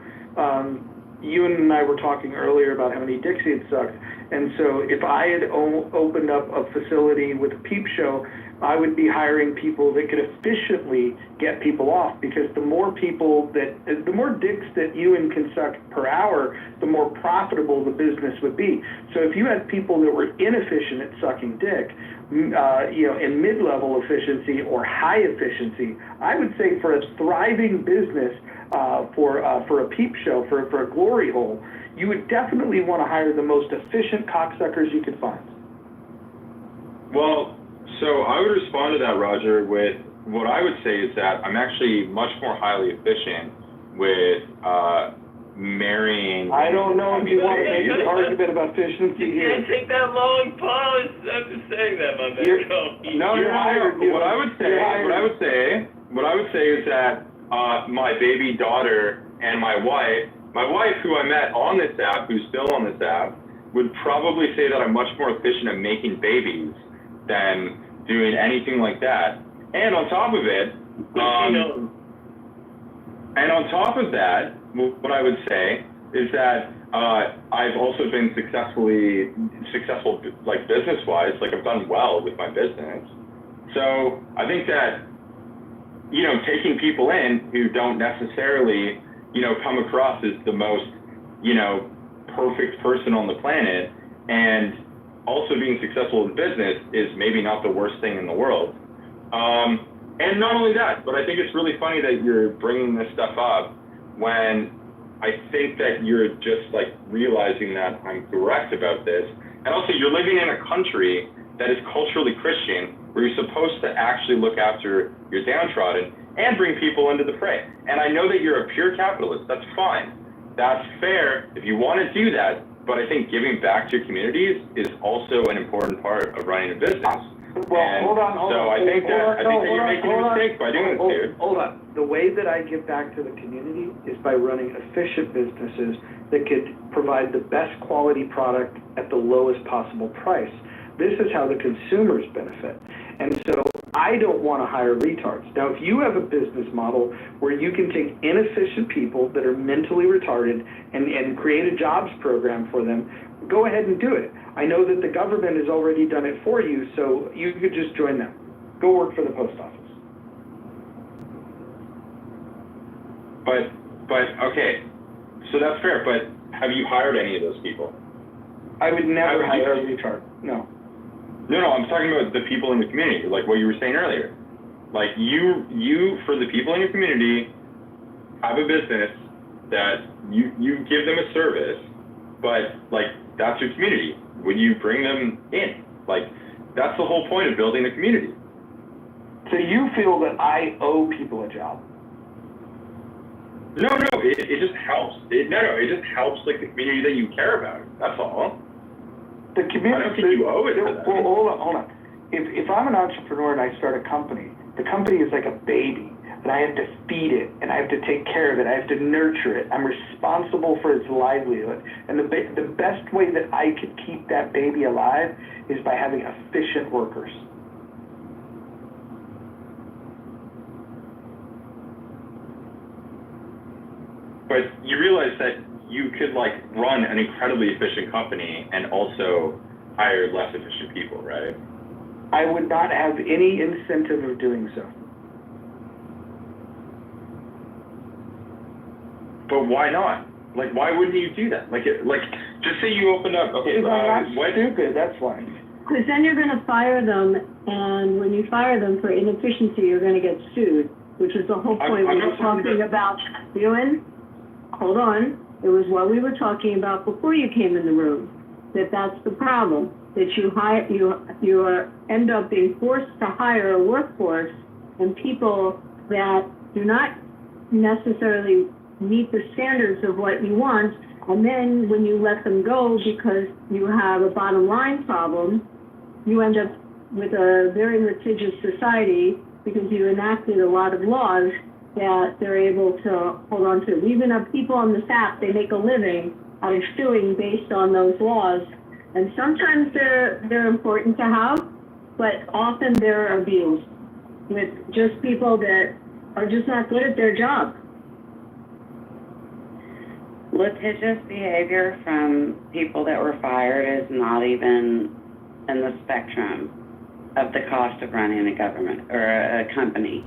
Ewan and I were talking earlier about how many dicks he had sucked, and so if I had opened up a facility with a peep show, I would be hiring people that could efficiently get people off, because the more dicks that Ewan can suck per hour, the more profitable the business would be. So if you had people that were inefficient at sucking dick, in mid-level efficiency or high efficiency, I would say for a thriving business, for a peep show, for a glory hole, you would definitely want to hire the most efficient cocksuckers you could find. Well, so I would respond to that, Roger, with what I would say is that I'm actually much more highly efficient with marrying. I don't know if you want to make an argument about efficiency here. You can't take that long pause. I'm just saying that, my man. What I would say is that my baby daughter and my wife, who I met on this app, who's still on this app, would probably say that I'm much more efficient at making babies than doing anything like that. And on top of it, what I would say is that I've also been successful like business-wise, like I've done well with my business. So I think that you know, taking people in who don't necessarily, you know, come across as the most, you know, perfect person on the planet, and also being successful in business is maybe not the worst thing in the world. And not only that, but I think it's really funny that you're bringing this stuff up when I think that you're just like realizing that I'm correct about this. And also you're living in a country that is culturally Christian, where you're supposed to actually look after your downtrodden and bring people into the fray. And I know that you're a pure capitalist. That's fine. That's fair if you want to do that. But I think giving back to your communities is also an important part of running a business. Well, and hold on. So I think that you're making a mistake by doing this, dude. Hold on. The way that I give back to the community is by running efficient businesses that could provide the best quality product at the lowest possible price. This is how the consumers benefit. And so I don't want to hire retards. Now, if you have a business model where you can take inefficient people that are mentally retarded and create a jobs program for them, go ahead and do it. I know that the government has already done it for you, so you could just join them. Go work for the post office. But okay, so that's fair, but have you hired any of those people? I would never hire a retard, no. No, I'm talking about the people in the community, like what you were saying earlier. Like you for the people in your community, have a business that you give them a service, but like that's your community. Would you bring them in? Like that's the whole point of building a community. So you feel that I owe people a job? No, it just helps. It just helps like the community that you care about. That's all. The community. I don't think you owe it to them. Well, hold on. If I'm an entrepreneur and I start a company, the company is like a baby, and I have to feed it, and I have to take care of it, I have to nurture it. I'm responsible for its livelihood. And the best way that I could keep that baby alive is by having efficient workers. But you realize that you could like run an incredibly efficient company and also hire less efficient people, right? I would not have any incentive of doing so. But why not? Like, why wouldn't you do that? Like, just say you opened up. Okay, because I'm not stupid. That's why. Because then you're going to fire them, and when you fire them for inefficiency, you're going to get sued, which is the whole point we were talking about doing. Hold on. It was what we were talking about before you came in the room. That's the problem. That you end up being forced to hire a workforce and people that do not necessarily meet the standards of what you want, and then when you let them go because you have a bottom line problem, you end up with a very litigious society because you enacted a lot of laws that they're able to hold on to. We even have people on the staff, they make a living out of suing based on those laws. And sometimes they're important to have, but often they're abused with just people that are just not good at their job. Litigious behavior from people that were fired is not even in the spectrum of the cost of running a government or a company.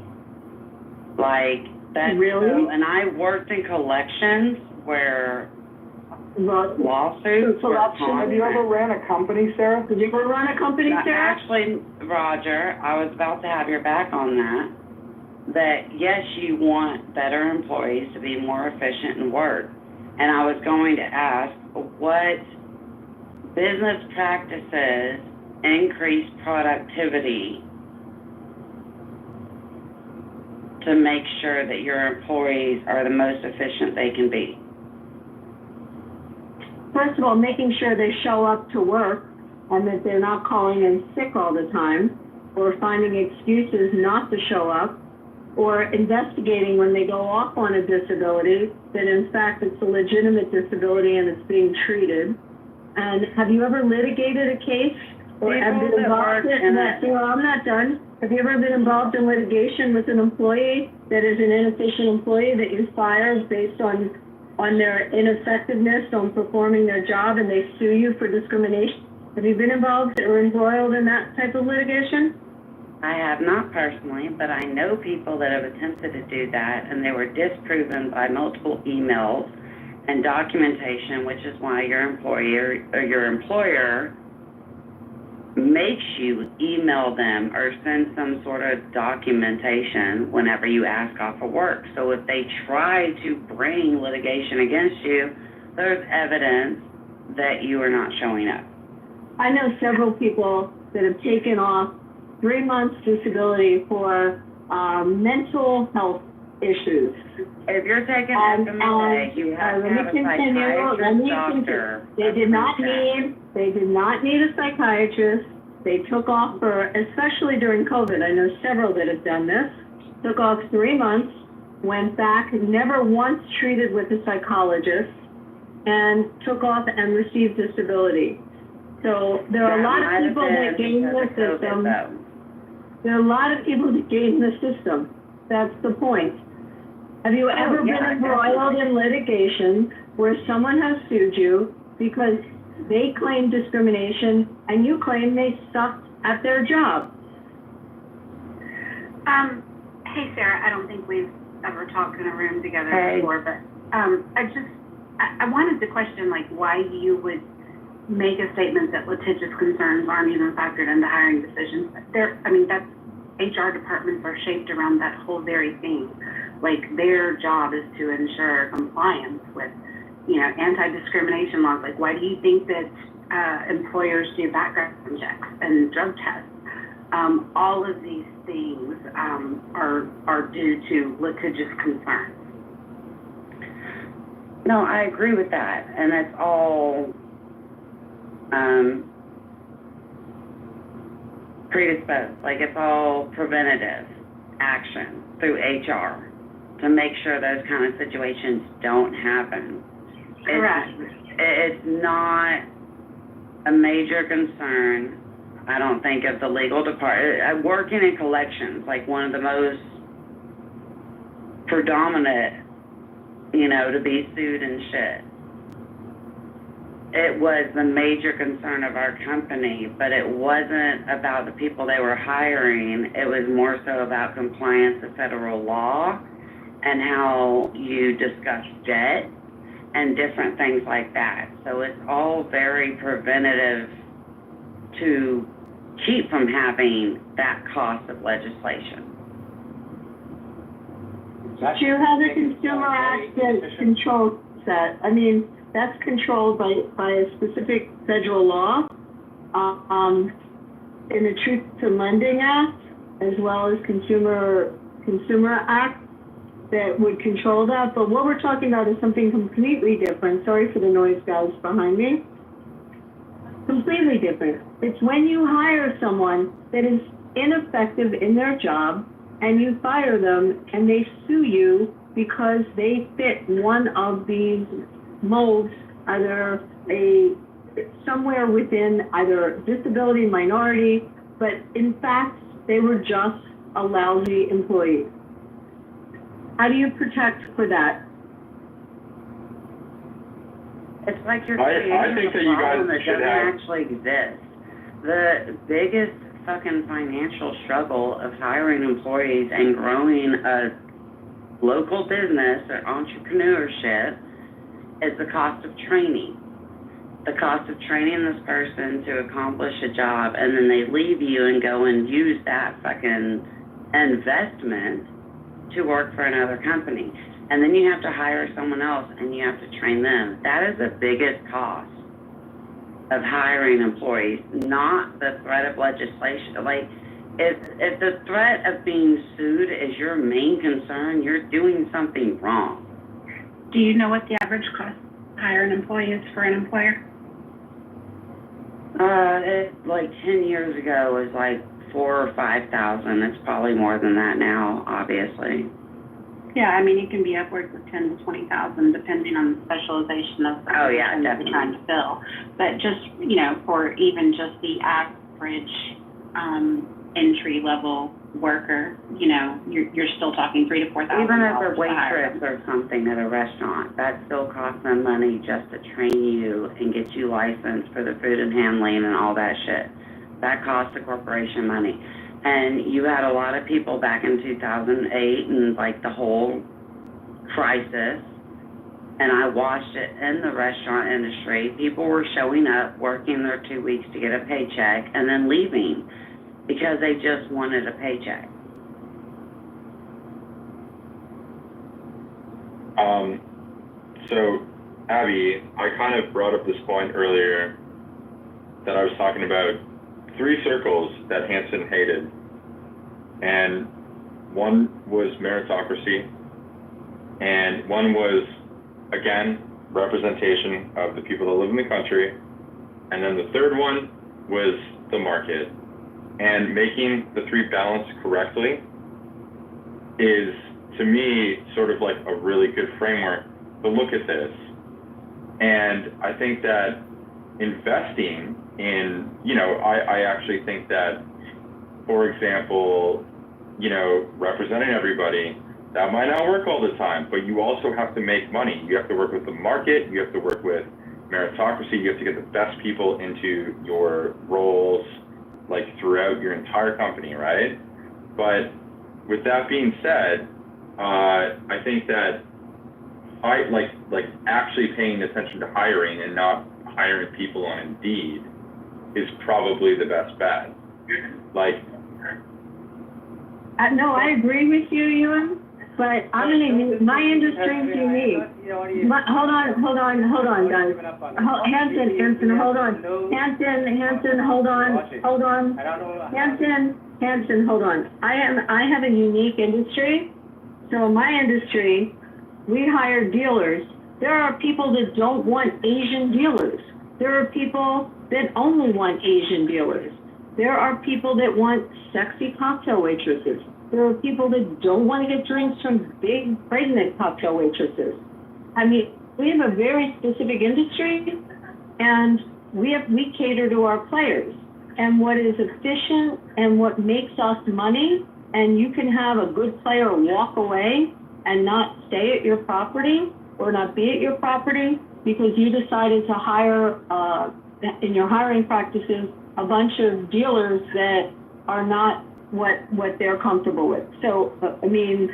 Like that. Really? And I worked in collections where lawsuits were constant. Have you ever ran a company, Sarah? Did you ever run a company, Sarah? Actually, Roger, I was about to have your back on that. That yes, you want better employees to be more efficient in work. And I was going to ask what business practices increase productivity to make sure that your employees are the most efficient they can be. First of all, making sure they show up to work and that they're not calling in sick all the time or finding excuses not to show up or investigating when they go off on a disability that in fact it's a legitimate disability and it's being treated. And have you ever litigated a case or have been involved in that? I'm not done. Have you ever been involved in litigation with an employee that is an inefficient employee that you fire based on their ineffectiveness on performing their job and they sue you for discrimination? Have you been involved or embroiled in that type of litigation? I have not personally, but I know people that have attempted to do that, and they were disproven by multiple emails and documentation, which is why your employer or your employer makes you email them or send some sort of documentation whenever you ask off of work. So if they try to bring litigation against you, there's evidence that you are not showing up. I know several people that have taken off 3 months disability for mental health issues. If you're taking FMLA, you have to have a psychiatrist, doctor. They did not need a psychiatrist. They took off for, especially during COVID, I know several that have done this, took off 3 months, went back, never once treated with a psychologist, and took off and received disability. So there are a lot of people that game the system. There are a lot of people that game the system. That's the point. Have you ever been embroiled in litigation where someone has sued you because they claim discrimination and you claim they sucked at their job? Hey, Sarah, I don't think we've ever talked in a room together before, but I wanted to question, like, why you would make a statement that litigious concerns aren't even factored into hiring decisions. That's HR departments are shaped around that whole very thing. Like, their job is to ensure compliance with, anti-discrimination laws. Like, why do you think that employers do background checks and drug tests? All of these things are due to litigious concerns. No, I agree with that, and it's all predisposed. Like, it's all preventative action through HR to make sure those kind of situations don't happen. Correct. It's not a major concern, I don't think, of the legal department. Working in collections, like one of the most predominant, to be sued and shit. It was the major concern of our company, but it wasn't about the people they were hiring. It was more so about compliance with federal law and how you discuss debt and different things like that. So it's all very preventative to keep from having that cost of legislation. But you have a Consumer Act that controls that. That's controlled by a specific federal law, in the Truth to Lending Act, as well as Consumer Act that would control that. But what we're talking about is something completely different. Sorry for the noise, guys, behind me. Completely different. It's when you hire someone that is ineffective in their job and you fire them and they sue you because they fit one of these molds, either somewhere within either disability, minority, but in fact, they were just a lousy employee. How do you protect for that? It's like you're I creating think a that you guys problem that should doesn't have- actually exist. The biggest fucking financial struggle of hiring employees and growing a local business or entrepreneurship is the cost of training. The cost of training this person to accomplish a job, and then they leave you and go and use that fucking investment to work for another company. And then you have to hire someone else and you have to train them. That is the biggest cost of hiring employees, not the threat of legislation. Like, if the threat of being sued is your main concern, you're doing something wrong. Do you know what the average cost to hire an employee is for an employer? Like 10 years ago was like 4,000 or 5,000. It's probably more than that now, obviously. Yeah, it can be upwards of 10 to 20,000 depending on the specialization of the position that you're trying to fill. But just, for even just the average entry level worker, you're still talking $3,000 to $4,000. Even as a waitress or something at a restaurant, that still costs them money just to train you and get you licensed for the food and handling and all that shit. That costs the corporation money. And you had a lot of people back in 2008 and like the whole crisis. And I watched it in the restaurant industry. People were showing up, working their 2 weeks to get a paycheck, and then leaving because they just wanted a paycheck. So, Abby, I kind of brought up this point earlier that I was talking about 3 circles that Hanson hated. And one was meritocracy, and one was, again, representation of the people that live in the country. And then the third one was the market. And making the 3 balance correctly is, to me, sort of like a really good framework to look at this. And I think that investing in, I actually think that, for example, representing everybody, that might not work all the time, but you also have to make money. You have to work with the market, you have to work with meritocracy, you have to get the best people into your roles, like throughout your entire company, right? But with that being said, I think that I like actually paying attention to hiring and not hiring people on Indeed is probably the best bet. No, I agree with you, Ewan, but my industry is unique. Hold on, guys. Hanson, hold on. Hanson, hold on. Hanson, hold on. I have a unique industry. So in my industry, we hire dealers. There are people that don't want Asian dealers. There are people that only want Asian dealers. There are people that want sexy cocktail waitresses. There are people that don't want to get drinks from big, pregnant cocktail waitresses. I mean, we have a very specific industry, and we cater to our players. And what is efficient and what makes us money, and you can have a good player walk away and not stay at your property or not be at your property because you decided to hire, in your hiring practices, a bunch of dealers that are not what they're comfortable with. So, I mean,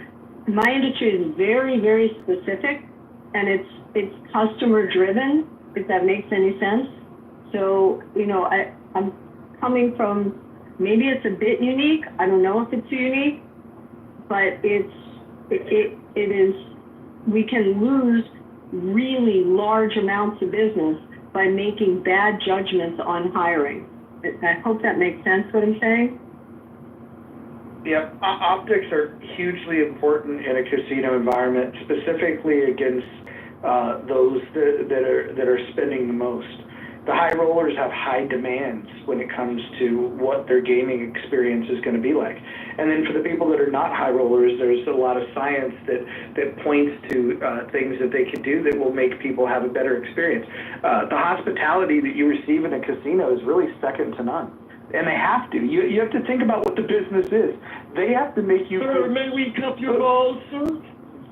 my industry is very, very specific, and it's customer driven, if that makes any sense. So, I'm coming from, maybe it's a bit unique. I don't know if it's unique, but it is, we can lose really large amounts of business by making bad judgments on hiring. I hope that makes sense, what I'm saying. Yeah, optics are hugely important in a casino environment, specifically against those that are spending the most. The high rollers have high demands when it comes to what their gaming experience is going to be like. And then for the people that are not high rollers, there's a lot of science that points to things that they can do that will make people have a better experience. The hospitality that you receive in a casino is really second to none. And they have to. You have to think about what the business is. They have to make you feel... May we cup your balls, sir?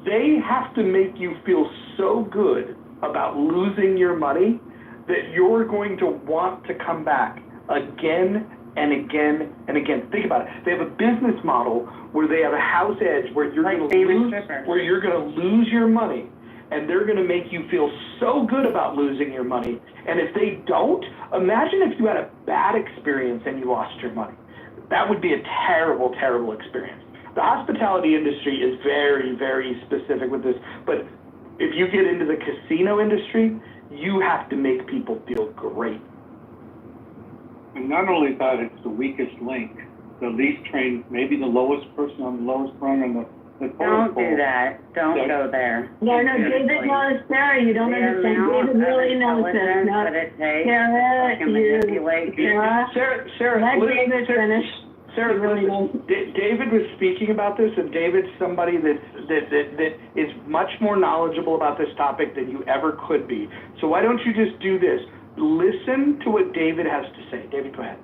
They have to make you feel so good about losing your money that you're going to want to come back again and again and again. Think about it. They have a business model where they have a house edge where you're going to lose your money, and they're going to make you feel so good about losing your money. And if they don't, imagine if you had a bad experience and you lost your money. That would be a terrible, terrible experience. The hospitality industry is very, very specific with this, but if you get into the casino industry, you have to make people feel great. And not only that, it's the weakest link, the least trained, maybe the lowest person on the lowest rung on the Don't do that. Don't go there. No, David knows, Sarah, you don't understand. David really knows this. No, Sarah, let David finish. Sarah, David was speaking about this, and David's somebody that is much more knowledgeable about this topic than you ever could be. So why don't you just do this? Listen to what David has to say. David, go ahead.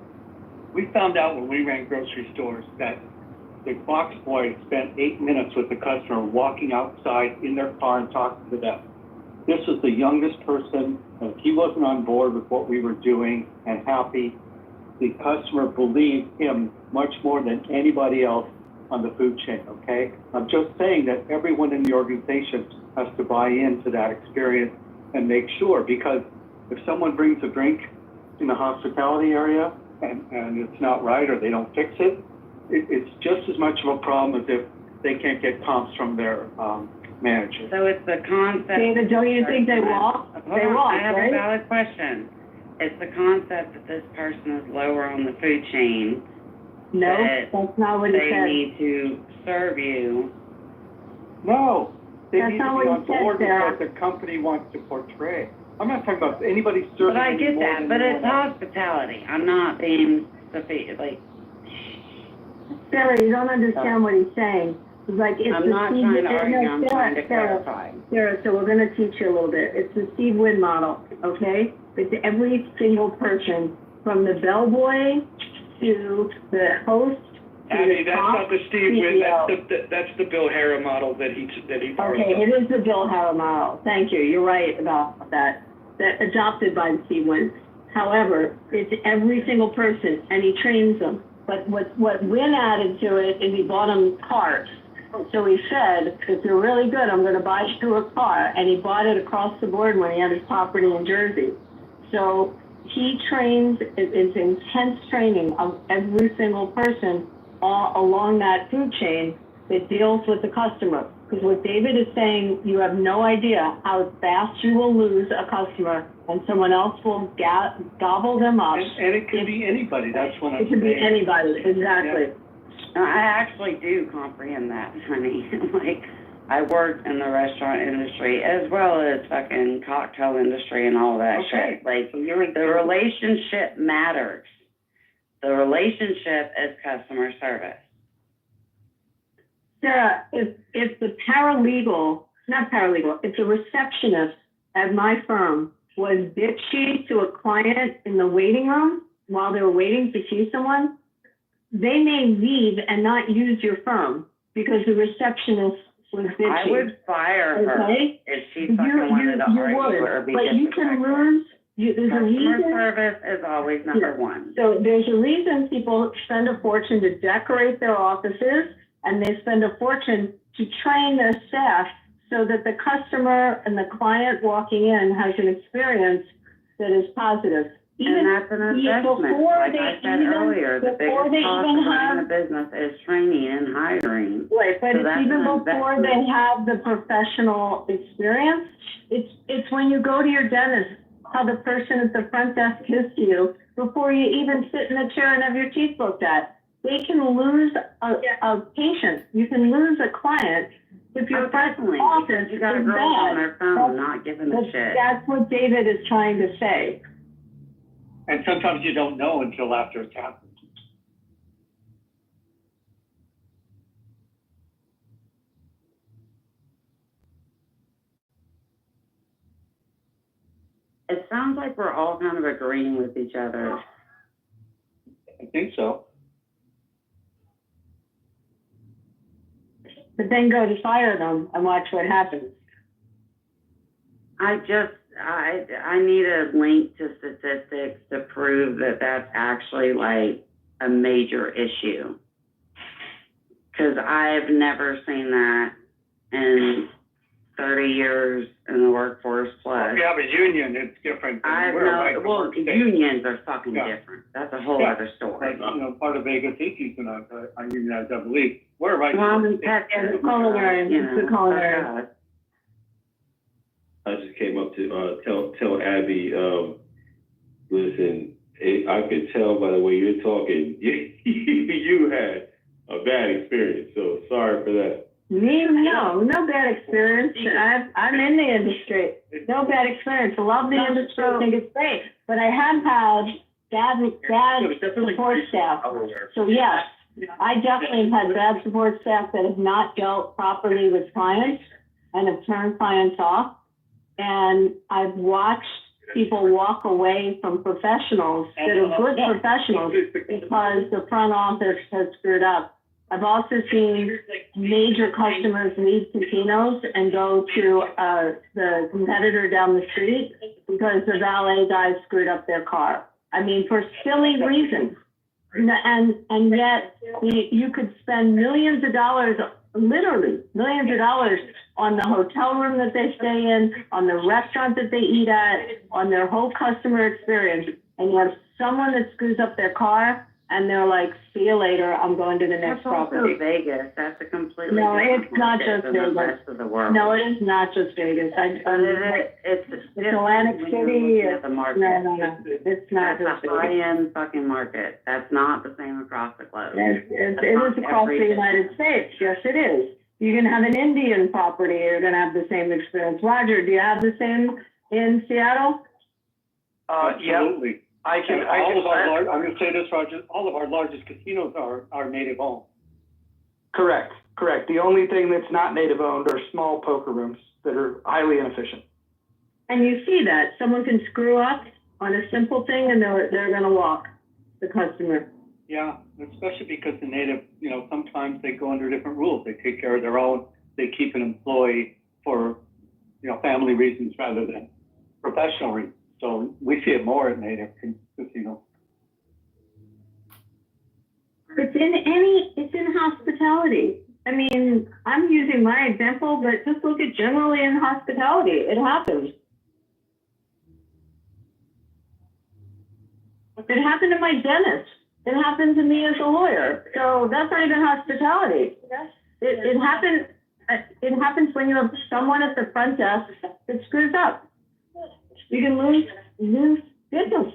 We found out when we ran grocery stores that the box boy spent 8 minutes with the customer walking outside in their car and talking to them. This was the youngest person, and if he wasn't on board with what we were doing and happy, the customer believes him much more than anybody else on the food chain, okay? I'm just saying that everyone in the organization has to buy into that experience and make sure, because if someone brings a drink in the hospitality area and it's not right or they don't fix it, it's just as much of a problem as if they can't get comps from their manager. So it's the concept. David, don't you think they walk? They walk, I have right? a valid question. It's the concept that this person is lower on the food chain. No, that that's not what he they said. need to serve you. No, they That's need to not be what on he said, board with Sarah. what the company wants to portray. I'm not talking about anybody serving But I get any more that, than but it's anyone else. hospitality. I'm not being like. Sarah, you don't understand what he's saying. It's like it's I'm the not Steve trying to Wynn- argue, no, I'm trying to Sarah, clarify. Sarah, so we're gonna teach you a little bit. It's the Steve Wynn model, okay? It's every single person, from the bellboy to the host to Abby, the that's top not the Steve Wynn, CEO. that's the Bill Hara model that he borrowed. Okay, it is the Bill Hara model. Thank you. You're right about that. That adopted by Steve Wynn. However, it's every single person, and he trains them. But what Wynn added to it is he bought them cars. So he said, if you're really good, I'm going to buy you a car. And he bought it across the board when he had his property in Jersey. So he trains, it's intense training of every single person all along that food chain that deals with the customer. Because what David is saying, you have no idea how fast you will lose a customer and someone else will gobble them up. And it could be anybody, that's what I'm saying. It could be anybody, exactly. No, I actually do comprehend that, honey. Like, I worked in the restaurant industry as well as fucking cocktail industry and all that shit. Like, the relationship matters. The relationship is customer service. Sarah, if the if the receptionist at my firm was bitchy to a client in the waiting room while they were waiting to see someone, they may leave and not use your firm because the receptionist was bitchy. I would fire her Okay? if she fucking wanted to argue or be but you can lose. There's a Customer reason. service is always number one. So there's a reason people spend a fortune to decorate their offices, and they spend a fortune to train their staff so that the customer and the client walking in has an experience that is positive. And that's an investment. Like I said earlier, the biggest cost of running a business is training and hiring. Right, but So it's that's even an before investment. they have the professional experience. It's when you go to your dentist, how the person at the front desk is to you before you even sit in the chair and have your teeth looked at. They can lose a patient. You can lose a client if your front office You got a is girl on bad. their phone not giving a shit. That's what David is trying to say. And sometimes you don't know until after it's happened. It sounds like we're all kind of agreeing with each other. I think so. But then go to fire them and watch what happens. I need a link to statistics to prove that that's actually like a major issue. Because I've never seen that in 30 years in the workforce plus. If you have a union, it's different. Unions are fucking different. That's a whole other story. Like, part of Vegas is using a unionized, I believe. We're right. Well, I'm in Texas. It's a culinary. I just came up to tell Abby, listen, I could tell by the way you're talking, you had a bad experience, so sorry for that. No bad experience. I'm in the industry. No bad experience. I love the industry. I think it's great. But I have had bad support staff. So yes, I definitely have had bad support staff that have not dealt properly with clients and have turned clients off. And I've watched people walk away from professionals that are good professionals because the front office has screwed up. I've also seen major customers leave casinos and go to the competitor down the street because the valet guy screwed up their car. I mean, for silly reasons. And yet, you could spend millions of dollars, literally millions of dollars, on the hotel room that they stay in, on the restaurant that they eat at, on their whole customer experience. And you have someone that screws up their car, and they're like, see you later, I'm going to the next property. That's also Vegas. That's a completely No, different it's not market just than the Vegas. rest of the world. No, it is not just Vegas. It's Atlantic City. The market. No. It's not That's just a high-end fucking market. That's not the same across the globe. It is across the United States. Yes, it is. You can have an Indian property, you're going to have the same experience. Roger, do you have the same in Seattle? Absolutely. I'm going to say this, Roger, all of our largest casinos are native owned. Correct. The only thing that's not native owned are small poker rooms that are highly inefficient. And you see that. Someone can screw up on a simple thing and they're going to walk the customer. Yeah, especially because the native, sometimes they go under different rules. They take care of their own. They keep an employee for, family reasons rather than professional reasons. So we see it more at native casinos. It's in hospitality. I mean, I'm using my example, but just look at generally in hospitality. It happens. It happened to my dentist. It happened to me as a lawyer. So that's not even hospitality. It happens when you have someone at the front desk that screws up. You can lose business.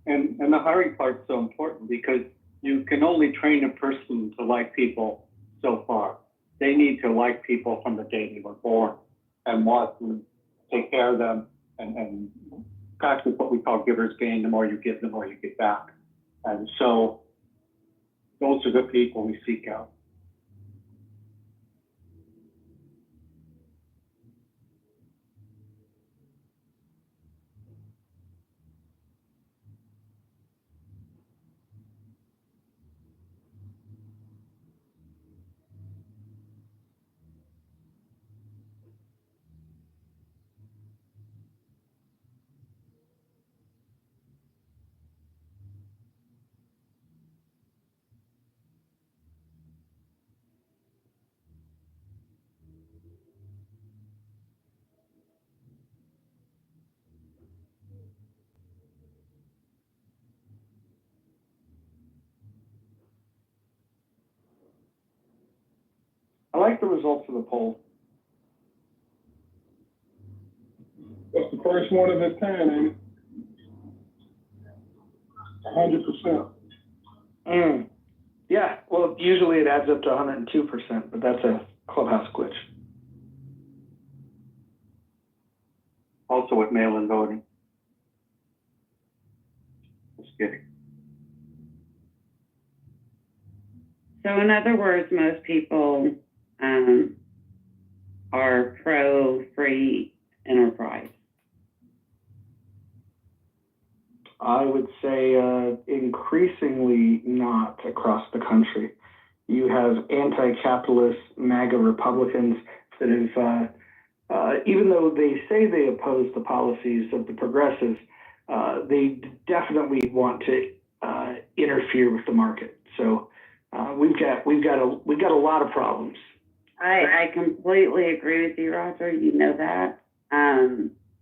And the hiring part's so important because you can only train a person to like people so far. They need to like people from the day they were born and want to take care of them and practice what we call giver's gain. The more you give, the more you get back. And so those are the people we seek out. I like the results of the poll. That's the first one of its kind, ain't it? 100%. Yeah, well, usually it adds up to 102%, but that's a clubhouse glitch. Also with mail-in voting. Just kidding. So in other words, most people are pro-free enterprise. I would say increasingly not across the country. You have anti-capitalist MAGA Republicans that have, even though they say they oppose the policies of the progressives, they definitely want to interfere with the market. So we've got a lot of problems. I completely agree with you, Roger. You know that.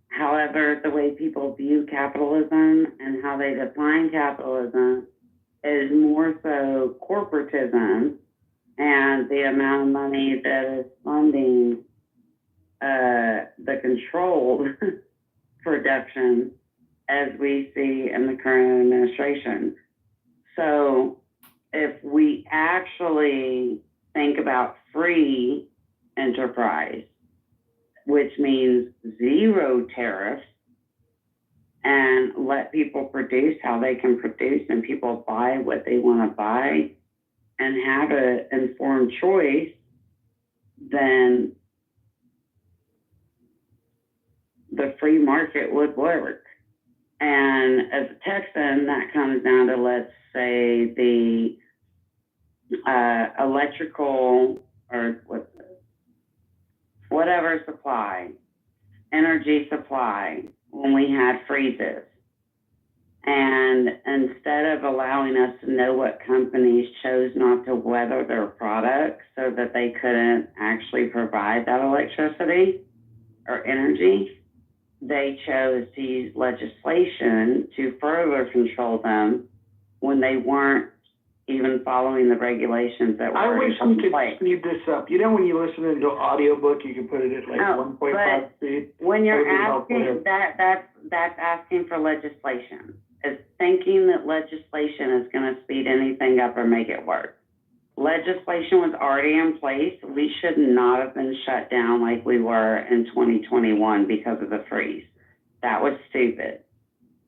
However, the way people view capitalism and how they define capitalism is more so corporatism and the amount of money that is funding the controlled production as we see in the current administration. So if we actually think about free enterprise, which means zero tariffs, and let people produce how they can produce and people buy what they want to buy and have an informed choice, then the free market would work. And as a Texan, that comes down to, let's say, the electrical or whatever supply, energy supply, when we had freezes. And instead of allowing us to know what companies chose not to weather their products so that they couldn't actually provide that electricity or energy, they chose to use legislation to further control them when they weren't even following the regulations that were I wish in we could place. speed this up. You know, when you listen to an audiobook, you can put it at like 1.5 speed. When you're That would be asking, that's asking for legislation. It's thinking that legislation is going to speed anything up or make it work. Legislation was already in place. We should not have been shut down like we were in 2021 because of the freeze. That was stupid.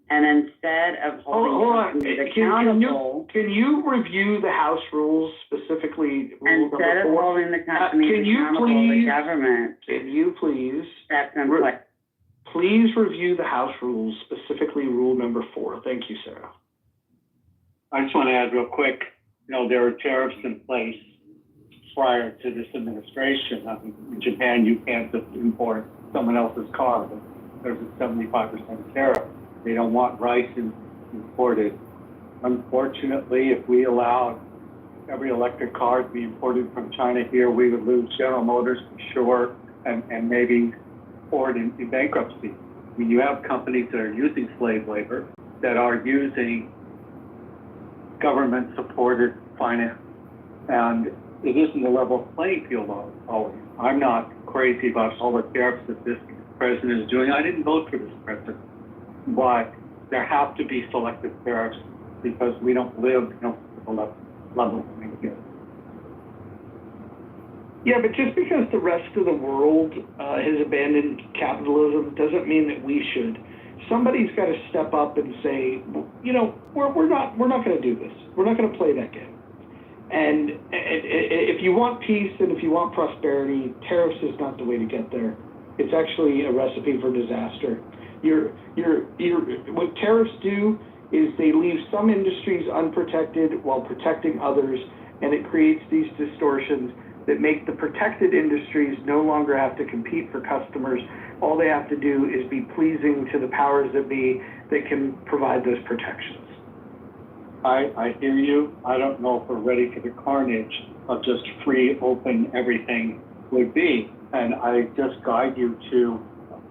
And instead of holding companies accountable, can you review the House rules, specifically rule instead of number 4? holding the companies accountable, the government Can you please steps in place. Please review the House rules, specifically rule number 4. Thank you, Sarah. I just want to add real quick, you know, there were tariffs in place prior to this administration. I mean, in Japan, you can't just import someone else's car, but there's a 75% tariff. They don't want rice imported. Unfortunately, if we allowed every electric car to be imported from China here, we would lose General Motors for sure, and maybe Ford in bankruptcy. I mean, you have companies that are using slave labor, that are using government-supported finance, and it isn't a level playing field always. I'm not crazy about all the tariffs that this president is doing. I didn't vote for this president, but there have to be selective tariffs because we don't live, you know, at the level playing field. Yeah, but just because the rest of the world has abandoned capitalism doesn't mean that we should. Somebody's got to step up and say, you know, we're not going to do this. We're not going to play that game. And if you want peace and if you want prosperity, tariffs is not the way to get there. It's actually a recipe for disaster. What tariffs do is they leave some industries unprotected while protecting others, and it creates these distortions that make the protected industries no longer have to compete for customers. All they have to do is be pleasing to the powers that be that can provide those protections. I hear you. I don't know if we're ready for the carnage of just free, open everything would be. And I just guide you to,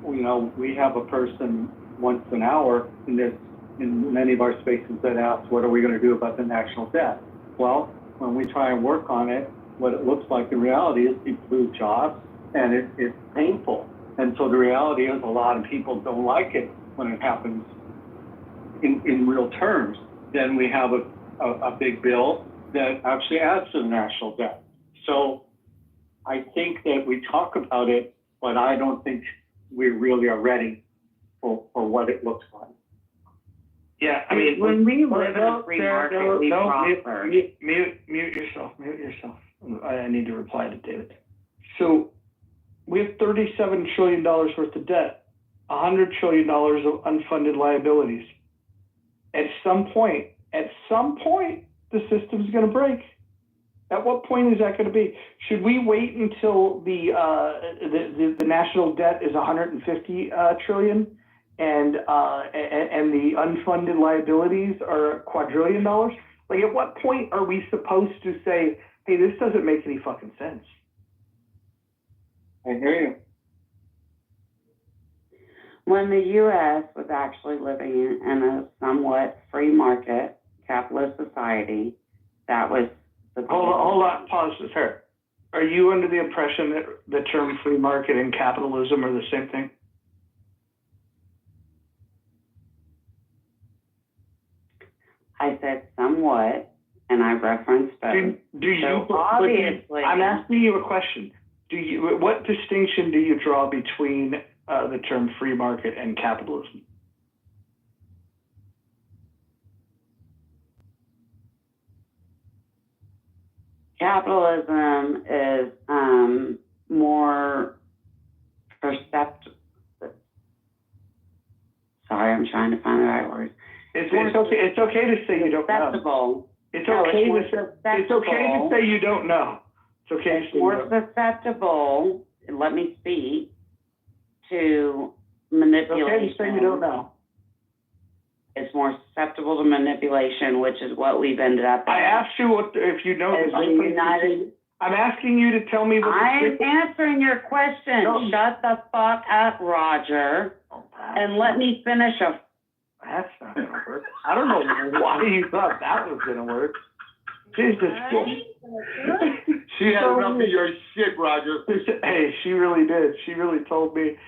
you know, we have a person once an hour in many of our spaces that asks, what are we going to do about the national debt? Well, when we try and work on it, what it looks like in reality is people lose jobs, and it's painful. And so the reality is a lot of people don't like it when it happens in real terms. Then we have a big bill that actually adds to the national debt. So I think that we talk about it, but I don't think we really are ready for what it looks like. Yeah, I mean, when we live in a free market, we prosper. Mute yourself. I need to reply to David. So we have $37 trillion worth of debt, $100 trillion of unfunded liabilities. At some point, the system's going to break. At what point is that going to be? Should we wait until the national debt is 150 trillion and the unfunded liabilities are $250 billion? Like, at what point are we supposed to say, hey, this doesn't make any fucking sense? I hear you. When the U.S. was actually living in a somewhat free market, capitalist society, that was the... Hold on, pause this here. Are you under the impression that the term free market and capitalism are the same thing? I said somewhat, and I referenced both. Obviously, I'm asking you a question. What distinction do you draw between the term free market and capitalism? Capitalism is more perceptive. Sorry, I'm trying to find the right words. It's okay to say you don't know. It's okay to say you don't know. It's okay to say more susceptible, let me speak, to manipulation. It's okay to say you don't know. It's more susceptible to manipulation, which is what we've ended up in. I asked you if you know the difference. I'm asking you to tell me what I'm answering your question. No. Shut the fuck up, Roger, and let me finish a... That's not going to work. I don't know why you thought that was going to work. Jesus Christ. She had enough of your shit, Roger. Hey, she really did. She really told me.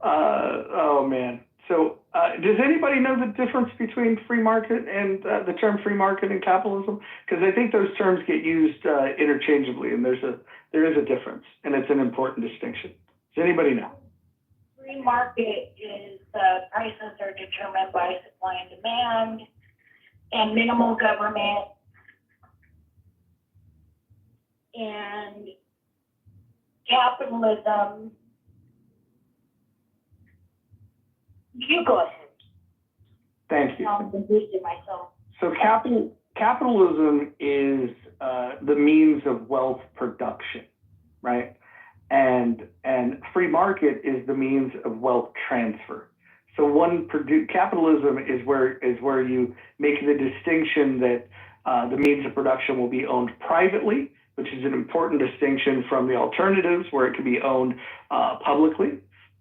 Oh, man. So does anybody know the difference between free market and the term free market and capitalism? Because I think those terms get used interchangeably, and there is a difference, and it's an important distinction. Does anybody know? Free market is prices are determined by supply and demand and minimal government. And capitalism, you go ahead. Thank you. I'm boosting myself. So capitalism is the means of wealth production, right? And free market is the means of wealth transfer. So capitalism is where you make the distinction that the means of production will be owned privately, which is an important distinction from the alternatives where it can be owned publicly.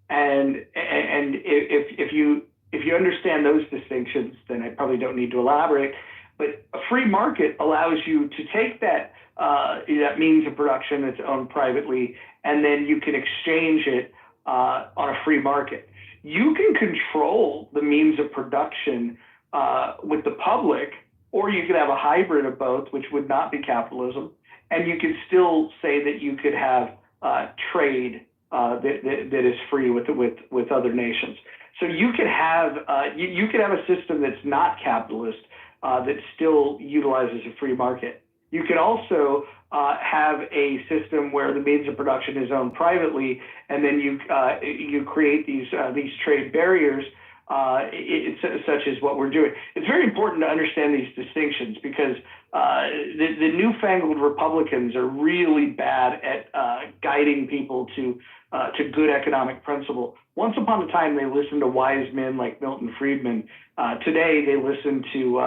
And if you understand those distinctions, then I probably don't need to elaborate. But a free market allows you to take that means of production that's owned privately, and then you can exchange it on a free market. You can control the means of production with the public, or you could have a hybrid of both, which would not be capitalism. And you could still say that you could have trade that is free with other nations. So you could have a system that's not capitalist that still utilizes a free market. You could also have a system where the means of production is owned privately, and then you create these trade barriers, such as what we're doing. It's very important to understand these distinctions because the newfangled Republicans are really bad at guiding people to good economic principle. Once upon a time, they listened to wise men like Milton Friedman. Today, they listen to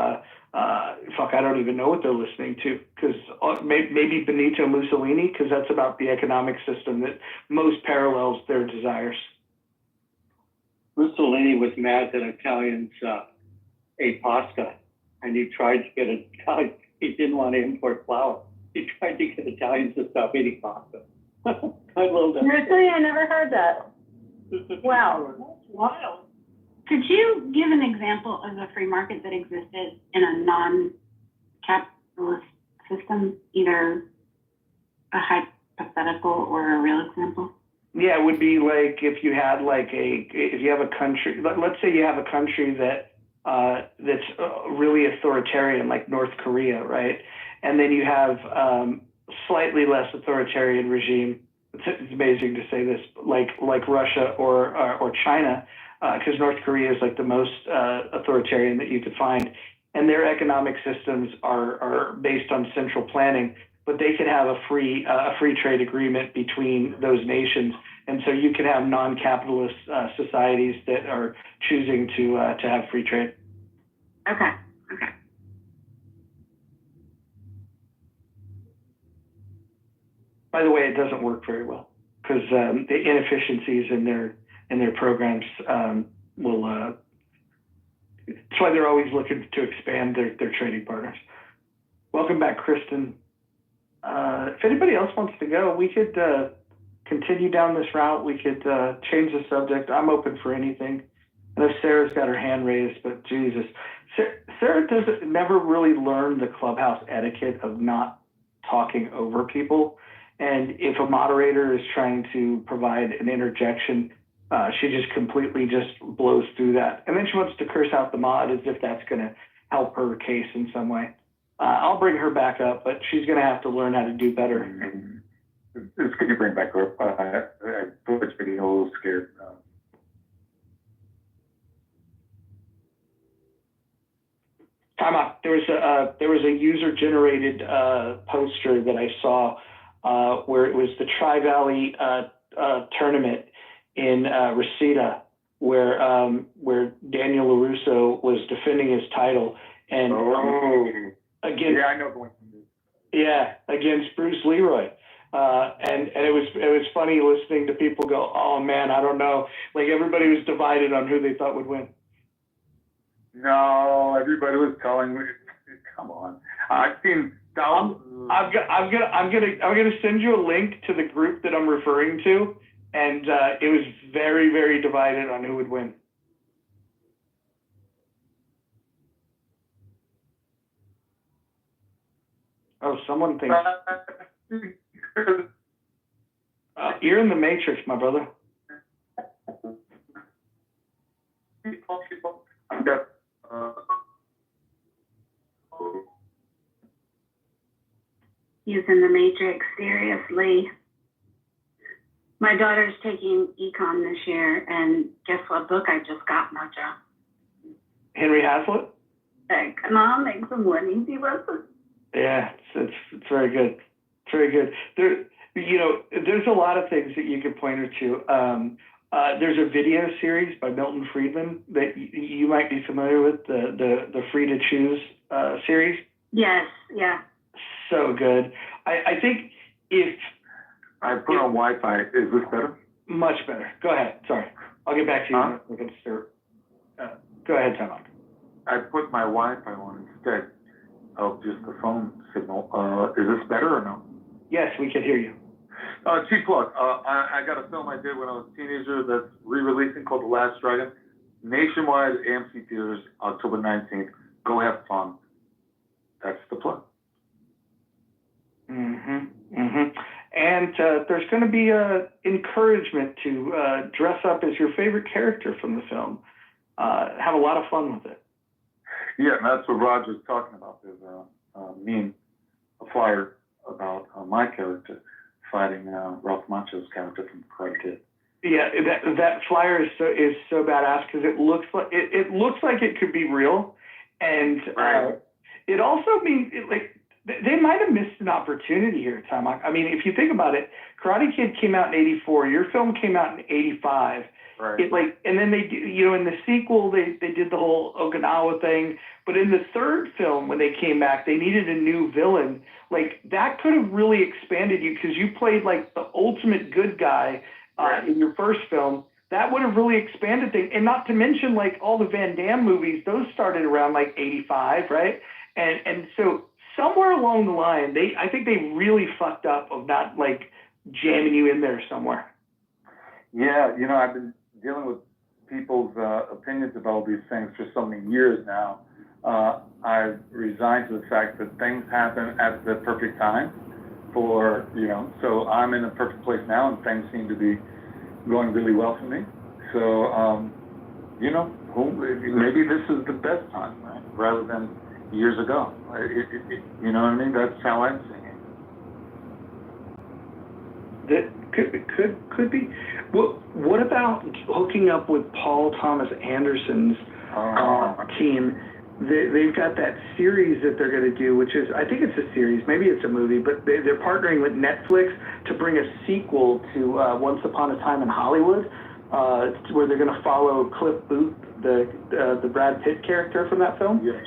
I don't even know what they're listening to, because maybe Benito Mussolini, because that's about the economic system that most parallels their desires. Mussolini was mad that Italians ate pasta, and he tried to get he didn't want to import flour. He tried to get Italians to stop eating pasta. I love that. Seriously, I never heard that. Wow. That's wild. Could you give an example of a free market that existed in a non-capitalist system, either a hypothetical or a real example? Yeah, it would be like if you had if you have a country, let's say you have a country that's really authoritarian, like North Korea, right? And then you have slightly less authoritarian regime. It's amazing to say this, like Russia or China, because North Korea is like the most authoritarian that you could find, and their economic systems are based on central planning. But they could have a free trade agreement between those nations, and so you could have non-capitalist societies that are choosing to have free trade. Okay. By the way, it doesn't work very well because the inefficiencies in their programs will. That's why they're always looking to expand their trading partners. Welcome back, Kristen. If anybody else wants to go, we could continue down this route. We could change the subject. I'm open for anything. I know Sarah's got her hand raised, but Jesus. Sarah never really learned the clubhouse etiquette of not talking over people. And if a moderator is trying to provide an interjection, she just completely just blows through that. And then she wants to curse out the mod as if that's going to help her case in some way. I'll bring her back up, but she's going to have to learn how to do better. It's good you bring back up. I was getting a little scared. Time out. There was a user-generated poster that I saw where it was the Tri-Valley tournament in Reseda, where Daniel LaRusso was defending his title, and against, yeah, I know the one. Yeah, against Bruce Leroy. And it was funny listening to people go, oh man, I don't know. Like everybody was divided on who they thought would win. No, everybody was telling me, come on. I've seen thousands. I'm gonna send you a link to the group that I'm referring to, and it was very, very divided on who would win. Oh, someone thinks you're in the Matrix, my brother. Using the Matrix seriously. My daughter's taking econ this year, and guess what book I just got, Mojo? Henry Hazlitt? Economics and What Easy Lessons. Yeah, it's very good. It's very good. There's a lot of things that you could point her to. There's a video series by Milton Friedman that you might be familiar with, the Free to Choose series. Yes, yeah. So good. I think if I put on Wi-Fi, is this better? Much better. Go ahead. Sorry. I'll get back to you. Huh? We're going to start. Go ahead, Tom. I put my Wi-Fi on instead of just the phone signal. Is this better or no? Yes, we can hear you. Cheap plug. I got a film I did when I was a teenager that's re-releasing called The Last Dragon. Nationwide AMC theaters, October 19th. Go have fun. That's the plug. And there's going to be encouragement to dress up as your favorite character from the film. Have a lot of fun with it. Yeah, and that's what Roger's talking about. There's a meme, a flyer about my character fighting Ralph Macchio's character from Karate Kid. Yeah, that flyer is so badass because it looks like it could be real, and it also means they might have missed an opportunity here, Tom. I mean, if you think about it, Karate Kid came out in '84. Your film came out in '85. Right. And then they, in the sequel, they did the whole Okinawa thing. But in the third film, when they came back, they needed a new villain. Like, that could have really expanded you because you played, like, the ultimate good guy in your first film. That would have really expanded things. And not to mention, like, all the Van Damme movies, those started around, like, 85, right? And so somewhere along the line, I think they really fucked up of not, like, jamming you in there somewhere. Yeah, I've been dealing with people's opinions about these things for so many years now. I've resigned to the fact that things happen at the perfect time so I'm in a perfect place now and things seem to be going really well for me. So, maybe this is the best time, right? Rather than years ago. You know what I mean? That's how I'm seeing it. That could be. Well, what about hooking up with Paul Thomas Anderson's team? They've got that series that they're going to do, which is, I think it's a series, maybe it's a movie, but they're partnering with Netflix to bring a sequel to Once Upon a Time in Hollywood, where they're going to follow Cliff Booth, the Brad Pitt character from that film. Yeah.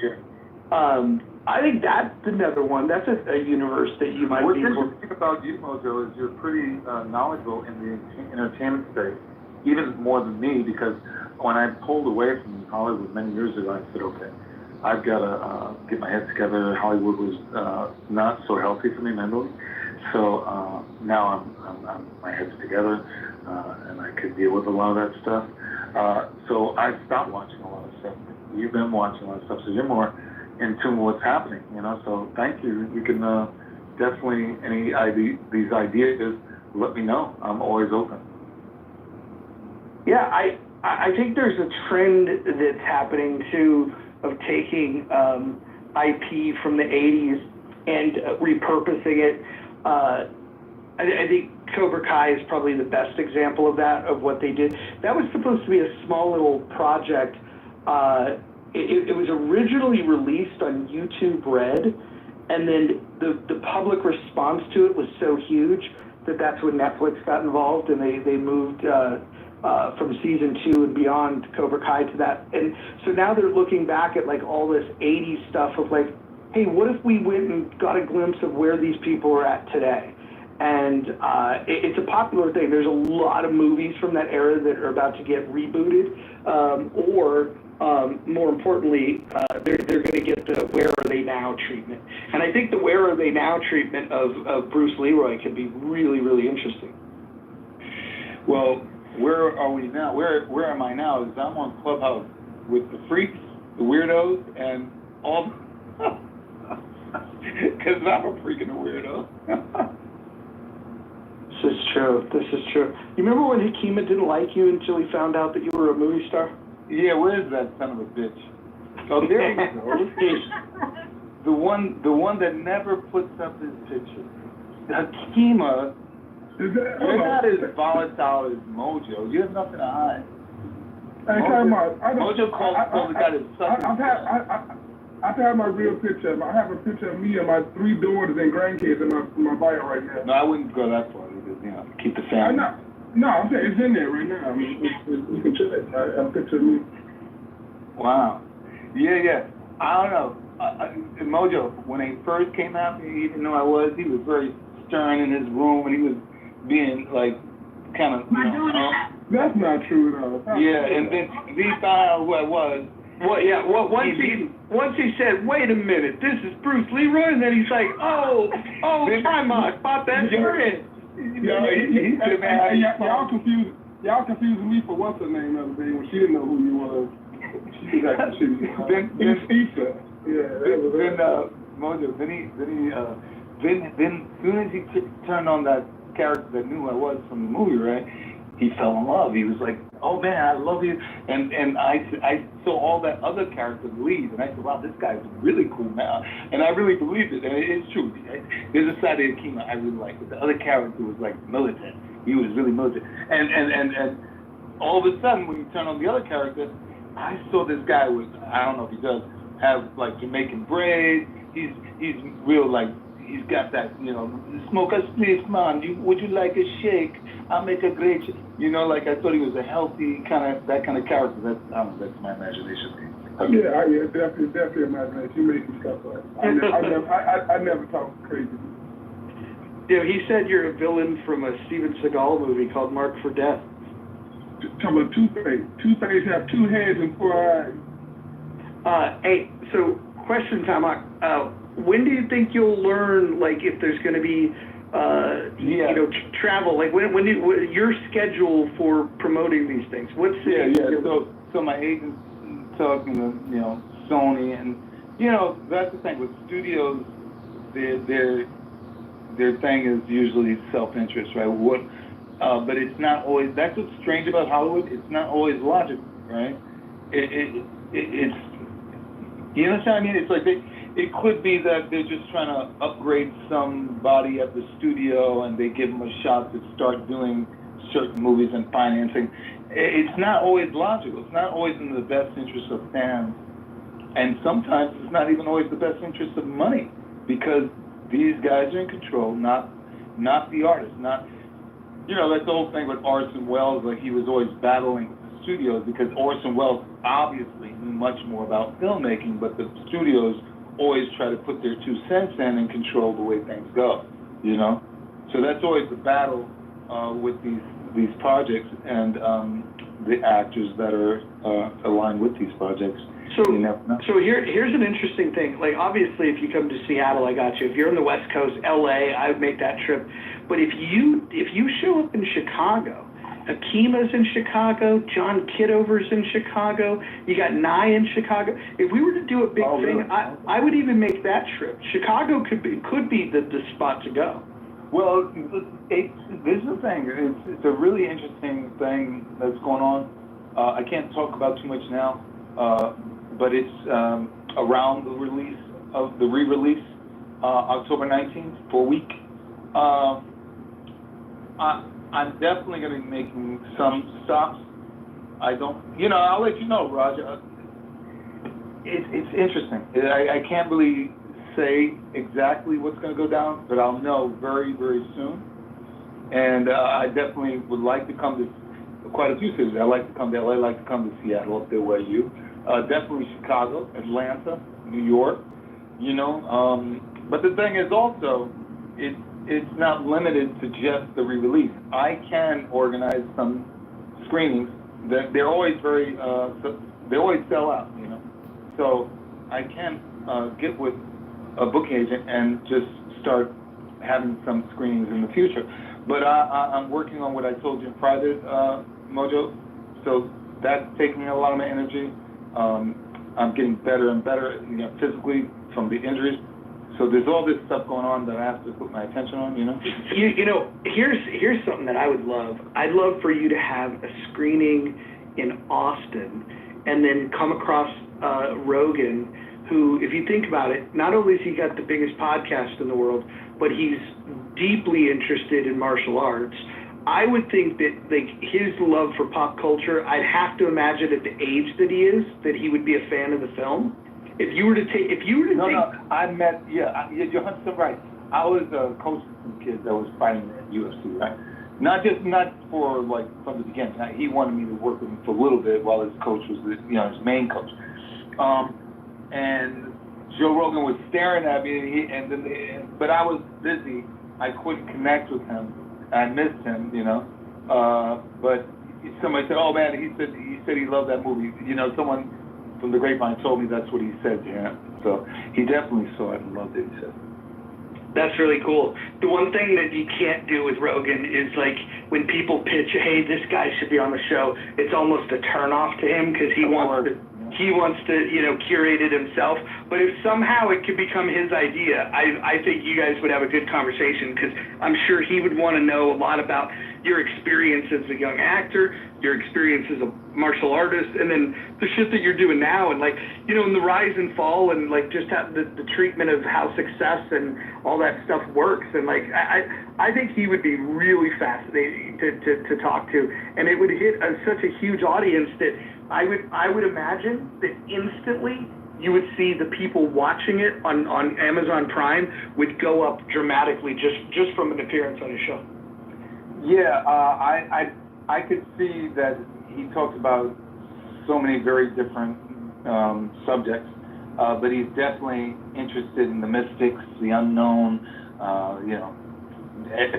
I think that's another one. That's a universe that you might be able to... What's interesting about you, Mojo, is you're pretty knowledgeable in the entertainment space, even more than me, because when I pulled away from Hollywood many years ago, I said, okay, I've got to get my head together. Hollywood was not so healthy for me mentally. So now I'm my head's together, and I could deal with a lot of that stuff. So I stopped watching a lot of stuff. You've been watching a lot of stuff, so you're more in tune with what's happening, you know, so thank you. You can definitely, these ideas, let me know. I'm always open. Yeah, I think there's a trend that's happening too of taking IP from the 80s and repurposing it. I think Cobra Kai is probably the best example of that, of what they did. That was supposed to be a small little project. It was originally released on YouTube Red, and then the public response to it was so huge that that's when Netflix got involved, and they moved from season 2 and beyond Cobra Kai to that. And so now they're looking back at like all this 80s stuff of like, hey, what if we went and got a glimpse of where these people are at today? And it's a popular thing. There's a lot of movies from that era that are about to get rebooted, or more importantly, they're going to get the "Where Are They Now" treatment. And I think the "Where Are They Now" treatment of Bruce Leroy could be really, really interesting. Well, where are we now? Where am I now? Is I'm on Clubhouse with the freaks, the weirdos, and all. Because I'm a freaking weirdo. This is true. You remember when Hakima didn't like you until he found out that you were a movie star? Yeah, where's that son of a bitch? Oh, there you go. The one that never puts up his picture. Hakima, you're not as volatile as Mojo. You have nothing to hide. Hey, Mojo calls the guy that sucks. I have my real picture. I have a picture of me and my 3 daughters and grandkids in my bio right now. No, I wouldn't go that far because, you know, keep the family. No, I'm saying it's in there right now. I mean, you can check it. I have a picture of me. Wow. Yeah. I don't know. Mojo, when he first came out, he didn't know I was. He was very stern in his room, and he was being like kind of. That's not true at all. Yeah, and then he found out who I was. Well, yeah. Well, once he said, "Wait a minute, this is Bruce Leroy," and then he's like, "Oh, time out, pop that in." Y'all confused me for what's her name the other day when she didn't know who you was. She was like, then Mojo, then soon as he turned on that character that knew who I was from the movie, right? He fell in love. He was like, "Oh man, I love you," and I saw all that other characters leave, and I said, "Wow, this guy's really cool now," and I really believed it, and it's true. There's a side of Akima I really like, but the other character was like militant. He was really militant, and all of a sudden when you turn on the other character, I saw this guy with, I don't know if he does have like Jamaican braids. He's real like. He's got that, you know, smoke a spliff, man. Would you like a shake? I'll make a great shake. You know, like I thought he was a healthy that kind of character. That's my imagination. Yeah, definitely imagination. You make some stuff up. I never talk crazy. Yeah, he said you're a villain from a Steven Seagal movie called Marked for Death. Talking about Two-Face. Two-Face have 2 heads and 4 eyes. Hey, so question time. When do you think you'll learn, like, if there's going to be, you know, travel? Like, when your schedule for promoting these things? What's So my agent's talking to, you know, Sony, and you know that's the thing with studios. Their thing is usually self-interest, right? But it's not always. That's what's strange about Hollywood. It's not always logical, right? It's you know what I mean? It's like it could be that they're just trying to upgrade somebody at the studio and they give them a shot to start doing certain movies and financing. It's not always logical. It's not always in the best interest of fans. And sometimes it's not even always the best interest of money, because these guys are in control, not the artist. You know, that's the whole thing with Orson Welles, like he was always battling with the studios because Orson Welles obviously knew much more about filmmaking, but the studios always try to put their 2 cents in and control the way things go, you know? So that's always the battle with these projects and the actors that are aligned with these projects. So here's an interesting thing. Like, obviously, if you come to Seattle, I got you. If you're on the West Coast, LA, I would make that trip. But if you show up in Chicago, Akima's in Chicago, John Kitover's in Chicago, you got Nye in Chicago. If we were to do a big thing, I would even make that trip. Chicago could be the spot to go. Well, this is the thing. It's a really interesting thing that's going on. I can't talk about too much now, but it's around the release of the re-release, October 19th, for a week. I'm definitely going to be making some stops. I'll let you know, Roger. It's interesting. I can't really say exactly what's going to go down, but I'll know very, very soon. And I definitely would like to come to quite a few cities. I like to come to LA, I like to come to Seattle, up there where you. Definitely Chicago, Atlanta, New York, But the thing is also, it's not limited to just the re-release. I can organize some screenings that they're always they always sell out, So I can get with a booking agent and just start having some screenings in the future. But I'm working on what I told you in private, Mojo. So that's taking a lot of my energy. I'm getting better and better, physically from the injuries. So there's all this stuff going on that I have to put my attention on, Here's something that I would love. I'd love for you to have a screening in Austin and then come across Rogan, who, if you think about it, not only has he got the biggest podcast in the world, but he's deeply interested in martial arts. I would think that his love for pop culture, I'd have to imagine at the age that he is, that he would be a fan of the film. If you were to take, I met, you're 100% right. I was coaching some kids that was fighting at UFC, right? Not for from the beginning. He wanted me to work with him for a little bit while his coach was, his main coach. And Joe Rogan was staring at me, but I was busy. I couldn't connect with him. I missed him, But somebody said, "Oh man," he said he loved that movie. Someone from the grapevine told me that's what he said to him. So he definitely saw it and loved it, he said. That's really cool. The one thing that you can't do with Rogan is when people pitch, hey, this guy should be on the show, it's almost a turnoff to him because he wants to, curate it himself. But if somehow it could become his idea, I think you guys would have a good conversation because I'm sure he would want to know a lot about your experience as a young actor, your experience as a martial artist, and then the shit that you're doing now, and in the rise and fall, and just have the treatment of how success and all that stuff works, and I think he would be really fascinating to talk to, and it would hit such a huge audience that I would imagine that instantly you would see the people watching it on Amazon Prime would go up dramatically just from an appearance on his show. Yeah, I could see that he talks about so many very different subjects, but he's definitely interested in the mystics, the unknown,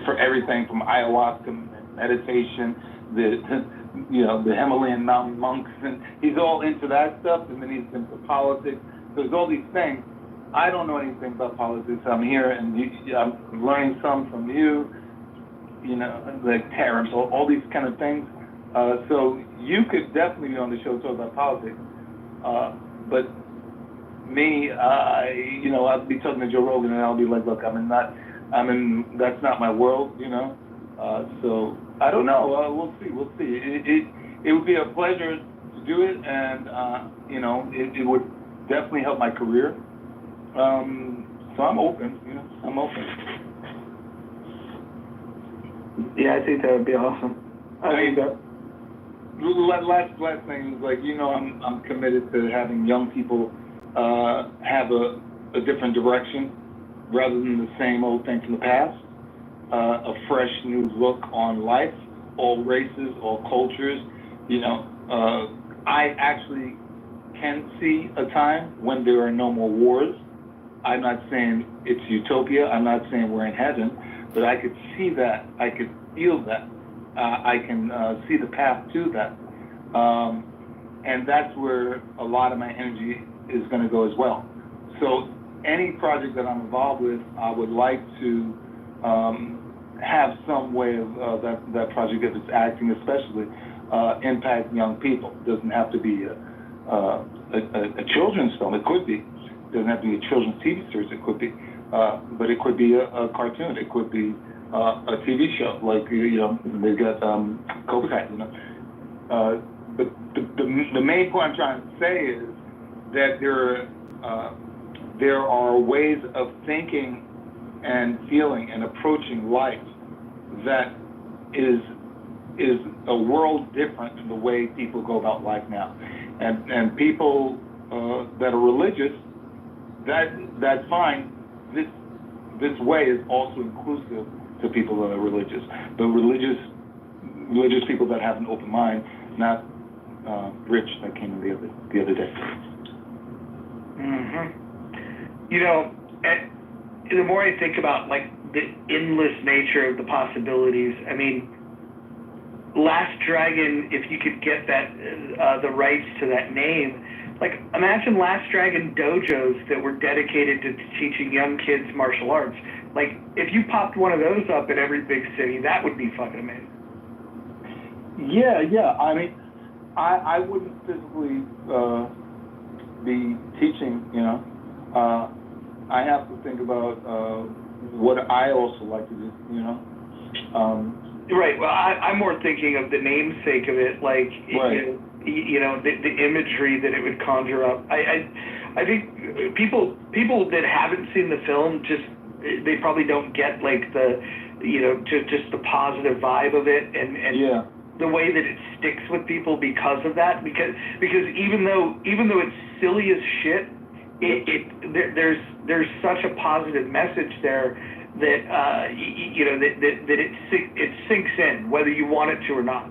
for everything from ayahuasca, meditation, the Himalayan mountain monks, and he's all into that stuff, and then he's into politics. So there's all these things. I don't know anything about politics. I'm here, and I'm learning some from you, like tariffs, all these kind of things. So you could definitely be on the show talk about politics. But me, I'll be talking to Joe Rogan, and I'll be like, look, that's not my world, So I don't know. We'll see. It would be a pleasure to do it, and it would definitely help my career. So I'm open. I'm open. Yeah, I think that would be awesome. Last thing is I'm committed to having young people have a different direction rather than the same old thing from the past. A fresh new look on life, all races, all cultures. I actually can see a time when there are no more wars. I'm not saying it's utopia. I'm not saying we're in heaven, but I could see that. I could feel that. I can see the path to that. And that's where a lot of my energy is going to go as well. So any project that I'm involved with, I would like to have some way of that project, if it's acting especially, impact young people. It doesn't have to be a children's film. It could be. It doesn't have to be a children's TV series. It could be. But it could be a cartoon. It could be a TV show. Like, they've got Cobra Kai, But the main point I'm trying to say is that there are ways of thinking and feeling and approaching life that is a world different than the way people go about life now. And people that are religious, that's fine. This way is also inclusive to people that are religious. The religious people that have an open mind, not Rich that came in the other day. Mm-hmm. The more I think about like the endless nature of the possibilities, I mean, Last Dragon, if you could get that the rights to that name, like imagine Last Dragon dojos that were dedicated to teaching young kids martial arts. Like if you popped one of those up in every big city, that would be fucking amazing. Yeah. I mean, I wouldn't physically be teaching, I have to think about what I also like to do, Right. Well, I'm more thinking of the namesake of it, like right. the imagery that it would conjure up. I think people that haven't seen the film they probably don't get like the just the positive vibe of it and yeah. the way that it sticks with people because of that. Because even though it's silly as shit, there's such a positive message there that that it sinks in whether you want it to or not.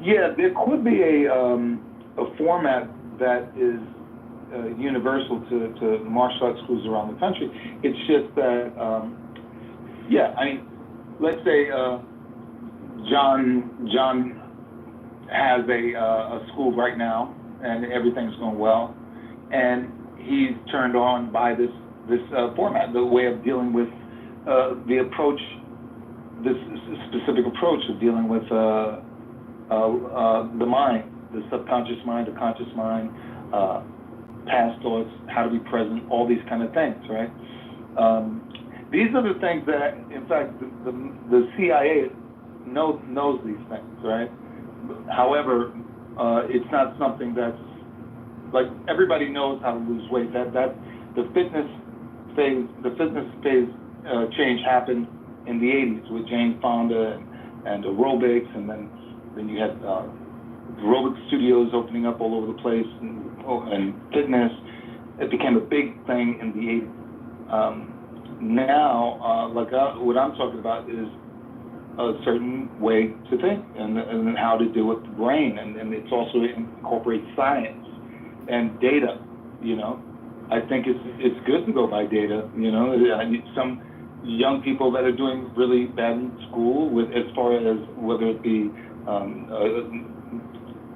Yeah, there could be a format that is universal to martial arts schools around the country. It's just that, I mean, let's say John has a school right now and everything's going well, and he's turned on by this format, the way of dealing with the approach, this specific approach of dealing with the mind, the subconscious mind, the conscious mind, past thoughts, how to be present, all these kind of things, right? These are the things that, in fact, the CIA knows these things, right? However, it's not something that's, like, everybody knows how to lose weight. That the fitness phase change happened in the 80s with Jane Fonda and aerobics, and then you had aerobic studios opening up all over the place, and fitness. It became a big thing in the 80s. Now, what I'm talking about is a certain way to think and how to deal with the brain, and it's also incorporates science and data. I think it's good to go by data. Some young people that are doing really bad in school, as far as whether it be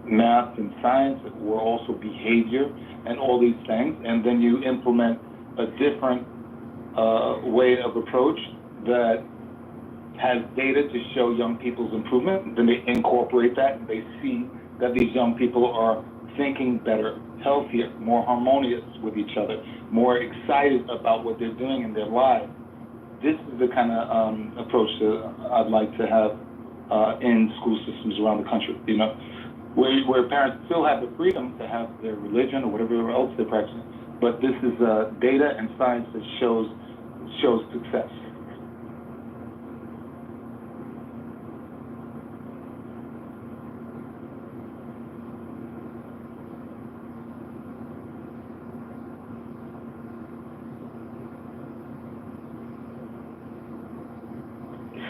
math and science, or also behavior and all these things, and then you implement a different way of approach that has data to show young people's improvement. Then they incorporate that, and they see that these young people are thinking better, healthier, more harmonious with each other, more excited about what they're doing in their lives. This is the kind of approach that I'd like to have in school systems around the country, where parents still have the freedom to have their religion or whatever else they're practicing, but this is data and science that shows success.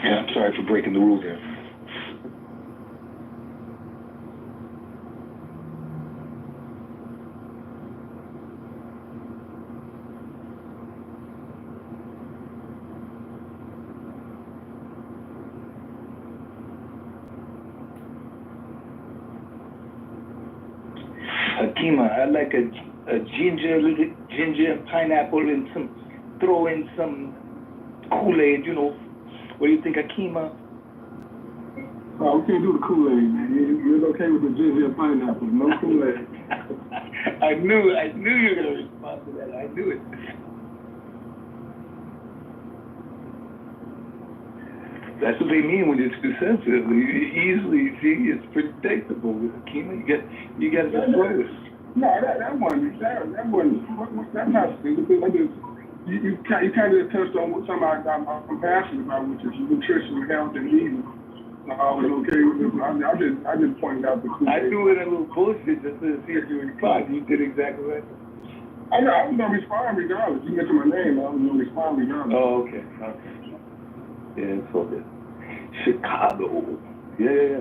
Yeah, I'm sorry for breaking the rules here. Hakima, I like a ginger and pineapple, and throw in some Kool-Aid, What do you think, Akima? Oh, we can't do the Kool-Aid, man. You're okay with the ginger and pineapple, no Kool-Aid. I knew you were gonna respond to that. I knew it. That's what they mean when it's too sensitive. You easily see it's predictable. With Akima, you got to slow it. No, that's not stupid. I just, you kind of touched on what something I'm passionate about, which is nutrition, health, and eating. I was okay with this. I just pointed out the Kool-Aid. I threw in a little bullshit just to see if you respond. You did exactly that. I know, I was going to respond regardless. You mentioned my name, I was going to respond regardless. Oh, okay. Yeah, it's all good. Chicago. Yeah.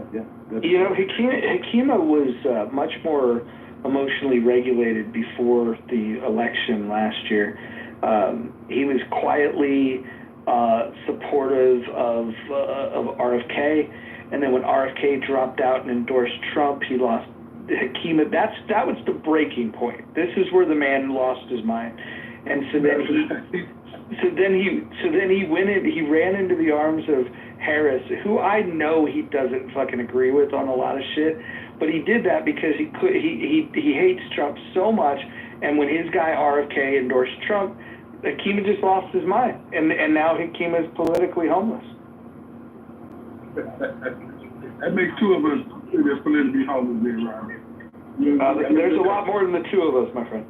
You know, Hakima was much more emotionally regulated before the election last year. He was quietly supportive of RFK, and then when RFK dropped out and endorsed Trump, he lost Hakima. That was the breaking point. This is where the man lost his mind, and so then he ran into the arms of Harris, who I know he doesn't fucking agree with on a lot of shit, but he did that because he hates Trump so much, and when his guy RFK endorsed Trump, Hakima just lost his mind, and now Hakima is politically homeless. That makes two of us that's politically homeless being around here. There's a lot more than the two of us, my friend.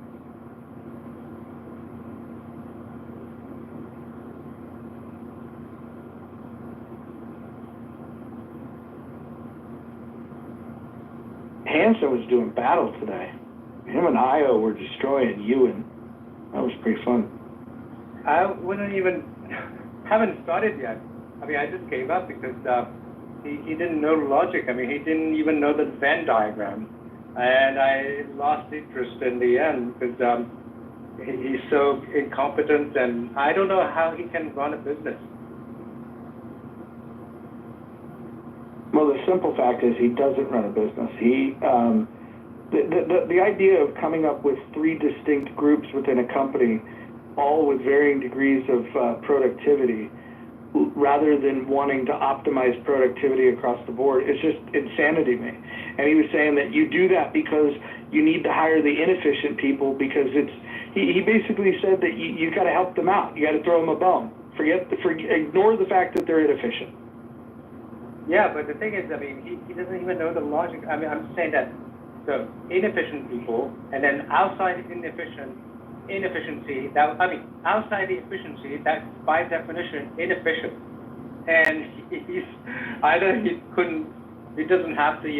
Hanson was doing battle today. Him and Io were destroying Ewan. That was pretty fun. I haven't started yet. I mean, I just gave up because he didn't know the logic. I mean, he didn't even know the Venn diagram. And I lost interest in the end because he's so incompetent, and I don't know how he can run a business. Well, the simple fact is he doesn't run a business. The idea of coming up with three distinct groups within a company, all with varying degrees of productivity, rather than wanting to optimize productivity across the board, is just insanity to me. And he was saying that you do that because you need to hire the inefficient people because he basically said that you got to help them out. You got to throw them a bone. Ignore the fact that they're inefficient. Yeah, but the thing is, I mean, he doesn't even know the logic. I mean, I'm saying that the inefficient people, and then outside inefficiency, outside the efficiency, that's by definition inefficient. And he doesn't have the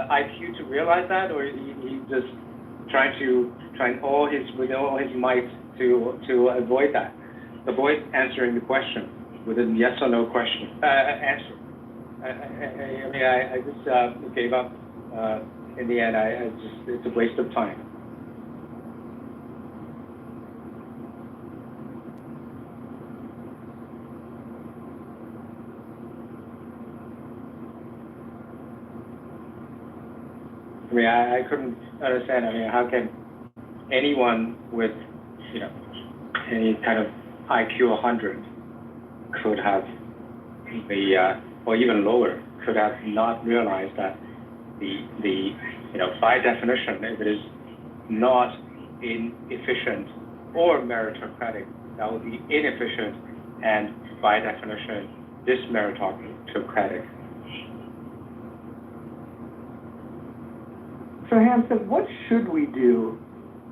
IQ to realize that, or he's just trying all his might to avoid that, avoid answering the question with a yes or no question answer. I just gave up. In the end, it's a waste of time. I mean, I couldn't understand. I mean, how can anyone with, any kind of IQ 100 could have or even lower, could have not realized that by definition, if it is not inefficient or meritocratic, that would be inefficient and by definition dismeritocratic. So Hanson, what should we do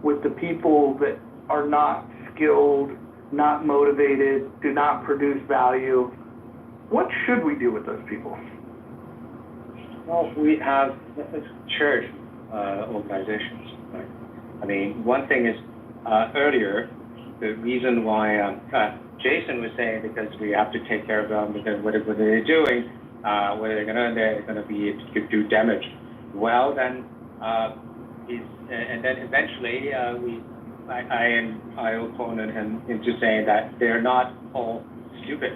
with the people that are not skilled, not motivated, do not produce value? What should we do with those people? Well, we have church organizations. Right? I mean, one thing is earlier, the reason why Jason was saying because we have to take care of them because what are they doing? They're gonna be to do damage. Well, then and then eventually I opponent him into saying that they're not all stupid.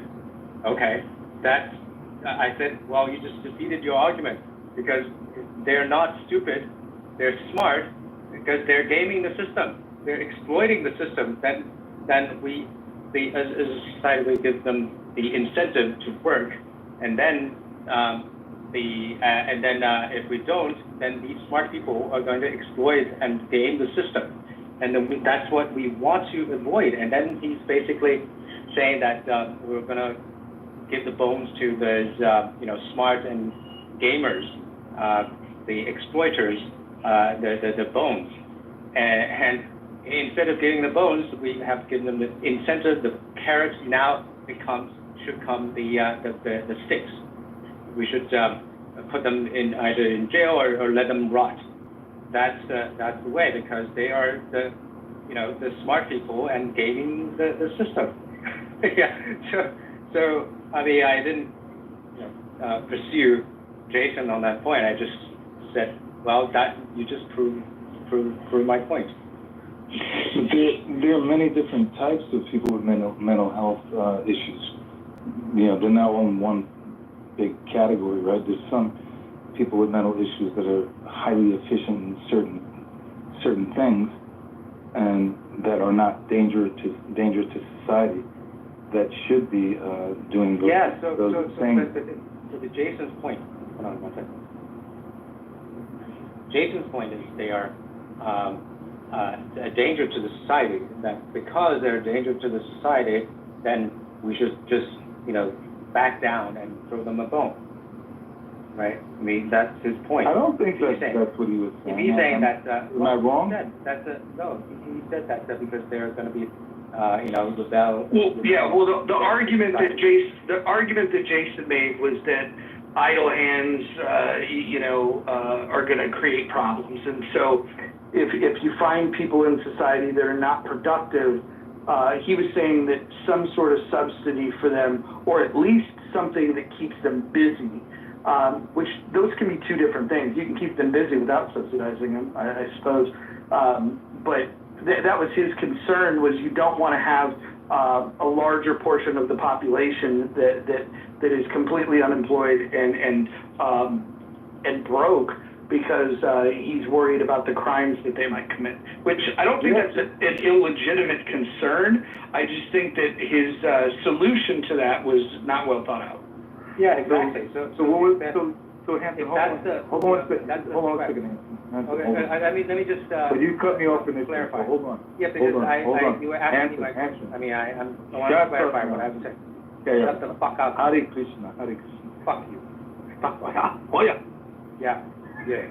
Okay, I said, well, you just defeated your argument because they're not stupid, they're smart because they're gaming the system, they're exploiting the system. Then we as a society, we give them the incentive to work, and then if we don't, then these smart people are going to exploit and game the system, and then that's what we want to avoid. And then he's basically saying that we're going to give the bones to those smart and gamers, the exploiters, the bones, and instead of giving the bones, we have given them the incentive. The carrots now should come the sticks. We should put them in either in jail or let them rot. That's the way, because they are the smart people and gaming the system. Yeah. So I mean, I didn't pursue Jason on that point. I just said, well, that you just proved my point. But there are many different types of people with mental health issues. They're not on one big category, right? There's some people with mental issues that are highly efficient in certain things, and that are not dangerous to society, that should be doing those things. So to Jason's point, hold on one second. Jason's point is they are a danger to the society, that because they're a danger to the society, then we should just, back down and throw them a bone, right? I mean, that's his point. I don't think that's what he was saying. If he's saying that, am I wrong? He said that because they're going to be, rebel. Well, yeah. Well, the argument that Jason made was that idle hands, are going to create problems, and so if you find people in society that are not productive, he was saying that some sort of subsidy for them, or at least something that keeps them busy, which those can be two different things. You can keep them busy without subsidizing them, I suppose, but that was his concern, was you don't want to have a larger portion of the population that is completely unemployed and broke, because he's worried about the crimes that they might commit, which I don't think that's an illegitimate concern. I just think that his solution to that was not well thought out. Yeah, exactly. So Hampton, hold on a second. Okay, let me just. So you cut me off in this. Clarify. Hold on. Yeah, because hold on. you were asking me my question. I mean, I want to clarify what I was saying. Yeah. Shut the fuck up. Hare Krishna. Hare Krishna. Fuck you. Oh yeah. Yeah. Yeah.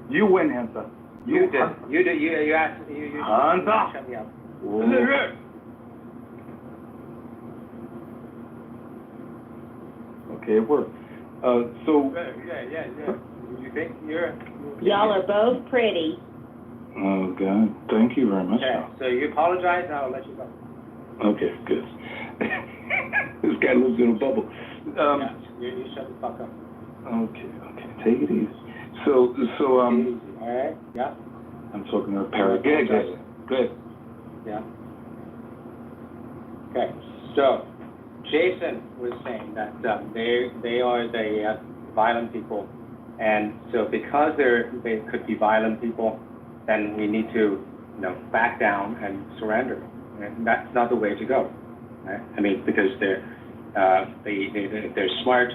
You win, Hansa. You did. You asked. You Hansa. Shut me up. Okay, it worked. So. Yeah. You think you're. Y'all are both pretty. Oh God! Thank you very much. Okay. So you apologize, and I'll let you go. Okay, good. This guy lives in a bubble. Yeah. You shut the fuck up. Okay. Take it easy. So. All right. Yeah. I'm talking to a parrot. Good. Yeah. Okay. So, Jason was saying that they are the violent people, and so because they could be violent people, then we need to back down and surrender, and that's not the way to go. Right? I mean, because they're smart,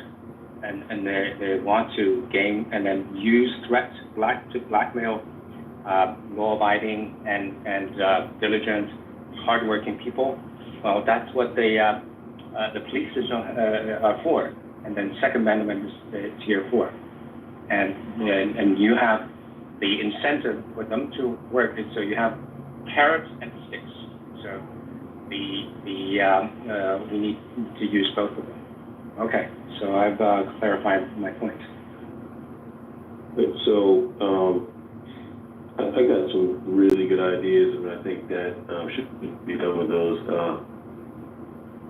and they want to game and then use threats to blackmail law-abiding and diligent, hardworking people. Well, that's what the police are for, and then Second Amendment is Tier 4, and you have the incentive for them to work. So you have carrots and sticks. So we need to use both of them. Okay, so I've clarified my point. So I got some really good ideas, and I think that should be done with those.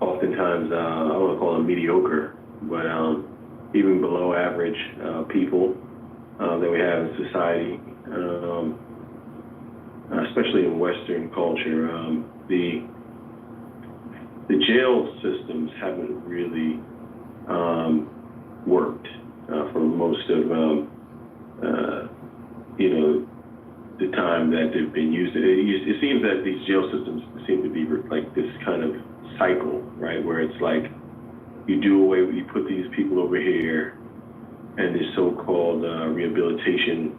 Oftentimes, I don't want to call them mediocre, but even below average people that we have in society, especially in Western culture. The jail systems haven't really worked for most of the time that they've been used. It seems that these jail systems seem to be like this kind of cycle, right, where it's like you do away with, you put these people over here, and this so-called rehabilitation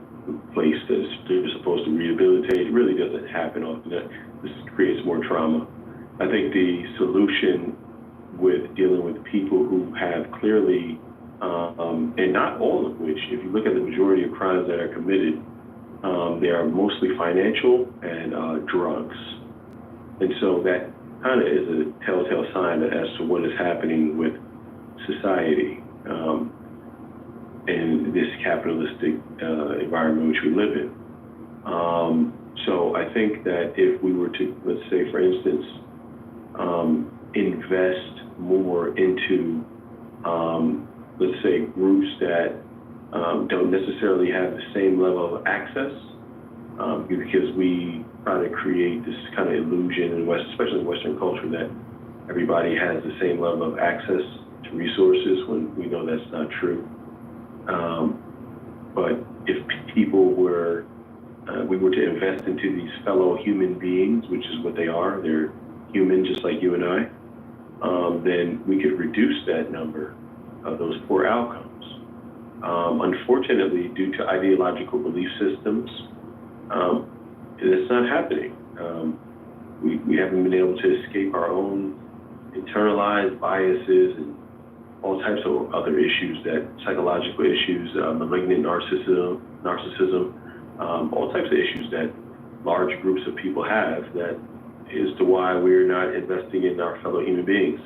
place that they're supposed to rehabilitate, it really doesn't happen often. This creates more trauma. I think the solution with dealing with people who have clearly, and not all of which, if you look at the majority of crimes that are committed, they are mostly financial and drugs. And so that kind of is a telltale sign as to what is happening with society in this capitalistic environment which we live in. So I think that if we were to, let's say, for instance, invest more into, let's say, groups that don't necessarily have the same level of access, because we try to create this kind of illusion, in especially in Western culture, that everybody has the same level of access to resources when we know that's not true. But if people were, we were to invest into these fellow human beings, which is what they are, they're human just like you and I, then we could reduce that number of those poor outcomes. Unfortunately, due to ideological belief systems, it's not happening. We haven't been able to escape our own internalized biases and all types of other issues, that psychological issues, malignant narcissism, all types of issues that large groups of people have, that is to why we're not investing in our fellow human beings.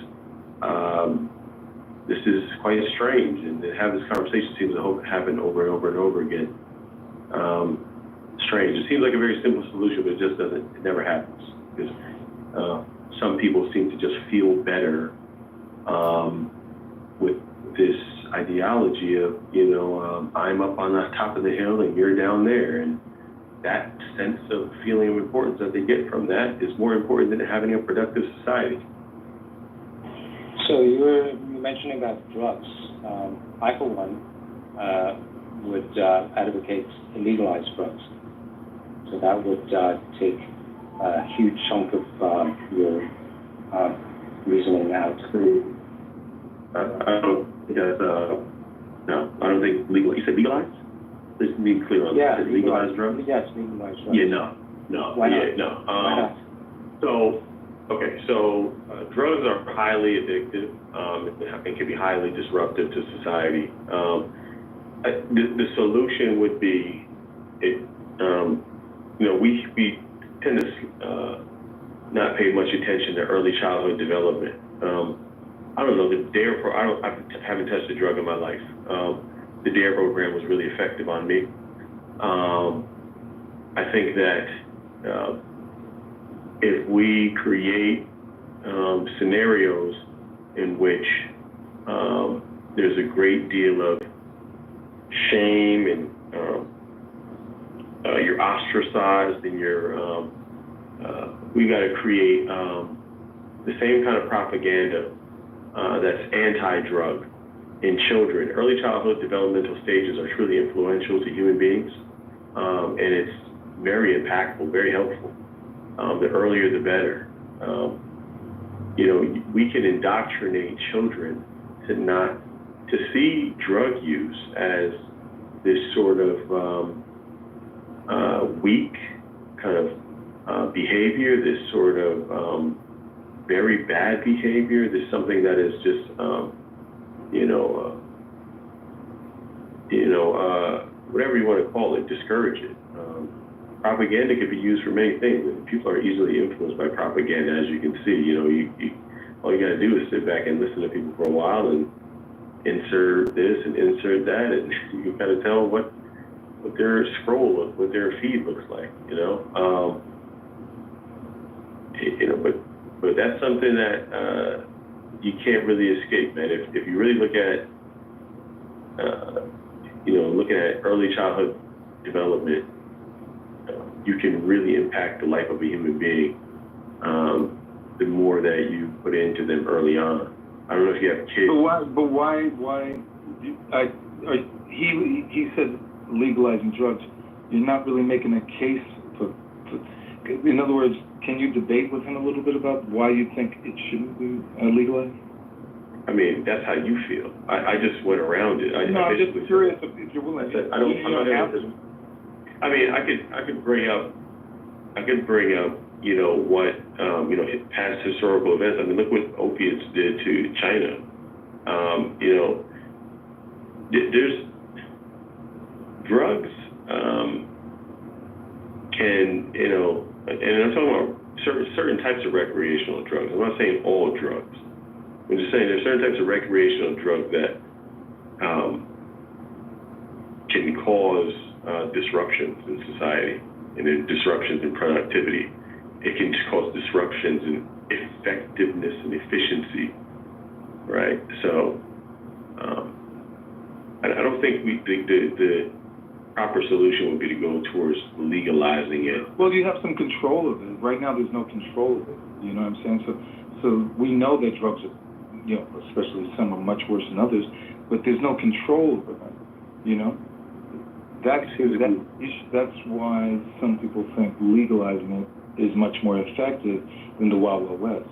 This is quite strange, and to have this conversation seems to happen over and over and over again. Strange. It seems like a very simple solution, but it just doesn't, it never happens. Because some people seem to just feel better with this ideology of, I'm up on the top of the hill and you're down there. And that sense of feeling of importance that they get from that is more important than having a productive society. So you were mentioning about drugs. I, for one, would advocate legalized drugs. So that would take a huge chunk of your reasoning out. I don't think that's, no, I don't think legal. You said legalized? Let's be clear on that. Legalized drugs? Yes, legalized drugs. Yeah, no. Why not? Yeah, no. Why not? So drugs are highly addictive and can be highly disruptive to society. The solution would be, we tend to not pay much attention to early childhood development. I don't know, the DARE I haven't touched a drug in my life. The DARE program was really effective on me. I think that if we create scenarios in which there's a great deal of shame and you're ostracized and we got to create the same kind of propaganda that's anti-drug in children. Early childhood developmental stages are truly influential to human beings, and it's very impactful, very helpful. The earlier, the better. We can indoctrinate children to see drug use as this sort of weak kind of behavior, this sort of very bad behavior, this something that is just, whatever you want to call it, discourage it. Propaganda could be used for many things. People are easily influenced by propaganda, as you can see. All you got to do is sit back and listen to people for a while and insert this and insert that, and you can kind of tell what their scroll, what their feed looks like. But that's something that you can't really escape, man. If you really look at, looking at early childhood development, you can really impact the life of a human being the more that you put into them early on. I don't know if you have kids. But why he said legalizing drugs. you're not really making a case for, in other words, can you debate with him a little bit about why you think it shouldn't be legalized? I mean, that's how you feel. I just went around it. I'm just curious if you're willing. I mean, I could bring up, you know, what, you know, past historical events. I mean, look what opiates did to China. You know, there's drugs, can, you know, and I'm talking about certain types of recreational drugs. I'm not saying all drugs. I'm just saying there's certain types of recreational drugs that can cause disruptions in society, and then disruptions in productivity. It can cause disruptions in effectiveness and efficiency, right? So I don't think the proper solution would be to go towards legalizing it. Well, you have some control of it. Right now, there's no control of it. You know what I'm saying? So we know that drugs are, you know, especially some are much worse than others, but there's no control over them. You know, that's why some people think legalizing it is much more effective than the Wild Wild West.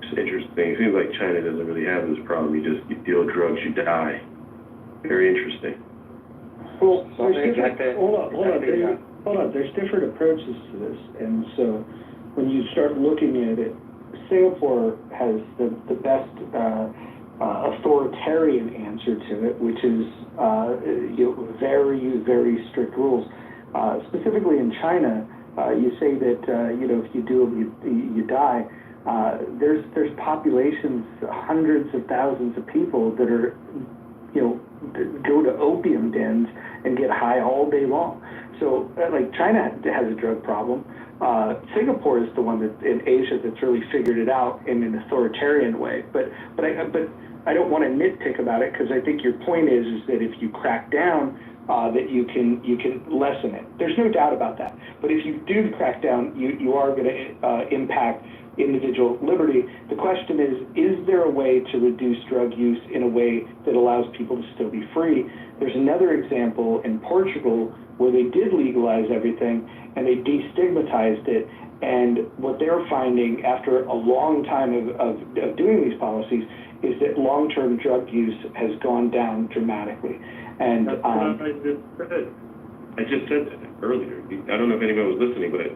It's interesting. It seems like China doesn't really have this problem. You deal drugs, you die. Very interesting. Well, there's different, hold on. There's different approaches to this, and so when you start looking at it, Singapore has the best authoritarian answer to it, which is you know, very, very strict rules. Specifically in China, you say that you know, if you do it, you die. There's populations, hundreds of thousands of people that are, you know, go to opium dens and get high all day long. So, like, China has a drug problem. Singapore is the one that in Asia that's really figured it out in an authoritarian way. But I don't want to nitpick about it, because I think your point is that if you crack down, that you can lessen it. There's no doubt about that. But if you do crack down, you are going to impact individual liberty. The question is there a way to reduce drug use in a way that allows people to still be free? There's another example in Portugal where they did legalize everything and they destigmatized it. And what they're finding after a long time of doing these policies is that long-term drug use has gone down dramatically. And That's what I just said that earlier. I don't know if anybody was listening, but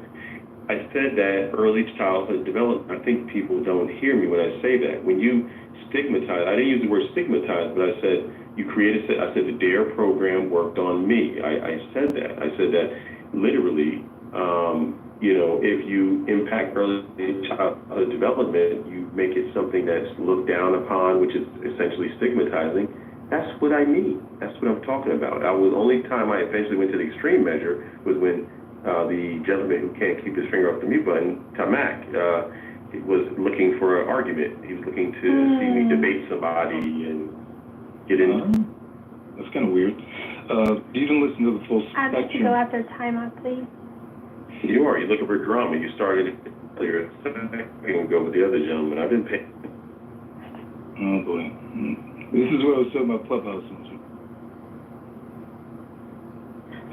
I said that early childhood development. I think people don't hear me when I say that. When you stigmatize, I didn't use the word stigmatize, but I said you created, I said the DARE program worked on me. I said that. I said that literally, you know, if you impact early childhood development, you make it something that's looked down upon, which is essentially stigmatizing. That's what I mean. That's what I'm talking about. The only time I eventually went to the extreme measure was when the gentleman who can't keep his finger off the mute button, Tamak, was looking for an argument. He was looking to see me debate somebody and get in. That's kind of weird. You didn't listen to the full spectrum. I'd like to go after timeout, please. You are. You're looking for drama. You started earlier. We can go with the other gentleman. I've been paying. Oh, boy. This is what I was talking about Clubhouse.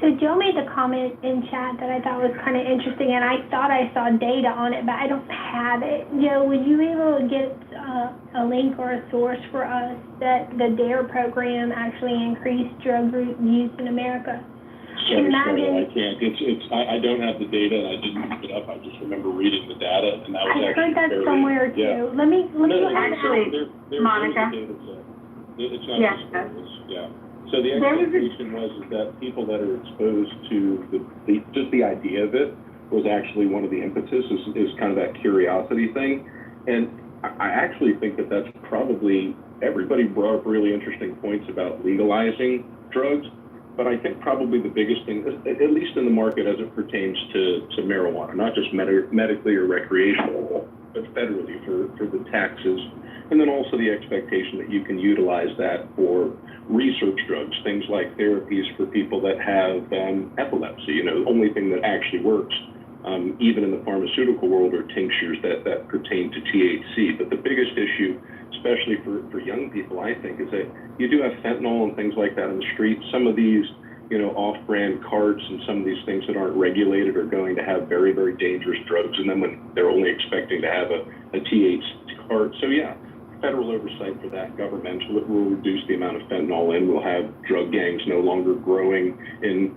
So Joe made the comment in chat that I thought was kind of interesting, and I thought I saw data on it, but I don't have it. Joe, would you be able to get a link or a source for us that the DARE program actually increased drug use in America? Sorry, I can't. I don't have the data, and I didn't look it up. I just remember reading the data, and that was I heard that somewhere too. Yeah. Let me actually, Monica. It's not just yeah. So the expectation was that people that are exposed to just the idea of it was actually one of the impetus, is kind of that curiosity thing. And I actually think that that's probably, everybody brought up really interesting points about legalizing drugs, but I think probably the biggest thing, at least in the market as it pertains to marijuana, not just medically or recreational, but federally for the taxes, and then also the expectation that you can utilize that for research drugs, things like therapies for people that have epilepsy. You know, the only thing that actually works, even in the pharmaceutical world, are tinctures that pertain to THC. But the biggest issue, especially for young people, I think, is that you do have fentanyl and things like that in the streets. Some of these off-brand carts and some of these things that aren't regulated are going to have very, very dangerous drugs in them when they're only expecting to have a THC cart. So yeah, federal oversight for that, governmental, it will reduce the amount of fentanyl in. We'll have drug gangs no longer growing in,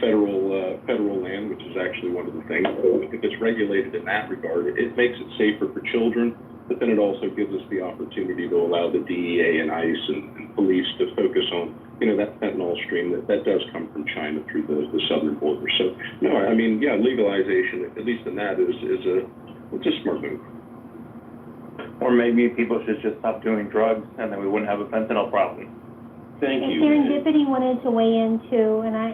federal land, which is actually one of the things. So if it's regulated in that regard, it makes it safer for children, but then it also gives us the opportunity to allow the DEA and ICE and police to focus on, that fentanyl stream that does come from China through the southern border. So, no, I mean, yeah, legalization, at least in that, it's a smart move. Or maybe people should just stop doing drugs and then we wouldn't have a fentanyl problem. Thank you. Serendipity wanted to weigh in too, and I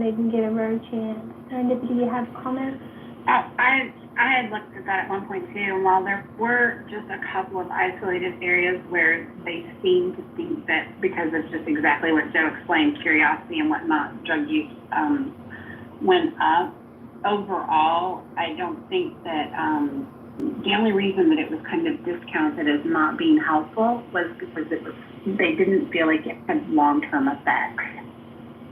didn't get a very chance. Serendipity, you have comments? I had looked at that at one point too, and while there were just a couple of isolated areas where they seemed to think that because it's just exactly what Joe explained, curiosity and whatnot, drug use went up. Overall, I don't think that the only reason that it was kind of discounted as not being helpful was because they didn't feel like it had long-term effects.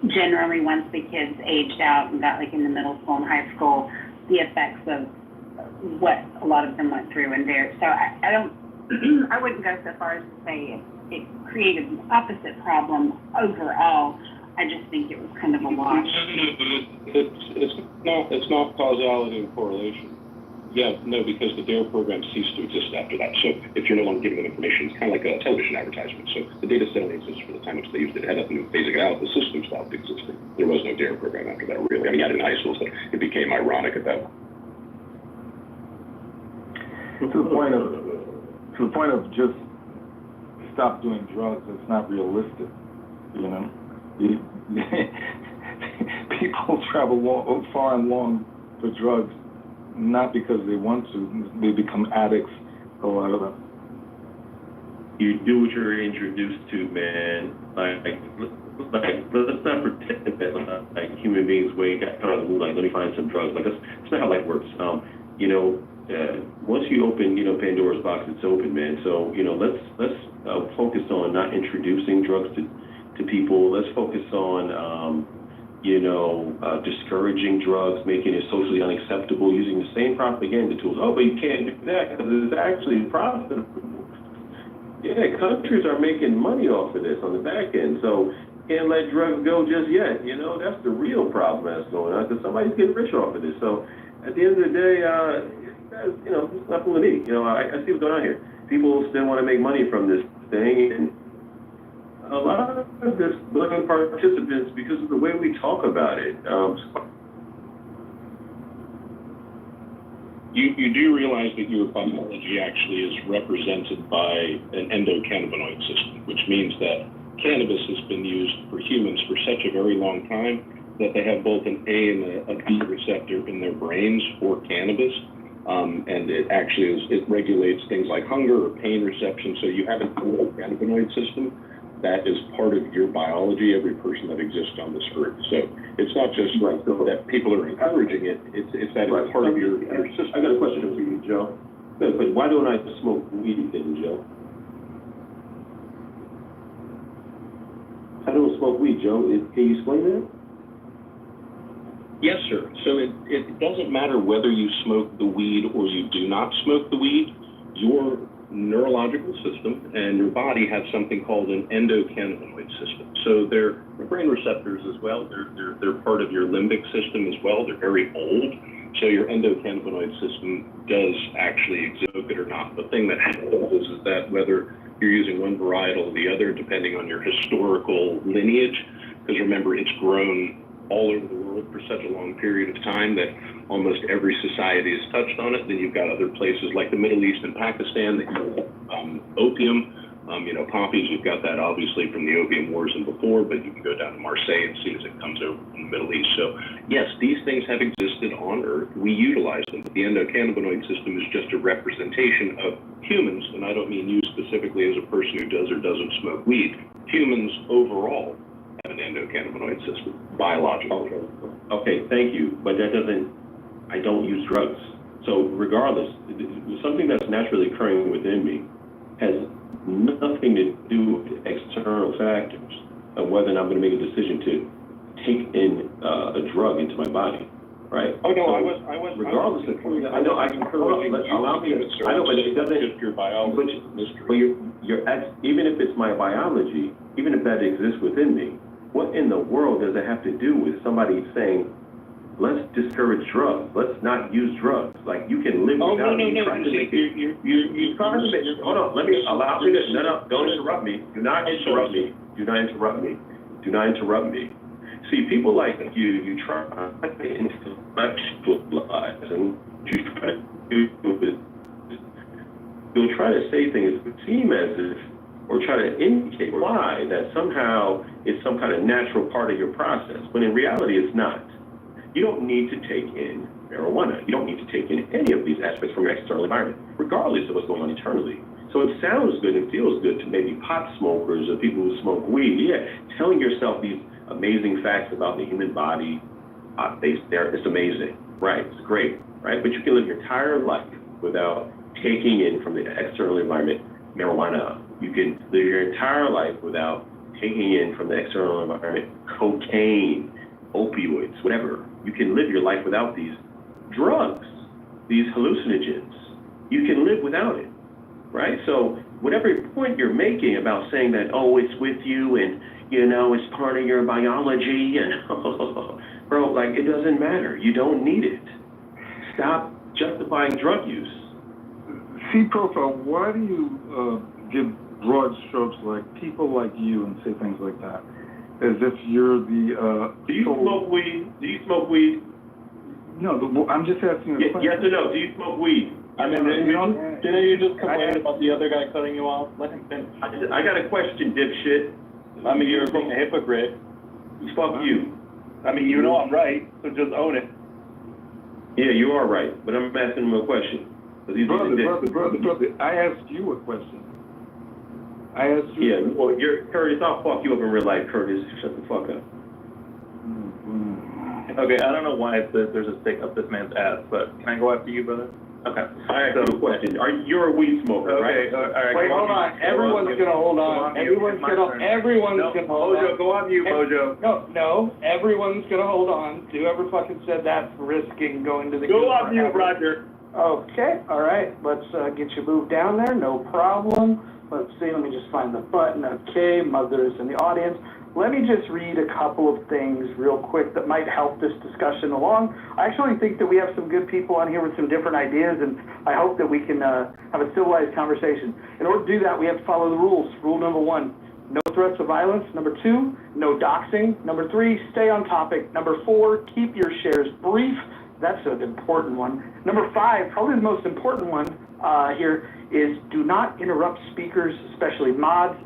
Generally, once the kids aged out and got like in the middle school and high school, the effects of what a lot of them went through and there. So I wouldn't go so far as to say it created an opposite problem overall. I just think it was kind of a wash. It's not causality and correlation. Yeah, no, because the DARE program ceased to exist after that. So if you're no longer giving them information, it's kind of like a television advertisement. So the data set only exists for the time which they used it. It had nothing to phasing it out. The system stopped existing. There was no DARE program after that, really. I mean, in high school, so it became ironic at that point. To the point of just stop doing drugs, it's not realistic, People travel far and long for drugs, not because they want to. They become addicts, a lot of them. You do what you're introduced to, man. Let's not pretend that like human beings wake up out of the blue, like let me find some drugs. Like that's not how life works. Once you open, Pandora's box, it's open, man. So, let's focus on not introducing drugs to people. Let's focus on, discouraging drugs, making it socially unacceptable, using the same propaganda tools. Oh, but you can't do that because it's actually profitable. Yeah, countries are making money off of this on the back end. So can't let drugs go just yet. That's the real problem that's going on because somebody's getting rich off of this. So at the end of the day, it's nothing to me. I see what's going on here. People still want to make money from this thing, and a lot of this looking participants because of the way we talk about it. You do realize that your biology actually is represented by an endocannabinoid system, which means that cannabis has been used for humans for such a very long time that they have both an A and a B receptor in their brains for cannabis. And it actually it regulates things like hunger or pain reception. So you have an endocannabinoid system that is part of your biology, every person that exists on this earth. So it's not just that people are encouraging it, it's that it's part of your system. I got a question for you, Joe. But why don't I smoke weed then, Joe? I don't smoke weed, Joe. Can you explain that? Yes, sir. So it doesn't matter whether you smoke the weed or you do not smoke the weed. Your neurological system and your body have something called an endocannabinoid system. So they're brain receptors as well. They're part of your limbic system as well. They're very old. So your endocannabinoid system does actually exist, it or not. The thing that happens is that whether you're using one varietal or the other, depending on your historical lineage, because remember, it's grown all over the world for such a long period of time that almost every society has touched on it. Then you've got other places like the Middle East and Pakistan that use opium. Poppies, you've got that obviously from the opium wars and before, but you can go down to Marseille and see as it comes over from the Middle East. So yes, these things have existed on Earth. We utilize them, but the endocannabinoid system is just a representation of humans, and I don't mean you specifically as a person who does or doesn't smoke weed. Humans overall have an endocannabinoid system, biologically. Okay, thank you, but I don't use drugs. So regardless, something that's naturally occurring within me has nothing to do with external factors of whether or not I'm going to make a decision to take in a drug into my body, right? Oh, no, So, I was. regardless of, I know, I can, hold on, allow me to, I know, but it doesn't, Just your biology, mystery. but even if it's my biology, even if that exists within me, what in the world does it have to do with somebody saying, let's discourage drugs, let's not use drugs? Like, you can live without it. You're trying to make it, you're trying to make, hold on, allow me to, no, don't interrupt me. Do not interrupt me. Do not interrupt me. Do not interrupt me. See, people like you try to intellectualize, and you try to do, you'll try to say things that seem as if, or try to indicate why that somehow it's some kind of natural part of your process, when in reality it's not. You don't need to take in marijuana. You don't need to take in any of these aspects from your external environment, regardless of what's going on internally. So it sounds good and feels good to maybe pot smokers or people who smoke weed. Yeah, telling yourself these amazing facts about the human body, it's amazing, right? It's great, right? But you can live your entire life without taking in from the external environment marijuana. You can live your entire life without taking in from the external environment cocaine, opioids, whatever. You can live your life without these drugs, these hallucinogens. You can live without it, right? So whatever point you're making about saying that, oh, it's with you and, you know, it's part of your biology and, bro, like, it doesn't matter. You don't need it. Stop justifying drug use. C-Profile, why do you give broad strokes like people like you and say things like that? As if you're the... Do you smoke weed? Do you smoke weed? No, I'm just asking you a question. Yes or no? Do you smoke weed? I mean, didn't you just complain about the other guy cutting you off? Let him finish. I got a question, dipshit. I mean, you're being a hypocrite. Fuck you. I mean, you know I'm right, so just own it. Yeah, you are right, but I'm asking him a question. Brother, I asked you a question. I asked you. Yeah, well, Curtis, I'll fuck you up in real life, Curtis. Shut the fuck up. Okay, I don't know why there's a stick up this man's ass, but can I go after you, brother? Okay. I have a question. You're a weed smoker, right? Okay, all right. Wait, hold on. Everyone's gonna hold on. Everyone's gonna hold on. Mojo, go on mute, Mojo. No, everyone's gonna hold on. Whoever fucking said that, risking going to the... Go on mute, Roger. Okay, all right. Let's get you moved down there. No problem. Let's see. Let me just find the button. Okay, mothers in the audience. Let me just read a couple of things real quick that might help this discussion along. I actually think that we have some good people on here with some different ideas, and I hope that we can have a civilized conversation. In order to do that, we have to follow the rules. Rule number 1, no threats of violence. Number 2, no doxing. Number 3, stay on topic. Number 4, keep your shares brief. That's an important one. Number 5, probably the most important one here, is do not interrupt speakers, especially mods.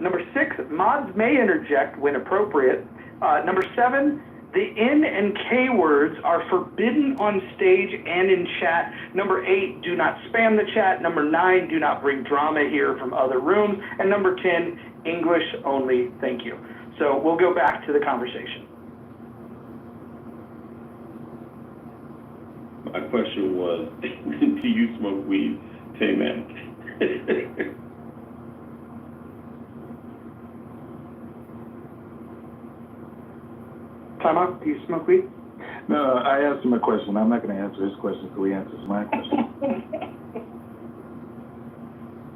Number 6, mods may interject when appropriate. Number 7, the N and K words are forbidden on stage and in chat. Number 8, do not spam the chat. Number 9, do not bring drama here from other rooms. And number 10, English only, thank you. So we'll go back to the conversation. My question was, do you smoke weed, Tay-Man? Time out. Do you smoke weed? No, I asked him a question. I'm not going to answer his question until he answers my question.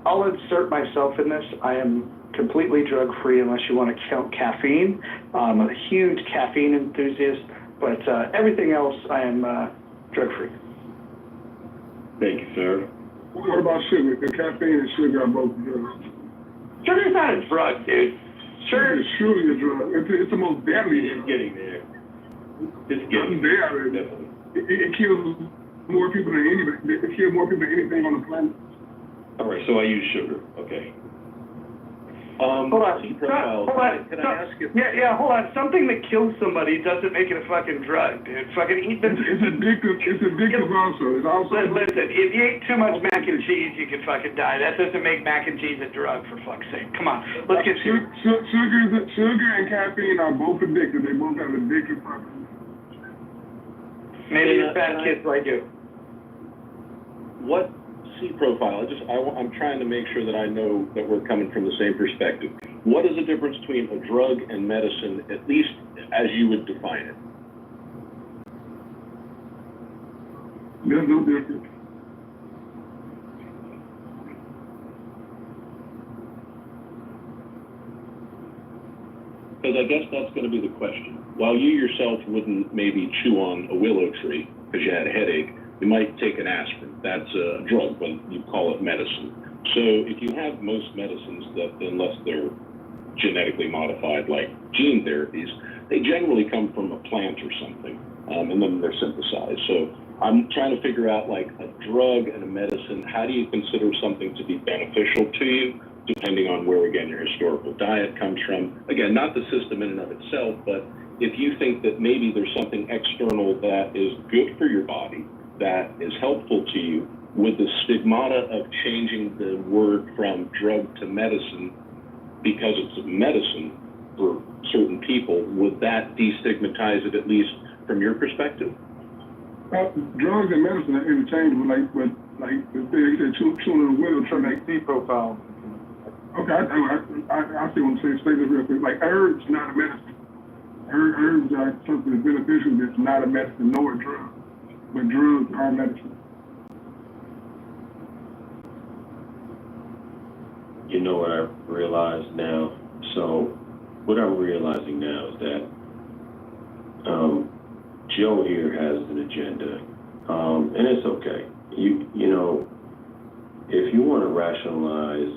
I'll insert myself in this. I am completely drug-free unless you want to count caffeine. I'm a huge caffeine enthusiast, but everything else I am drug-free. Thank you, sir. What about sugar? The caffeine and sugar are both drugs. Sugar's not a drug, dude. Sugar is surely a drug. It's the most deadly. It's getting there. It's getting there. It kills more people than anybody. It kills more people than anything on the planet. All right, so I use sugar. Okay. Hold on. Can I ask you? Yeah, hold on. Something that kills somebody doesn't make it a fucking drug, dude. Fucking eat the... It's addictive. It's addictive also. It's also... Listen, if you ate too much mac and cheese, you could fucking die. That doesn't make mac and cheese a drug, for fuck's sake. Come on. Let's get serious. Sugar and caffeine are both addictive. They both have addictive properties. Maybe you're fat kids like you. What C-Profile? I'm trying to make sure that I know that we're coming from the same perspective. What is the difference between a drug and medicine, at least as you would define it? There's no difference. Because I guess that's going to be the question. While you yourself wouldn't maybe chew on a willow tree because you had a headache, you might take an aspirin. That's a drug, but you call it medicine. So if you have most medicines that, unless they're genetically modified like gene therapies, they generally come from a plant or something, and then they're synthesized. So I'm trying to figure out, like, a drug and a medicine, how do you consider something to be beneficial to you, depending on where, again, your historical diet comes from. Again, not the system in and of itself, but if you think that maybe there's something external that is good for your body, that is helpful to you, would the stigmata of changing the word from drug to medicine, because it's a medicine for certain people, would that destigmatize it, at least from your perspective? Well, drugs and medicine are interchangeable, like they said, chewing on a willow tree, like C profile. Okay, I see what I'm saying. Say this real quick. Like, herbs not a medicine. Herbs are something that's beneficial that's not a medicine nor a drug. But drugs are medicine. You know what I realize now? So what I'm realizing now is that Joe here has an agenda, and it's okay. You know, if you want to rationalize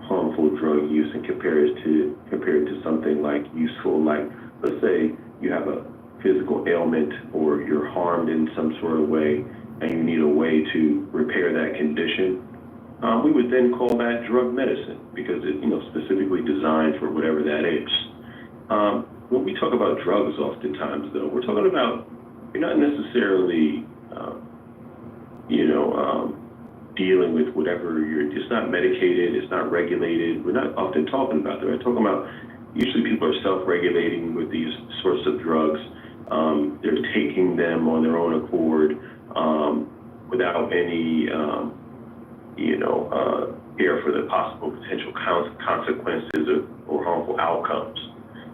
harmful drug use and compare it to something like useful, like let's say you have a physical ailment or you're harmed in some sort of way and you need a way to repair that condition, we would then call that drug medicine because it's, you know, specifically designed for whatever that is. When we talk about drugs oftentimes though, we're talking about, you're not necessarily, dealing with whatever it's not medicated, it's not regulated. We're not often talking about that. We're talking about, usually people are self-regulating with these sorts of drugs. They're taking them on their own accord without any, care for the possible potential consequences or harmful outcomes.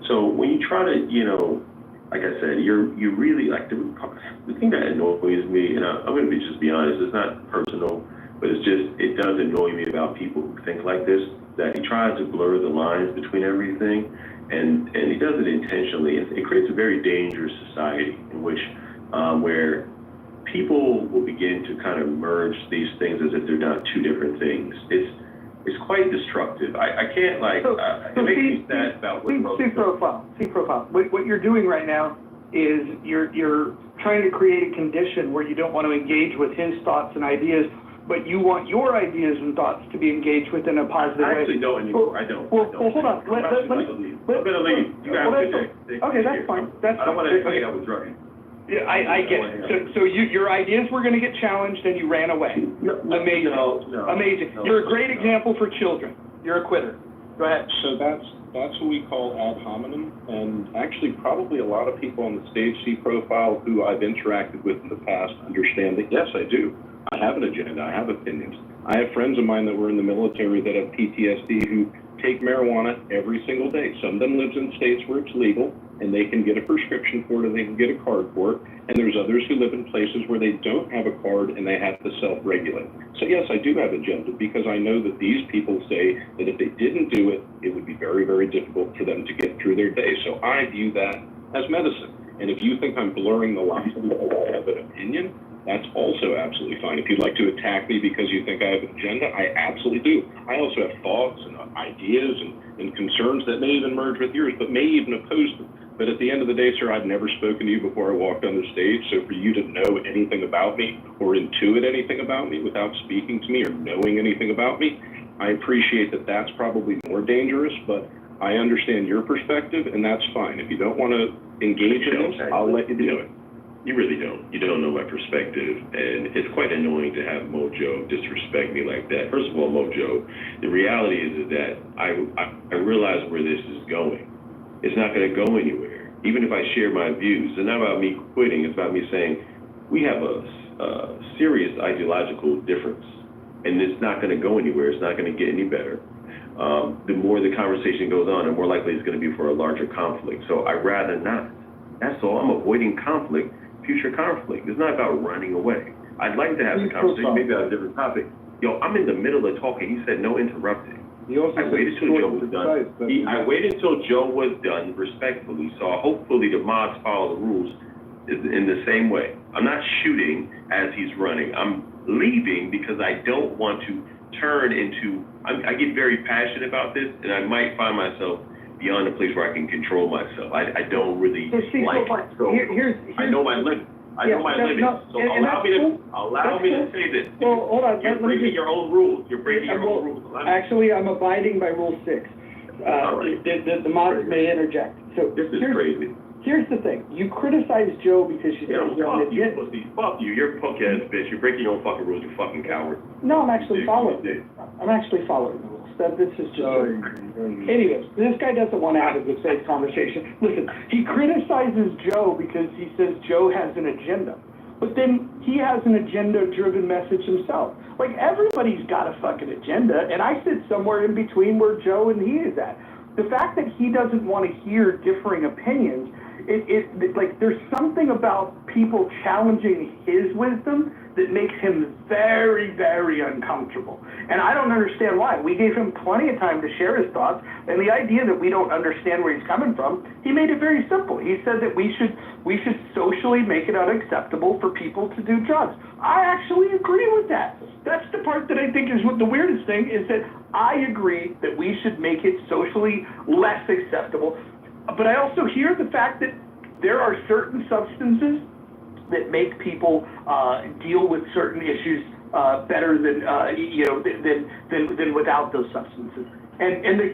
So when you try to, like I said, you really, like, the thing that annoys me, and I'm going to just be honest, it's not personal, but it does annoy me about people who think like this, that he tries to blur the lines between everything, and he does it intentionally. It creates a very dangerous society in which, where people will begin to kind of merge these things as if they're not two different things. It's quite destructive. I can't, like, it makes me sad about what C profile. What you're doing right now is you're trying to create a condition where you don't want to engage with his thoughts and ideas, but you want your ideas and thoughts to be engaged with in a positive way. I actually don't anymore. I don't. Well, hold on. I'm going to leave. You guys have a good day. Okay, that's fine. I don't want to hang out with drugs. Yeah, I get it. So your ideas were going to get challenged and you ran away. Amazing. No. Amazing. You're a great example for children. You're a quitter. Go ahead. So that's what we call ad hominem, and actually probably a lot of people on the stage C profile who I've interacted with in the past understand that, yes, I do. I have an agenda. I have opinions. I have friends of mine that were in the military that have PTSD who take marijuana every single day. Some of them lives in states where it's legal and they can get a prescription for it and they can get a card for it. And there's others who live in places where they don't have a card and they have to self-regulate. So yes, I do have agenda because I know that these people say that if they didn't do it, it would be very, very difficult for them to get through their day. So I view that as medicine. And if you think I'm blurring the lines and I have an opinion, that's also absolutely fine. If you'd like to attack me because you think I have an agenda, I absolutely do. I also have thoughts and ideas and concerns that may even merge with yours, but may even oppose them. But at the end of the day, sir, I've never spoken to you before I walked on the stage, so for you to know anything about me or intuit anything about me without speaking to me or knowing anything about me, I appreciate that that's probably more dangerous, but I understand your perspective, and that's fine. If you don't want to engage in this, I'll let you do it. You really don't. You don't know my perspective, and it's quite annoying to have Mojo disrespect me like that. First of all, Mojo, the reality is that I realize where this is going. It's not going to go anywhere. Even if I share my views, it's not about me quitting. It's about me saying we have a serious ideological difference, and it's not going to go anywhere. It's not going to get any better. the more the conversation goes on, the more likely it's going to be for a larger conflict. So I'd rather not. That's all. I'm avoiding conflict, future conflict. It's not about running away. I'd like to have the conversation, maybe on a different topic. Yo, I'm in the middle of talking. He said no interrupting. I waited till Joe was done. I waited till Joe was done respectfully. So hopefully the mods follow the rules in the same way. I'm not shooting as he's running. I'm leaving because I don't want to turn into, I get very passionate about this, and I might find myself beyond a place where I can control myself. I don't really like it. So I know my limit. I know my limit. So allow me to say this. Well, hold on. You're breaking your own rules. You're breaking your own rules. Actually, I'm abiding by Rule 6. The mods may interject. So this is crazy. Here's the thing. You criticize Joe because you said he's on the agenda. Fuck you. You're a punk ass bitch. You're breaking your own fucking rules, you fucking coward. No, I'm actually following. I'm actually following the rules. This is just. Anyways, this guy doesn't want to have a good faith conversation. Listen, he criticizes Joe because he says Joe has an agenda. But then he has an agenda-driven message himself. Like, everybody's got a fucking agenda, and I sit somewhere in between where Joe and he is at. The fact that he doesn't want to hear differing opinions, like, there's something about people challenging his wisdom that makes him very, very uncomfortable. And I don't understand why. We gave him plenty of time to share his thoughts, and the idea that we don't understand where he's coming from, he made it very simple. He said that we should socially make it unacceptable for people to do drugs. I actually agree with that. That's the part that I think is what the weirdest thing is, that I agree that we should make it socially less acceptable. But I also hear the fact that there are certain substances that make people deal with certain issues better than than without those substances.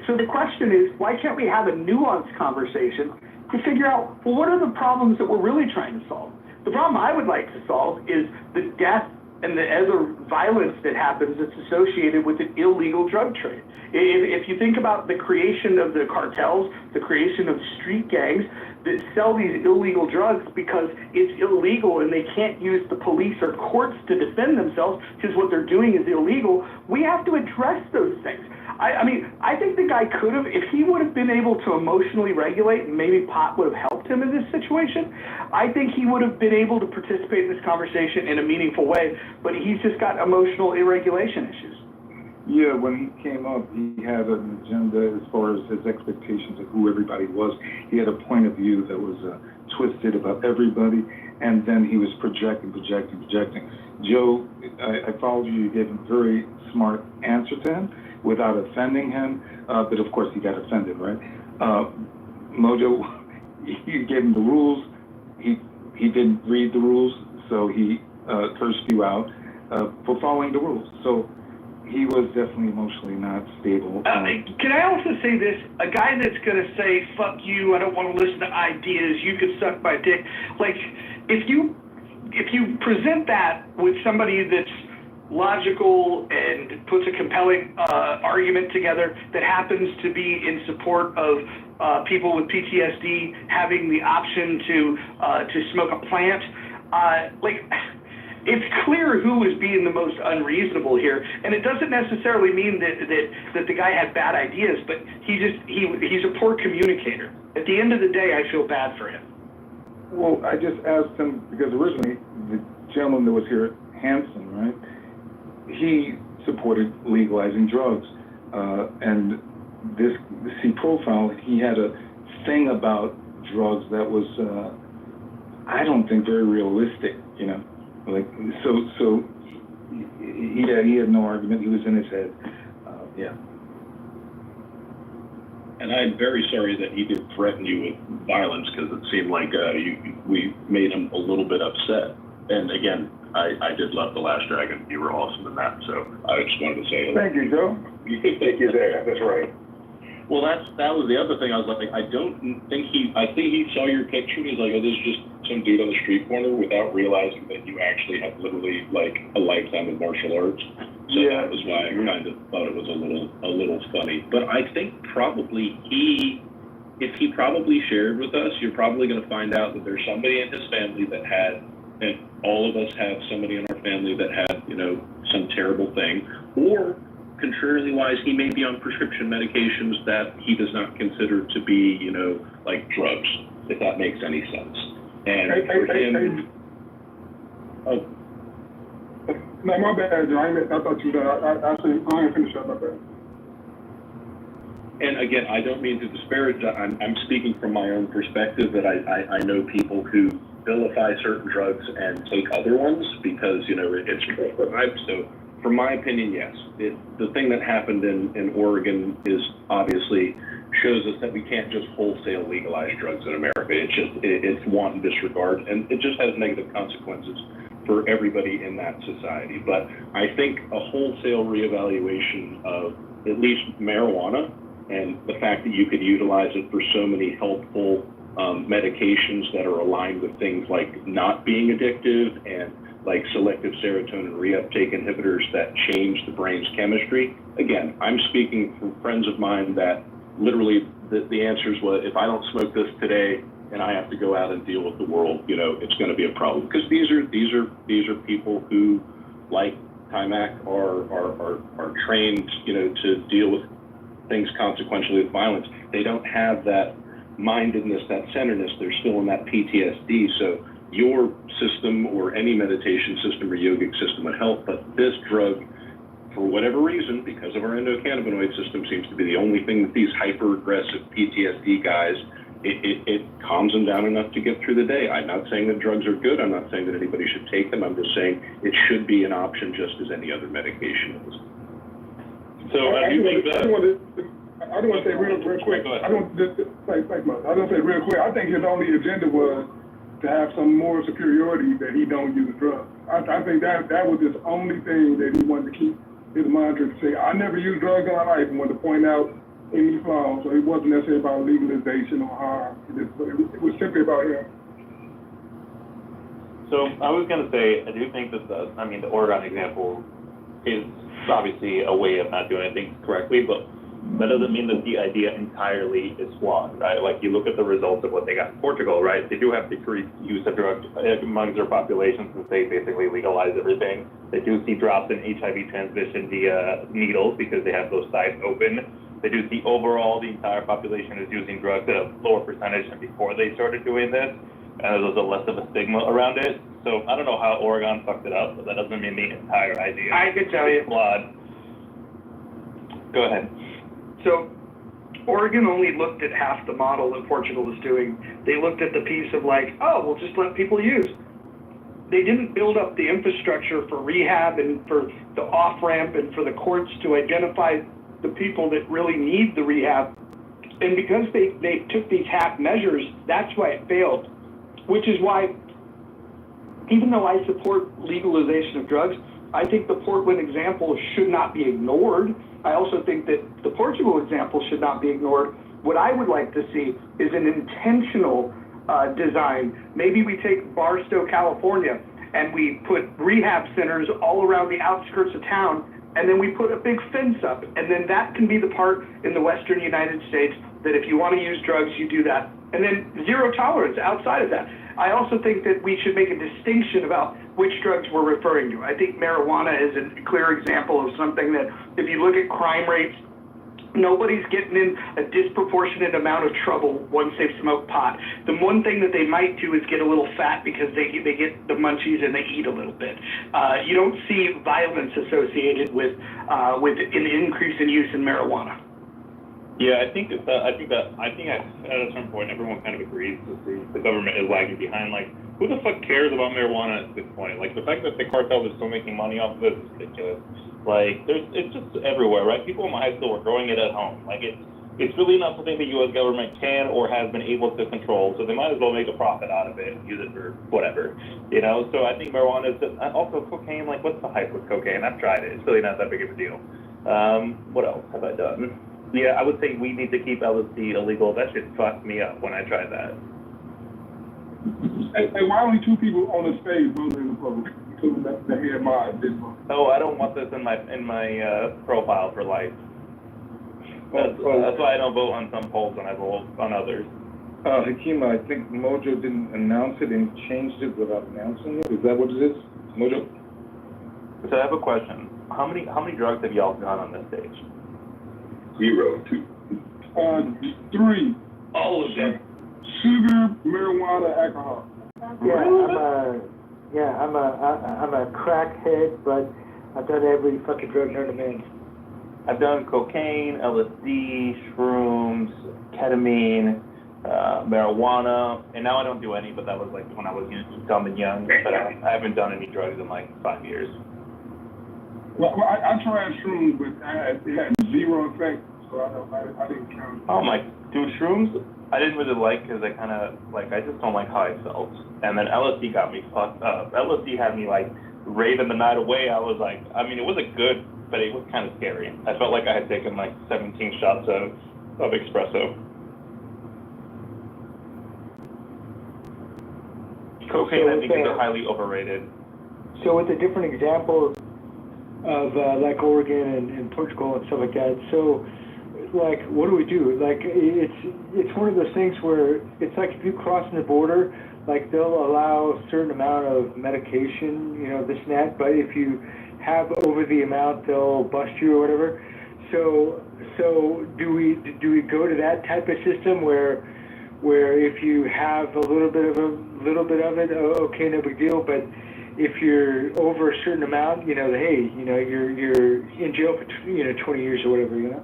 So the question is, why can't we have a nuanced conversation to figure out, well, what are the problems that we're really trying to solve? The problem I would like to solve is the death and the other violence that happens that's associated with an illegal drug trade. If you think about the creation of the cartels, the creation of street gangs that sell these illegal drugs because it's illegal and they can't use the police or courts to defend themselves because what they're doing is illegal, we have to address those things. I mean, I think the guy could have, if he would have been able to emotionally regulate, and maybe pot would have helped him in this situation, I think he would have been able to participate in this conversation in a meaningful way, but he's just got emotional irregulation issues. Yeah, when he came up, he had an agenda as far as his expectations of who everybody was. He had a point of view that was twisted about everybody, and then he was projecting. Joe, I followed you. You gave a very smart answer to him without offending him, but of course he got offended, right? Mojo, you gave him the rules. He didn't read the rules, so he cursed you out for following the rules. So he was definitely emotionally not stable. Can I also say this? A guy that's going to say, fuck you, I don't want to listen to ideas, you could suck my dick. Like, if you present that with somebody that's logical and puts a compelling argument together that happens to be in support of people with PTSD having the option to smoke a plant, it's clear who is being the most unreasonable here, and it doesn't necessarily mean that the guy had bad ideas, but he's a poor communicator. At the end of the day, I feel bad for him. Well, I just asked him, because originally the gentleman that was here, Hanson, right, he supported legalizing drugs, and this C profile, he had a thing about drugs that was, I don't think very realistic, you know. Like, so he had no argument. He was in his head. Yeah. And I'm very sorry that he did threaten you with violence, because it seemed like we made him a little bit upset. And again, I did love The Last Dragon. You were awesome in that. So I just wanted to say. Thank you, Joe. Thank you there. That's right. Well, that was the other thing. I was like, I think he saw your picture. He's like, oh, this is just some dude on the street corner, without realizing that you actually have literally like a lifetime of martial arts. So yeah, that was why I kind of thought it was a little funny. But I think probably if he probably shared with us, you're probably going to find out that there's somebody in his family that had, and all of us have somebody in our family that had, you know, some terrible thing, or contrarily wise, he may be on prescription medications that he does not consider to be, like drugs, if that makes any sense. And for him, no, my bad, Joe. I thought you were done. I ain't finished up, my bad. and again, I don't mean to disparage, I'm speaking from my own perspective that I know people who vilify certain drugs and take other ones because, it's prescribed. So from my opinion, yes. The thing that happened in Oregon is obviously shows us that we can't just wholesale legalize drugs in America. It's wanton disregard, and it just has negative consequences for everybody in that society. But I think a wholesale reevaluation of at least marijuana and the fact that you could utilize it for so many helpful medications that are aligned with things like not being addictive and like selective serotonin reuptake inhibitors that change the brain's chemistry. Again, I'm speaking from friends of mine that literally the answer is, well, if I don't smoke this today and I have to go out and deal with the world, it's going to be a problem. Because these are people who, like Timac, are trained, to deal with things consequentially with violence. They don't have that mindedness, that centeredness. They're still in that PTSD. So your system or any meditation system or yogic system would help, but this drug, for whatever reason, because of our endocannabinoid system, seems to be the only thing that these hyper-aggressive PTSD guys, it calms them down enough to get through the day. I'm not saying that drugs are good. I'm not saying that anybody should take them. I'm just saying it should be an option just as any other medication is. So I do think that... I don't want to say real quick. I don't say real quick. I think his only agenda was to have some moral superiority that he don't use drugs. I think that was his only thing that he wanted to keep his mantra to say. I never used drugs in my life and wanted to point out any flaws. So it wasn't necessarily about legalization or harm. It was simply about him. So I was going to say, I do think that the Oregon example is obviously a way of not doing things correctly, but that doesn't mean that the idea entirely is flawed, right? Like you look at the results of what they got in Portugal, right? They do have decreased use of drugs among their population since they basically legalized everything. They do see drops in HIV transmission via needles because they have those sites open. They do see overall the entire population is using drugs at a lower percentage than before they started doing this, and there's a less of a stigma around it. So I don't know how Oregon fucked it up, but that doesn't mean the entire idea I could tell you. Flawed. Go ahead. So Oregon only looked at half the model that Portugal was doing. They looked at the piece of like, oh, we'll just let people use. They didn't build up the infrastructure for rehab and for the off-ramp and for the courts to identify the people that really need the rehab. And because they took these half measures, that's why it failed. Which is why, even though I support legalization of drugs, I think the Portland example should not be ignored. I also think that the Portugal example should not be ignored. What I would like to see is an intentional design. Maybe we take Barstow, California, and we put rehab centers all around the outskirts of town, and then we put a big fence up. And then that can be the part in the Western United States that if you want to use drugs, you do that. And then zero tolerance outside of that. I also think that we should make a distinction about which drugs we're referring to. I think marijuana is a clear example of something that, if you look at crime rates, nobody's getting in a disproportionate amount of trouble once they've smoked pot. The one thing that they might do is get a little fat because they get the munchies and they eat a little bit. You don't see violence associated with an increase in use in marijuana. Yeah, I think at a certain point everyone kind of agrees that the government is lagging behind. Like, who the fuck cares about marijuana at this point? Like, the fact that the cartel is still making money off of it is ridiculous. Like, it's just everywhere, right? People in my high school were growing it at home. Like, it's really not something the U.S. government can or has been able to control, so they might as well make a profit out of it and use it for whatever, So I think marijuana is just, also cocaine. Like, what's the hype with cocaine? I've tried it. It's really not that big of a deal. What else have I done? Yeah, I would say we need to keep LSD illegal. That shit fucked me up when I tried that. Hey, why only two people on the stage voted in the public? The head mod didn't vote. Oh, I don't want this in my profile for life. That's why I don't vote on some polls when I vote on others. Hakima, I think Mojo didn't announce it and changed it without announcing it. Is that what it is, Mojo? So I have a question. how many drugs have y'all done on this stage? 0. 3. All of them. Sugar, marijuana, alcohol. I'm a crackhead, but I've done every fucking drug known to man. I've done cocaine, LSD, shrooms, ketamine, marijuana, and now I don't do any, but that was like when I was dumb and young, but I haven't done any drugs in like 5 years. Well, I tried shrooms, but it had 0 effect, so I didn't count. Oh my, dude, shrooms, I didn't really like because I kind of, like, I just don't like how I felt. And then LSD got me fucked up. LSD had me like raving the night away. I was like, I mean, it wasn't good, but it was kind of scary. I felt like I had taken like 17 shots of espresso. Cocaine, I think, is highly overrated. So with the different examples of like Oregon and Portugal and stuff like that, so like what do we do? Like it's one of those things where it's like if you cross the border, like they'll allow a certain amount of medication, you know, this and that, but if you have over the amount, they'll bust you or whatever. So do we go to that type of system where if you have a little bit of it, okay, no big deal, but if you're over a certain amount, you know, hey, you know, you're in jail for 20 years or whatever, you know.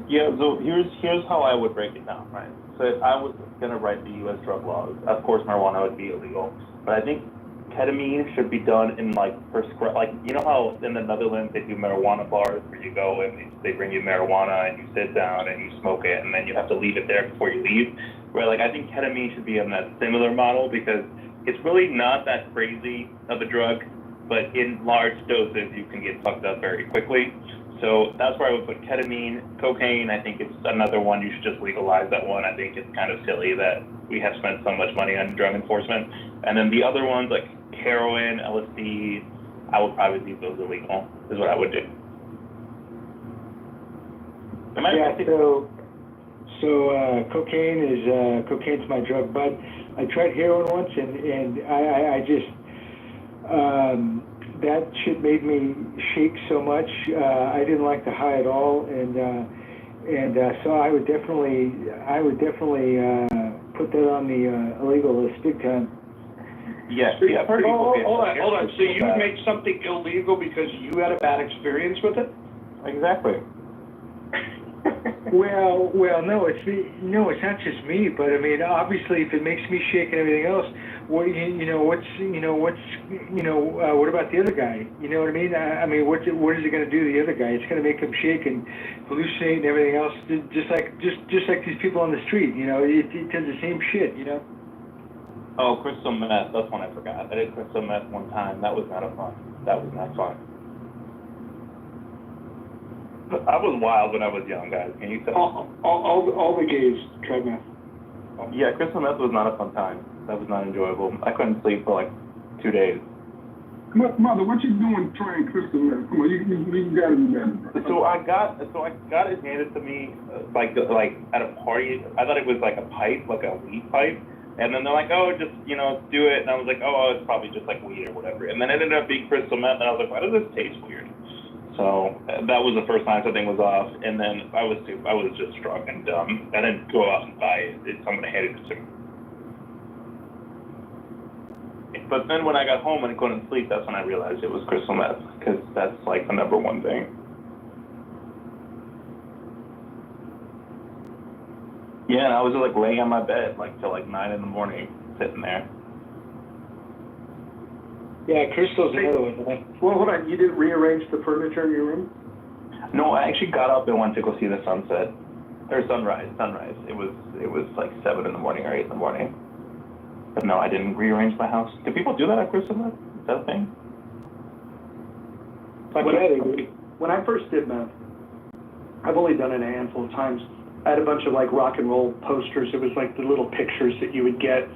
Yeah, so here's how I would break it down, right? So if I was gonna write the U.S. drug laws, of course marijuana would be illegal, but I think ketamine should be done in like like, you know how in the Netherlands they do marijuana bars where you go and they bring you marijuana and you sit down and you smoke it and then you have to leave it there before you leave, where like I think ketamine should be on that similar model because it's really not that crazy of a drug, but in large doses you can get fucked up very quickly. So that's where I would put ketamine. Cocaine, I think it's another one, you should just legalize that one. I think it's kind of silly that we have spent so much money on drug enforcement. And then the other ones like heroin, LSD, I would probably leave those illegal, is what I would do. Cocaine's my drug, but I tried heroin once and I just, that shit made me shake so much. I didn't like the high at all, and so I would definitely put that on the illegal list big time. Yes, yeah, I've heard people get hold on. So you would make something illegal because you had a bad experience with it? Exactly. Well, no, it's not just me, but I mean, obviously, if it makes me shake and everything else, what about the other guy? You know what I mean? I mean, what is it going to do to the other guy? It's going to make him shake and hallucinate and everything else, just like these people on the street. You know, it does the same shit. You know. Oh, crystal meth. That's one I forgot. I did crystal meth one time. That was not fun. I was wild when I was young, guys. Can you tell? All the gays tried meth. Yeah, crystal meth was not a fun time. That was not enjoyable. I couldn't sleep for like 2 days. Mother, what you doing trying crystal meth? Come on, you gotta be better. So I got it handed to me like at a party. I thought it was like a pipe, like a weed pipe. And then they're like, oh, just, you know, do it. And I was like, oh, it's probably just like weed or whatever. And then it ended up being crystal meth. And I was like, why does this taste weird? So that was the first time something was off. And then I was just drunk and dumb. I didn't go out and buy it. Someone handed it to me. But then when I got home and I couldn't sleep, that's when I realized it was crystal meth, because that's like the number one thing. Yeah, and I was just like laying on my bed like till like 9 a.m, sitting there. Yeah, crystal's another one. Well, hold on. You didn't rearrange the furniture in your room? No, I actually got up and went to go see the sunset or sunrise. It was like 7 a.m. or 8 a.m. But no, I didn't rearrange my house. Do people do that at crystal meth? Is that a thing? When I first did meth, I've only done it a handful of times. I had a bunch of like rock and roll posters. It was like the little pictures that you would get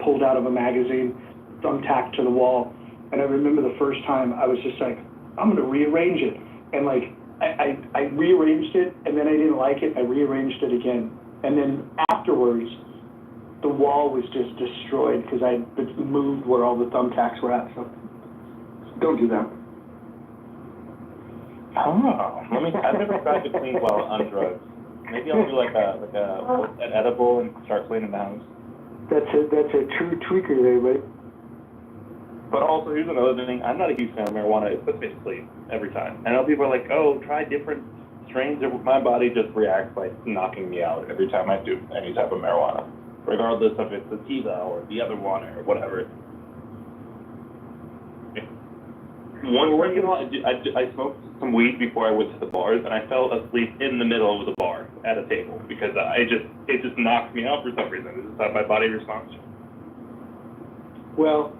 pulled out of a magazine, thumbtacked to the wall. And I remember the first time I was just like, I'm going to rearrange it. And like, I rearranged it, and then I didn't like it. I rearranged it again. And then afterwards, the wall was just destroyed because I moved where all the thumbtacks were at, so don't do that. Oh, I've never tried to clean while on drugs. Maybe I'll do like an edible and start cleaning the house. That's a true tweaker there, buddy. But also, here's another thing. I'm not a huge fan of marijuana. It puts me to sleep every time. I know people are like, oh, try different strains. My body just reacts by knocking me out every time I do any type of marijuana, regardless if it's sativa or the other one or whatever. I smoked some weed before I went to the bars, and I fell asleep in the middle of the bar at a table because it just knocked me out for some reason. This is how my body responds. Well,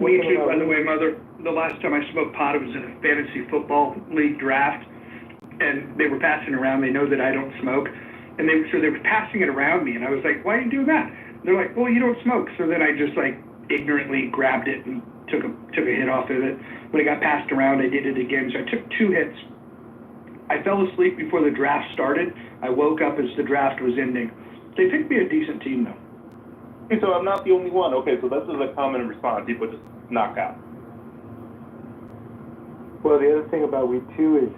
me too, by the way, Mother. The last time I smoked pot, it was in a fantasy football league draft, and they were passing around. They know that I don't smoke, and so they were passing it around me, and I was like, why are you doing that? And they're like, well, you don't smoke. So then I just like ignorantly grabbed it and took a hit off of it. When it got passed around, I did it again. So I took 2 hits. I fell asleep before the draft started. I woke up as the draft was ending. They picked me a decent team, though. Okay, so I'm not the only one. Okay, so this is a common response. People just knock out. Well, the other thing about weed too is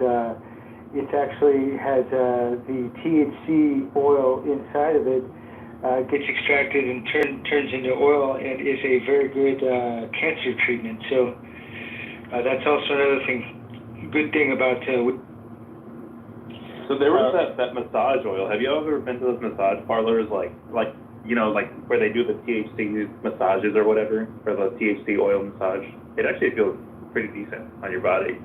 it actually has the THC oil inside of it gets extracted and turns into oil and is a very good cancer treatment. So that's also another good thing about weed. So there was that massage oil. Have you ever been to those massage parlors, like where they do the THC massages or whatever, or the THC oil massage? It actually feels pretty decent on your body.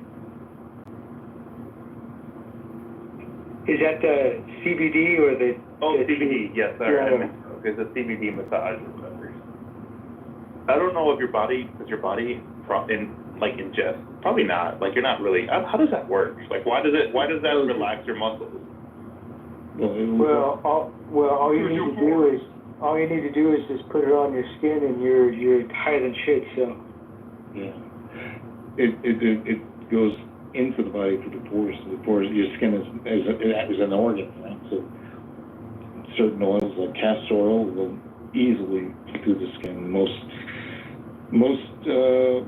Is that the CBD or the? Oh, CBD. Yes, sorry. Yeah. It's a CBD massage or whatever. I don't know if your body ingest. Probably not. Like, you're not really. How does that work? Like, why does that relax your muscles? Well, all you need to do is just put it on your skin, and you're high than shit. So. Yeah. It goes into the body through the pores. The pores, your skin is an organ, right? So certain oils like castor oil will easily through the skin. Most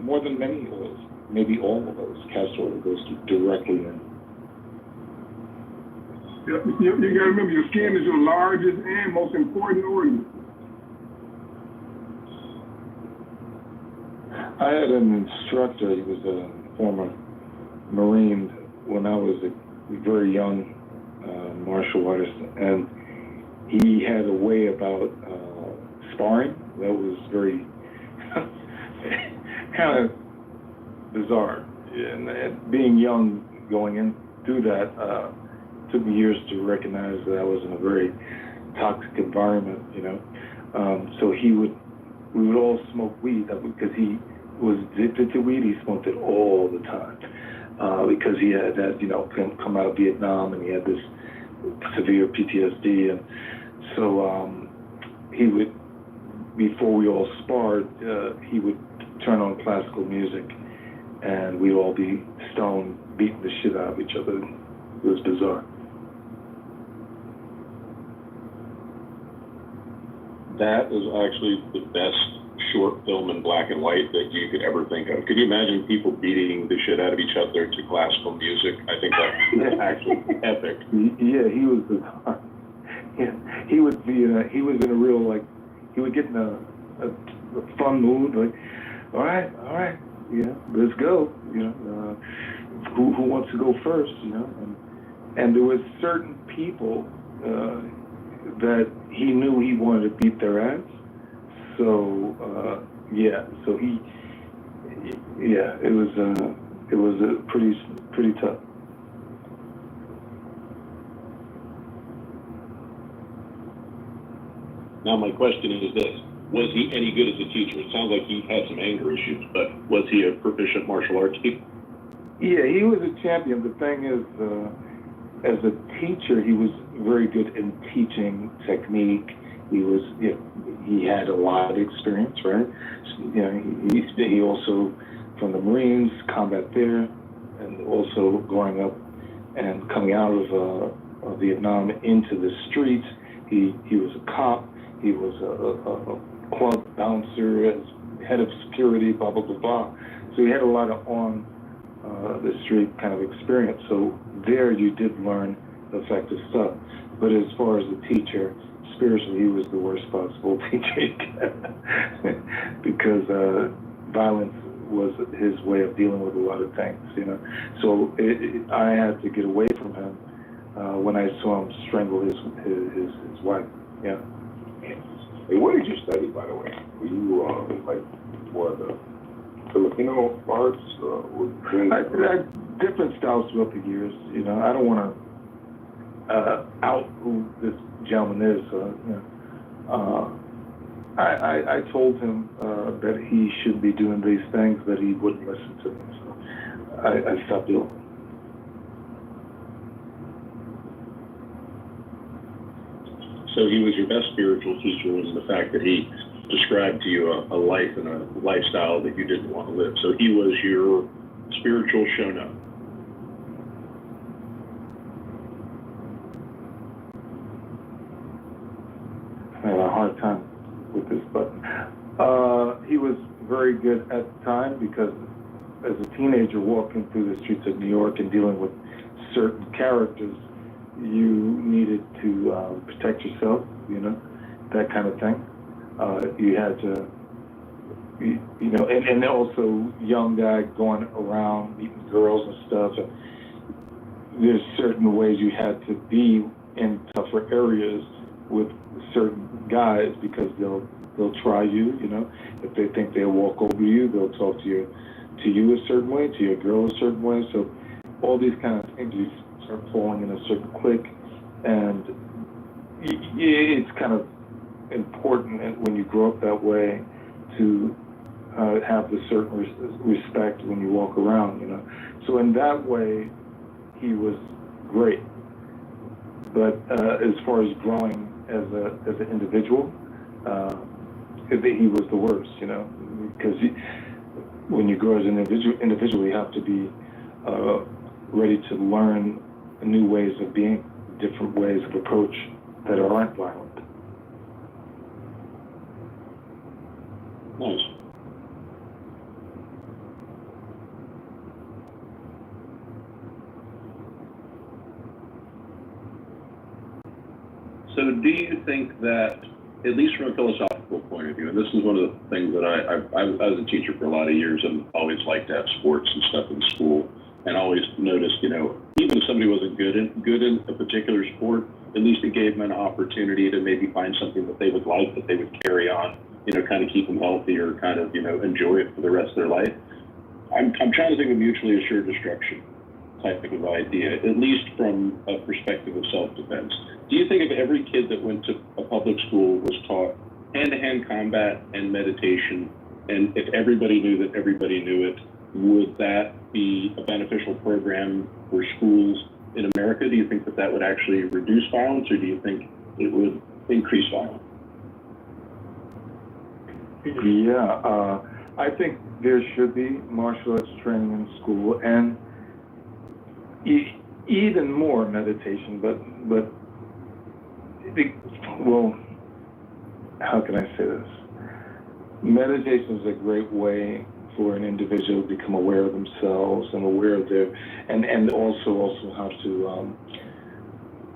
more than many oils, maybe all of those. Castor oil goes directly in. You gotta remember, your skin is your largest and most important organ. I had an instructor. He was a former Marine when I was a very young martial artist, and he had a way about sparring that was very kind of bizarre. And being young, going in through that, took me years to recognize that I was in a very toxic environment, So we would all smoke weed because he was addicted to weed. He smoked it all the time because he had that, come out of Vietnam, and he had this severe PTSD. And so he would, before we all sparred, he would turn on classical music, and we'd all be stoned, beating the shit out of each other. It was bizarre. That is actually the best short film in black and white that you could ever think of. Could you imagine people beating the shit out of each other to classical music? I think that's actually epic. Yeah, he was bizarre. Yeah, he would be. He was in a real he would get in a fun mood. Like, all right, let's go. Who wants to go first? And there was certain people that he knew he wanted to beat their ass. So so it was a pretty tough. Now my question is this: was he any good as a teacher? It sounds like he had some anger issues, but was he a proficient martial arts teacher? Yeah, he was a champion. The thing is, as a teacher, he was very good in teaching technique. He had a lot of experience, right? He also, from the Marines, combat there, and also growing up and coming out of Vietnam into the streets, he was a cop. He was a club bouncer, as head of security, blah, blah, blah, blah. So he had a lot of on the street kind of experience. So there you did learn effective stuff. But as far as a teacher, spiritually, he was the worst possible teacher you could, because violence was his way of dealing with a lot of things, you know. So I had to get away from him when I saw him strangle his wife. Yeah. Hey, what did you study, by the way? Were you like what the Filipino arts? Different styles throughout the years. You know, I don't want to out who this gentleman is. You know, I told him that he shouldn't be doing these things, but he wouldn't listen to me. So I stopped doing it. So he was your best spiritual teacher was the fact that he described to you a life and a lifestyle that you didn't want to live. So he was your spiritual shown-up. I had a hard time with this, but he was very good at the time, because as a teenager walking through the streets of New York and dealing with certain characters, you needed to protect yourself, you know, that kind of thing. You had to, you know, and also young guy going around meeting girls and stuff. And there's certain ways you had to be in tougher areas with certain guys, because they'll try you, you know. If they think they'll walk over you, they'll talk to you a certain way, to your girl a certain way. So all these kind of things, you start falling in a certain clique, and it's kind of important when you grow up that way to have the certain respect when you walk around, you know. So in that way, he was great. But as far as growing as an individual, he was the worst, you know, because when you grow as an individual, you have to be ready to learn new ways of being, different ways of approach that aren't violent. Nice. So do you think that, at least from a philosophical point of view, and this is one of the things that I was a teacher for a lot of years and always liked to have sports and stuff in school, and always noticed, you know, even if somebody wasn't good in a particular sport, at least it gave them an opportunity to maybe find something that they would like, that they would carry on, you know, kind of keep them healthy, or kind of, you know, enjoy it for the rest of their life. I'm trying to think of mutually assured destruction type of idea, at least from a perspective of self-defense. Do you think if every kid that went to a public school was taught hand-to-hand combat and meditation, and if everybody knew that everybody knew it, would that be a beneficial program for schools in America? Do you think that that would actually reduce violence, or do you think it would increase violence? Yeah, I think there should be martial arts training in school, and even more meditation, but well, how can I say this? Meditation is a great way for an individual to become aware of themselves and aware of their, and also how to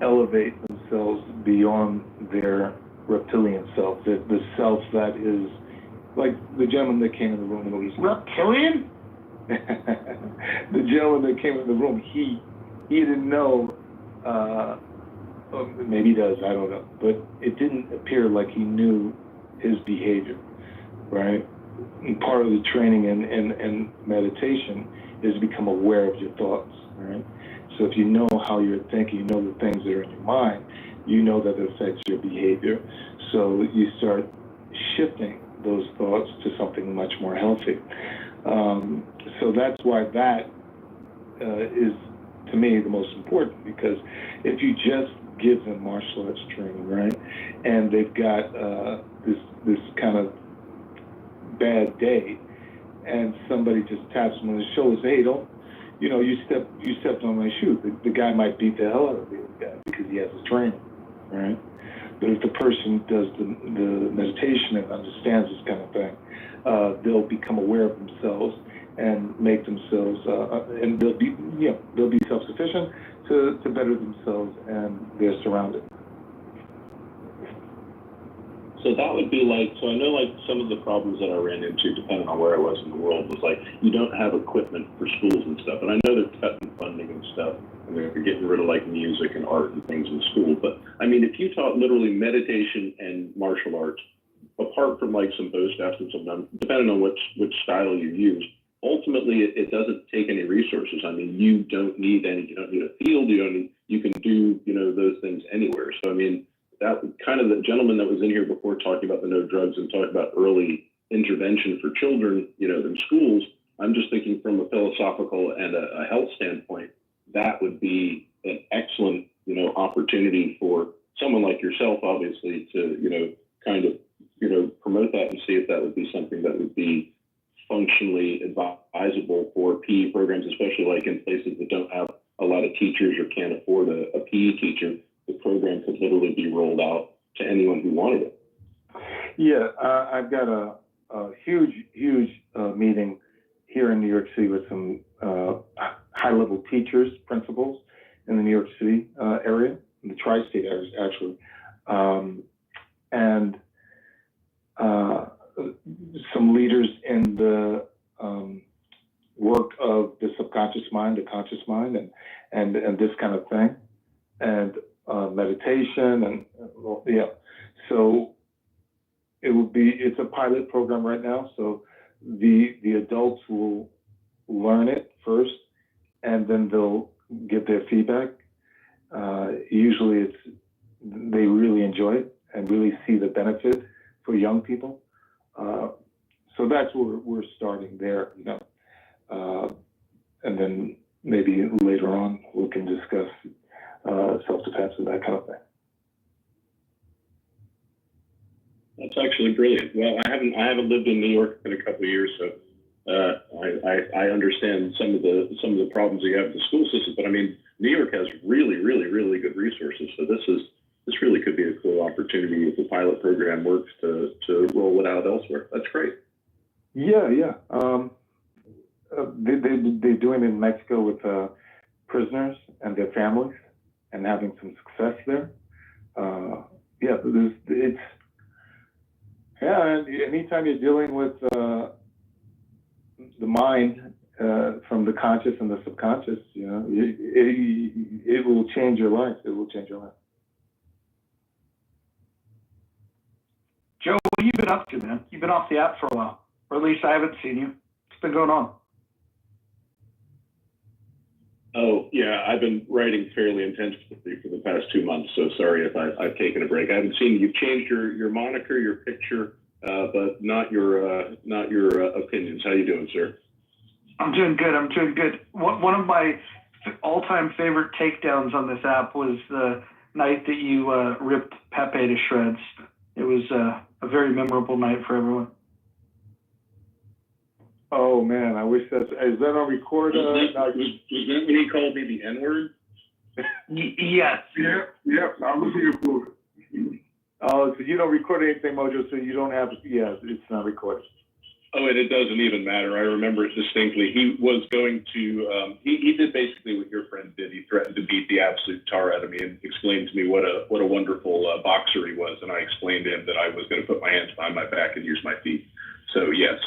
elevate themselves beyond their reptilian self, the self that is, like the gentleman that came in the room and was reptilian? The gentleman that came in the room, he didn't know, maybe he does, I don't know, but it didn't appear like he knew his behavior, right? And part of the training and meditation is to become aware of your thoughts, right? So if you know how you're thinking, you know the things that are in your mind, you know that it affects your behavior. So you start shifting those thoughts to something much more healthy. So that's why that is, to me, the most important, because if you just give them martial arts training, right, and they've got this kind of bad day, and somebody just taps them on the shoulder and says, hey, don't, you know, you stepped on my shoe. The guy might beat the hell out of the guy because he has his training, right? But if the person does the meditation and understands this kind of thing, they'll become aware of themselves and make themselves, and they'll be self-sufficient to better themselves and their surroundings. So that would be like, so I know like some of the problems that I ran into, depending on where I was in the world, was like you don't have equipment for schools and stuff. And I know they're cutting funding and stuff, and they're getting rid of like music and art and things in school. But I mean, if you taught literally meditation and martial arts, apart from like some bow staffs and some, depending on which style you use, ultimately it doesn't take any resources. I mean, you don't need a field, you can do, those things anywhere. So I mean, that kind of the gentleman that was in here before talking about the no drugs and talking about early intervention for children, in schools, I'm just thinking from a philosophical and a health standpoint, that would be an excellent, opportunity for someone like yourself, obviously, to, kind of, promote that and see if that would be something that would be functionally advisable for PE programs, especially like in places that don't have a lot of teachers or can't afford a PE teacher. The program could literally be rolled out to anyone who wanted it. Yeah, I've got a huge meeting here in New York City with some high-level teachers, principals in the New York City area, in the tri-state areas, actually, and some leaders in the work of the subconscious mind, the conscious mind, and this kind of thing, and meditation, and so it's a pilot program right now, so the adults will learn it first and then they'll give their feedback. Usually they really enjoy it and really see the benefit for young people, so that's where we're starting there, and then maybe later on we can discuss self-defense and that kind of thing. That's actually brilliant. Well, I haven't lived in New York in a couple of years, so I understand some of the problems that you have with the school system. But I mean, New York has really, really, really good resources. So this really could be a cool opportunity if the pilot program works to roll it out elsewhere. That's great. Yeah. They're doing it in Mexico with prisoners and their families, and having some success there. Anytime you're dealing with the mind from the conscious and the subconscious, it will change your life. It will change your life. Joe, what have you been up to, man? You've been off the app for a while, or at least I haven't seen you. What's been going on? Oh, yeah, I've been writing fairly intensively for the past 2 months, so sorry if I've taken a break. I haven't seen you've changed your moniker, your picture, but not your opinions. How you doing, sir? I'm doing good. One of my all-time favorite takedowns on this app was the night that you ripped Pepe to shreds. It was a very memorable night for everyone. Oh man, I wish is that on record? Was that when he called me the N-word? Yes. Yep, I was here for it. Oh, so you don't record anything, Mojo, so you don't have, it's not recorded. Oh, and it doesn't even matter. I remember it distinctly. He was going to, he did basically what your friend did. He threatened to beat the absolute tar out of me and explained to me what a wonderful boxer he was. And I explained to him that I was going to put my hands behind my back and use my feet. So yes,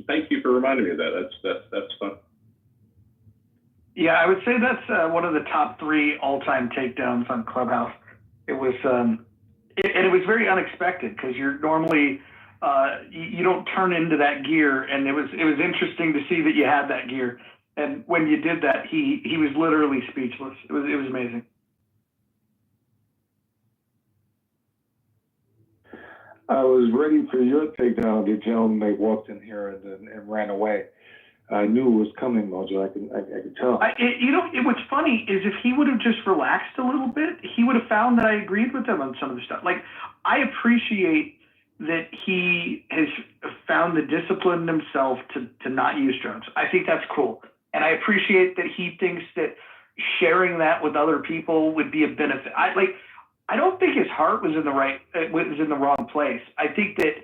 thank you for reminding me of that. That's fun. Yeah, I would say that's one of the top 3 all-time takedowns on Clubhouse. It was, and it was very unexpected because you're normally, you don't turn into that gear, and it was interesting to see that you had that gear. And when you did that, he was literally speechless. It was amazing. I was ready for your takedown. The gentleman that walked in here and ran away. I knew it was coming, Mojo. I could tell. What's funny is if he would have just relaxed a little bit, he would have found that I agreed with him on some of the stuff. Like, I appreciate that he has found the discipline in himself to not use drugs. I think that's cool. And I appreciate that he thinks that sharing that with other people would be a benefit. I don't think his heart was in the wrong place. I think that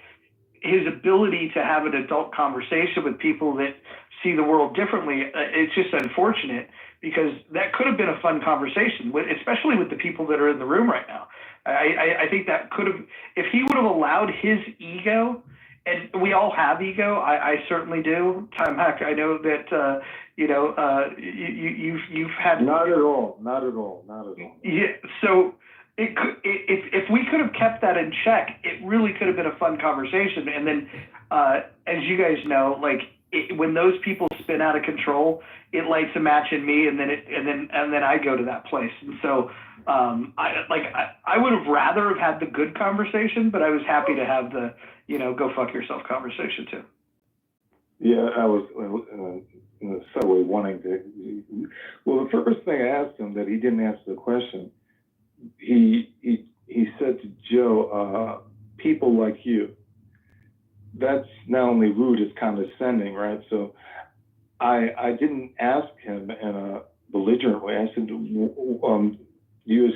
his ability to have an adult conversation with people that see the world differently, it's just unfortunate because that could have been a fun conversation, especially with the people that are in the room right now. I think that could have, if he would have allowed his ego, and we all have ego. I certainly do. Tom Heck, I know that you've had not at all. Yeah. So if we could have kept that in check, it really could have been a fun conversation. And then, as you guys know, like when those people spin out of control, it lights a match in me, and then I go to that place. And so, I would have rather have had the good conversation, but I was happy to have the go fuck yourself conversation too. Yeah, I was in the subway wanting to. Well, the first thing I asked him that he didn't answer the question. He said to Joe, people like you. That's not only rude, it's condescending, right? So I didn't ask him in a belligerent way. I said, you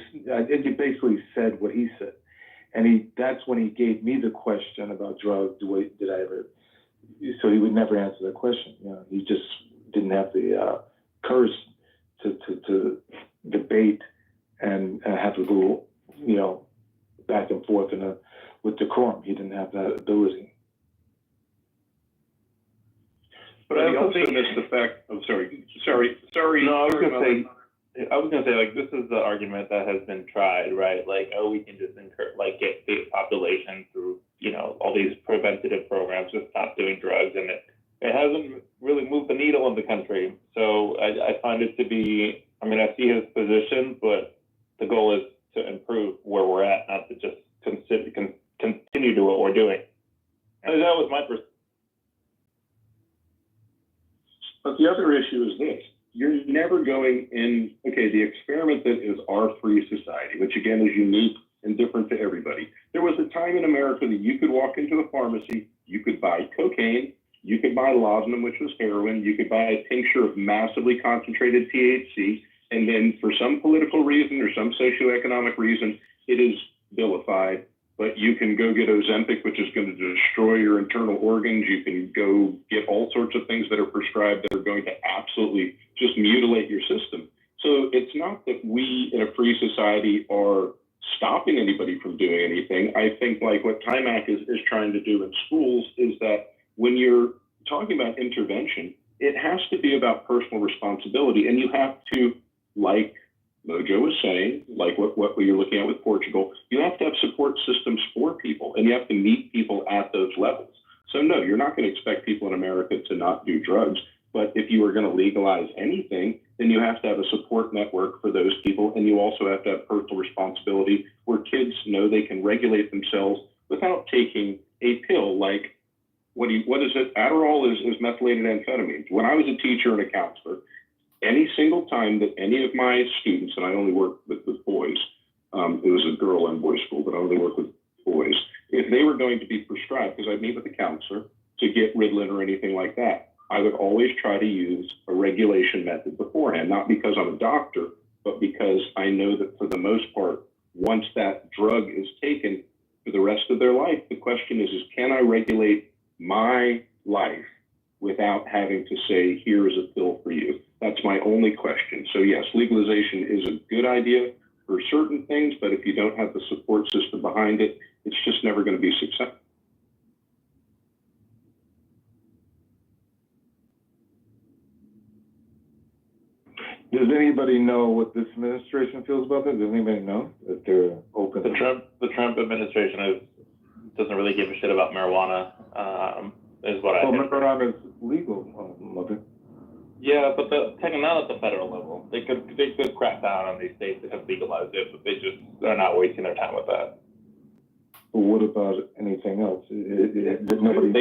basically said what he said. And that's when he gave me the question about drugs, did I ever, so he would never answer that question. He just didn't have the courage to debate and have to go, back and forth with decorum. He didn't have that ability. But I also missed the fact. I'm sorry. No, I was gonna say, like, this is the argument that has been tried, right? Like, oh, we can just get state population through, all these preventative programs, just stop doing drugs, and it hasn't really moved the needle in the country. So I find it to be, I see his position, but the goal is to improve where we're at, not to just continue to what we're doing. And that was my perspective. But the other issue is this. You're never going in, the experiment that is our free society, which again is unique and different to everybody. There was a time in America that you could walk into the pharmacy, you could buy cocaine, you could buy laudanum, which was heroin, you could buy a tincture of massively concentrated THC, and then for some political reason or some socioeconomic reason, it is vilified. But you can go get Ozempic, which is going to destroy your internal organs. You can go get all sorts of things that are prescribed that are going to absolutely just mutilate your system. So it's not that we in a free society are stopping anybody from doing anything. I think like what TIMAC is trying to do in schools is that when you're talking about intervention, it has to be about personal responsibility. And you have to, like Mojo was saying, like what you're looking at with Portugal, you have to have support systems for people, and you have to meet people at those levels. So no, you're not going to expect people in America to not do drugs, but if you are going to legalize anything, then you have to have a support network for those people, and you also have to have personal responsibility where kids know they can regulate themselves without taking a pill like, what is it? Adderall is methylated amphetamine. When I was a teacher and a counselor, any single time that any of my students, and I only work with boys, it was a girl and boys school, but I only work with boys, if they were going to be prescribed, because I'd meet with a counselor to get Ritalin or anything like that, I would always try to use a regulation method beforehand, not because I'm a doctor, but because I know that for the most part, once that drug is taken for the rest of their life, the question is can I regulate my life without having to say, here is a pill for you? That's my only question. So yes, legalization is a good idea for certain things, but if you don't have the support system behind it, it's just never going to be successful. Does anybody know what this administration feels about that? Does anybody know that they're open? The Trump administration doesn't really give a shit about marijuana, is what I think. Well, marijuana is legal, Mother. Yeah, but not at the federal level. They could crack down on these states that have legalized it, but they just are not wasting their time with that. But what about anything else? Nobody.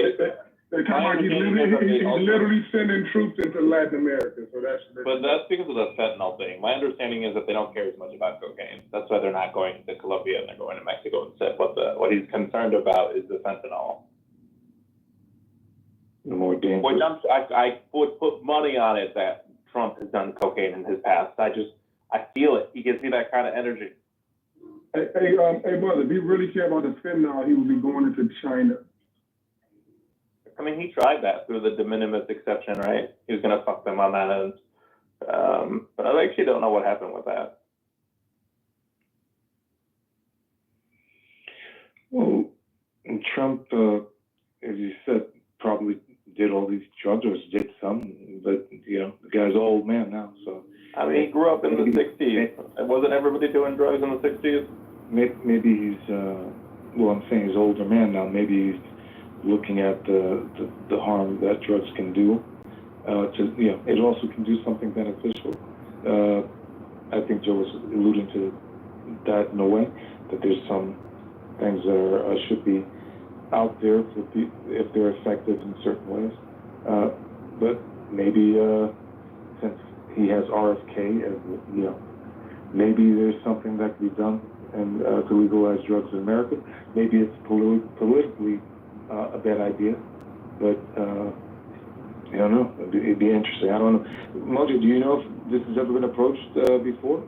They're talking about he's literally sending troops into Latin America, so that's. But that's because of the fentanyl thing. My understanding is that they don't care as much about cocaine. That's why they're not going to Colombia and they're going to Mexico instead. What he's concerned about is the fentanyl. The more dangerous. Which I would put money on it that Trump has done cocaine in his past. I feel it. He gives me that kind of energy. Hey, brother, if he really cared about the fentanyl, he would be going into China. I mean, he tried that through the de minimis exception, right? He was going to fuck them on that end. But I actually don't know what happened with that. Well, Trump, as you said, probably did all these drugs or did some, but, you know, the guy's an old man now, so. I mean, he grew up in the 60s. Wasn't everybody doing drugs in the 60s? Maybe he's, well, I'm saying he's an older man now. Maybe he's looking at the harm that drugs can do. You know, it also can do something beneficial. I think Joe was alluding to that in a way, that there's some things that are, should be out there for people if they're effective in certain ways. But maybe since he has RFK, you know, maybe there's something that can be done and to legalize drugs in America. Maybe it's politically a bad idea, but I don't know. It'd be interesting. I don't know. Mojo, do you know if this has ever been approached before?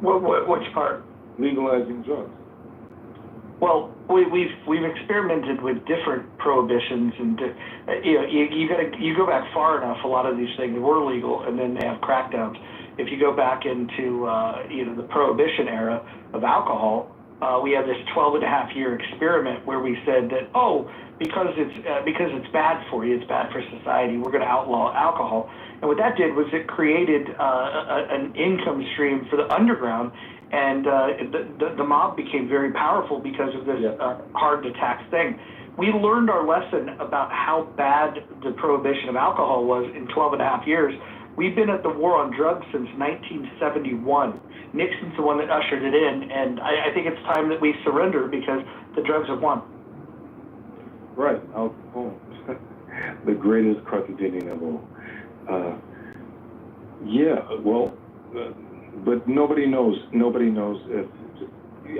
Which part? Legalizing drugs. Well, we've experimented with different prohibitions, and you know, you go back far enough. A lot of these things were legal, and then they have crackdowns. If you go back into you know, the prohibition era of alcohol, we had this 12.5-year experiment where we said that, oh, because it's bad for you, it's bad for society, we're going to outlaw alcohol. And what that did was it created an income stream for the underground, and the mob became very powerful because of this hard to tax thing. We learned our lesson about how bad the prohibition of alcohol was in 12.5 years. We've been at the war on drugs since 1971. Nixon's the one that ushered it in, and I think it's time that we surrender because the drugs have won. Right, alcohol, the greatest Carthaginian of all. Yeah, well, but nobody knows if.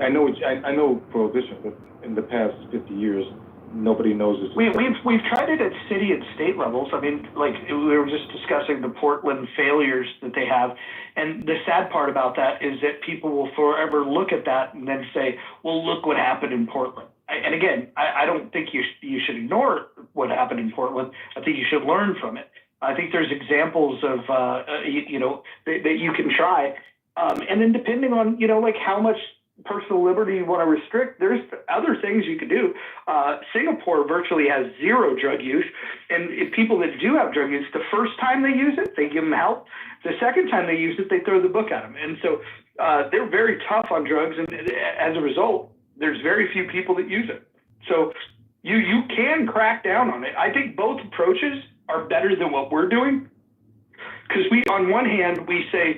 I know prohibition, but in the past 50 years, nobody knows this. We've tried it at city and state levels. I mean, like we were just discussing the Portland failures that they have, and the sad part about that is that people will forever look at that and then say, "Well, look what happened in Portland." And again, I don't think you should ignore what happened in Portland. I think you should learn from it. I think there's examples of you know, that you can try, and then depending on, you know, like how much personal liberty you want to restrict, there's other things you could do. Singapore virtually has zero drug use, and if people that do have drug use, the first time they use it, they give them help. The second time they use it, they throw the book at them. And so they're very tough on drugs, and as a result, there's very few people that use it. So you can crack down on it. I think both approaches are better than what we're doing, because on one hand, we say,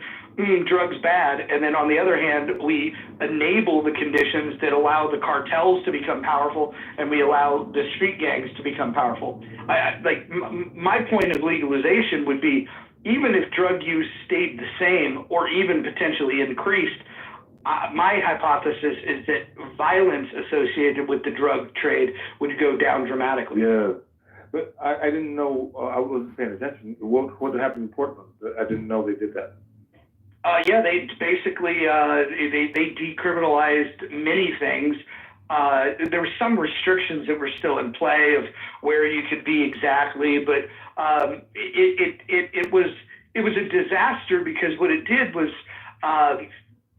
drugs bad, and then on the other hand, we enable the conditions that allow the cartels to become powerful, and we allow the street gangs to become powerful. My point of legalization would be, even if drug use stayed the same or even potentially increased, my hypothesis is that violence associated with the drug trade would go down dramatically. Yeah, but I didn't know, I wasn't paying attention. What happened in Portland? I didn't know they did that. Yeah, they basically they decriminalized many things. There were some restrictions that were still in play of where you could be exactly, but it was a disaster, because what it did was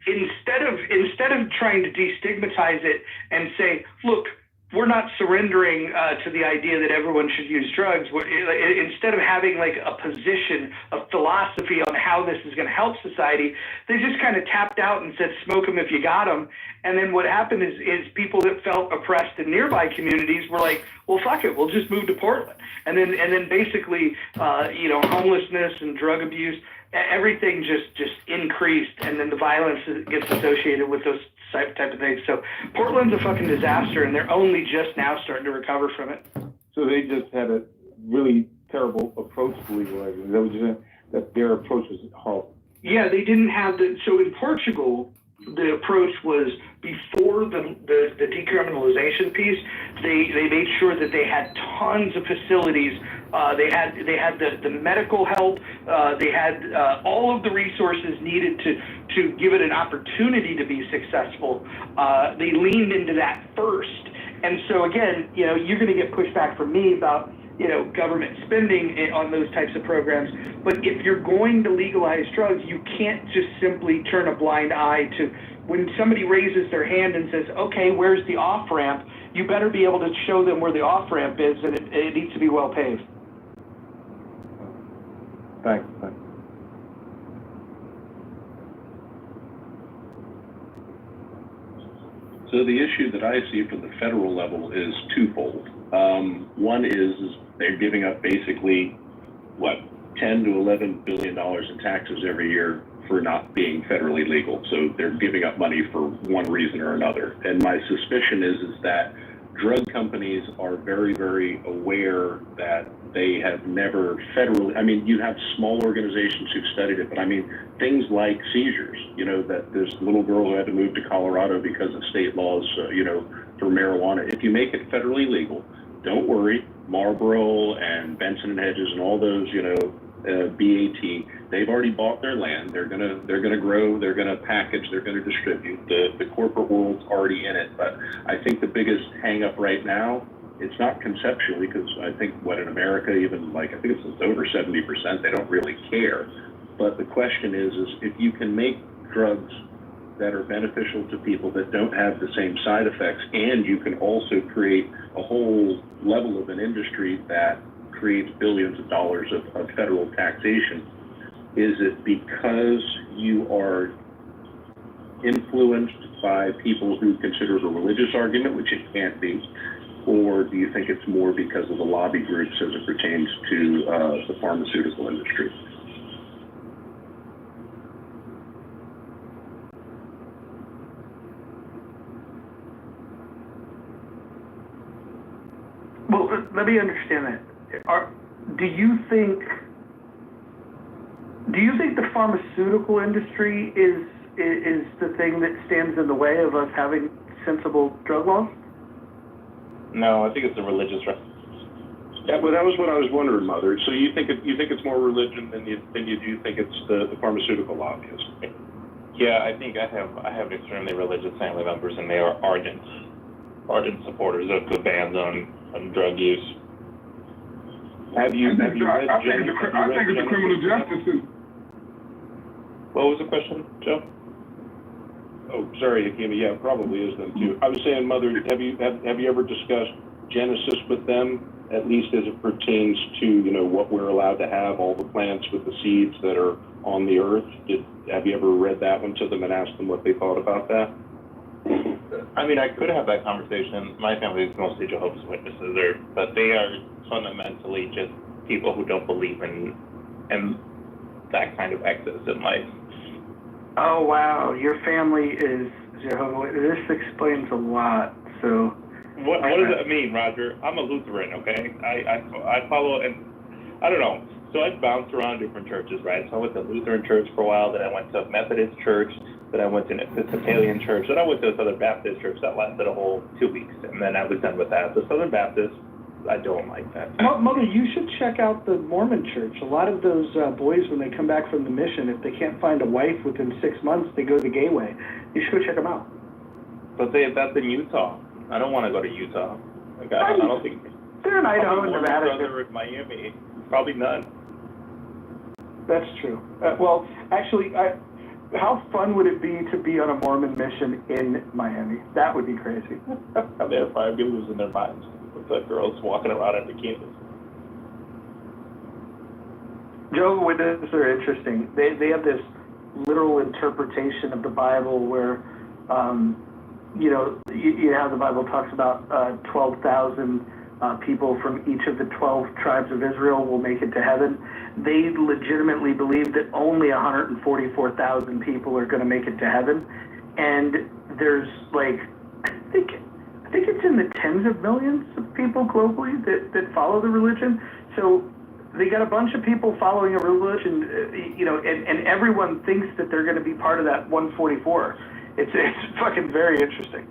instead of trying to destigmatize it and say, look, we're not surrendering to the idea that everyone should use drugs. Instead of having like a position, a philosophy on how this is going to help society, they just kind of tapped out and said, smoke them if you got them. And then what happened is people that felt oppressed in nearby communities were like, well, fuck it, we'll just move to Portland. And then basically, you know, homelessness and drug abuse, everything just increased, and then the violence gets associated with those type of things. So Portland's a fucking disaster, and they're only just now starting to recover from it. So they just had a really terrible approach to legalizing. Is that what you're saying? That their approach was horrible? Yeah, they didn't have so in Portugal, the approach was before the decriminalization piece, they made sure that they had tons of facilities They had the medical help. They had all of the resources needed to give it an opportunity to be successful. They leaned into that first. And so again, you're going to get pushback from me about, government spending on those types of programs. But if you're going to legalize drugs, you can't just simply turn a blind eye to when somebody raises their hand and says, okay, where's the off-ramp? You better be able to show them where the off-ramp is, and it needs to be well paved. Thanks. So the issue that I see from the federal level is twofold. One is they're giving up basically, $10 to $11 billion in taxes every year for not being federally legal. So they're giving up money for one reason or another. And my suspicion is that drug companies are very, very aware that they have never federally, you have small organizations who've studied it, but things like seizures, that this little girl who had to move to Colorado because of state laws, for marijuana. If you make it federally legal, don't worry, Marlboro and Benson and Hedges and all those, BAT, they've already bought their land. They're gonna grow. They're gonna package. They're gonna distribute. The corporate world's already in it. But I think the biggest hang up right now, it's not conceptually, because I think in America, even I think it's over 70%, they don't really care. But the question is if you can make drugs that are beneficial to people that don't have the same side effects, and you can also create a whole level of an industry that creates billions of dollars of federal taxation, is it because you are influenced by people who consider it a religious argument, which it can't be, or do you think it's more because of the lobby groups as it pertains to the pharmaceutical industry? Well, let me understand that. Do you think the pharmaceutical industry is the thing that stands in the way of us having sensible drug laws? No, I think it's the religious right. Yeah, well, that was what I was wondering, Mother. So you think it's more religion than you do think it's the pharmaceutical lobbyists? Yeah, I think I have extremely religious family members, and they are ardent supporters of the bans on drug use. I think it's a criminal justice system. What was the question, Joe? Oh, sorry, Hakimi. Yeah, probably is them too. I was saying, Mother, have you ever discussed Genesis with them, at least as it pertains to what we're allowed to have, all the plants with the seeds that are on the earth? Have you ever read that one to them and asked them what they thought about that? I could have that conversation. My family is mostly Jehovah's Witnesses, but they are fundamentally just people who don't believe in that kind of excess in life. Oh wow, your family is Jehovah. This explains a lot. So what does that mean, Roger? I'm a Lutheran, okay? I follow, and I don't know. So I bounced around different churches, right? So I went to Lutheran church for a while, then I went to Methodist church, then I went to an Episcopalian church, then I went to a Southern Baptist church that lasted a whole 2 weeks, and then I was done with that. The Southern Baptist, I don't like that. Mother, you should check out the Mormon church. A lot of those boys, when they come back from the mission, if they can't find a wife within 6 months, they go the gay way. You should go check them out. But that's in Utah. I don't want to go to Utah. I don't think. They're in Idaho and Nevada. They're in Miami. Probably none. That's true. Well, actually, how fun would it be to be on a Mormon mission in Miami? That would be crazy. They'd probably be losing their minds with the girls walking around in bikinis. Jehovah's Witnesses are interesting. They have this literal interpretation of the Bible where, you know how the Bible talks about 12,000 people from each of the 12 tribes of Israel will make it to heaven. They legitimately believe that only 144,000 people are going to make it to heaven. And there's I think it's in the tens of millions of people globally that follow the religion. So they got a bunch of people following a religion, and everyone thinks that they're going to be part of that 144. It's fucking very interesting.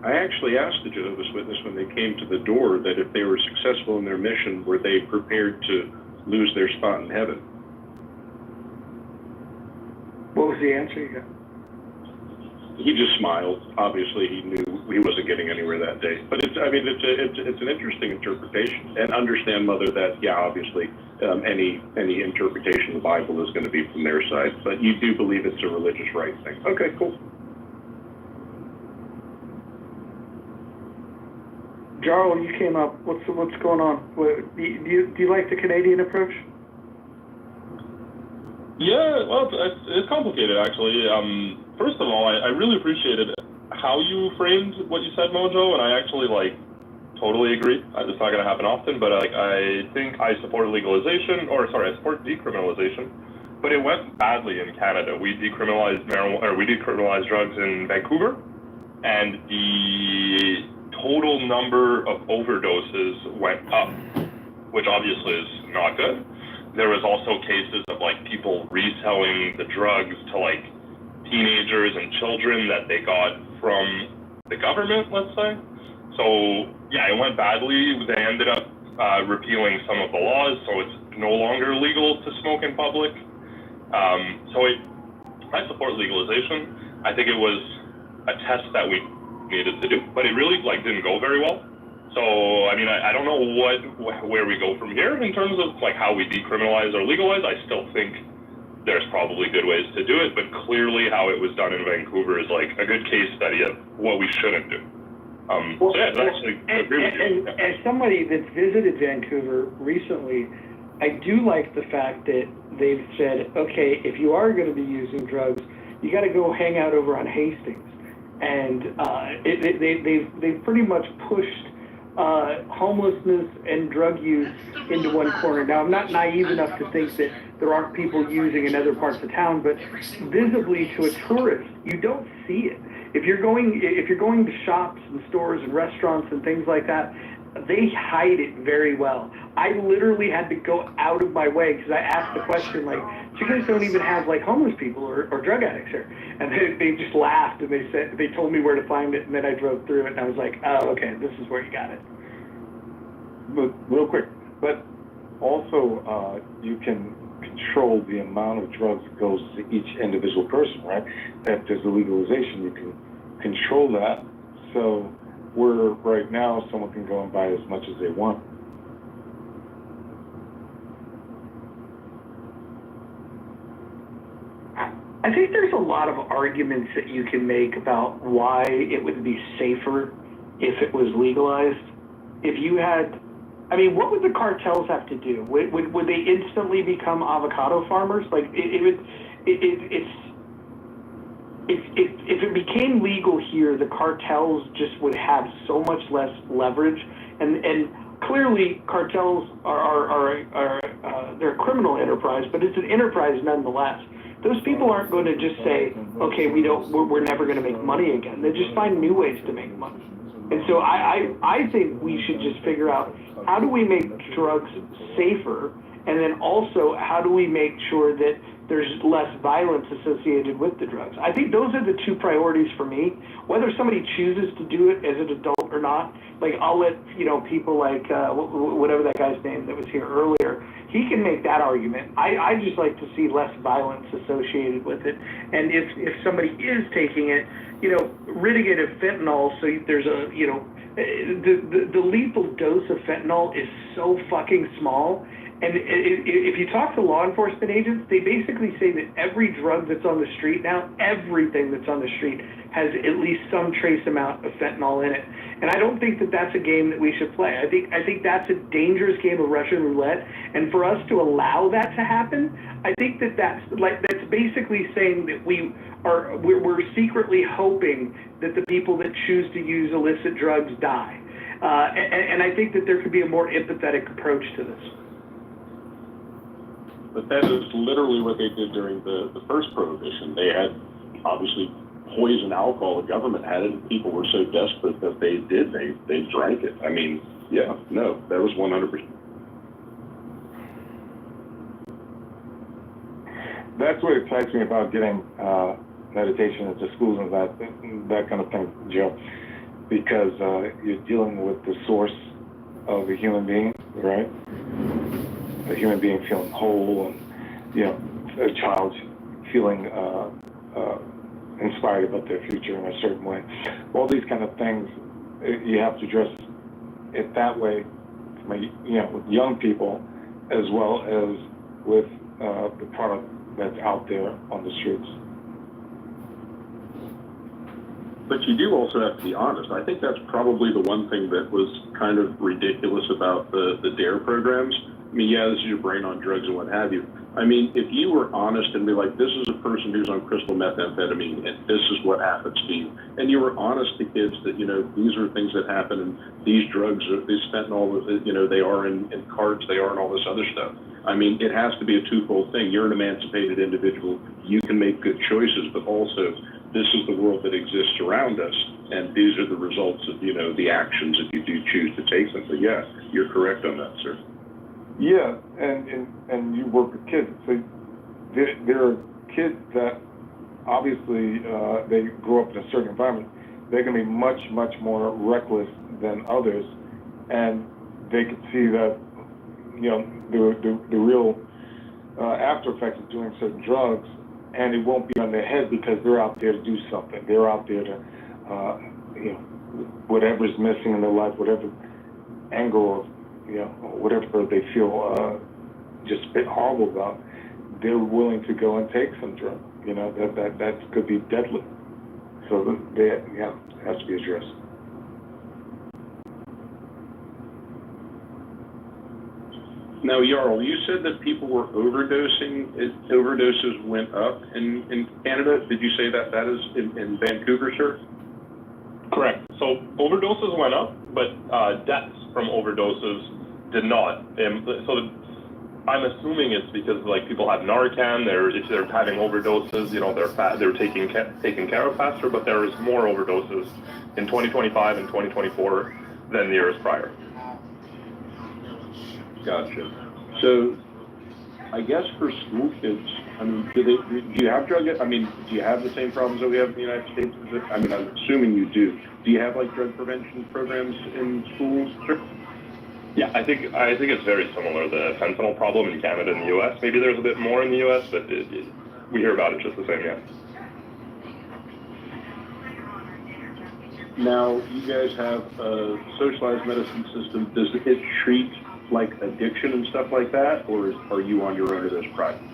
I actually asked the Jehovah's Witness when they came to the door that if they were successful in their mission, were they prepared to lose their spot in heaven? What was the answer you got? He just smiled. Obviously, he knew he wasn't getting anywhere that day. But it's an interesting interpretation. And understand, Mother, that, yeah, obviously, any interpretation of the Bible is going to be from their side. But you do believe it's a religious right thing. Okay, cool. Jarl, you came up. What's going on? Do you like the Canadian approach? Yeah, well, it's complicated, actually. First of all, I really appreciated how you framed what you said, Mojo, and I actually, totally agree. It's not going to happen often, but, I think I support legalization, I support decriminalization, but it went badly in Canada. We decriminalized drugs in Vancouver, and the total number of overdoses went up, which obviously is not good. There was also cases of people reselling the drugs to teenagers and children that they got from the government, let's say. So yeah, it went badly. They ended up repealing some of the laws, so it's no longer legal to smoke in public. I support legalization. I think it was a test that we needed to do, but it really didn't go very well. So, I don't know where we go from here in terms of how we decriminalize or legalize. I still think there's probably good ways to do it, but clearly how it was done in Vancouver is a good case study of what we shouldn't do. I actually agree with you. As somebody that's visited Vancouver recently, I do like the fact that they've said, okay, if you are going to be using drugs, you got to go hang out over on Hastings. And they've pretty much pushed homelessness and drug use into one corner. Now, I'm not naive enough to think that there aren't people using in other parts of town, but visibly to a tourist, you don't see it. If you're going to shops and stores and restaurants and things like that, they hide it very well. I literally had to go out of my way because I asked the question, you guys don't even have homeless people or drug addicts here. And they just laughed and they told me where to find it, and then I drove through it and I was like, oh, okay, this is where you got it. But real quick, but also you can control the amount of drugs that goes to each individual person, right? If there's a legalization, you can control that. So where right now someone can go and buy as much as they want. I think there's a lot of arguments that you can make about why it would be safer if it was legalized. If you had, what would the cartels have to do? Would they instantly become avocado farmers? If it became legal here, the cartels just would have so much less leverage, and clearly cartels they're a criminal enterprise, but it's an enterprise nonetheless. Those people aren't going to just say, okay, we're never going to make money again. They just find new ways to make money. And so I think we should just figure out, how do we make drugs safer? And then also, how do we make sure that there's less violence associated with the drugs? I think those are the two priorities for me. Whether somebody chooses to do it as an adult or not, I'll let people whatever that guy's name that was here earlier, he can make that argument. I just like to see less violence associated with it. And if somebody is taking it, ridding it of fentanyl, so there's a the lethal dose of fentanyl is so fucking small. And if you talk to law enforcement agents, they basically say that every drug that's on the street now, everything that's on the street has at least some trace amount of fentanyl in it. And I don't think that that's a game that we should play. I think that's a dangerous game of Russian roulette. And for us to allow that to happen, I think that's basically saying that we're secretly hoping that the people that choose to use illicit drugs die. And I think that there could be a more empathetic approach to this. But that is literally what they did during the first prohibition. They had obviously poison alcohol. The government had it, and people were so desperate that they drank it. That was 100%. That's what excites me about getting meditation into schools and that kind of thing, Joe. because you're dealing with the source of a human being, right? A human being feeling whole, and you know, a child feeling inspired about their future in a certain way. All these kind of things, you have to address it that way, with young people as well as with the product that's out there on the streets. But you do also have to be honest. I think that's probably the one thing that was kind of ridiculous about the DARE programs. I mean, yeah, this is your brain on drugs and what have you. I mean, if you were honest and be like, this is a person who's on crystal methamphetamine and this is what happens to you, and you were honest to kids that, these are things that happen and these drugs, these fentanyl, they are in carts, they are in all this other stuff. I mean, it has to be a twofold thing. You're an emancipated individual. You can make good choices, but also this is the world that exists around us, and these are the results of, the actions if you do choose to take them. But yeah, you're correct on that, sir. Yeah, and you work with kids. So there are kids that obviously they grow up in a certain environment. They're going to be much, much more reckless than others, and they could see that, the real after effects of doing certain drugs, and it won't be on their head because they're out there to do something. They're out there to, whatever's missing in their life, whatever anger or, whatever they feel just a bit horrible about, they're willing to go and take some drug. That could be deadly. So it has to be addressed. Now, Jarl, you said that people were overdosing. Overdoses went up in Canada. Did you say that is in Vancouver, sir? Correct. So overdoses went up, but deaths from overdoses did not. So I'm assuming it's because people have Narcan. If they're having overdoses, they're taking care of faster. But there is more overdoses in 2025 and 2024 than the years prior. Gotcha. So, I guess for school kids, I mean, do you have do you have the same problems that we have in the United States? I'm assuming you do. Do you have drug prevention programs in schools? Yeah, I think it's very similar. The fentanyl problem in Canada and the U.S. Maybe there's a bit more in the U.S., but we hear about it just the same. Yeah. Now, you guys have a socialized medicine system. Does it treat addiction and stuff like that, or are you on your own to this project?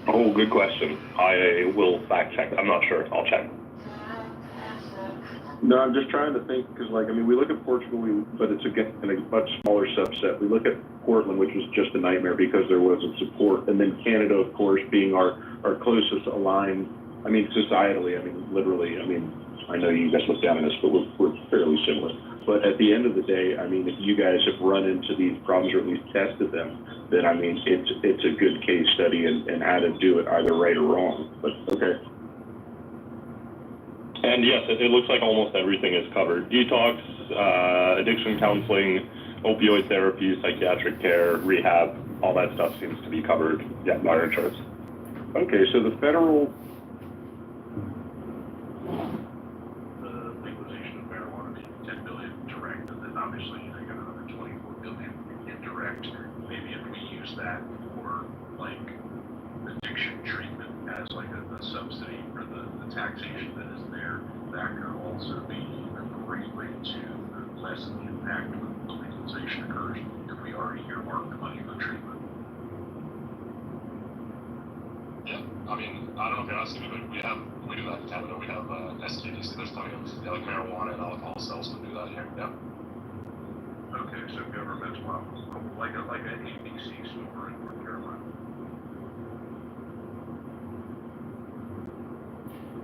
Oh, good question. I will fact check. I'm not sure. I'll check. No, I'm just trying to think because, we look at Portugal, but it's again in a much smaller subset. We look at Portland, which was just a nightmare because there wasn't support, and then Canada, of course, being our closest aligned. Societally, literally. I know you guys look down on us, but we're fairly similar. But at the end of the day, if you guys have run into these problems or at least tested them, then it's a good case study and how to do it either right or wrong. But okay. And yes, it looks like almost everything is covered. Detox, addiction counseling, opioid therapy, psychiatric care, rehab, all that stuff seems to be covered, by our insurance. Okay, so the federal... legalization of marijuana being $10 billion direct, and then obviously you got another $24 billion indirect. Maybe if we use that for addiction treatment as a subsidy for the taxation that is there, that could also be a great way to lessen the impact when the legalization occurs if we already earmark the money for treatment. Yeah, I don't know if you're asking me, but we do that in Canada. We have STDs. There's plenty of marijuana and alcohol cells to do that here. Yeah. Okay, so government's like a ABC store in North Carolina.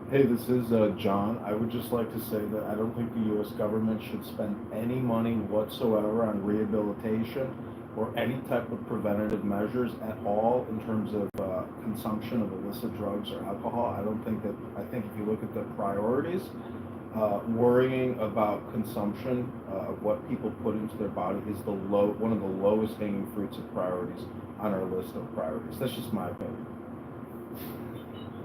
Hey, this is John. I would just like to say that I don't think the U.S. government should spend any money whatsoever on rehabilitation or any type of preventative measures at all in terms of consumption of illicit drugs or alcohol. I think if you look at the priorities, worrying about consumption of what people put into their body is one of the lowest hanging fruits of priorities on our list of priorities. That's just my opinion.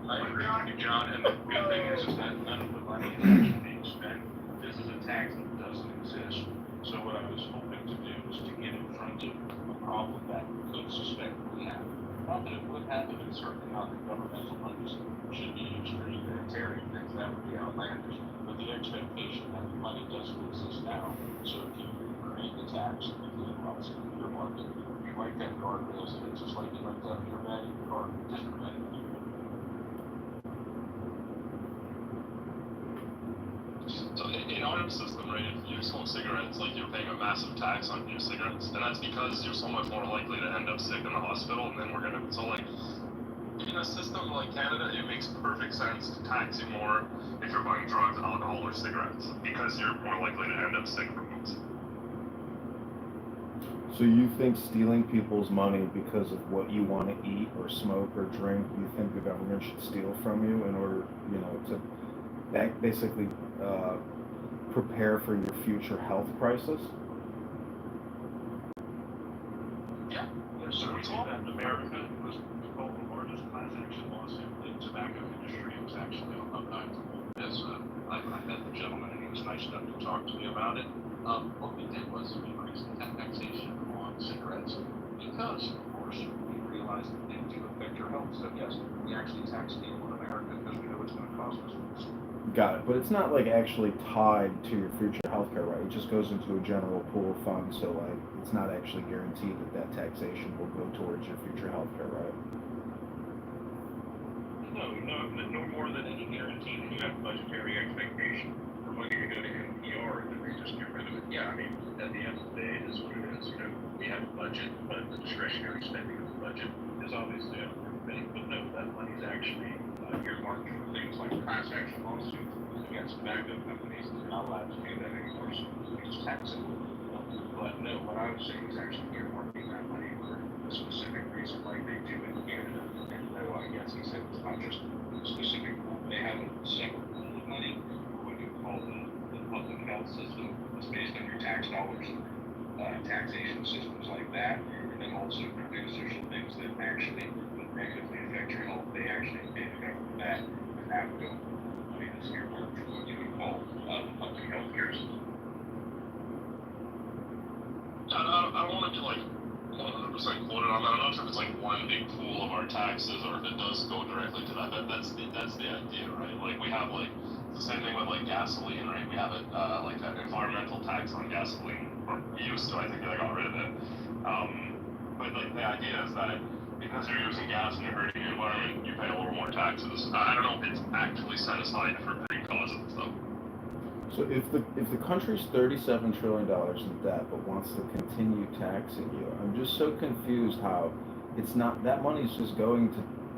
I agree with you, John, and the good thing is that none of the money is actually being spent. This is a tax doesn't exist. So what I was hoping to do was to get in front of a problem that we could suspect we have. Not that it would happen, and certainly not that governmental monies should be used for humanitarian things, that would be outlandish. But the expectation that the money doesn't exist now, so if you create the tax, if you utilize it in your market, you might have guardrails in it, just like you might have your value card, different value. So in our system, right, if you smoke cigarettes, like you're paying a massive tax on your cigarettes, and that's because you're so much more likely to end up sick in the hospital, and then so like, in a system like Canada, it makes perfect sense to tax you more if you're buying drugs, alcohol, or cigarettes, because you're more likely to end up sick from those. So you think stealing people's money because of what you want to eat or smoke or drink, you think the government should steal from you in order, to basically prepare for your future health crisis? Yeah, so we saw that in America was called the largest class action lawsuit in the tobacco industry. It was actually on this. I met the gentleman and he was nice enough to talk to me about it. What we did was we increased the taxation on cigarettes because, of course, we realized that they do affect your health. So yes, we actually tax people in America because we know it's going to cost us. Got it, but it's not like actually tied to your future healthcare, right? It just goes into a general pool of funds, so like it's not actually guaranteed that taxation will go towards your future healthcare, right? No more than any guarantee that you have budgetary expectation for money to go to NPR and then they just get rid of it. Yeah, I mean, at the end of the day, it is what it is. We have a budget, but the discretionary spending of the budget is obviously a thing. But no, that money is actually earmarked for things like class action lawsuits against tobacco companies. They're not allowed to do that anymore, so it's taxable. But no, what I was saying is actually earmarking that money for a specific reason, like they do in Canada. And no, I guess he said it's not just a specific pool. They have a separate pool of money, what you call the public health system. It's based on your tax dollars, taxation systems like that, and then also producers and things that actually would negatively affect your health. They actually pay the government that, and that would go money that's earmarked for what you would call the public health care system. I don't want to be like 100% quoted on that. I'm not sure if it's like one big pool of our taxes or if it does go directly to that. That's the idea, right? Like we have like the same thing with like gasoline, right? We have it like an environmental tax on gasoline, or we used to. I think they got rid of it. But like the idea is that because you're using gas and you're hurting the environment, you pay a little more taxes. I don't know if it's actually set aside for big causes though. So if the country's $37 trillion in debt but wants to continue taxing you, I'm just so confused how it's not, that money's just going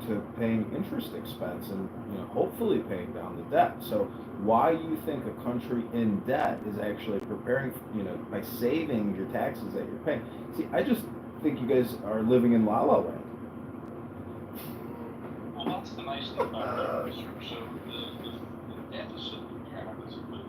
to paying interest expense and hopefully paying down the debt. So why you think a country in debt is actually preparing by saving your taxes that you're paying? See, I just think you guys are living in La La Land. Well, that's the nice thing about research. So the deficit we have is the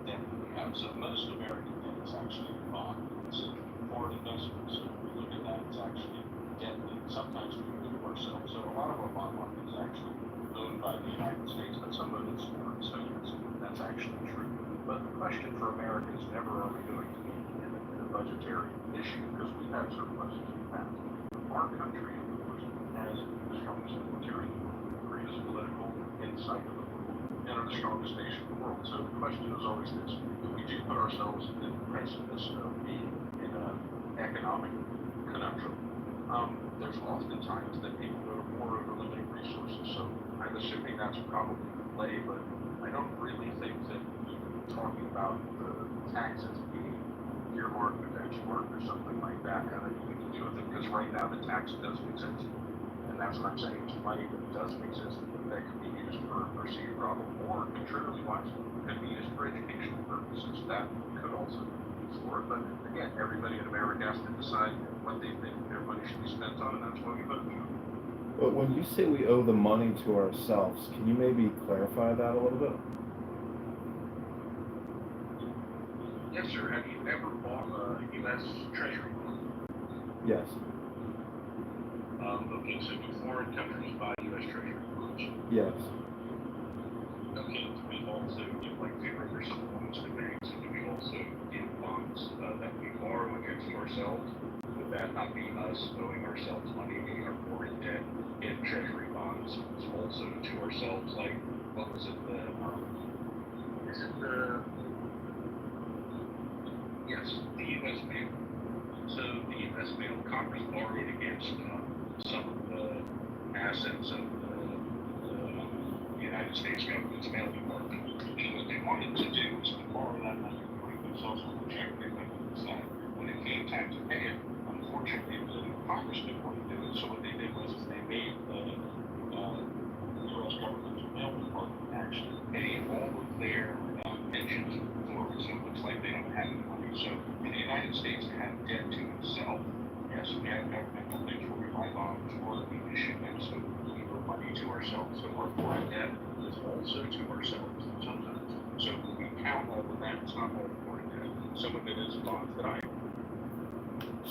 debt we have. So most American debt is actually bond. It's foreign investment. So if we look at that, it's actually debt that sometimes we do ourselves. So a lot of our bond market is actually owned by the United States, but some of it's foreign. So that's actually true. But the question for America is never are we going to be in a budgetary issue because we have surpluses in the past. Our country, of course, has the strongest military, greatest political insight of the world, and are the strongest nation in the world. So the question is always this: if we do put ourselves in the precipice of being in an economic conundrum, there's often times that people go to war over limited resources. So I'm assuming that's probably the play, but I don't really think that talking about the taxes being earmarked or benchmarked or something like that have anything to do with it, because right now the tax doesn't exist. And that's what I'm saying, it's money that doesn't exist that could be used for a perceived problem, or contrarily wise, could be used for educational purposes. That could also be used for it. But again, everybody in America has to decide what they think their money should be spent on, and that's why we vote. But when you say we owe the money to ourselves, can you maybe clarify that a little bit? Yes, sir. Have you ever bought a U.S. Treasury bond? Yes. Okay, so do foreign countries buy U.S. Treasury bonds? Yes. Okay, do we also give like favors or supplements to banks, and do we also us owing ourselves money, we are more in debt in treasury bonds, also to ourselves, like, what was it, yes, the U.S. mail. So the U.S. mail, Congress borrowed against some of the assets of the United States government's mail department. And what they wanted to do was to borrow that money and bring themselves on the check they went to decide. When it came time to pay it, unfortunately, the Congress didn't want to do it. So what they did was they made the U.S. government's mail department actually pay all of their pensions forward. So it looks like they don't have any money. So in the United States, to have debt to itself, yes, we have governmental things where we buy bonds or we issue them, so we owe money to ourselves. So our foreign debt is also to ourselves sometimes. So when we count all of that, it's not all foreign debt. Some of it is bonds that I own.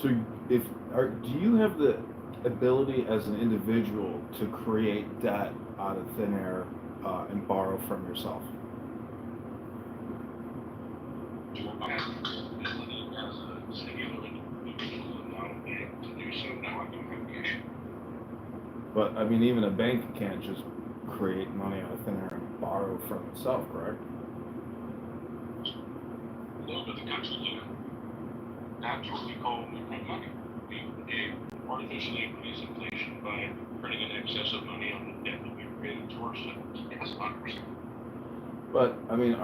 So do you have the ability as an individual to create debt out of thin air and borrow from yourself? Do I have the ability as a singular individual and not a bank to do so? No, I don't have cash. But I mean, even a bank can't just create money out of thin air and borrow from itself, correct? No, but the country can. That's what we call we print money. We artificially increase inflation by printing an excess of money on the debt that we created to ourselves. Yes, 100%. But I mean,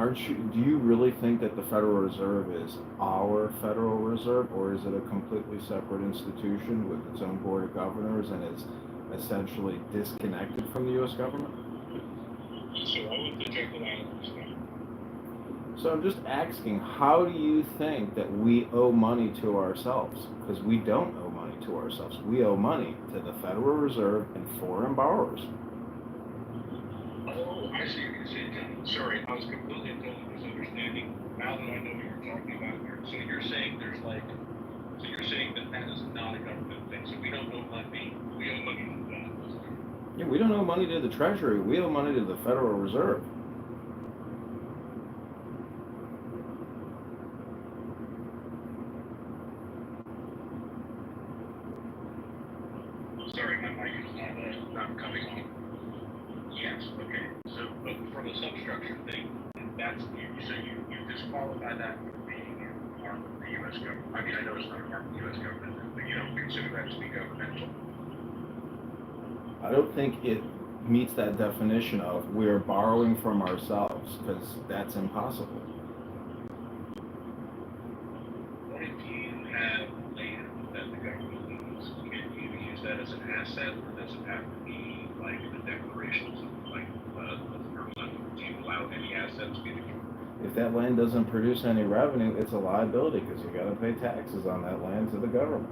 do you really think that the Federal Reserve is our Federal Reserve, or is it a completely separate institution with its own board of governors and is essentially disconnected from the U.S. government? So I would project that I understand. So I'm just asking, how do you think that we owe money to ourselves? Because we don't owe money to ourselves. We owe money to the Federal Reserve and foreign borrowers. Oh, I see what you're saying, John. Sorry, I was completely and totally misunderstanding. Now that I know what you're talking about here. So you're saying that is not a government thing. So we don't owe money. We owe money to that. Yeah, we don't owe money to the Treasury. We owe money to the Federal Reserve. Sorry, my mic is not coming on. Yes, okay. So, but from a substructure thing, that's you disqualify that from being an arm of the U.S. government. I mean, I know it's not an arm of the U.S. government, but you don't consider that to be governmental. I don't think it meets that definition of we're borrowing from ourselves, because that's impossible. What if you have land that the government owns? Can you use that as an asset, or does it have to be like a declaration, something like do you allow any assets to be declared? If that land doesn't produce any revenue, it's a liability because you got to pay taxes on that land to the government.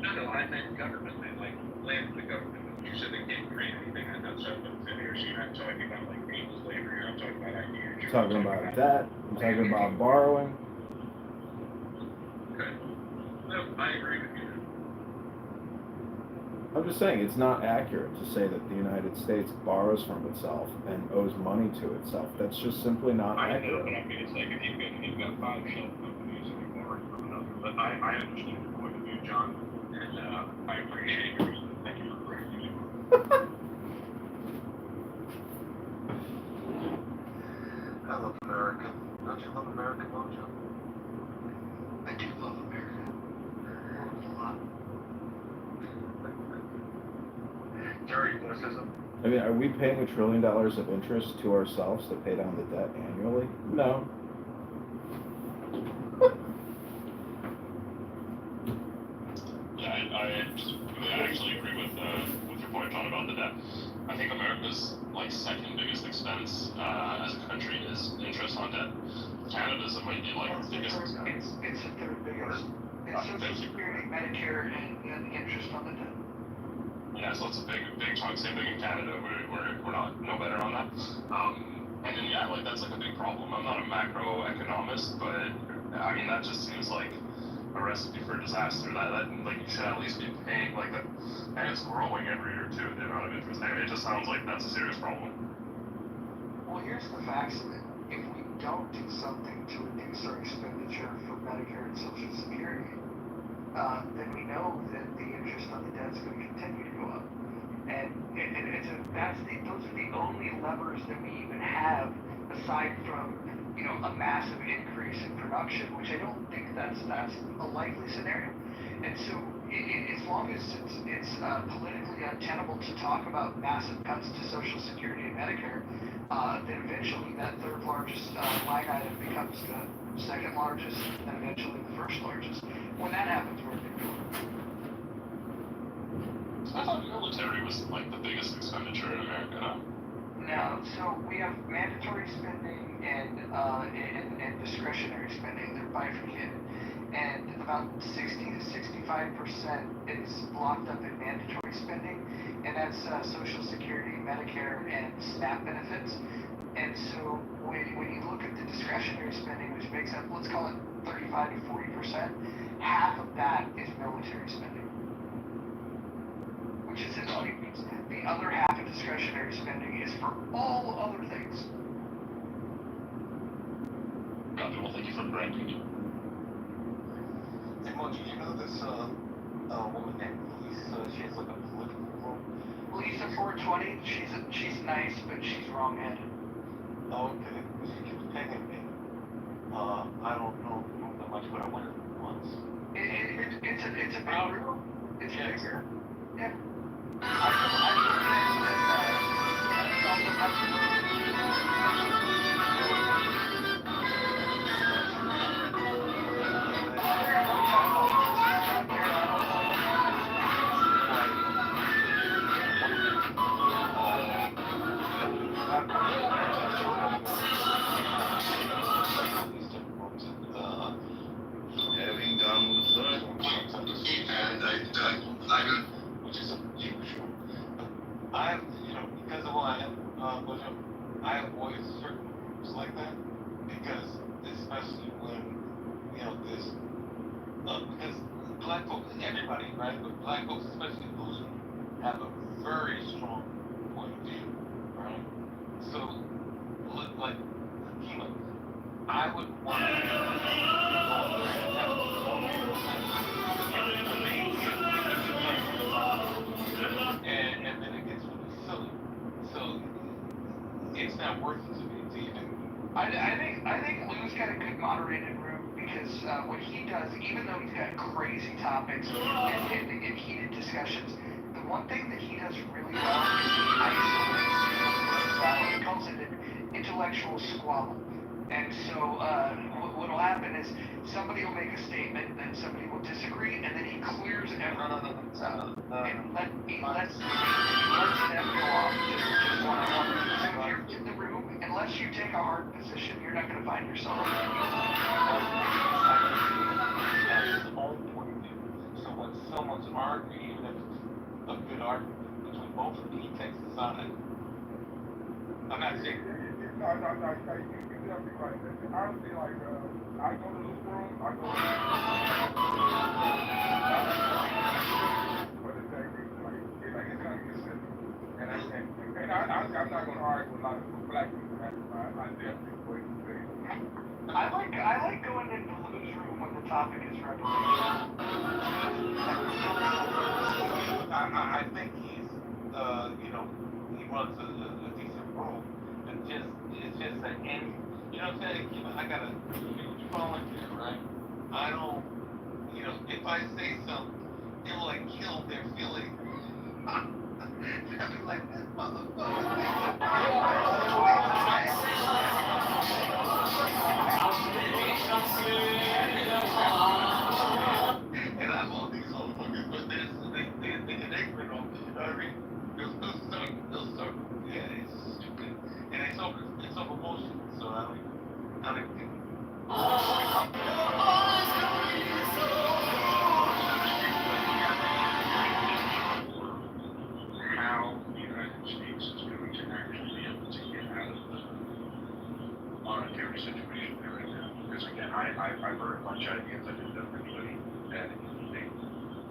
No, I meant government land, like land of the government. You said they can't create anything. I know something in here, so you're not talking about like people's labor. You're not talking about ideas. I'm talking about debt. I'm talking about borrowing. Okay. No, I agree with you. I'm just saying it's not accurate to say that the United States borrows from itself and owes money to itself. That's just simply not I accurate. know, but I mean, it's like if you've got 5 shell companies and you're borrowing from another. But I understand your point of view, John, and I appreciate yours. Thank you for correcting me. I love America. Don't you love America, Mojo? I do love America. A lot. Jerry, criticism? I mean, are we paying $1 trillion of interest to ourselves to pay down the debt annually? No. Yeah, I actually agree with your point, John, about the debt. I think America's like second biggest expense as a country is interest on debt. Canada's maybe like the biggest expense. It's the third biggest. It's Social Security, Medicare, and the interest on the debt. Yeah, so it's a big chunk. Same thing in Canada. We're not no better on that. And then yeah, like that's like a big problem. I'm not a macroeconomist, but I mean that just seems like a recipe for disaster. That like you should at least be paying like that, and it's growing every year too. The amount of interest. I mean, it just sounds like that's a serious problem. Well, here's the facts of it. If we don't do something to reduce our expenditure for Medicare and Social Security, then we know that the interest on the debt is going to continue to go up. And those are the only levers that we even have aside from, a massive increase in production, which I don't think that's a likely scenario. And so as long as it's politically untenable to talk about massive cuts to Social Security and Medicare, then eventually that third largest line item becomes the second largest, and then eventually the first largest. When that happens, we're going to go. I thought military was like the biggest expenditure in America. No, so we have mandatory spending and discretionary spending. They're bifurcated. And about 60 to 65% is locked up in mandatory spending, and that's Social Security, Medicare, and SNAP benefits. And so when you look at the discretionary spending, which makes up, let's call it 35 to 40%, half of that is military spending, which essentially means the other half of discretionary spending is for all other things. Well, thank you for correcting. Hey, Mo, did you know this woman named Lisa? She has like a political role. Lisa 420. She's nice, but she's wrong-headed. Oh, okay. She keeps pinging me. I don't know that much, but I went once. It's a big group. It's a big group. Yeah. Having done with that, Which is a huge I have, because of what I have, I have always certain groups like that, because especially when, this, because black folks, everybody, right, but black folks, especially those who have a very strong point of view, right? So, like, I would want to and then it gets really silly. So it's not worth it to me to even. I think Lou's got a good moderated room because what he does, even though he's got crazy topics and heated discussions, the one thing that he does really well is he isolates. He calls it an intellectual squabble. And so what'll happen is somebody will make a statement, then somebody will disagree, and then he clears everyone and lets them go off just one-on-one. So if you're in the room, unless you take a hard position, you're not going to find yourself. That's his own point of view. So when someone's arguing, even if it's a good argument between both of them, he takes his side. I'm not saying. No, you're definitely right. Honestly, like, I go to this room, but exactly, like, it's gonna be simple. And I'm not gonna argue with a lot of black people. I definitely what you say. I like going into Lou's room when the topic is revelation. I think he's, he runs a decent room. It's just that any, you know what I'm saying? I gotta, you volunteer, right? I don't, if I say something, it'll like kill their feelings. They'll be like, this motherfucker. And I love these motherfuckers, but they can ignorant on me, you know what I mean? They'll start, yeah, it's stupid. And it's over emotional, so I don't even think. how the United States is going to actually be able to get out of the monetary situation they're in now. Because again, I've heard a bunch of ideas. I didn't know anybody had anything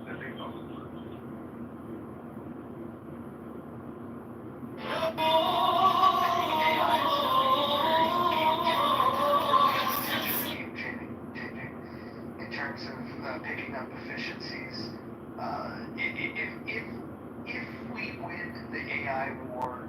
that they thought would work. AI war,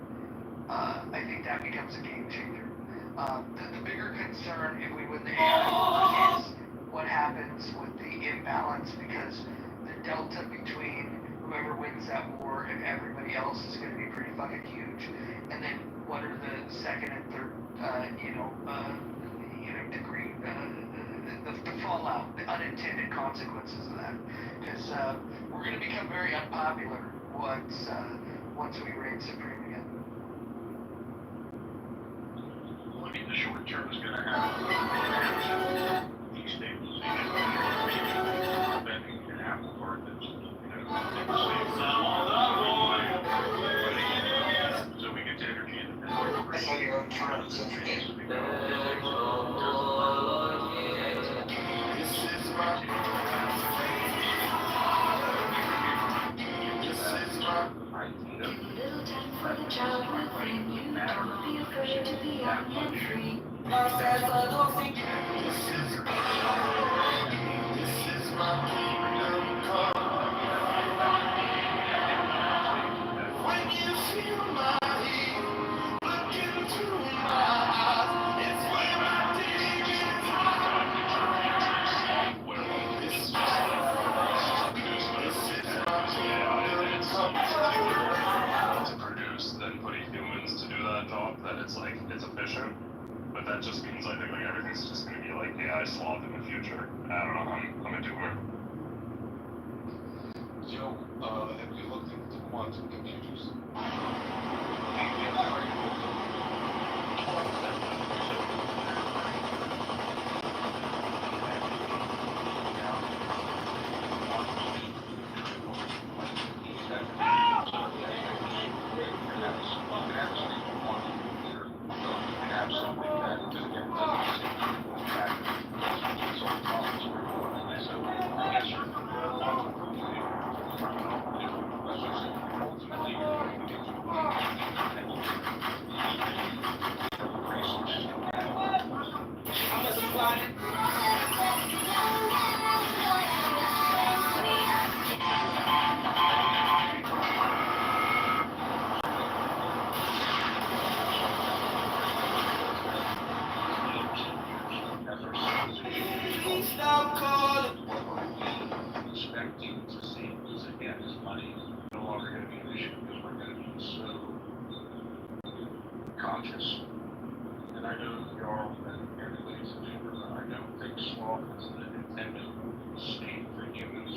I think that becomes a game changer. The bigger concern if we win the AI war is what happens with the imbalance, because the delta between whoever wins that war and everybody else is going to be pretty fucking huge. And then what are the second and third, degree, the fallout, the unintended consequences of that? Because we're going to become very unpopular once we reign supreme again. Well, I mean, the short term is going to have destabilization, preventing an apple cart that's, so we get to energy Little time for the child within you. Don't be afraid to be young and free. This is my kingdom come. When you feel my heat, look into my eyes. It's where my demons hide. This is my kingdom come. To produce, then putting humans to do that job, that it's like, it's efficient. But that just means I think like everything's just gonna be like AI sloth in the future. I don't know, I'm a doomer. Joe, have you looked into quantum computers? Stop calling. Expecting to see is again is money no longer going to be an issue because we're going to be so conscious. And I know y'all and everybody's a doer, and I don't think sloth is the intended state for humans.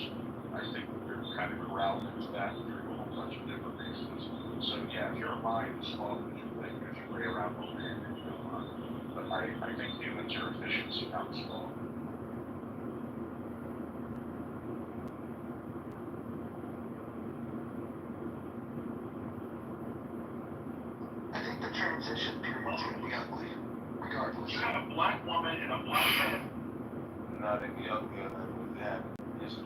I think we're kind of corralled into that through a whole bunch of different reasons. So yeah, if you're a mind sloth, as you think, if you lay around all day, you don't mind. But I think humans are efficiency, not sloth. I think the transition period's going to be ugly, regardless. You got a black woman and a black man. Not any uglier than we've had in history.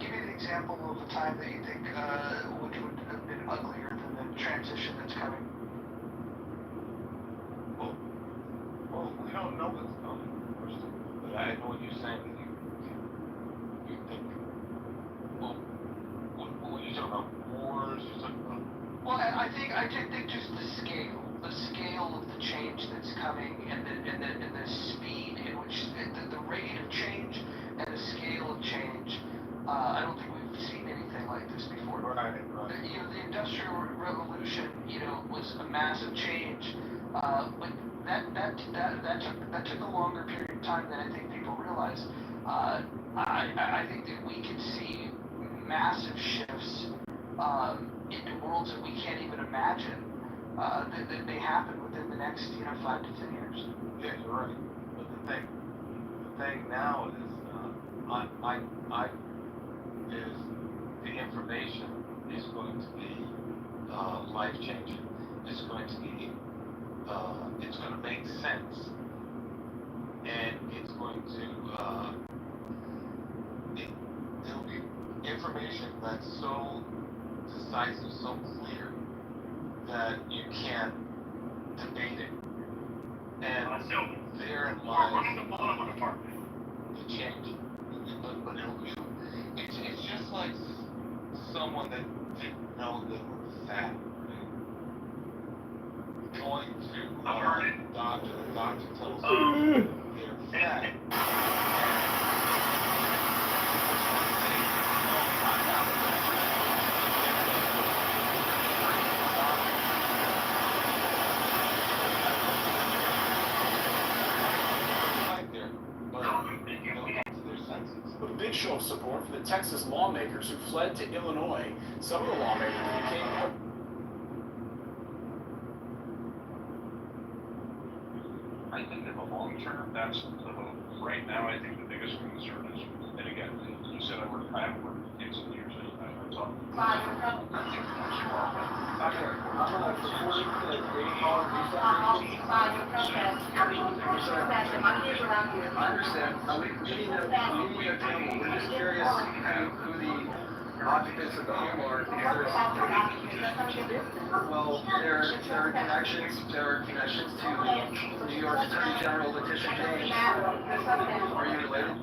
Give me an example of a time that you think which would have been uglier than the transition that's coming. Well, we don't know what's coming, first of all. But I know what you're saying. You think, well, what are you talking about? Wars? You're talking about? Well, I think just the scale of the change that's coming, and the speed in which the rate of change and the scale of change. I don't think we've seen anything like this before. Right. The Industrial Revolution, was a massive change, but that took a longer period of time than I think people realize. I think that we could see massive shifts into worlds that we can't even imagine that may happen within the next 5 to 10 years. Yeah, you're right. But the thing now is, is the information is going to be life changing. It's going to be it's going to make sense, and it's going to it'll be information that's so decisive, so clear that you can't debate it. And therein lies the change. But it's just like someone that didn't know they were fat, going to a doctor, the doctor tells them they're fat. A big show of support for the Texas lawmakers who fled to Illinois. Some of the lawmakers became I think in the long term, that's right now. I think the biggest concern is, and again, you said I haven't worked with kids in years. I'm talking. I think that's I understand. We need a table. We're just curious who the occupants of the home are. Well, there are connections to New York Attorney General Letitia James. Are you related?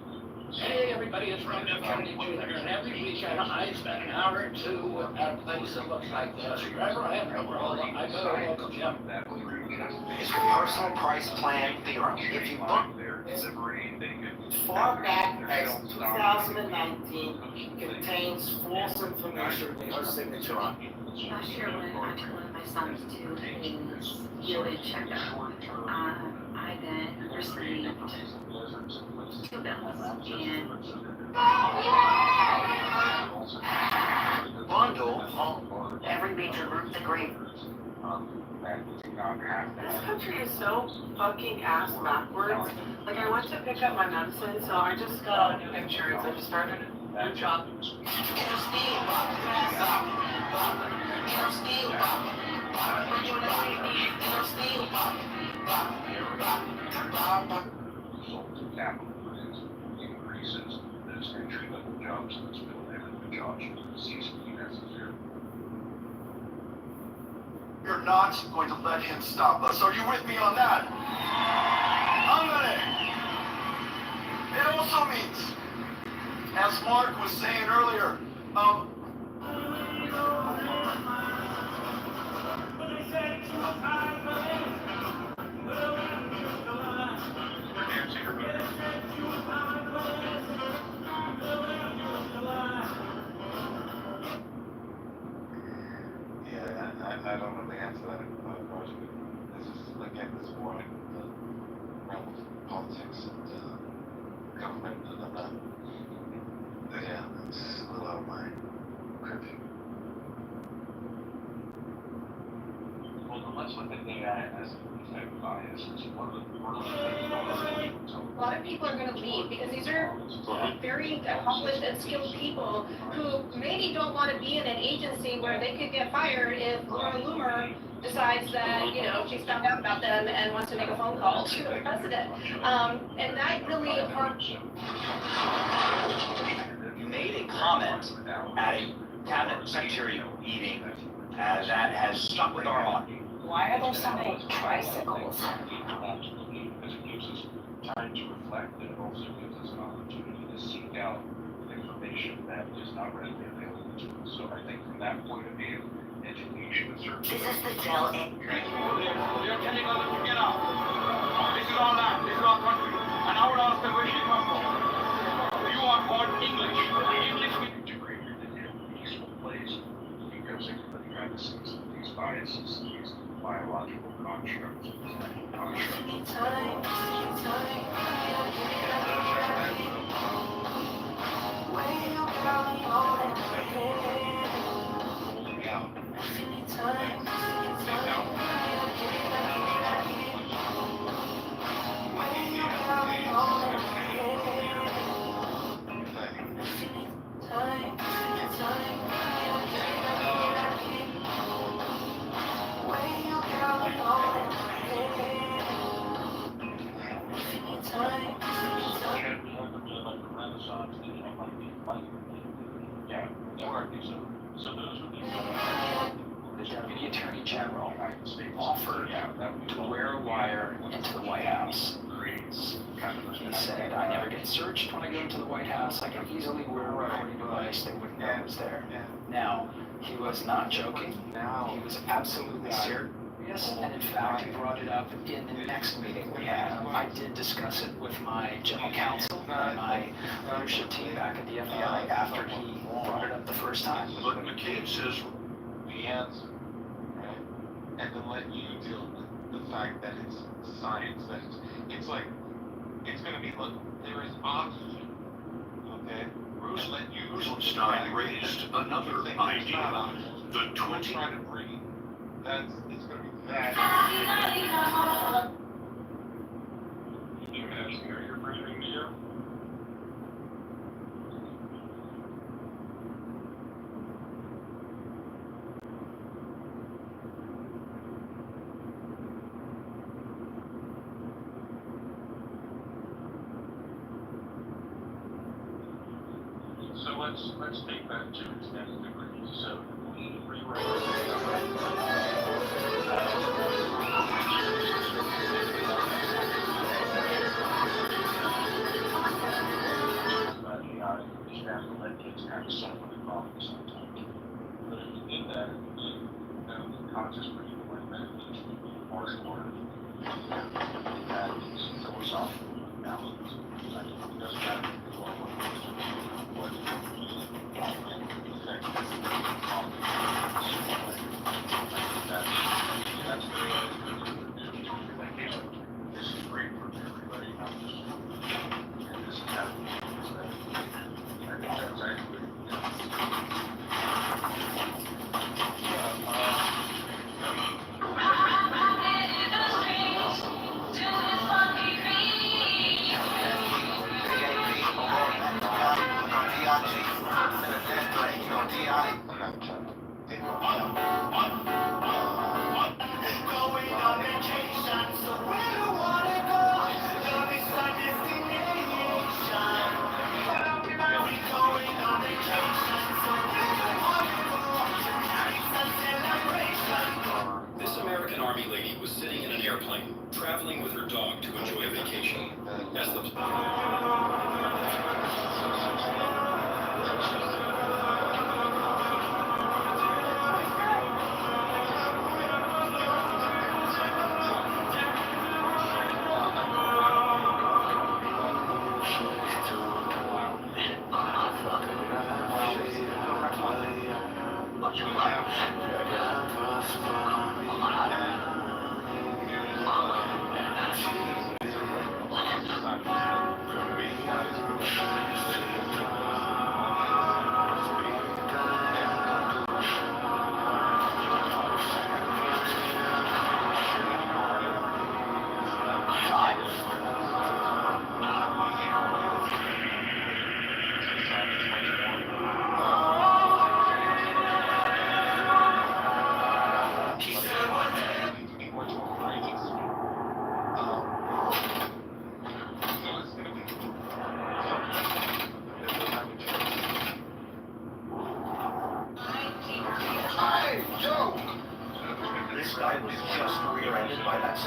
Hey everybody, it's Roundup County Jr. And every weekend I spend an hour or two at a place that looks like this. Wherever I am in the world, I go to a local gym. It's a personal price plan theorem. If you look far back as 2019, contains false information with her signature on it. Last year when I took one of my sons to his yearly checkup, I then received 2 bills and Bundle every major group agreed. This country is so fucking ass backwards. Like, I went to pick up my medicine, so I just got on new insurance. I just started a new job. Increases those entry-level jobs and those middle-level jobs cease to be necessary. You're not going to let him stop us. Are you with me on that? It also means, as Mark was saying earlier, I don't know the answer to that question. This is, again, this war in the realm of politics and government. Yeah, it's a little out of my purview. Well, then let's look at AI as an effect bias. It's one of the a lot of people are going to leave because these are very accomplished and skilled people who maybe don't want to be in an agency where they could get fired if Laura Loomer decides that, she's found out about them and wants to make a phone call to the president. And that really harms. You made a comment at a cabinet secretary meeting that has stuck with our mind. why are there so many tricycles? Because it gives us time to reflect, and it also gives us an opportunity to seek out information that is not readily available to us. So I think from that point of view, education is certainly. This is the Dell You're telling us to get out. This is our land. This is our country. And I would ask them where she come from. You are called English. English integrated in a peaceful place because everybody understands these biases, these biological constructs, The Deputy Attorney General offered to wear a wire into the White House phrase. He said, I never get searched when I go into the White House. I can easily wear a recording device. They wouldn't know I was there. Now, he was not joking. He was absolutely serious. And in fact, he brought it up in the next meeting we had. I did discuss it with my general counsel and my leadership team back at the FBI after he brought it up the first time. But McCabe says the answer, right? And then let you deal with the fact that it's science, that it's like, it's going to be, look, there is oxygen, okay? Rosenstein raised another idea. The 20... trying to breathe. It's going to be that. You have your breathing here. So let's take that to its nth degree. So we rewrite conscious breathing like meditation, martial arts, that is philosophical analysis. It doesn't matter what that's the way this is great for everybody, not just and this is happening. I think that's actually This American Army lady was sitting in an airplane, traveling with her dog to enjoy a vacation. As the This guy was just rear-ended by that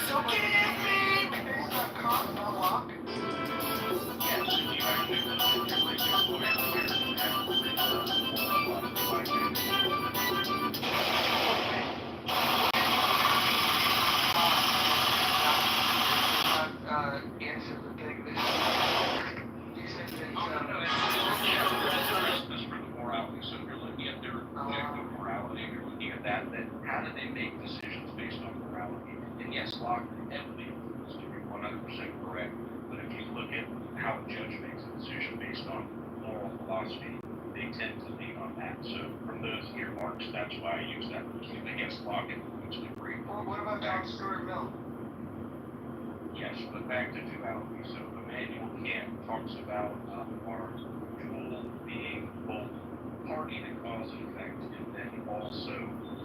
So give me. Answer the thing that you said that morality. So if you're looking at their objective morality, if you're looking at that, then how do they make decisions based on morality? And yes, Locke heavily influenced to be 100% correct. But if you look at how a judge makes a decision based on moral philosophy, they tend to lean on that. So from those earmarks, that's why I use that. Against Locke influence degree. Well, what about John Stuart Mill? Yes, but back to duality. So Immanuel Kant talks about our dual being both party to cause and effect, and then also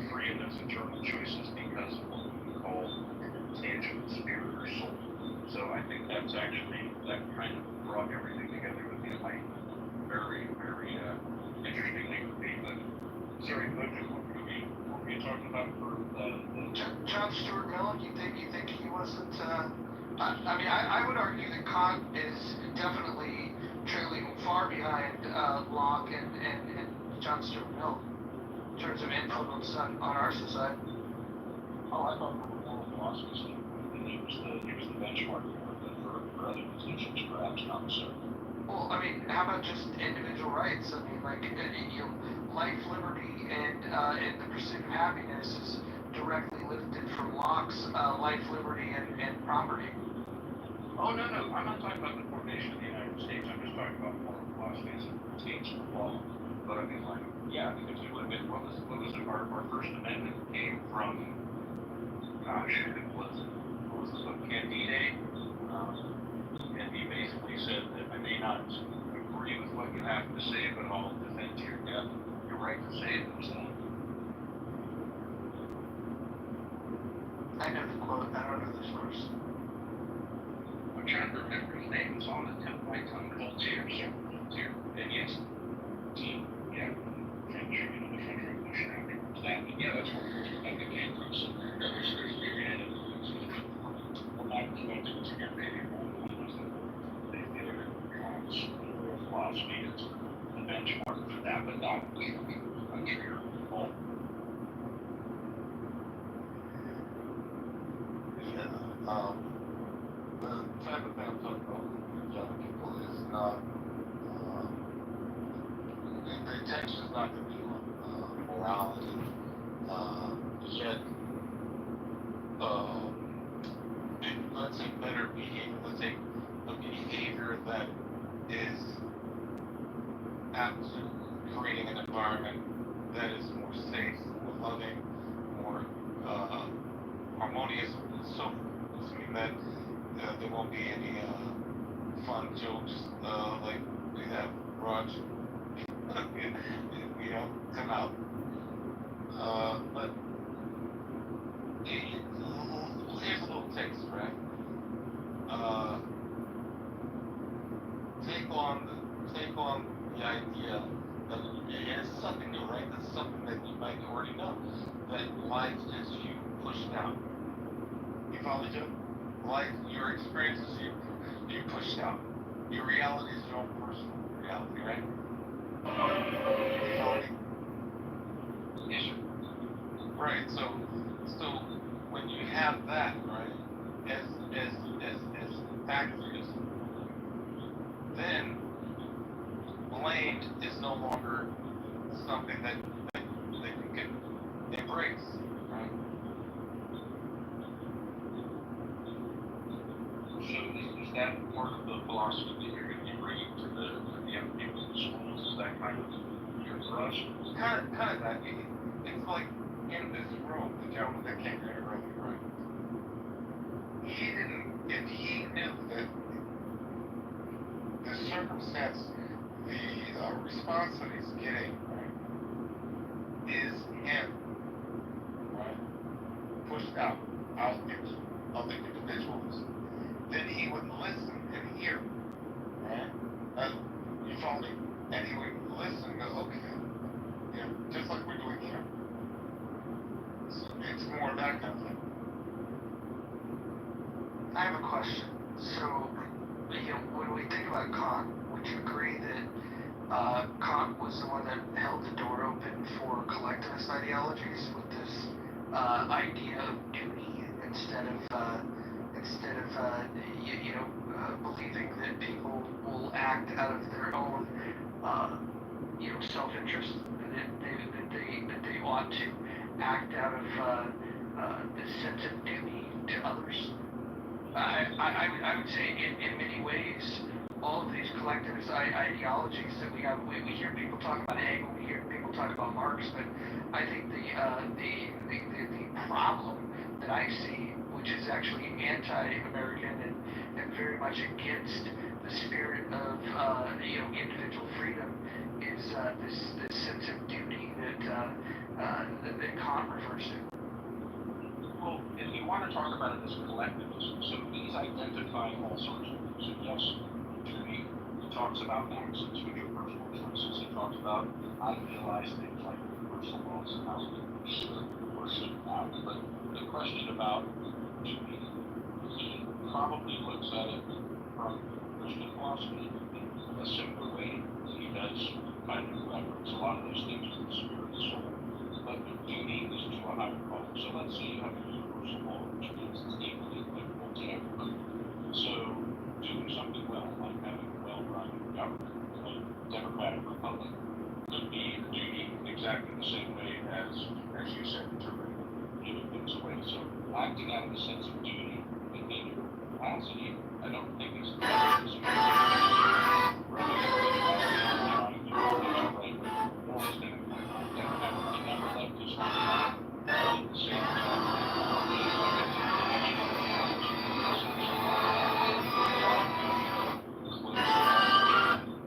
free in those internal choices because of what we call tangible spirit or soul. So I think that's actually, that kind of brought everything together with the enlightenment very, very interestingly for me. But sorry, what were you talking about for the John Stuart Mill? You think he wasn't? I mean, I would argue that Kant is definitely trailing far behind Locke and John Stuart Mill in terms of influence on our society. Oh, I thought moral philosophy, he was the benchmark for other positions, perhaps not so. Well, I mean, how about just individual rights? I mean, like, life, liberty, and the pursuit of happiness is directly lifted from Locke's life, liberty, and property. Oh, no, I'm not talking about the formation of the United States. I'm just talking about moral philosophy as it pertains to law. But I mean, like, yeah, because you look at what was it, our First Amendment came from, gosh, what was the book, Candide? And he basically said that I may not agree with what you have to say, but I'll defend your right to say those things. I know the quote. I don't know this verse. I'm trying to remember his name. It's on the tip of my tongue. Voltaire. And yes, yeah, French, the French Revolution afterwards. That, yeah, that's where it came from. So there's period of well, not going to again, maybe philosophy is the benchmark for that, but not country or all. The type of thing I'm talking about with young people is not, the intention is not to be morality, yet, let's say better behavior, let's say a behavior that is creating an environment that is more safe, more loving, more harmonious, and so forth. Assuming that there won't be any fun jokes like we have Raj, come out. But here's a little taste, right? Take on the idea that it's something new, right? That's something that you might already know. That life is you pushed out. You follow me, Joe? Life, your experiences you pushed out. Your reality is your own personal reality, right? You follow me? Yes, sir. Right. So when you have that, right, as factors, then blame is no longer something that you can embrace, right? So is that part of the philosophy that you're going to be bringing to the young people in the schools? Is that kind of your thrust? Kind of that. It's like in this room, the gentleman that came here earlier, right? If he knew that the circumstance, the response that he's getting, right, is him, right, pushed out of the individualism, then he would listen and hear, right? You follow me? And he would listen and go, okay, just like we're doing here. So it's more that kind of thing. I have a question. So, when we think about Kant, would you agree that Kant was the one that held the door open for collectivist ideologies with this idea of duty instead of believing that people will act out of their own self-interest, that they ought to act out of this sense of duty to others. I would say in many ways, all of these collectivist ideologies that we have, we hear people talk about Hegel, we hear people talk about Marx, but I think the problem that I see, which is actually anti-American and very much against the spirit of individual freedom, is this sense of duty that Kant refers to. Well, in the want to talk about it as collectivism. So he's identifying all sorts of things. And yes, duty talks about actions, which are personal choices. He talks about idealized things like universal laws and how we should worship out. But the question about duty, he probably looks at it from Christian philosophy in a similar way. He does kind of reference a lot of those things in the spirit of the soul. But the duty is to a higher calling. So let's say you have a universal law, which means it's equally applicable to everybody. So doing something well, like having a well-run government, a democratic republic, could be a duty in exactly the same way as you said, interpreting, giving things away. So acting out of a sense of duty within your capacity, I don't think is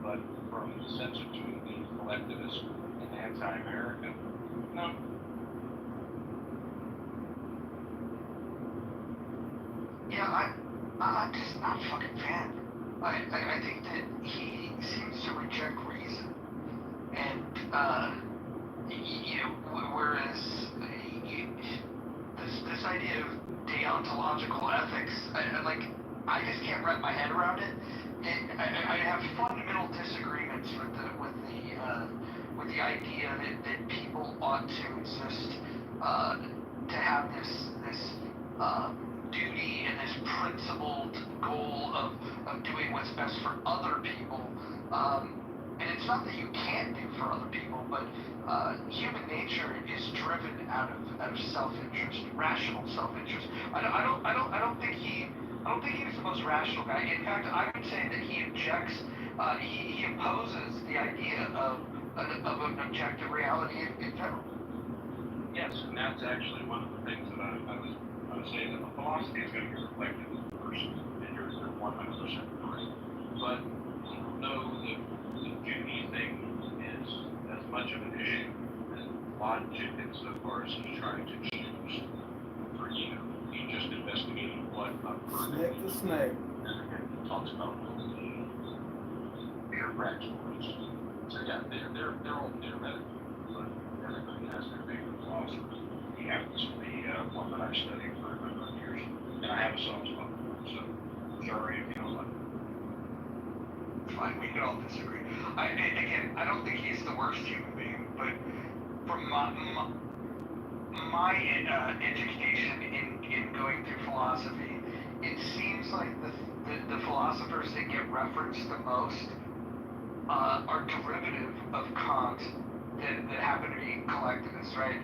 but from the sense of duty being collectivist and anti-American, no. Yeah, I'm just not a fucking fan. I think that he seems to reject reason. And, you know, whereas this idea of deontological ethics, I just can't wrap my head around it. And I have fundamental disagreements with the idea that people ought to exist, to have this duty and this principled goal of doing what's best for other people. And it's not that you can't do for other people, but human nature is driven out of self-interest, rational self-interest. I don't think he was the most rational guy. In fact, I would say that he objects. He opposes the idea of an objective reality in general. Yes, and that's actually one of the things that I was saying, that the philosophy is going to be reflected in the person, and you're 100% correct. But people know that the duty thing is as much of an issue as logic insofar as he's trying to choose for you. He just investigated what a person. Snake to snake. And he talks about those bureaucrats. So yeah, they're all theoretical, but everybody has their favorite philosophers. He happens to be one that I've studied for a number of years, and I have a soft spot for him, so sorry if you don't like it. Fine, we can all disagree. I don't think he's the worst human being, but from my education in going through philosophy, it seems like the philosophers that get referenced the most are derivative of Kant that happen to be collectivists, right?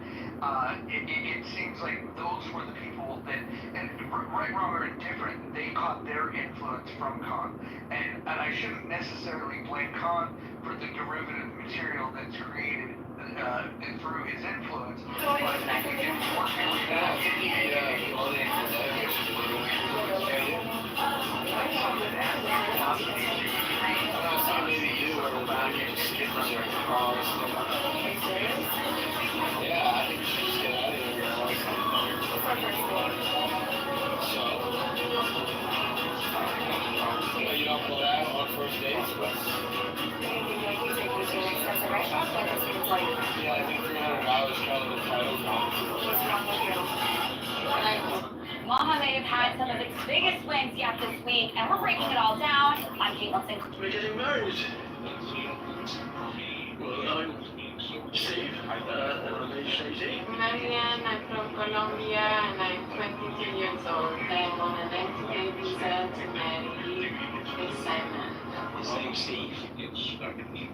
It seems like those were the people that, and right, wrong, or indifferent, they caught their influence from Kant. And I shouldn't necessarily blame Kant for the derivative material that's created through his influence. But I think it's Yeah, I think you should just get out of here. So, you don't go out on first dates? Yeah, I think $300 is kind of the title. Maha may have had some of its biggest wins yet this week, and we're breaking it all down. I'm Kate Wilson. We're getting married. Well, I'm Steve, I'm age 18. Marianne, I'm from Colombia and I'm 22 years old. I'm on an MTA visa to marry Miss Simon. His name's Steve. You just gotta keep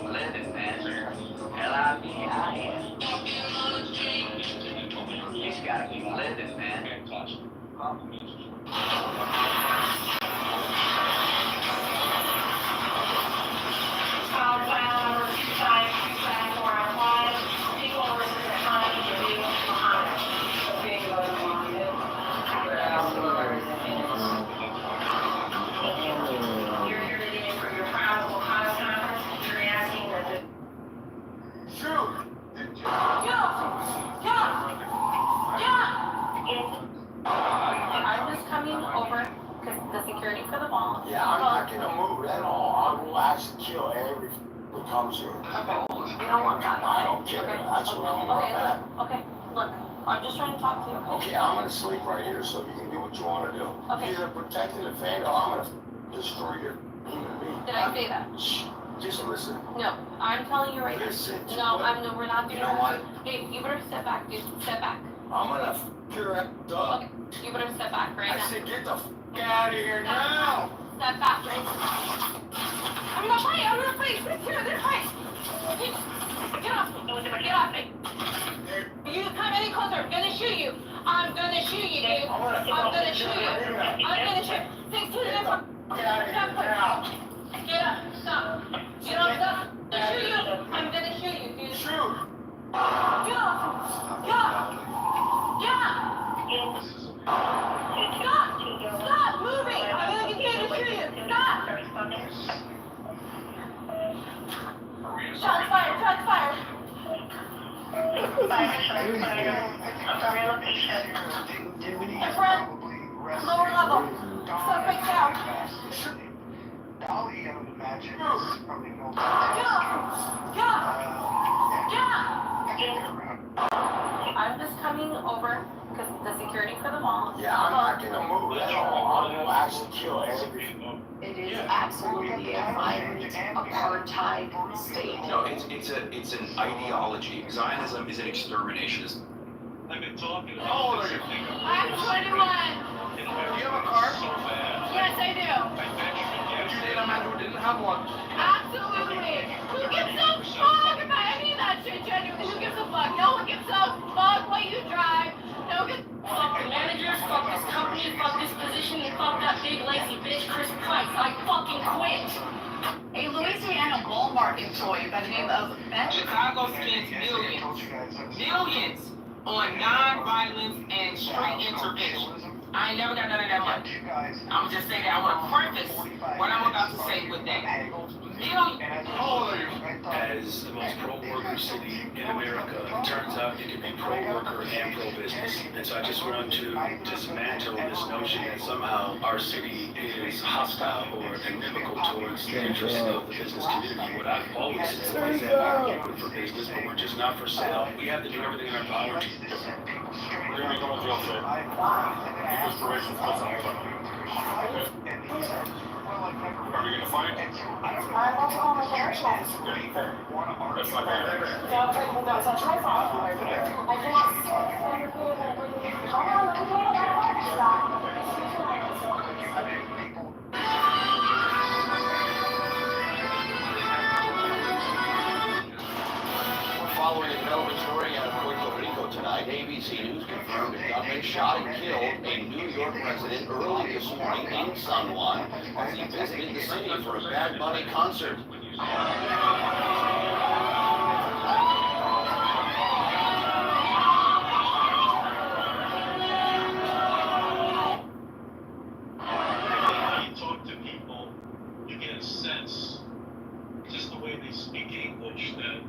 living, man. L-I-V-I-N. You just gotta keep living, man. Shoot! Yeah! security for the mall. Yeah, I'm not gonna move at all. I will actually kill every who comes here. Okay, you don't want that. I don't care. That's what I'm about. Okay, look, I'm just trying to talk to you. Okay, I'm gonna sleep right here so you can do what you wanna do. Okay. Either protect and defend or I'm gonna destroy your human being. Did I say that? Shh, just listen. No, I'm telling you right now. Listen to No, what- no, we're not doing You know that. what? Babe, you better step back, dude. Step back. I'm gonna f your up. Okay, you better step back right I now. said get the f out of here now. Step back. I'm gonna fight. Sit here, they're fight. Get off me. You come any closer, I'm gonna shoot you. I'm gonna shoot you, dude. I'm gonna shoot you. Take two minutes. Get out of here now. Get up, stop. Get up, stop. I'm gonna shoot you. I'm gonna shoot you, dude. Shoot. Get off. Get off. Stop moving. I'm gonna continue to shoot you. Stop. Shots fired. In front. Lower level. Suspect down. Dolly, I would imagine, is probably no. Get off. I'm just coming over because the security for the mall. Yeah, I'm not gonna move at all. I will actually kill every. It is absolutely a violent apartheid state. No, it's an ideology. Zionism is an exterminationist. I've been talking about. How old are you? I'm 21. Do you have a car? Yes, I do. Would you date a man who didn't have one? Absolutely. Who gives a fuck about any of that shit, genuinely? Who gives a fuck? No one gives a fuck what you drive. No one. Fuck the managers, fuck this company, fuck this position, and fuck that big lazy bitch, Chris Price. I fucking quit. A Louisiana Walmart employee by the name of Chicago spends millions on non-violence and street intervention. I ain't never got none of that money. I'm just saying that I want to preface what I'm about to say with that. As the most pro-worker city in America, it turns out you can be pro-worker and pro-business. And so I just want to dismantle this notion that somehow our city is hostile or inimical towards the interests of the business community. What I've always said is that we're open for business, but we're just not for sale. We have to do everything in our power to. We're gonna be going to jail today. Inspiration's what's on your Are we gonna fight? I'm also on my parents' house. That's my bad. That's my fault. I can't. Come on, look at Following a development story out of Puerto Rico tonight, ABC News confirmed the gunman shot and killed a New York resident early this morning in San Juan as he visited the city for a Bad Bunny concert. You talk to people, you get a sense, just the way they speak English, that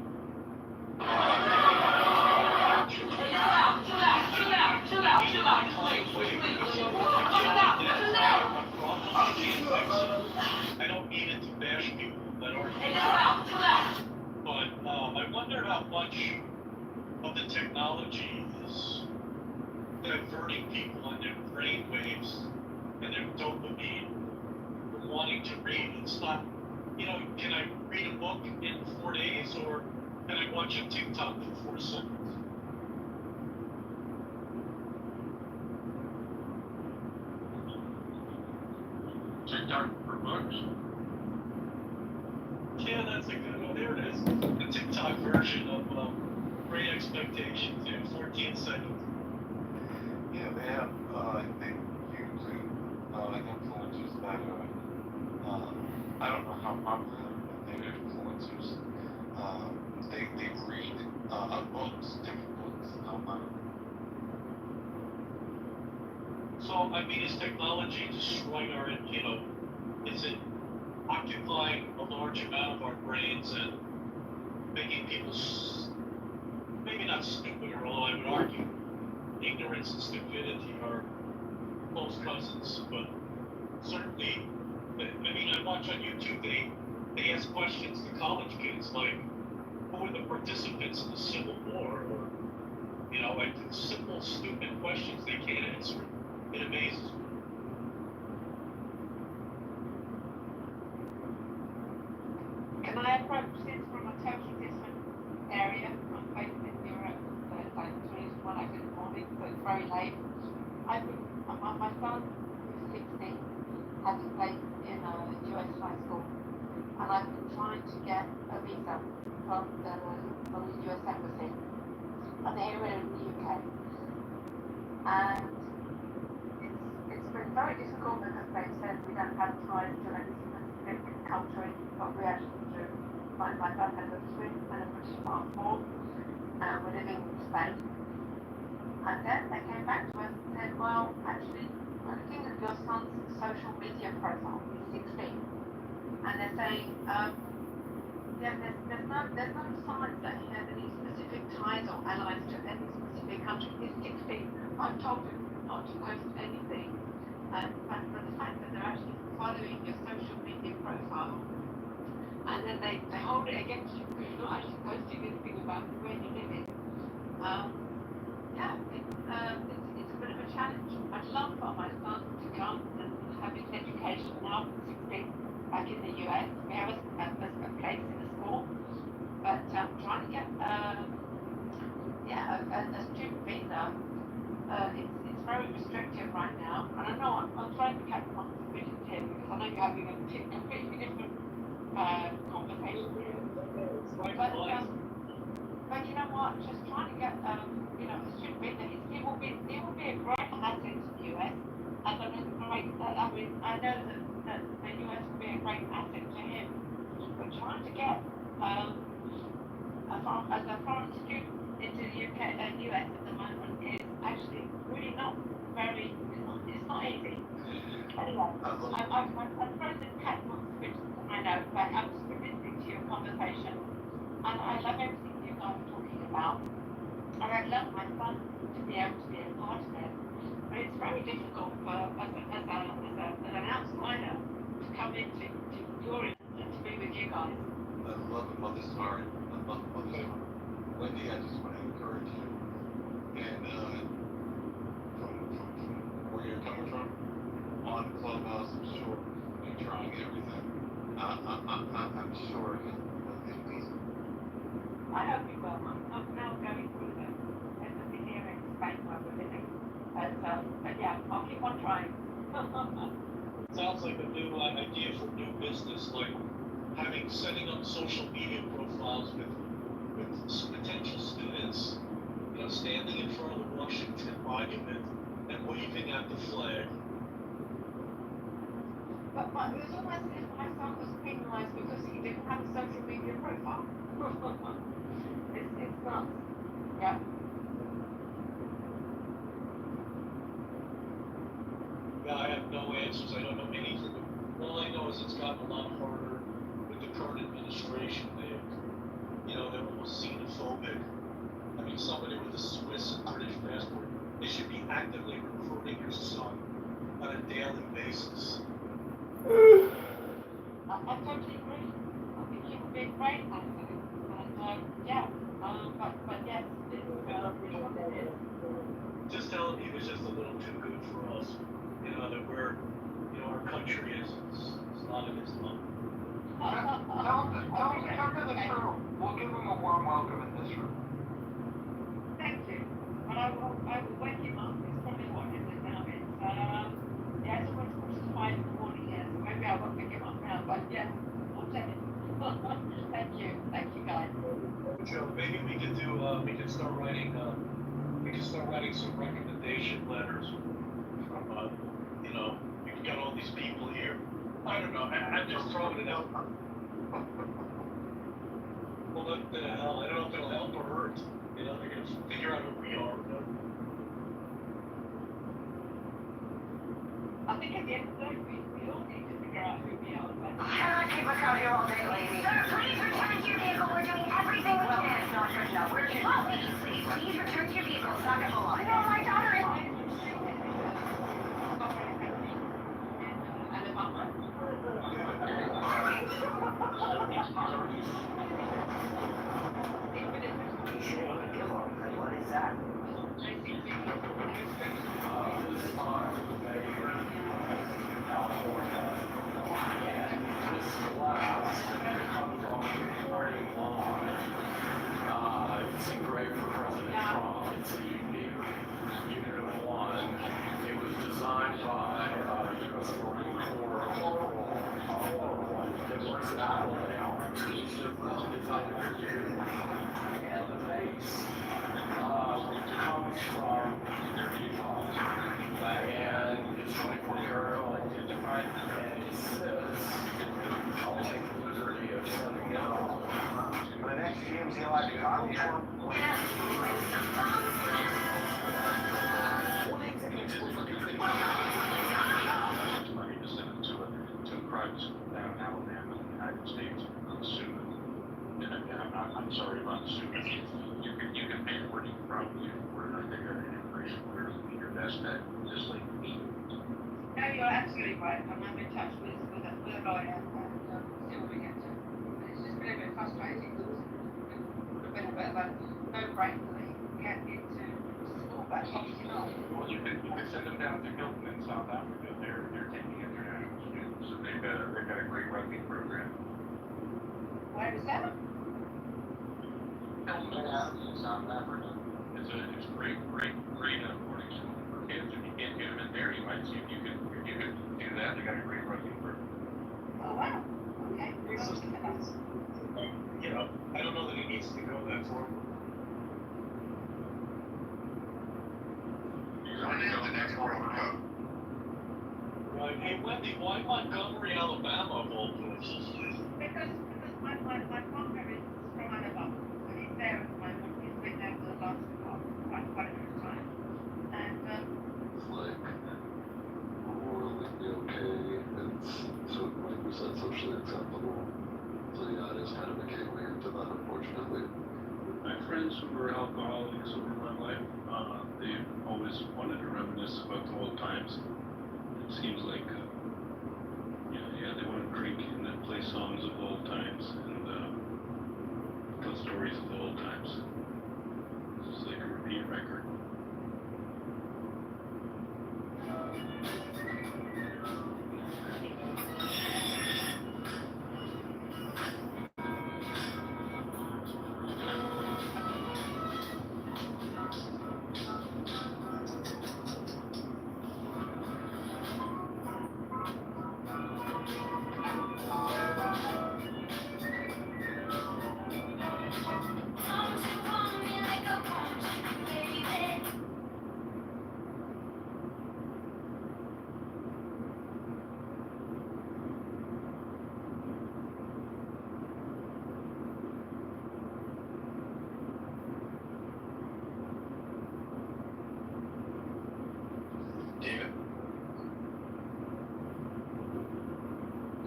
I don't mean it to bash people that are but I wonder how much of the technology is diverting people in their brain waves and their dopamine from wanting to read. It's not, can I read a book in 4 days or can I watch a TikTok for 4 seconds? TikTok for books. Yeah, that's a good one. There it is. The TikTok version of Great Expectations in 14 seconds. Yeah, they have, I think, YouTube influencers that are, I don't know how popular they're influencers. They read books, different books. So, I mean, is technology destroying our, is it occupying a large amount of our brains and making people maybe not stupider, although I would argue ignorance and stupidity are close cousins, but certainly, I mean, I watch on YouTube, they ask questions to college kids like, who were the participants in the Civil War? Or, you know, like simple, stupid questions they can't answer. It amazes me. Can I approach this from a totally different area? I'm based in Europe, so it's like 21 in the morning, so it's very late. My son, who's 16, has a place in a US high school, and I've been trying to get a visa from the US Embassy, and they're here in the UK. And it's been very difficult because they said we don't have ties to any specific country, but we actually do. My dad has a Swiss and a British passport, and we're living in Spain. And then they came back to us and said, well, actually, we're looking at your son's social media profile. He's 16. And they're saying, yeah, there's no signs that he has any specific ties or allies to any specific country. He's 16. I've told him not to post anything. But the fact that they're actually following your social media profile, and then they hold it against you because you're not actually posting anything about where you live in. Yeah, it's a bit of a challenge. I'd love for my son to come and have his education now, 16, back in the US. We have a place in the school, but trying to get a student visa, it's very restrictive right now. And I know I'm trying to catch my vision here because I know you're having a completely different conversation here. But you know what? Just trying to get a student visa, it will be a great asset to the US. And I mean, I know that the US will be a great asset to him. But trying to get as a foreign student into the UK and US at the moment is actually really not very. It's not easy. Anyway, I'm trying to catch my switch. I know, but I'm just listening to your conversation, and I love everything you guys are talking about, and I'd love my son to be able to be a part of it. But it's very difficult for as an outsider to come into your and to be with you guys. I love the mother's heart. I love the mother's heart. Wendy, I just want to encourage you, and from where you're coming from, on Clubhouse, I'm sure you're trying everything. I'm sure you'll get these. I hope you will. I'm now going through the embassy here in Spain where we're living. But yeah, I'll keep on trying. Sounds like a new idea for new business, like setting up social media profiles with potential students, you know, standing in front of the Washington Monument and waving at the flag. But it was almost as if my son was penalized because he didn't have a social media profile. It's nuts. Yeah. Yeah, I have no answers. I don't know anything. All I know is it's gotten a lot harder with the current administration. They're almost xenophobic. I mean, somebody with a Swiss and British passport, they should be actively recruiting your son on a daily basis. I totally agree. I think he would be a great asset. And but yes, it's what it is. Just tell him he was just a little too good for us. You know, that our country is not in his love. Tell him the truth. We'll give him a warm welcome in this room. Thank you. But I will wake him up. It's probably what is it now? It's almost 5 in the morning here, so maybe I won't pick him up now, but yeah, I'll take it. Thank you guys. Joe, maybe we could start writing some recommendation letters from we've got all these people here. I don't know, I'm just throwing it out. Well, what the hell, I don't know if it'll help or hurt. They're gonna figure out who we are. I think at the end of the day, we all need to figure out who we are. Cannot keep us out here all day, lady. Sir, please return to your vehicle. We're doing everything we can. It's not good enough. We're just... Please return to your vehicle. It's not gonna hold on. No, my daughter is... What is that? It's great for President Trump. It's a unique Unit 1. It was designed by U.S. Marine Corps. It works out now. It's designed for you. And the base comes from and it's 24 karat gold. And it says, I'll take the liberty of sending it out. For the next GMC election, Donald Trump money to send it to a private school down in Alabama, in the United States, soon. And I'm sorry about the students. You can pay for it, you can probably afford it. I think an immigration lawyer would be your best bet, just like me. No, you're absolutely right. I'm in touch with a lawyer and see what we get to. It's just been a bit frustrating. It would have been a bit of a no-brainer to get into school, but obviously not. Well, you can send them down to Hilton in South Africa. They're taking international students, and they've got a great rugby program. Where is that? Hilton in South Africa. It's great boarding school for kids. If you can't get them in there, you might see if you can do that. They got a great rugby program. Oh wow. Okay. Nice. You know, I don't know that it needs to go that far. Right. Hey, Wendy, why Montgomery, Alabama, of all places? Because my partner is from Alabama, and he's there at the moment. He's been there for the last quite a bit of time. And It's like morally okay. It's so, like we said, socially acceptable. So yeah, it is kind of a gateway into that, unfortunately. My friends who were alcoholics over my life, they always wanted to reminisce about the old times. It seems like, they want to drink and then play songs of old times and tell stories of the old times. It's just like a repeat record.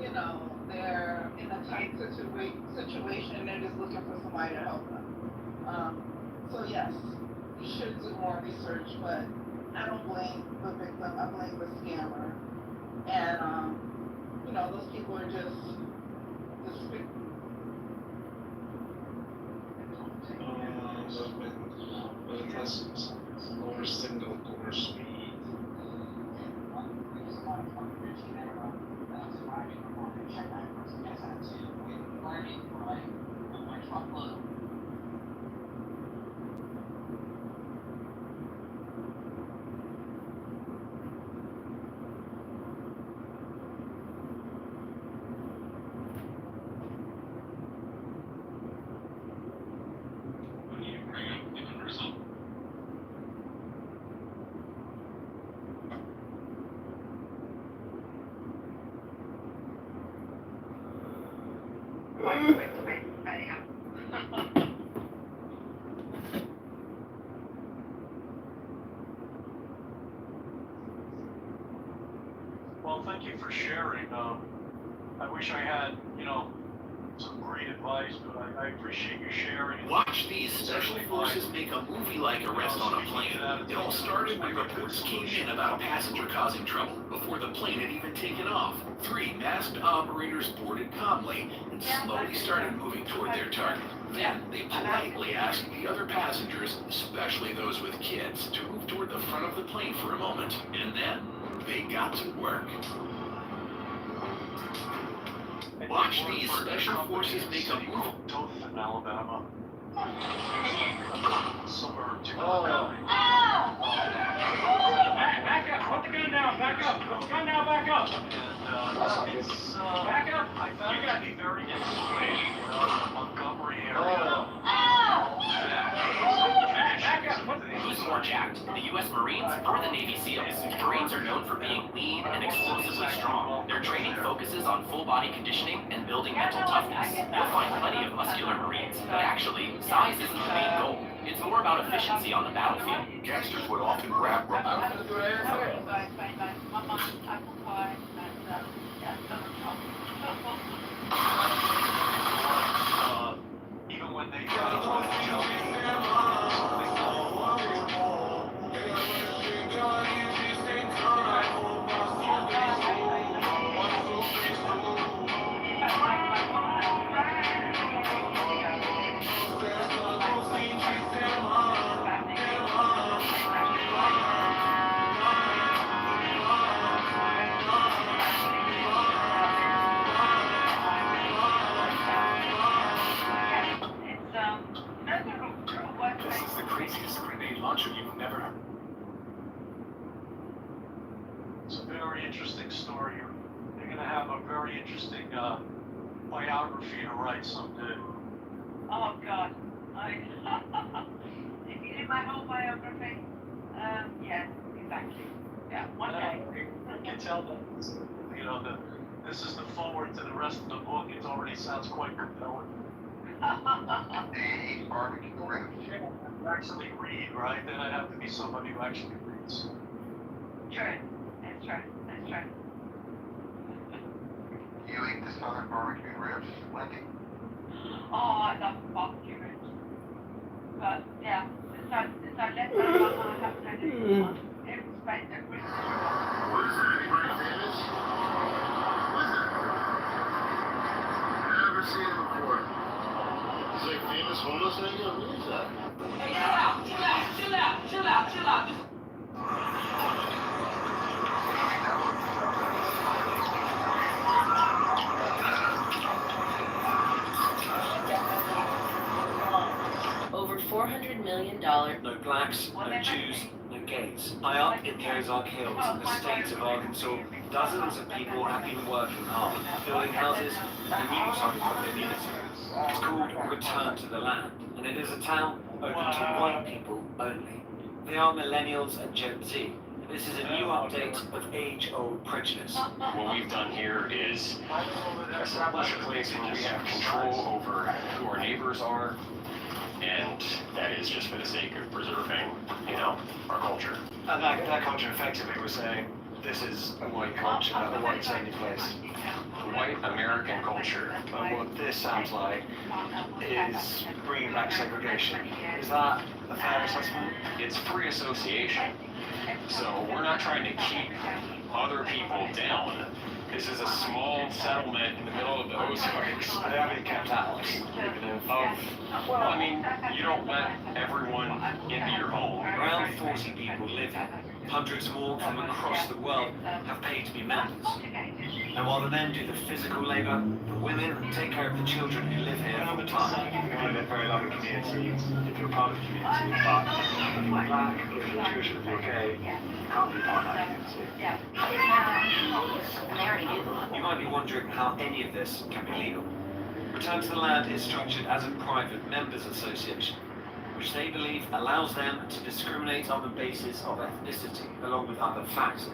You know, they're in a tight situation and they're just looking for somebody to help them. So yes, you should do more research, but I don't blame the victim, I blame the scammer. And, those people are just Lower signal, lower speed. Well, thank you for sharing. I wish I had, some great advice, but I appreciate you sharing. Watch these special forces make a movie-like arrest on a plane. It all started when reports came in about a passenger causing trouble before the plane had even taken off. 3 masked operators boarded calmly and slowly started moving toward their target. Then they politely asked the other passengers, especially those with kids, to move toward the front of the plane for a moment. And then they got to work. Watch these special forces make a move. Dothan, Alabama. Suburb to Back up! Put the gun down! Back up! Put the gun down! Back up! And it's Back up! you gotta be very information, Montgomery area. Who's more jacked, the U.S. Marines or the Navy SEALs? Marines are known for being lean and explosively strong. Their training focuses on full body conditioning and building mental toughness. You'll find plenty of muscular Marines, but actually, size isn't the main goal. It's more about efficiency on the battlefield. Gangsters would often grab Even when they This is the craziest grenade launcher you've never heard. It's a very interesting story. You're gonna have a very interesting biography to write someday. Oh God, if you did my whole biography, yeah, exactly. Yeah, one day. You can tell that, this is the forward to the rest of the book. It already sounds quite compelling. Actually read, right? Then I'd have to be somebody who actually reads. True, that's true, that's true. You eat the southern barbecue ribs, Wendy? Oh, I love barbecue ribs. But yeah, since I left my mum, I haven't had any one. It was made at Christmas. What is it? Anybody famous? What is it? Never seen it before. Is it a famous homeless lady? What is that? Hey, chill out. Over $400 million. No blacks, no Jews, no gays. High up in the Ozark Hills in the state of Arkansas, dozens of people have been working hard, building houses and new homes for their community. It's called Return to the Land, and it is a town open to white people only. They are millennials and Gen Z. This is a new update of age-old prejudice. What we've done here is establish a place where we have control over who our neighbors are, and that is just for the sake of preserving, our culture. And that culture effectively was saying, this is a white culture, a white-only place. White American culture. But what this sounds like is bringing back segregation. Is that a fair assessment? It's free association. So we're not trying to keep other people down. This is a small settlement in the middle of the Ozarks. They have been kept out. You don't let everyone into your home. Around 40 people live here. Hundreds more from across the world have paid to be members. And while the men do the physical labor, the women take care of the children who live here full time. We live in a very loving community if you're part of the community, but if you're black, if you're Jewish, if you're gay, you can't be part of that community. You might be wondering how any of this can be legal. Return to the Land is structured as a private members association, which they believe allows them to discriminate on the basis of ethnicity, along with other factors.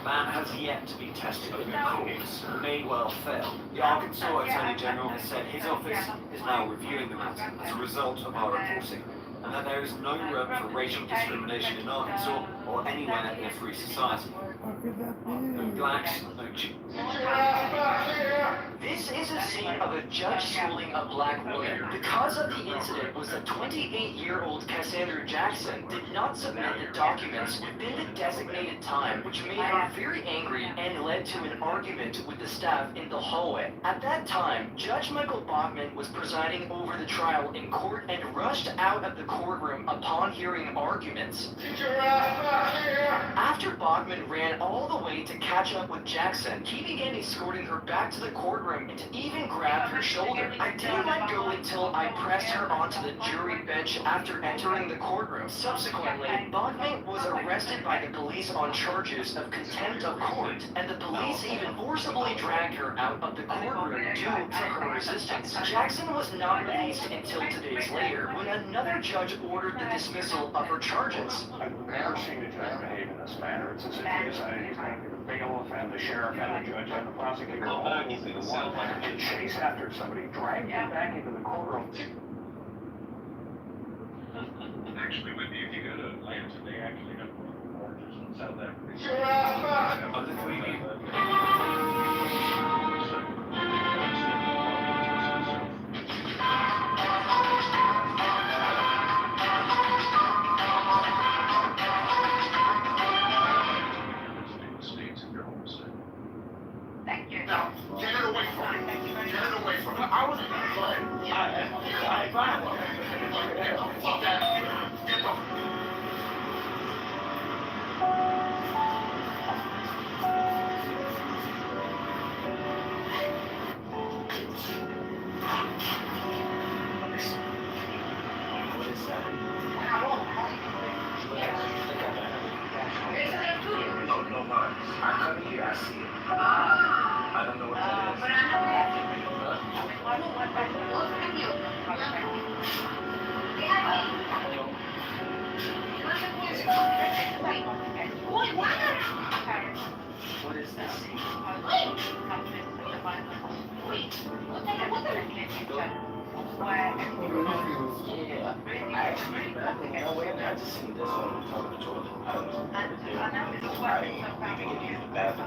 That has yet to be tested in the courts, and may well fail. The Arkansas Attorney General has said his office is now reviewing the matter as a result of our reporting, and that there is no room for racial discrimination in Arkansas or anyone in a free society. Blacks, This is a scene of a judge schooling a black woman. The cause of the incident was that 28-year-old Cassandra Jackson did not submit the documents within the designated time, which made her very angry and led to an argument with the staff in the hallway. At that time, Judge Michael Bachman was presiding over the trial in court and rushed out of the courtroom upon hearing arguments. After Bachman ran all the way to catch up with Jackson, he began escorting her back to the courtroom and even grabbed her shoulder. I didn't let go until I pressed her onto the jury bench after entering the courtroom. Subsequently, Bachman was arrested by the police on charges of contempt of court, and the police even forcibly dragged her out of the courtroom due to her resistance. Jackson was not released until 2 days later, when another judge ordered the dismissal of her charges. I've never seen a judge behave in this manner. It's as if he decided he's going to be the bailiff and the sheriff and the judge and the prosecutor all in one to chase after somebody, drag them back into the courtroom. Actually, with you, if you go to Atlanta, they actually have one of the largest in South Africa. of the 3 people. Thank you. Now, get it away from me. Get it away from me. I was fine. Yeah, fine. Fuck that. Get the... I don't know what that What is this? Yeah, actually, no way I've had to see this one on top of the toilet. I don't know. I think it is the bathroom.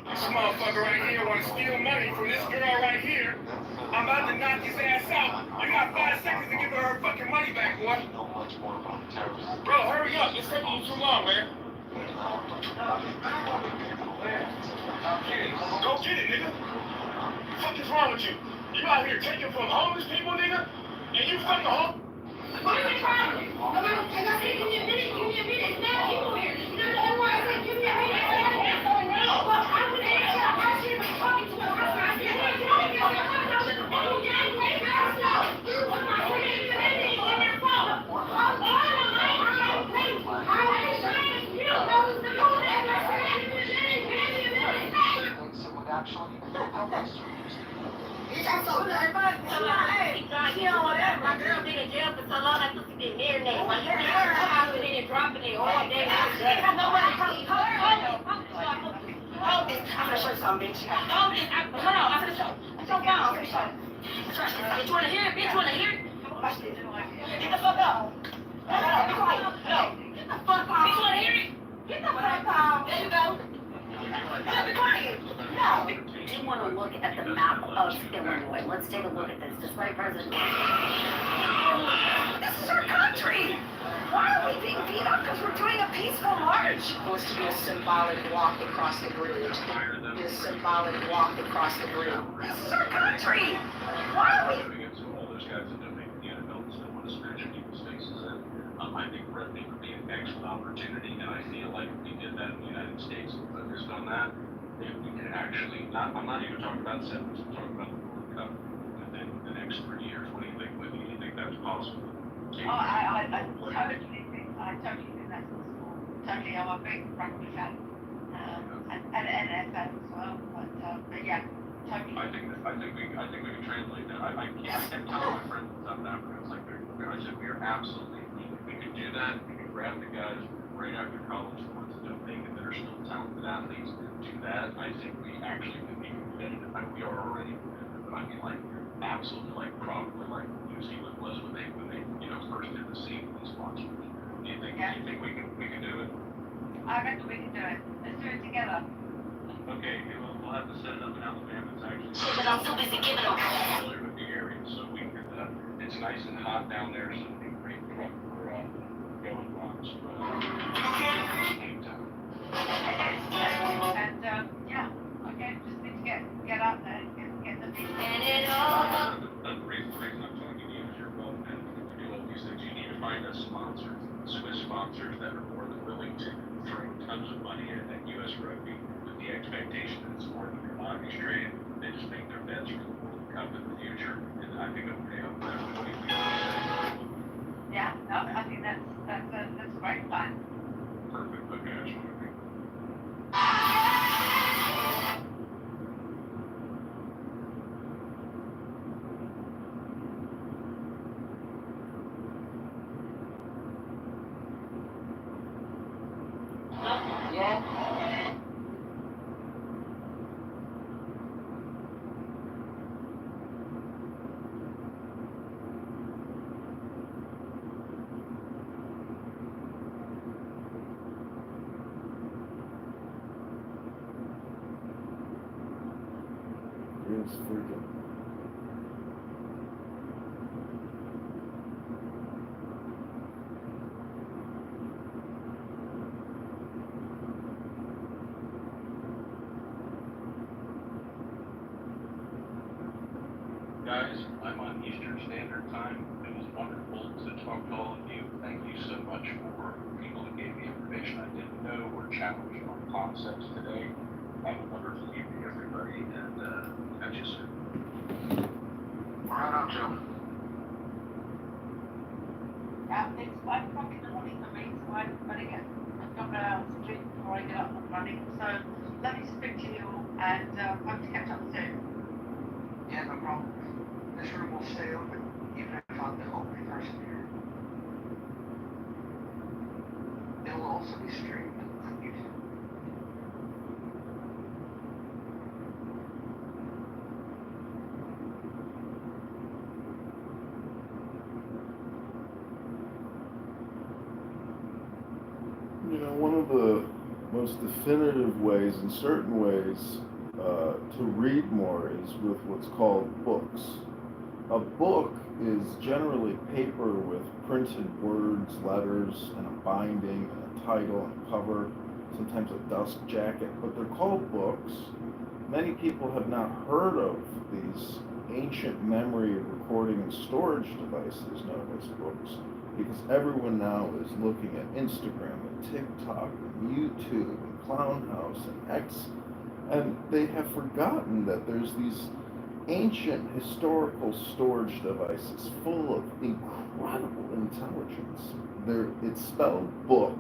This motherfucker right here wanna steal money from this girl right here. I'm about to knock his ass out. You got 5 seconds to give her her fucking money back, boy. Bro, hurry up. It's taking you too long, man. Go get it, nigga. What the fuck is wrong with you? You out here taking from homeless people, nigga? And you fucking home? What is the problem? I said, give me a minute. Give me a minute. It's not people here. You know the word I said, give me a minute. Well, I would answer. I should have been talking to him. I said, hey, come on, get your phone out. And you can't wait for us now. What's my phone? Give me a minute. Give me your phone. I'm you don't know who's the phone. And I said, give me a minute. Give me a minute. It would actually help us. You know whatever, my girl been in jail for so long, I supposed to be marinated. Like, you're hopping in and dropping it all day. Hold this. I'm gonna show you something, bitch. Hold this. Hold on, I'm gonna show. It's your phone. I'm gonna show. Bitch, you wanna hear it? Bitch, you wanna hear it? Watch this. Get the fuck up. No, be quiet. No. Get the fuck up. Bitch, you wanna hear it? Get the fuck up. There you go. No, be quiet. No. Do you want to look at the map of Illinois? Let's take a look at this. This way, President. This is our country. Why are we being beat up because we're doing a peaceful march? It was to be a symbolic walk across the bridge. A symbolic walk across the bridge. This is our country. Why are we? All those guys that donate the adults that want to smash people's faces in. I think Redney would be an excellent opportunity, and I feel like if we did that in the United States and focused on that, if we could actually, I'm not even talking about sevens, I'm talking about the World Cup within the next 3 years. What do you think, Whitney? Do you think that's possible? I totally think that's possible. Totally, I'm a big rugby fan, and NFL as well. But yeah, totally. I think we can translate that. I can't tell my friends in South Africa. It's like I said, we are absolutely. We could do that. We could grab the guys right after college who want to donate and that are still talented athletes. Do that. I think we actually could be competitive. We are already competitive, but I mean, like, absolutely like probably like New Zealand was when they first did the scene with these monsters. Do you think we can do it? I reckon we can do it. Let's do it together. Okay, we'll have to set it up in Alabama. It's actually But I'm so busy giving them. familiar with the area, so we can. It's nice and hot down there, so it'd be great for going runs. And yeah, okay, just need to get out there and get the big. The reason I'm talking to you is you're both and to do all these things. You need to find us sponsors, Swiss sponsors that are more than willing to throw tons of money at U.S. rugby with the expectation that it's more than commodities trade. They just make their bets for the World Cup in the future, and I think it'll pay off. Yeah, no, I think that's a great plan. Perfect. Okay, that's what I think. It's freaking. Guys, I'm on Eastern Standard Time. It was wonderful to talk to all of you. Thank you so much for people who gave me information I didn't know or challenged on concepts today. Have a wonderful evening, everybody, and catch you soon. Right on, Joe. Yeah, it's 5 o'clock in the morning for me, so I've got to get out on the street before I get up and running. So lovely to speak to you all, and hope to catch up soon. Yeah, no problem. This room will stay open, even if I'm the only person here. It'll also be streamed on YouTube. You know, one of the most definitive ways, in certain ways, to read more is with what's called books. A book is generally paper with printed words, letters, and a binding, and a title, and a cover, sometimes a dust jacket, but they're called books. Many people have not heard of these ancient memory, recording, and storage devices known as books, because everyone now is looking at Instagram and TikTok and YouTube and Clownhouse and X, and they have forgotten that there's these ancient historical storage devices full of incredible intelligence. It's spelled book.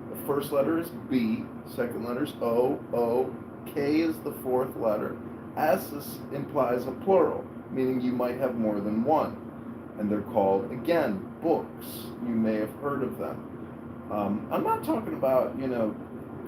The first letter is B, second letter is O, K is the fourth letter. S implies a plural, meaning you might have more than one. And they're called, again, books. You may have heard of them. I'm not talking about,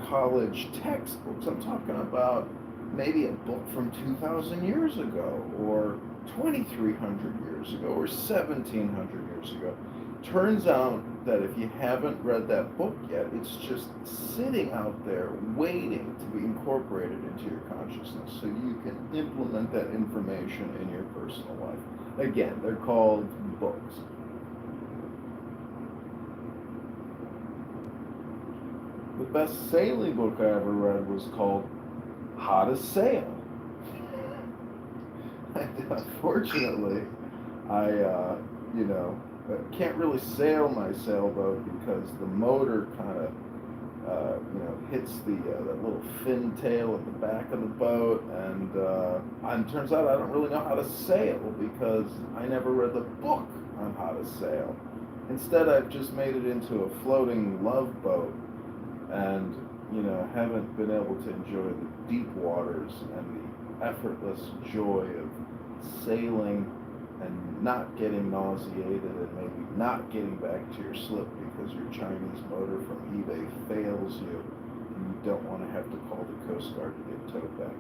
college textbooks. I'm talking about maybe a book from 2,000 years ago, or 2,300 years ago, or 1,700 years ago. Turns out that if you haven't read that book yet, it's just sitting out there waiting to be incorporated into your consciousness so you can implement that information in your personal life. Again, they're called books. The best sailing book I ever read was called How to Sail. And unfortunately, I can't really sail my sailboat because the motor kind of, hits that little fin tail at the back of the boat, and it turns out I don't really know how to sail because I never read the book on how to sail. Instead, I've just made it into a floating love boat, and haven't been able to enjoy the deep waters and the effortless joy of sailing and not getting nauseated and maybe not getting back to your slip because your Chinese motor from eBay fails you and you don't want to have to call the Coast Guard to get towed back.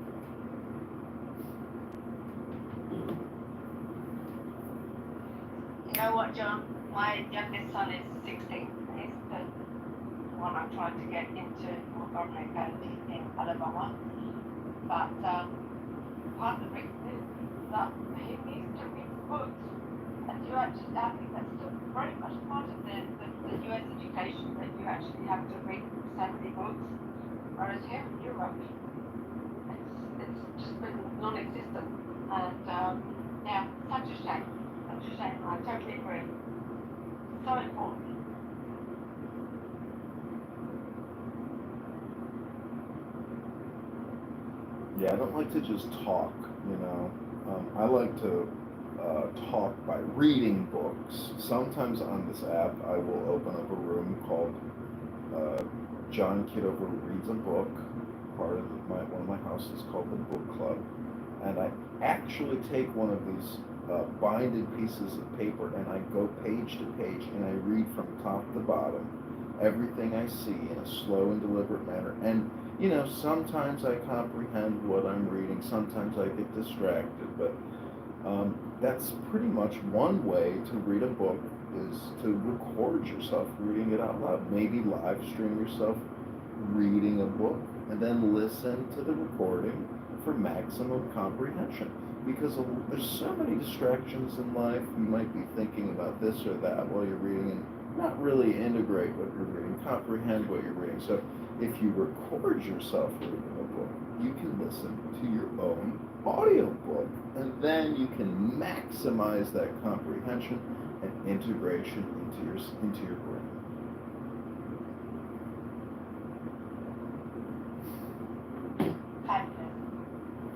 know what, John? My youngest son is 16. He's the one I'm trying to get into Montgomery County in Alabama. But part of the reason is that he needs to read books. And you actually, I think that's still very much part of the US education, that you actually have to read so many books. Whereas here in Europe, it's just been non-existent. And yeah, such a shame. Such a shame. I totally agree. So important. Yeah, I don't like to just talk, you know. I like to talk by reading books. Sometimes on this app, I will open up a room called John Kitover Reads a Book. Part of one of my houses called the Book Club, and I actually take one of these binded pieces of paper and I go page to page and I read from top to bottom everything I see in a slow and deliberate manner. And you know, sometimes I comprehend what I'm reading, sometimes I get distracted, but that's pretty much one way to read a book, is to record yourself reading it out loud. Maybe live stream yourself reading a book and then listen to the recording for maximum comprehension. Because there's so many distractions in life. You might be thinking about this or that while you're reading and not really integrate what you're reading, comprehend what you're reading. So if you record yourself reading a book, you can listen to your own audiobook, and then you can maximize that comprehension and integration into your brain.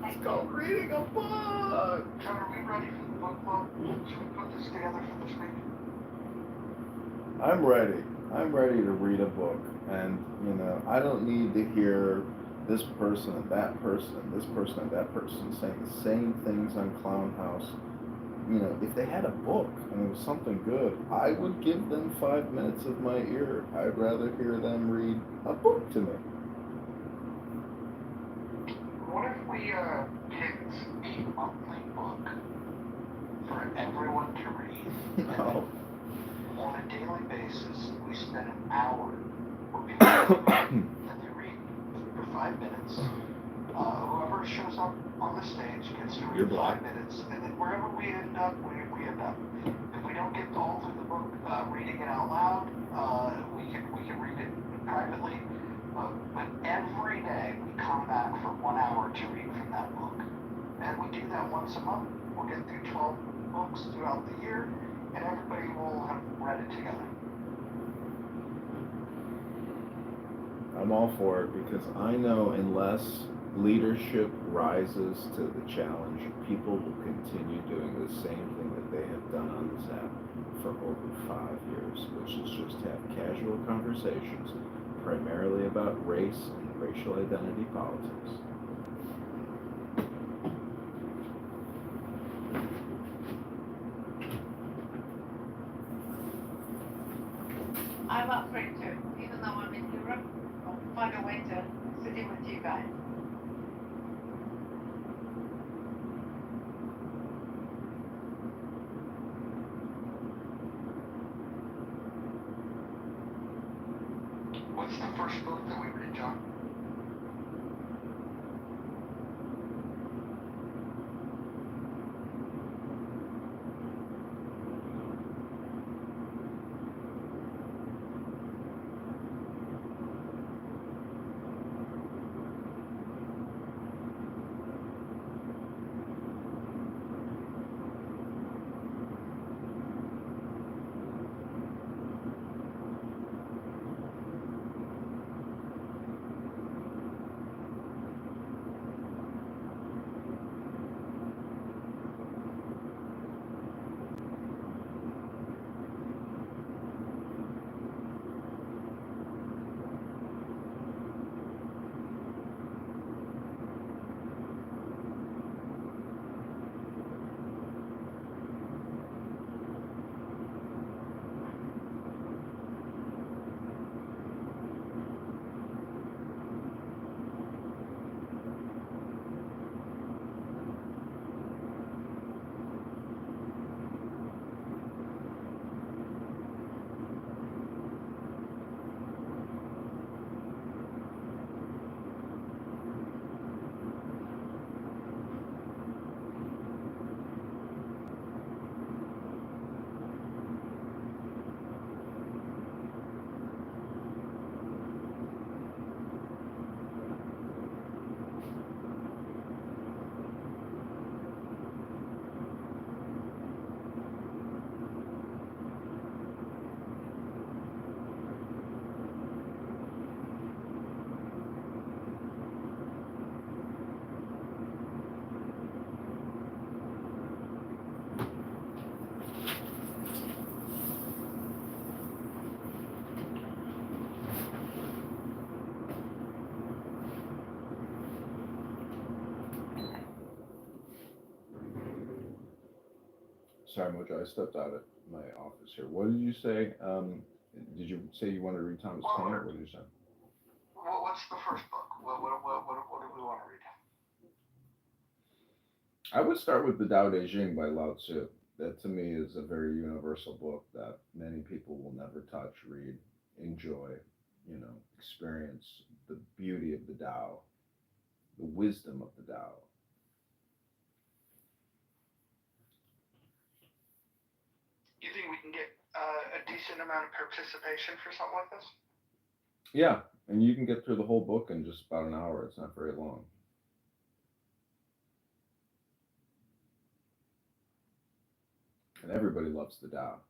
Let's go reading a book! John, are we ready for the book club? Should we put this together for this week? I'm ready. I'm ready to read a book, and you know, I don't need to hear this person and that person and this person and that person saying the same things on Clown House. You know, if they had a book and it was something good, I would give them 5 minutes of my ear. I'd rather hear them read a book to me. What if we picked a monthly book for everyone to read? No. On a daily basis, we spend an hour where people and they read for 5 minutes. Whoever shows up on the stage gets to read 5 minutes, and then wherever we end up, we end up. If we don't get all through the book reading it out loud, we can read it privately. But every day we come back for 1 hour to read from that book, and we do that once a month. We'll get through 12 books throughout the year, and everybody will have read it together. I'm all for it, because I know unless leadership rises to the challenge, people will continue doing the same thing that they have done on this app for over 5 years, which is just have casual conversations, primarily about race and racial identity politics. I'm up for it too, even though I'm in Europe. I'll find a way to sit in with you guys. What's the first book that we read, John? Sorry, Mojo, I stepped out of my office here. What did you say? Did you say you wanted to read Thomas Paine, or what did you say? Well, what's the first book? What do we want to read? I would start with The Tao Te Ching by Lao Tzu. That to me is a very universal book that many people will never touch, read, enjoy, experience the beauty of the Tao, the wisdom of the Tao. You think we can get a decent amount of participation for something like this? Yeah, and you can get through the whole book in just about an hour. It's not very long. And everybody loves the Tao.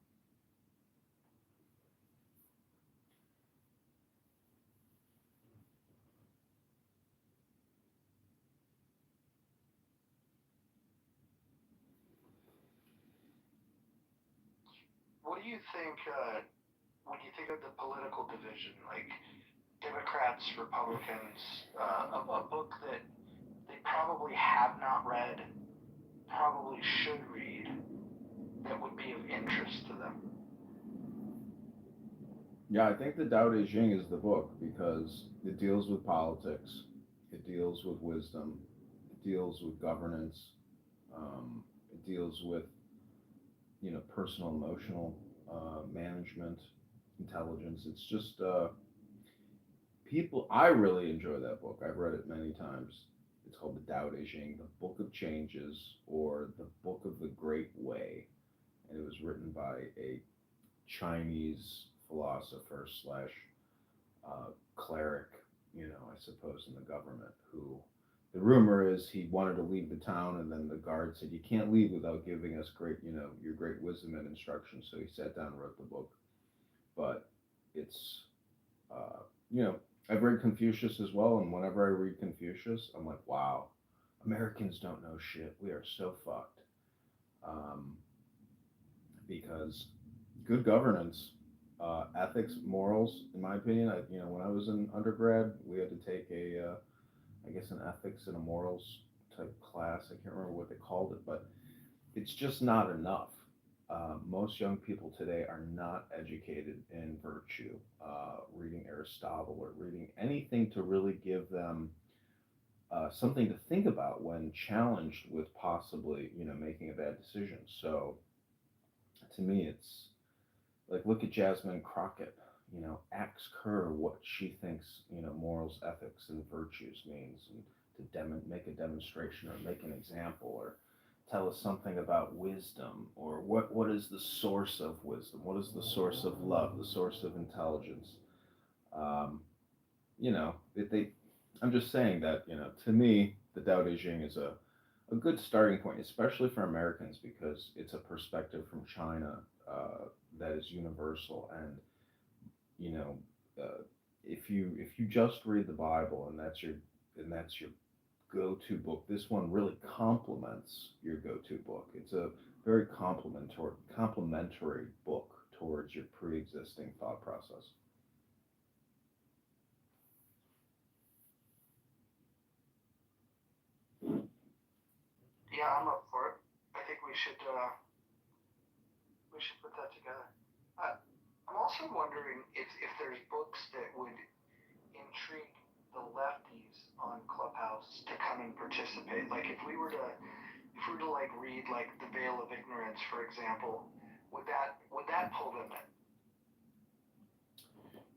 What do you think when you think of the political division, like Democrats, Republicans, a book that they probably have not read, probably should read, that would be of interest to them? Yeah, I think the Tao Te Ching is the book because it deals with politics, it deals with wisdom, it deals with governance, it deals with personal emotional management, intelligence. It's just people. I really enjoy that book. I've read it many times. It's called the Tao Te Ching, the Book of Changes, or the Book of the Great Way, and it was written by a Chinese philosopher slash cleric, I suppose, in the government, who the rumor is he wanted to leave the town, and then the guard said, "You can't leave without giving us great, your great wisdom and instruction." So he sat down and wrote the book. But it's, uh, I've read Confucius as well, and whenever I read Confucius, I'm like, wow, Americans don't know shit. We are so fucked. Because good governance, ethics, morals, in my opinion, when I was in undergrad, we had to take I guess an ethics and a morals type class. I can't remember what they called it, but it's just not enough. Most young people today are not educated in virtue, reading Aristotle or reading anything to really give them something to think about when challenged with possibly, making a bad decision. So to me, it's like, look at Jasmine Crockett, ask her what she thinks, morals, ethics, and virtues means, and to make a demonstration or make an example, or tell us something about wisdom, or what is the source of wisdom, what is the source of love, the source of intelligence. I'm just saying that, to me, the Tao Te Ching is a good starting point, especially for Americans, because it's a perspective from China that is universal. And if you just read the Bible and that's your go-to book, this one really complements your go-to book. It's a very complementary book towards your pre-existing thought process. Yeah, I'm up for it. I think we should put that together. I'm also wondering if there's books that would intrigue the lefties on Clubhouse to come and participate. Like if we were to like read like The Veil of Ignorance, for example, would that pull them in?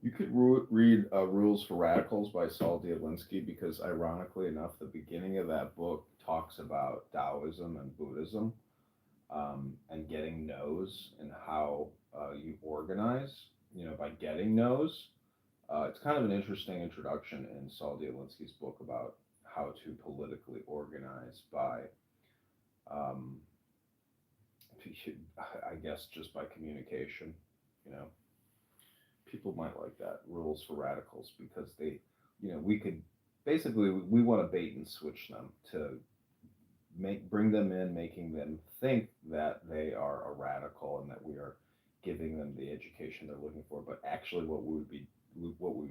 You could read Rules for Radicals by Saul Dialinsky, because ironically enough, the beginning of that book talks about Taoism and Buddhism, and getting no's and how you organize, by getting no's. It's kind of an interesting introduction in Saul Dialinsky's book about how to politically organize by, I guess, just by communication. People might like that, Rules for Radicals, because they, we could basically, we want to bait and switch them to bring them in, making them think that they are a radical and that we are giving them the education they're looking for. But actually, what we